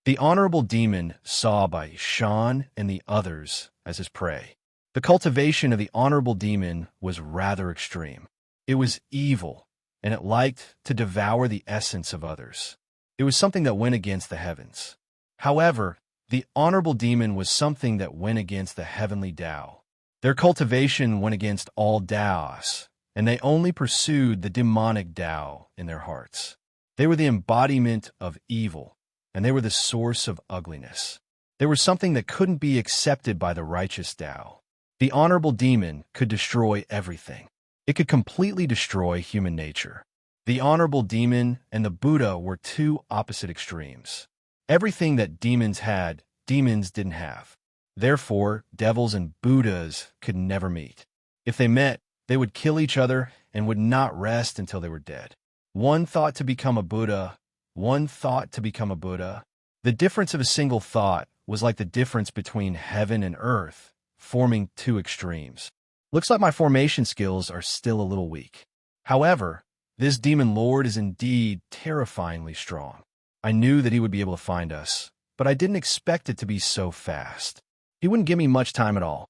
The honorable demon saw Baishan and the others as his prey. The cultivation of the honorable demon was rather extreme. It was evil, and it liked to devour the essence of others. It was something that went against the heavens. However, the honorable demon was something that went against the heavenly Tao. Their cultivation went against all Taos, and they only pursued the demonic Tao in their hearts. They were the embodiment of evil, and they were the source of ugliness. They were something that couldn't be accepted by the righteous Tao. The honorable demon could destroy everything. It could completely destroy human nature. The honorable demon and the Buddha were two opposite extremes. Everything that demons had, demons didn't have. Therefore, devils and Buddhas could never meet. If they met, they would kill each other and would not rest until they were dead. One thought to become a Buddha, one thought to become a Buddha. The difference of a single thought was like the difference between heaven and earth, forming two extremes. Looks like my formation skills are still a little weak. However, this demon lord is indeed terrifyingly strong. I knew that he would be able to find us, but I didn't expect it to be so fast. He wouldn't give me much time at all.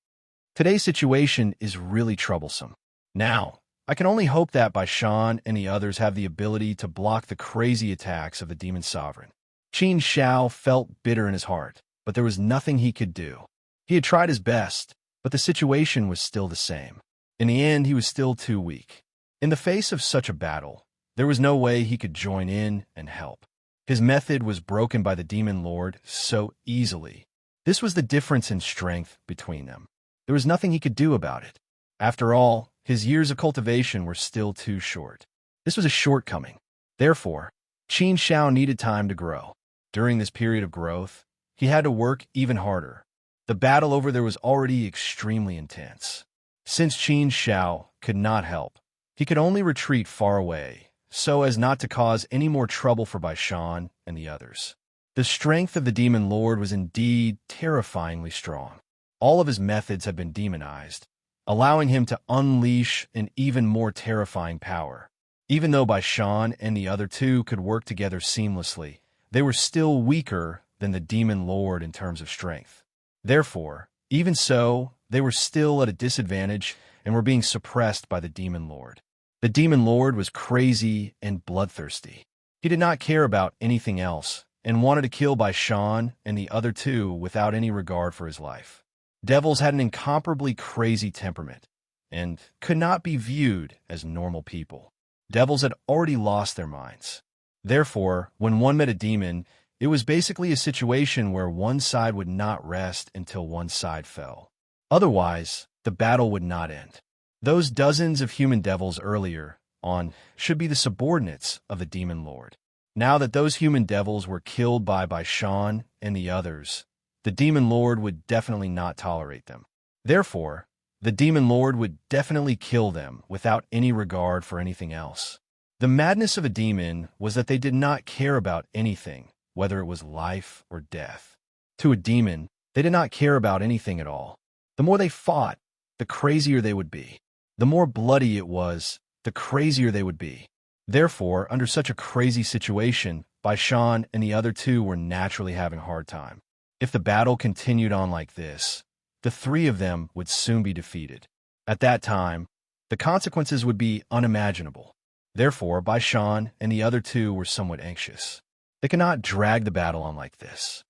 Today's situation is really troublesome. Now, I can only hope that Baishan and the others have the ability to block the crazy attacks of the demon sovereign. Qin Xiao felt bitter in his heart, but there was nothing he could do. He had tried his best, but the situation was still the same. In the end, he was still too weak. In the face of such a battle, there was no way he could join in and help. His method was broken by the demon lord so easily. This was the difference in strength between them. There was nothing he could do about it. After all, his years of cultivation were still too short. This was a shortcoming. Therefore, Qin Xiao needed time to grow. During this period of growth, he had to work even harder. The battle over there was already extremely intense. Since Qin Xiao could not help, he could only retreat far away, so as not to cause any more trouble for Baishan and the others. The strength of the demon lord was indeed terrifyingly strong. All of his methods had been demonized, allowing him to unleash an even more terrifying power. Even though Baishan and the other two could work together seamlessly, they were still weaker than the demon lord in terms of strength. Therefore, even so, they were still at a disadvantage and were being suppressed by the demon lord. The demon lord was crazy and bloodthirsty. He did not care about anything else and wanted to kill Baishan and the other two without any regard for his life. Devils had an incomparably crazy temperament and could not be viewed as normal people. Devils had already lost their minds. Therefore, when one met a demon, it was basically a situation where one side would not rest until one side fell. Otherwise, the battle would not end. Those dozens of human devils earlier on should be the subordinates of the demon lord. Now that those human devils were killed by Baishan and the others, the demon lord would definitely not tolerate them. Therefore, the demon lord would definitely kill them without any regard for anything else. The madness of a demon was that they did not care about anything, whether it was life or death. To a demon, they did not care about anything at all. The more they fought, the crazier they would be. The more bloody it was, the crazier they would be. Therefore, under such a crazy situation, Baishan and the other two were naturally having a hard time. If the battle continued on like this, the three of them would soon be defeated. At that time, the consequences would be unimaginable. Therefore, Baishan and the other two were somewhat anxious. They cannot drag the battle on like this.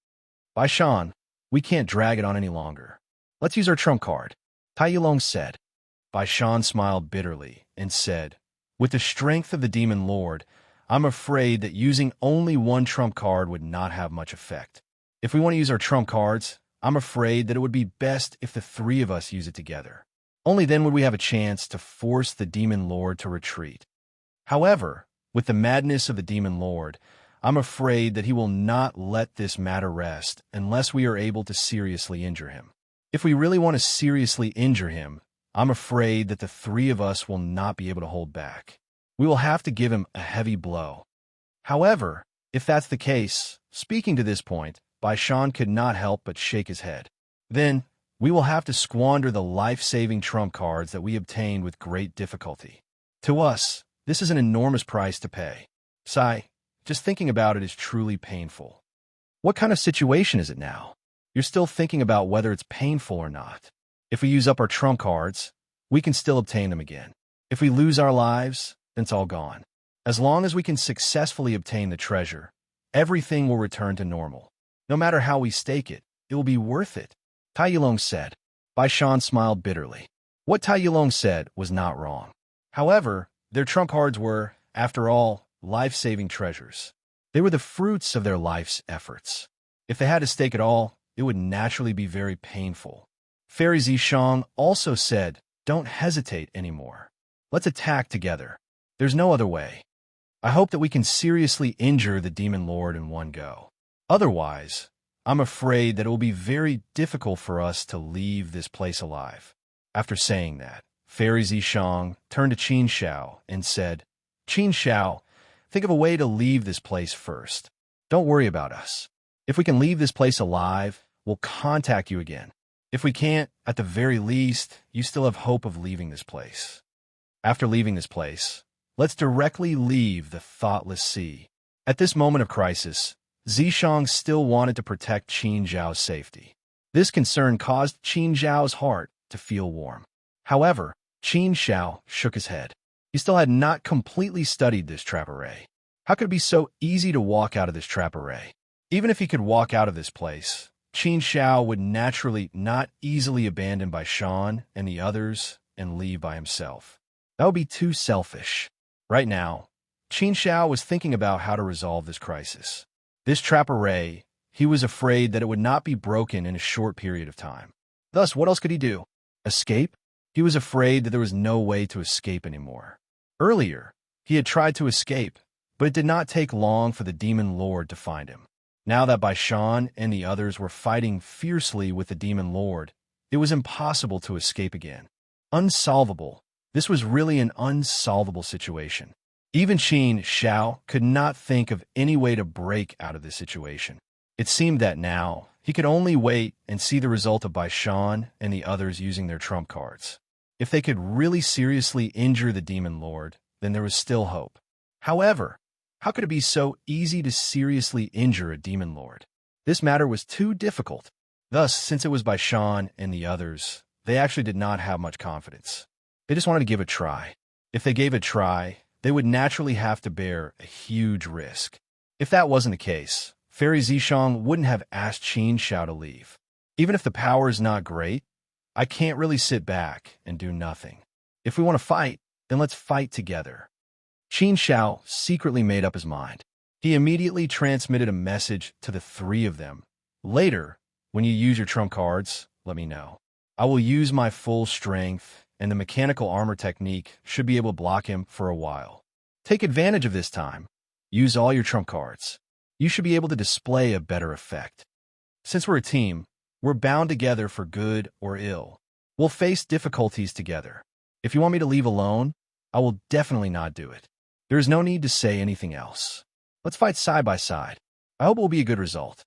Baishan, we can't drag it on any longer. Let's use our trump card, Tai Yulong said. Baishan smiled bitterly and said, with the strength of the demon lord, I'm afraid that using only one trump card would not have much effect. If we want to use our trump cards, I'm afraid that it would be best if the three of us use it together. Only then would we have a chance to force the demon lord to retreat. However, with the madness of the demon lord, I'm afraid that he will not let this matter rest unless we are able to seriously injure him. If we really want to seriously injure him, I'm afraid that the three of us will not be able to hold back. We will have to give him a heavy blow. However, if that's the case, speaking to this point, Baishan could not help but shake his head. Then, we will have to squander the life-saving trump cards that we obtained with great difficulty. To us, this is an enormous price to pay. Sai, just thinking about it is truly painful. What kind of situation is it now? You're still thinking about whether it's painful or not. If we use up our trump cards, we can still obtain them again. If we lose our lives, then it's all gone. As long as we can successfully obtain the treasure, everything will return to normal. No matter how we stake it, it will be worth it, Tai Yulong said. Baishan smiled bitterly. What Tai Yulong said was not wrong. However, their trump cards were, after all, life-saving treasures. They were the fruits of their life's efforts. If they had to stake it all, it would naturally be very painful. Fairy Zishang also said, don't hesitate anymore. Let's attack together. There's no other way. I hope that we can seriously injure the demon lord in one go. Otherwise, I'm afraid that it will be very difficult for us to leave this place alive. After saying that, Fairy Zishang turned to Qin Shao and said, Qin Shao, think of a way to leave this place first. Don't worry about us. If we can leave this place alive, we'll contact you again. If we can't, at the very least, you still have hope of leaving this place. After leaving this place, let's directly leave the thoughtless sea. At this moment of crisis, Zishang still wanted to protect Qin Zhao's safety. This concern caused Qin Zhao's heart to feel warm. However, Qin Zhao shook his head. He still had not completely studied this trap array. How could it be so easy to walk out of this trap array? Even if he could walk out of this place, Qin Zhao would naturally not easily abandon Baishan and the others and leave by himself. That would be too selfish. Right now, Qin Zhao was thinking about how to resolve this crisis. This trap array, he was afraid that it would not be broken in a short period of time. Thus, what else could he do? Escape? He was afraid that there was no way to escape anymore. Earlier, he had tried to escape, but it did not take long for the demon lord to find him. Now that Baishan and the others were fighting fiercely with the demon lord, it was impossible to escape again. Unsolvable. This was really an unsolvable situation. Even Qin Shao could not think of any way to break out of this situation. It seemed that now he could only wait and see the result of Baishan and the others using their trump cards. If they could really seriously injure the demon lord, then there was still hope. However, how could it be so easy to seriously injure a demon lord? This matter was too difficult. Thus, since it was Baishan and the others, they actually did not have much confidence. They just wanted to give it a try. If they gave it a try, they would naturally have to bear a huge risk. If that wasn't the case, Fairy Zishang wouldn't have asked Qin Shao to leave. Even if the power is not great, I can't really sit back and do nothing. If we want to fight, then let's fight together. Qin Shao secretly made up his mind. He immediately transmitted a message to the three of them. Later, when you use your trump cards, let me know. I will use my full strength, and the mechanical armor technique should be able to block him for a while. Take advantage of this time. Use all your trump cards. You should be able to display a better effect. Since we're a team, We're bound together for good or ill. We'll face difficulties together. If you want me to leave alone, I will definitely not do it. There is no need to say anything else. Let's fight side by side. I hope it will be a good result."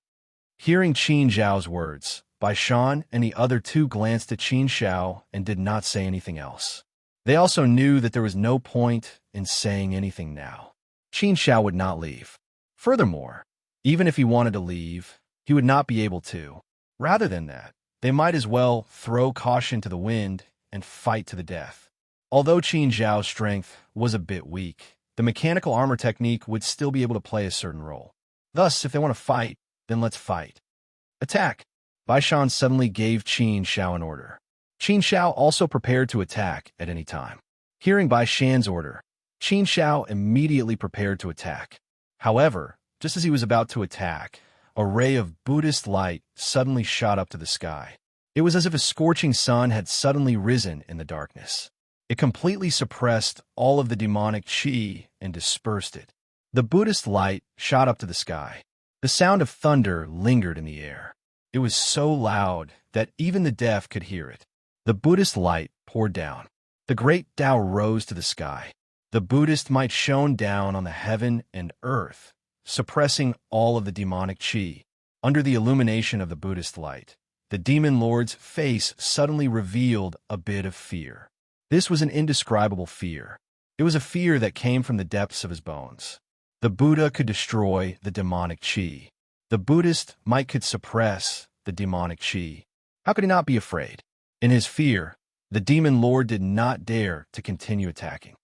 Hearing Qin Zhao's words, Bai Shan and the other two glanced at Qin Zhao and did not say anything else. They also knew that there was no point in saying anything now. Qin Zhao would not leave. Furthermore, even if he wanted to leave, he would not be able to. Rather than that, they might as well throw caution to the wind and fight to the death. Although Qin Zhao's strength was a bit weak, the mechanical armor technique would still be able to play a certain role. Thus, if they want to fight, then let's fight. Attack! Bai Shan suddenly gave Qin Zhao an order. Qin Zhao also prepared to attack at any time. Hearing Bai Shan's order, Qin Zhao immediately prepared to attack. However, just as he was about to attack, a ray of Buddhist light suddenly shot up to the sky. It was as if a scorching sun had suddenly risen in the darkness. It completely suppressed all of the demonic qi and dispersed it. The Buddhist light shot up to the sky. The sound of thunder lingered in the air. It was so loud that even the deaf could hear it. The Buddhist light poured down. The great Tao rose to the sky. The Buddhist might shone down on the heaven and earth, suppressing all of the demonic qi. Under the illumination of the Buddhist light, the demon lord's face suddenly revealed a bit of fear. This was an indescribable fear. It was a fear that came from the depths of his bones. The Buddha could destroy the demonic qi. The Buddhist might could suppress the demonic qi. How could he not be afraid? In his fear, the demon lord did not dare to continue attacking.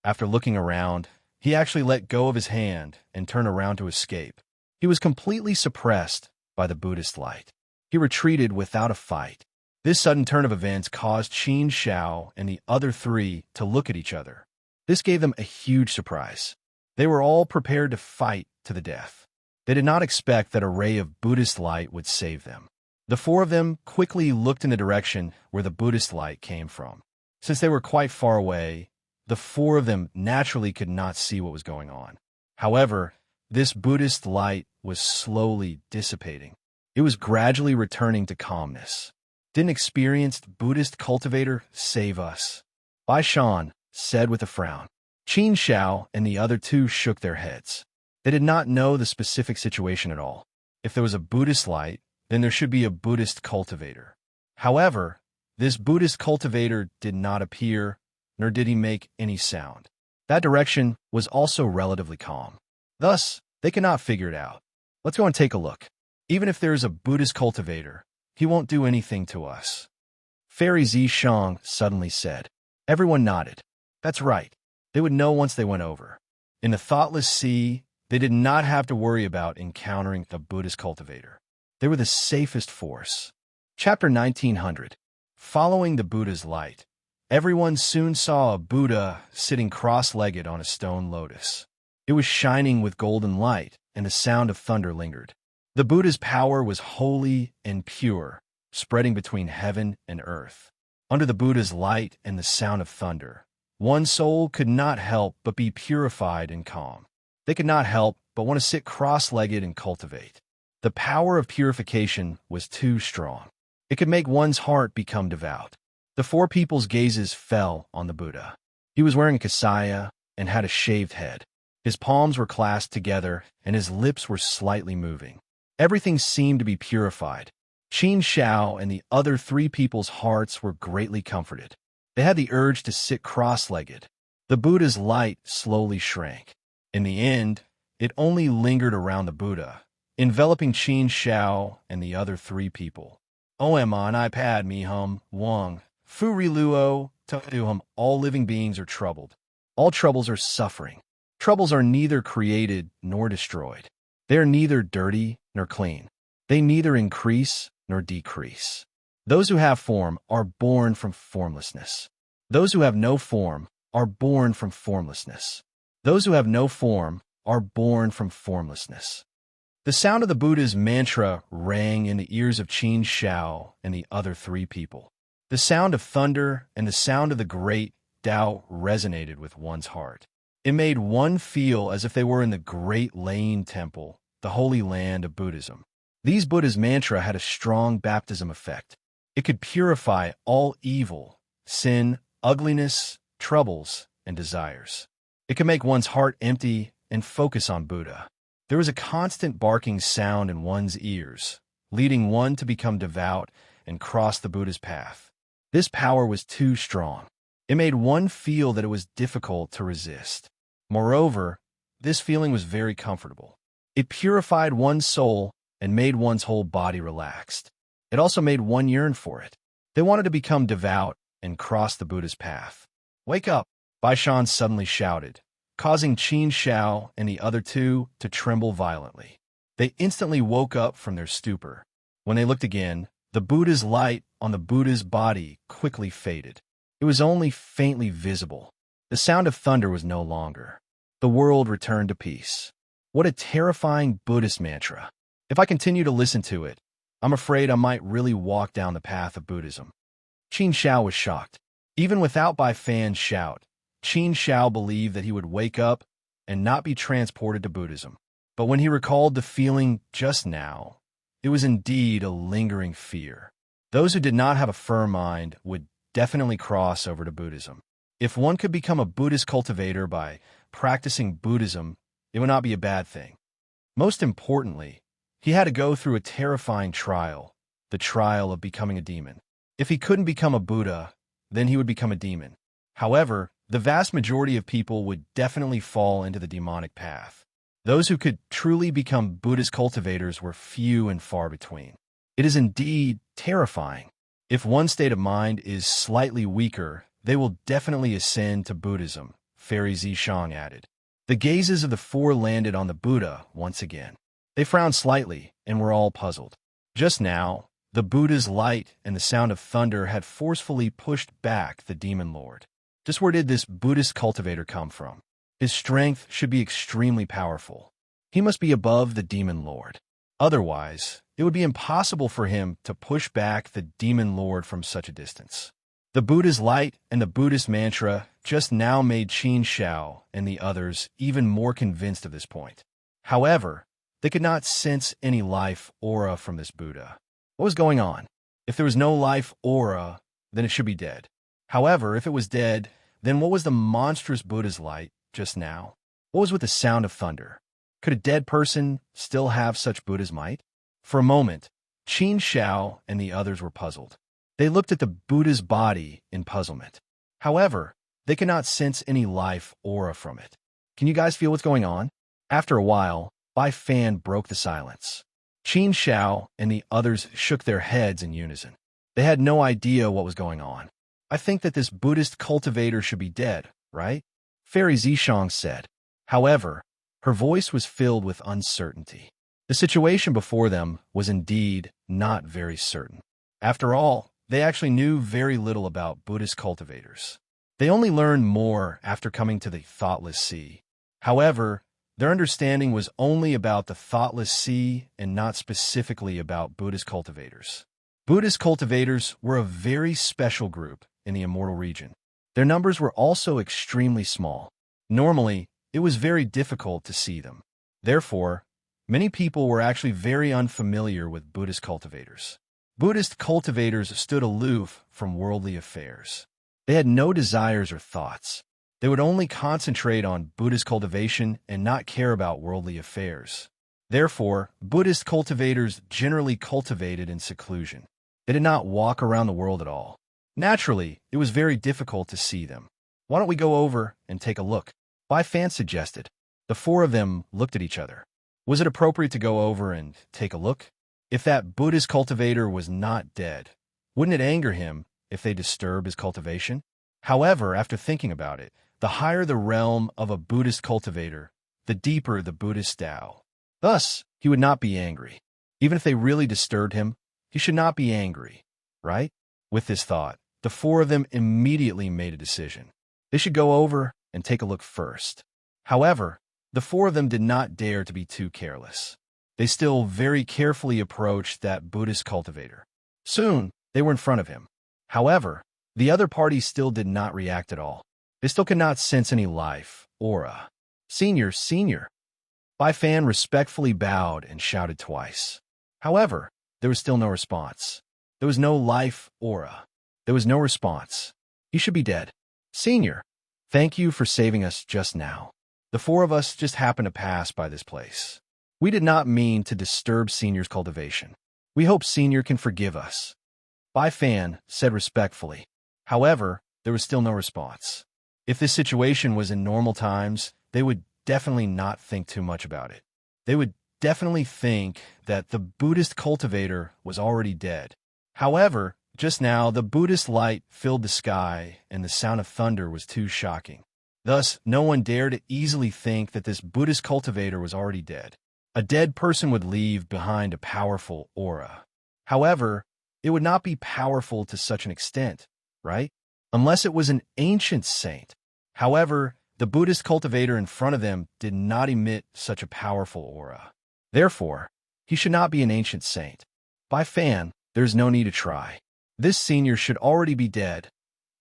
After looking around, he actually let go of his hand and turned around to escape. He was completely suppressed by the Buddhist light. He retreated without a fight. This sudden turn of events caused Qin Zhao and the other three to look at each other. This gave them a huge surprise. They were all prepared to fight to the death. They did not expect that a ray of Buddhist light would save them. The four of them quickly looked in the direction where the Buddhist light came from. Since they were quite far away, the four of them naturally could not see what was going on. However, this Buddhist light was slowly dissipating. It was gradually returning to calmness. Did an experienced Buddhist cultivator save us? Bai Shan said with a frown. Qin Zhao and the other two shook their heads. They did not know the specific situation at all. If there was a Buddhist light, then there should be a Buddhist cultivator. However, this Buddhist cultivator did not appear, nor did he make any sound. That direction was also relatively calm. Thus, they could not figure it out. Let's go and take a look. Even if there is a Buddhist cultivator, he won't do anything to us. Fairy Zishang suddenly said. Everyone nodded. That's right. They would know once they went over. In the thoughtless sea, they did not have to worry about encountering a Buddhist cultivator. They were the safest force. Chapter 1900. Following the Buddha's light, everyone soon saw a Buddha sitting cross-legged on a stone lotus. It was shining with golden light, and the sound of thunder lingered. The Buddha's power was holy and pure, spreading between heaven and earth. Under the Buddha's light and the sound of thunder, one soul could not help but be purified and calm. They could not help but want to sit cross-legged and cultivate. The power of purification was too strong. It could make one's heart become devout. The four people's gazes fell on the Buddha. He was wearing a kasaya and had a shaved head. His palms were clasped together, and his lips were slightly moving. Everything seemed to be purified. Qin Zhao and the other three people's hearts were greatly comforted. They had the urge to sit cross-legged. The Buddha's light slowly shrank. In the end, it only lingered around the Buddha, enveloping Qin Zhao and the other three people. Oman iPad mihum wang, furi luo, tohum, all living beings are troubled. All troubles are suffering. Troubles are neither created nor destroyed. They are neither dirty nor clean. They neither increase nor decrease. Those who have form are born from formlessness. Those who have no form are born from formlessness. Those who have no form are born from formlessness. The sound of the Buddha's mantra rang in the ears of Qin Zhao and the other three people. The sound of thunder and the sound of the great Tao resonated with one's heart. It made one feel as if they were in the great Lain Temple, the holy land of Buddhism. These Buddha's mantra had a strong baptism effect. It could purify all evil, sin, ugliness, troubles, and desires. It could make one's heart empty and focus on Buddha. There was a constant barking sound in one's ears, leading one to become devout and cross the Buddha's path. This power was too strong. It made one feel that it was difficult to resist. Moreover, this feeling was very comfortable. It purified one's soul and made one's whole body relaxed. It also made one yearn for it. They wanted to become devout and cross the Buddha's path. "Wake up!" Bai Shan suddenly shouted, causing Qin Shao and the other two to tremble violently. They instantly woke up from their stupor. When they looked again, the Buddha's light on the Buddha's body quickly faded. It was only faintly visible. The sound of thunder was no longer. The world returned to peace. What a terrifying Buddhist mantra. If I continue to listen to it, I'm afraid I might really walk down the path of Buddhism. Qin Shao was shocked. Even without Bai Fan's shout, Qin Shao believed that he would wake up and not be transported to Buddhism. But when he recalled the feeling just now, it was indeed a lingering fear. Those who did not have a firm mind would definitely cross over to Buddhism. If one could become a Buddhist cultivator by practicing Buddhism, it would not be a bad thing. Most importantly, he had to go through a terrifying trial, the trial of becoming a demon. If he couldn't become a Buddha, then he would become a demon. However, the vast majority of people would definitely fall into the demonic path. Those who could truly become Buddhist cultivators were few and far between. It is indeed terrifying. If one's state of mind is slightly weaker, they will definitely ascend to Buddhism, Fairy Zishang added. The gazes of the four landed on the Buddha once again. They frowned slightly and were all puzzled. Just now, the Buddha's light and the sound of thunder had forcefully pushed back the demon lord. Just where did this Buddhist cultivator come from? His strength should be extremely powerful. He must be above the demon lord. Otherwise, it would be impossible for him to push back the demon lord from such a distance. The Buddha's light and the Buddhist mantra just now made Qin Shao and the others even more convinced of this point. However, they could not sense any life aura from this Buddha. What was going on? If there was no life aura, then it should be dead. However, if it was dead, then what was the monstrous Buddha's light just now? What was with the sound of thunder? Could a dead person still have such Buddha's might? For a moment, Qin Shao and the others were puzzled. They looked at the Buddha's body in puzzlement. However, they could not sense any life aura from it. Can you guys feel what's going on? After a while, Bai Fan broke the silence. Qin Shao and the others shook their heads in unison. They had no idea what was going on. I think that this Buddhist cultivator should be dead, right? Fairy Zishang said. However, her voice was filled with uncertainty. The situation before them was indeed not very certain. After all, they actually knew very little about Buddhist cultivators. They only learned more after coming to the Thoughtless Sea. However, their understanding was only about the Thoughtless Sea and not specifically about Buddhist cultivators. Buddhist cultivators were a very special group in the Immortal region. Their numbers were also extremely small. Normally, it was very difficult to see them. Therefore, many people were actually very unfamiliar with Buddhist cultivators. Buddhist cultivators stood aloof from worldly affairs. They had no desires or thoughts. They would only concentrate on Buddhist cultivation and not care about worldly affairs. Therefore, Buddhist cultivators generally cultivated in seclusion. They did not walk around the world at all. Naturally, it was very difficult to see them. Why don't we go over and take a look? Bai Fan suggested. The four of them looked at each other. Was it appropriate to go over and take a look? If that Buddhist cultivator was not dead, wouldn't it anger him if they disturb his cultivation? However, after thinking about it, the higher the realm of a Buddhist cultivator, the deeper the Buddhist Tao. Thus, he would not be angry. Even if they really disturbed him, he should not be angry, right? With this thought, the four of them immediately made a decision. They should go over and take a look first. However, the four of them did not dare to be too careless. They still very carefully approached that Buddhist cultivator. Soon, they were in front of him. However, the other party still did not react at all. They still could not sense any life, aura. Senior. Bai Fan respectfully bowed and shouted twice. However, there was still no response. There was no life aura. There was no response. He should be dead. Senior, thank you for saving us just now. The four of us just happened to pass by this place. We did not mean to disturb Senior's cultivation. We hope Senior can forgive us. Bai Fan said respectfully. However, there was still no response. If this situation was in normal times, they would definitely not think too much about it. They would definitely think that the Buddhist cultivator was already dead. However, just now the Buddhist light filled the sky and the sound of thunder was too shocking. Thus, no one dared to easily think that this Buddhist cultivator was already dead. A dead person would leave behind a powerful aura. However, it would not be powerful to such an extent, right? Unless it was an ancient saint. However, the Buddhist cultivator in front of them did not emit such a powerful aura. Therefore, he should not be an ancient saint. By Fan, there's no need to try. This senior should already be dead,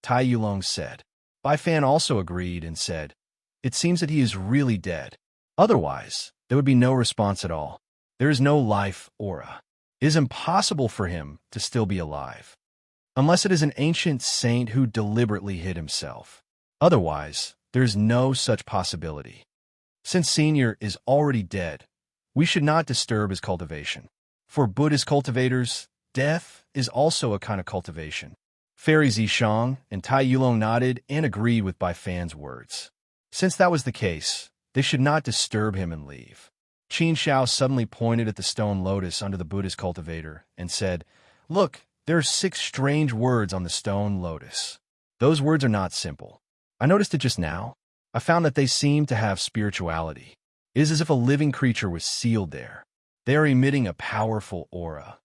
Tai Yulong said. Bai Fan also agreed and said, it seems that he is really dead. Otherwise, there would be no response at all. There is no life aura. It is impossible for him to still be alive. Unless it is an ancient saint who deliberately hid himself. Otherwise, there is no such possibility. Since Senior is already dead, we should not disturb his cultivation. For Buddhist cultivators, death is also a kind of cultivation. Fairy Zishang and Tai Yulong nodded and agreed with Bai Fan's words. Since that was the case, they should not disturb him and leave. Qin Shao suddenly pointed at the stone lotus under the Buddhist cultivator and said, look, there are 6 strange words on the stone lotus. Those words are not simple. I noticed it just now. I found that they seem to have spirituality. It is as if a living creature was sealed there. They are emitting a powerful aura.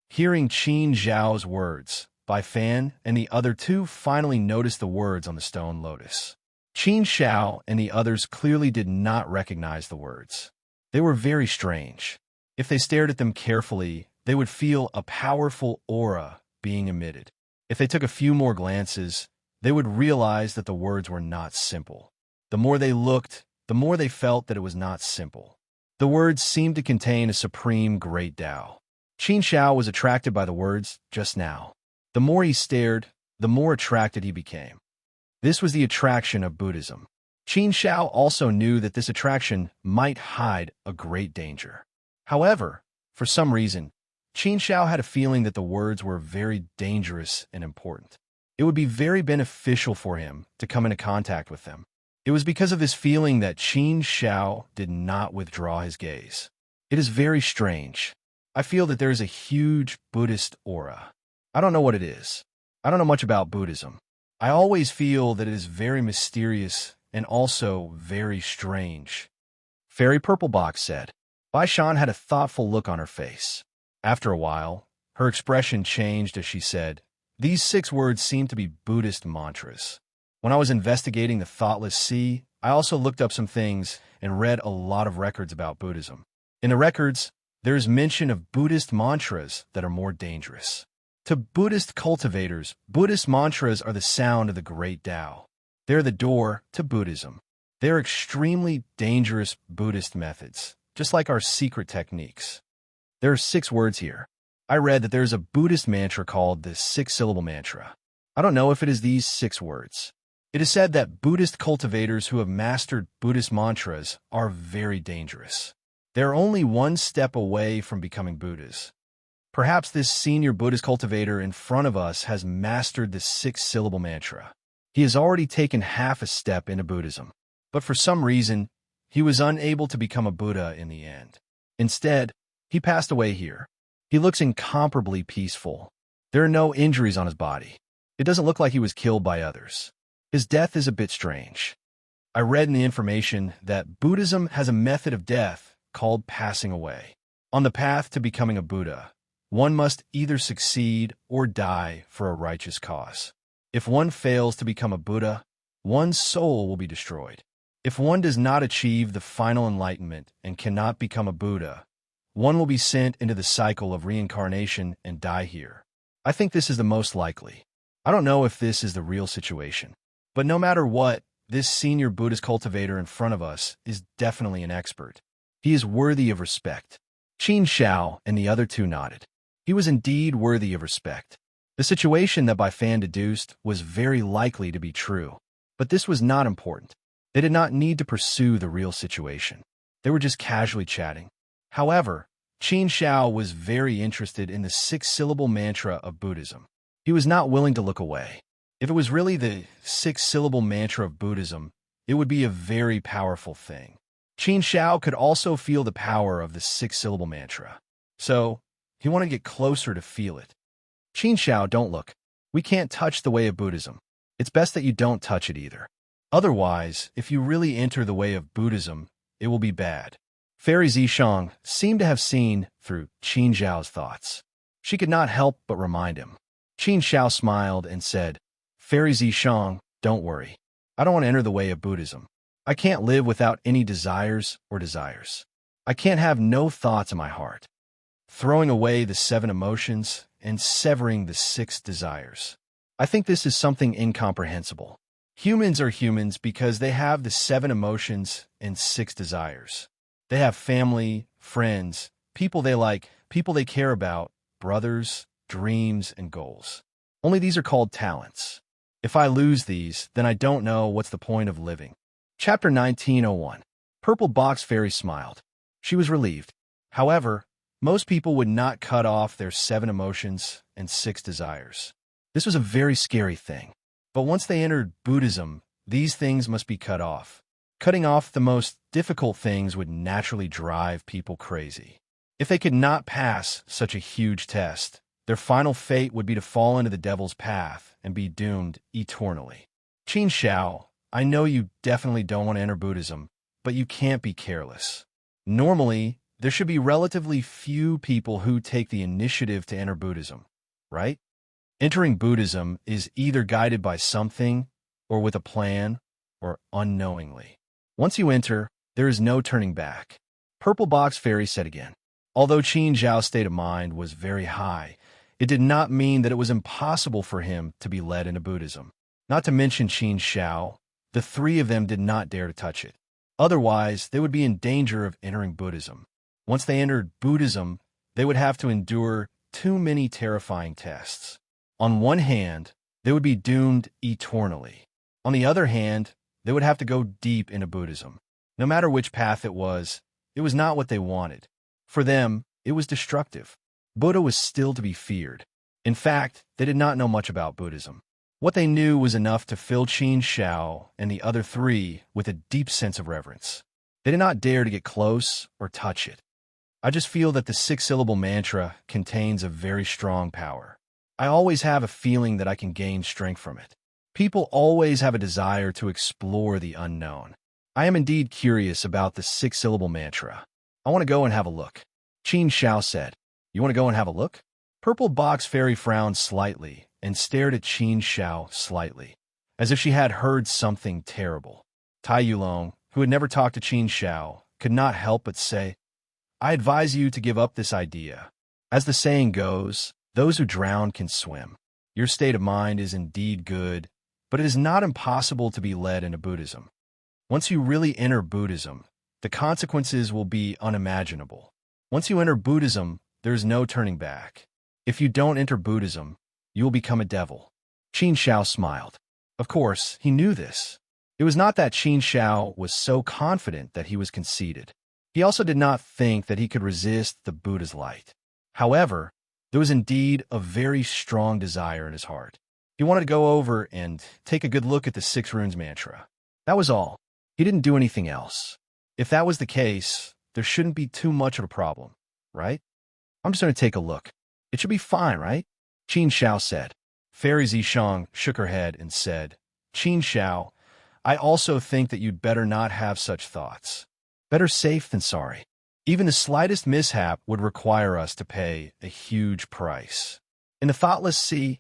Hearing Qin Zhao's words, Bai Fan and the other 2 finally noticed the words on the stone lotus. Qin Shao and the others clearly did not recognize the words. They were very strange. If they stared at them carefully, they would feel a powerful aura being emitted. If they took a few more glances, they would realize that the words were not simple. The more they looked, the more they felt that it was not simple. The words seemed to contain a supreme great Tao. Qin Shao was attracted by the words just now. The more he stared, the more attracted he became. This was the attraction of Buddhism. Qin Shao also knew that this attraction might hide a great danger. However, for some reason, Qin Shao had a feeling that the words were very dangerous and important. It would be very beneficial for him to come into contact with them. It was because of this feeling that Qin Shao did not withdraw his gaze. It is very strange. I feel that there is a huge Buddhist aura. I don't know what it is. I don't know much about Buddhism. I always feel that it is very mysterious and also very strange. Fairy Purple Box said. Bai Shan had a thoughtful look on her face. After a while, her expression changed as she said, these 6 words seem to be Buddhist mantras. When I was investigating the Thoughtless Sea, I also looked up some things and read a lot of records about Buddhism. In the records, there is mention of Buddhist mantras that are more dangerous. To Buddhist cultivators, Buddhist mantras are the sound of the great Tao. They're the door to Buddhism. They're extremely dangerous Buddhist methods, just like our secret techniques. There are 6 words here. I read that there's a Buddhist mantra called the 6-syllable mantra. I don't know if it is these 6 words. It is said that Buddhist cultivators who have mastered Buddhist mantras are very dangerous. They're only one step away from becoming Buddhas. Perhaps this senior Buddhist cultivator in front of us has mastered the 6-syllable mantra. He has already taken half a step into Buddhism. But for some reason, he was unable to become a Buddha in the end. Instead, he passed away here. He looks incomparably peaceful. There are no injuries on his body. It doesn't look like he was killed by others. His death is a bit strange. I read in the information that Buddhism has a method of death called passing away. On the path to becoming a Buddha, one must either succeed or die for a righteous cause. If one fails to become a Buddha, one's soul will be destroyed. If one does not achieve the final enlightenment and cannot become a Buddha, one will be sent into the cycle of reincarnation and die here. I think this is the most likely. I don't know if this is the real situation. But no matter what, this senior Buddhist cultivator in front of us is definitely an expert. He is worthy of respect. Qin Shao and the other two nodded. He was indeed worthy of respect. The situation that Bai Fan deduced was very likely to be true, but this was not important. They did not need to pursue the real situation. They were just casually chatting. However, Qin Shao was very interested in the six-syllable mantra of Buddhism. He was not willing to look away. If it was really the six-syllable mantra of Buddhism, it would be a very powerful thing. Qin Shao could also feel the power of the six-syllable mantra. So, he wanted to get closer to feel it. Qin Shao, don't look. We can't touch the way of Buddhism. It's best that you don't touch it either. Otherwise, if you really enter the way of Buddhism, it will be bad. Fairy Zishang seemed to have seen through Qin Shao's thoughts. She could not help but remind him. Qin Shao smiled and said, Fairy Zishang, don't worry. I don't want to enter the way of Buddhism. I can't live without any desires or desires. I can't have no thoughts in my heart. Throwing away the 7 emotions and severing the 6 desires. I think this is something incomprehensible. Humans are humans because they have the 7 emotions and 6 desires. They have family, friends, people they like, people they care about, brothers, dreams, and goals. Only these are called talents. If I lose these, then I don't know what's the point of living. Chapter 1901. Purple Box Fairy smiled. She was relieved. However, most people would not cut off their 7 emotions and 6 desires. This was a very scary thing. But once they entered Buddhism, these things must be cut off. Cutting off the most difficult things would naturally drive people crazy. If they could not pass such a huge test, their final fate would be to fall into the devil's path and be doomed eternally. Qin Shao, I know you definitely don't want to enter Buddhism, but you can't be careless. Normally, there should be relatively few people who take the initiative to enter Buddhism, right? Entering Buddhism is either guided by something, or with a plan, or unknowingly. Once you enter, there is no turning back. Purple Box Fairy said again. Although Qin Zhao's state of mind was very high, it did not mean that it was impossible for him to be led into Buddhism. Not to mention Qin Shao, the 3 of them did not dare to touch it. Otherwise, they would be in danger of entering Buddhism. Once they entered Buddhism, they would have to endure too many terrifying tests. On one hand, they would be doomed eternally. On the other hand, they would have to go deep into Buddhism. No matter which path it was not what they wanted. For them, it was destructive. Buddha was still to be feared. In fact, they did not know much about Buddhism. What they knew was enough to fill Qin Shao and the other 3 with a deep sense of reverence. They did not dare to get close or touch it. I just feel that the 6-syllable mantra contains a very strong power. I always have a feeling that I can gain strength from it. People always have a desire to explore the unknown. I am indeed curious about the 6-syllable mantra. I want to go and have a look. Qin Shao said. You want to go and have a look? Purple Box Fairy frowned slightly and stared at Qin Shao slightly, as if she had heard something terrible. Tai Yulong, who had never talked to Qin Shao, could not help but say, I advise you to give up this idea. As the saying goes, those who drown can swim. Your state of mind is indeed good, but it is not impossible to be led into Buddhism. Once you really enter Buddhism, the consequences will be unimaginable. Once you enter Buddhism, there is no turning back. If you don't enter Buddhism, you will become a devil. Qin Shao smiled. Of course, he knew this. It was not that Qin Shao was so confident that he was conceited. He also did not think that he could resist the Buddha's light. However, there was indeed a very strong desire in his heart. He wanted to go over and take a good look at the 6 runes mantra. That was all. He didn't do anything else. If that was the case, there shouldn't be too much of a problem, right? I'm just going to take a look. It should be fine, right? Qin Shao said. Fairy Zishang shook her head and said, Qin Shao, I also think that you'd better not have such thoughts. Better safe than sorry. Even the slightest mishap would require us to pay a huge price. In the thoughtless sea,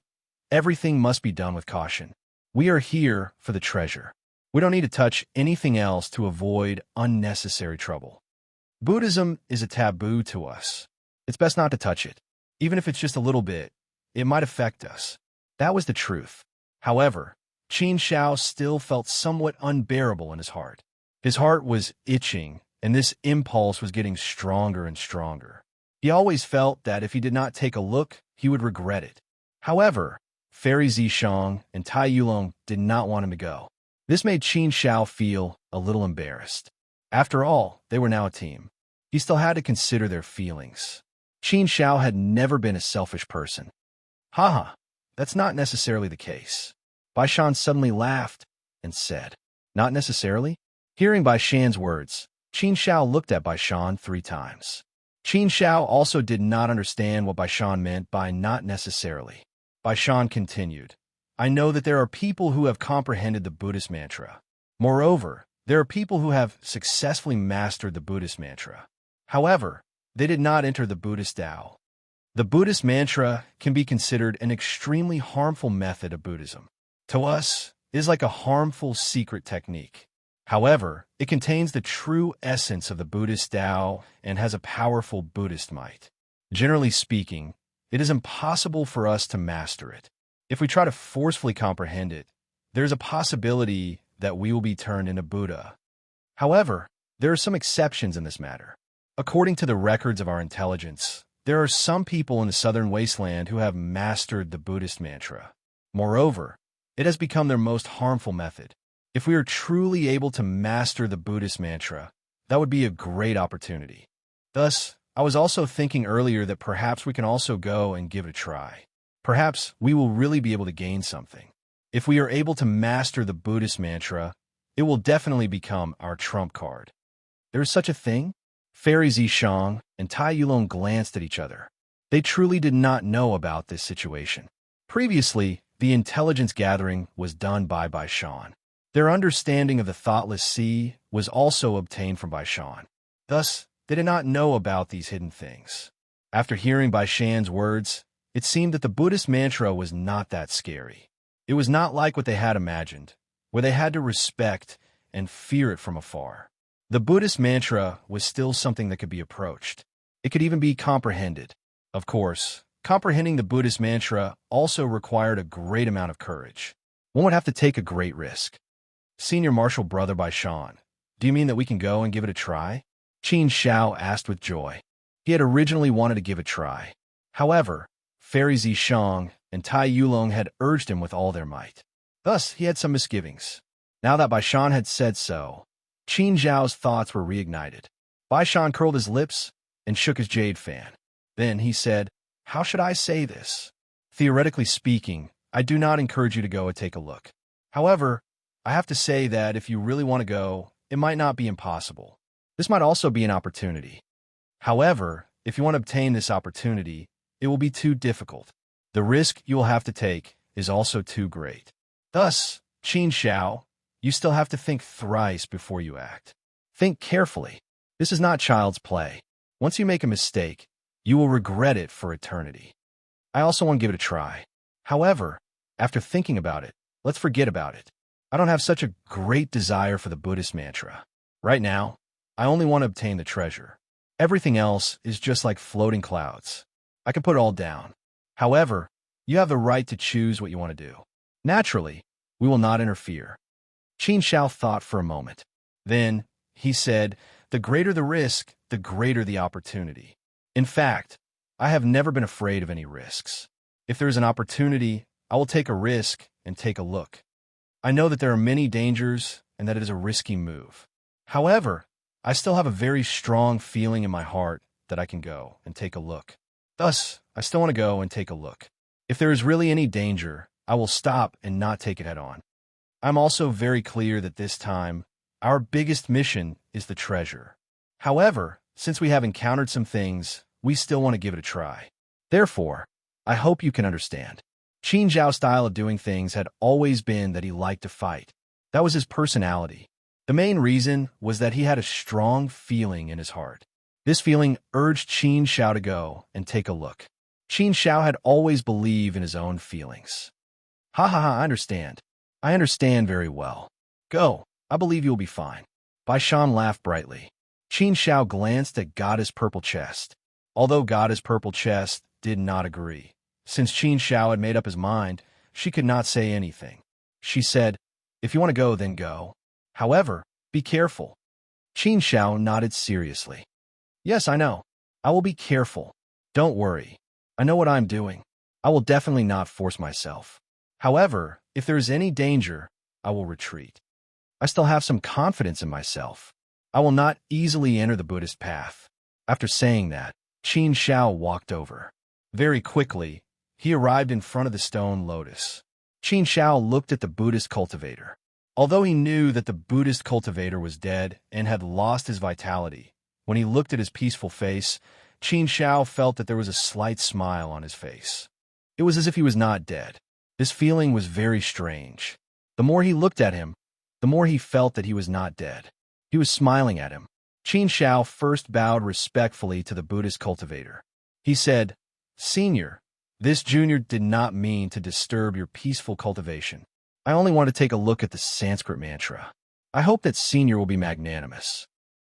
everything must be done with caution. We are here for the treasure. We don't need to touch anything else to avoid unnecessary trouble. Buddhism is a taboo to us. It's best not to touch it. Even if it's just a little bit, it might affect us. That was the truth. However, Qin Shao still felt somewhat unbearable in his heart. His heart was itching, and this impulse was getting stronger and stronger. He always felt that if he did not take a look, he would regret it. However, Fairy Zishang and Tai Yulong did not want him to go. This made Qin Shao feel a little embarrassed. After all, they were now a team. He still had to consider their feelings. Qin Shao had never been a selfish person. Haha, that's not necessarily the case. Bai Shan suddenly laughed and said, Not necessarily? Hearing Bai Shan's words, Qin Shao looked at Bai Shan 3 times. Qin Shao also did not understand what Bai Shan meant by not necessarily. Bai Shan continued, I know that there are people who have comprehended the Buddhist mantra. Moreover, there are people who have successfully mastered the Buddhist mantra. However, they did not enter the Buddhist Tao. The Buddhist mantra can be considered an extremely harmful method of Buddhism. To us, it is like a harmful secret technique. However, it contains the true essence of the Buddhist Tao and has a powerful Buddhist might. Generally speaking, it is impossible for us to master it. If we try to forcefully comprehend it, there is a possibility that we will be turned into Buddha. However, there are some exceptions in this matter. According to the records of our intelligence, there are some people in the southern wasteland who have mastered the Buddhist mantra. Moreover, it has become their most harmful method. If we are truly able to master the Buddhist mantra, that would be a great opportunity. Thus, I was also thinking earlier that perhaps we can also go and give it a try. Perhaps we will really be able to gain something. If we are able to master the Buddhist mantra, it will definitely become our trump card. There is such a thing? Fairy Zishang and Tai Yulong glanced at each other. They truly did not know about this situation. Previously, the intelligence gathering was done by Bai Shan. Their understanding of the thoughtless sea was also obtained from Bai Shan. Thus, they did not know about these hidden things. After hearing Bai Shan's words, it seemed that the Buddhist mantra was not that scary. It was not like what they had imagined, where they had to respect and fear it from afar. The Buddhist mantra was still something that could be approached. It could even be comprehended. Of course, comprehending the Buddhist mantra also required a great amount of courage. One would have to take a great risk. Senior Marshal Brother Bai Shan, do you mean that we can go and give it a try? Qin Shao asked with joy. He had originally wanted to give it a try. However, Fairy Zishang and Tai Yulong had urged him with all their might. Thus, he had some misgivings. Now that Bai Shan had said so, Qin Zhao's thoughts were reignited. Bai Shan curled his lips and shook his jade fan. Then he said, How should I say this? Theoretically speaking, I do not encourage you to go and take a look. However, I have to say that if you really want to go, it might not be impossible. This might also be an opportunity. However, if you want to obtain this opportunity, it will be too difficult. The risk you will have to take is also too great. Thus, Qin Shao, you still have to think thrice before you act. Think carefully. This is not child's play. Once you make a mistake, you will regret it for eternity. I also want to give it a try. However, after thinking about it, let's forget about it. I don't have such a great desire for the Buddhist mantra. Right now, I only want to obtain the treasure. Everything else is just like floating clouds. I can put it all down. However, you have the right to choose what you want to do. Naturally, we will not interfere. Qin Shao thought for a moment. Then, he said, the greater the risk, the greater the opportunity. In fact, I have never been afraid of any risks. If there is an opportunity, I will take a risk and take a look. I know that there are many dangers and that it is a risky move. However, I still have a very strong feeling in my heart that I can go and take a look. Thus, I still want to go and take a look. If there is really any danger, I will stop and not take it head on. I'm also very clear that this time, our biggest mission is the treasure. However, since we have encountered some things, we still want to give it a try. Therefore, I hope you can understand. Qin Zhao's style of doing things had always been that he liked to fight. That was his personality. The main reason was that he had a strong feeling in his heart. This feeling urged Qin Shao to go and take a look. Qin Shao had always believed in his own feelings. Ha ha ha, I understand. I understand very well. Go, I believe you'll be fine. Bai Shan laughed brightly. Qin Shao glanced at Goddess Purple Chest. Although Goddess Purple Chest did not agree. Since Qin Shao had made up his mind, she could not say anything. She said, If you want to go, then go. However, be careful. Qin Shao nodded seriously. Yes, I know. I will be careful. Don't worry. I know what I'm doing. I will definitely not force myself. However, if there is any danger, I will retreat. I still have some confidence in myself. I will not easily enter the Buddhist path. After saying that, Qin Shao walked over. Very quickly, he arrived in front of the stone lotus. Qin Shao looked at the Buddhist cultivator. Although he knew that the Buddhist cultivator was dead and had lost his vitality, when he looked at his peaceful face, Qin Shao felt that there was a slight smile on his face. It was as if he was not dead. This feeling was very strange. The more he looked at him, the more he felt that he was not dead. He was smiling at him. Qin Shao first bowed respectfully to the Buddhist cultivator. He said, "Senior, this junior did not mean to disturb your peaceful cultivation. I only want to take a look at the Sanskrit mantra. I hope that Senior will be magnanimous."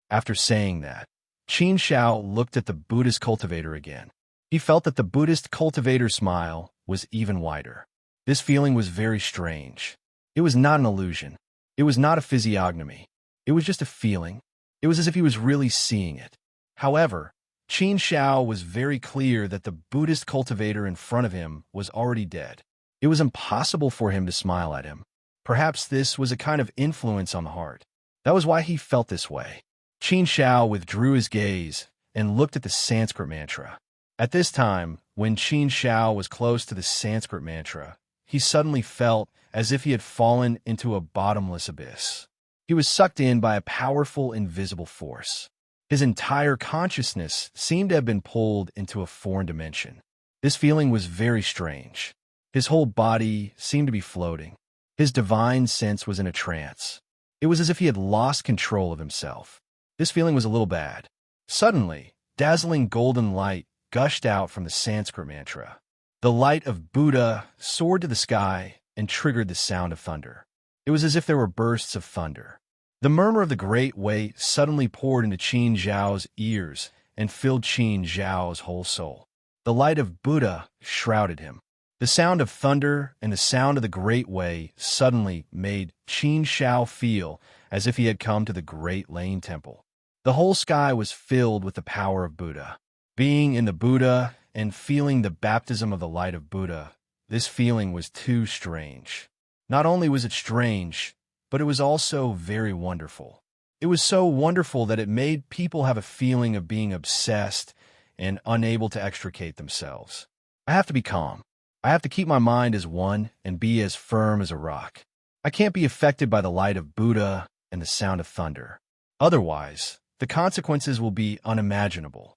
After saying that, Qin Shao looked at the Buddhist cultivator again. He felt that the Buddhist cultivator's smile was even wider. This feeling was very strange. It was not an illusion. It was not a physiognomy. It was just a feeling. It was as if he was really seeing it. However, Qin Shao was very clear that the Buddhist cultivator in front of him was already dead. It was impossible for him to smile at him. Perhaps this was a kind of influence on the heart. That was why he felt this way. Qin Shao withdrew his gaze and looked at the Sanskrit mantra. At this time, when Qin Shao was close to the Sanskrit mantra, he suddenly felt as if he had fallen into a bottomless abyss. He was sucked in by a powerful invisible force. His entire consciousness seemed to have been pulled into a foreign dimension. This feeling was very strange. His whole body seemed to be floating. His divine sense was in a trance. It was as if he had lost control of himself. This feeling was a little bad. Suddenly, dazzling golden light gushed out from the Sanskrit mantra. The light of Buddha soared to the sky and triggered the sound of thunder. It was as if there were bursts of thunder. The murmur of the great way suddenly poured into Qin Zhao's ears and filled Qin Zhao's whole soul. The light of Buddha shrouded him. The sound of thunder and the sound of the great way suddenly made Qin Zhao feel as if he had come to the Great Lane Temple. The whole sky was filled with the power of Buddha. Being in the Buddha and feeling the baptism of the light of Buddha, this feeling was too strange. Not only was it strange, but it was also very wonderful. It was so wonderful that it made people have a feeling of being obsessed and unable to extricate themselves. I have to be calm. I have to keep my mind as one and be as firm as a rock. I can't be affected by the light of Buddha and the sound of thunder. Otherwise, the consequences will be unimaginable.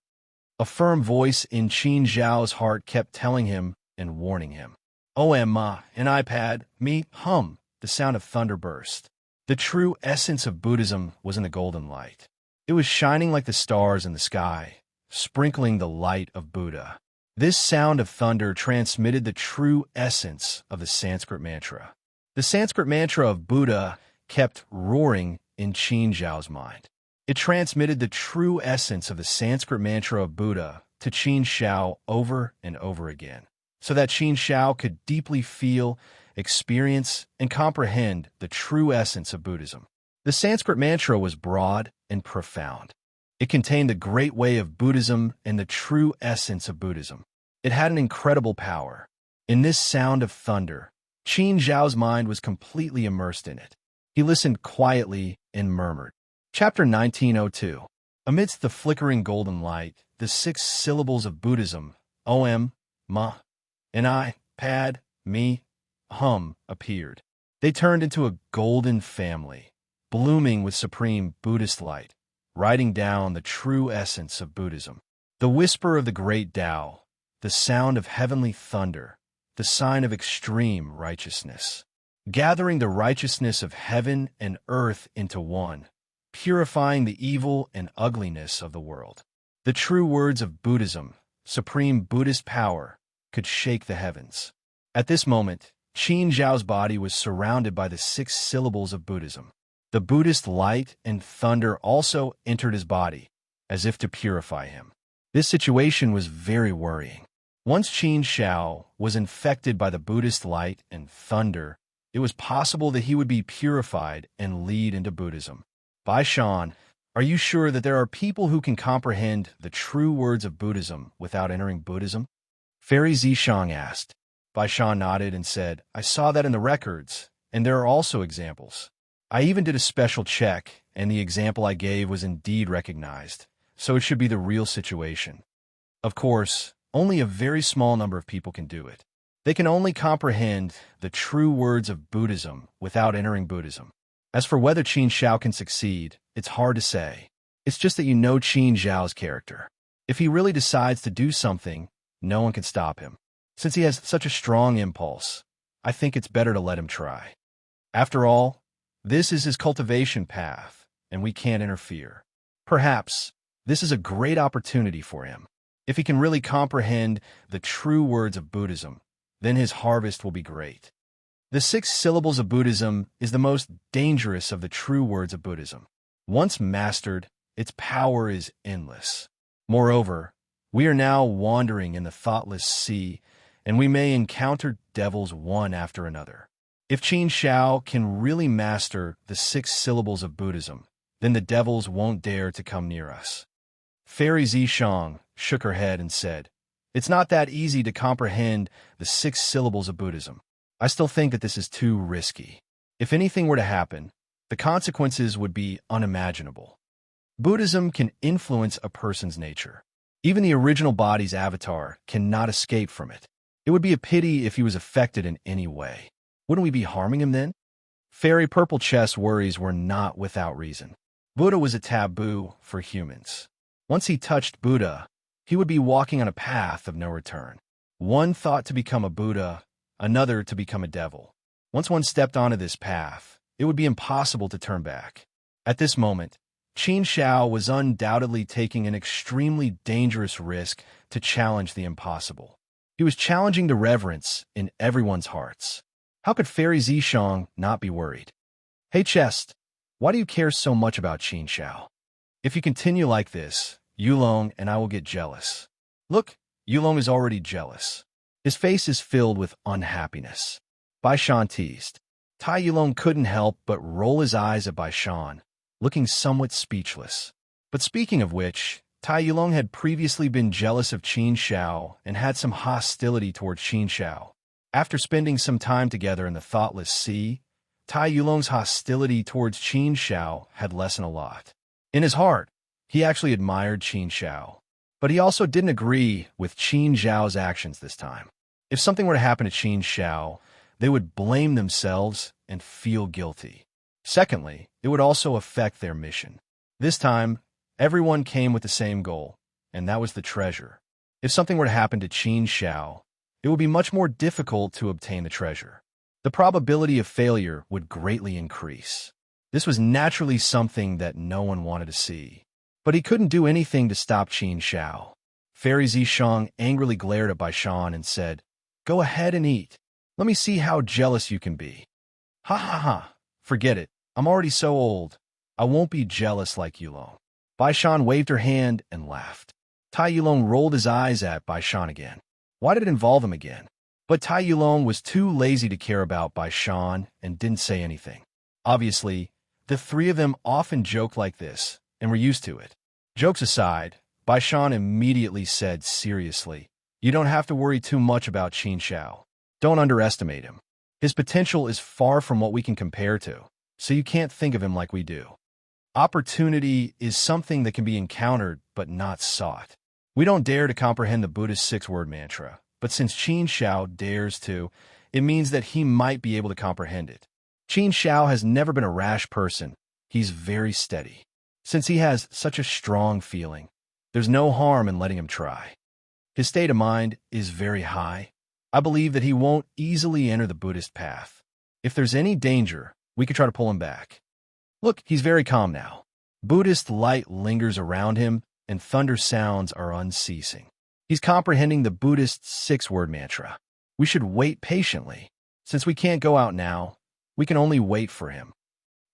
A firm voice in Qin Zhao's heart kept telling him and warning him. "Oh, an iPad, me, hum." The sound of thunder burst. The true essence of Buddhism was in the golden light. It was shining like the stars in the sky, sprinkling the light of Buddha. This sound of thunder transmitted the true essence of the Sanskrit mantra. The Sanskrit mantra of Buddha kept roaring in Qin Zhao's mind. It transmitted the true essence of the Sanskrit mantra of Buddha to Qin Shao over and over again, so that Qin Shao could deeply feel, experience, and comprehend the true essence of Buddhism. The Sanskrit mantra was broad and profound. It contained the great way of Buddhism and the true essence of Buddhism. It had an incredible power. In this sound of thunder, Qin Zhao's mind was completely immersed in it. He listened quietly and murmured. Chapter 1902. Amidst the flickering golden light, the 6 syllables of Buddhism, Om, Ma, and I, Pad, Me, Hum, appeared. They turned into a golden family, blooming with supreme Buddhist light, writing down the true essence of Buddhism. The whisper of the great Tao, the sound of heavenly thunder, the sign of extreme righteousness, gathering the righteousness of heaven and earth into one, purifying the evil and ugliness of the world. The true words of Buddhism, supreme Buddhist power, could shake the heavens. At this moment, Qin Zhao's body was surrounded by the 6 syllables of Buddhism. The Buddhist light and thunder also entered his body, as if to purify him. This situation was very worrying. Once Qin Zhao was infected by the Buddhist light and thunder, it was possible that he would be purified and lead into Buddhism. Bai Shan, Are you sure that there are people who can comprehend the true words of Buddhism without entering Buddhism? Fairy Zishang asked. Bai Shan nodded and said, I saw that in the records, and there are also examples. I even did a special check, and the example I gave was indeed recognized, so it should be the real situation. Of course, only a very small number of people can do it. They can only comprehend the true words of Buddhism without entering Buddhism. As for whether Qin Xiao can succeed, it's hard to say. It's just that you know Qin Xiao's character. If he really decides to do something, no one can stop him. Since he has such a strong impulse, I think it's better to let him try. After all, this is his cultivation path, and we can't interfere. Perhaps this is a great opportunity for him. If he can really comprehend the true words of Buddhism, then his harvest will be great. The 6 syllables of Buddhism is the most dangerous of the true words of Buddhism. Once mastered, its power is endless. Moreover, we are now wandering in the thoughtless sea, and we may encounter devils one after another. If Qin Xiao can really master the 6 syllables of Buddhism, then the devils won't dare to come near us. Fairy Zishang shook her head and said, It's not that easy to comprehend the 6 syllables of Buddhism. I still think that this is too risky. If anything were to happen, the consequences would be unimaginable. Buddhism can influence a person's nature. Even the original body's avatar cannot escape from it. It would be a pity if he was affected in any way. Wouldn't we be harming him then? Fairy Purple Chest's worries were not without reason. Buddha was a taboo for humans. Once he touched Buddha, he would be walking on a path of no return. One thought to become a Buddha, another to become a devil. Once one stepped onto this path, it would be impossible to turn back. At this moment, Qin Xiao was undoubtedly taking an extremely dangerous risk to challenge the impossible. He was challenging the reverence in everyone's hearts. How could Fairy Zishang not be worried? Hey Chest, why do you care so much about Qin Xiao? If you continue like this, Yulong and I will get jealous. Look, Yulong is already jealous. His face is filled with unhappiness. Bai Shan teased. Tai Yulong couldn't help but roll his eyes at Bai Shan, looking somewhat speechless. But speaking of which, Tai Yulong had previously been jealous of Qin Xiao and had some hostility toward Qin Xiao. After spending some time together in the thoughtless sea, Tai Yulong's hostility towards Qin Xiao had lessened a lot. In his heart, he actually admired Qin Xiao. But he also didn't agree with Qin Xiao's actions this time. If something were to happen to Qin Xiao, they would blame themselves and feel guilty. Secondly, it would also affect their mission. This time, everyone came with the same goal, and that was the treasure. If something were to happen to Qin Xiao, it would be much more difficult to obtain the treasure. The probability of failure would greatly increase. This was naturally something that no one wanted to see. But he couldn't do anything to stop Qin Xiao. Fairy Zishang angrily glared at Bai Shan and said, Go ahead and eat. Let me see how jealous you can be. Ha ha ha. Forget it. I'm already so old. I won't be jealous like Yulong. Bai Shan waved her hand and laughed. Tai Yulong rolled his eyes at Bai Shan again. Why did it involve him again? But Tai Yulong was too lazy to care about Bai Shan and didn't say anything. Obviously, the 3 of them often joked like this and were used to it. Jokes aside, Bai Shan immediately said seriously, You don't have to worry too much about Qin Xiao. Don't underestimate him. His potential is far from what we can compare to, so you can't think of him like we do. Opportunity is something that can be encountered but not sought. We don't dare to comprehend the Buddhist 6-word mantra, but since Qin Xiao dares to, it means that he might be able to comprehend it. Qin Xiao has never been a rash person. He's very steady. Since he has such a strong feeling, there's no harm in letting him try. His state of mind is very high. I believe that he won't easily enter the Buddhist path. If there's any danger, we could try to pull him back. Look, he's very calm now. Buddhist light lingers around him, and thunder sounds are unceasing. He's comprehending the Buddhist 6-word mantra. We should wait patiently. Since we can't go out now, we can only wait for him.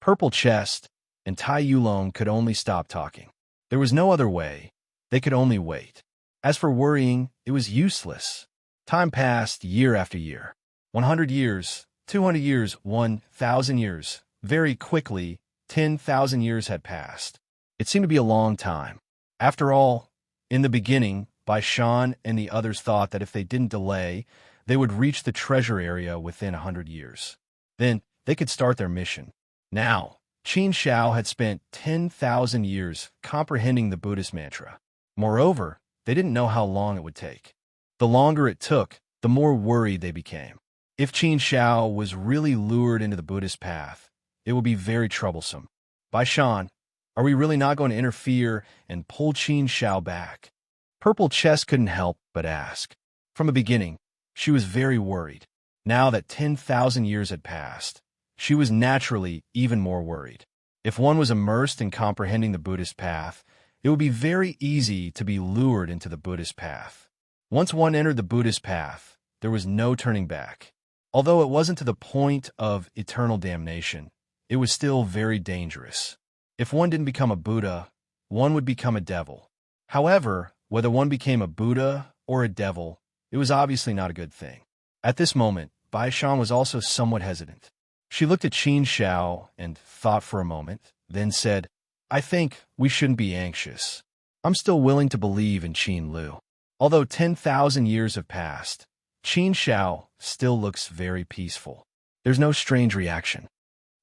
Purple Chest and Tai Yulong could only stop talking. There was no other way. They could only wait. As for worrying, it was useless. Time passed year after year. 100 years, 200 years, 1,000 years. Very quickly, 10,000 years had passed. It seemed to be a long time. After all, in the beginning, Bai Shan and the others thought that if they didn't delay, they would reach the treasure area within 100 years. Then they could start their mission. Now, Qin Shao had spent 10,000 years comprehending the Buddhist mantra. Moreover, they didn't know how long it would take. The longer it took, the more worried they became. If Qin Shao was really lured into the Buddhist path, it would be very troublesome. Bai Shan, are we really not going to interfere and pull Qin Shao back? Purple Chest couldn't help but ask. From the beginning, she was very worried. Now that 10,000 years had passed, she was naturally even more worried. If one was immersed in comprehending the Buddhist path, it would be very easy to be lured into the Buddhist path. Once one entered the Buddhist path, there was no turning back. Although it wasn't to the point of eternal damnation, it was still very dangerous. If one didn't become a Buddha, one would become a devil. However, whether one became a Buddha or a devil, it was obviously not a good thing. At this moment, Bai Shan was also somewhat hesitant. She looked at Qin Shao and thought for a moment, then said, I think we shouldn't be anxious. I'm still willing to believe in Qin Lu. Although 10,000 years have passed, Qin Shao still looks very peaceful. There's no strange reaction.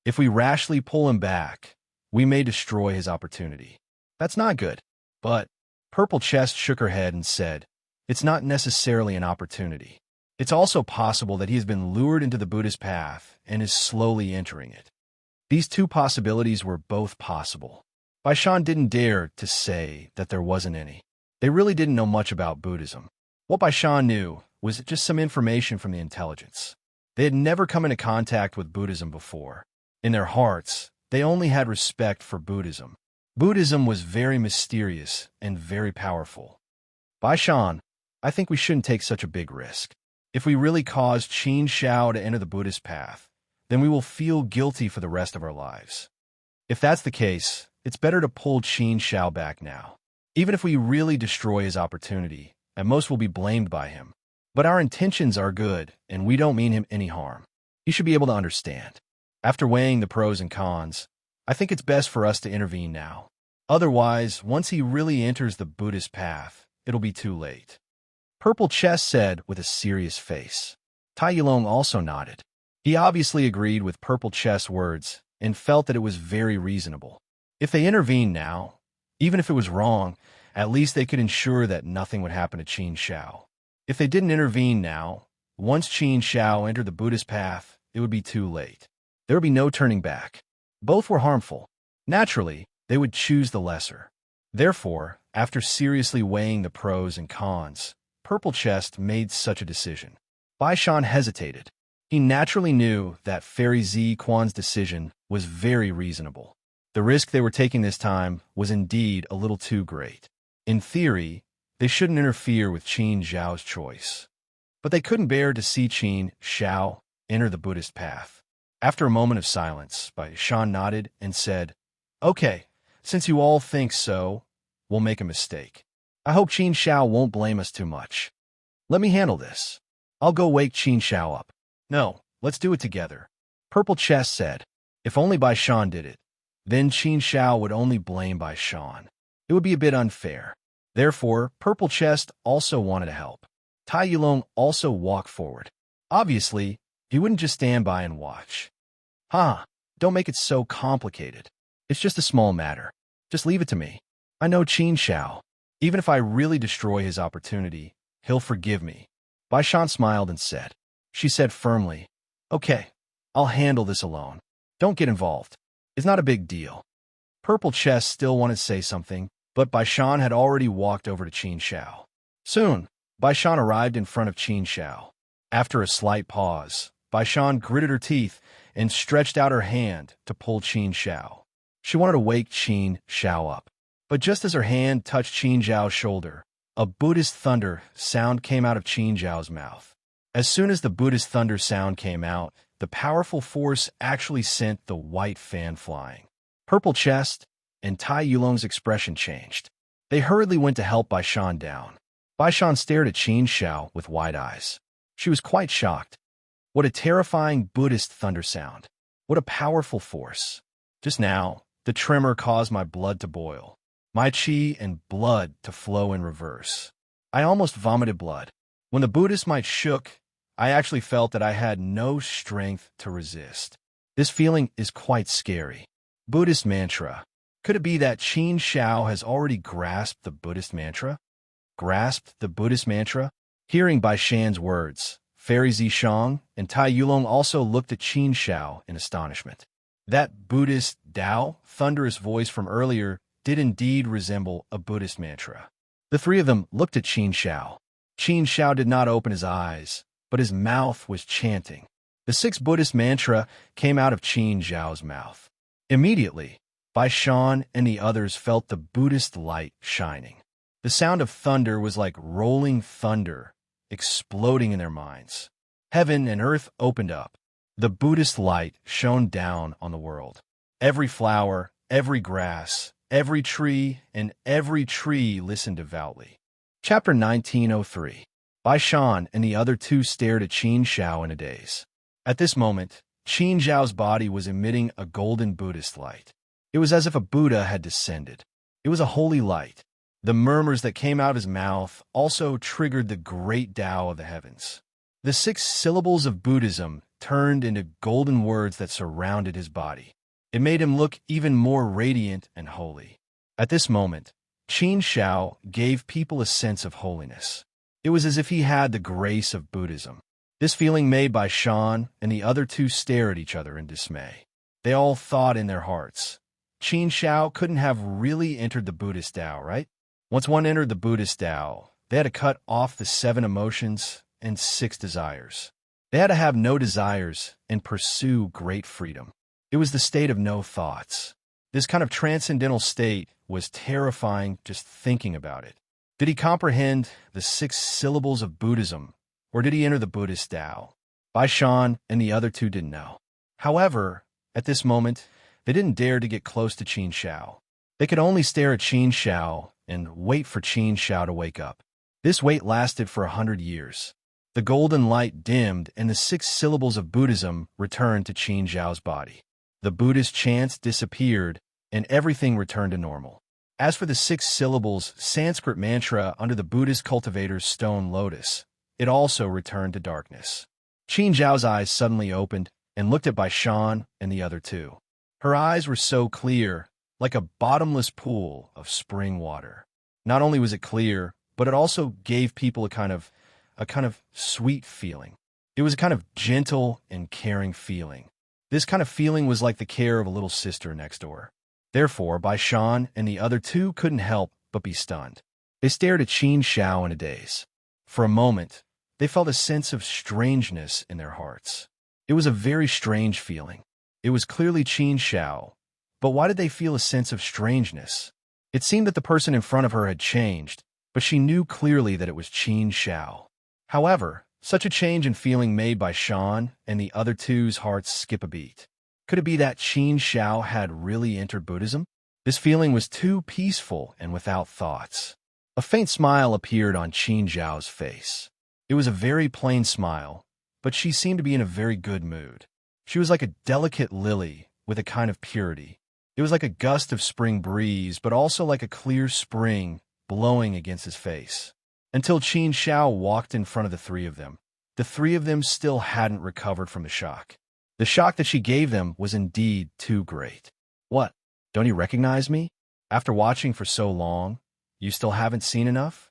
If we rashly pull him back, we may destroy his opportunity. That's not good. But Purple Chest shook her head and said, it's not necessarily an opportunity. It's also possible that he has been lured into the Buddhist path and is slowly entering it. These two possibilities were both possible. Bai Shan didn't dare to say that there wasn't any. They really didn't know much about Buddhism. What Bai Shan knew was just some information from the intelligence. They had never come into contact with Buddhism before. In their hearts, they only had respect for Buddhism. Buddhism was very mysterious and very powerful. Bai Shan, I think we shouldn't take such a big risk. If we really cause Qin Shao to enter the Buddhist path, then we will feel guilty for the rest of our lives. If that's the case, it's better to pull Qin Shao back now. Even if we really destroy his opportunity, at most we'll be blamed by him. But our intentions are good, and we don't mean him any harm. He should be able to understand. After weighing the pros and cons, I think it's best for us to intervene now. Otherwise, once he really enters the Buddhist path, it'll be too late. Purple Chest said with a serious face. Tai Yulong also nodded. He obviously agreed with Purple Chest's words and felt that it was very reasonable. If they intervened now, even if it was wrong, at least they could ensure that nothing would happen to Qin Shao. If they didn't intervene now, once Qin Shao entered the Buddhist path, it would be too late. There would be no turning back. Both were harmful. Naturally, they would choose the lesser. Therefore, after seriously weighing the pros and cons, Purple Chest made such a decision. Bai Shan hesitated. He naturally knew that Fairy Zi Quan's decision was very reasonable. The risk they were taking this time was indeed a little too great. In theory, they shouldn't interfere with Qin Zhao's choice. But they couldn't bear to see Qin Shao enter the Buddhist path. After a moment of silence, Bai Shan nodded and said, Okay, since you all think so, we'll make a mistake. I hope Qin Shao won't blame us too much. Let me handle this. I'll go wake Qin Shao up. No, let's do it together. Purple Chest said. If only Bai Shan did it, then Qin Shao would only blame Bai Shan. It would be a bit unfair. Therefore, Purple Chest also wanted to help. Tai Yulong also walked forward. Obviously, he wouldn't just stand by and watch. Don't make it so complicated. It's just a small matter. Just leave it to me. I know Qin Shao. Even if I really destroy his opportunity, he'll forgive me. Bai Shan smiled and said. She said firmly, Okay, I'll handle this alone. Don't get involved. It's not a big deal. Purple Chest still wanted to say something, but Bai Shan had already walked over to Qin Shao. Soon, Bai Shan arrived in front of Qin Shao. After a slight pause, Bai Shan gritted her teeth and stretched out her hand to pull Qin Shao. She wanted to wake Qin Shao up. But just as her hand touched Qin Zhao's shoulder, a Buddhist thunder sound came out of Qin Zhao's mouth. As soon as the Buddhist thunder sound came out, the powerful force actually sent the white fan flying. Purple Chest and Tai Yulong's expression changed. They hurriedly went to help Bai Shan down. Bai Shan stared at Qin Shao with wide eyes. She was quite shocked. What a terrifying Buddhist thunder sound. What a powerful force. Just now, The tremor caused my blood to boil, my chi and blood to flow in reverse. I almost vomited blood. When the Buddhist might shook, I actually felt that I had no strength to resist. This feeling is quite scary. Buddhist mantra. Could it be that Qin Shao has already grasped the Buddhist mantra? Grasped the Buddhist mantra? Hearing Bai Shan's words, Fairy Zishang and Tai Yulong also looked at Qin Shao in astonishment. That Buddhist Tao, thunderous voice from earlier, did indeed resemble a Buddhist mantra. The three of them looked at Qin Shao. Qin Shao did not open his eyes, but his mouth was chanting. The sixth Buddhist mantra came out of Qin Shao's mouth. Immediately, Bai Shan and the others felt the Buddhist light shining. The sound of thunder was like rolling thunder, exploding in their minds. Heaven and earth opened up. The Buddhist light shone down on the world. Every flower, every grass, every tree, and every tree listened devoutly. Chapter 1903. Bai Shan and the other two stared at Qin Shao in a daze. At this moment, Qin Zhao's body was emitting a golden Buddhist light. It was as if a Buddha had descended. It was a holy light. The murmurs that came out of his mouth also triggered the great Tao of the heavens. The 6 syllables of Buddhism turned into golden words that surrounded his body. It made him look even more radiant and holy. At this moment, Qin Shao gave people a sense of holiness. It was as if he had the grace of Buddhism. This feeling made Bai Shan and the other two stare at each other in dismay. They all thought in their hearts, Qin Shao couldn't have really entered the Buddhist Tao, right? Once one entered the Buddhist Tao, they had to cut off the 7 emotions and 6 desires. They had to have no desires and pursue great freedom. It was the state of no thoughts. This kind of transcendental state was terrifying just thinking about it. Did he comprehend the 6 syllables of Buddhism, or did he enter the Buddhist Tao? Bai Shan and the other two didn't know. However, at this moment, they didn't dare to get close to Qin Shao. They could only stare at Qin Shao and wait for Qin Shao to wake up. This wait lasted for 100 years. The golden light dimmed and the 6 syllables of Buddhism returned to Qin Zhao's body. The Buddhist chants disappeared and everything returned to normal. As for the 6 syllables Sanskrit mantra under the Buddhist cultivator's stone lotus, it also returned to darkness. Qin Zhao's eyes suddenly opened and looked at Bai Shan and the other two. Her eyes were so clear, like a bottomless pool of spring water. Not only was it clear, but it also gave people a kind of sweet feeling. It was a kind of gentle and caring feeling. This kind of feeling was like the care of a little sister next door. Therefore, Bai Shan and the other two couldn't help but be stunned. They stared at Qin Shao in a daze. For a moment, they felt a sense of strangeness in their hearts. It was a very strange feeling. It was clearly Qin Shao, but why did they feel a sense of strangeness? It seemed that the person in front of her had changed, but she knew clearly that it was Qin Shao. However, such a change in feeling made Bai Shan and the other two's hearts skip a beat. Could it be that Qin Shao had really entered Buddhism? This feeling was too peaceful and without thoughts. A faint smile appeared on Qin Zhao's face. It was a very plain smile, but she seemed to be in a very good mood. She was like a delicate lily with a kind of purity. It was like a gust of spring breeze, but also like a clear spring blowing against his face. Until Qin Shao walked in front of the three of them. The three of them still hadn't recovered from the shock. The shock that she gave them was indeed too great. What? Don't you recognize me? After watching for so long, you still haven't seen enough?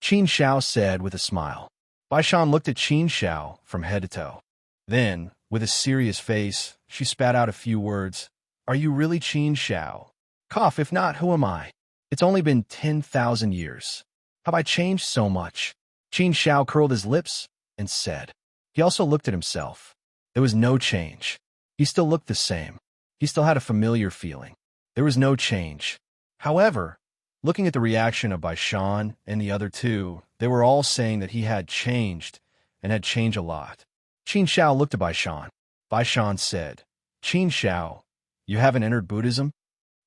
Qin Shao said with a smile. Bai Shan looked at Qin Shao from head to toe. Then, with a serious face, she spat out a few words. Are you really Qin Shao? Cough, if not, who am I? It's only been 10,000 years. Have I changed so much? Qin Shao curled his lips and said. He also looked at himself. There was no change. He still looked the same. He still had a familiar feeling. There was no change. However, looking at the reaction of Bai Shan and the other two, they were all saying that he had changed and had changed a lot. Qin Shao looked at Bai Shan. Bai Shan said, Qin Shao, you haven't entered Buddhism?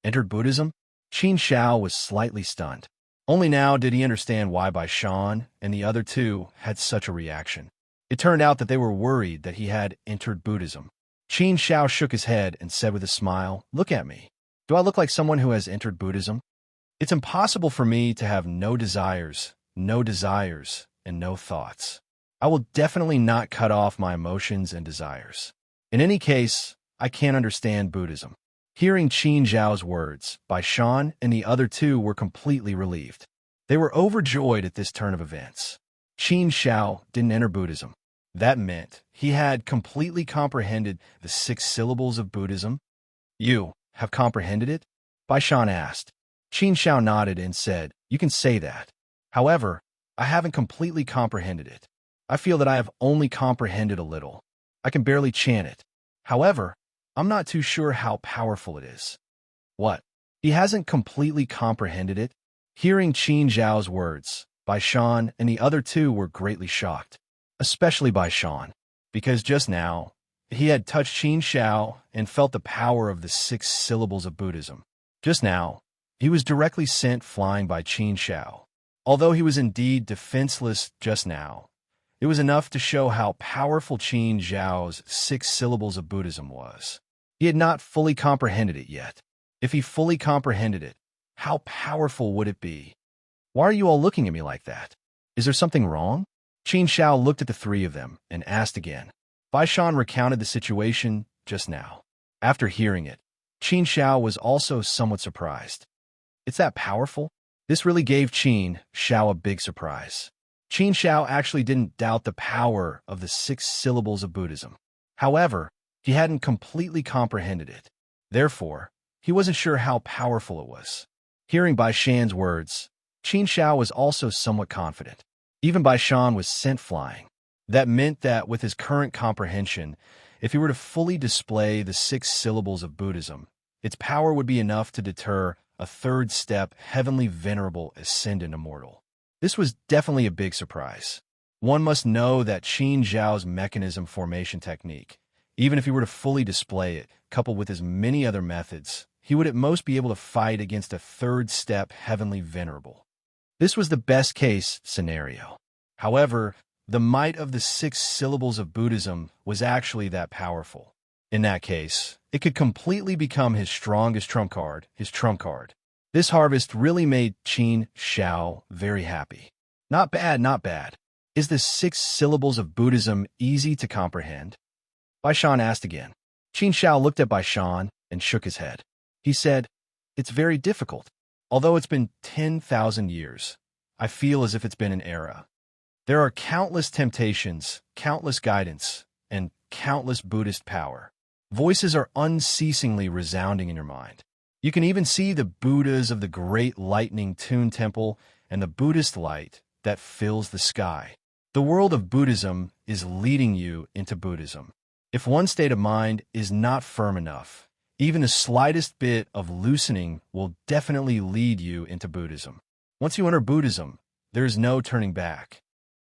Entered Buddhism? Qin Shao was slightly stunned. Only now did he understand why Bai Shan and the other two had such a reaction. It turned out that they were worried that he had entered Buddhism. Qin Shao shook his head and said with a smile, Look at me. Do I look like someone who has entered Buddhism? It's impossible for me to have no desires, and no thoughts. I will definitely not cut off my emotions and desires. In any case, I can't understand Buddhism. Hearing Qin Zhao's words, Bai Shan and the other two were completely relieved. They were overjoyed at this turn of events. Qin Zhao didn't enter Buddhism. That meant he had completely comprehended the 6 syllables of Buddhism. You have comprehended it? Bai Shan asked. Qin Zhao nodded and said, You can say that. However, I haven't completely comprehended it. I feel that I have only comprehended a little. I can barely chant it. However, I'm not too sure how powerful it is. What? He hasn't completely comprehended it? Hearing Qin Zhao's words, Bai Shan and the other two were greatly shocked, especially Bai Shan, because just now, he had touched Qin Zhao and felt the power of the 6 syllables of Buddhism. Just now, he was directly sent flying by Qin Zhao. Although he was indeed defenseless just now, it was enough to show how powerful Qin Zhao's 6 syllables of Buddhism was. He had not fully comprehended it yet. If he fully comprehended it, how powerful would it be? Why are you all looking at me like that? Is there something wrong? Qin Zhao looked at the 3 of them and asked again. Bai Shan recounted the situation just now. After hearing it, Qin Zhao was also somewhat surprised. It's that powerful? This really gave Qin Zhao a big surprise. Qin Zhao actually didn't doubt the power of the 6 syllables of Buddhism. However, he hadn't completely comprehended it. Therefore, he wasn't sure how powerful it was. Hearing Bai Shan's words, Qin Zhao was also somewhat confident. Even Bai Shan was sent flying. That meant that with his current comprehension, if he were to fully display the 6 syllables of Buddhism, its power would be enough to deter a 3rd step heavenly venerable ascendant immortal. This was definitely a big surprise. One must know that Qin Zhao's mechanism formation technique, even if he were to fully display it, coupled with his many other methods, he would at most be able to fight against a 3rd step heavenly venerable. This was the best case scenario. However, the might of the 6 syllables of Buddhism was actually that powerful. In that case, it could completely become his strongest trump card, his trump card. This harvest really made Qin Zhao very happy. Not bad, not bad. Is the 6 syllables of Buddhism easy to comprehend? Bai Shan asked again. Qin Zhao looked at Bai Shan and shook his head. He said, It's very difficult. Although it's been 10,000 years, I feel as if it's been an era. There are countless temptations, countless guidance, and countless Buddhist power. Voices are unceasingly resounding in your mind. You can even see the Buddhas of the great lightning tune temple and the Buddhist light that fills the sky. The world of Buddhism is leading you into Buddhism. If one state of mind is not firm enough, even the slightest bit of loosening will definitely lead you into Buddhism. Once you enter Buddhism, there is no turning back.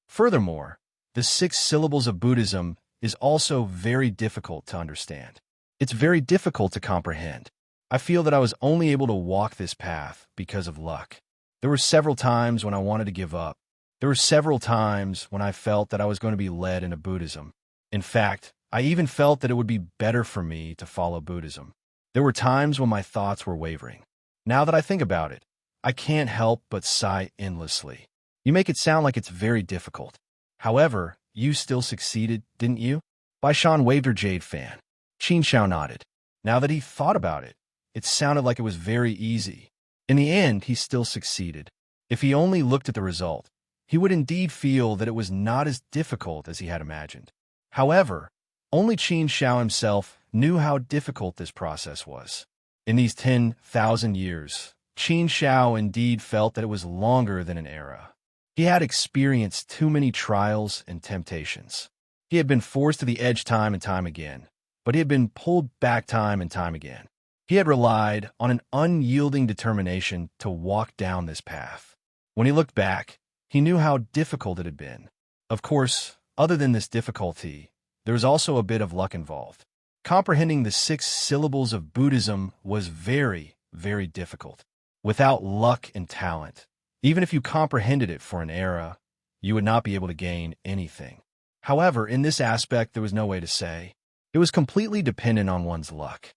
Furthermore, the 6 syllables of Buddhism is also very difficult to understand. It's very difficult to comprehend. I feel that I was only able to walk this path because of luck. There were several times when I wanted to give up. There were several times when I felt that I was going to be led into Buddhism. In fact, I even felt that it would be better for me to follow Buddhism. There were times when my thoughts were wavering. Now that I think about it, I can't help but sigh endlessly. You make it sound like it's very difficult. However, you still succeeded, didn't you? Bai Shan waved her jade fan. Qin Zhao nodded. Now that he thought about it, it sounded like it was very easy. In the end, he still succeeded. If he only looked at the result, he would indeed feel that it was not as difficult as he had imagined. However, only Qin Zhao himself knew how difficult this process was. In these 10,000 years, Qin Zhao indeed felt that it was longer than an era. He had experienced too many trials and temptations. He had been forced to the edge time and time again, but he had been pulled back time and time again. He had relied on an unyielding determination to walk down this path. When he looked back, he knew how difficult it had been. Of course, other than this difficulty, there was also a bit of luck involved. Comprehending the 6 syllables of Buddhism was very, very difficult. Without luck and talent, even if you comprehended it for an era, you would not be able to gain anything. However, in this aspect, there was no way to say. It was completely dependent on one's luck.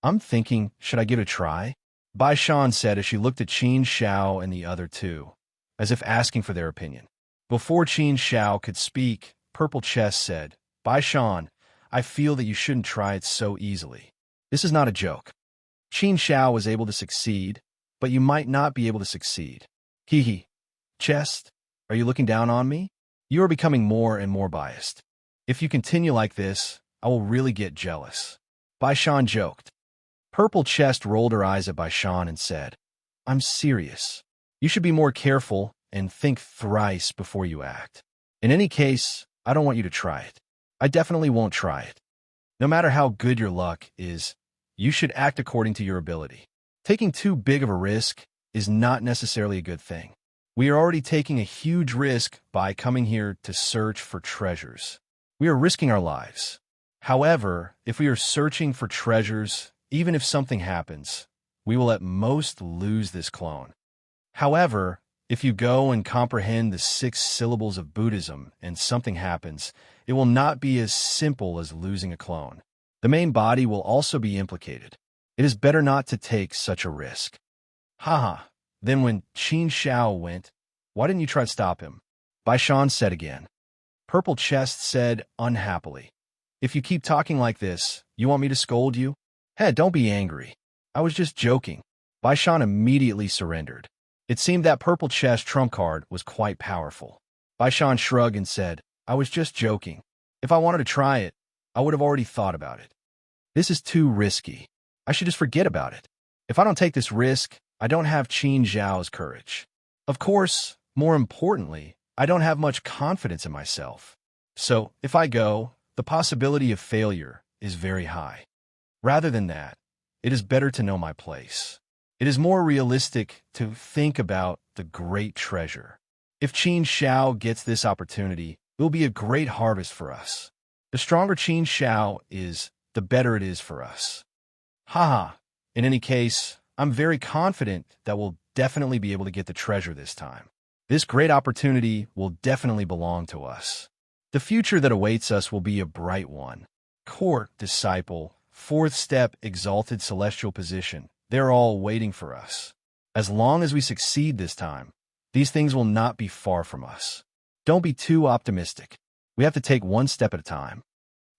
I'm thinking, should I give it a try? Bai Shan said as she looked at Qin Xiao and the other two, as if asking for their opinion. Before Qin Xiao could speak, Purple Chest said, Bai Shan, I feel that you shouldn't try it so easily. This is not a joke. Qin Xiao was able to succeed, but you might not be able to succeed. Hee hee. Chest, are you looking down on me? You are becoming more and more biased. If you continue like this, I will really get jealous. Bai Shan joked. Purple Chest rolled her eyes at Bai Shan and said, I'm serious. You should be more careful and think thrice before you act. In any case, I don't want you to try it. I definitely won't try it. No matter how good your luck is, you should act according to your ability. Taking too big of a risk is not necessarily a good thing. We are already taking a huge risk by coming here to search for treasures. We are risking our lives. However, if we are searching for treasures, even if something happens, we will at most lose this clone. However, if you go and comprehend the 6 syllables of Buddhism and something happens, it will not be as simple as losing a clone. The main body will also be implicated. It is better not to take such a risk. Haha. Then when Qin Xiao went, why didn't you try to stop him? Bai Shan said again. Purple Chest said unhappily. If you keep talking like this, you want me to scold you? Hey, don't be angry. I was just joking. Bai Shan immediately surrendered. It seemed that Purple Chest trump card was quite powerful. Bai Shan shrugged and said, I was just joking. If I wanted to try it, I would have already thought about it. This is too risky. I should just forget about it. If I don't take this risk, I don't have Qin Zhao's courage. Of course, more importantly, I don't have much confidence in myself. So, if I go, the possibility of failure is very high. Rather than that, it is better to know my place. It is more realistic to think about the great treasure. If Qin Xiao gets this opportunity, it will be a great harvest for us. The stronger Qin Xiao is, the better it is for us. Haha. In any case, I'm very confident that we'll definitely be able to get the treasure this time. This great opportunity will definitely belong to us. The future that awaits us will be a bright one. Court, disciple, 4th step, exalted celestial position. They're all waiting for us. As long as we succeed this time, these things will not be far from us. Don't be too optimistic. We have to take one step at a time.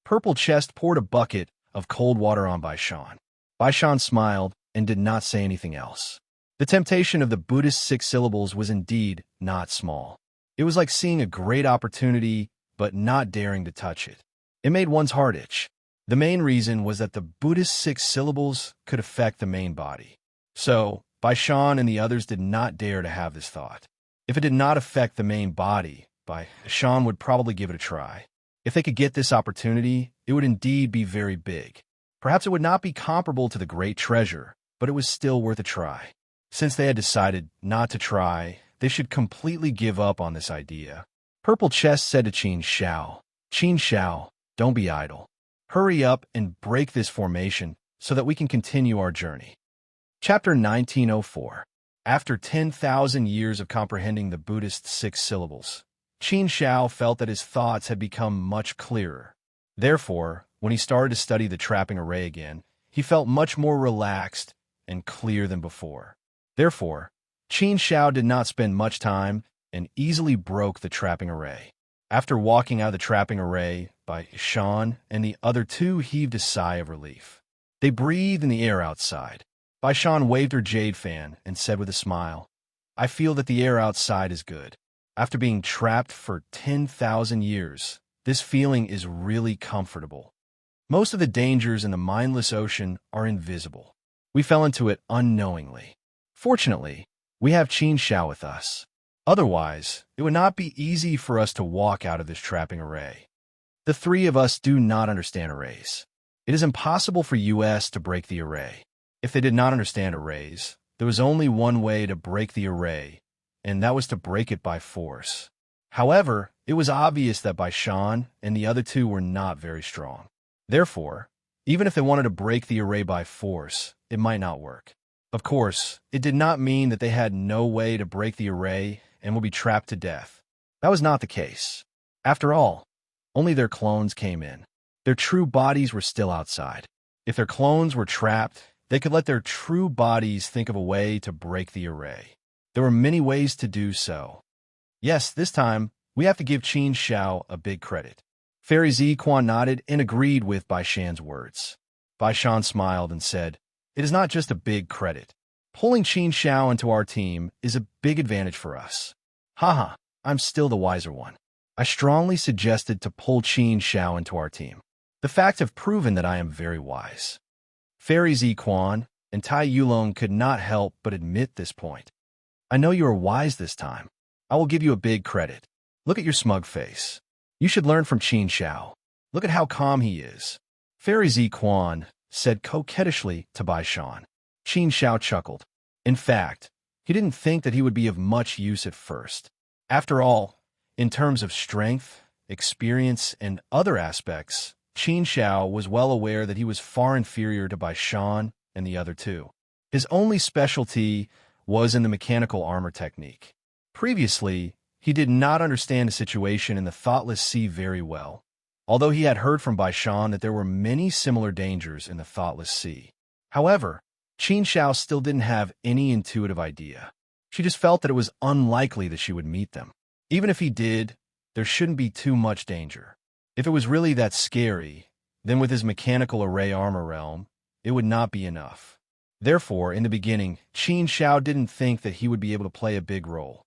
Purple Chest poured a bucket of cold water on Bai Shan. Bai Shan smiled and did not say anything else. The temptation of the Buddhist 6 syllables was indeed not small. It was like seeing a great opportunity, but not daring to touch it. It made one's heart itch. The main reason was that the Buddhist 6 syllables could affect the main body. So, Bai Shan and the others did not dare to have this thought. If it did not affect the main body, Bai Shan would probably give it a try. If they could get this opportunity, it would indeed be very big. Perhaps it would not be comparable to the great treasure, but it was still worth a try. Since they had decided not to try, they should completely give up on this idea. Purple Chest said to Qin Xiao, don't be idle. Hurry up and break this formation so that we can continue our journey. Chapter 1904. After 10,000 years of comprehending the Buddhist 6 syllables, Qin Xiao felt that his thoughts had become much clearer. Therefore, when he started to study the trapping array again, he felt much more relaxed and clear than before. Therefore, Qin Xiao did not spend much time and easily broke the trapping array. After walking out of the trapping array, Bai Shan and the other two heaved a sigh of relief. They breathed in the air outside. Bai Shan waved her jade fan and said with a smile, I feel that the air outside is good. After being trapped for 10,000 years, this feeling is really comfortable. Most of the dangers in the mindless ocean are invisible. We fell into it unknowingly. Fortunately, we have Qin Xiao with us. Otherwise, it would not be easy for us to walk out of this trapping array. The 3 of us do not understand arrays. It is impossible for us to break the array. If they did not understand arrays, there was only one way to break the array, and that was to break it by force. However, it was obvious that Bai Shan and the other 2 were not very strong. Therefore, even if they wanted to break the array by force, it might not work. Of course, it did not mean that they had no way to break the array and would be trapped to death. That was not the case. After all, only their clones came in. Their true bodies were still outside. If their clones were trapped, they could let their true bodies think of a way to break the array. There were many ways to do so. Yes, this time, we have to give Qin Xiao a big credit. Fairy Ziquan nodded and agreed with Bai Shan's words. Bai Shan smiled and said, "It is not just a big credit. Pulling Qin Xiao into our team is a big advantage for us. Haha, I'm still the wiser one. I strongly suggested to pull Qin Xiao into our team. The facts have proven that I am very wise." Fairy Ziquan and Tai Yulong could not help but admit this point. "I know you are wise this time. I will give you a big credit. Look at your smug face. You should learn from Qin Xiao. Look at how calm he is." Fairy Ziquan said coquettishly to Bai Shan. Qin Xiao chuckled. In fact, he didn't think that he would be of much use at first. After all, in terms of strength, experience, and other aspects, Qin Xiao was well aware that he was far inferior to Bai Shan and the other two. His only specialty was in the mechanical armor technique. Previously, he did not understand the situation in the Thoughtless Sea very well, although he had heard from Bai Shan that there were many similar dangers in the Thoughtless Sea. However, Qin Xiao still didn't have any intuitive idea. She just felt that it was unlikely that she would meet them. Even if he did, there shouldn't be too much danger. If it was really that scary, then with his mechanical array armor realm, it would not be enough. Therefore, in the beginning, Qin Xiao didn't think that he would be able to play a big role.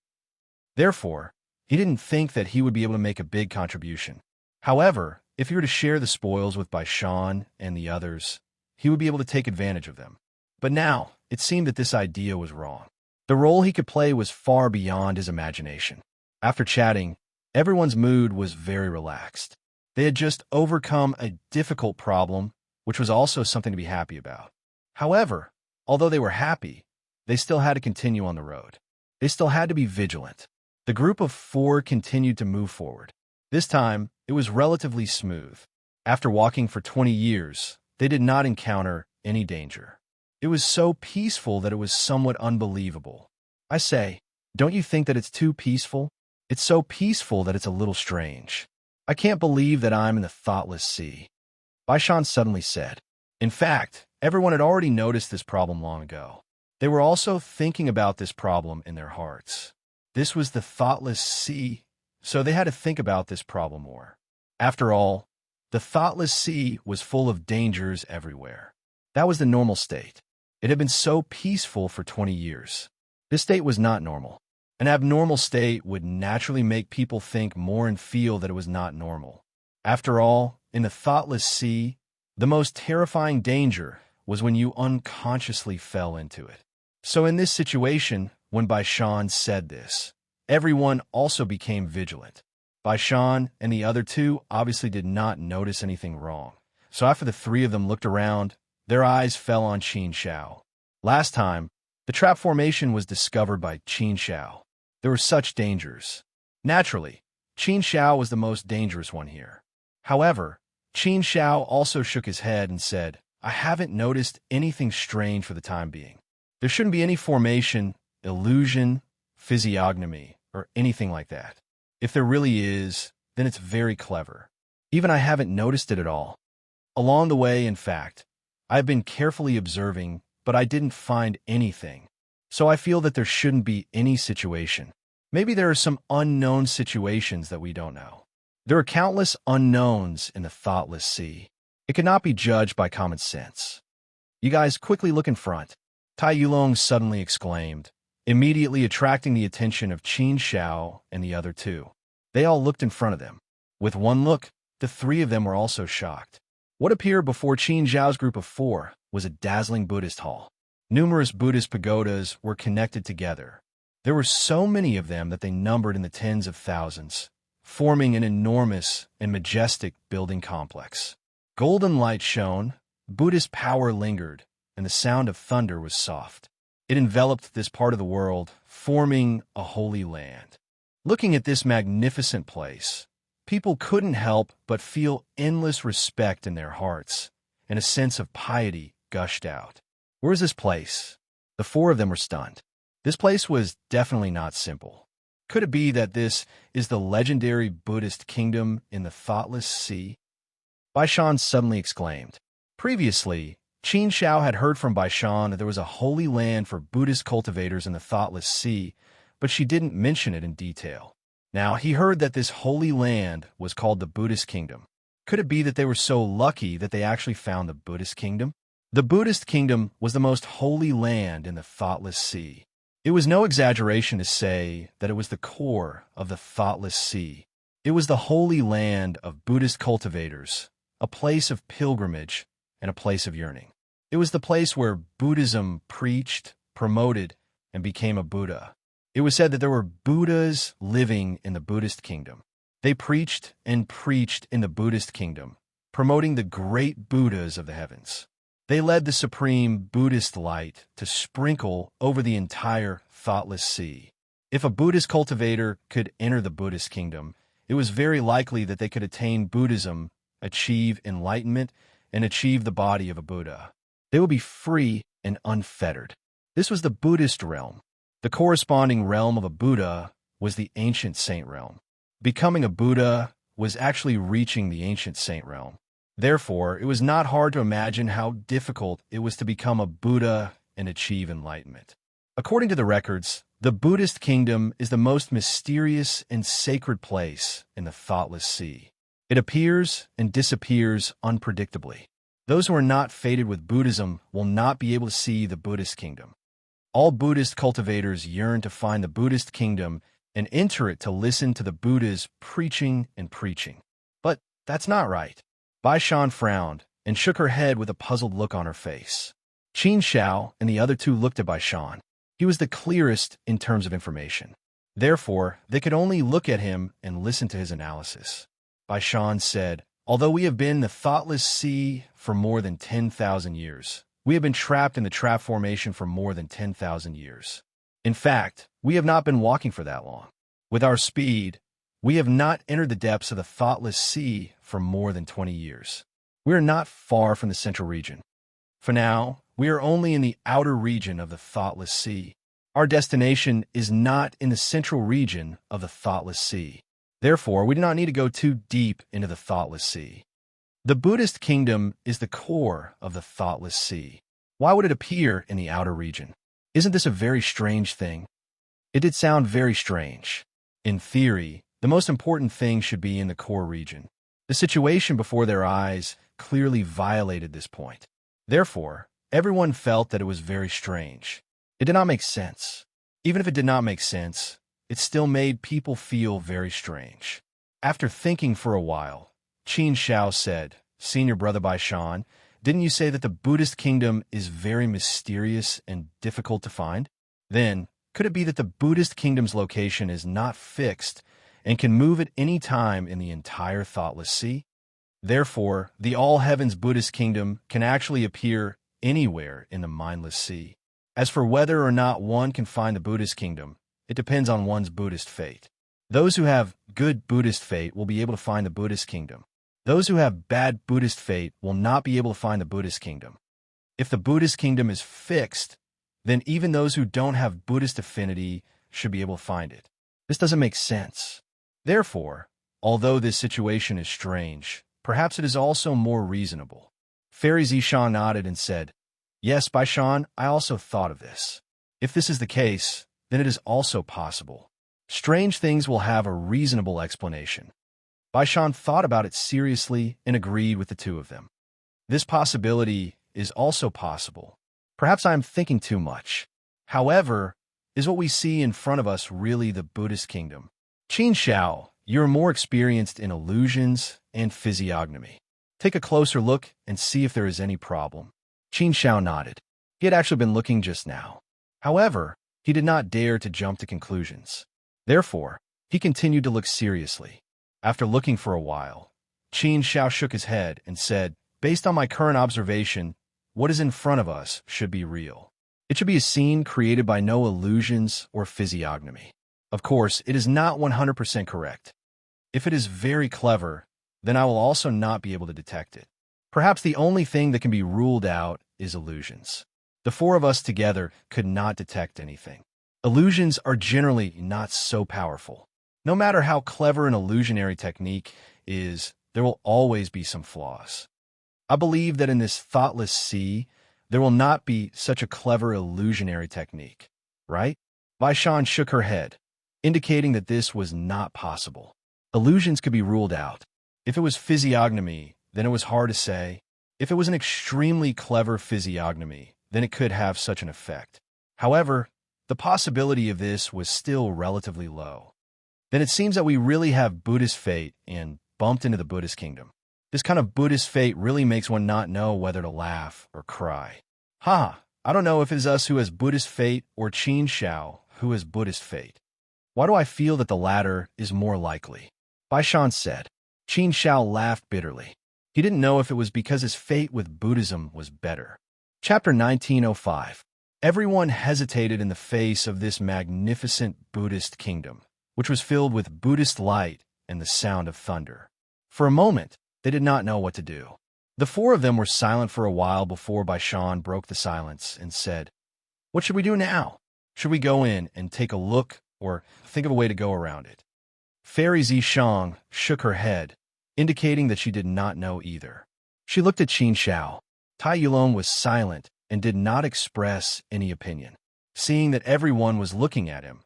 Therefore, he didn't think that he would be able to make a big contribution. However, if he were to share the spoils with Bai Shan and the others, he would be able to take advantage of them. But now, it seemed that this idea was wrong. The role he could play was far beyond his imagination. After chatting, everyone's mood was very relaxed. They had just overcome a difficult problem, which was also something to be happy about. However, although they were happy, they still had to continue on the road. They still had to be vigilant. The group of 4 continued to move forward. This time, it was relatively smooth. After walking for 20 years, they did not encounter any danger. It was so peaceful that it was somewhat unbelievable. I say, don't you think that it's too peaceful? It's so peaceful that it's a little strange. I can't believe that I'm in the Thoughtless Sea. Bai Shan suddenly said. In fact, everyone had already noticed this problem long ago. They were also thinking about this problem in their hearts. This was the Thoughtless Sea, so they had to think about this problem more. After all, the Thoughtless Sea was full of dangers everywhere. That was the normal state. It had been so peaceful for 20 years. This state was not normal. An abnormal state would naturally make people think more and feel that it was not normal. After all, in the Thoughtless Sea, the most terrifying danger was when you unconsciously fell into it. So in this situation, when Bai Shan said this, everyone also became vigilant. Bai Shan and the other 2 obviously did not notice anything wrong. So after the 3 of them looked around, their eyes fell on Qin Xiao. Last time, the trap formation was discovered by Qin Xiao. There were such dangers. Naturally, Qin Xiao was the most dangerous one here. However, Qin Xiao also shook his head and said, I haven't noticed anything strange for the time being. There shouldn't be any formation, illusion, physiognomy, or anything like that. If there really is, then it's very clever. Even I haven't noticed it at all. Along the way, in fact, I've been carefully observing, but I didn't find anything. So I feel that there shouldn't be any situation. Maybe there are some unknown situations that we don't know. There are countless unknowns in the Thoughtless Sea. It cannot be judged by common sense. You guys quickly look in front. Tai Yulong suddenly exclaimed, immediately attracting the attention of Qin Xiao and the other 2. They all looked in front of them. With one look, the 3 of them were also shocked. What appeared before Qin Xiao's group of 4 was a dazzling Buddhist hall. Numerous Buddhist pagodas were connected together. There were so many of them that they numbered in the tens of thousands, forming an enormous and majestic building complex. Golden light shone, Buddhist power lingered, and the sound of thunder was soft. It enveloped this part of the world, forming a holy land. Looking at this magnificent place, people couldn't help but feel endless respect in their hearts, and a sense of piety gushed out. Where is this place? The 4 of them were stunned. This place was definitely not simple. Could it be that this is the legendary Buddhist kingdom in the Thoughtless Sea? Bai Shan suddenly exclaimed. Previously, Qin Shao had heard from Bai Shan that there was a holy land for Buddhist cultivators in the Thoughtless Sea, but she didn't mention it in detail. Now, he heard that this holy land was called the Buddhist Kingdom. Could it be that they were so lucky that they actually found the Buddhist Kingdom? The Buddhist Kingdom was the most holy land in the Thoughtless Sea. It was no exaggeration to say that it was the core of the Thoughtless Sea. It was the holy land of Buddhist cultivators, a place of pilgrimage, and a place of yearning. It was the place where Buddhism preached, promoted, and became a Buddha. It was said that there were Buddhas living in the Buddhist kingdom. They preached and preached in the Buddhist kingdom, promoting the great Buddhas of the heavens. They led the supreme Buddhist light to sprinkle over the entire Thoughtless Sea. If a Buddhist cultivator could enter the Buddhist kingdom, it was very likely that they could attain Buddhism, achieve enlightenment, and achieve the body of a Buddha. They would be free and unfettered. This was the Buddhist realm. The corresponding realm of a Buddha was the ancient saint realm. Becoming a Buddha was actually reaching the ancient saint realm. Therefore, it was not hard to imagine how difficult it was to become a Buddha and achieve enlightenment. According to the records, the Buddhist kingdom is the most mysterious and sacred place in the Thoughtless Sea. It appears and disappears unpredictably. Those who are not fated with Buddhism will not be able to see the Buddhist kingdom. All Buddhist cultivators yearn to find the Buddhist kingdom and enter it to listen to the Buddhas preaching and preaching. But that's not right. Bai Shan frowned and shook her head with a puzzled look on her face. Qin Shao and the other two looked at Bai Shan. He was the clearest in terms of information. Therefore, they could only look at him and listen to his analysis. Bai Shan said, "Although we have been in the Thoughtless Sea for more than 10,000 years, we have been trapped in the trap formation for more than 10,000 years. In fact, we have not been walking for that long. With our speed, we have not entered the depths of the Thoughtless Sea for more than 20 years. We are not far from the central region. For now, we are only in the outer region of the Thoughtless Sea. Our destination is not in the central region of the Thoughtless Sea. Therefore, we do not need to go too deep into the Thoughtless Sea. The Buddhist kingdom is the core of the Thoughtless Sea. Why would it appear in the outer region? Isn't this a very strange thing?" It did sound very strange. In theory, the most important thing should be in the core region. The situation before their eyes clearly violated this point. Therefore, everyone felt that it was very strange. It did not make sense. Even if it did not make sense, it still made people feel very strange. After thinking for a while, Qin Shao said, "Senior brother Bai Shan, didn't you say that the Buddhist kingdom is very mysterious and difficult to find? Then, could it be that the Buddhist kingdom's location is not fixed and can move at any time in the entire Thoughtless Sea? Therefore, the all-heavens Buddhist kingdom can actually appear anywhere in the mindless sea. As for whether or not one can find the Buddhist kingdom, it depends on one's Buddhist fate. Those who have good Buddhist fate will be able to find the Buddhist kingdom. Those who have bad Buddhist fate will not be able to find the Buddhist kingdom. If the Buddhist kingdom is fixed, then even those who don't have Buddhist affinity should be able to find it. This doesn't make sense. Therefore, although this situation is strange, perhaps it is also more reasonable." Fairy Zishan nodded and said, "Yes, Bai Shan, I also thought of this. If this is the case, then it is also possible. Strange things will have a reasonable explanation." Bai Shan thought about it seriously and agreed with the two of them. This possibility is also possible. Perhaps I am thinking too much. However, is what we see in front of us really the Buddhist kingdom? Qin Shao, you are more experienced in illusions and physiognomy. Take a closer look and see if there is any problem. Qin Shao nodded. He had actually been looking just now. However, he did not dare to jump to conclusions. Therefore, he continued to look seriously. After looking for a while, Qin Shao shook his head and said, "Based on my current observation, what is in front of us should be real. It should be a scene created by no illusions or physiognomy. Of course, it is not 100% correct. If it is very clever, then I will also not be able to detect it. Perhaps the only thing that can be ruled out is illusions. The four of us together could not detect anything. Illusions are generally not so powerful. No matter how clever an illusionary technique is, there will always be some flaws. I believe that in this thoughtless sea, there will not be such a clever illusionary technique, right? Vaishan shook her head, indicating that this was not possible. Illusions could be ruled out. If it was physiognomy, then it was hard to say. If it was an extremely clever physiognomy, then it could have such an effect. However, the possibility of this was still relatively low. Then it seems that we really have Buddhist fate and bumped into the Buddhist kingdom. This kind of Buddhist fate really makes one not know whether to laugh or cry. I don't know if it's us who has Buddhist fate or Qin Shao who has Buddhist fate. Why do I feel that the latter is more likely? Baishan said. Qin Shao laughed bitterly. He didn't know if it was because his fate with Buddhism was better. Chapter 1905. Everyone hesitated in the face of this magnificent Buddhist kingdom, which was filled with Buddhist light and the sound of thunder. For a moment, they did not know what to do. The four of them were silent for a while before Baishan broke the silence and said, "What should we do now? Should we go in and take a look or think of a way to go around it?" Fairy Zishang shook her head, indicating that she did not know either. She looked at Qin Shao. Tai Yulong was silent and did not express any opinion. Seeing that everyone was looking at him,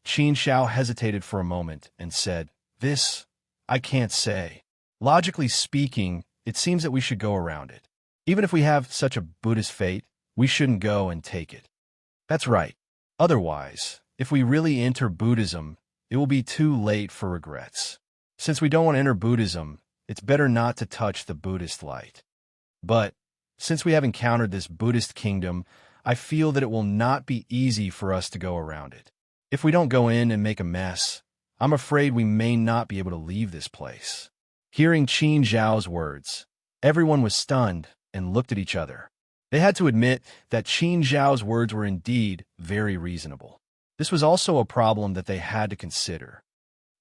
Qin Shao hesitated for a moment and said, "This, I can't say. Logically speaking, it seems that we should go around it. Even if we have such a Buddhist fate, we shouldn't go and take it." That's right. Otherwise, if we really enter Buddhism, it will be too late for regrets. Since we don't want to enter Buddhism, it's better not to touch the Buddhist light. But, since we have encountered this Buddhist kingdom, I feel that it will not be easy for us to go around it. If we don't go in and make a mess, I'm afraid we may not be able to leave this place. Hearing Qin Zhao's words, everyone was stunned and looked at each other. They had to admit that Qin Zhao's words were indeed very reasonable. This was also a problem that they had to consider.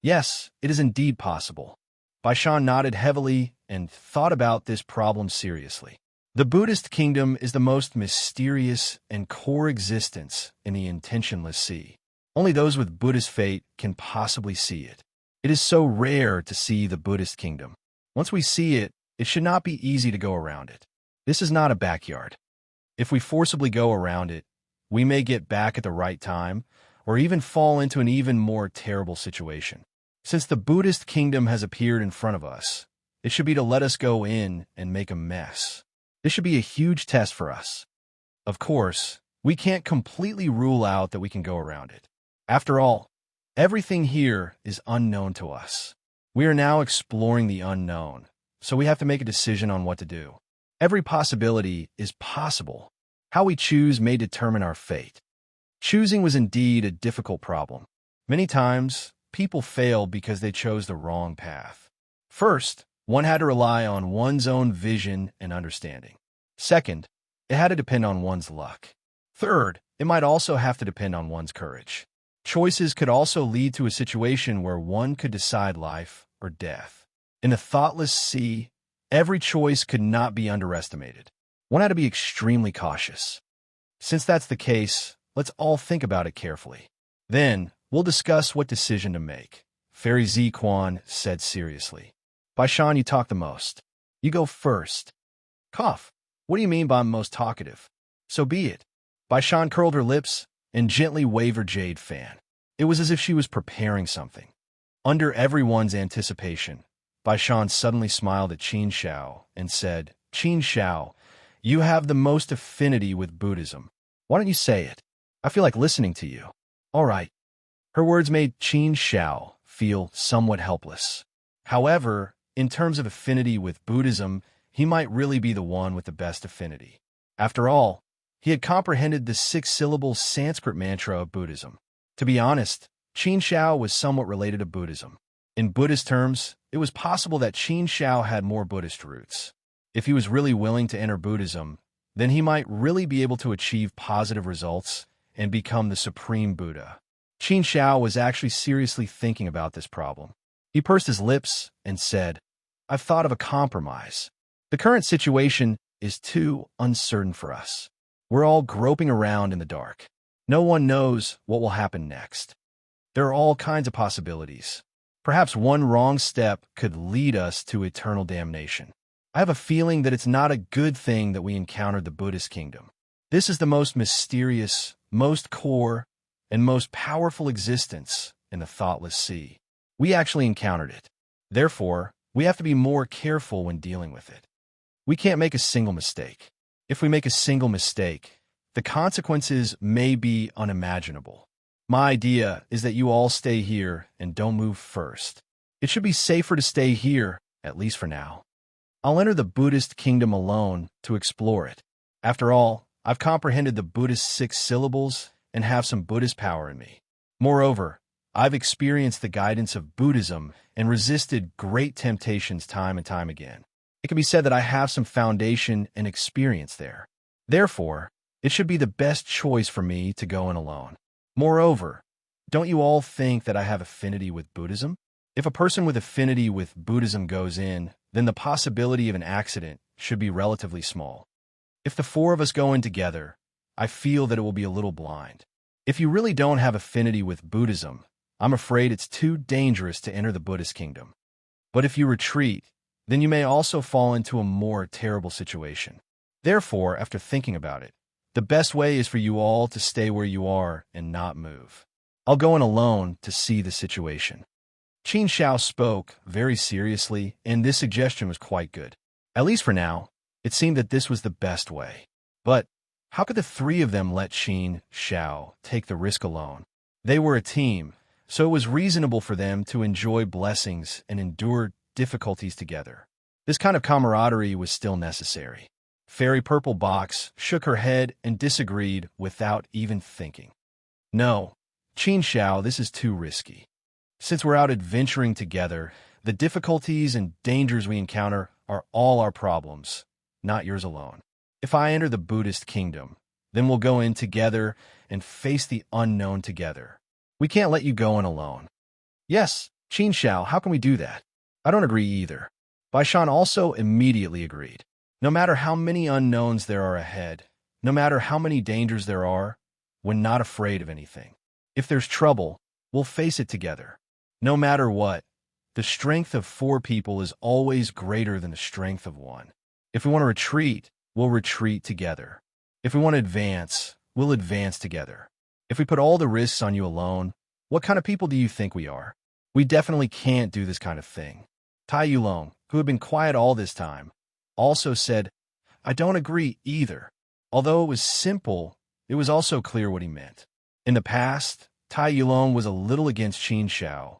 Yes, it is indeed possible. Baishan nodded heavily and thought about this problem seriously. The Buddhist kingdom is the most mysterious and core existence in the intentionless sea. Only those with Buddhist fate can possibly see it. It is so rare to see the Buddhist kingdom. Once we see it, it should not be easy to go around it. This is not a backyard. If we forcibly go around it, we may get back at the right time, or even fall into an even more terrible situation. Since the Buddhist kingdom has appeared in front of us, it should be to let us go in and make a mess. This should be a huge test for us. Of course, we can't completely rule out that we can go around it. After all, everything here is unknown to us. We are now exploring the unknown, so we have to make a decision on what to do. Every possibility is possible. How we choose may determine our fate. Choosing was indeed a difficult problem. Many times, people fail because they chose the wrong path. First, one had to rely on one's own vision and understanding. Second, it had to depend on one's luck. Third, it might also have to depend on one's courage. Choices could also lead to a situation where one could decide life or death. In the thoughtless sea, every choice could not be underestimated. One had to be extremely cautious. Since that's the case, let's all think about it carefully. Then, we'll discuss what decision to make, Fairy Ziquan said seriously. Baishan, you talk the most. You go first. Cough. What do you mean by I'm most talkative? So be it. Baishan curled her lips and gently waved her jade fan. It was as if she was preparing something. Under everyone's anticipation, Baishan suddenly smiled at Qin Shao and said, "Qin Shao, you have the most affinity with Buddhism. Why don't you say it? I feel like listening to you." All right. Her words made Qin Shao feel somewhat helpless. However, in terms of affinity with Buddhism, he might really be the one with the best affinity. After all, he had comprehended the 6-syllable Sanskrit mantra of Buddhism. To be honest, Qin Shao was somewhat related to Buddhism. In Buddhist terms, it was possible that Qin Shao had more Buddhist roots. If he was really willing to enter Buddhism, then he might really be able to achieve positive results and become the supreme Buddha. Qin Shao was actually seriously thinking about this problem. He pursed his lips and said, "I've thought of a compromise. The current situation is too uncertain for us. We're all groping around in the dark. No one knows what will happen next. There are all kinds of possibilities. Perhaps one wrong step could lead us to eternal damnation. I have a feeling that it's not a good thing that we encountered the Buddhist kingdom. This is the most mysterious, most core, and most powerful existence in the thoughtless sea. We actually encountered it. Therefore, we have to be more careful when dealing with it. We can't make a single mistake. If we make a single mistake, the consequences may be unimaginable. My idea is that you all stay here and don't move first. It should be safer to stay here, at least for now. I'll enter the Buddhist kingdom alone to explore it. After all, I've comprehended the Buddhist 6 syllables and have some Buddhist power in me. Moreover, I've experienced the guidance of Buddhism and resisted great temptations time and time again. It can be said that I have some foundation and experience there. Therefore, it should be the best choice for me to go in alone. Moreover, don't you all think that I have affinity with Buddhism? If a person with affinity with Buddhism goes in, then the possibility of an accident should be relatively small. If the 4 of us go in together, I feel that it will be a little blind. If you really don't have affinity with Buddhism, I'm afraid it's too dangerous to enter the Buddhist kingdom. But if you retreat, then you may also fall into a more terrible situation. Therefore, after thinking about it, the best way is for you all to stay where you are and not move. I'll go in alone to see the situation. Qin Shao spoke very seriously, and this suggestion was quite good. At least for now, it seemed that this was the best way. But how could the 3 of them let Qin Shao take the risk alone? They were a team, so it was reasonable for them to enjoy blessings and endure difficulties together. This kind of camaraderie was still necessary. Fairy Purple Box shook her head and disagreed without even thinking. No, Qin Shao, this is too risky. Since we're out adventuring together, the difficulties and dangers we encounter are all our problems, not yours alone. If I enter the Buddhist kingdom, then we'll go in together and face the unknown together. We can't let you go in alone. Yes, Qin Shao, how can we do that? I don't agree either. Bai Shan also immediately agreed. No matter how many unknowns there are ahead, no matter how many dangers there are, we're not afraid of anything. If there's trouble, we'll face it together. No matter what, the strength of 4 people is always greater than the strength of 1. If we want to retreat, we'll retreat together. If we want to advance, we'll advance together. If we put all the risks on you alone, what kind of people do you think we are? We definitely can't do this kind of thing. Tai Yulong, who had been quiet all this time, also said, I don't agree either. Although it was simple, it was also clear what he meant. In the past, Tai Yulong was a little against Qin Shao,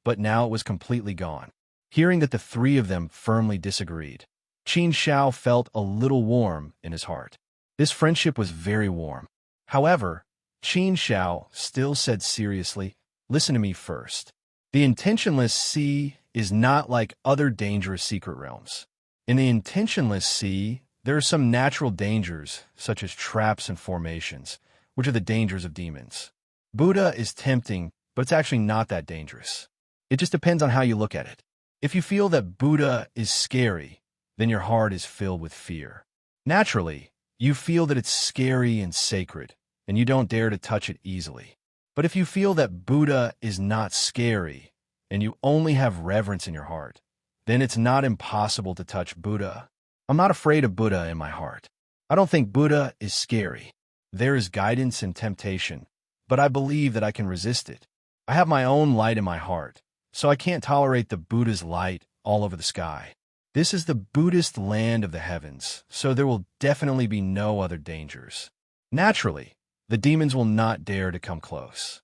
but now it was completely gone. Hearing that the 3 of them firmly disagreed, Qin Shao felt a little warm in his heart. This friendship was very warm. However, Qin Shao still said seriously, listen to me first. The intentionless sea is not like other dangerous secret realms. In the intentionless sea, there are some natural dangers, such as traps and formations, which are the dangers of demons. Buddha is tempting, but it's actually not that dangerous. It just depends on how you look at it. If you feel that Buddha is scary, then your heart is filled with fear. Naturally, you feel that it's scary and sacred, and you don't dare to touch it easily. But if you feel that Buddha is not scary, and you only have reverence in your heart, then it's not impossible to touch Buddha. I'm not afraid of Buddha in my heart. I don't think Buddha is scary. There is guidance and temptation, but I believe that I can resist it. I have my own light in my heart, so I can't tolerate the Buddha's light all over the sky. This is the Buddhist land of the heavens, so there will definitely be no other dangers. Naturally, the demons will not dare to come close.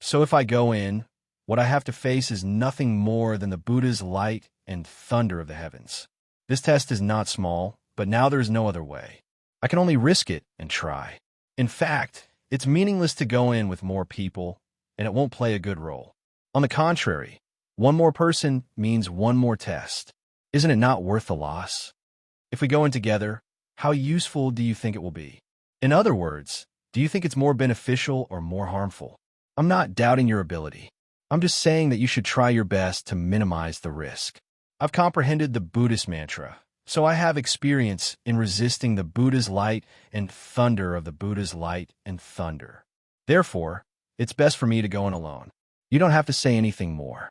So if I go in, what I have to face is nothing more than the Buddha's light and thunder of the heavens. This test is not small, but now there is no other way. I can only risk it and try. In fact, it's meaningless to go in with more people, and it won't play a good role. On the contrary, one more person means one more test. Isn't it not worth the loss? If we go in together, how useful do you think it will be? In other words, do you think it's more beneficial or more harmful? I'm not doubting your ability. I'm just saying that you should try your best to minimize the risk. I've comprehended the Buddhist mantra, so I have experience in resisting the Buddha's light and thunder of the Buddha's light and thunder. Therefore, it's best for me to go in alone. You don't have to say anything more.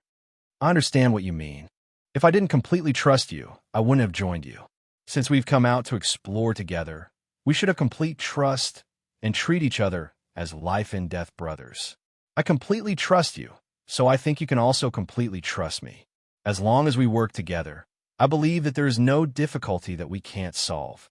I understand what you mean. If I didn't completely trust you, I wouldn't have joined you. Since we've come out to explore together, we should have complete trust and treat each other as life and death brothers. I completely trust you, so I think you can also completely trust me. As long as we work together, I believe that there is no difficulty that we can't solve.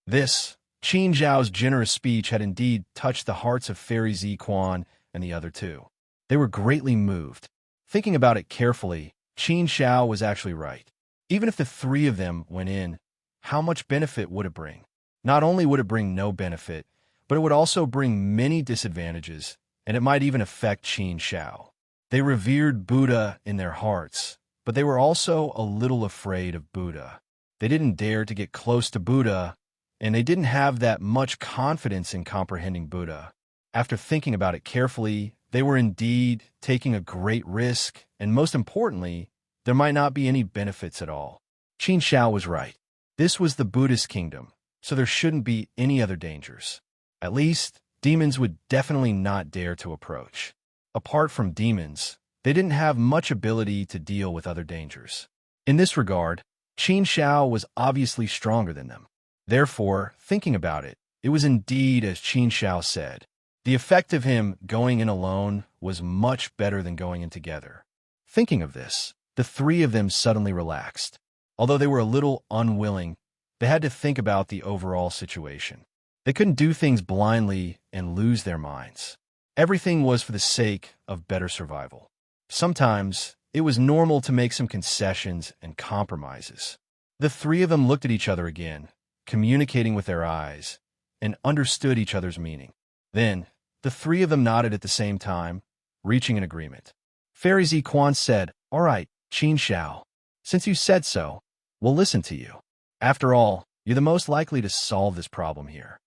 This, Qin Zhao's generous speech had indeed touched the hearts of Fairy Ziquan and the other two. They were greatly moved. Thinking about it carefully, Qin Zhao was actually right. Even if the three of them went in, how much benefit would it bring? Not only would it bring no benefit, but it would also bring many disadvantages, and it might even affect Qin Zhao. They revered Buddha in their hearts, but they were also a little afraid of Buddha. They didn't dare to get close to Buddha, and they didn't have that much confidence in comprehending Buddha. After thinking about it carefully, they were indeed taking a great risk, and most importantly, there might not be any benefits at all. Qin Zhao was right. This was the Buddhist kingdom, so there shouldn't be any other dangers. At least, demons would definitely not dare to approach. Apart from demons, they didn't have much ability to deal with other dangers. In this regard, Qin Zhao was obviously stronger than them. Therefore, thinking about it, it was indeed as Qin Zhao said. The effect of him going in alone was much better than going in together. Thinking of this, the three of them suddenly relaxed. Although they were a little unwilling, they had to think about the overall situation. They couldn't do things blindly and lose their minds. Everything was for the sake of better survival. Sometimes, it was normal to make some concessions and compromises. The three of them looked at each other again, communicating with their eyes, and understood each other's meaning. Then, the three of them nodded at the same time, reaching an agreement. Fairy Ziquan said, "All right, Qin Zhao. Since you said so, we'll listen to you. After all, you're the most likely to solve this problem here.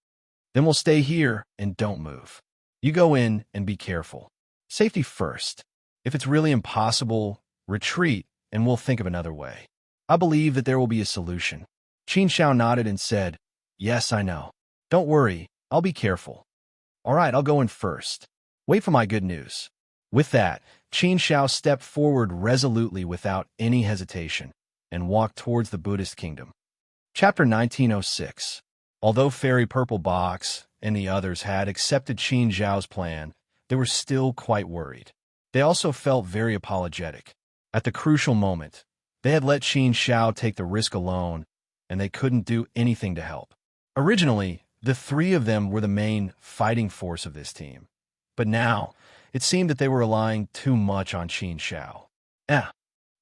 Then we'll stay here and don't move. You go in and be careful. Safety first. If it's really impossible, retreat and we'll think of another way. I believe that there will be a solution." Qin Zhao nodded and said, "Yes, I know. Don't worry, I'll be careful. All right, I'll go in first. Wait for my good news." With that, Qin Zhao stepped forward resolutely without any hesitation and walked towards the Buddhist kingdom. Chapter 1906. Although Fairy Purple Box and the others had accepted Qin Zhao's plan, they were still quite worried. They also felt very apologetic. At the crucial moment, they had let Qin Zhao take the risk alone, and they couldn't do anything to help. Originally, the three of them were the main fighting force of this team. But now, it seemed that they were relying too much on Qin Zhao.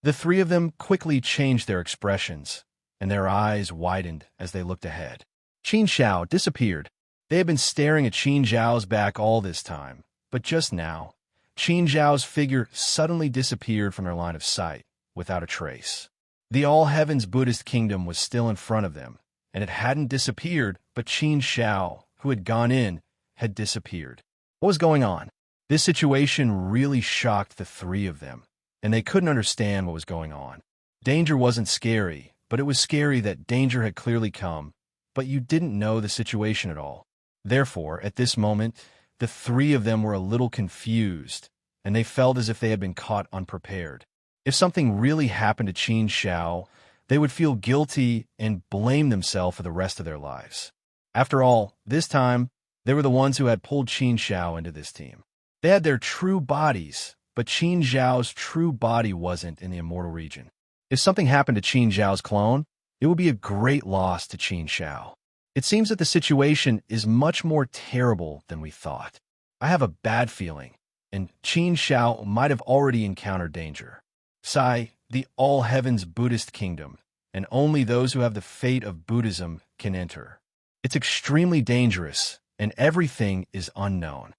The three of them quickly changed their expressions, and their eyes widened as they looked ahead. Qin Zhao disappeared. They had been staring at Qin Zhao's back all this time, but just now, Qin Zhao's figure suddenly disappeared from their line of sight, without a trace. The All Heavens Buddhist kingdom was still in front of them, and it hadn't disappeared, but Qin Zhao, who had gone in, had disappeared. What was going on? This situation really shocked the three of them, and they couldn't understand what was going on. Danger wasn't scary, but it was scary that danger had clearly come, but you didn't know the situation at all. Therefore, at this moment, the three of them were a little confused, and they felt as if they had been caught unprepared. If something really happened to Qin Zhao, they would feel guilty and blame themselves for the rest of their lives. After all, this time, they were the ones who had pulled Qin Zhao into this team. They had their true bodies, but Qin Zhao's true body wasn't in the immortal region. If something happened to Qin Zhao's clone, it would be a great loss to Qin Zhao. It seems that the situation is much more terrible than we thought. I have a bad feeling, and Qin Zhao might have already encountered danger. Sai, the All Heavens Buddhist kingdom, and only those who have the fate of Buddhism can enter. It's extremely dangerous, and everything is unknown.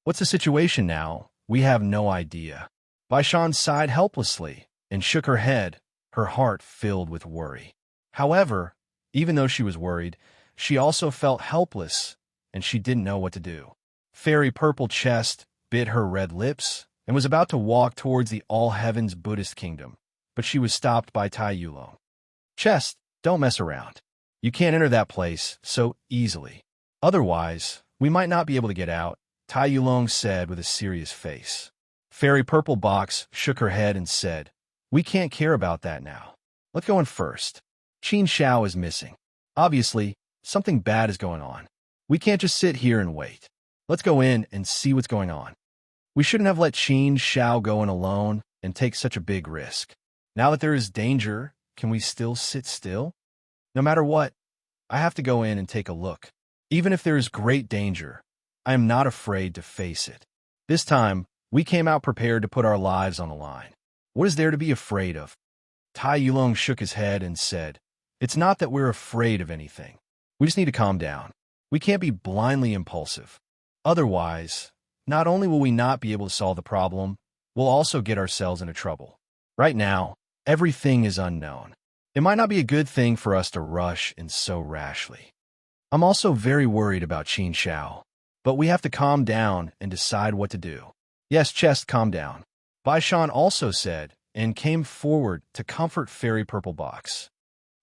What's the situation now? We have no idea. Baishan sighed helplessly and shook her head, her heart filled with worry. However, even though she was worried, she also felt helpless, and she didn't know what to do. Fairy Purple Chest bit her red lips and was about to walk towards the All Heavens Buddhist kingdom, but she was stopped by Tai Yulong. "Chest, don't mess around. You can't enter that place so easily. Otherwise, we might not be able to get out," Tai Yulong said with a serious face. Fairy Purple Box shook her head and said, We can't care about that now. Let's go in first. Qin Xiao is missing. Obviously, something bad is going on. We can't just sit here and wait. Let's go in and see what's going on. We shouldn't have let Qin Xiao go in alone and take such a big risk. Now that there is danger, can we still sit still? No matter what, I have to go in and take a look. Even if there is great danger, I am not afraid to face it. This time, we came out prepared to put our lives on the line. What is there to be afraid of? Tai Yulong shook his head and said, "It's not that we're afraid of anything. We just need to calm down. We can't be blindly impulsive. Otherwise, not only will we not be able to solve the problem, we'll also get ourselves into trouble. Right now, everything is unknown. It might not be a good thing for us to rush in so rashly. I'm also very worried about Qin Xiao, but we have to calm down and decide what to do." "Yes, Chest, calm down," Bai Shan also said, and came forward to comfort Fairy Purple Box.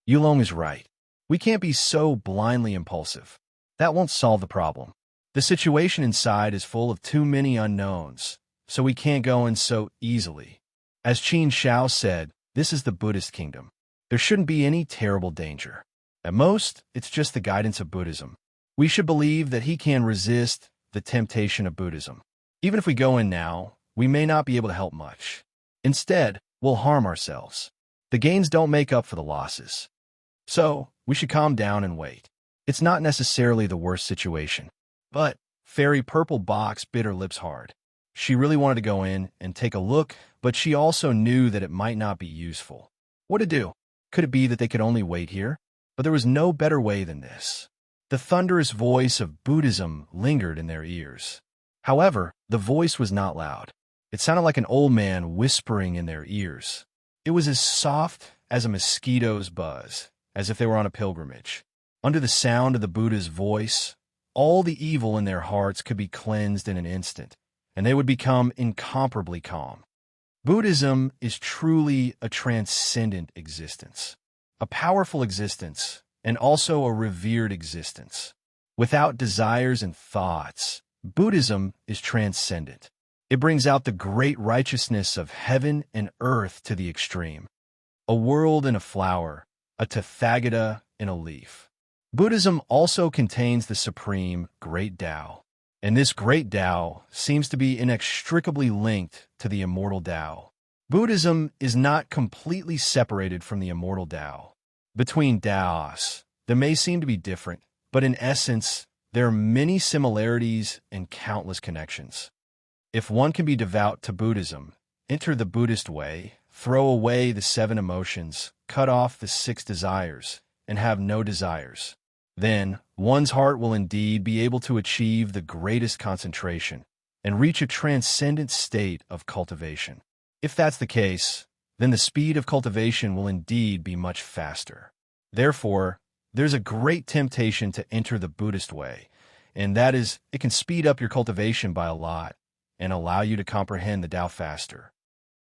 "Yulong is right. We can't be so blindly impulsive. That won't solve the problem. The situation inside is full of too many unknowns, so we can't go in so easily. As Qin Xiao said, this is the Buddhist kingdom. There shouldn't be any terrible danger. At most, it's just the guidance of Buddhism. We should believe that he can resist the temptation of Buddhism. Even if we go in now, we may not be able to help much. Instead, we'll harm ourselves. The gains don't make up for the losses. So, we should calm down and wait. It's not necessarily the worst situation." But Fairy Purple Box bit her lips hard. She really wanted to go in and take a look, but she also knew that it might not be useful. What to do? Could it be that they could only wait here? But there was no better way than this. The thunderous voice of Buddhism lingered in their ears. However, the voice was not loud. It sounded like an old man whispering in their ears. It was as soft as a mosquito's buzz, as if they were on a pilgrimage. Under the sound of the Buddha's voice, all the evil in their hearts could be cleansed in an instant, and they would become incomparably calm. Buddhism is truly a transcendent existence, a powerful existence, and also a revered existence. Without desires and thoughts, Buddhism is transcendent. It brings out the great righteousness of heaven and earth to the extreme. A world in a flower, a Tathagata in a leaf. Buddhism also contains the supreme Great Tao, and this Great Tao seems to be inextricably linked to the immortal Tao. Buddhism is not completely separated from the immortal Tao. Between Taos, they may seem to be different, but in essence, there are many similarities and countless connections. If one can be devout to Buddhism, enter the Buddhist way, throw away the 7 emotions, cut off the 6 desires, and have no desires, then one's heart will indeed be able to achieve the greatest concentration and reach a transcendent state of cultivation. If that's the case, then the speed of cultivation will indeed be much faster. Therefore, there's a great temptation to enter the Buddhist way, and that is, it can speed up your cultivation by a lot and allow you to comprehend the Tao faster.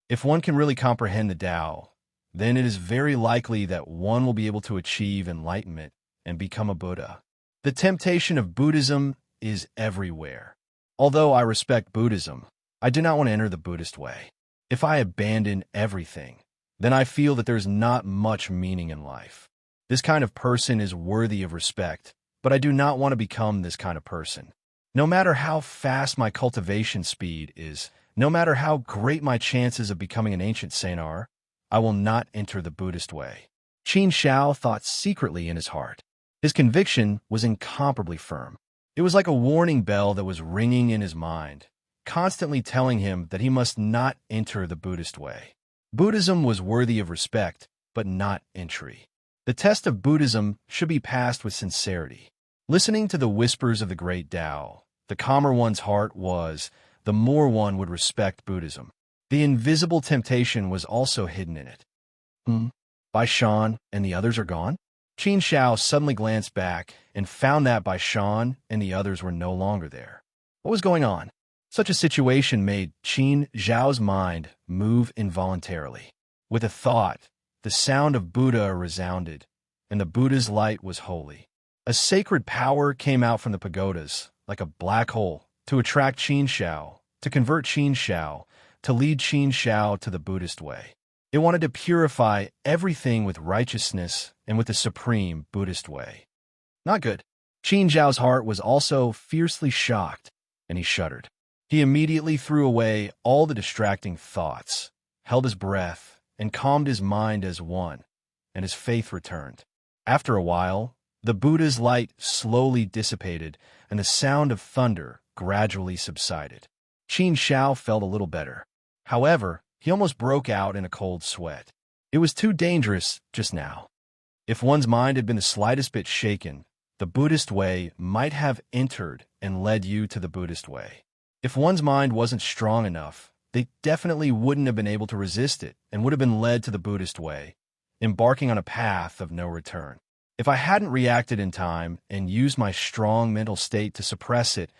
If one can really comprehend the Tao, then it is very likely that one will be able to achieve enlightenment and become a Buddha. The temptation of Buddhism is everywhere. Although I respect Buddhism, I do not want to enter the Buddhist way. If I abandon everything, then I feel that there's not much meaning in life. This kind of person is worthy of respect, but I do not want to become this kind of person. No matter how fast my cultivation speed is, no matter how great my chances of becoming an ancient saint are, I will not enter the Buddhist way. Qin Xiao thought secretly in his heart. His conviction was incomparably firm. It was like a warning bell that was ringing in his mind, constantly telling him that he must not enter the Buddhist way. Buddhism was worthy of respect, but not entry. The test of Buddhism should be passed with sincerity. Listening to the whispers of the Great Tao, the calmer one's heart was, the more one would respect Buddhism. The invisible temptation was also hidden in it. Bai Shan and the others are gone? Qin Xiao suddenly glanced back and found that Bai Shan and the others were no longer there. What was going on? Such a situation made Qin Xiao's mind move involuntarily. With a thought, the sound of Buddha resounded, and the Buddha's light was holy. A sacred power came out from the pagodas, like a black hole, to attract Qin Xiao, to convert Qin Xiao, to lead Qin Xiao to the Buddhist way. It wanted to purify everything with righteousness and with the supreme Buddhist way. Not good. Qin Zhao's heart was also fiercely shocked, and he shuddered. He immediately threw away all the distracting thoughts, held his breath, and calmed his mind as one, and his faith returned. After a while, the Buddha's light slowly dissipated, and the sound of thunder gradually subsided. Qin Zhao felt a little better. However, he almost broke out in a cold sweat. It was too dangerous just now. If one's mind had been the slightest bit shaken, the Buddhist way might have entered and led you to the Buddhist way. If one's mind wasn't strong enough, they definitely wouldn't have been able to resist it and would have been led to the Buddhist way, embarking on a path of no return. If I hadn't reacted in time and used my strong mental state to suppress it,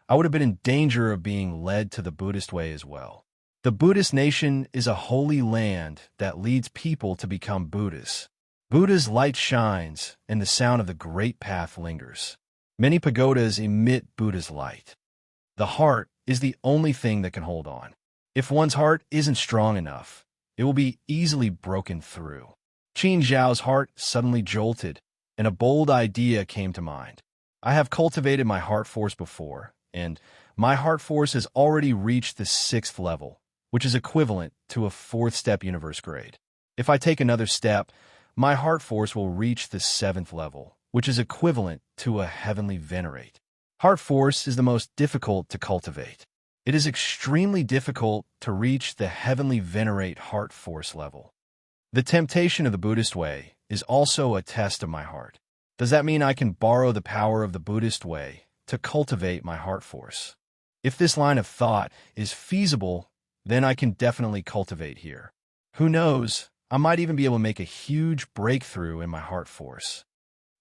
I would have been in danger of being led to the Buddhist way as well. The Buddhist nation is a holy land that leads people to become Buddhists. Buddha's light shines, and the sound of the great path lingers. Many pagodas emit Buddha's light. The heart is the only thing that can hold on. If one's heart isn't strong enough, it will be easily broken through. Qin Zhao's heart suddenly jolted, and a bold idea came to mind. I have cultivated my heart force before, and my heart force has already reached the 6th level, which is equivalent to a 4th step universe grade. If I take another step, my heart force will reach the 7th level, which is equivalent to a heavenly venerate. Heart force is the most difficult to cultivate. It is extremely difficult to reach the heavenly venerate heart force level. The temptation of the Buddhist way is also a test of my heart. Does that mean I can borrow the power of the Buddhist way to cultivate my heart force? If this line of thought is feasible, then I can definitely cultivate here. Who knows? I might even be able to make a huge breakthrough in my heart force.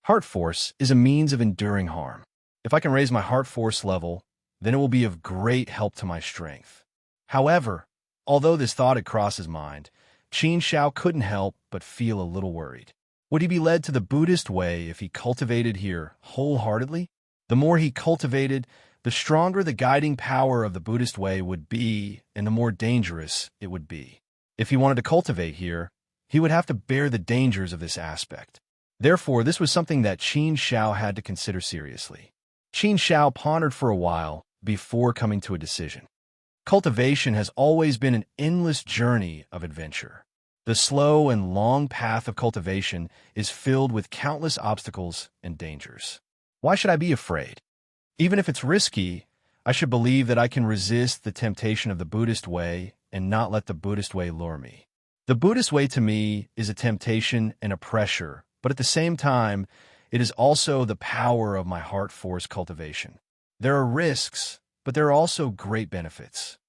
Heart force is a means of enduring harm. If I can raise my heart force level, then it will be of great help to my strength. However, although this thought had crossed his mind, Qin Zhao couldn't help but feel a little worried. Would he be led to the Buddhist way if he cultivated here wholeheartedly? The more he cultivated, the stronger the guiding power of the Buddhist way would be, and the more dangerous it would be. If he wanted to cultivate here, he would have to bear the dangers of this aspect. Therefore, this was something that Qin Zhao had to consider seriously. Qin Zhao pondered for a while before coming to a decision. Cultivation has always been an endless journey of adventure. The slow and long path of cultivation is filled with countless obstacles and dangers. Why should I be afraid? Even if it's risky, I should believe that I can resist the temptation of the Buddhist way and not let the Buddhist way lure me. The Buddhist way to me is a temptation and a pressure, but at the same time, it is also the power of my heart force cultivation. There are risks, but there are also great benefits.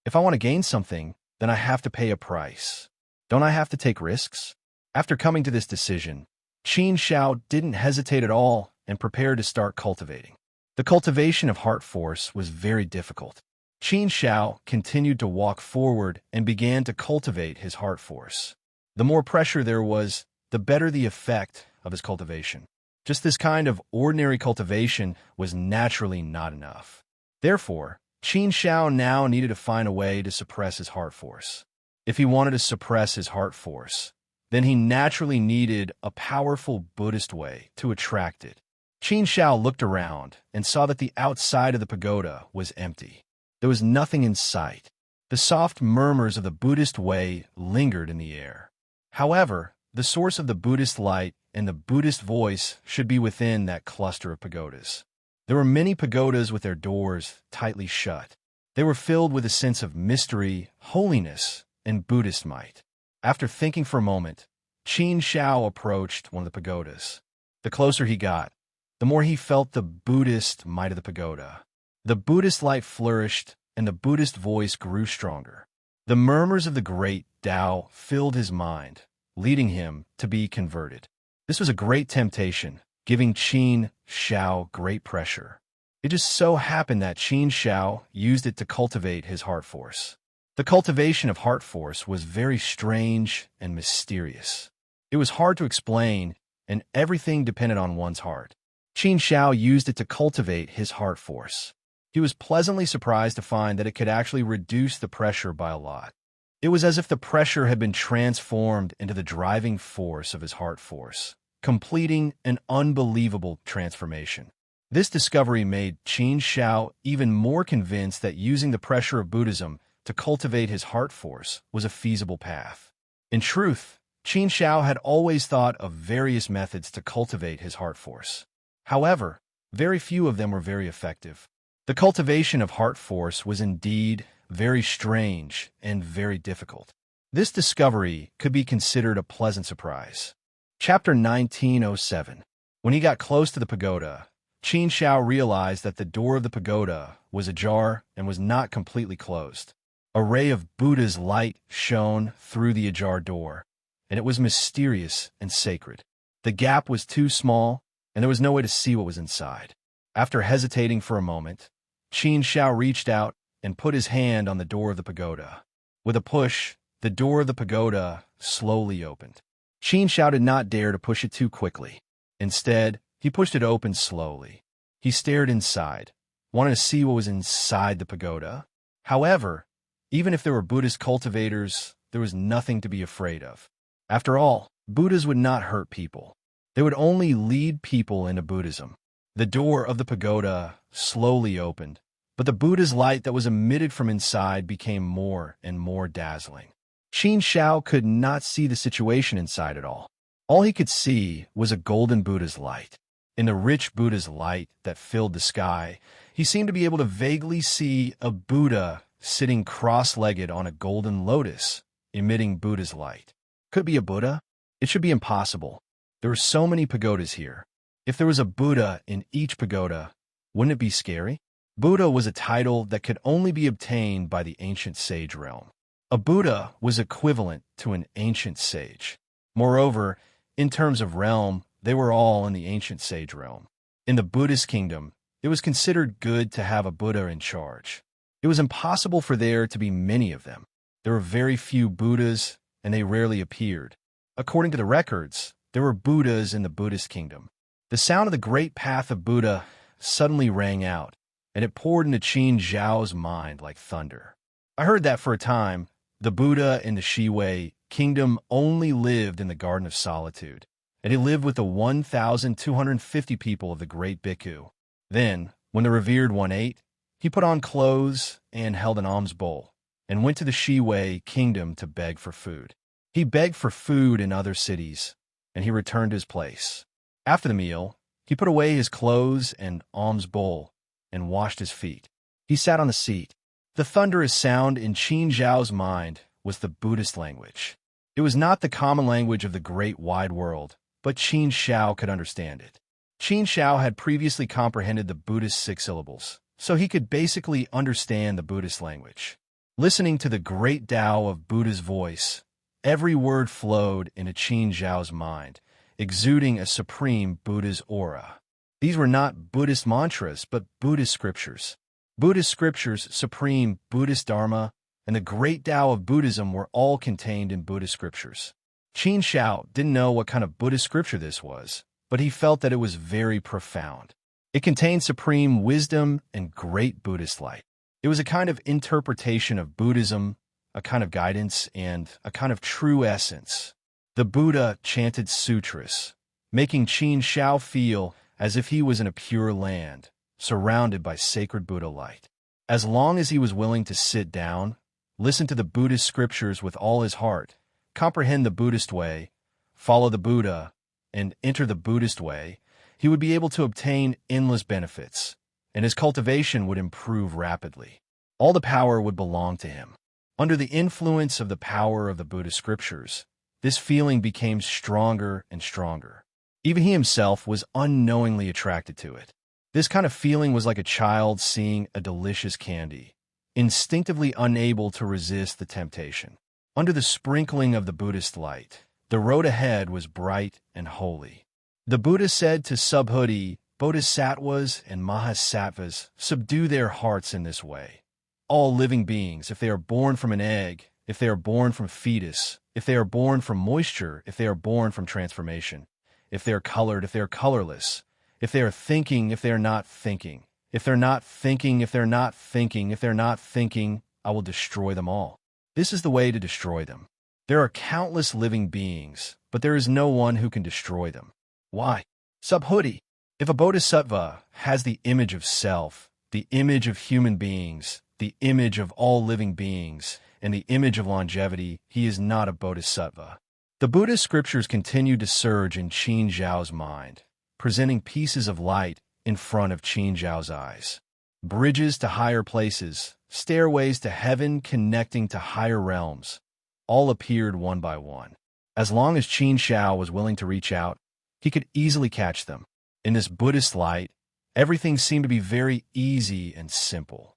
If I want to gain something, then I have to pay a price. Don't I have to take risks? After coming to this decision, Qin Zhao didn't hesitate at all and prepared to start cultivating. The cultivation of heart force was very difficult. Qin Zhao continued to walk forward and began to cultivate his heart force. The more pressure there was, the better the effect of his cultivation. Just this kind of ordinary cultivation was naturally not enough. Therefore, Qin Zhao now needed to find a way to suppress his heart force. If he wanted to suppress his heart force, then he naturally needed a powerful Buddhist way to attract it. Qin Zhao looked around and saw that the outside of the pagoda was empty. There was nothing in sight. The soft murmurs of the Buddhist way lingered in the air. However, the source of the Buddhist light and the Buddhist voice should be within that cluster of pagodas. There were many pagodas with their doors tightly shut. They were filled with a sense of mystery, holiness, and Buddhist might. After thinking for a moment, Qin Zhao approached one of the pagodas. The closer he got, the more he felt the Buddhist might of the pagoda. The Buddhist light flourished, and the Buddhist voice grew stronger. The murmurs of the great Tao filled his mind, leading him to be converted. This was a great temptation, giving Qin Zhao great pressure. It just so happened that Qin Zhao used it to cultivate his heart force. The cultivation of heart force was very strange and mysterious. It was hard to explain, and everything depended on one's heart. Qin Zhao used it to cultivate his heart force. He was pleasantly surprised to find that it could actually reduce the pressure by a lot. It was as if the pressure had been transformed into the driving force of his heart force, completing an unbelievable transformation. This discovery made Qin Shao even more convinced that using the pressure of Buddhism to cultivate his heart force was a feasible path. In truth, Qin Shao had always thought of various methods to cultivate his heart force. However, very few of them were very effective. The cultivation of heart force was indeed very strange and very difficult. This discovery could be considered a pleasant surprise. Chapter 1907. When he got close to the pagoda, Qin Shao realized that the door of the pagoda was ajar and was not completely closed. A ray of Buddha's light shone through the ajar door, and it was mysterious and sacred. The gap was too small, and there was no way to see what was inside. After hesitating for a moment, Qin Shao reached out and put his hand on the door of the pagoda. With a push, the door of the pagoda slowly opened. Qin Shao did not dare to push it too quickly. Instead, he pushed it open slowly. He stared inside, wanted to see what was inside the pagoda. However, even if there were Buddhist cultivators, there was nothing to be afraid of. After all, Buddhas would not hurt people. They would only lead people into Buddhism. The door of the pagoda slowly opened, but the Buddha's light that was emitted from inside became more and more dazzling. Qin Shao could not see the situation inside at all. All he could see was a golden Buddha's light. In the rich Buddha's light that filled the sky, he seemed to be able to vaguely see a Buddha sitting cross-legged on a golden lotus, emitting Buddha's light. Could it be a Buddha? It should be impossible. There were so many pagodas here. If there was a Buddha in each pagoda, wouldn't it be scary? Buddha was a title that could only be obtained by the ancient sage realm. A Buddha was equivalent to an ancient sage. Moreover, in terms of realm, they were all in the ancient sage realm. In the Buddhist kingdom, it was considered good to have a Buddha in charge. It was impossible for there to be many of them. There were very few Buddhas, and they rarely appeared. According to the records, there were Buddhas in the Buddhist kingdom. The sound of the great path of Buddha suddenly rang out, and it poured into Qin Zhao's mind like thunder. I heard that for a time, the Buddha in the Shiwei kingdom only lived in the Garden of Solitude, and he lived with the 1,250 people of the Great Bhikkhu. Then, when the revered one ate, he put on clothes and held an alms bowl, and went to the Shiwei kingdom to beg for food. He begged for food in other cities, and he returned to his place. After the meal, he put away his clothes and alms bowl and washed his feet. He sat on the seat. The thunderous sound in Qin Zhao's mind was the Buddhist language. It was not the common language of the great wide world, but Qin Shao could understand it. Qin Shao had previously comprehended the Buddhist 6 syllables, so he could basically understand the Buddhist language. Listening to the great Tao of Buddha's voice, every word flowed into Qin Zhao's mind, exuding a supreme Buddha's aura. These were not Buddhist mantras, but Buddhist scriptures. Buddhist scriptures, supreme Buddhist Dharma, and the great Tao of Buddhism were all contained in Buddhist scriptures. Qin Shao didn't know what kind of Buddhist scripture this was, but he felt that it was very profound. It contained supreme wisdom and great Buddhist light. It was a kind of interpretation of Buddhism, a kind of guidance, and a kind of true essence. The Buddha chanted sutras, making Qin Shao feel as if he was in a pure land, surrounded by sacred Buddha light. As long as he was willing to sit down, listen to the Buddhist scriptures with all his heart, comprehend the Buddhist way, follow the Buddha, and enter the Buddhist way, he would be able to obtain endless benefits, and his cultivation would improve rapidly. All the power would belong to him. Under the influence of the power of the Buddhist scriptures, this feeling became stronger and stronger. Even he himself was unknowingly attracted to it. This kind of feeling was like a child seeing a delicious candy, instinctively unable to resist the temptation. Under the sprinkling of the Buddhist light, the road ahead was bright and holy. The Buddha said to Subhuti, Bodhisattvas and Mahasattvas, subdue their hearts in this way. All living beings, if they are born from an egg, if they are born from fetus, if they are born from moisture, if they are born from transformation, if they are colored, if they are colorless, if they are thinking, if they are not thinking, if they're not thinking, if they're not thinking, if they're not thinking, I will destroy them all. This is the way to destroy them. There are countless living beings, but there is no one who can destroy them. Why? Subhuti. If a bodhisattva has the image of self, the image of human beings, the image of all living beings, and the image of longevity, he is not a bodhisattva. The Buddhist scriptures continued to surge in Qin Zhao's mind, presenting pieces of light in front of Qin Zhao's eyes. Bridges to higher places, stairways to heaven connecting to higher realms, all appeared one by one. As long as Qin Zhao was willing to reach out, he could easily catch them. In this Buddhist light, everything seemed to be very easy and simple.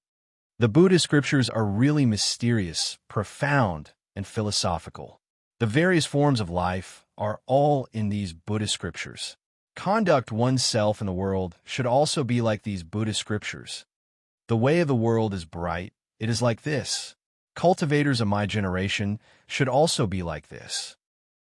The Buddhist scriptures are really mysterious, profound, and philosophical. The various forms of life are all in these Buddhist scriptures. Conduct oneself in the world should also be like these Buddhist scriptures. The way of the world is bright. It is like this. Cultivators of my generation should also be like this.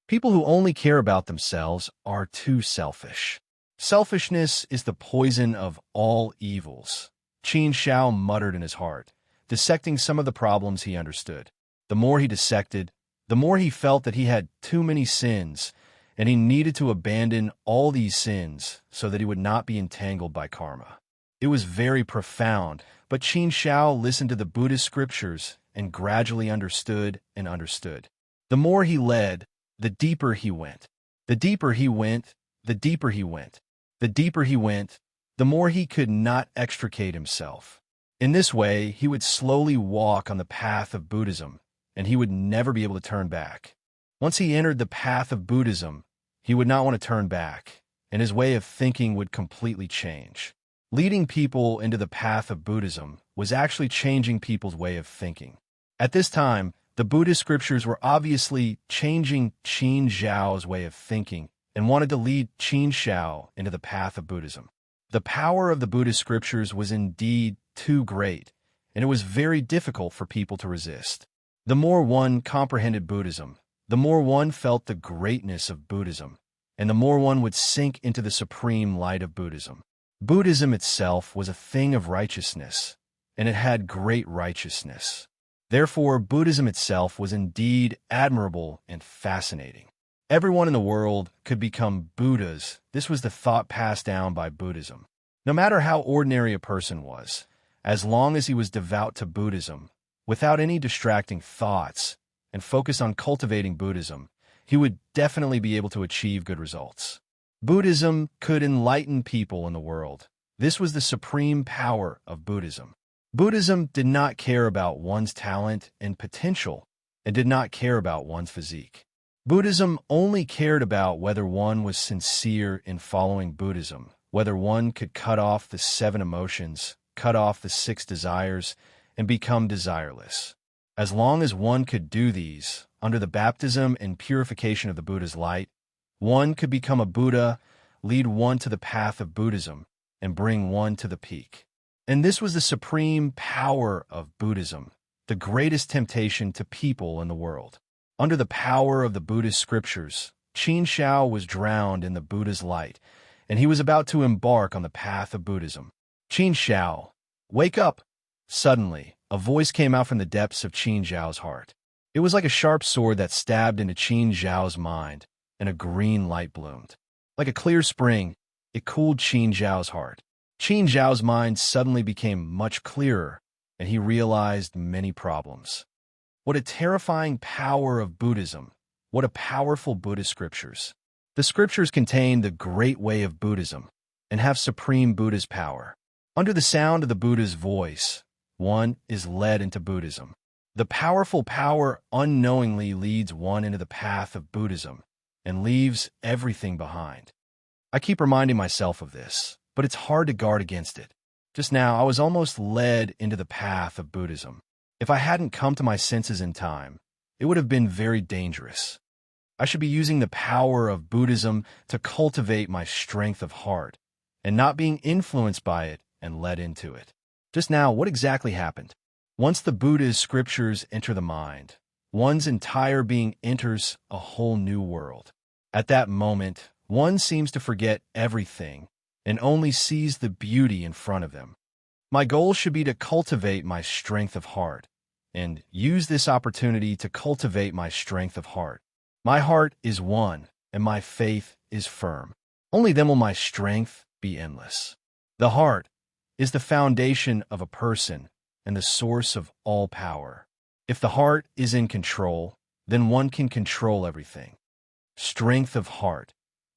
People who only care about themselves are too selfish. Selfishness is the poison of all evils. Qin Zhao muttered in his heart, dissecting some of the problems he understood. The more he dissected, the more he felt that he had too many sins, and he needed to abandon all these sins so that he would not be entangled by karma. It was very profound, but Qin Zhao listened to the Buddhist scriptures and gradually understood and understood. The more he led, the deeper he went. The deeper he went, the deeper he went. The deeper he went, the more he could not extricate himself. In this way, he would slowly walk on the path of Buddhism, and he would never be able to turn back. Once he entered the path of Buddhism, he would not want to turn back, and his way of thinking would completely change. Leading people into the path of Buddhism was actually changing people's way of thinking. At this time, the Buddhist scriptures were obviously changing Qin Zhao's way of thinking and wanted to lead Qin Zhao into the path of Buddhism. The power of the Buddhist scriptures was indeed too great, and it was very difficult for people to resist. The more one comprehended Buddhism, the more one felt the greatness of Buddhism, and the more one would sink into the supreme light of Buddhism. Buddhism itself was a thing of righteousness, and it had great righteousness. Therefore, Buddhism itself was indeed admirable and fascinating. Everyone in the world could become Buddhas. This was the thought passed down by Buddhism. No matter how ordinary a person was, as long as he was devout to Buddhism, without any distracting thoughts, and focused on cultivating Buddhism, he would definitely be able to achieve good results. Buddhism could enlighten people in the world. This was the supreme power of Buddhism. Buddhism did not care about one's talent and potential, and did not care about one's physique. Buddhism only cared about whether one was sincere in following Buddhism, whether one could cut off the 7 emotions, cut off the 6 desires, and become desireless. As long as one could do these, under the baptism and purification of the Buddha's light, one could become a Buddha, lead one to the path of Buddhism, and bring one to the peak. And this was the supreme power of Buddhism, the greatest temptation to people in the world. Under the power of the Buddhist scriptures, Qin Zhao was drowned in the Buddha's light, and he was about to embark on the path of Buddhism. Qin Zhao, wake up! Suddenly, a voice came out from the depths of Qin Zhao's heart. It was like a sharp sword that stabbed into Qin Zhao's mind, and a green light bloomed. Like a clear spring, it cooled Qin Zhao's heart. Qin Zhao's mind suddenly became much clearer, and he realized many problems. What a terrifying power of Buddhism! What a powerful Buddhist scriptures! The scriptures contain the great way of Buddhism, and have supreme Buddha's power. Under the sound of the Buddha's voice, one is led into Buddhism. The powerful power unknowingly leads one into the path of Buddhism, and leaves everything behind. I keep reminding myself of this, but it's hard to guard against it. Just now, I was almost led into the path of Buddhism. If I hadn't come to my senses in time, it would have been very dangerous. I should be using the power of Buddhism to cultivate my strength of heart, and not being influenced by it and led into it. Just now, what exactly happened? Once the Buddha's scriptures enter the mind, one's entire being enters a whole new world. At that moment, one seems to forget everything and only sees the beauty in front of them. My goal should be to cultivate my strength of heart, and use this opportunity to cultivate my strength of heart. My heart is one, and my faith is firm. Only then will my strength be endless. The heart is the foundation of a person and the source of all power. If the heart is in control, then one can control everything. Strength of heart.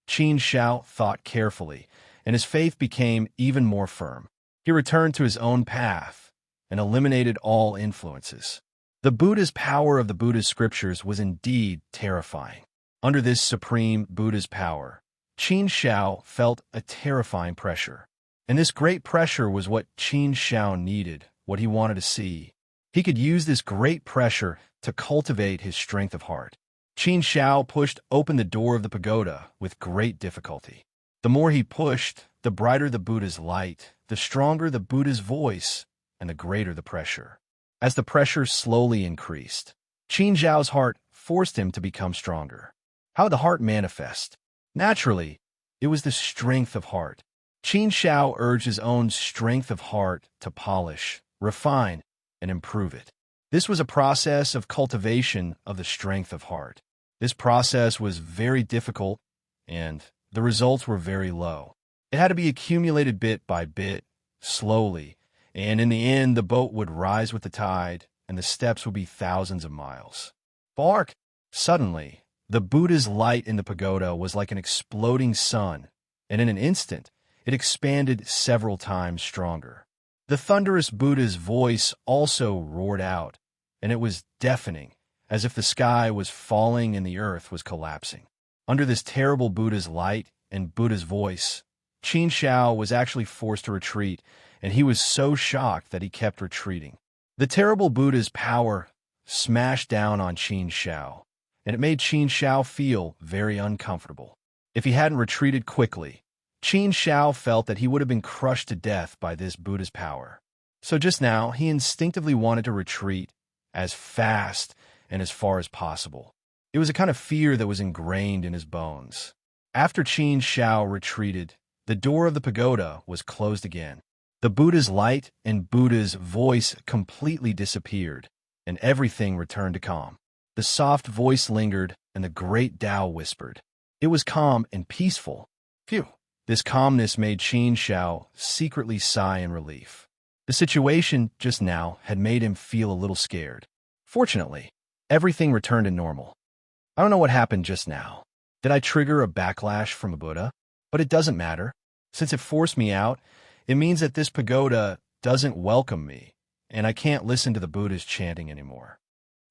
Qin Shao thought carefully, and his faith became even more firm. He returned to his own path and eliminated all influences. The Buddha's power of the Buddha's scriptures was indeed terrifying. Under this supreme Buddha's power, Qin Shao felt a terrifying pressure. And this great pressure was what Qin Shao needed, what he wanted to see. He could use this great pressure to cultivate his strength of heart. Qin Shao pushed open the door of the pagoda with great difficulty. The more he pushed, the brighter the Buddha's light, the stronger the Buddha's voice, and the greater the pressure. As the pressure slowly increased, Qin Shao's heart forced him to become stronger. How did the heart manifest? Naturally, it was the strength of heart. Qin Shao urged his own strength of heart to polish, refine, and improve it. This was a process of cultivation of the strength of heart. This process was very difficult, and the results were very low. It had to be accumulated bit by bit, slowly, and in the end the boat would rise with the tide, and the steps would be thousands of miles. Embark! Suddenly, the Buddha's light in the pagoda was like an exploding sun, and in an instant, it expanded several times stronger. The thunderous Buddha's voice also roared out, and it was deafening, as if the sky was falling and the earth was collapsing. Under this terrible Buddha's light and Buddha's voice, Qin Shao was actually forced to retreat, and he was so shocked that he kept retreating. The terrible Buddha's power smashed down on Qin Shao, and it made Qin Shao feel very uncomfortable. If he hadn't retreated quickly, Qin Shao felt that he would have been crushed to death by this Buddha's power. So just now, he instinctively wanted to retreat as fast and as far as possible. It was a kind of fear that was ingrained in his bones. After Qin Shao retreated, the door of the pagoda was closed again. The Buddha's light and Buddha's voice completely disappeared, and everything returned to calm. The soft voice lingered, and the great Tao whispered. It was calm and peaceful. Phew! This calmness made Qin Shao secretly sigh in relief. The situation just now had made him feel a little scared. Fortunately, everything returned to normal. I don't know what happened just now. Did I trigger a backlash from a Buddha? But it doesn't matter. Since it forced me out, it means that this pagoda doesn't welcome me, and I can't listen to the Buddha's chanting anymore.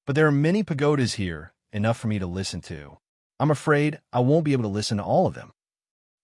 But there are many pagodas here, enough for me to listen to. I'm afraid I won't be able to listen to all of them.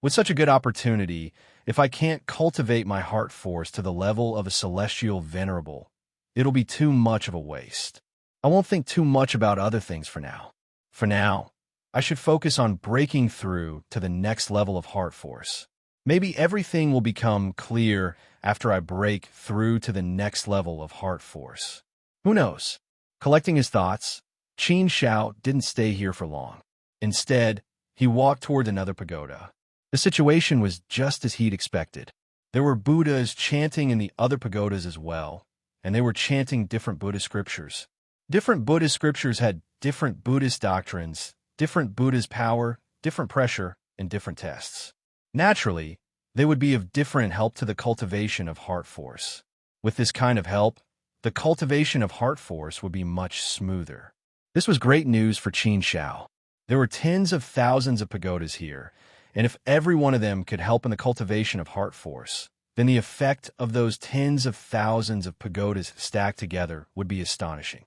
With such a good opportunity, if I can't cultivate my heart force to the level of a celestial venerable, it'll be too much of a waste. I won't think too much about other things for now. For now, I should focus on breaking through to the next level of heart force. Maybe everything will become clear after I break through to the next level of heart force. Who knows? Collecting his thoughts, Qin Shao didn't stay here for long. Instead, he walked toward another pagoda. The situation was just as he'd expected. There were Buddhas chanting in the other pagodas as well, and they were chanting different Buddhist scriptures. Different Buddhist scriptures had different Buddhist doctrines, different Buddhist power, different pressure, and different tests. Naturally, they would be of different help to the cultivation of heart force. With this kind of help, the cultivation of heart force would be much smoother. This was great news for Qin Shao. There were tens of thousands of pagodas here, and if every one of them could help in the cultivation of heart force, then the effect of those tens of thousands of pagodas stacked together would be astonishing.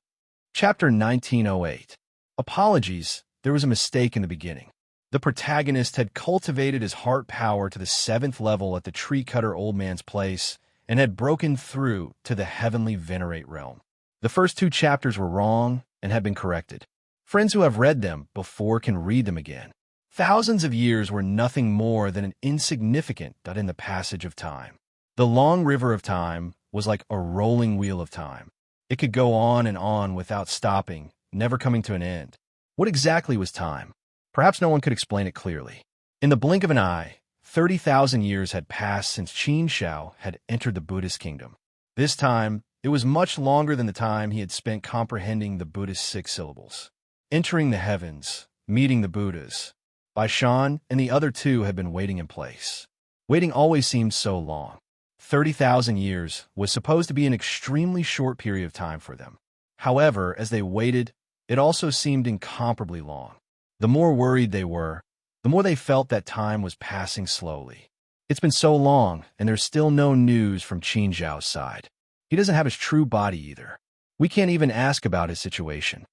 Chapter 1908. Apologies, there was a mistake in the beginning. The protagonist had cultivated his heart power to the 7th level at the tree-cutter old man's place and had broken through to the heavenly venerate realm. The first 2 chapters were wrong and have been corrected. Friends who have read them before can read them again. Thousands of years were nothing more than an insignificant dot in the passage of time. The long river of time was like a rolling wheel of time. It could go on and on without stopping, never coming to an end. What exactly was time? Perhaps no one could explain it clearly. In the blink of an eye, 30,000 years had passed since Qin Shao had entered the Buddhist kingdom. This time, It was much longer than the time he had spent comprehending the Buddhist 6 syllables. Entering the heavens, meeting the Buddhas. Bai Shan and the other two had been waiting in place. Waiting always seemed so long. 30,000 years was supposed to be an extremely short period of time for them. However, as they waited, it also seemed incomparably long. The more worried they were, the more they felt that time was passing slowly. It's been so long, and there's still no news from Qin Zhao's side. He doesn't have his true body either. We can't even ask about his situation.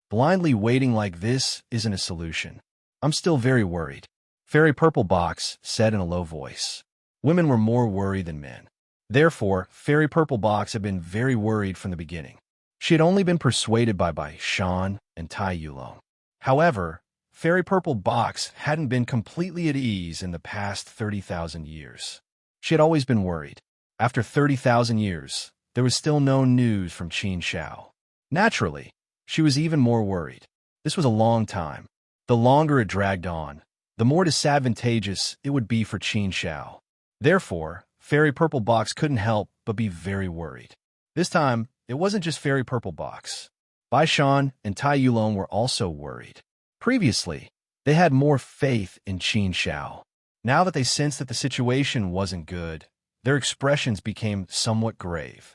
Blindly waiting like this isn't a solution. I'm still very worried, Fairy Purple Box said in a low voice. Women were more worried than men. Therefore, Fairy Purple Box had been very worried from the beginning. She had only been persuaded by Bai Shan and Tai Yulong. However, Fairy Purple Box hadn't been completely at ease in the past 30,000 years. She had always been worried. After 30,000 years, there was still no news from Qin Zhao. Naturally, she was even more worried. This was a long time. The longer it dragged on, the more disadvantageous it would be for Qin Zhao. Therefore, Fairy Purple Box couldn't help but be very worried. This time, it wasn't just Fairy Purple Box. Bai Shan and Tai Yulong were also worried. Previously, they had more faith in Qin Zhao. Now that they sensed that the situation wasn't good, their expressions became somewhat grave.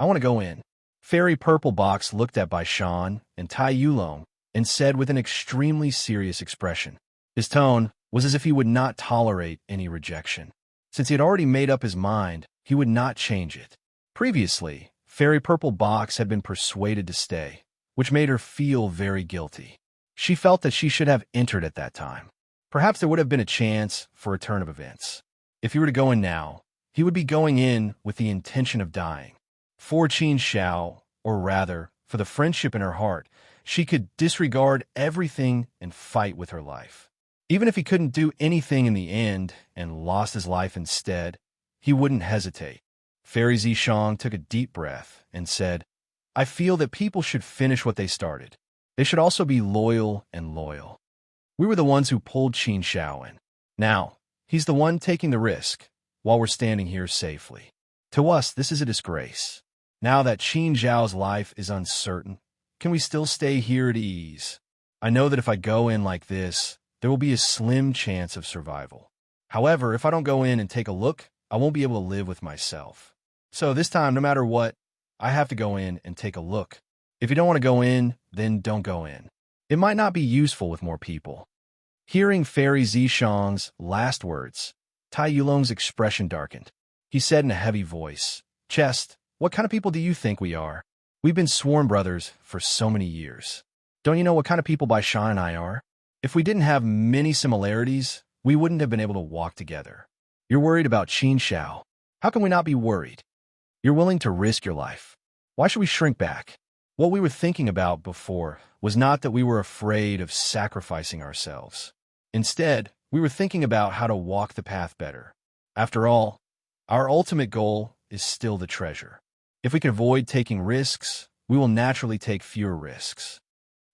I want to go in. Fairy Purple Box looked at Bai Shan and Tai Yulong and said with an extremely serious expression. His tone was as if he would not tolerate any rejection. Since he had already made up his mind, he would not change it. Previously, Fairy Purple Box had been persuaded to stay, which made her feel very guilty. She felt that she should have entered at that time. Perhaps there would have been a chance for a turn of events. If he were to go in now, he would be going in with the intention of dying. For Qin Zhao, or rather, for the friendship in her heart, she could disregard everything and fight with her life. Even if he couldn't do anything in the end and lost his life instead, he wouldn't hesitate. Fairy Zishang took a deep breath and said, I feel that people should finish what they started. They should also be loyal and loyal. We were the ones who pulled Qin Zhao in. Now, he's the one taking the risk, while we're standing here safely. To us, this is a disgrace. Now that Qin Zhao's life is uncertain, can we still stay here at ease? I know that if I go in like this, there will be a slim chance of survival. However, if I don't go in and take a look, I won't be able to live with myself. So this time, no matter what, I have to go in and take a look. If you don't want to go in, then don't go in. It might not be useful with more people. Hearing Fairy Zishang's last words, Tai Yulong's expression darkened. He said in a heavy voice, Chest, what kind of people do you think we are? We've been sworn brothers for so many years. Don't you know what kind of people Bai Shan and I are? If we didn't have many similarities, we wouldn't have been able to walk together. You're worried about Qin Zhao. How can we not be worried? You're willing to risk your life. Why should we shrink back? What we were thinking about before was not that we were afraid of sacrificing ourselves. Instead, we were thinking about how to walk the path better. After all, our ultimate goal is still the treasure. If we can avoid taking risks, we will naturally take fewer risks.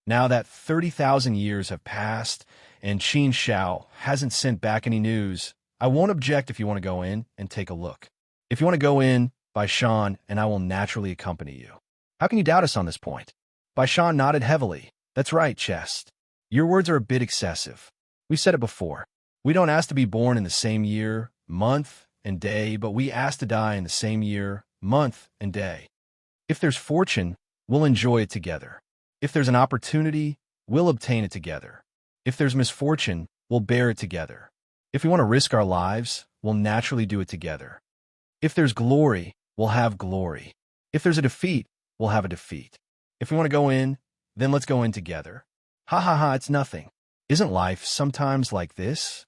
Now that 30,000 years have passed and Qin Zhao hasn't sent back any news, I won't object if you want to go in and take a look. If you want to go in, Bai Shan and I will naturally accompany you. How can you doubt us on this point? Bai Shan nodded heavily. That's right, Chest. Your words are a bit excessive. We've said it before. We don't ask to be born in the same year, month, and day, but we ask to die in the same year, month, and day. If there's fortune, we'll enjoy it together. If there's an opportunity, we'll obtain it together. If there's misfortune, we'll bear it together. If we want to risk our lives, we'll naturally do it together. If there's glory, we'll have glory. If there's a defeat, we'll have a defeat. If we want to go in, then let's go in together. Ha ha ha, it's nothing. Isn't life sometimes like this?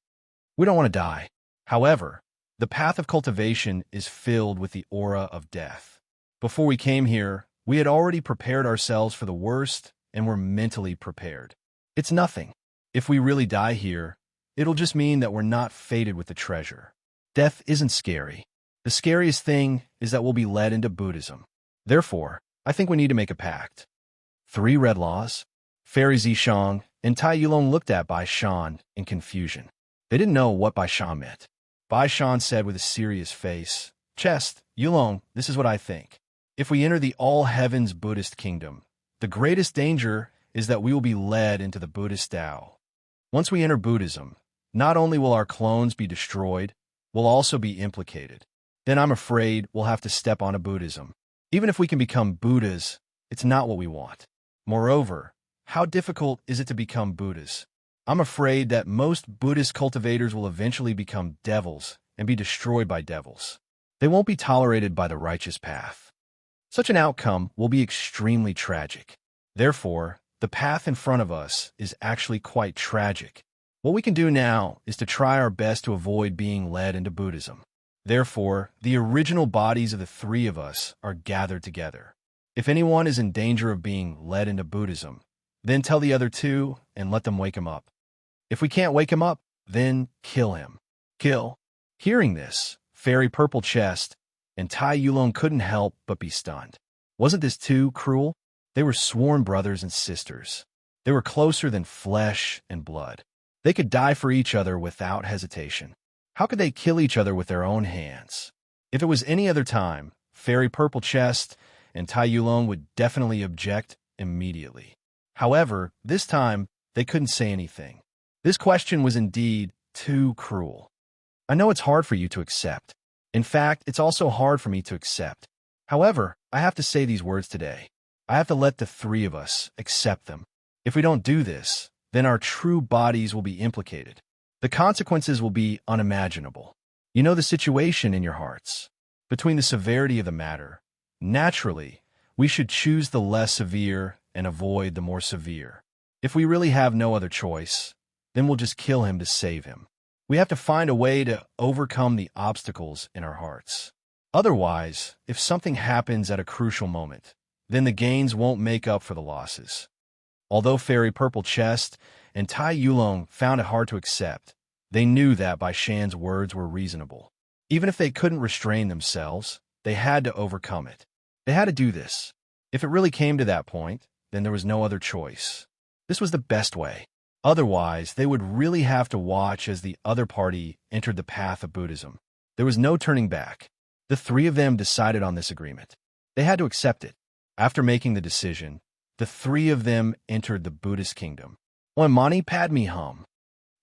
We don't want to die. However, the path of cultivation is filled with the aura of death. Before we came here, we had already prepared ourselves for the worst and were mentally prepared. It's nothing. If we really die here, it'll just mean that we're not fated with the treasure. Death isn't scary. The scariest thing is that we'll be led into Buddhism. Therefore, I think we need to make a pact. 3 red laws? Fairy Zishang and Tai Yulong looked at Bai Shan in confusion. They didn't know what Bai Shan meant. Bai Shan said with a serious face, Chest, Yulong, this is what I think. If we enter the all-heavens Buddhist kingdom, the greatest danger is that we will be led into the Buddhist Tao. Once we enter Buddhism, not only will our clones be destroyed, we'll also be implicated. Then I'm afraid we'll have to step onto Buddhism. Even if we can become Buddhas, it's not what we want. Moreover, how difficult is it to become Buddhas? I'm afraid that most Buddhist cultivators will eventually become devils and be destroyed by devils. They won't be tolerated by the righteous path. Such an outcome will be extremely tragic. Therefore, the path in front of us is actually quite tragic. What we can do now is to try our best to avoid being led into Buddhism. Therefore, the original bodies of the three of us are gathered together. If anyone is in danger of being led into Buddhism, then tell the other two and let them wake him up. If we can't wake him up, then kill him. Kill. Hearing this, Fairy Purple Chest and Tai Yulong couldn't help but be stunned. Wasn't this too cruel? They were sworn brothers and sisters. They were closer than flesh and blood. They could die for each other without hesitation. How could they kill each other with their own hands? If it was any other time, Fairy Purple Chest and Tai Yulong would definitely object immediately. However, this time, they couldn't say anything. This question was indeed too cruel. I know it's hard for you to accept. In fact, it's also hard for me to accept. However, I have to say these words today. I have to let the three of us accept them. If we don't do this, then our true bodies will be implicated. The consequences will be unimaginable. You know the situation in your hearts. Between the severity of the matter, naturally, we should choose the less severe and avoid the more severe. If we really have no other choice, then we'll just kill him to save him. We have to find a way to overcome the obstacles in our hearts. Otherwise, if something happens at a crucial moment, then the gains won't make up for the losses. Although Fairy Purple Chest and Tai Yulong found it hard to accept, they knew that Bai Shan's words were reasonable. Even if they couldn't restrain themselves, they had to overcome it. They had to do this. If it really came to that point, then there was no other choice. This was the best way. Otherwise, they would really have to watch as the other party entered the path of Buddhism. There was no turning back. The three of them decided on this agreement. They had to accept it. After making the decision, the three of them entered the Buddhist kingdom. Om Mani Padme Hum.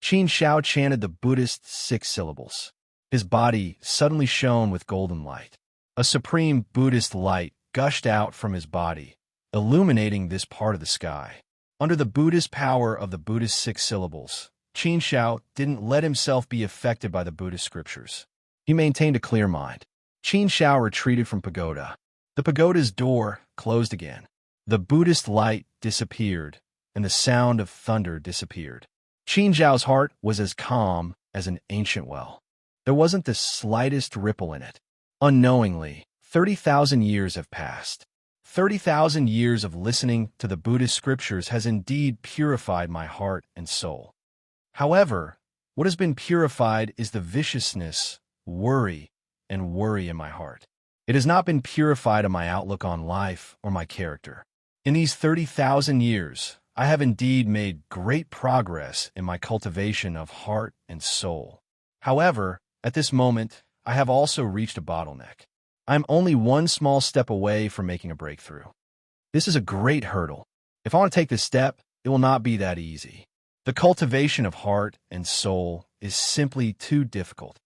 Qin Shao chanted the Buddhist 6 syllables. His body suddenly shone with golden light. A supreme Buddhist light gushed out from his body, illuminating this part of the sky. Under the Buddhist power of the Buddhist 6 syllables, Qin Shao didn't let himself be affected by the Buddhist scriptures. He maintained a clear mind. Qin Shao retreated from pagoda. The pagoda's door closed again. The Buddhist light disappeared, and the sound of thunder disappeared. Qin Zhao's heart was as calm as an ancient well. There wasn't the slightest ripple in it. Unknowingly, 30,000 years have passed. 30,000 years of listening to the Buddhist scriptures has indeed purified my heart and soul. However, what has been purified is the viciousness, worry in my heart. It has not been purified in my outlook on life or my character. In these 30,000 years, I have indeed made great progress in my cultivation of heart and soul. However, at this moment, I have also reached a bottleneck. I am only one small step away from making a breakthrough. This is a great hurdle. If I want to take this step, it will not be that easy. The cultivation of heart and soul is simply too difficult.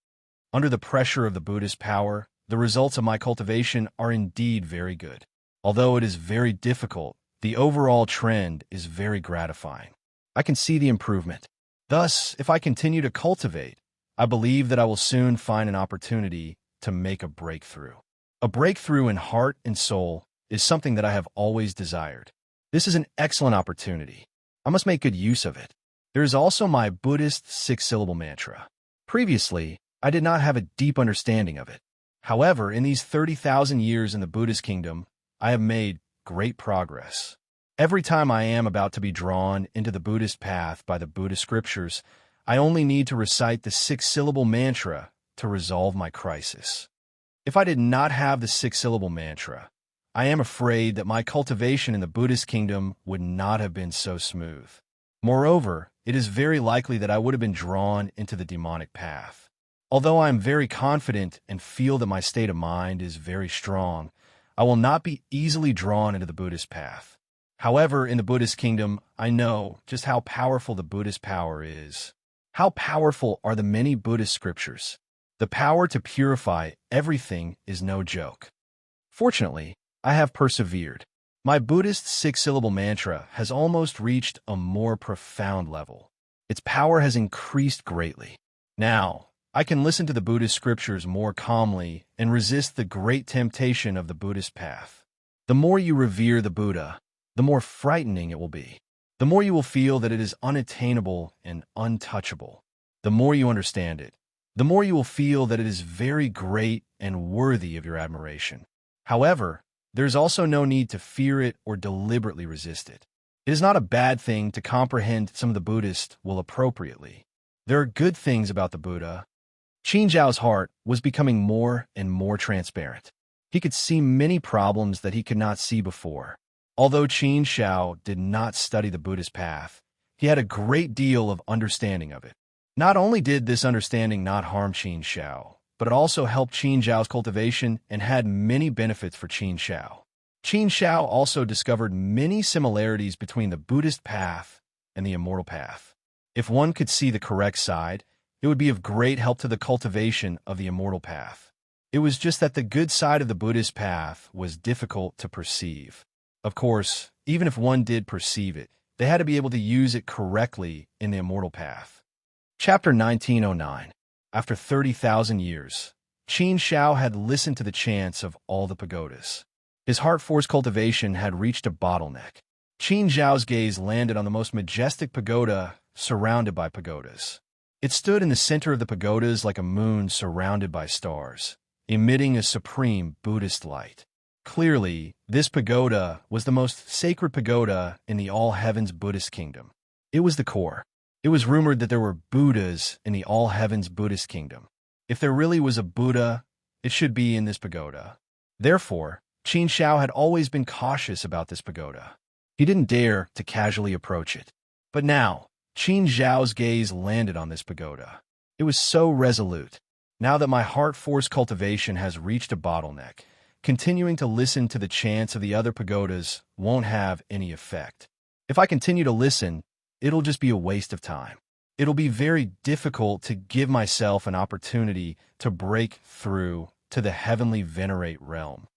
Under the pressure of the Buddhist power, the results of my cultivation are indeed very good. Although it is very difficult, the overall trend is very gratifying. I can see the improvement. Thus, if I continue to cultivate, I believe that I will soon find an opportunity to make a breakthrough. A breakthrough in heart and soul is something that I have always desired. This is an excellent opportunity. I must make good use of it. There is also my Buddhist 6-syllable mantra. Previously, I did not have a deep understanding of it. However, in these 30,000 years in the Buddhist kingdom, I have made great progress. Every time I am about to be drawn into the Buddhist path by the Buddhist scriptures, I only need to recite the 6-syllable mantra to resolve my crisis. If I did not have the 6-syllable mantra, I am afraid that my cultivation in the Buddhist kingdom would not have been so smooth. Moreover, it is very likely that I would have been drawn into the demonic path. Although I am very confident and feel that my state of mind is very strong, I will not be easily drawn into the Buddhist path. However, in the Buddhist kingdom, I know just how powerful the Buddhist power is. How powerful are the many Buddhist scriptures? The power to purify everything is no joke. Fortunately, I have persevered. My Buddhist six-syllable mantra has almost reached a more profound level. Its power has increased greatly. Now, I can listen to the Buddhist scriptures more calmly and resist the great temptation of the Buddhist path. The more you revere the Buddha, the more frightening it will be. The more you will feel that it is unattainable and untouchable. The more you understand it, the more you will feel that it is very great and worthy of your admiration. However, there is also no need to fear it or deliberately resist it. It is not a bad thing to comprehend some of the Buddhist will appropriately. There are good things about the Buddha. Qin Zhao's heart was becoming more and more transparent. He could see many problems that he could not see before. Although Qin Zhao did not study the Buddhist path, he had a great deal of understanding of it. Not only did this understanding not harm Qin Zhao, but it also helped Qin Zhao's cultivation and had many benefits for Qin Zhao. Qin Zhao also discovered many similarities between the Buddhist path and the immortal path. If one could see the correct side, it would be of great help to the cultivation of the immortal path. It was just that the good side of the Buddhist path was difficult to perceive. Of course, even if one did perceive it, they had to be able to use it correctly in the immortal path. Chapter 1909. After 30,000 years, Qin Zhao had listened to the chants of all the pagodas. His heart force cultivation had reached a bottleneck. Qin Zhao's gaze landed on the most majestic pagoda surrounded by pagodas. It stood in the center of the pagodas like a moon surrounded by stars, emitting a supreme Buddhist light. Clearly, this pagoda was the most sacred pagoda in the all-heavens Buddhist kingdom. It was the core. It was rumored that there were Buddhas in the all-heavens Buddhist kingdom. If there really was a Buddha, it should be in this pagoda. Therefore, Qin Zhao had always been cautious about this pagoda. He didn't dare to casually approach it. But now, Qin Zhao's gaze landed on this pagoda. It was so resolute. Now that my heart force cultivation has reached a bottleneck, continuing to listen to the chants of the other pagodas won't have any effect. If I continue to listen, it'll just be a waste of time. It'll be very difficult to give myself an opportunity to break through to the heavenly venerate realm.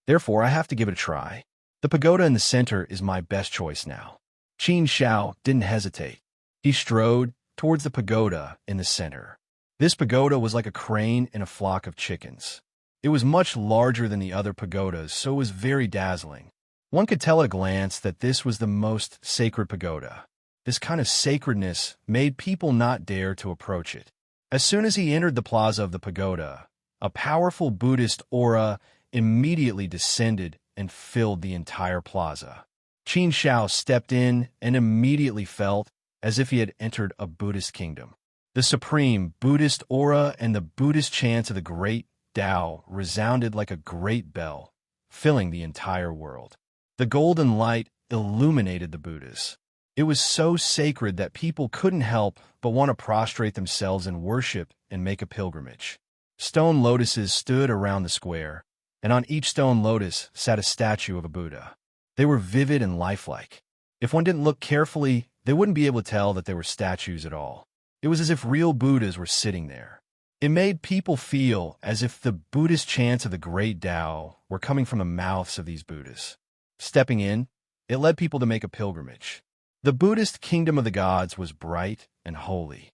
Therefore, I have to give it a try. The pagoda in the center is my best choice now. Qin Zhao didn't hesitate. He strode towards the pagoda in the center. This pagoda was like a crane in a flock of chickens. It was much larger than the other pagodas, so it was very dazzling. One could tell at a glance that this was the most sacred pagoda. This kind of sacredness made people not dare to approach it. As soon as he entered the plaza of the pagoda, a powerful Buddhist aura immediately descended and filled the entire plaza. Qin Zhao stepped in and immediately felt as if he had entered a Buddhist kingdom. The supreme Buddhist aura and the Buddhist chants of the great Tao resounded like a great bell, filling the entire world. The golden light illuminated the Buddhas. It was so sacred that people couldn't help but want to prostrate themselves in worship and make a pilgrimage. Stone lotuses stood around the square, and on each stone lotus sat a statue of a Buddha. They were vivid and lifelike. If one didn't look carefully, they wouldn't be able to tell that they were statues at all. It was as if real Buddhas were sitting there. It made people feel as if the Buddhist chants of the great Tao were coming from the mouths of these Buddhas. Stepping in, it led people to make a pilgrimage. The Buddhist kingdom of the gods was bright and holy.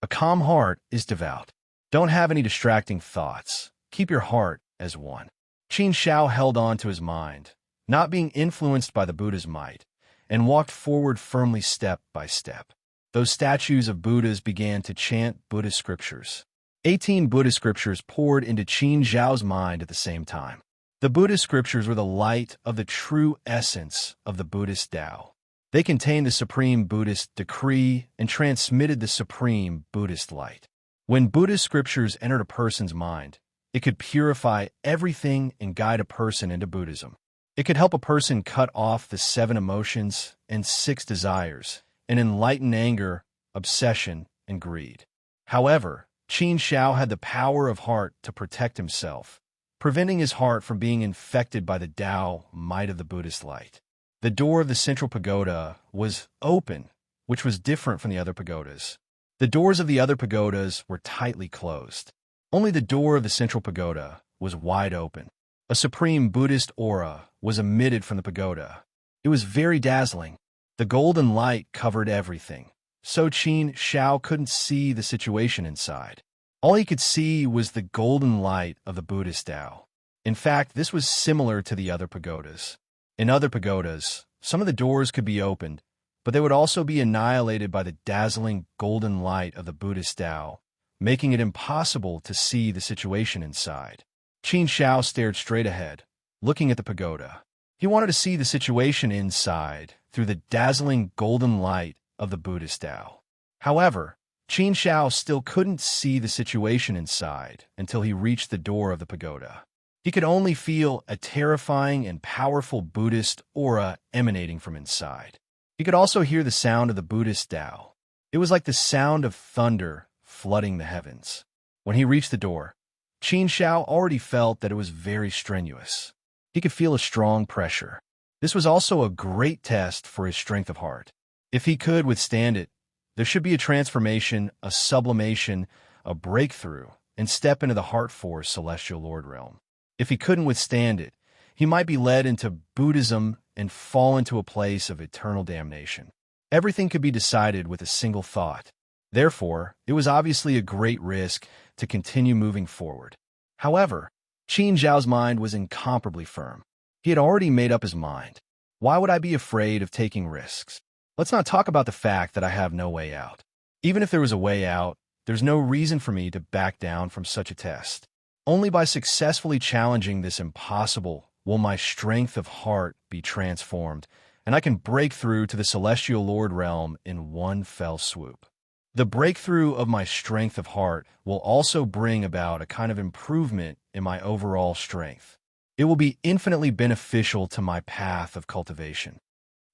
A calm heart is devout. Don't have any distracting thoughts. Keep your heart as one. Qin Zhao held on to his mind, not being influenced by the Buddha's might, and walked forward firmly step by step. Those statues of Buddhas began to chant Buddhist scriptures. 18 Buddhist scriptures poured into Qin Zhao's mind at the same time. The Buddhist scriptures were the light of the true essence of the Buddhist Tao. They contained the supreme Buddhist decree and transmitted the supreme Buddhist light. When Buddhist scriptures entered a person's mind, it could purify everything and guide a person into Buddhism. It could help a person cut off the 7 emotions and 6 desires and enlighten anger, obsession, and greed. However, Qin Zhao had the power of heart to protect himself, preventing his heart from being infected by the Tao might of the Buddhist light. The door of the central pagoda was open, which was different from the other pagodas. The doors of the other pagodas were tightly closed. Only the door of the central pagoda was wide open. A supreme Buddhist aura was emitted from the pagoda. It was very dazzling. The golden light covered everything, so Qin Shao couldn't see the situation inside. All he could see was the golden light of the Buddhist Tao. In fact, this was similar to the other pagodas. In other pagodas, some of the doors could be opened, but they would also be annihilated by the dazzling golden light of the Buddhist Tao, making it impossible to see the situation inside. Qin Shao stared straight ahead, looking at the pagoda. He wanted to see the situation inside through the dazzling golden light of the Buddhist Tao. However, Qin Shao still couldn't see the situation inside until he reached the door of the pagoda. He could only feel a terrifying and powerful Buddhist aura emanating from inside. He could also hear the sound of the Buddhist Tao. It was like the sound of thunder flooding the heavens. When he reached the door, Qin Shao already felt that it was very strenuous. He could feel a strong pressure. This was also a great test for his strength of heart. If he could withstand it, there should be a transformation, a sublimation, a breakthrough, and step into the heart force celestial Lord realm. If he couldn't withstand it, he might be led into Buddhism and fall into a place of eternal damnation. Everything could be decided with a single thought. Therefore, it was obviously a great risk to continue moving forward. However, Qin Zhao's mind was incomparably firm. He had already made up his mind. Why would I be afraid of taking risks? Let's not talk about the fact that I have no way out. Even if there was a way out, there's no reason for me to back down from such a test. Only by successfully challenging this impossible will my strength of heart be transformed, and I can break through to the celestial Lord realm in one fell swoop. The breakthrough of my strength of heart will also bring about a kind of improvement in my overall strength. It will be infinitely beneficial to my path of cultivation.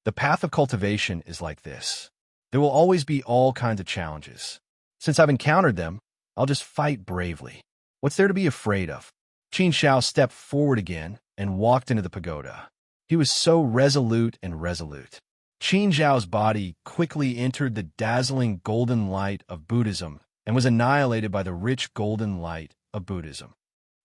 The path of cultivation is like this. There will always be all kinds of challenges. Since I've encountered them, I'll just fight bravely. What's there to be afraid of? Qin Shao stepped forward again and walked into the pagoda. He was so resolute and resolute. Qin Zhao's body quickly entered the dazzling golden light of Buddhism and was annihilated by the rich golden light of Buddhism.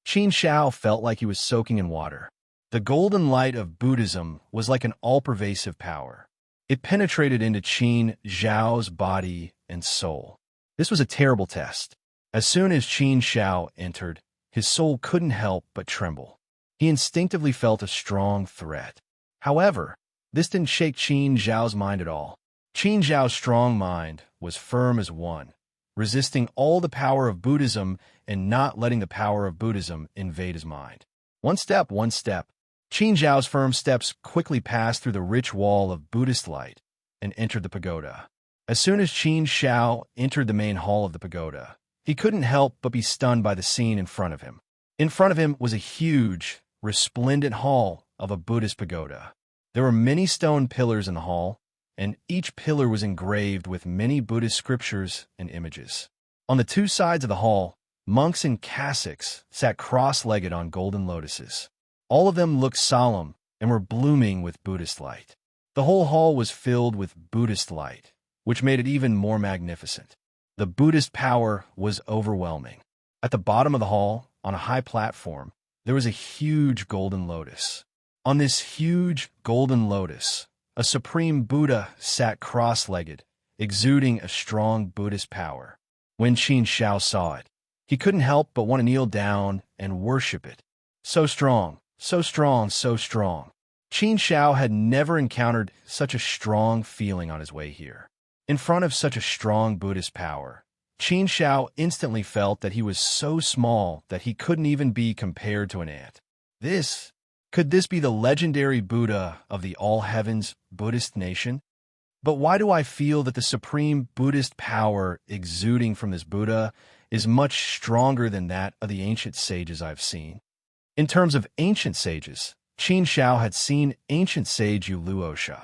Qin Shao felt like he was soaking in water. The golden light of Buddhism was like an all-pervasive power. It penetrated into Qin Zhao's body and soul. This was a terrible test. As soon as Qin Shao entered, his soul couldn't help but tremble. He instinctively felt a strong threat. However, this didn't shake Qin Zhao's mind at all. Qin Zhao's strong mind was firm as one, resisting all the power of Buddhism and not letting the power of Buddhism invade his mind. One step. Qin Zhao's firm steps quickly passed through the rich wall of Buddhist light and entered the pagoda. As soon as Qin Shao entered the main hall of the pagoda, he couldn't help but be stunned by the scene in front of him. In front of him was a huge, resplendent hall of a Buddhist pagoda. There were many stone pillars in the hall, and each pillar was engraved with many Buddhist scriptures and images. On the two sides of the hall, monks in cassocks sat cross-legged on golden lotuses. All of them looked solemn and were blooming with Buddhist light. The whole hall was filled with Buddhist light, which made it even more magnificent. The Buddhist power was overwhelming. At the bottom of the hall, on a high platform, there was a huge golden lotus. On this huge golden lotus, a supreme Buddha sat cross-legged, exuding a strong Buddhist power. When Qin Shao saw it, he couldn't help but want to kneel down and worship it. So strong, so strong, so strong. Qin Shao had never encountered such a strong feeling on his way here. In front of such a strong Buddhist power, Qin Shao instantly felt that he was so small that he couldn't even be compared to an ant. Could this be the legendary Buddha of the all-heavens Buddhist nation? But why do I feel that the supreme Buddhist power exuding from this Buddha is much stronger than that of the ancient sages I've seen? In terms of ancient sages, Qin Shao had seen ancient sage Yu Luosha.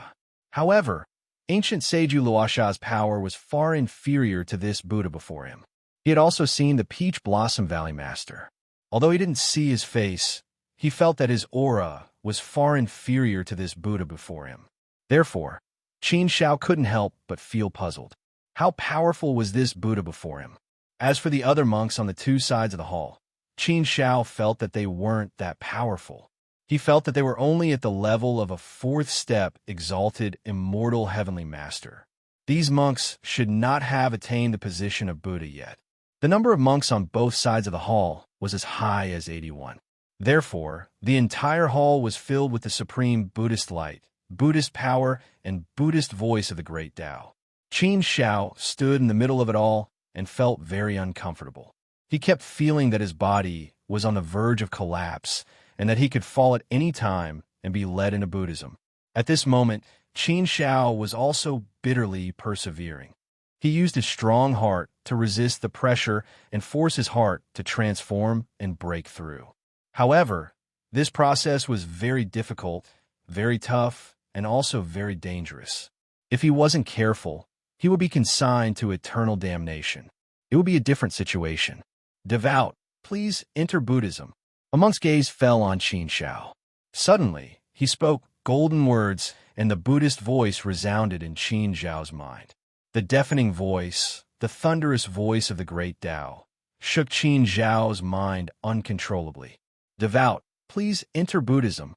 However, ancient sage Yu Luosha's power was far inferior to this Buddha before him. He had also seen the Peach Blossom Valley Master. Although he didn't see his face, he felt that his aura was far inferior to this Buddha before him. Therefore, Qin Shao couldn't help but feel puzzled. How powerful was this Buddha before him? As for the other monks on the two sides of the hall, Qin Shao felt that they weren't that powerful. He felt that they were only at the level of a fourth step exalted immortal heavenly master. These monks should not have attained the position of Buddha yet. The number of monks on both sides of the hall was as high as 81. Therefore, the entire hall was filled with the supreme Buddhist light, Buddhist power, and Buddhist voice of the great Tao. Qin Shao stood in the middle of it all and felt very uncomfortable. He kept feeling that his body was on the verge of collapse and that he could fall at any time and be led into Buddhism. At this moment, Qin Shao was also bitterly persevering. He used his strong heart to resist the pressure and force his heart to transform and break through. However, this process was very difficult, very tough, and also very dangerous. If he wasn't careful, he would be consigned to eternal damnation. It would be a different situation. Devout, please enter Buddhism. A monk's gaze fell on Qin Shao. Suddenly, he spoke golden words, and the Buddhist voice resounded in Qin Shao's mind. The deafening voice, the thunderous voice of the great Tao, shook Qin Shao's mind uncontrollably. Devout, please enter Buddhism.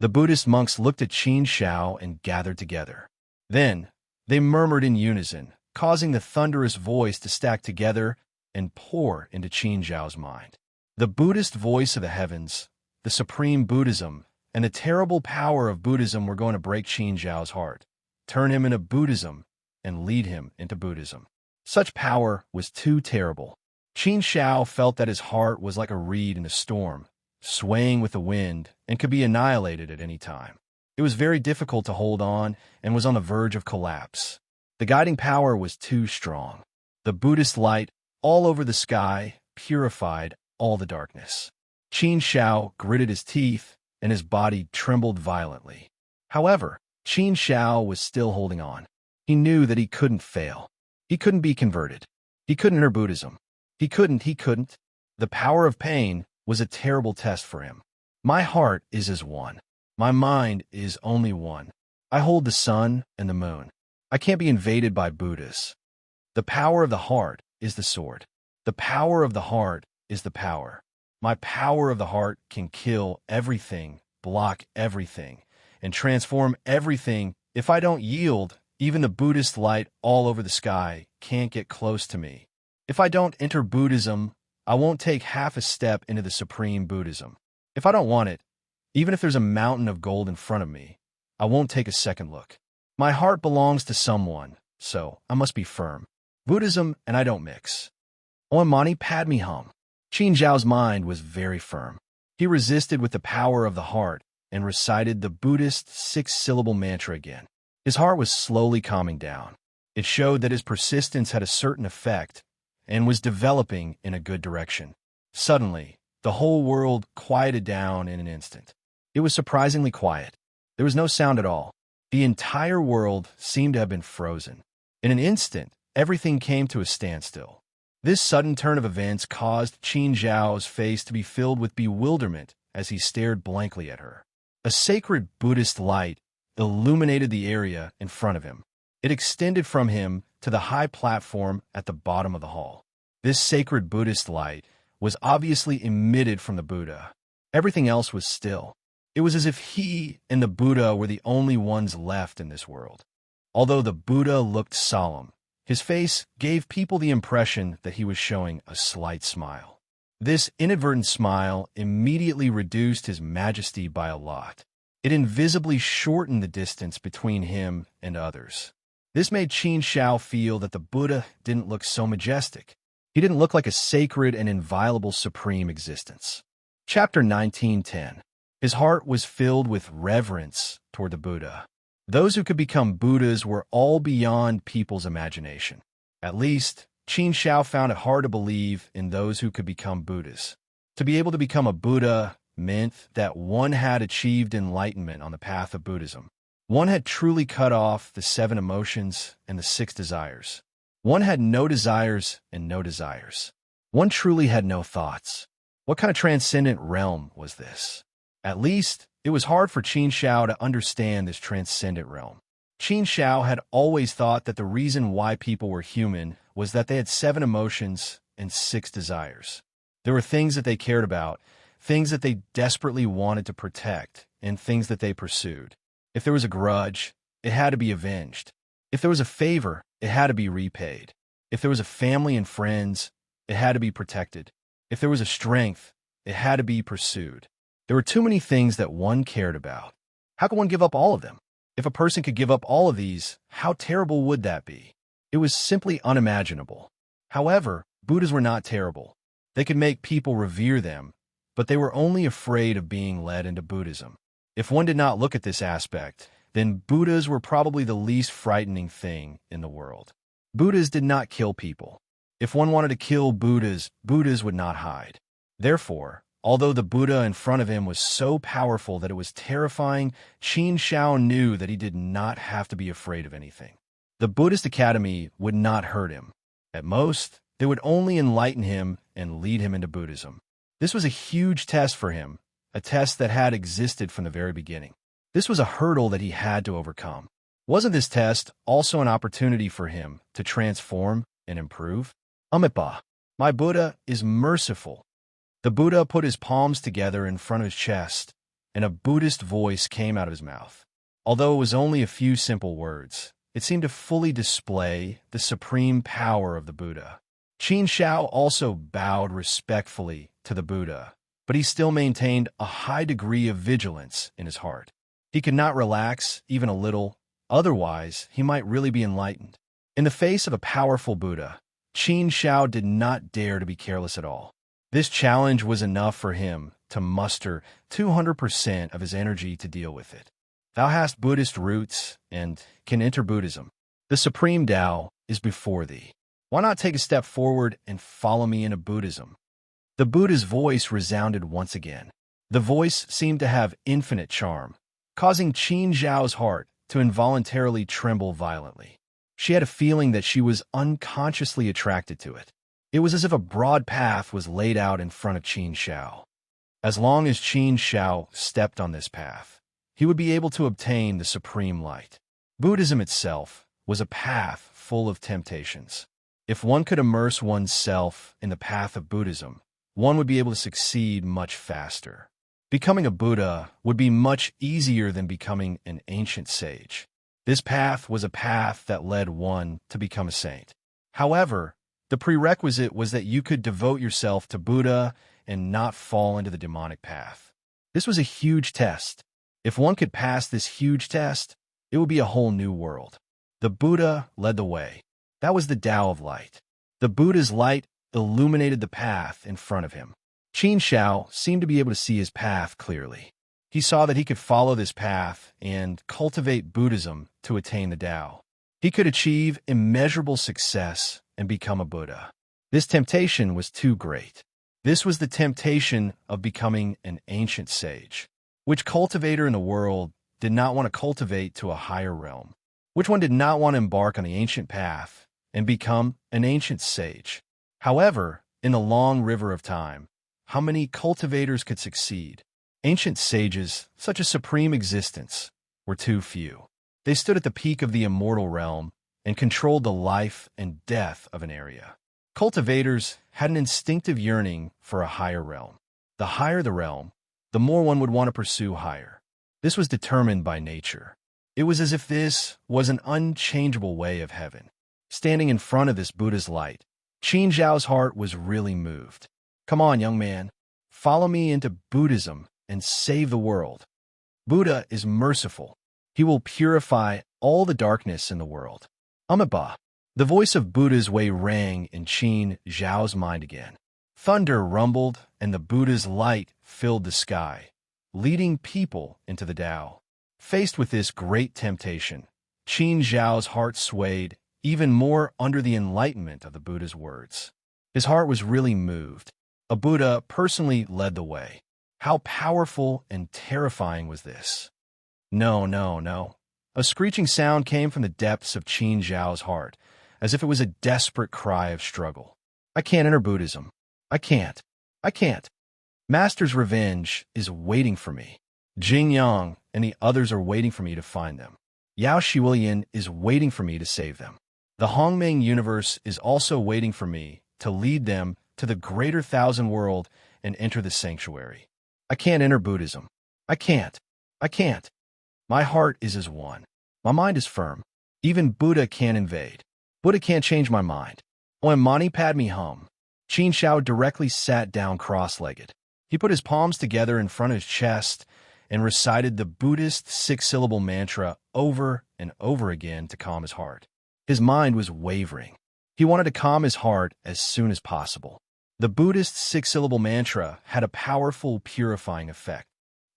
The Buddhist monks looked at Qin Shao and gathered together. Then, they murmured in unison, causing the thunderous voice to stack together and pour into Qin Shao's mind. The Buddhist voice of the heavens, the supreme Buddhism, and the terrible power of Buddhism were going to break Qin Shao's heart, turn him into Buddhism, and lead him into Buddhism. Such power was too terrible. Qin Shao felt that his heart was like a reed in a storm, swaying with the wind, and could be annihilated at any time. It was very difficult to hold on and was on the verge of collapse. The guiding power was too strong. The Buddhist light all over the sky purified all the darkness. Qin Shao gritted his teeth, and his body trembled violently. However, Qin Shao was still holding on. He knew that he couldn't fail. He couldn't be converted. He couldn't enter Buddhism. He couldn't. The power of pain was a terrible test for him. My heart is as one. My mind is only one. I hold the sun and the moon. I can't be invaded by Buddhas. The power of the heart is the sword. The power of the heart is the power. My power of the heart can kill everything, block everything, and transform everything. If I don't yield, even the Buddhist light all over the sky can't get close to me. If I don't enter Buddhism, I won't take half a step into the supreme Buddhism. If I don't want it, even if there's a mountain of gold in front of me, I won't take a second look. My heart belongs to someone, so I must be firm. Buddhism and I don't mix. Om Mani Padme Hum. Qin Shao's mind was very firm. He resisted with the power of the heart and recited the Buddhist six-syllable mantra again. His heart was slowly calming down. It showed that his persistence had a certain effect and was developing in a good direction. Suddenly, the whole world quieted down in an instant. It was surprisingly quiet. There was no sound at all. The entire world seemed to have been frozen. In an instant, everything came to a standstill. This sudden turn of events caused Qin Shao's face to be filled with bewilderment as he stared blankly at her. A sacred Buddhist light illuminated the area in front of him. It extended from him to the high platform at the bottom of the hall. This sacred Buddhist light was obviously emitted from the Buddha. Everything else was still. It was as if he and the Buddha were the only ones left in this world. Although the Buddha looked solemn, his face gave people the impression that he was showing a slight smile. This inadvertent smile immediately reduced his majesty by a lot. It invisibly shortened the distance between him and others. This made Qin Shao feel that the Buddha didn't look so majestic. He didn't look like a sacred and inviolable supreme existence. Chapter 19:10. His heart was filled with reverence toward the Buddha. Those who could become Buddhas were all beyond people's imagination. At least, Qin Shao found it hard to believe in those who could become Buddhas. To be able to become a Buddha meant that one had achieved enlightenment on the path of Buddhism. One had truly cut off the 7 emotions and the 6 desires. One had no desires and no desires. One truly had no thoughts. What kind of transcendent realm was this? At least, it was hard for Qin Shao to understand this transcendent realm. Qin Shao had always thought that the reason why people were human was that they had 7 emotions and 6 desires. There were things that they cared about, things that they desperately wanted to protect, and things that they pursued. If there was a grudge, it had to be avenged. If there was a favor, it had to be repaid. If there was a family and friends, it had to be protected. If there was a strength, it had to be pursued. There were too many things that one cared about. How could one give up all of them? If a person could give up all of these, how terrible would that be? It was simply unimaginable. However, Buddhas were not terrible. They could make people revere them, but they were only afraid of being led into Buddhism. If one did not look at this aspect, then Buddhas were probably the least frightening thing in the world. Buddhas did not kill people. If one wanted to kill Buddhas, Buddhas would not hide. Therefore, although the Buddha in front of him was so powerful that it was terrifying, Qin Shao knew that he did not have to be afraid of anything. The Buddhist Academy would not hurt him. At most, they would only enlighten him and lead him into Buddhism. This was a huge test for him, a test that had existed from the very beginning. This was a hurdle that he had to overcome. Wasn't this test also an opportunity for him to transform and improve? Amipa, my Buddha is merciful. The Buddha put his palms together in front of his chest, and a Buddhist voice came out of his mouth. Although it was only a few simple words, it seemed to fully display the supreme power of the Buddha. Qin Shao also bowed respectfully to the Buddha, but he still maintained a high degree of vigilance in his heart. He could not relax even a little, otherwise he might really be enlightened. In the face of a powerful Buddha, Qin Shao did not dare to be careless at all. This challenge was enough for him to muster 200% of his energy to deal with it. Thou hast Buddhist roots and can enter Buddhism. The supreme Tao is before thee. Why not take a step forward and follow me into Buddhism? The Buddha's voice resounded once again. The voice seemed to have infinite charm, causing Qin Shao's heart to involuntarily tremble violently. She had a feeling that she was unconsciously attracted to it. It was as if a broad path was laid out in front of Qin Shao. As long as Qin Shao stepped on this path, he would be able to obtain the supreme light. Buddhism itself was a path full of temptations. If one could immerse oneself in the path of Buddhism, one would be able to succeed much faster. Becoming a Buddha would be much easier than becoming an ancient sage. This path was a path that led one to become a saint. However, the prerequisite was that you could devote yourself to Buddha and not fall into the demonic path. This was a huge test. If one could pass this huge test, it would be a whole new world. The Buddha led the way. That was the Tao of light. The Buddha's light illuminated the path in front of him. Qin Shao seemed to be able to see his path clearly. He saw that he could follow this path and cultivate Buddhism to attain the Tao. He could achieve immeasurable success and become a Buddha. This temptation was too great. This was the temptation of becoming an ancient sage. Which cultivator in the world did not want to cultivate to a higher realm? Which one did not want to embark on the ancient path and become an ancient sage? However, in the long river of time, how many cultivators could succeed? Ancient sages, such a supreme existence, were too few. They stood at the peak of the immortal realm and controlled the life and death of an area. Cultivators had an instinctive yearning for a higher realm. The higher the realm, the more one would want to pursue higher. This was determined by nature. It was as if this was an unchangeable way of heaven. Standing in front of this Buddha's light, Qin Zhao's heart was really moved. Come on, young man, follow me into Buddhism and save the world. Buddha is merciful. He will purify all the darkness in the world. Amitabha. The voice of Buddha's way rang in Qin Zhao's mind again. Thunder rumbled, and the Buddha's light filled the sky, leading people into the Tao. Faced with this great temptation, Qin Zhao's heart swayed even more under the enlightenment of the Buddha's words. His heart was really moved. A Buddha personally led the way. How powerful and terrifying was this? No, no, no. A screeching sound came from the depths of Qin Zhao's heart, as if it was a desperate cry of struggle. I can't enter Buddhism. I can't. Master's revenge is waiting for me. Jing Yang and the others are waiting for me to find them. Yao Shiwilian is waiting for me to save them. The Hongming universe is also waiting for me to lead them to the greater thousand world and enter the sanctuary. I can't enter Buddhism. I can't. I can't. My heart is as one. My mind is firm. Even Buddha can't invade. Buddha can't change my mind. Om Mani Padme Hum. Qin Shao directly sat down cross-legged. He put his palms together in front of his chest and recited the Buddhist six-syllable mantra over and over again to calm his heart. His mind was wavering. He wanted to calm his heart as soon as possible. The Buddhist six-syllable mantra had a powerful purifying effect.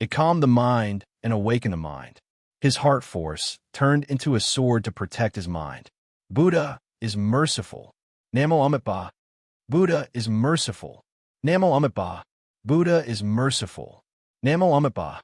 It calmed the mind and awakened the mind. His heart force turned into a sword to protect his mind. Buddha is merciful. Namo Amitabha. Buddha is merciful. Namo Amitabha. Buddha is merciful. Namo Amitabha.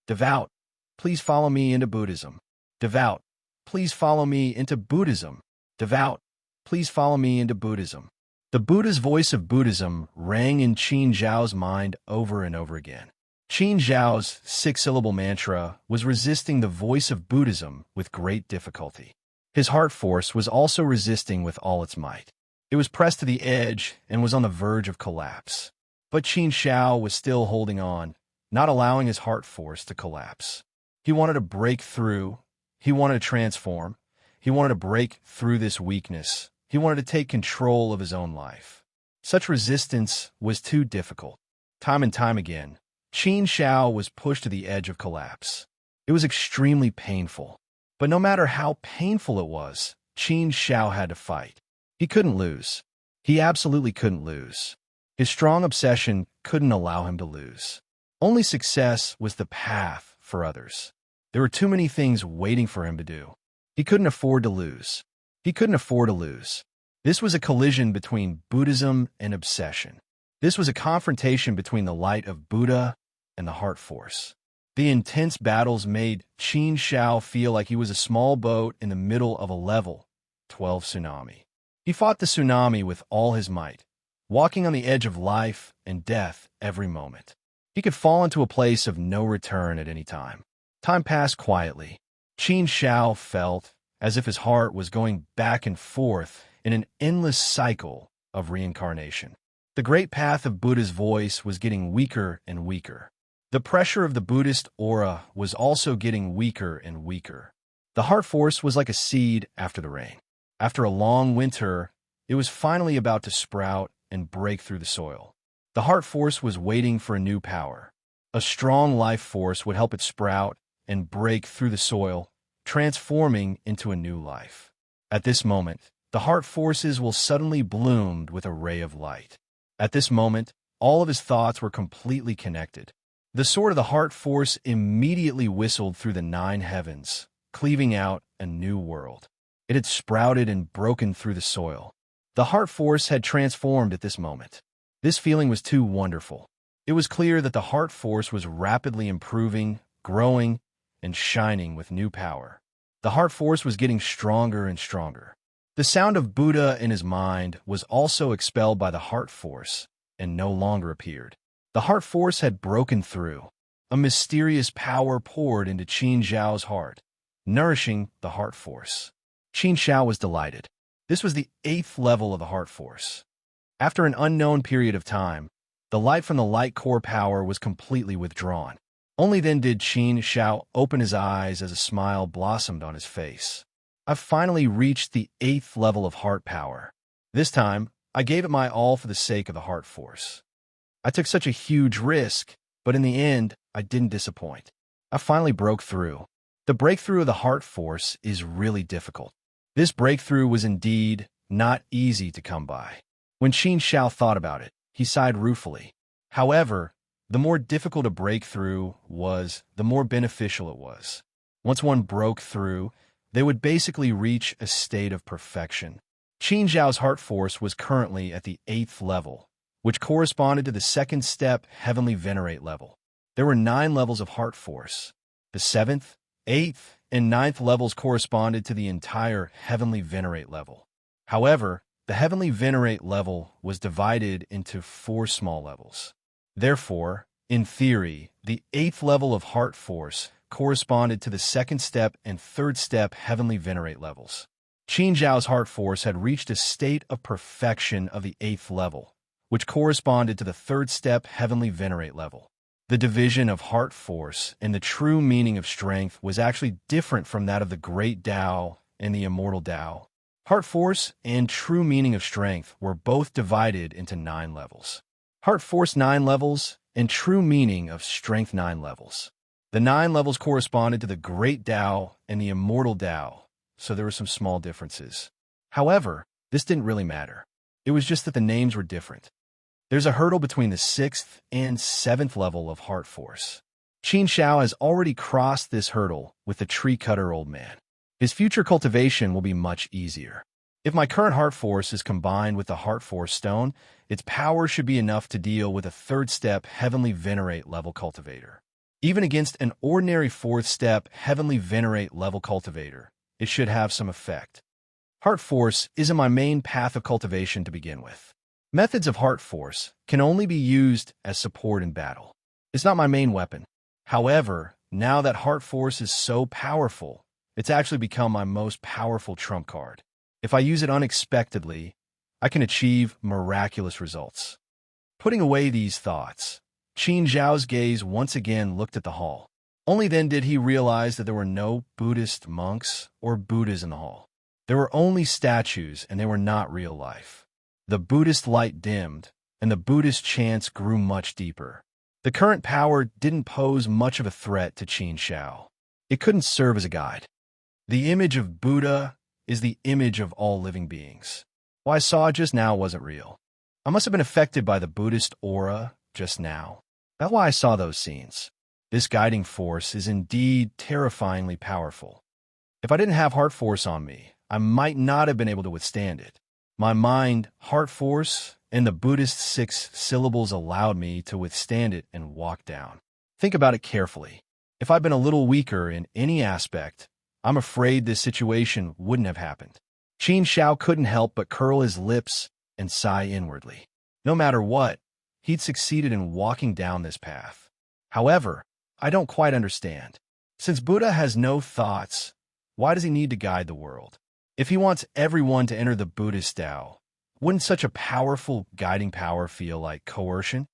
Devout, please follow me into Buddhism. Devout, please follow me into Buddhism. Devout, please follow me into Buddhism. The Buddha's voice of Buddhism rang in Qin Zhao's mind over and over again. Qin Zhao's six-syllable mantra was resisting the voice of Buddhism with great difficulty. His heart force was also resisting with all its might. It was pressed to the edge and was on the verge of collapse. But Qin Zhao was still holding on, not allowing his heart force to collapse. He wanted to break through. He wanted to transform. He wanted to break through this weakness. He wanted to take control of his own life. Such resistance was too difficult. Time and time again, Qin Zhao was pushed to the edge of collapse. It was extremely painful. But no matter how painful it was, Qin Zhao had to fight. He couldn't lose. He absolutely couldn't lose. His strong obsession couldn't allow him to lose. Only success was the path for others. There were too many things waiting for him to do. He couldn't afford to lose. He couldn't afford to lose. This was a collision between Buddhism and obsession. This was a confrontation between the light of Buddha and the heart force. The intense battles made Qin Zhao feel like he was a small boat in the middle of a level 12 tsunami. He fought the tsunami with all his might, walking on the edge of life and death every moment. He could fall into a place of no return at any time. Time passed quietly. Qin Zhao felt as if his heart was going back and forth in an endless cycle of reincarnation. The great path of Buddha's voice was getting weaker and weaker. The pressure of the Buddhist aura was also getting weaker and weaker. The heart force was like a seed after the rain. After a long winter, it was finally about to sprout and break through the soil. The heart force was waiting for a new power. A strong life force would help it sprout and break through the soil, transforming into a new life. At this moment, the heart forces will suddenly bloom with a ray of light. At this moment, all of his thoughts were completely connected. The sword of the heart force immediately whistled through the 9 heavens, cleaving out a new world. It had sprouted and broken through the soil. The heart force had transformed at this moment. This feeling was too wonderful. It was clear that the heart force was rapidly improving, growing, and shining with new power. The heart force was getting stronger and stronger. The sound of Buddha in his mind was also expelled by the heart force and no longer appeared. The heart force had broken through. A mysterious power poured into Qin Zhao's heart, nourishing the heart force. Qin Zhao was delighted. This was the 8th level of the heart force. After an unknown period of time, the light from the light core power was completely withdrawn. Only then did Qin Zhao open his eyes as a smile blossomed on his face. I've finally reached the 8th level of heart power. This time, I gave it my all for the sake of the heart force. I took such a huge risk, but in the end, I didn't disappoint. I finally broke through. The breakthrough of the heart force is really difficult. This breakthrough was indeed not easy to come by. When Qin Zhao thought about it, he sighed ruefully. However, the more difficult a breakthrough was, the more beneficial it was. Once one broke through, they would basically reach a state of perfection. Qin Zhao's heart force was currently at the 8th level, which corresponded to the 2nd step heavenly venerate level. There were 9 levels of heart force. The 7th, 8th, and 9th levels corresponded to the entire heavenly venerate level. However, the heavenly venerate level was divided into 4 small levels. Therefore, in theory, the 8th level of heart force corresponded to the 2nd step and 3rd step heavenly venerate levels. Qin Zhao's heart force had reached a state of perfection of the 8th level, which corresponded to the 3rd step heavenly venerate level. The division of heart force and the true meaning of strength was actually different from that of the great Tao and the immortal Tao. Heart force and true meaning of strength were both divided into 9 levels. Heart force 9 levels and true meaning of strength 9 levels. The 9 levels corresponded to the great Tao and the immortal Tao, so there were some small differences. However, this didn't really matter. It was just that the names were different. There's a hurdle between the 6th and 7th level of heart force. Qin Zhao has already crossed this hurdle with the tree cutter old man. His future cultivation will be much easier. If my current heart force is combined with the heart force stone, its power should be enough to deal with a 3rd step heavenly venerate level cultivator. Even against an ordinary 4th step heavenly venerate level cultivator, it should have some effect. Heart force isn't my main path of cultivation to begin with. Methods of heart force can only be used as support in battle. It's not my main weapon. However, now that heart force is so powerful, it's actually become my most powerful trump card. If I use it unexpectedly, I can achieve miraculous results. Putting away these thoughts, Qin Zhao's gaze once again looked at the hall. Only then did he realize that there were no Buddhist monks or Buddhas in the hall. There were only statues, and they were not real life. The Buddhist light dimmed, and the Buddhist chants grew much deeper. The current power didn't pose much of a threat to Qin Zhao. It couldn't serve as a guide. The image of Buddha is the image of all living beings. What I saw just now wasn't real. I must have been affected by the Buddhist aura just now. That's why I saw those scenes. This guiding force is indeed terrifyingly powerful. If I didn't have heart force on me, I might not have been able to withstand it. My mind, heart force, and the Buddhist 6 syllables allowed me to withstand it and walk down. Think about it carefully. If I'd been a little weaker in any aspect, I'm afraid this situation wouldn't have happened. Qin Zhao couldn't help but curl his lips and sigh inwardly. No matter what, he'd succeeded in walking down this path. However, I don't quite understand. Since Buddha has no thoughts, why does he need to guide the world? If he wants everyone to enter the Buddhist Tao, wouldn't such a powerful guiding power feel like coercion?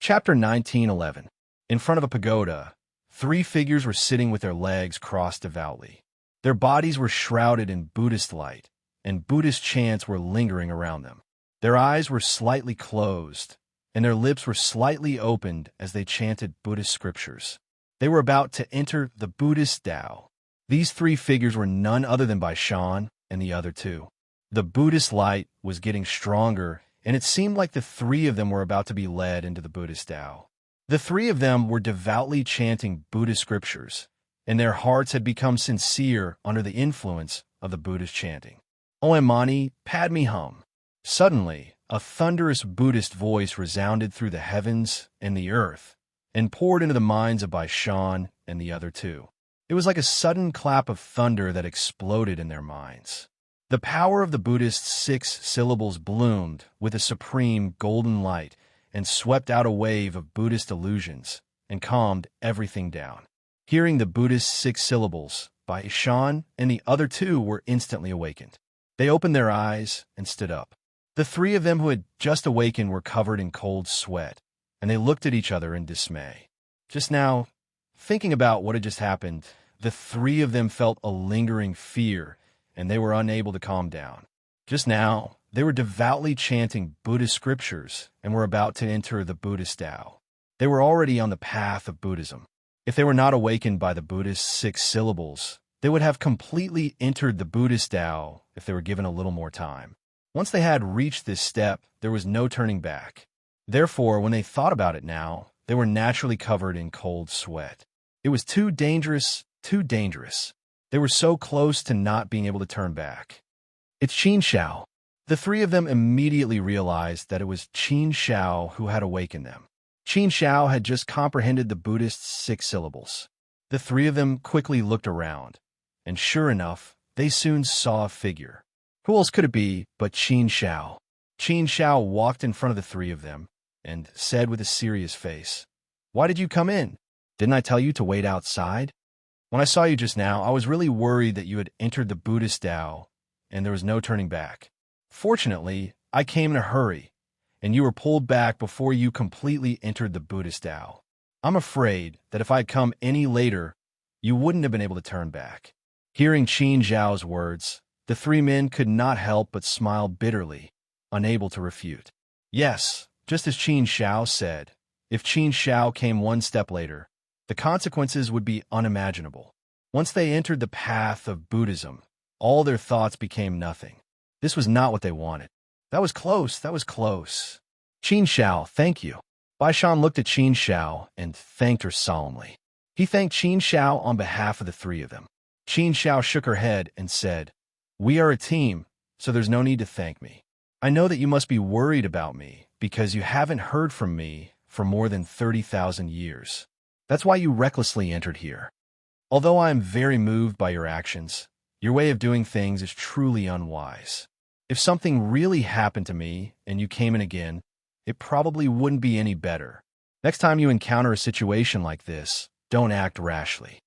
Chapter 19:11. In front of a pagoda, 3 figures were sitting with their legs crossed devoutly. Their bodies were shrouded in Buddhist light, and Buddhist chants were lingering around them. Their eyes were slightly closed, and their lips were slightly opened as they chanted Buddhist scriptures. They were about to enter the Buddhist Tao. These 3 figures were none other than Baishan and the other 2. The Buddhist light was getting stronger, and it seemed like the 3 of them were about to be led into the Buddhist Tao. The 3 of them were devoutly chanting Buddhist scriptures, and their hearts had become sincere under the influence of the Buddhist chanting. Om Mani Padme Hum. Suddenly, a thunderous Buddhist voice resounded through the heavens and the earth, and poured into the minds of Baishan and the other 2. It was like a sudden clap of thunder that exploded in their minds. The power of the Buddhist 6 syllables bloomed with a supreme golden light and swept out a wave of Buddhist illusions and calmed everything down. Hearing the Buddhist 6 syllables, Baishan and the other 2 were instantly awakened. They opened their eyes and stood up. The 3 of them who had just awakened were covered in cold sweat, and they looked at each other in dismay. Just now, thinking about what had just happened, the 3 of them felt a lingering fear, and they were unable to calm down. Just now, they were devoutly chanting Buddhist scriptures and were about to enter the Buddhist Tao. They were already on the path of Buddhism. If they were not awakened by the Buddhist 6 syllables, they would have completely entered the Buddhist Tao if they were given a little more time. Once they had reached this step, there was no turning back. Therefore, when they thought about it now, they were naturally covered in cold sweat. It was too dangerous, too dangerous. They were so close to not being able to turn back. It's Qin Zhao. The 3 of them immediately realized that it was Qin Zhao who had awakened them. Qin Zhao had just comprehended the Buddhist 6 syllables. The 3 of them quickly looked around, and sure enough, they soon saw a figure. Who else could it be but Qin Zhao? Qin Zhao walked in front of the 3 of them, and said with a serious face, "Why did you come in? Didn't I tell you to wait outside? When I saw you just now, I was really worried that you had entered the Buddhist Tao, and there was no turning back. Fortunately, I came in a hurry, and you were pulled back before you completely entered the Buddhist Tao. I'm afraid that if I had come any later, you wouldn't have been able to turn back." Hearing Qin Zhao's words, the three men could not help but smile bitterly, unable to refute. Yes, just as Qin Zhao said, if Qin Zhao came one step later, the consequences would be unimaginable. Once they entered the path of Buddhism, all their thoughts became nothing. This was not what they wanted. That was close, that was close. Qin Zhao, thank you. Bai Shan looked at Qin Zhao and thanked her solemnly. He thanked Qin Zhao on behalf of the three of them. Qin Zhao shook her head and said, "We are a team, so there's no need to thank me. I know that you must be worried about me because you haven't heard from me for more than 30,000 years. That's why you recklessly entered here. Although I am very moved by your actions, your way of doing things is truly unwise. If something really happened to me and you came in again, it probably wouldn't be any better. Next time you encounter a situation like this, don't act rashly."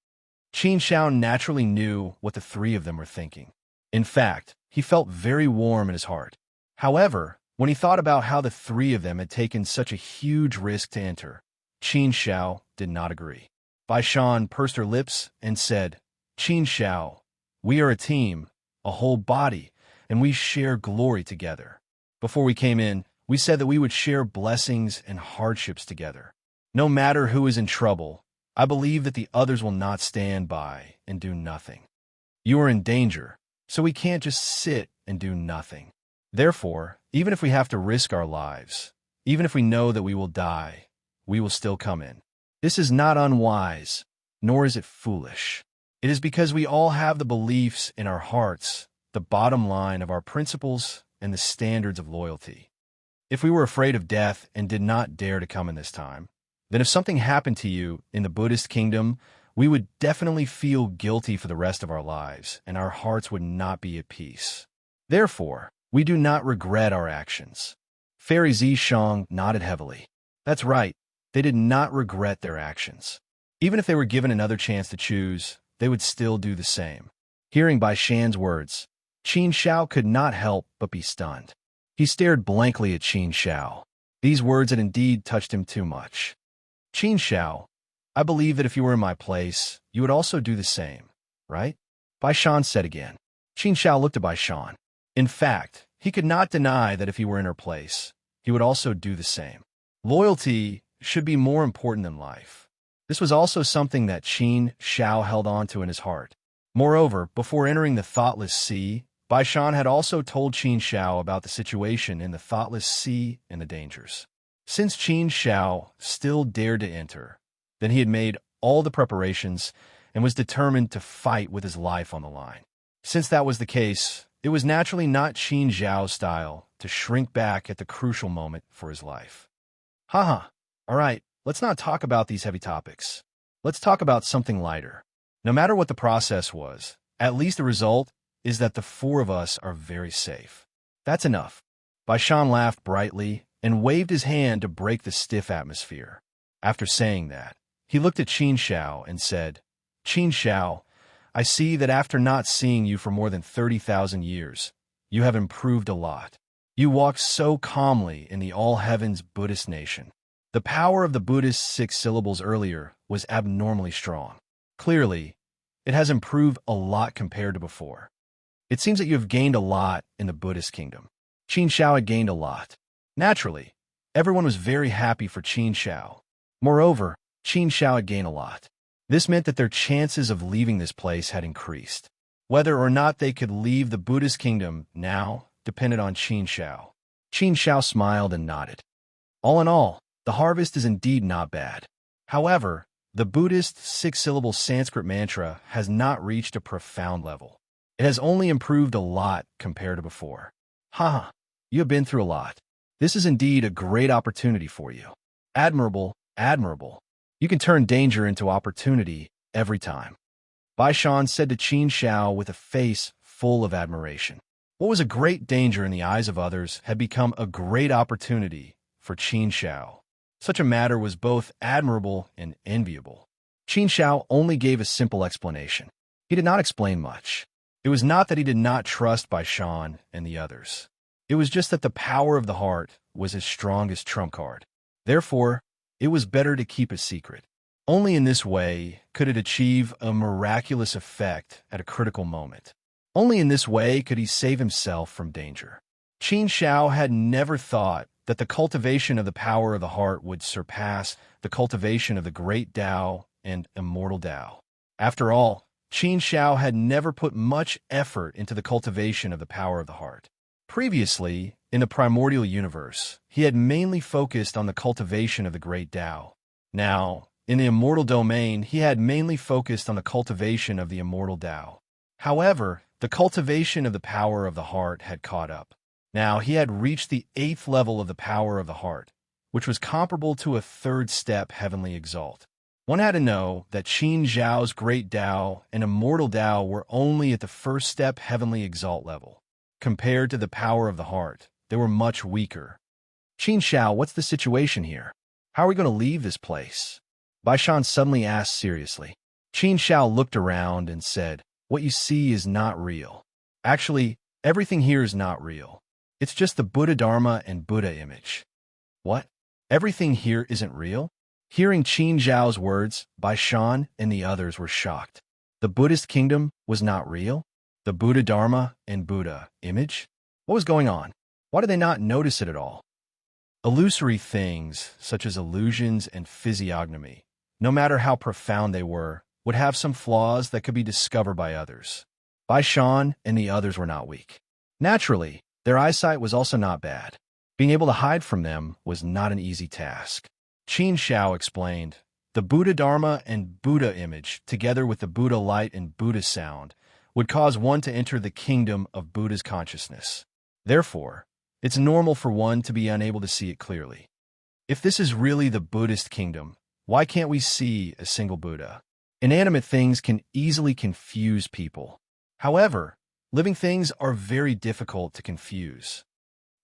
Qin Zhao naturally knew what the three of them were thinking. In fact, he felt very warm in his heart. However, when he thought about how the three of them had taken such a huge risk to enter, Qin Zhao did not agree. Bai Shan pursed her lips and said, "Qin Zhao, we are a team, a whole body, and we share glory together. Before we came in, we said that we would share blessings and hardships together. No matter who is in trouble, I believe that the others will not stand by and do nothing. You are in danger, so we can't just sit and do nothing. Therefore, even if we have to risk our lives, even if we know that we will die, we will still come in. This is not unwise, nor is it foolish. It is because we all have the beliefs in our hearts, the bottom line of our principles, and the standards of loyalty. If we were afraid of death and did not dare to come in this time, then if something happened to you in the Buddhist kingdom, we would definitely feel guilty for the rest of our lives, and our hearts would not be at peace. Therefore, we do not regret our actions." Fairy Zishang nodded heavily. That's right, they did not regret their actions. Even if they were given another chance to choose, they would still do the same. Hearing Bai Shan's words, Qin Zhao could not help but be stunned. He stared blankly at Qin Zhao. These words had indeed touched him too much. "Qin Zhao, I believe that if you were in my place, you would also do the same, right?" Bai Shan said again. Qin Zhao looked at Bai Shan. In fact, he could not deny that if he were in her place, he would also do the same. Loyalty should be more important than life. This was also something that Qin Zhao held on to in his heart. Moreover, before entering the Thoughtless Sea, Bai Shan had also told Qin Zhao about the situation in the Thoughtless Sea and the dangers. Since Qin Zhao still dared to enter, then he had made all the preparations and was determined to fight with his life on the line. Since that was the case, it was naturally not Qin Zhao's style to shrink back at the crucial moment for his life. Haha, all right, let's not talk about these heavy topics. Let's talk about something lighter. No matter what the process was, at least the result is that the four of us are very safe. That's enough. Bai Shan laughed brightly and waved his hand to break the stiff atmosphere. After saying that, he looked at Qin Zhao and said, "Qin Zhao, I see that after not seeing you for more than 30,000 years, you have improved a lot. You walk so calmly in the all-heavens Buddhist nation. The power of the Buddhist 6 syllables earlier was abnormally strong. Clearly, it has improved a lot compared to before. It seems that you have gained a lot in the Buddhist kingdom." Qin Zhao had gained a lot. Naturally, everyone was very happy for Qin Zhao. Moreover, Qin Zhao had gained a lot. This meant that their chances of leaving this place had increased. Whether or not they could leave the Buddhist kingdom now depended on Qin Zhao. Qin Zhao smiled and nodded. All in all, the harvest is indeed not bad. However, the Buddhist 6-syllable Sanskrit mantra has not reached a profound level. It has only improved a lot compared to before. Haha, you have been through a lot. This is indeed a great opportunity for you. Admirable, admirable. You can turn danger into opportunity every time." Bai Shan said to Qin Zhao with a face full of admiration. What was a great danger in the eyes of others had become a great opportunity for Qin Shao. Such a matter was both admirable and enviable. Qin Shao only gave a simple explanation. He did not explain much. It was not that he did not trust Bai Shan and the others. It was just that the power of the heart was his strongest trump card. Therefore, it was better to keep a secret. Only in this way could it achieve a miraculous effect at a critical moment. Only in this way could he save himself from danger. Qin Shao had never thought that the cultivation of the power of the heart would surpass the cultivation of the great Tao and immortal Tao. After all, Qin Shao had never put much effort into the cultivation of the power of the heart. Previously, in the primordial universe, he had mainly focused on the cultivation of the great Tao. Now, in the immortal domain, he had mainly focused on the cultivation of the immortal Tao. However, the cultivation of the power of the heart had caught up. Now he had reached the 8th level of the power of the heart, which was comparable to a 3rd step heavenly exalt. One had to know that Qin Zhao's great Tao and immortal Tao were only at the 1st step heavenly exalt level. Compared to the power of the heart, they were much weaker. Qin Shao, what's the situation here? How are we going to leave this place? Bai Shan suddenly asked seriously. Qin Shao looked around and said, what you see is not real. Actually, everything here is not real. It's just the Buddha Dharma and Buddha image. What? Everything here isn't real? Hearing Qin Zhao's words, Bai Shan and the others were shocked. The Buddhist kingdom was not real? The Buddha Dharma and Buddha image? What was going on? Why did they not notice it at all? Illusory things, such as illusions and physiognomy, no matter how profound they were, would have some flaws that could be discovered by others. Bai Shan and the others were not weak. Naturally, their eyesight was also not bad. Being able to hide from them was not an easy task. Qin Shao explained, the Buddha Dharma and Buddha image, together with the Buddha light and Buddha sound, would cause one to enter the kingdom of Buddha's consciousness. Therefore, it's normal for one to be unable to see it clearly. If this is really the Buddhist kingdom, why can't we see a single Buddha? Inanimate things can easily confuse people. However, living things are very difficult to confuse.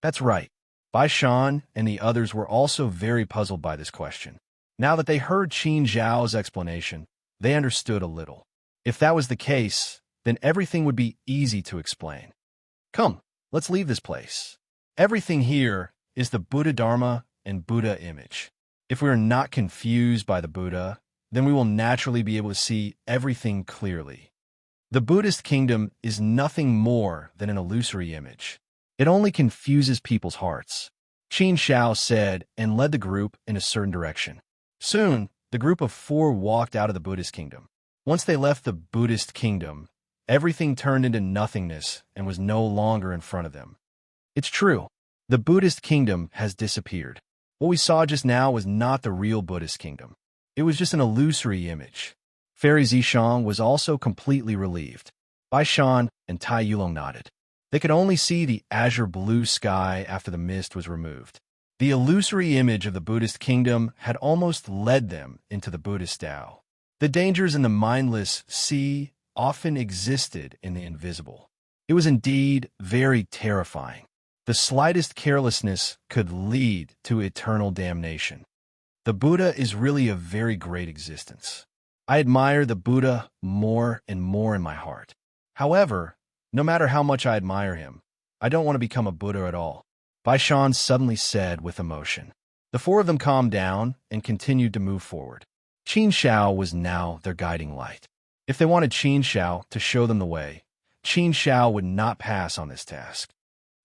That's right. Bai Shan and the others were also very puzzled by this question. Now that they heard Qin Zhao's explanation, they understood a little. If that was the case, then everything would be easy to explain. Come, let's leave this place. Everything here is the Buddha Dharma and Buddha image. If we are not confused by the Buddha, then we will naturally be able to see everything clearly. The Buddhist kingdom is nothing more than an illusory image. It only confuses people's hearts. Qin Shao said and led the group in a certain direction. Soon, the group of 4 walked out of the Buddhist kingdom. Once they left the Buddhist kingdom, everything turned into nothingness and was no longer in front of them. It's true. The Buddhist kingdom has disappeared. What we saw just now was not the real Buddhist kingdom. It was just an illusory image. Fairy Zishang was also completely relieved. Bai Shan and Tai Yulong nodded. They could only see the azure blue sky after the mist was removed. The illusory image of the Buddhist kingdom had almost led them into the Buddhist Tao. The dangers in the mindless sea often existed in the invisible. It was indeed very terrifying. The slightest carelessness could lead to eternal damnation. The Buddha is really a very great existence. I admire the Buddha more and more in my heart. However, no matter how much I admire him, I don't want to become a Buddha at all, Bai Shan suddenly said with emotion. The 4 of them calmed down and continued to move forward. Qin Shao was now their guiding light. If they wanted Qin Shao to show them the way, Qin Shao would not pass on this task.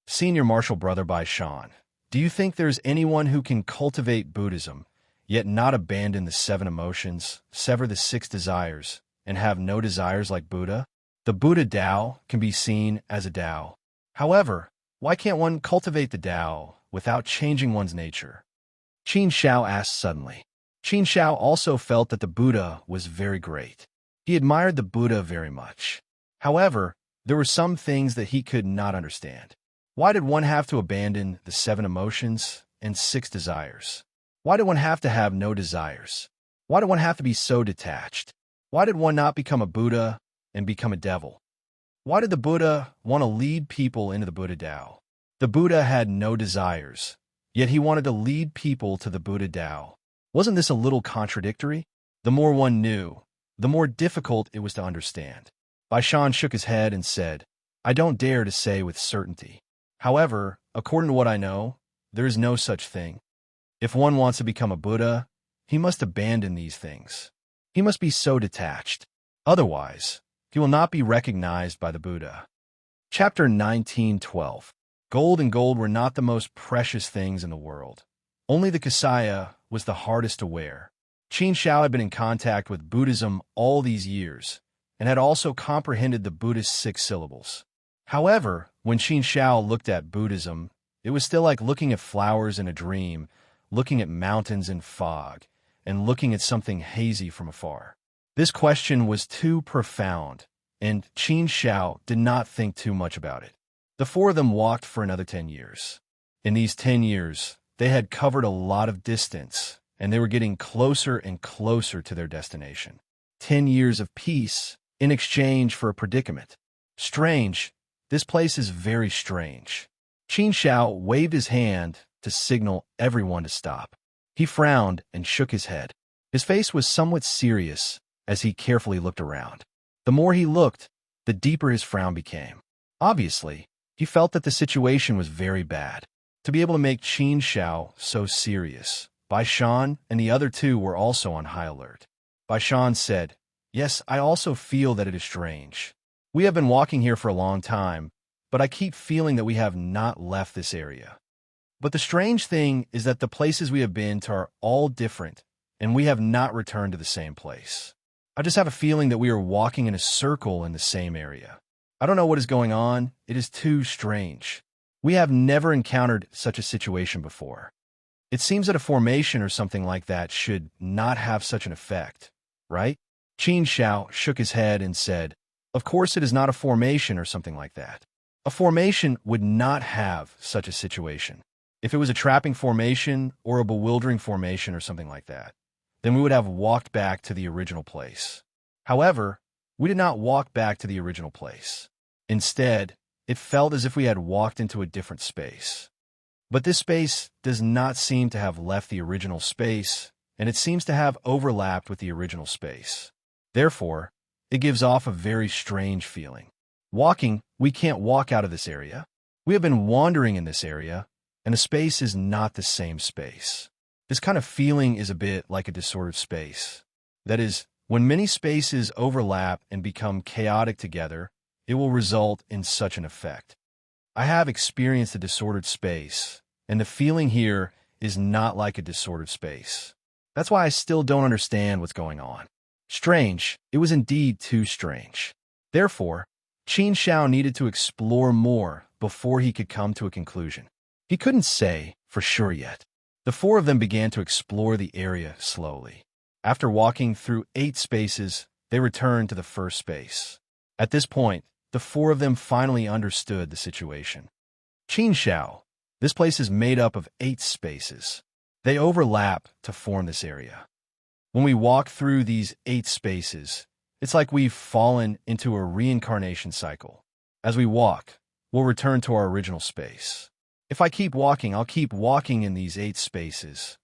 Senior Martial Brother Bai Shan, do you think there's anyone who can cultivate Buddhism, yet not abandon the 7 emotions, sever the 6 desires, and have no desires like Buddha? The Buddha Tao can be seen as a Tao. However, why can't one cultivate the Tao without changing one's nature? Qin Shao asked suddenly. Qin Shao also felt that the Buddha was very great. He admired the Buddha very much. However, there were some things that he could not understand. Why did one have to abandon the 7 emotions and 6 desires? Why did one have to have no desires? Why did one have to be so detached? Why did one not become a Buddha and become a devil? Why did the Buddha want to lead people into the Buddha Tao? The Buddha had no desires, Yet he wanted to lead people to the Buddha Tao. Wasn't this a little contradictory? The more one knew, the more difficult it was to understand. Baishan shook his head and said, I don't dare to say with certainty. However, according to what I know, there is no such thing. If one wants to become a Buddha, he must abandon these things. He must be so detached. Otherwise, he will not be recognized by the Buddha. Chapter 19:12. Gold and gold were not the most precious things in the world. Only the kasaya was the hardest to wear. Qin Shao had been in contact with Buddhism all these years and had also comprehended the Buddhist 6 syllables. However, when Qin Shao looked at Buddhism, it was still like looking at flowers in a dream, looking at mountains in fog, and looking at something hazy from afar. This question was too profound, and Qin Shao did not think too much about it. The 4 of them walked for another 10 years. In these 10 years, they had covered a lot of distance, and they were getting closer and closer to their destination. 10 years of peace in exchange for a predicament. Strange. This place is very strange. Qin Shao waved his hand to signal everyone to stop. He frowned and shook his head. His face was somewhat serious as he carefully looked around. The more he looked, the deeper his frown became. Obviously, he felt that the situation was very bad. To be able to make Qin Shao so serious, Baishan and the other 2 were also on high alert. Baishan said, Yes, I also feel that it is strange. We have been walking here for a long time, but I keep feeling that we have not left this area. But the strange thing is that the places we have been to are all different, and we have not returned to the same place. I just have a feeling that we are walking in a circle in the same area. I don't know what is going on. It is too strange. We have never encountered such a situation before. It seems that a formation or something like that should not have such an effect, right? Qin Shao shook his head and said, Of course it is not a formation or something like that. A formation would not have such a situation. If it was a trapping formation or a bewildering formation or something like that, then we would have walked back to the original place. However, we did not walk back to the original place. Instead, it felt as if we had walked into a different space. But this space does not seem to have left the original space, and it seems to have overlapped with the original space. Therefore, it gives off a very strange feeling. Walking, we can't walk out of this area. We have been wandering in this area, and the space is not the same space. This kind of feeling is a bit like a disordered space. That is, when many spaces overlap and become chaotic together, it will result in such an effect. I have experienced a disordered space, and the feeling here is not like a disordered space. That's why I still don't understand what's going on. Strange. It was indeed too strange. Therefore, Qin Shao needed to explore more before he could come to a conclusion. He couldn't say for sure yet. The 4 of them began to explore the area slowly. After walking through 8 spaces, they returned to the first space. At this point, the 4 of them finally understood the situation. Qin Shao, this place is made up of 8 spaces. They overlap to form this area. When we walk through these 8 spaces, it's like we've fallen into a reincarnation cycle. As we walk, we'll return to our original space. If I keep walking, I'll keep walking in these 8 spaces.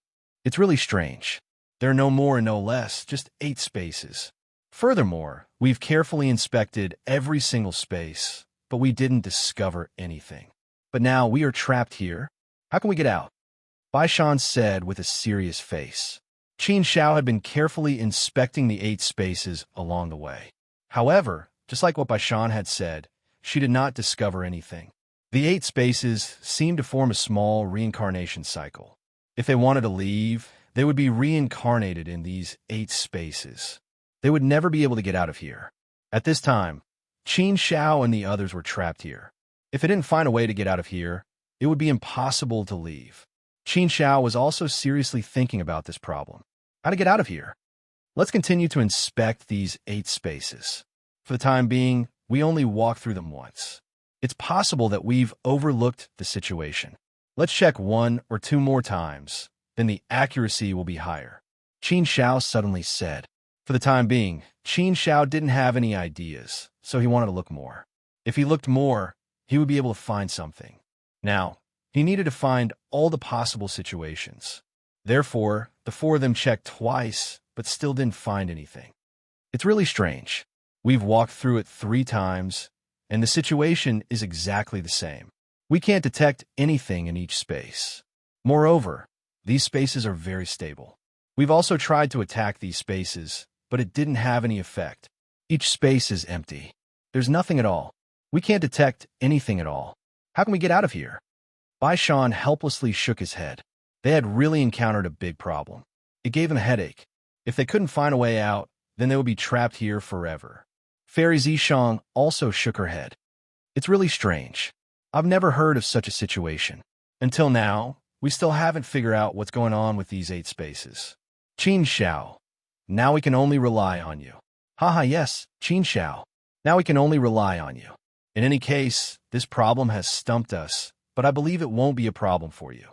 It's really strange. There are no more and no less, just 8 spaces. Furthermore, we've carefully inspected every single space, but we didn't discover anything. But now we are trapped here. How can we get out? Baishan said with a serious face. Qin Shao had been carefully inspecting the 8 spaces along the way. However, just like what Baishan had said, she did not discover anything. The 8 spaces seemed to form a small reincarnation cycle. If they wanted to leave, they would be reincarnated in these 8 spaces. They would never be able to get out of here. At this time, Qin Shao and the others were trapped here. If they didn't find a way to get out of here, it would be impossible to leave. Qin Shao was also seriously thinking about this problem. How to get out of here? Let's continue to inspect these 8 spaces. For the time being, we only walk through them once. It's possible that we've overlooked the situation. Let's check 1 or 2 more times, then the accuracy will be higher. Qin Shao suddenly said. For the time being, Qin Shao didn't have any ideas, so he wanted to look more. If he looked more, he would be able to find something. Now, He needed to find all the possible situations. Therefore, the four of them checked twice, but still didn't find anything. It's really strange. We've walked through it 3 times, and the situation is exactly the same. We can't detect anything in each space. Moreover, these spaces are very stable. We've also tried to attack these spaces, but it didn't have any effect. Each space is empty. There's nothing at all. We can't detect anything at all. How can we get out of here? Sean helplessly shook his head. They had really encountered a big problem. It gave them a headache. If they couldn't find a way out, then they would be trapped here forever. Fairy Zishang also shook her head. It's really strange. I've never heard of such a situation. Until now, we still haven't figured out what's going on with these 8 spaces. Qin Xiao, now we can only rely on you. Haha, yes, Qin Xiao. Now we can only rely on you. In any case, this problem has stumped us, but I believe it won't be a problem for you.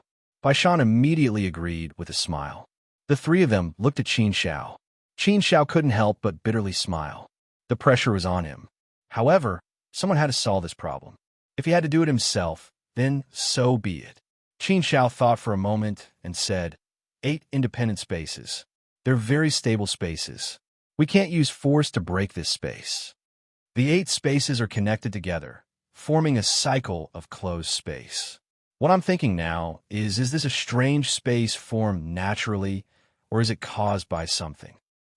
Sean immediately agreed with a smile. The 3 of them looked at Qin Xiao. Qin Xiao couldn't help but bitterly smile. The pressure was on him. However, someone had to solve this problem. If he had to do it himself, then so be it. Qin Xiao thought for a moment and said, 8 independent spaces. They're very stable spaces. We can't use force to break this space. The 8 spaces are connected together, forming a cycle of closed space. What I'm thinking now is this a strange space formed naturally, or is it caused by something?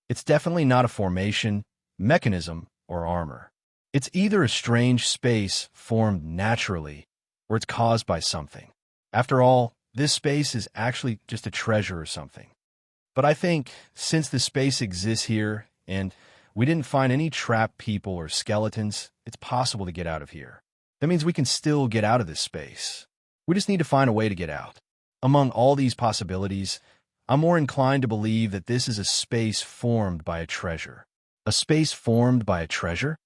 It's definitely not a formation, mechanism, or armor. It's either a strange space formed naturally, or it's caused by something. After all, this space is actually just a treasure or something. But I think, since the space exists here, and we didn't find any trapped people or skeletons, it's possible to get out of here. That means we can still get out of this space. We just need to find a way to get out. Among all these possibilities, I'm more inclined to believe that this is a space formed by a treasure. A space formed by a treasure?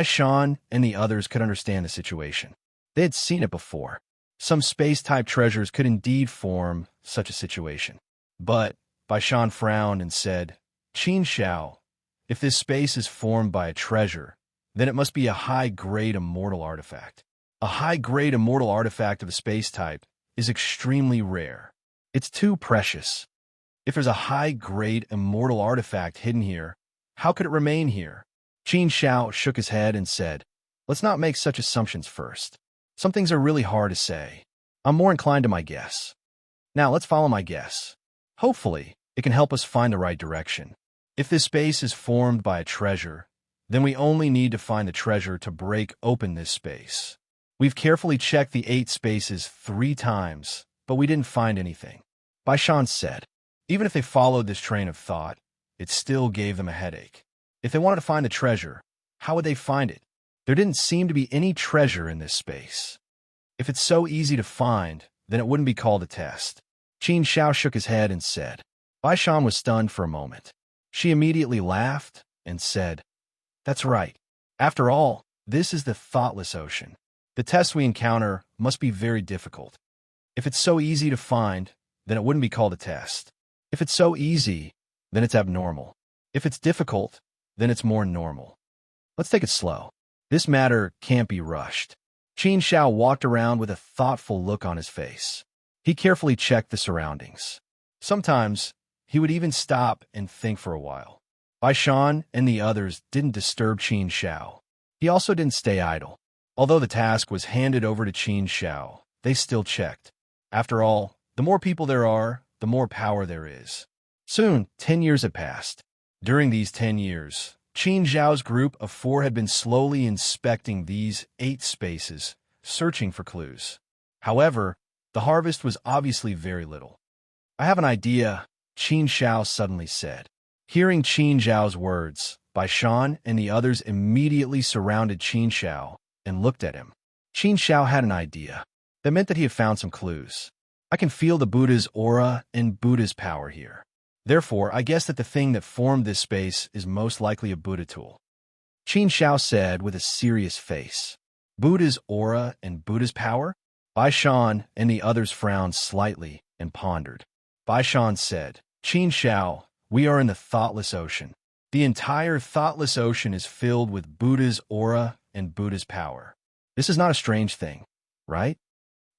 Sean and the others could understand the situation. They had seen it before. Some space-type treasures could indeed form such a situation. But Sean frowned and said, Qin Xiao, if this space is formed by a treasure, then it must be a high-grade immortal artifact. A high-grade immortal artifact of a space type is extremely rare. It's too precious. If there's a high-grade immortal artifact hidden here, how could it remain here? Qin Xiao shook his head and said, let's not make such assumptions first. Some things are really hard to say. I'm more inclined to my guess. Now let's follow my guess. Hopefully, it can help us find the right direction. If this space is formed by a treasure, then we only need to find the treasure to break open this space. We've carefully checked the 8 spaces 3 times, but we didn't find anything. Sean said, even if they followed this train of thought, it still gave them a headache. If they wanted to find the treasure, how would they find it? There didn't seem to be any treasure in this space. If it's so easy to find, then it wouldn't be called a test. Qin Xiao shook his head and said. Sean was stunned for a moment. She immediately laughed and said, that's right. After all, this is the thoughtless ocean. The tests we encounter must be very difficult. If it's so easy to find, then it wouldn't be called a test. If it's so easy, then it's abnormal. If it's difficult, then it's more normal. Let's take it slow. This matter can't be rushed. Qin Xiao walked around with a thoughtful look on his face. He carefully checked the surroundings. Sometimes, he would even stop and think for a while. Sean and the others didn't disturb Qin Xiao. He also didn't stay idle. Although the task was handed over to Qin Xiao, they still checked. After all, the more people there are, the more power there is. Soon, 10 years had passed. During these 10 years, Qin Xiao's group of 4 had been slowly inspecting these 8 spaces, searching for clues. However, the harvest was obviously very little. I have an idea, Qin Xiao suddenly said. Hearing Qin Xiao's words, Sean and the others immediately surrounded Qin Xiao and looked at him. Qin Xiao had an idea. That meant that he had found some clues. I can feel the Buddha's aura and Buddha's power here. Therefore, I guess that the thing that formed this space is most likely a Buddha tool. Qin Xiao said with a serious face. Buddha's aura and Buddha's power? Sean and the others frowned slightly and pondered. Sean said, Qin Xiao, we are in the thoughtless ocean. The entire thoughtless ocean is filled with Buddha's aura and Buddha's power. This is not a strange thing, right?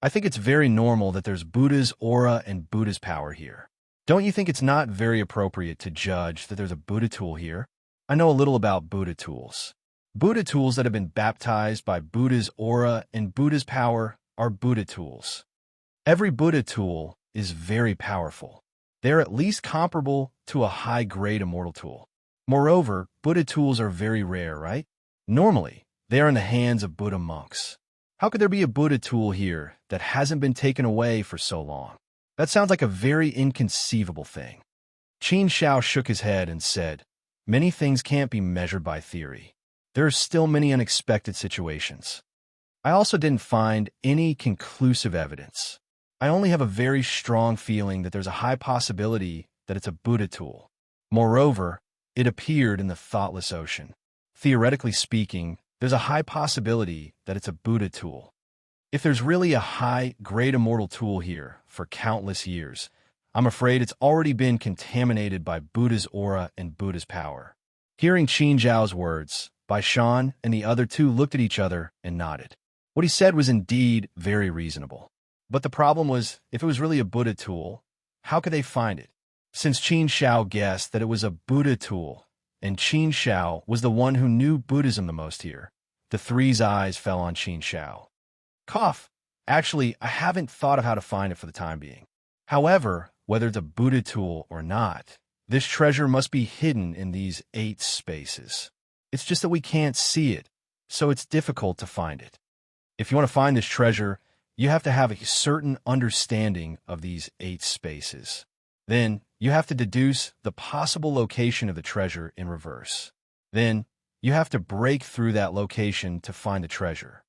I think it's very normal that there's Buddha's aura and Buddha's power here. Don't you think it's not very appropriate to judge that there's a Buddha tool here? I know a little about Buddha tools. Buddha tools that have been baptized by Buddha's aura and Buddha's power are Buddha tools. Every Buddha tool is very powerful. They are at least comparable to a high-grade immortal tool. Moreover, Buddha tools are very rare, right? Normally, they are in the hands of Buddha monks. How could there be a Buddha tool here that hasn't been taken away for so long? That sounds like a very inconceivable thing. Qin Shao shook his head and said, "Many things can't be measured by theory. There are still many unexpected situations. I also didn't find any conclusive evidence. I only have a very strong feeling that there's a high possibility that it's a Buddha tool. Moreover, it appeared in the thoughtless ocean. Theoretically speaking, there's a high possibility that it's a Buddha tool. If there's really a high-grade immortal tool here for countless years, I'm afraid it's already been contaminated by Buddha's aura and Buddha's power." Hearing Qin Zhao's words, Bai Shan and the other two looked at each other and nodded. What he said was indeed very reasonable. But the problem was, if it was really a Buddha tool, how could they find it? Since Qin Shao guessed that it was a Buddha tool, and Qin Shao was the one who knew Buddhism the most here, the three's eyes fell on Qin Shao. Cough. Actually, I haven't thought of how to find it for the time being. However, whether it's a Buddha tool or not, this treasure must be hidden in these 8 spaces. It's just that we can't see it, so it's difficult to find it. If you want to find this treasure, you have to have a certain understanding of these 8 spaces. Then, you have to deduce the possible location of the treasure in reverse. Then, you have to break through that location to find the treasure.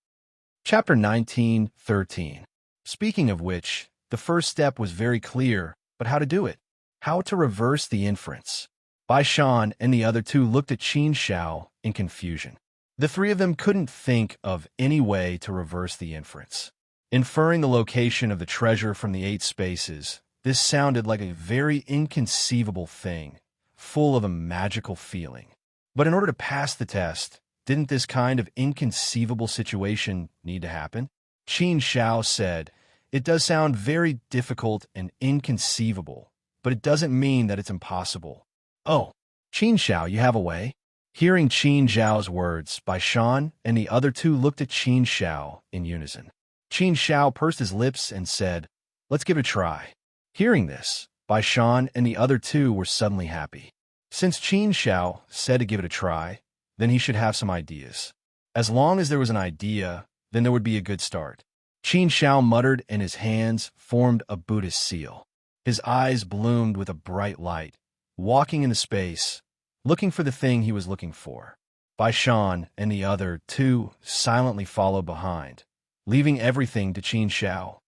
Chapter 19:13. Speaking of which, the first step was very clear, but how to do it? How to reverse the inference? Bai Shan and the other two looked at Qin Shao in confusion. The three of them couldn't think of any way to reverse the inference. Inferring the location of the treasure from the 8 spaces, this sounded like a very inconceivable thing, full of a magical feeling. But in order to pass the test, didn't this kind of inconceivable situation need to happen? Qin Shao said, "It does sound very difficult and inconceivable, but it doesn't mean that it's impossible." "Oh, Qin Shao, you have a way?" Hearing Qin Zhao's words, Bai Shan and the other two looked at Qin Shao in unison. Qin Shao pursed his lips and said, "Let's give it a try." Hearing this, Bai Shan and the other two were suddenly happy. Since Qin Shao said to give it a try, then he should have some ideas. As long as there was an idea, then there would be a good start. Qin Shao muttered and his hands formed a Buddhist seal. His eyes bloomed with a bright light, walking into space, looking for the thing he was looking for. Bai Shan and the other two silently followed behind, leaving everything to Qin Shao.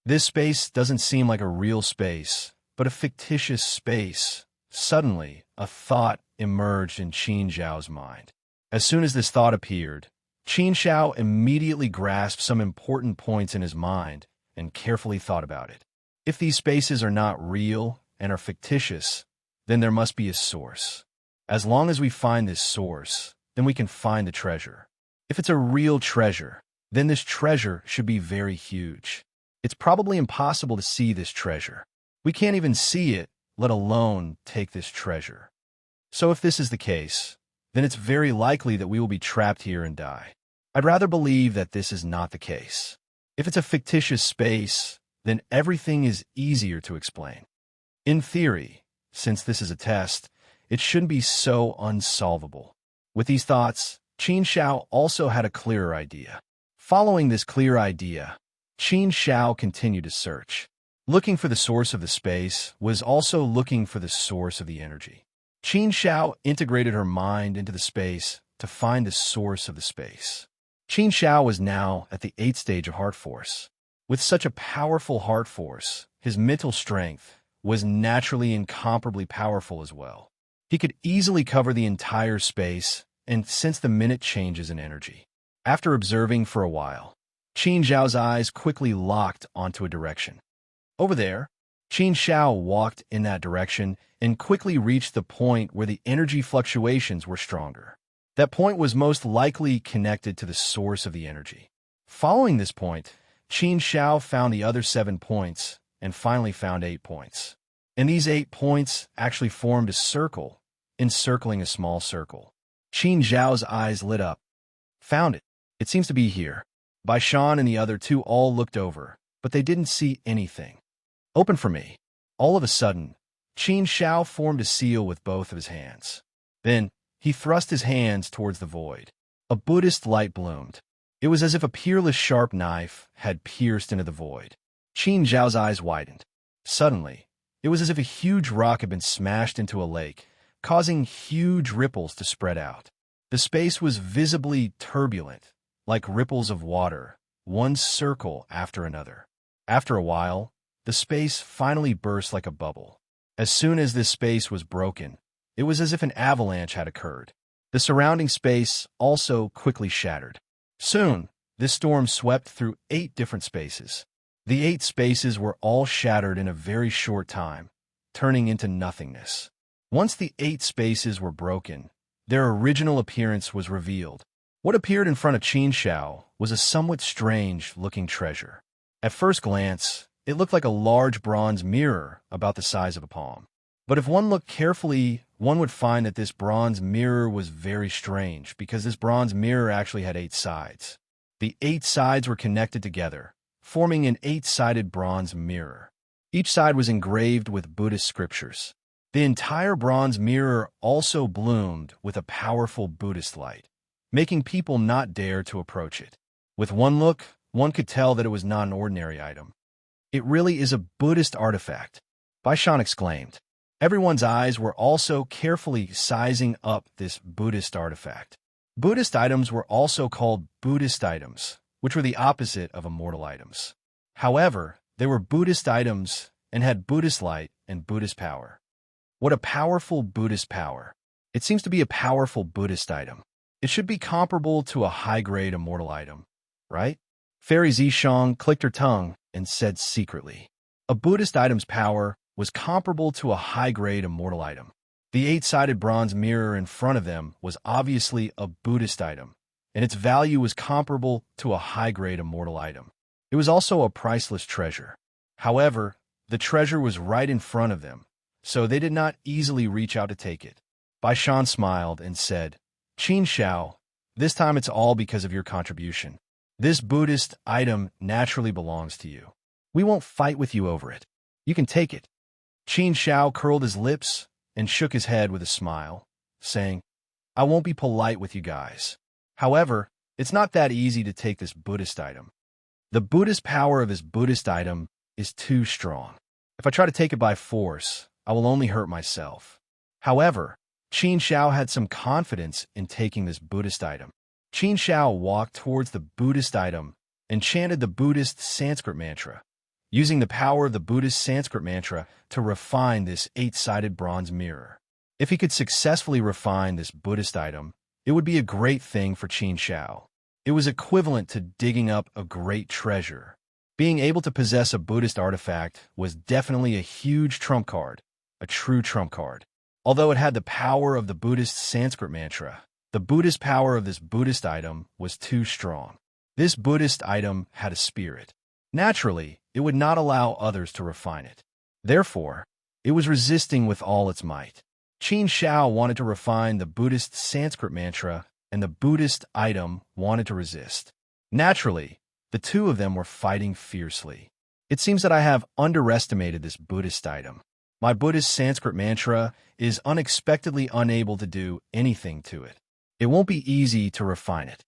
This space doesn't seem like a real space, but a fictitious space. Suddenly, a thought emerged in Qin Zhao's mind. As soon as this thought appeared, Qin Shao immediately grasped some important points in his mind and carefully thought about it. If these spaces are not real and are fictitious, then there must be a source. As long as we find this source, then we can find the treasure. If it's a real treasure, then this treasure should be very huge. It's probably impossible to see this treasure. We can't even see it, let alone take this treasure. So if this is the case, then it's very likely that we will be trapped here and die. I'd rather believe that this is not the case. If it's a fictitious space, then everything is easier to explain. In theory, since this is a test, it shouldn't be so unsolvable. With these thoughts, Qin Shao also had a clearer idea. Following this clear idea, Qin Shao continued to search. Looking for the source of the space was also looking for the source of the energy. Qin Shao integrated her mind into the space to find the source of the space. Qin Shao was now at the 8th stage of heart force. With such a powerful heart force, his mental strength was naturally incomparably powerful as well. He could easily cover the entire space and sense the minute changes in energy. After observing for a while, Qin Zhao's eyes quickly locked onto a direction. Over there, Qin Shao walked in that direction and quickly reached the point where the energy fluctuations were stronger. That point was most likely connected to the source of the energy. Following this point, Qin Shao found the other 7 points and finally found 8 points. And these 8 points actually formed a circle, encircling a small circle. Qin Zhao's eyes lit up. Found it. It seems to be here. Bai Shan and the other 2 all looked over, but they didn't see anything. Open for me. All of a sudden, Qin Shao formed a seal with both of his hands. Then, he thrust his hands towards the void. A Buddhist light bloomed. It was as if a peerless sharp knife had pierced into the void. Qin Zhao's eyes widened. Suddenly, it was as if a huge rock had been smashed into a lake, causing huge ripples to spread out. The space was visibly turbulent, like ripples of water, one circle after another. After a while, the space finally burst like a bubble. As soon as this space was broken, it was as if an avalanche had occurred. The surrounding space also quickly shattered. Soon, this storm swept through 8 different spaces. The 8 spaces were all shattered in a very short time, turning into nothingness. Once the 8 spaces were broken, their original appearance was revealed. What appeared in front of Qin Shao was a somewhat strange-looking treasure. At first glance, it looked like a large bronze mirror about the size of a palm. But if one looked carefully, one would find that this bronze mirror was very strange because this bronze mirror actually had 8 sides. The 8 sides were connected together, forming an 8-sided bronze mirror. Each side was engraved with Buddhist scriptures. The entire bronze mirror also bloomed with a powerful Buddhist light, making people not dare to approach it. With one look, one could tell that it was not an ordinary item. It really is a Buddhist artifact, Bai Shan exclaimed. Everyone's eyes were also carefully sizing up this Buddhist artifact. Buddhist items were also called Buddhist items, which were the opposite of immortal items. However, they were Buddhist items and had Buddhist light and Buddhist power. What a powerful Buddhist power. It seems to be a powerful Buddhist item. It should be comparable to a high-grade immortal item, right? Fairy Zishang clicked her tongue and said secretly. A Buddhist item's power was comparable to a high-grade immortal item. The 8-sided bronze mirror in front of them was obviously a Buddhist item, and its value was comparable to a high-grade immortal item. It was also a priceless treasure. However, the treasure was right in front of them, so they did not easily reach out to take it. Bai Shan smiled and said, Qin Shao, this time it's all because of your contribution. This Buddhist item naturally belongs to you. We won't fight with you over it. You can take it. Qin Shao curled his lips and shook his head with a smile, saying, I won't be polite with you guys. However, it's not that easy to take this Buddhist item. The Buddhist power of this Buddhist item is too strong. If I try to take it by force, I will only hurt myself. However, Qin Shao had some confidence in taking this Buddhist item. Qin Shao walked towards the Buddhist item and chanted the Buddhist Sanskrit mantra, using the power of the Buddhist Sanskrit mantra to refine this 8-sided bronze mirror. If he could successfully refine this Buddhist item, it would be a great thing for Qin Shao. It was equivalent to digging up a great treasure. Being able to possess a Buddhist artifact was definitely a huge trump card, a true trump card. Although it had the power of the Buddhist Sanskrit mantra, the Buddhist power of this Buddhist item was too strong. This Buddhist item had a spirit. Naturally, it would not allow others to refine it. Therefore, it was resisting with all its might. Qin Shao wanted to refine the Buddhist Sanskrit mantra, and the Buddhist item wanted to resist. Naturally, the two of them were fighting fiercely. It seems that I have underestimated this Buddhist item. My Buddhist Sanskrit mantra is unexpectedly unable to do anything to it. It won't be easy to refine it.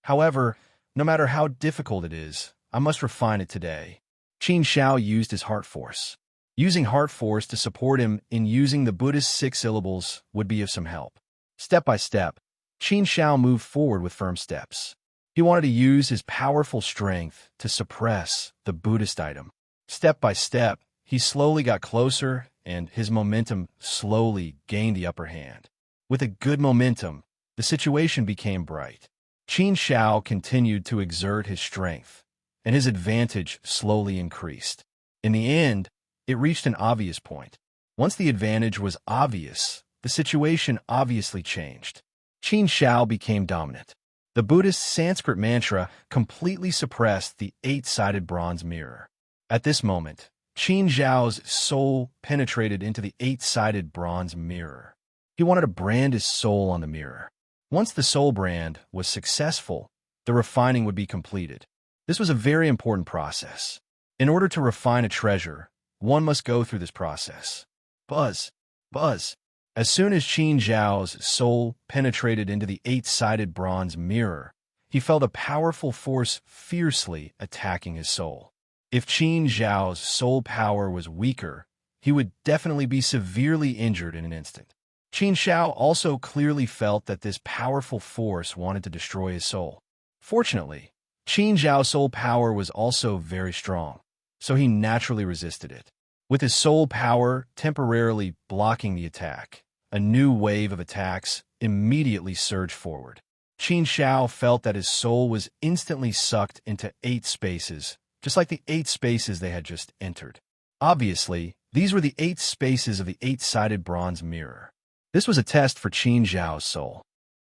However, no matter how difficult it is, I must refine it today. Qin Shao used his heart force. Using heart force to support him in using the Buddhist 6 syllables would be of some help. Step by step, Qin Shao moved forward with firm steps. He wanted to use his powerful strength to suppress the Buddhist item. Step by step, he slowly got closer, and his momentum slowly gained the upper hand. With a good momentum, the situation became bright. Qin Shao continued to exert his strength, and his advantage slowly increased. In the end, it reached an obvious point. Once the advantage was obvious, the situation obviously changed. Qin Shao became dominant. The Buddhist Sanskrit mantra completely suppressed the eight-sided bronze mirror. At this moment, Qin Zhao's soul penetrated into the eight-sided bronze mirror. He wanted to brand his soul on the mirror. Once the soul brand was successful, the refining would be completed. This was a very important process. In order to refine a treasure, one must go through this process. Buzz, buzz. As soon as Qin Zhao's soul penetrated into the eight-sided bronze mirror, he felt a powerful force fiercely attacking his soul. If Qin Zhao's soul power was weaker, he would definitely be severely injured in an instant. Qin Zhao also clearly felt that this powerful force wanted to destroy his soul. Fortunately, Qin Zhao's soul power was also very strong, so he naturally resisted it. With his soul power temporarily blocking the attack, a new wave of attacks immediately surged forward. Qin Zhao felt that his soul was instantly sucked into 8 spaces, just like the 8 spaces they had just entered. Obviously, these were the 8 spaces of the 8-sided bronze mirror. This was a test for Qin Zhao's soul.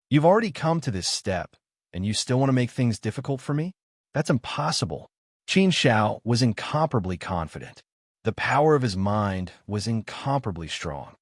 You've already come to this step, and you still want to make things difficult for me? That's impossible. Qin Zhao was incomparably confident. The power of his mind was incomparably strong.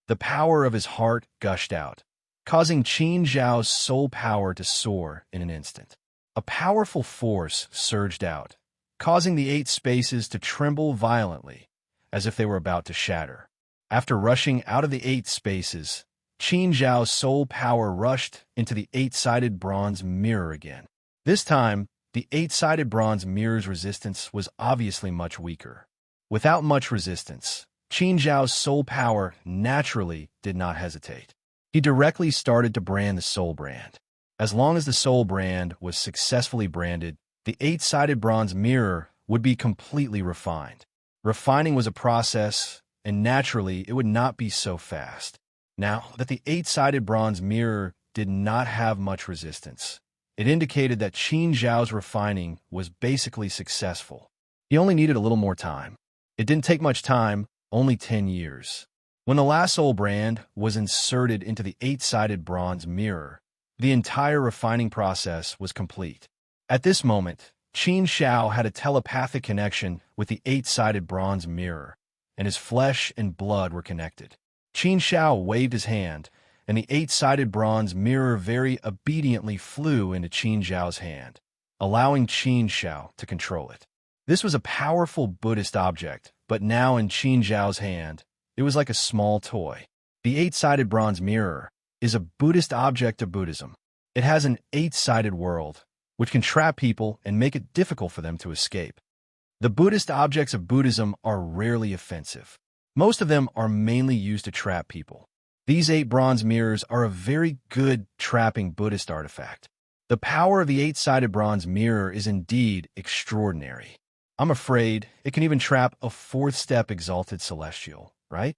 The power of his heart gushed out, causing Qin Zhao's soul power to soar in an instant. A powerful force surged out, causing the 8 spaces to tremble violently, as if they were about to shatter. After rushing out of the 8 spaces, Qin Zhao's soul power rushed into the 8-sided bronze mirror again. This time, the 8-sided bronze mirror's resistance was obviously much weaker. Without much resistance, Qin Zhao's soul power naturally did not hesitate. He directly started to brand the soul brand. As long as the soul brand was successfully branded, the 8-sided bronze mirror would be completely refined. Refining was a process, and naturally it would not be so fast. Now that the 8-sided bronze mirror did not have much resistance, it indicated that Qin Zhao's refining was basically successful. He only needed a little more time. It didn't take much time, only 10 years. When the last soul brand was inserted into the 8-sided bronze mirror, the entire refining process was complete. At this moment, Qin Zhao had a telepathic connection with the 8-sided bronze mirror, and his flesh and blood were connected. Qin Zhao waved his hand, and the 8-sided bronze mirror very obediently flew into Qin Zhao's hand, allowing Qin Zhao to control it. This was a powerful Buddhist object, but now in Qin Zhao's hand, it was like a small toy. The 8-sided bronze mirror is a Buddhist object of Buddhism. It has an 8-sided world, which can trap people and make it difficult for them to escape. The Buddhist objects of Buddhism are rarely offensive. Most of them are mainly used to trap people. These 8 bronze mirrors are a very good trapping Buddhist artifact. The power of the 8-sided bronze mirror is indeed extraordinary. I'm afraid it can even trap a 4th-step exalted celestial, right?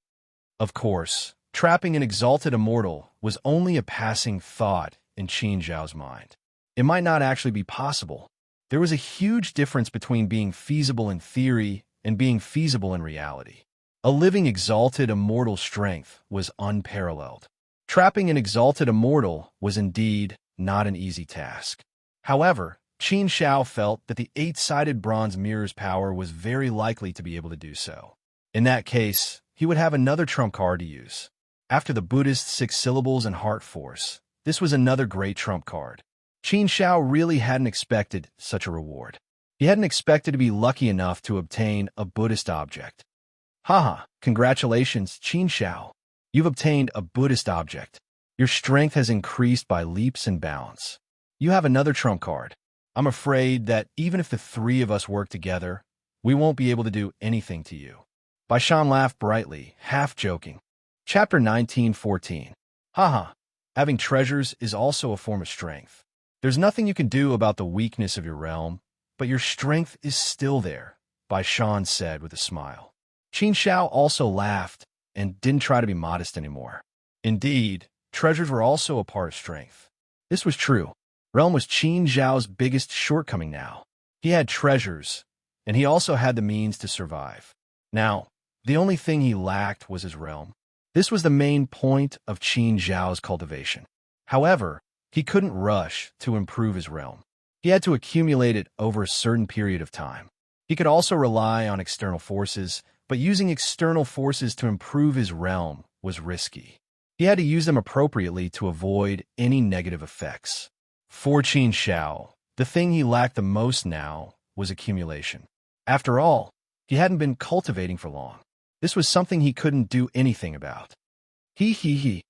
Of course, trapping an exalted immortal was only a passing thought in Qin Zhao's mind. It might not actually be possible. There was a huge difference between being feasible in theory and being feasible in reality. A living exalted immortal strength was unparalleled. Trapping an exalted immortal was indeed not an easy task. However, Qin Zhao felt that the 8-sided bronze mirror's power was very likely to be able to do so. In that case, he would have another trump card to use. After the Buddhist 6 syllables and heart force, this was another great trump card. Qin Zhao really hadn't expected such a reward. He hadn't expected to be lucky enough to obtain a Buddhist object. Haha, congratulations, Qin Zhao. You've obtained a Buddhist object. Your strength has increased by leaps and bounds. You have another trump card. I'm afraid that even if the 3 of us work together, we won't be able to do anything to you. Baishan laughed brightly, half joking. Chapter 19:14. Haha, having treasures is also a form of strength. There's nothing you can do about the weakness of your realm, but your strength is still there, Baishan said with a smile. Qin Zhao also laughed and didn't try to be modest anymore. Indeed, treasures were also a part of strength. This was true. Realm was Qin Zhao's biggest shortcoming now. He had treasures, and he also had the means to survive. Now, the only thing he lacked was his realm. This was the main point of Qin Zhao's cultivation. However, He couldn't rush to improve his realm. He had to accumulate it over a certain period of time. He could also rely on external forces, but using external forces to improve his realm was risky. He had to use them appropriately to avoid any negative effects. For Qin Shao, the thing he lacked the most now was accumulation. After all, he hadn't been cultivating for long. This was something he couldn't do anything about. Hee hee hee.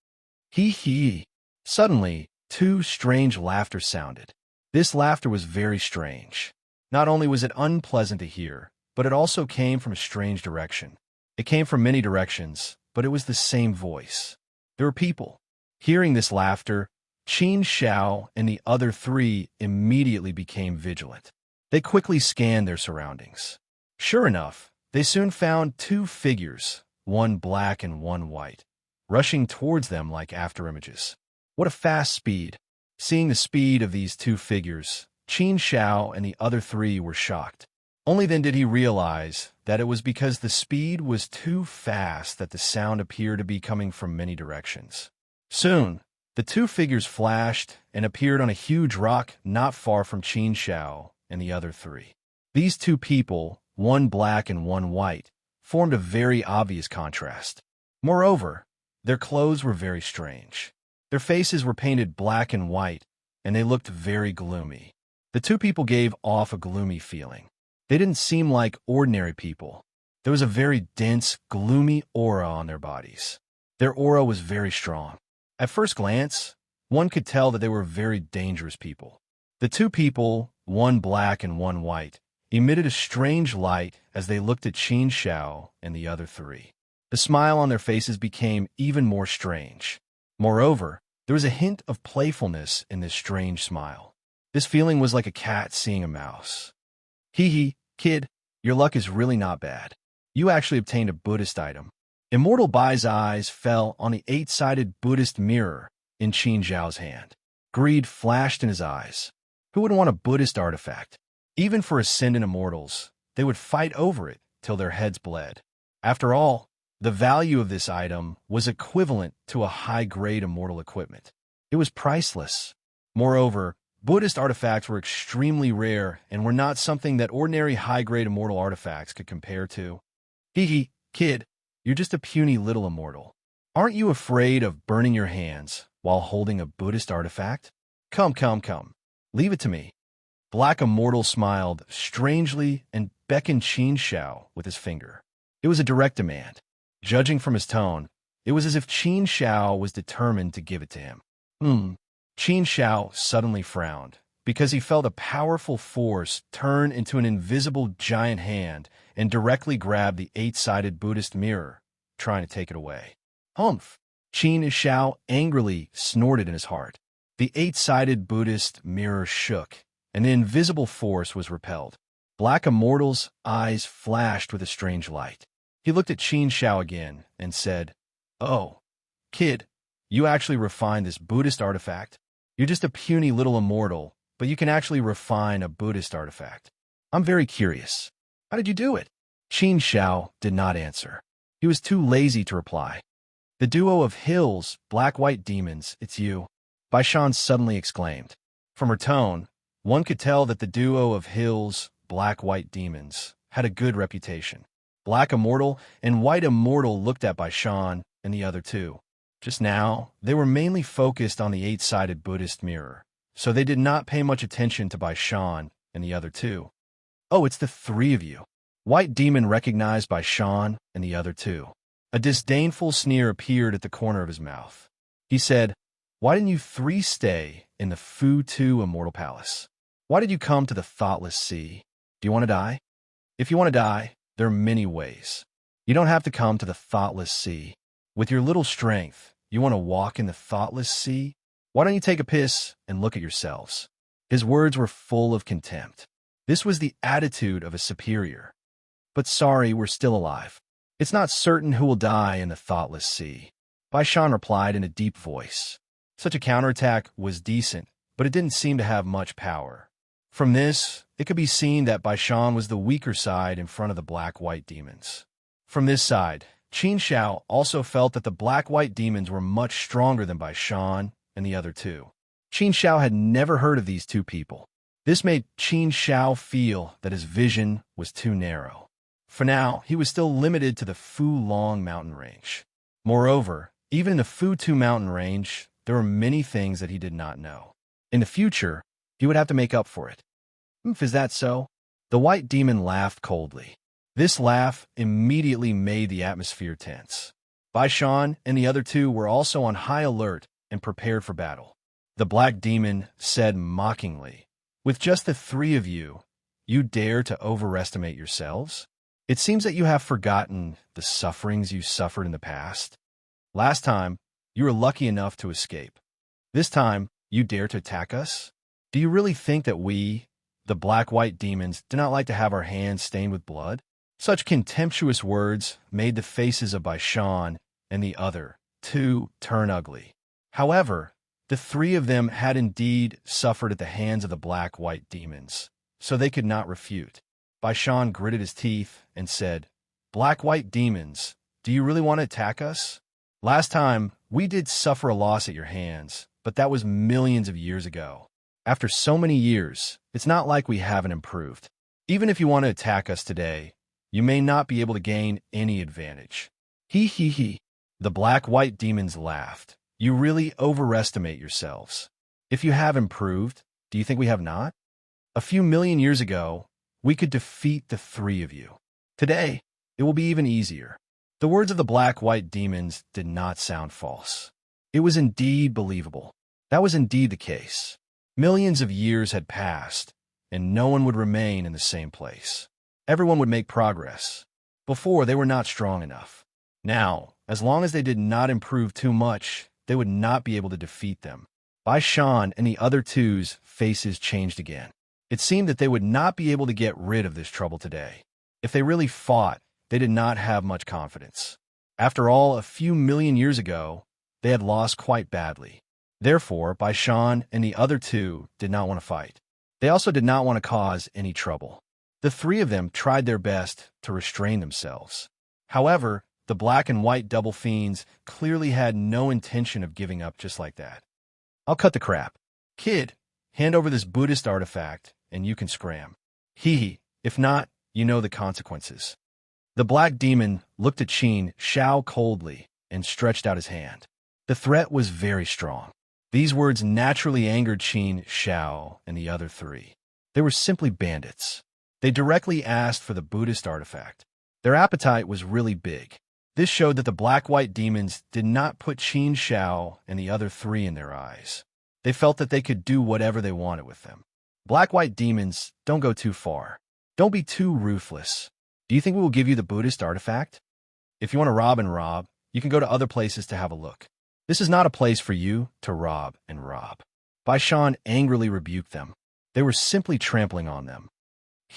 Hee hee. Suddenly, two strange laughter sounded. This laughter was very strange. Not only was it unpleasant to hear, but it also came from a strange direction. It came from many directions, but it was the same voice. There were people. Hearing this laughter, Qin Shao and the other three immediately became vigilant. They quickly scanned their surroundings. Sure enough, they soon found two figures, one black and one white, rushing towards them like afterimages. What a fast speed! Seeing the speed of these two figures, Qin Shao and the other three were shocked. Only then did he realize that it was because the speed was too fast that the sound appeared to be coming from many directions. Soon, the two figures flashed and appeared on a huge rock not far from Qin Shao and the other three. These two people, one black and one white, formed a very obvious contrast. Moreover, their clothes were very strange. Their faces were painted black and white, and they looked very gloomy. The two people gave off a gloomy feeling. They didn't seem like ordinary people. There was a very dense, gloomy aura on their bodies. Their aura was very strong. At first glance, one could tell that they were very dangerous people. The two people, one black and one white, emitted a strange light as they looked at Qin Shao and the other three. The smile on their faces became even more strange. Moreover, there was a hint of playfulness in this strange smile. This feeling was like a cat seeing a mouse. Hee hee, kid, your luck is really not bad. You actually obtained a Buddhist item. Immortal Bai's eyes fell on the 8-sided Buddhist mirror in Qin Zhao's hand. Greed flashed in his eyes. Who would want a Buddhist artifact? Even for ascendant immortals, they would fight over it till their heads bled. After all, the value of this item was equivalent to a high-grade immortal equipment. It was priceless. Moreover, Buddhist artifacts were extremely rare and were not something that ordinary high-grade immortal artifacts could compare to. Hee hee, kid, you're just a puny little immortal. Aren't you afraid of burning your hands while holding a Buddhist artifact? Come, come, come. Leave it to me. Black Immortal smiled strangely and beckoned Qin Shao with his finger. It was a direct demand. Judging from his tone, it was as if Qin Shao was determined to give it to him. Qin Shao suddenly frowned, because he felt a powerful force turn into an invisible giant hand and directly grab the 8-sided Buddhist mirror, trying to take it away. Humph! Qin Shao angrily snorted in his heart. The 8-sided Buddhist mirror shook, and the invisible force was repelled. Black Immortal's eyes flashed with a strange light. He looked at Qin Shao again and said, "Oh, kid, you actually refined this Buddhist artifact? You're just a puny little immortal, but you can actually refine a Buddhist artifact. I'm very curious. How did you do it?" Qin Shao did not answer. He was too lazy to reply. "The duo of hills, black-white demons, it's you," Bai Shan suddenly exclaimed. From her tone, one could tell that the duo of hills, black-white demons, had a good reputation. Black Immortal and White Immortal looked at Bai Shan and the other two. Just now, they were mainly focused on the 8-sided Buddhist mirror, so they did not pay much attention to Bai Shan and the other two. "Oh, it's the three of you." White Demon recognized Bai Shan and the other two. A disdainful sneer appeared at the corner of his mouth. He said, "Why didn't you three stay in the Fu Tu Immortal Palace? Why did you come to the Thoughtless Sea? Do you want to die? If you want to die, there are many ways. You don't have to come to the Thoughtless Sea. With your little strength, you want to walk in the Thoughtless Sea? Why don't you take a piss and look at yourselves?" His words were full of contempt. This was the attitude of a superior. "But sorry, we're still alive. It's not certain who will die in the Thoughtless Sea," Bai Shan replied in a deep voice. Such a counterattack was decent, but it didn't seem to have much power. From this, it could be seen that Bai Shan was the weaker side in front of the black-white demons. From this side, Qin Shao also felt that the black-white demons were much stronger than Bai Shan and the other two. Qin Shao had never heard of these two people. This made Qin Shao feel that his vision was too narrow. For now, he was still limited to the Fulong mountain range. Moreover, even in the Futu mountain range, there were many things that he did not know. In the future, he would have to make up for it. Is that so? The white demon laughed coldly. This laugh immediately made the atmosphere tense. Bai Shan and the other two were also on high alert and prepared for battle. The black demon said mockingly, "With just the three of you, you dare to overestimate yourselves? It seems that you have forgotten the sufferings you suffered in the past. Last time, you were lucky enough to escape. This time, you dare to attack us? Do you really think that we, the black-white demons, do not like to have our hands stained with blood?" Such contemptuous words made the faces of Bai Shan and the other two turn ugly. However, the three of them had indeed suffered at the hands of the black-white demons, so they could not refute. Bai Shan gritted his teeth and said, "Black-white demons, do you really want to attack us? Last time, we did suffer a loss at your hands, but that was millions of years ago. After so many years, it's not like we haven't improved. Even if you want to attack us today, you may not be able to gain any advantage." He. The black-white demons laughed. "You really overestimate yourselves. If you have improved, do you think we have not? A few million years ago, we could defeat the three of you. Today, it will be even easier." The words of the black-white demons did not sound false. It was indeed believable. That was indeed the case. Millions of years had passed, and no one would remain in the same place. Everyone would make progress. Before, they were not strong enough. Now, as long as they did not improve too much, they would not be able to defeat them. Bai Shan and the other two's faces changed again. It seemed that they would not be able to get rid of this trouble today. If they really fought, they did not have much confidence. After all, a few million years ago, they had lost quite badly. Therefore, Bai Shan and the other two did not want to fight. They also did not want to cause any trouble. The three of them tried their best to restrain themselves. However, the black and white double fiends clearly had no intention of giving up just like that. "I'll cut the crap. Kid, hand over this Buddhist artifact, and you can scram. If not, you know the consequences." The black demon looked at Qin Shao coldly and stretched out his hand. The threat was very strong. These words naturally angered Qin Shao and the other three. They were simply bandits. They directly asked for the Buddhist artifact. Their appetite was really big. This showed that the black-white demons did not put Qin Shao and the other three in their eyes. They felt that they could do whatever they wanted with them. Black-white demons, don't go too far. Don't be too ruthless. Do you think we will give you the Buddhist artifact? If you want to rob, you can go to other places to have a look. This is not a place for you to rob. Bai Shan angrily rebuked them. They were simply trampling on them.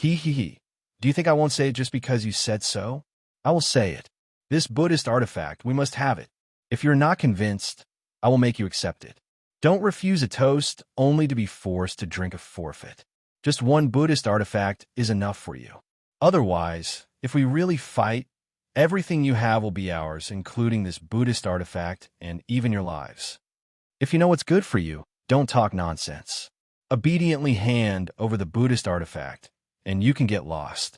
Do you think I won't say it just because you said so? I will say it. This Buddhist artifact, we must have it. If you're not convinced, I will make you accept it. Don't refuse a toast only to be forced to drink a forfeit. Just one Buddhist artifact is enough for you. Otherwise, if we really fight, everything you have will be ours, including this Buddhist artifact and even your lives. If you know what's good for you, don't talk nonsense. Obediently hand over the Buddhist artifact, and you can get lost.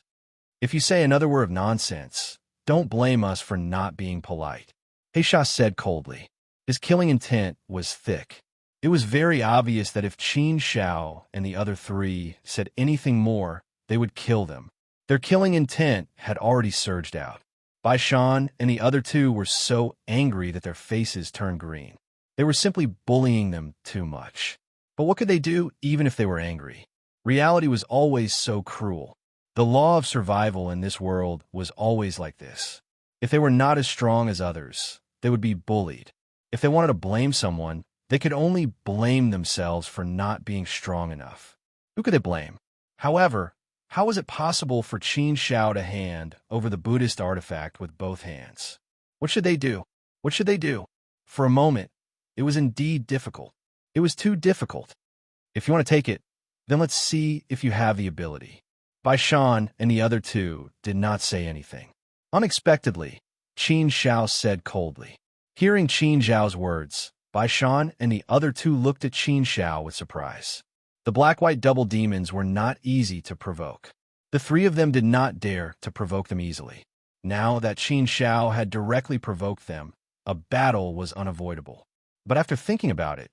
If you say another word of nonsense, don't blame us for not being polite." Heisha said coldly. His killing intent was thick. It was very obvious that if Qin Shao and the other three said anything more, they would kill them. Their killing intent had already surged out. Bai Shan and the other two were so angry that their faces turned green. They were simply bullying them too much. But what could they do even if they were angry? Reality was always so cruel. The law of survival in this world was always like this. If they were not as strong as others, they would be bullied. If they wanted to blame someone, they could only blame themselves for not being strong enough. Who could they blame? However, how was it possible for Qin Shao to hand over the Buddhist artifact with both hands? What should they do? What should they do? For a moment, it was indeed difficult. It was too difficult. If you want to take it, then let's see if you have the ability. Bai Shan and the other two did not say anything. Unexpectedly, Qin Shao said coldly. Hearing Qin Zhao's words, Bai Shan and the other two looked at Qin Shao with surprise. The black-white double demons were not easy to provoke. The three of them did not dare to provoke them easily. Now that Qin Shao had directly provoked them, a battle was unavoidable. But after thinking about it,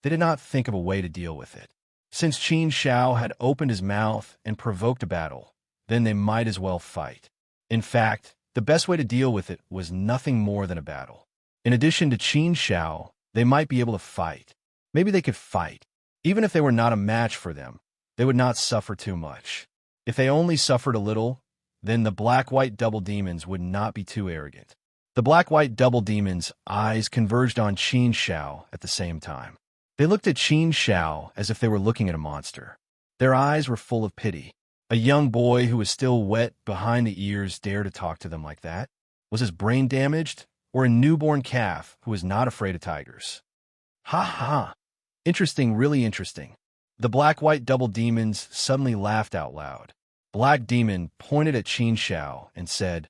they did not think of a way to deal with it. Since Qin Shao had opened his mouth and provoked a battle, then they might as well fight. In fact, the best way to deal with it was nothing more than a battle. In addition to Qin Shao, they might be able to fight. Maybe they could fight. Even if they were not a match for them, they would not suffer too much. If they only suffered a little, then the black-white double demons would not be too arrogant. The black-white double demons' eyes converged on Qin Shao at the same time. They looked at Qin Shao as if they were looking at a monster. Their eyes were full of pity. A young boy who was still wet behind the ears dared to talk to them like that? Was his brain damaged? Or a newborn calf who was not afraid of tigers? Ha ha! Interesting, really interesting. The black-white double demons suddenly laughed out loud. Black Demon pointed at Qin Shao and said,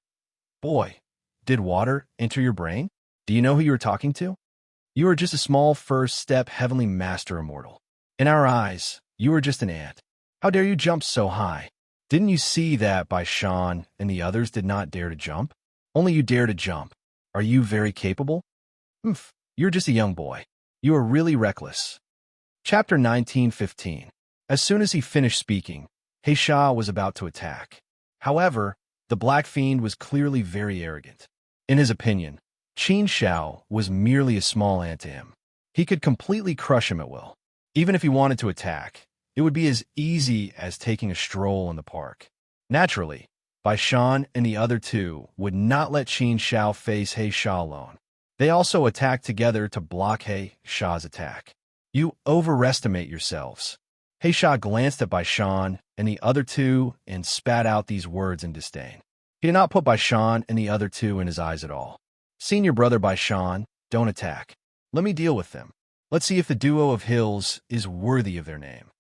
"Boy, did water enter your brain? Do you know who you were talking to? You are just a small first-step heavenly master immortal. In our eyes, you are just an ant. How dare you jump so high? Didn't you see that Bai Shan and the others did not dare to jump? Only you dare to jump. Are you very capable? You're just a young boy. You are really reckless." Chapter 19:15. As soon as he finished speaking, He Sha was about to attack. However, the Black Fiend was clearly very arrogant. In his opinion, Qin Shao was merely a small ant to him. He could completely crush him at will. Even if he wanted to attack, it would be as easy as taking a stroll in the park. Naturally, Bai Shan and the other two would not let Qin Shao face He Sha alone. They also attacked together to block He Sha's attack. You overestimate yourselves. He Sha glanced at Bai Shan and the other two and spat out these words in disdain. He did not put Bai Shan and the other two in his eyes at all. Senior brother Bai Shan, don't attack. Let me deal with them. Let's see if the duo of hills is worthy of their name.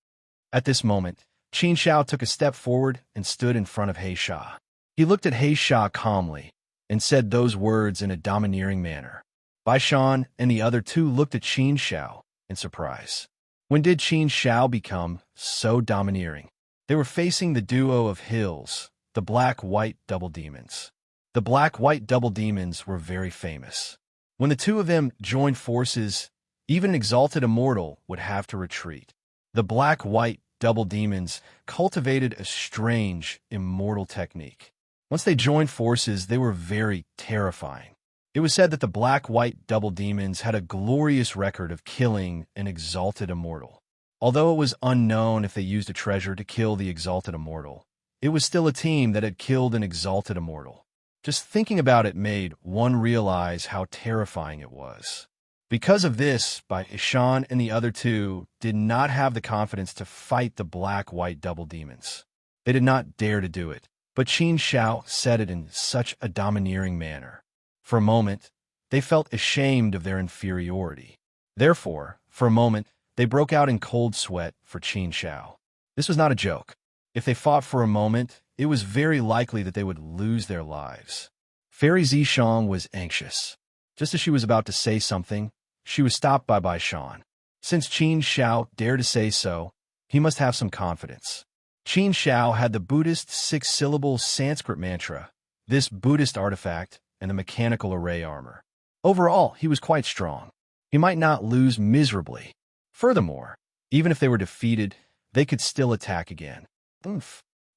At this moment, Qin Shao took a step forward and stood in front of He Sha. He looked at He Sha calmly and said those words in a domineering manner. Bai Shan and the other two looked at Qin Shao in surprise. When did Qin Shao become so domineering? They were facing the duo of hills, the black-white double demons. The black-white double demons were very famous. When the two of them joined forces, even an exalted immortal would have to retreat. The black-white double demons cultivated a strange, immortal technique. Once they joined forces, they were very terrifying. It was said that the black-white double demons had a glorious record of killing an exalted immortal. Although it was unknown if they used a treasure to kill the exalted immortal, it was still a team that had killed an exalted immortal. Just thinking about it made one realize how terrifying it was. Because of this, Bai Shan and the other two did not have the confidence to fight the black-white double demons. They did not dare to do it, but Qin Shao said it in such a domineering manner. For a moment, they felt ashamed of their inferiority. Therefore, for a moment, they broke out in cold sweat for Qin Shao. This was not a joke. If they fought for a moment, it was very likely that they would lose their lives. Fairy Zishang was anxious. Just as she was about to say something, she was stopped by Bai Shan. Since Qin Shao dared to say so, he must have some confidence. Qin Shao had the Buddhist six-syllable Sanskrit mantra, this Buddhist artifact, and the mechanical array armor. Overall, he was quite strong. He might not lose miserably. Furthermore, even if they were defeated, they could still attack again.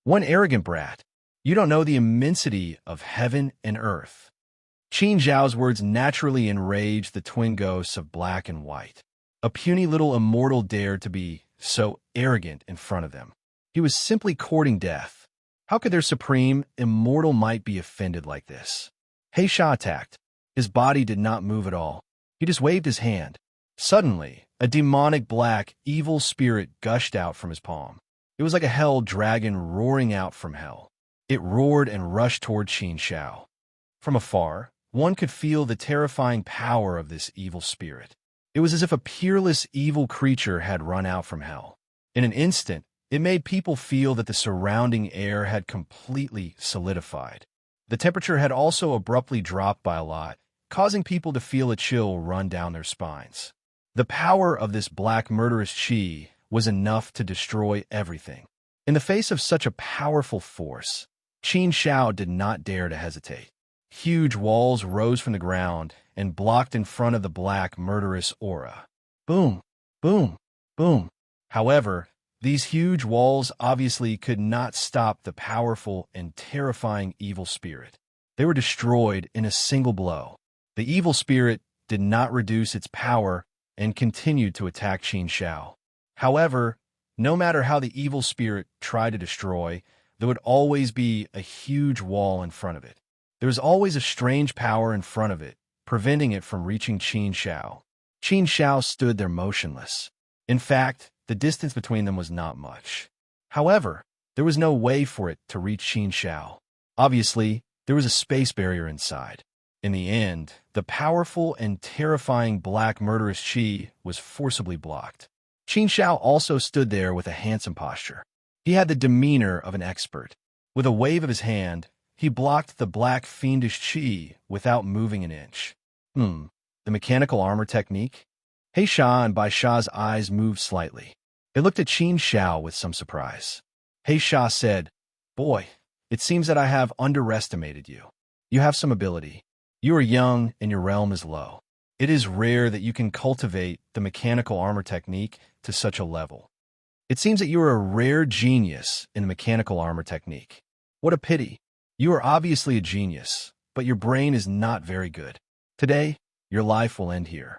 One arrogant brat. You don't know the immensity of heaven and earth. Qin Zhao's words naturally enraged the twin ghosts of black and white. A puny little immortal dared to be so arrogant in front of them. He was simply courting death. How could their supreme immortal might be offended like this? He Sha attacked. His body did not move at all. He just waved his hand. Suddenly, a demonic black, evil spirit gushed out from his palm. It was like a hell dragon roaring out from hell. It roared and rushed toward Qin Shao. From afar, one could feel the terrifying power of this evil spirit. It was as if a peerless evil creature had run out from hell. In an instant, it made people feel that the surrounding air had completely solidified. The temperature had also abruptly dropped by a lot, causing people to feel a chill run down their spines. The power of this black murderous chi was enough to destroy everything. In the face of such a powerful force, Qin Shao did not dare to hesitate. Huge walls rose from the ground and blocked in front of the black murderous aura. Boom, boom, boom. However, these huge walls obviously could not stop the powerful and terrifying evil spirit. They were destroyed in a single blow. The evil spirit did not reduce its power and continued to attack Qin Shao. However, no matter how the evil spirit tried to destroy, there would always be a huge wall in front of it. There was always a strange power in front of it, preventing it from reaching Qin Shao. Qin Shao stood there motionless. In fact, the distance between them was not much. However, there was no way for it to reach Qin Shao. Obviously, there was a space barrier inside. In the end, the powerful and terrifying black murderous chi was forcibly blocked. Qin Shao also stood there with a handsome posture. He had the demeanor of an expert. With a wave of his hand, he blocked the black fiendish chi without moving an inch. The mechanical armor technique? He Sha and Bai Sha's eyes moved slightly. They looked at Qin Shao with some surprise. He Sha said, "Boy, it seems that I have underestimated you. You have some ability. You are young and your realm is low. It is rare that you can cultivate the mechanical armor technique to such a level. It seems that you are a rare genius in the mechanical armor technique. What a pity. You are obviously a genius, but your brain is not very good. Today, your life will end here."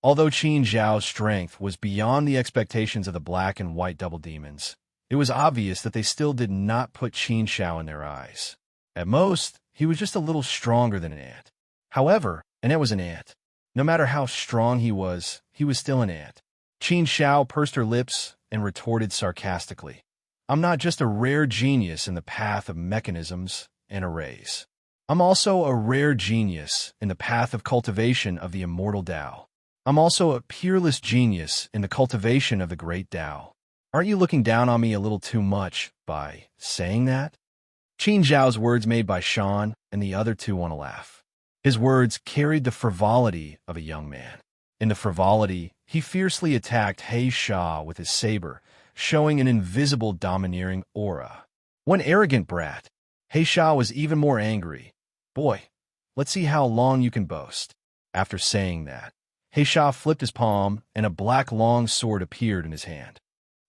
Although Qin Zhao's strength was beyond the expectations of the black and white double demons, it was obvious that they still did not put Qin Shao in their eyes. At most, he was just a little stronger than an ant. However, an ant was an ant. No matter how strong he was still an ant. Qin Shao pursed her lips and retorted sarcastically, "I'm not just a rare genius in the path of mechanisms and arrays. I'm also a rare genius in the path of cultivation of the immortal Tao. I'm also a peerless genius in the cultivation of the great Tao. Aren't you looking down on me a little too much by saying that?" Qin Zhao's words made Bai Shan and the other two want to laugh. His words carried the frivolity of a young man. In the frivolity, he fiercely attacked He Sha with his saber, showing an invisible domineering aura. One arrogant brat, He Sha was even more angry. "Boy, let's see how long you can boast." After saying that, He Sha flipped his palm and a black long sword appeared in his hand.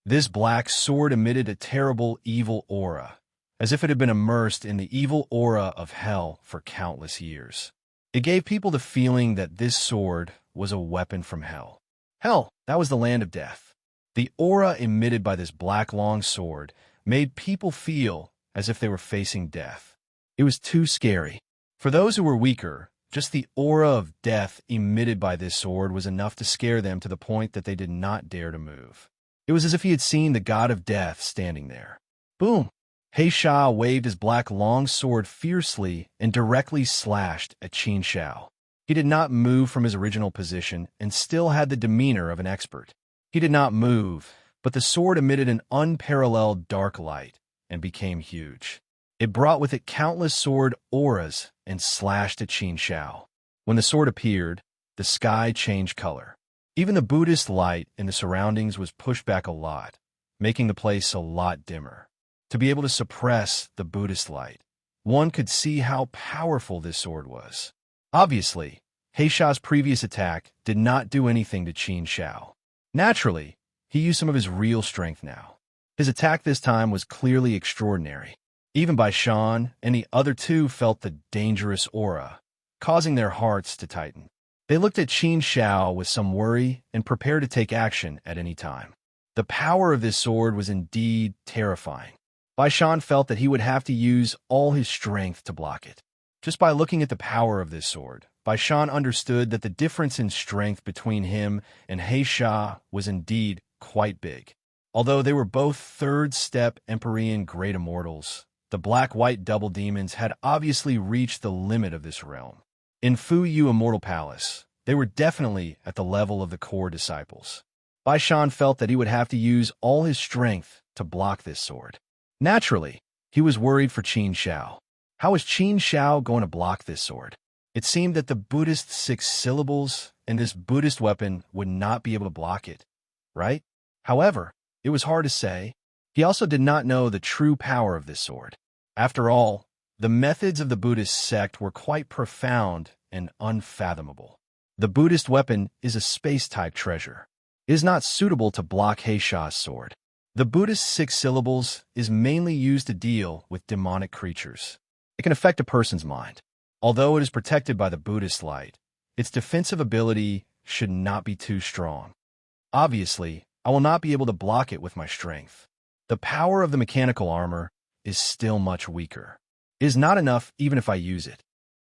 This black sword emitted a terrible evil aura, as if it had been immersed in the evil aura of hell for countless years. It gave people the feeling that this sword was a weapon from hell. Hell, that was the land of death. The aura emitted by this black long sword made people feel as if they were facing death. It was too scary. For those who were weaker, just the aura of death emitted by this sword was enough to scare them to the point that they did not dare to move. It was as if he had seen the god of death standing there. Boom! He Sha waved his black long sword fiercely and directly slashed at Qin Shao. He did not move from his original position and still had the demeanor of an expert. He did not move, but the sword emitted an unparalleled dark light and became huge. It brought with it countless sword auras and slashed at Qin Shao. When the sword appeared, the sky changed color. Even the Buddhist light in the surroundings was pushed back a lot, making the place a lot dimmer. To be able to suppress the Buddhist light, one could see how powerful this sword was. Obviously, He Sha's previous attack did not do anything to Qin Shao. Naturally, he used some of his real strength now. His attack this time was clearly extraordinary. Even Bai Shan and the other two felt the dangerous aura, causing their hearts to tighten. They looked at Qin Shao with some worry and prepared to take action at any time. The power of this sword was indeed terrifying. Bai Shan felt that he would have to use all his strength to block it. Just by looking at the power of this sword, Bai Shan understood that the difference in strength between him and He Sha was indeed quite big. Although they were both third-step Empyrean great immortals, the black-white double demons had obviously reached the limit of this realm. In Fu Yu Immortal Palace, they were definitely at the level of the core disciples. Bai Shan felt that he would have to use all his strength to block this sword. Naturally, he was worried for Qin Shao. How was Qin Shao going to block this sword? It seemed that the Buddhist 6 syllables and this Buddhist weapon would not be able to block it, right? However, it was hard to say. He also did not know the true power of this sword. After all, the methods of the Buddhist sect were quite profound and unfathomable. The Buddhist weapon is a space-type treasure. It is not suitable to block Heisha's sword. The Buddhist 6 syllables is mainly used to deal with demonic creatures. It can affect a person's mind. Although it is protected by the Buddhist light, its defensive ability should not be too strong. Obviously, I will not be able to block it with my strength. The power of the mechanical armor is still much weaker. It is not enough even if I use it.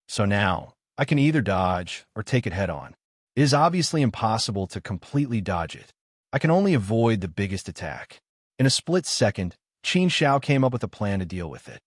So now, I can either dodge or take it head-on. It is obviously impossible to completely dodge it. I can only avoid the biggest attack. In a split second, Qin Shao came up with a plan to deal with it.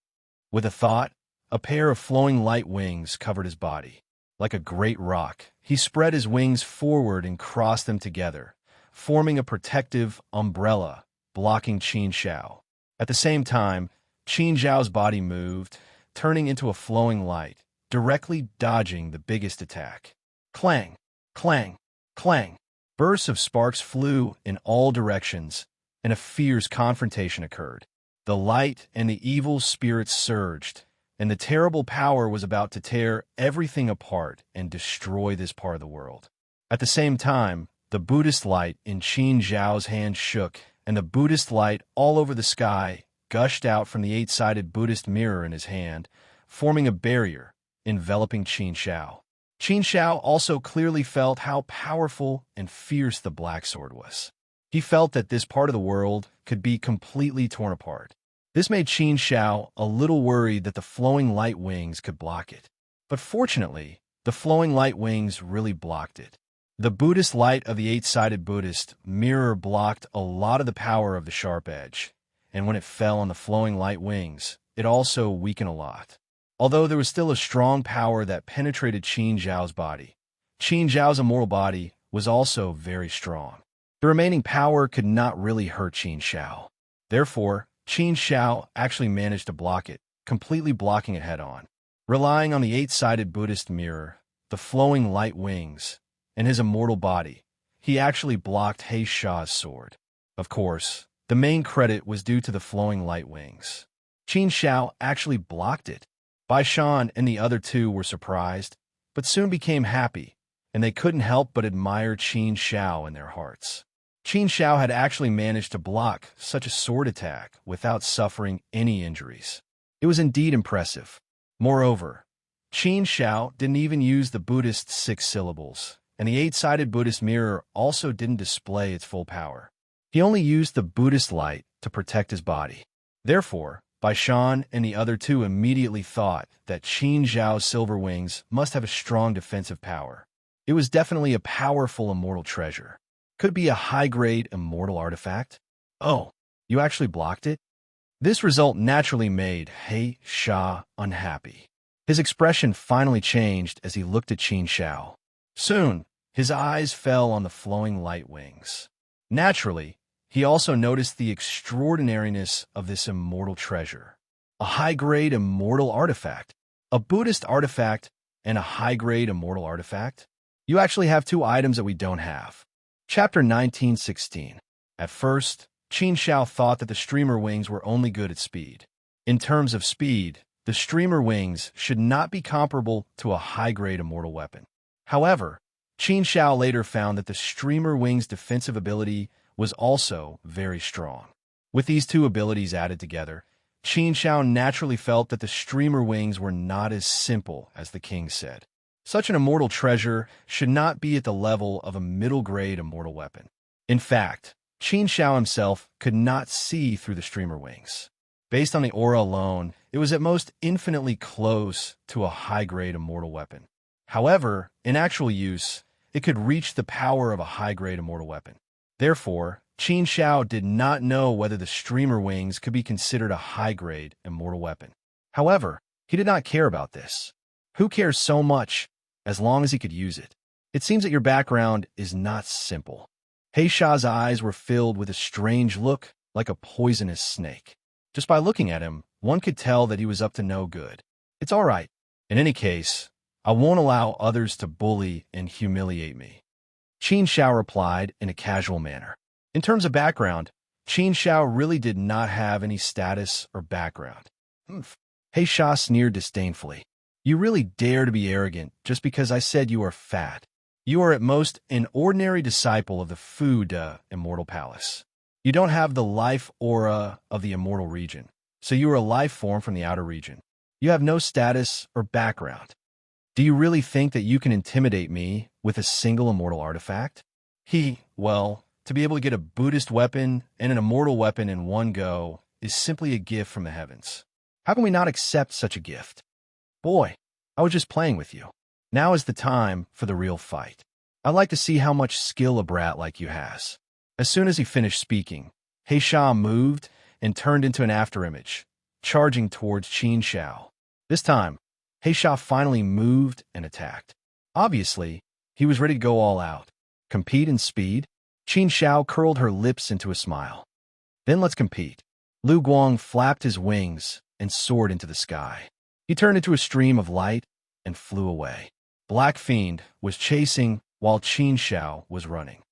With a thought, a pair of flowing light wings covered his body. Like a great rock, he spread his wings forward and crossed them together, forming a protective umbrella, blocking Qin Shao. At the same time, Qin Zhao's body moved, turning into a flowing light, directly dodging the biggest attack. Clang, clang, clang. Bursts of sparks flew in all directions, and a fierce confrontation occurred. The light and the evil spirits surged, and the terrible power was about to tear everything apart and destroy this part of the world. At the same time, the Buddhist light in Qin Zhao's hand shook, and the Buddhist light all over the sky gushed out from the 8-sided Buddhist mirror in his hand, forming a barrier, enveloping Qin Shao. Qin Shao also clearly felt how powerful and fierce the black sword was. He felt that this part of the world could be completely torn apart. This made Qin Shao a little worried that the flowing light wings could block it. But fortunately, the flowing light wings really blocked it. The Buddhist light of the 8-sided Buddhist mirror blocked a lot of the power of the sharp edge, and when it fell on the flowing light wings, it also weakened a lot. Although there was still a strong power that penetrated Qin Zhao's body, Qin Zhao's immortal body was also very strong. The remaining power could not really hurt Qin Shao. Therefore, Qin Shao actually managed to block it, completely blocking it head-on. Relying on the 8-sided Buddhist mirror, the flowing light wings, and his immortal body, he actually blocked Heisha's sword. Of course, the main credit was due to the flowing light wings. Qin Shao actually blocked it. Bai Shan and the other two were surprised, but soon became happy, and they couldn't help but admire Qin Shao in their hearts. Qin Shao had actually managed to block such a sword attack without suffering any injuries. It was indeed impressive. Moreover, Qin Shao didn't even use the Buddhist 6 syllables, and the 8-sided Buddhist mirror also didn't display its full power. He only used the Buddhist light to protect his body. Therefore, Bai Shan and the other two immediately thought that Qin Zhao's silver wings must have a strong defensive power. It was definitely a powerful immortal treasure. Could it be a high-grade immortal artifact? Oh, you actually blocked it? This result naturally made Heisha unhappy. His expression finally changed as he looked at Qin Shao. Soon, his eyes fell on the flowing light wings. Naturally, he also noticed the extraordinariness of this immortal treasure. A high-grade immortal artifact. A Buddhist artifact and a high-grade immortal artifact? You actually have two items that we don't have. Chapter 1916. At first, Qin Shao thought that the streamer wings were only good at speed. In terms of speed, the streamer wings should not be comparable to a high-grade immortal weapon. However, Qin Shao later found that the streamer wings' defensive ability was also very strong. With these two abilities added together, Qin Shao naturally felt that the streamer wings were not as simple as the king said. Such an immortal treasure should not be at the level of a middle-grade immortal weapon. In fact, Qin Shao himself could not see through the streamer wings. Based on the aura alone, it was at most infinitely close to a high-grade immortal weapon. However, in actual use, it could reach the power of a high-grade immortal weapon. Therefore, Qin Shao did not know whether the streamer wings could be considered a high-grade immortal weapon. However, he did not care about this. Who cares so much, as long as he could use it? It seems that your background is not simple. Heisha's eyes were filled with a strange look, like a poisonous snake. Just by looking at him, one could tell that he was up to no good. It's all right. In any case, I won't allow others to bully and humiliate me. Qin Shao replied in a casual manner. In terms of background, Qin Shao really did not have any status or background. Humph. He Sha sneered disdainfully. You really dare to be arrogant just because I said you are fat. You are at most an ordinary disciple of the Fu De Immortal Palace. You don't have the life aura of the immortal region, so you are a life form from the outer region. You have no status or background. Do you really think that you can intimidate me with a single immortal artifact? Well, to be able to get a Buddhist weapon and an immortal weapon in one go is simply a gift from the heavens. How can we not accept such a gift? Boy, I was just playing with you. Now is the time for the real fight. I'd like to see how much skill a brat like you has. As soon as he finished speaking, He Sha moved and turned into an afterimage, charging towards Qin Shao. This time, He Sha finally moved and attacked. Obviously, he was ready to go all out. Compete in speed? Qin Shao curled her lips into a smile. Then let's compete. Lu Guang flapped his wings and soared into the sky. He turned into a stream of light and flew away. Black Fiend was chasing while Qin Shao was running.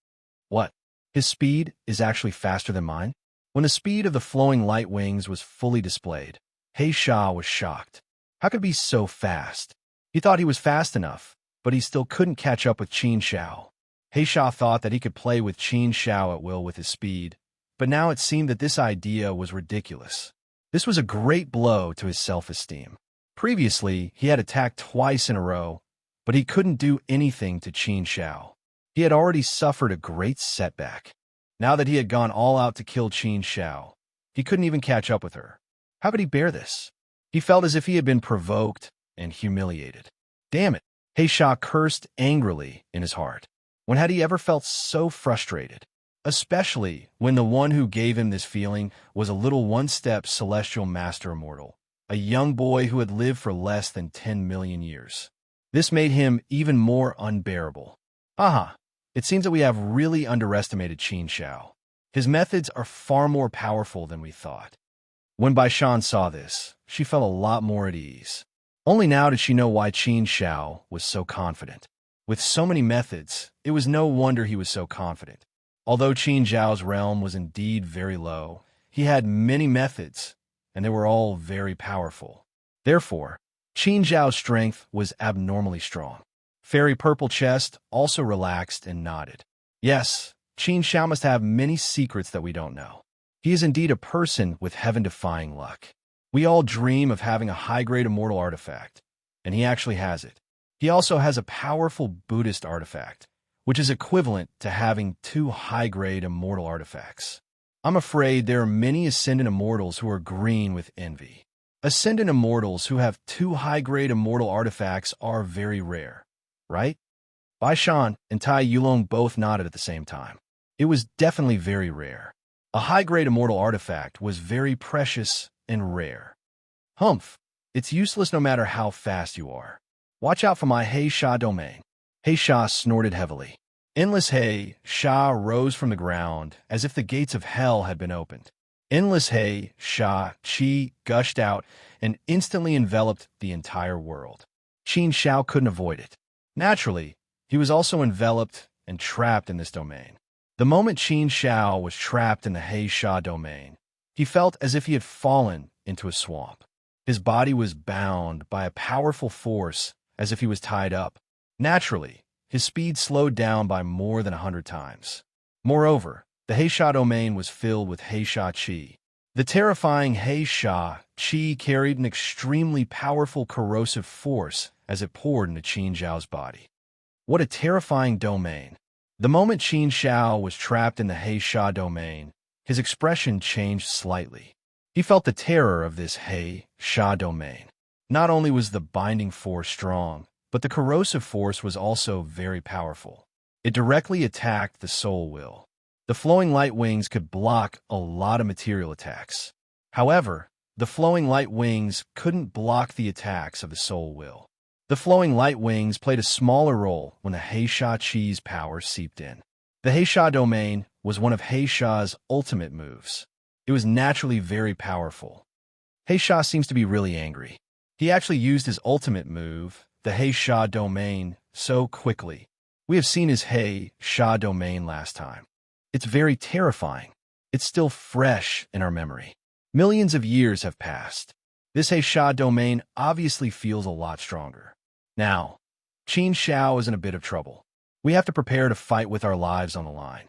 What? His speed is actually faster than mine? When the speed of the flowing light wings was fully displayed, He Sha was shocked. How could it be so fast? He thought he was fast enough, but he still couldn't catch up with Qin Shao. He Sha thought that he could play with Qin Shao at will with his speed, but now it seemed that this idea was ridiculous. This was a great blow to his self-esteem. Previously, he had attacked twice in a row, but he couldn't do anything to Qin Shao. He had already suffered a great setback. Now that he had gone all out to kill Qin Shao, he couldn't even catch up with her. How could he bear this? He felt as if he had been provoked and humiliated. Damn it! He Sha cursed angrily in his heart. When had he ever felt so frustrated? Especially when the one who gave him this feeling was a little one-step celestial master immortal, a young boy who had lived for less than 10 million years. This made him even more unbearable. Aha! It seems that we have really underestimated Qin Shao. His methods are far more powerful than we thought. When Bai Shan saw this, she felt a lot more at ease. Only now did she know why Qin Shao was so confident. With so many methods, it was no wonder he was so confident. Although Qin Zhao's realm was indeed very low, he had many methods, and they were all very powerful. Therefore, Qin Zhao's strength was abnormally strong. Fairy Purple Chest also relaxed and nodded. Yes, Qin Shao must have many secrets that we don't know. He is indeed a person with heaven-defying luck. We all dream of having a high-grade immortal artifact, and he actually has it. He also has a powerful Buddhist artifact, which is equivalent to having 2 high-grade immortal artifacts. I'm afraid there are many Ascendant Immortals who are green with envy. Ascendant Immortals who have 2 high-grade immortal artifacts are very rare, right? Bai Shan and Tai Yulong both nodded at the same time. It was definitely very rare. A high-grade immortal artifact was very precious and rare. Humph, it's useless no matter how fast you are. Watch out for my He Sha domain. He Sha snorted heavily. Endless He Sha rose from the ground as if the gates of hell had been opened. Endless He Sha Qi gushed out and instantly enveloped the entire world. Qin Shao couldn't avoid it. Naturally, he was also enveloped and trapped in this domain. The moment Qin Shao was trapped in the He Sha domain, he felt as if he had fallen into a swamp. His body was bound by a powerful force as if he was tied up. Naturally, his speed slowed down by more than 100 times. Moreover, the He Sha domain was filled with He Sha Qi. The terrifying He Sha Qi carried an extremely powerful corrosive force as it poured into Qin Zhao's body. What a terrifying domain! The moment Qin Shao was trapped in the He Sha domain, his expression changed slightly. He felt the terror of this He Sha domain. Not only was the binding force strong, but the corrosive force was also very powerful. It directly attacked the soul will. The flowing light wings could block a lot of material attacks. However, the flowing light wings couldn't block the attacks of the soul will. The flowing light wings played a smaller role when the He Sha Qi's power seeped in. The He Sha domain was one of He Sha's ultimate moves. It was naturally very powerful. He Sha seems to be really angry. He actually used his ultimate move, the He Sha domain so quickly. We have seen his He Sha domain last time. It's very terrifying. It's still fresh in our memory. Millions of years have passed. This He Sha domain obviously feels a lot stronger. Now, Qin Xiao is in a bit of trouble. We have to prepare to fight with our lives on the line.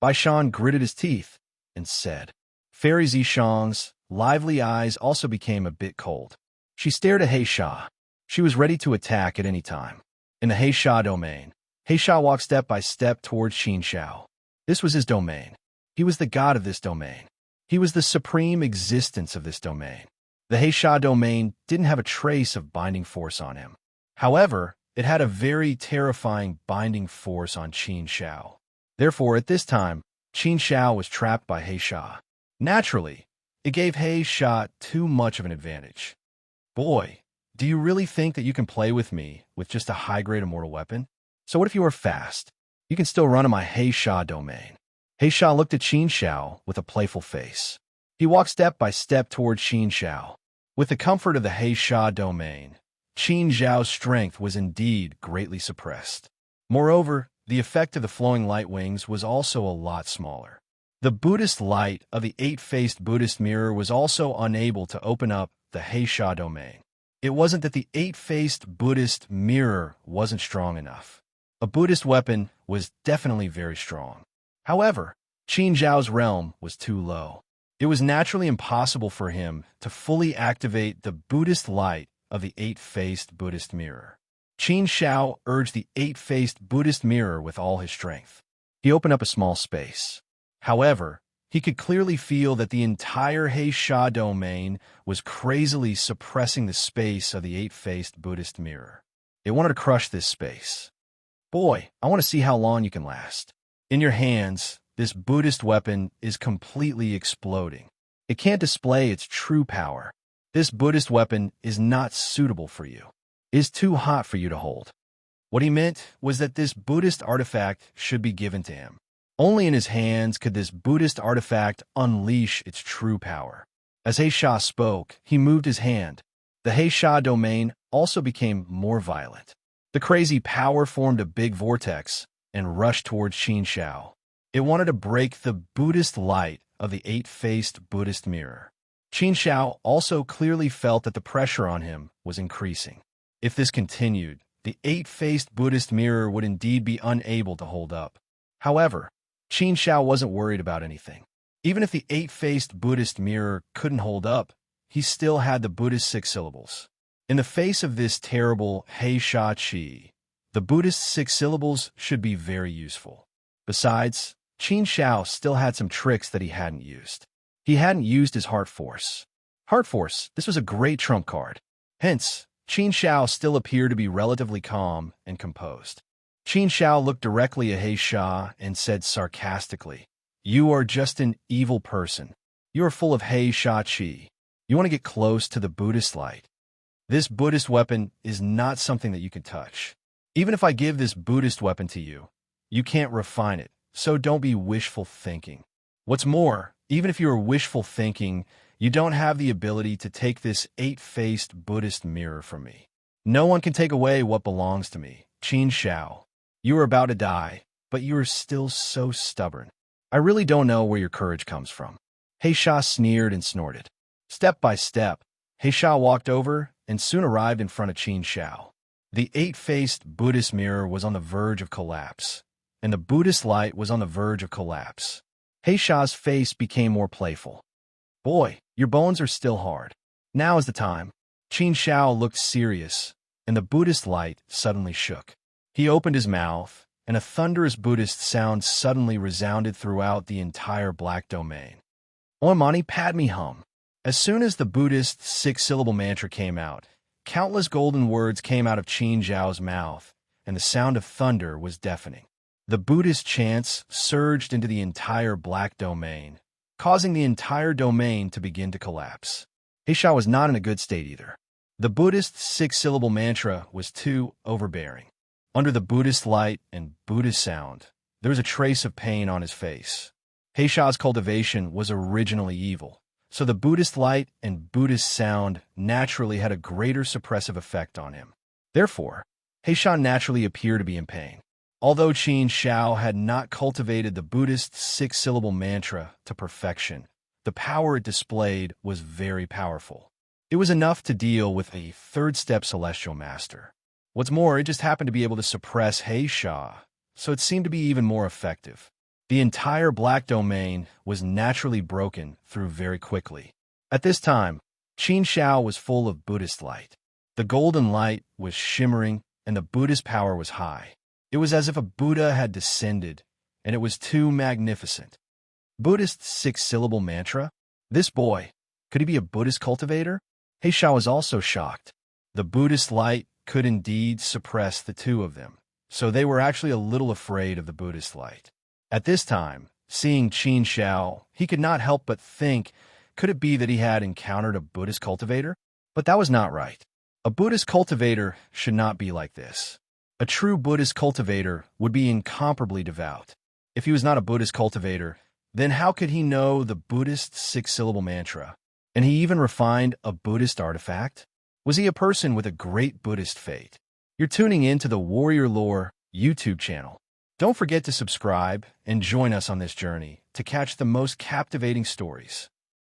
Bai Shan gritted his teeth and said. Fairy Zishang's lively eyes also became a bit cold. She stared at He Sha. She was ready to attack at any time. In the He Sha domain, He Sha walked step by step towards Qin Xiao. This was his domain. He was the god of this domain. He was the supreme existence of this domain. The He Sha domain didn't have a trace of binding force on him. However, it had a very terrifying binding force on Qin Xiao. Therefore, at this time, Qin Xiao was trapped by He Sha. Naturally, it gave He Sha too much of an advantage. Boy, do you really think that you can play with me with just a high-grade immortal weapon? So what if you are fast? You can still run in my He Sha domain. He Sha looked at Qin Xiao with a playful face. He walked step by step toward Qin Xiao. With the comfort of the He Sha domain, Qin Xiao's strength was indeed greatly suppressed. Moreover, the effect of the flowing light wings was also a lot smaller. The Buddhist light of the eight-faced Buddhist mirror was also unable to open up the He Sha domain. It wasn't that the eight-faced Buddhist mirror wasn't strong enough. A Buddhist weapon was definitely very strong. However, Qin Xiao's realm was too low. It was naturally impossible for him to fully activate the Buddhist light of the eight-faced Buddhist mirror. Qin Xiao urged the eight-faced Buddhist mirror with all his strength. He opened up a small space. However, he could clearly feel that the entire He Sha domain was crazily suppressing the space of the eight-faced Buddhist mirror. It wanted to crush this space. Boy, I want to see how long you can last. In your hands, this Buddhist weapon is completely exploding. It can't display its true power. This Buddhist weapon is not suitable for you. It is too hot for you to hold. What he meant was that this Buddhist artifact should be given to him. Only in his hands could this Buddhist artifact unleash its true power. As He Sha spoke, he moved his hand. The He Sha domain also became more violent. The crazy power formed a big vortex and rushed towards Qin Xiao. It wanted to break the Buddhist light of the eight-faced Buddhist mirror. Qin Xiao also clearly felt that the pressure on him was increasing. If this continued, the eight-faced Buddhist mirror would indeed be unable to hold up. However, Qin Xiao wasn't worried about anything. Even if the eight-faced Buddhist mirror couldn't hold up, he still had the Buddhist 6 syllables. In the face of this terrible He Sha Qi, the Buddhist 6 syllables should be very useful. Besides, Qin Xiao still had some tricks that he hadn't used. He hadn't used his Heart Force. Heart Force, this was a great trump card. Hence, Qin Xiao still appeared to be relatively calm and composed. Qin Xiao looked directly at He Sha and said sarcastically, "You are just an evil person. You are full of He Sha Qi. You want to get close to the Buddhist light. This Buddhist weapon is not something that you can touch. Even if I give this Buddhist weapon to you, you can't refine it, so don't be wishful thinking. What's more, even if you are wishful thinking, you don't have the ability to take this eight-faced Buddhist mirror from me. No one can take away what belongs to me, Qin Xiao. You are about to die, but you are still so stubborn. I really don't know where your courage comes from." He Sha sneered and snorted. Step by step, He Sha walked over and soon arrived in front of Qin Xiao. The eight-faced Buddhist mirror was on the verge of collapse, and the Buddhist light was on the verge of collapse. He Sha's face became more playful. "Boy, your bones are still hard. Now is the time." Qin Xiao looked serious, and the Buddhist light suddenly shook. He opened his mouth, and a thunderous Buddhist sound suddenly resounded throughout the entire black domain. Om Mani Padme Hum. As soon as the Buddhist 6-syllable mantra came out, countless golden words came out of Qin Xiao's mouth, and the sound of thunder was deafening. The Buddhist chants surged into the entire black domain, causing the entire domain to begin to collapse. He Sha was not in a good state either. The Buddhist 6-syllable mantra was too overbearing. Under the Buddhist light and Buddhist sound, there was a trace of pain on his face. He Sha's cultivation was originally evil, so the Buddhist light and Buddhist sound naturally had a greater suppressive effect on him. Therefore, Heishan naturally appeared to be in pain. Although Qin Shao had not cultivated the Buddhist six-syllable mantra to perfection, the power it displayed was very powerful. It was enough to deal with a third-step celestial master. What's more, it just happened to be able to suppress Heisha, so it seemed to be even more effective. The entire black domain was naturally broken through very quickly. At this time, Qin Shao was full of Buddhist light. The golden light was shimmering, and the Buddhist power was high. It was as if a Buddha had descended, and it was too magnificent. Buddhist six-syllable mantra? This boy, could he be a Buddhist cultivator? Heisha was also shocked. The Buddhist light could indeed suppress the two of them, so they were actually a little afraid of the Buddhist light. At this time, seeing Qin Shao, he could not help but think, could it be that he had encountered a Buddhist cultivator? But that was not right. A Buddhist cultivator should not be like this. A true Buddhist cultivator would be incomparably devout. If he was not a Buddhist cultivator, then how could he know the Buddhist six-syllable mantra? And he even refined a Buddhist artifact? Was he a person with a great Buddhist fate? You're tuning in to the Warrior Lore YouTube channel. Don't forget to subscribe and join us on this journey to catch the most captivating stories.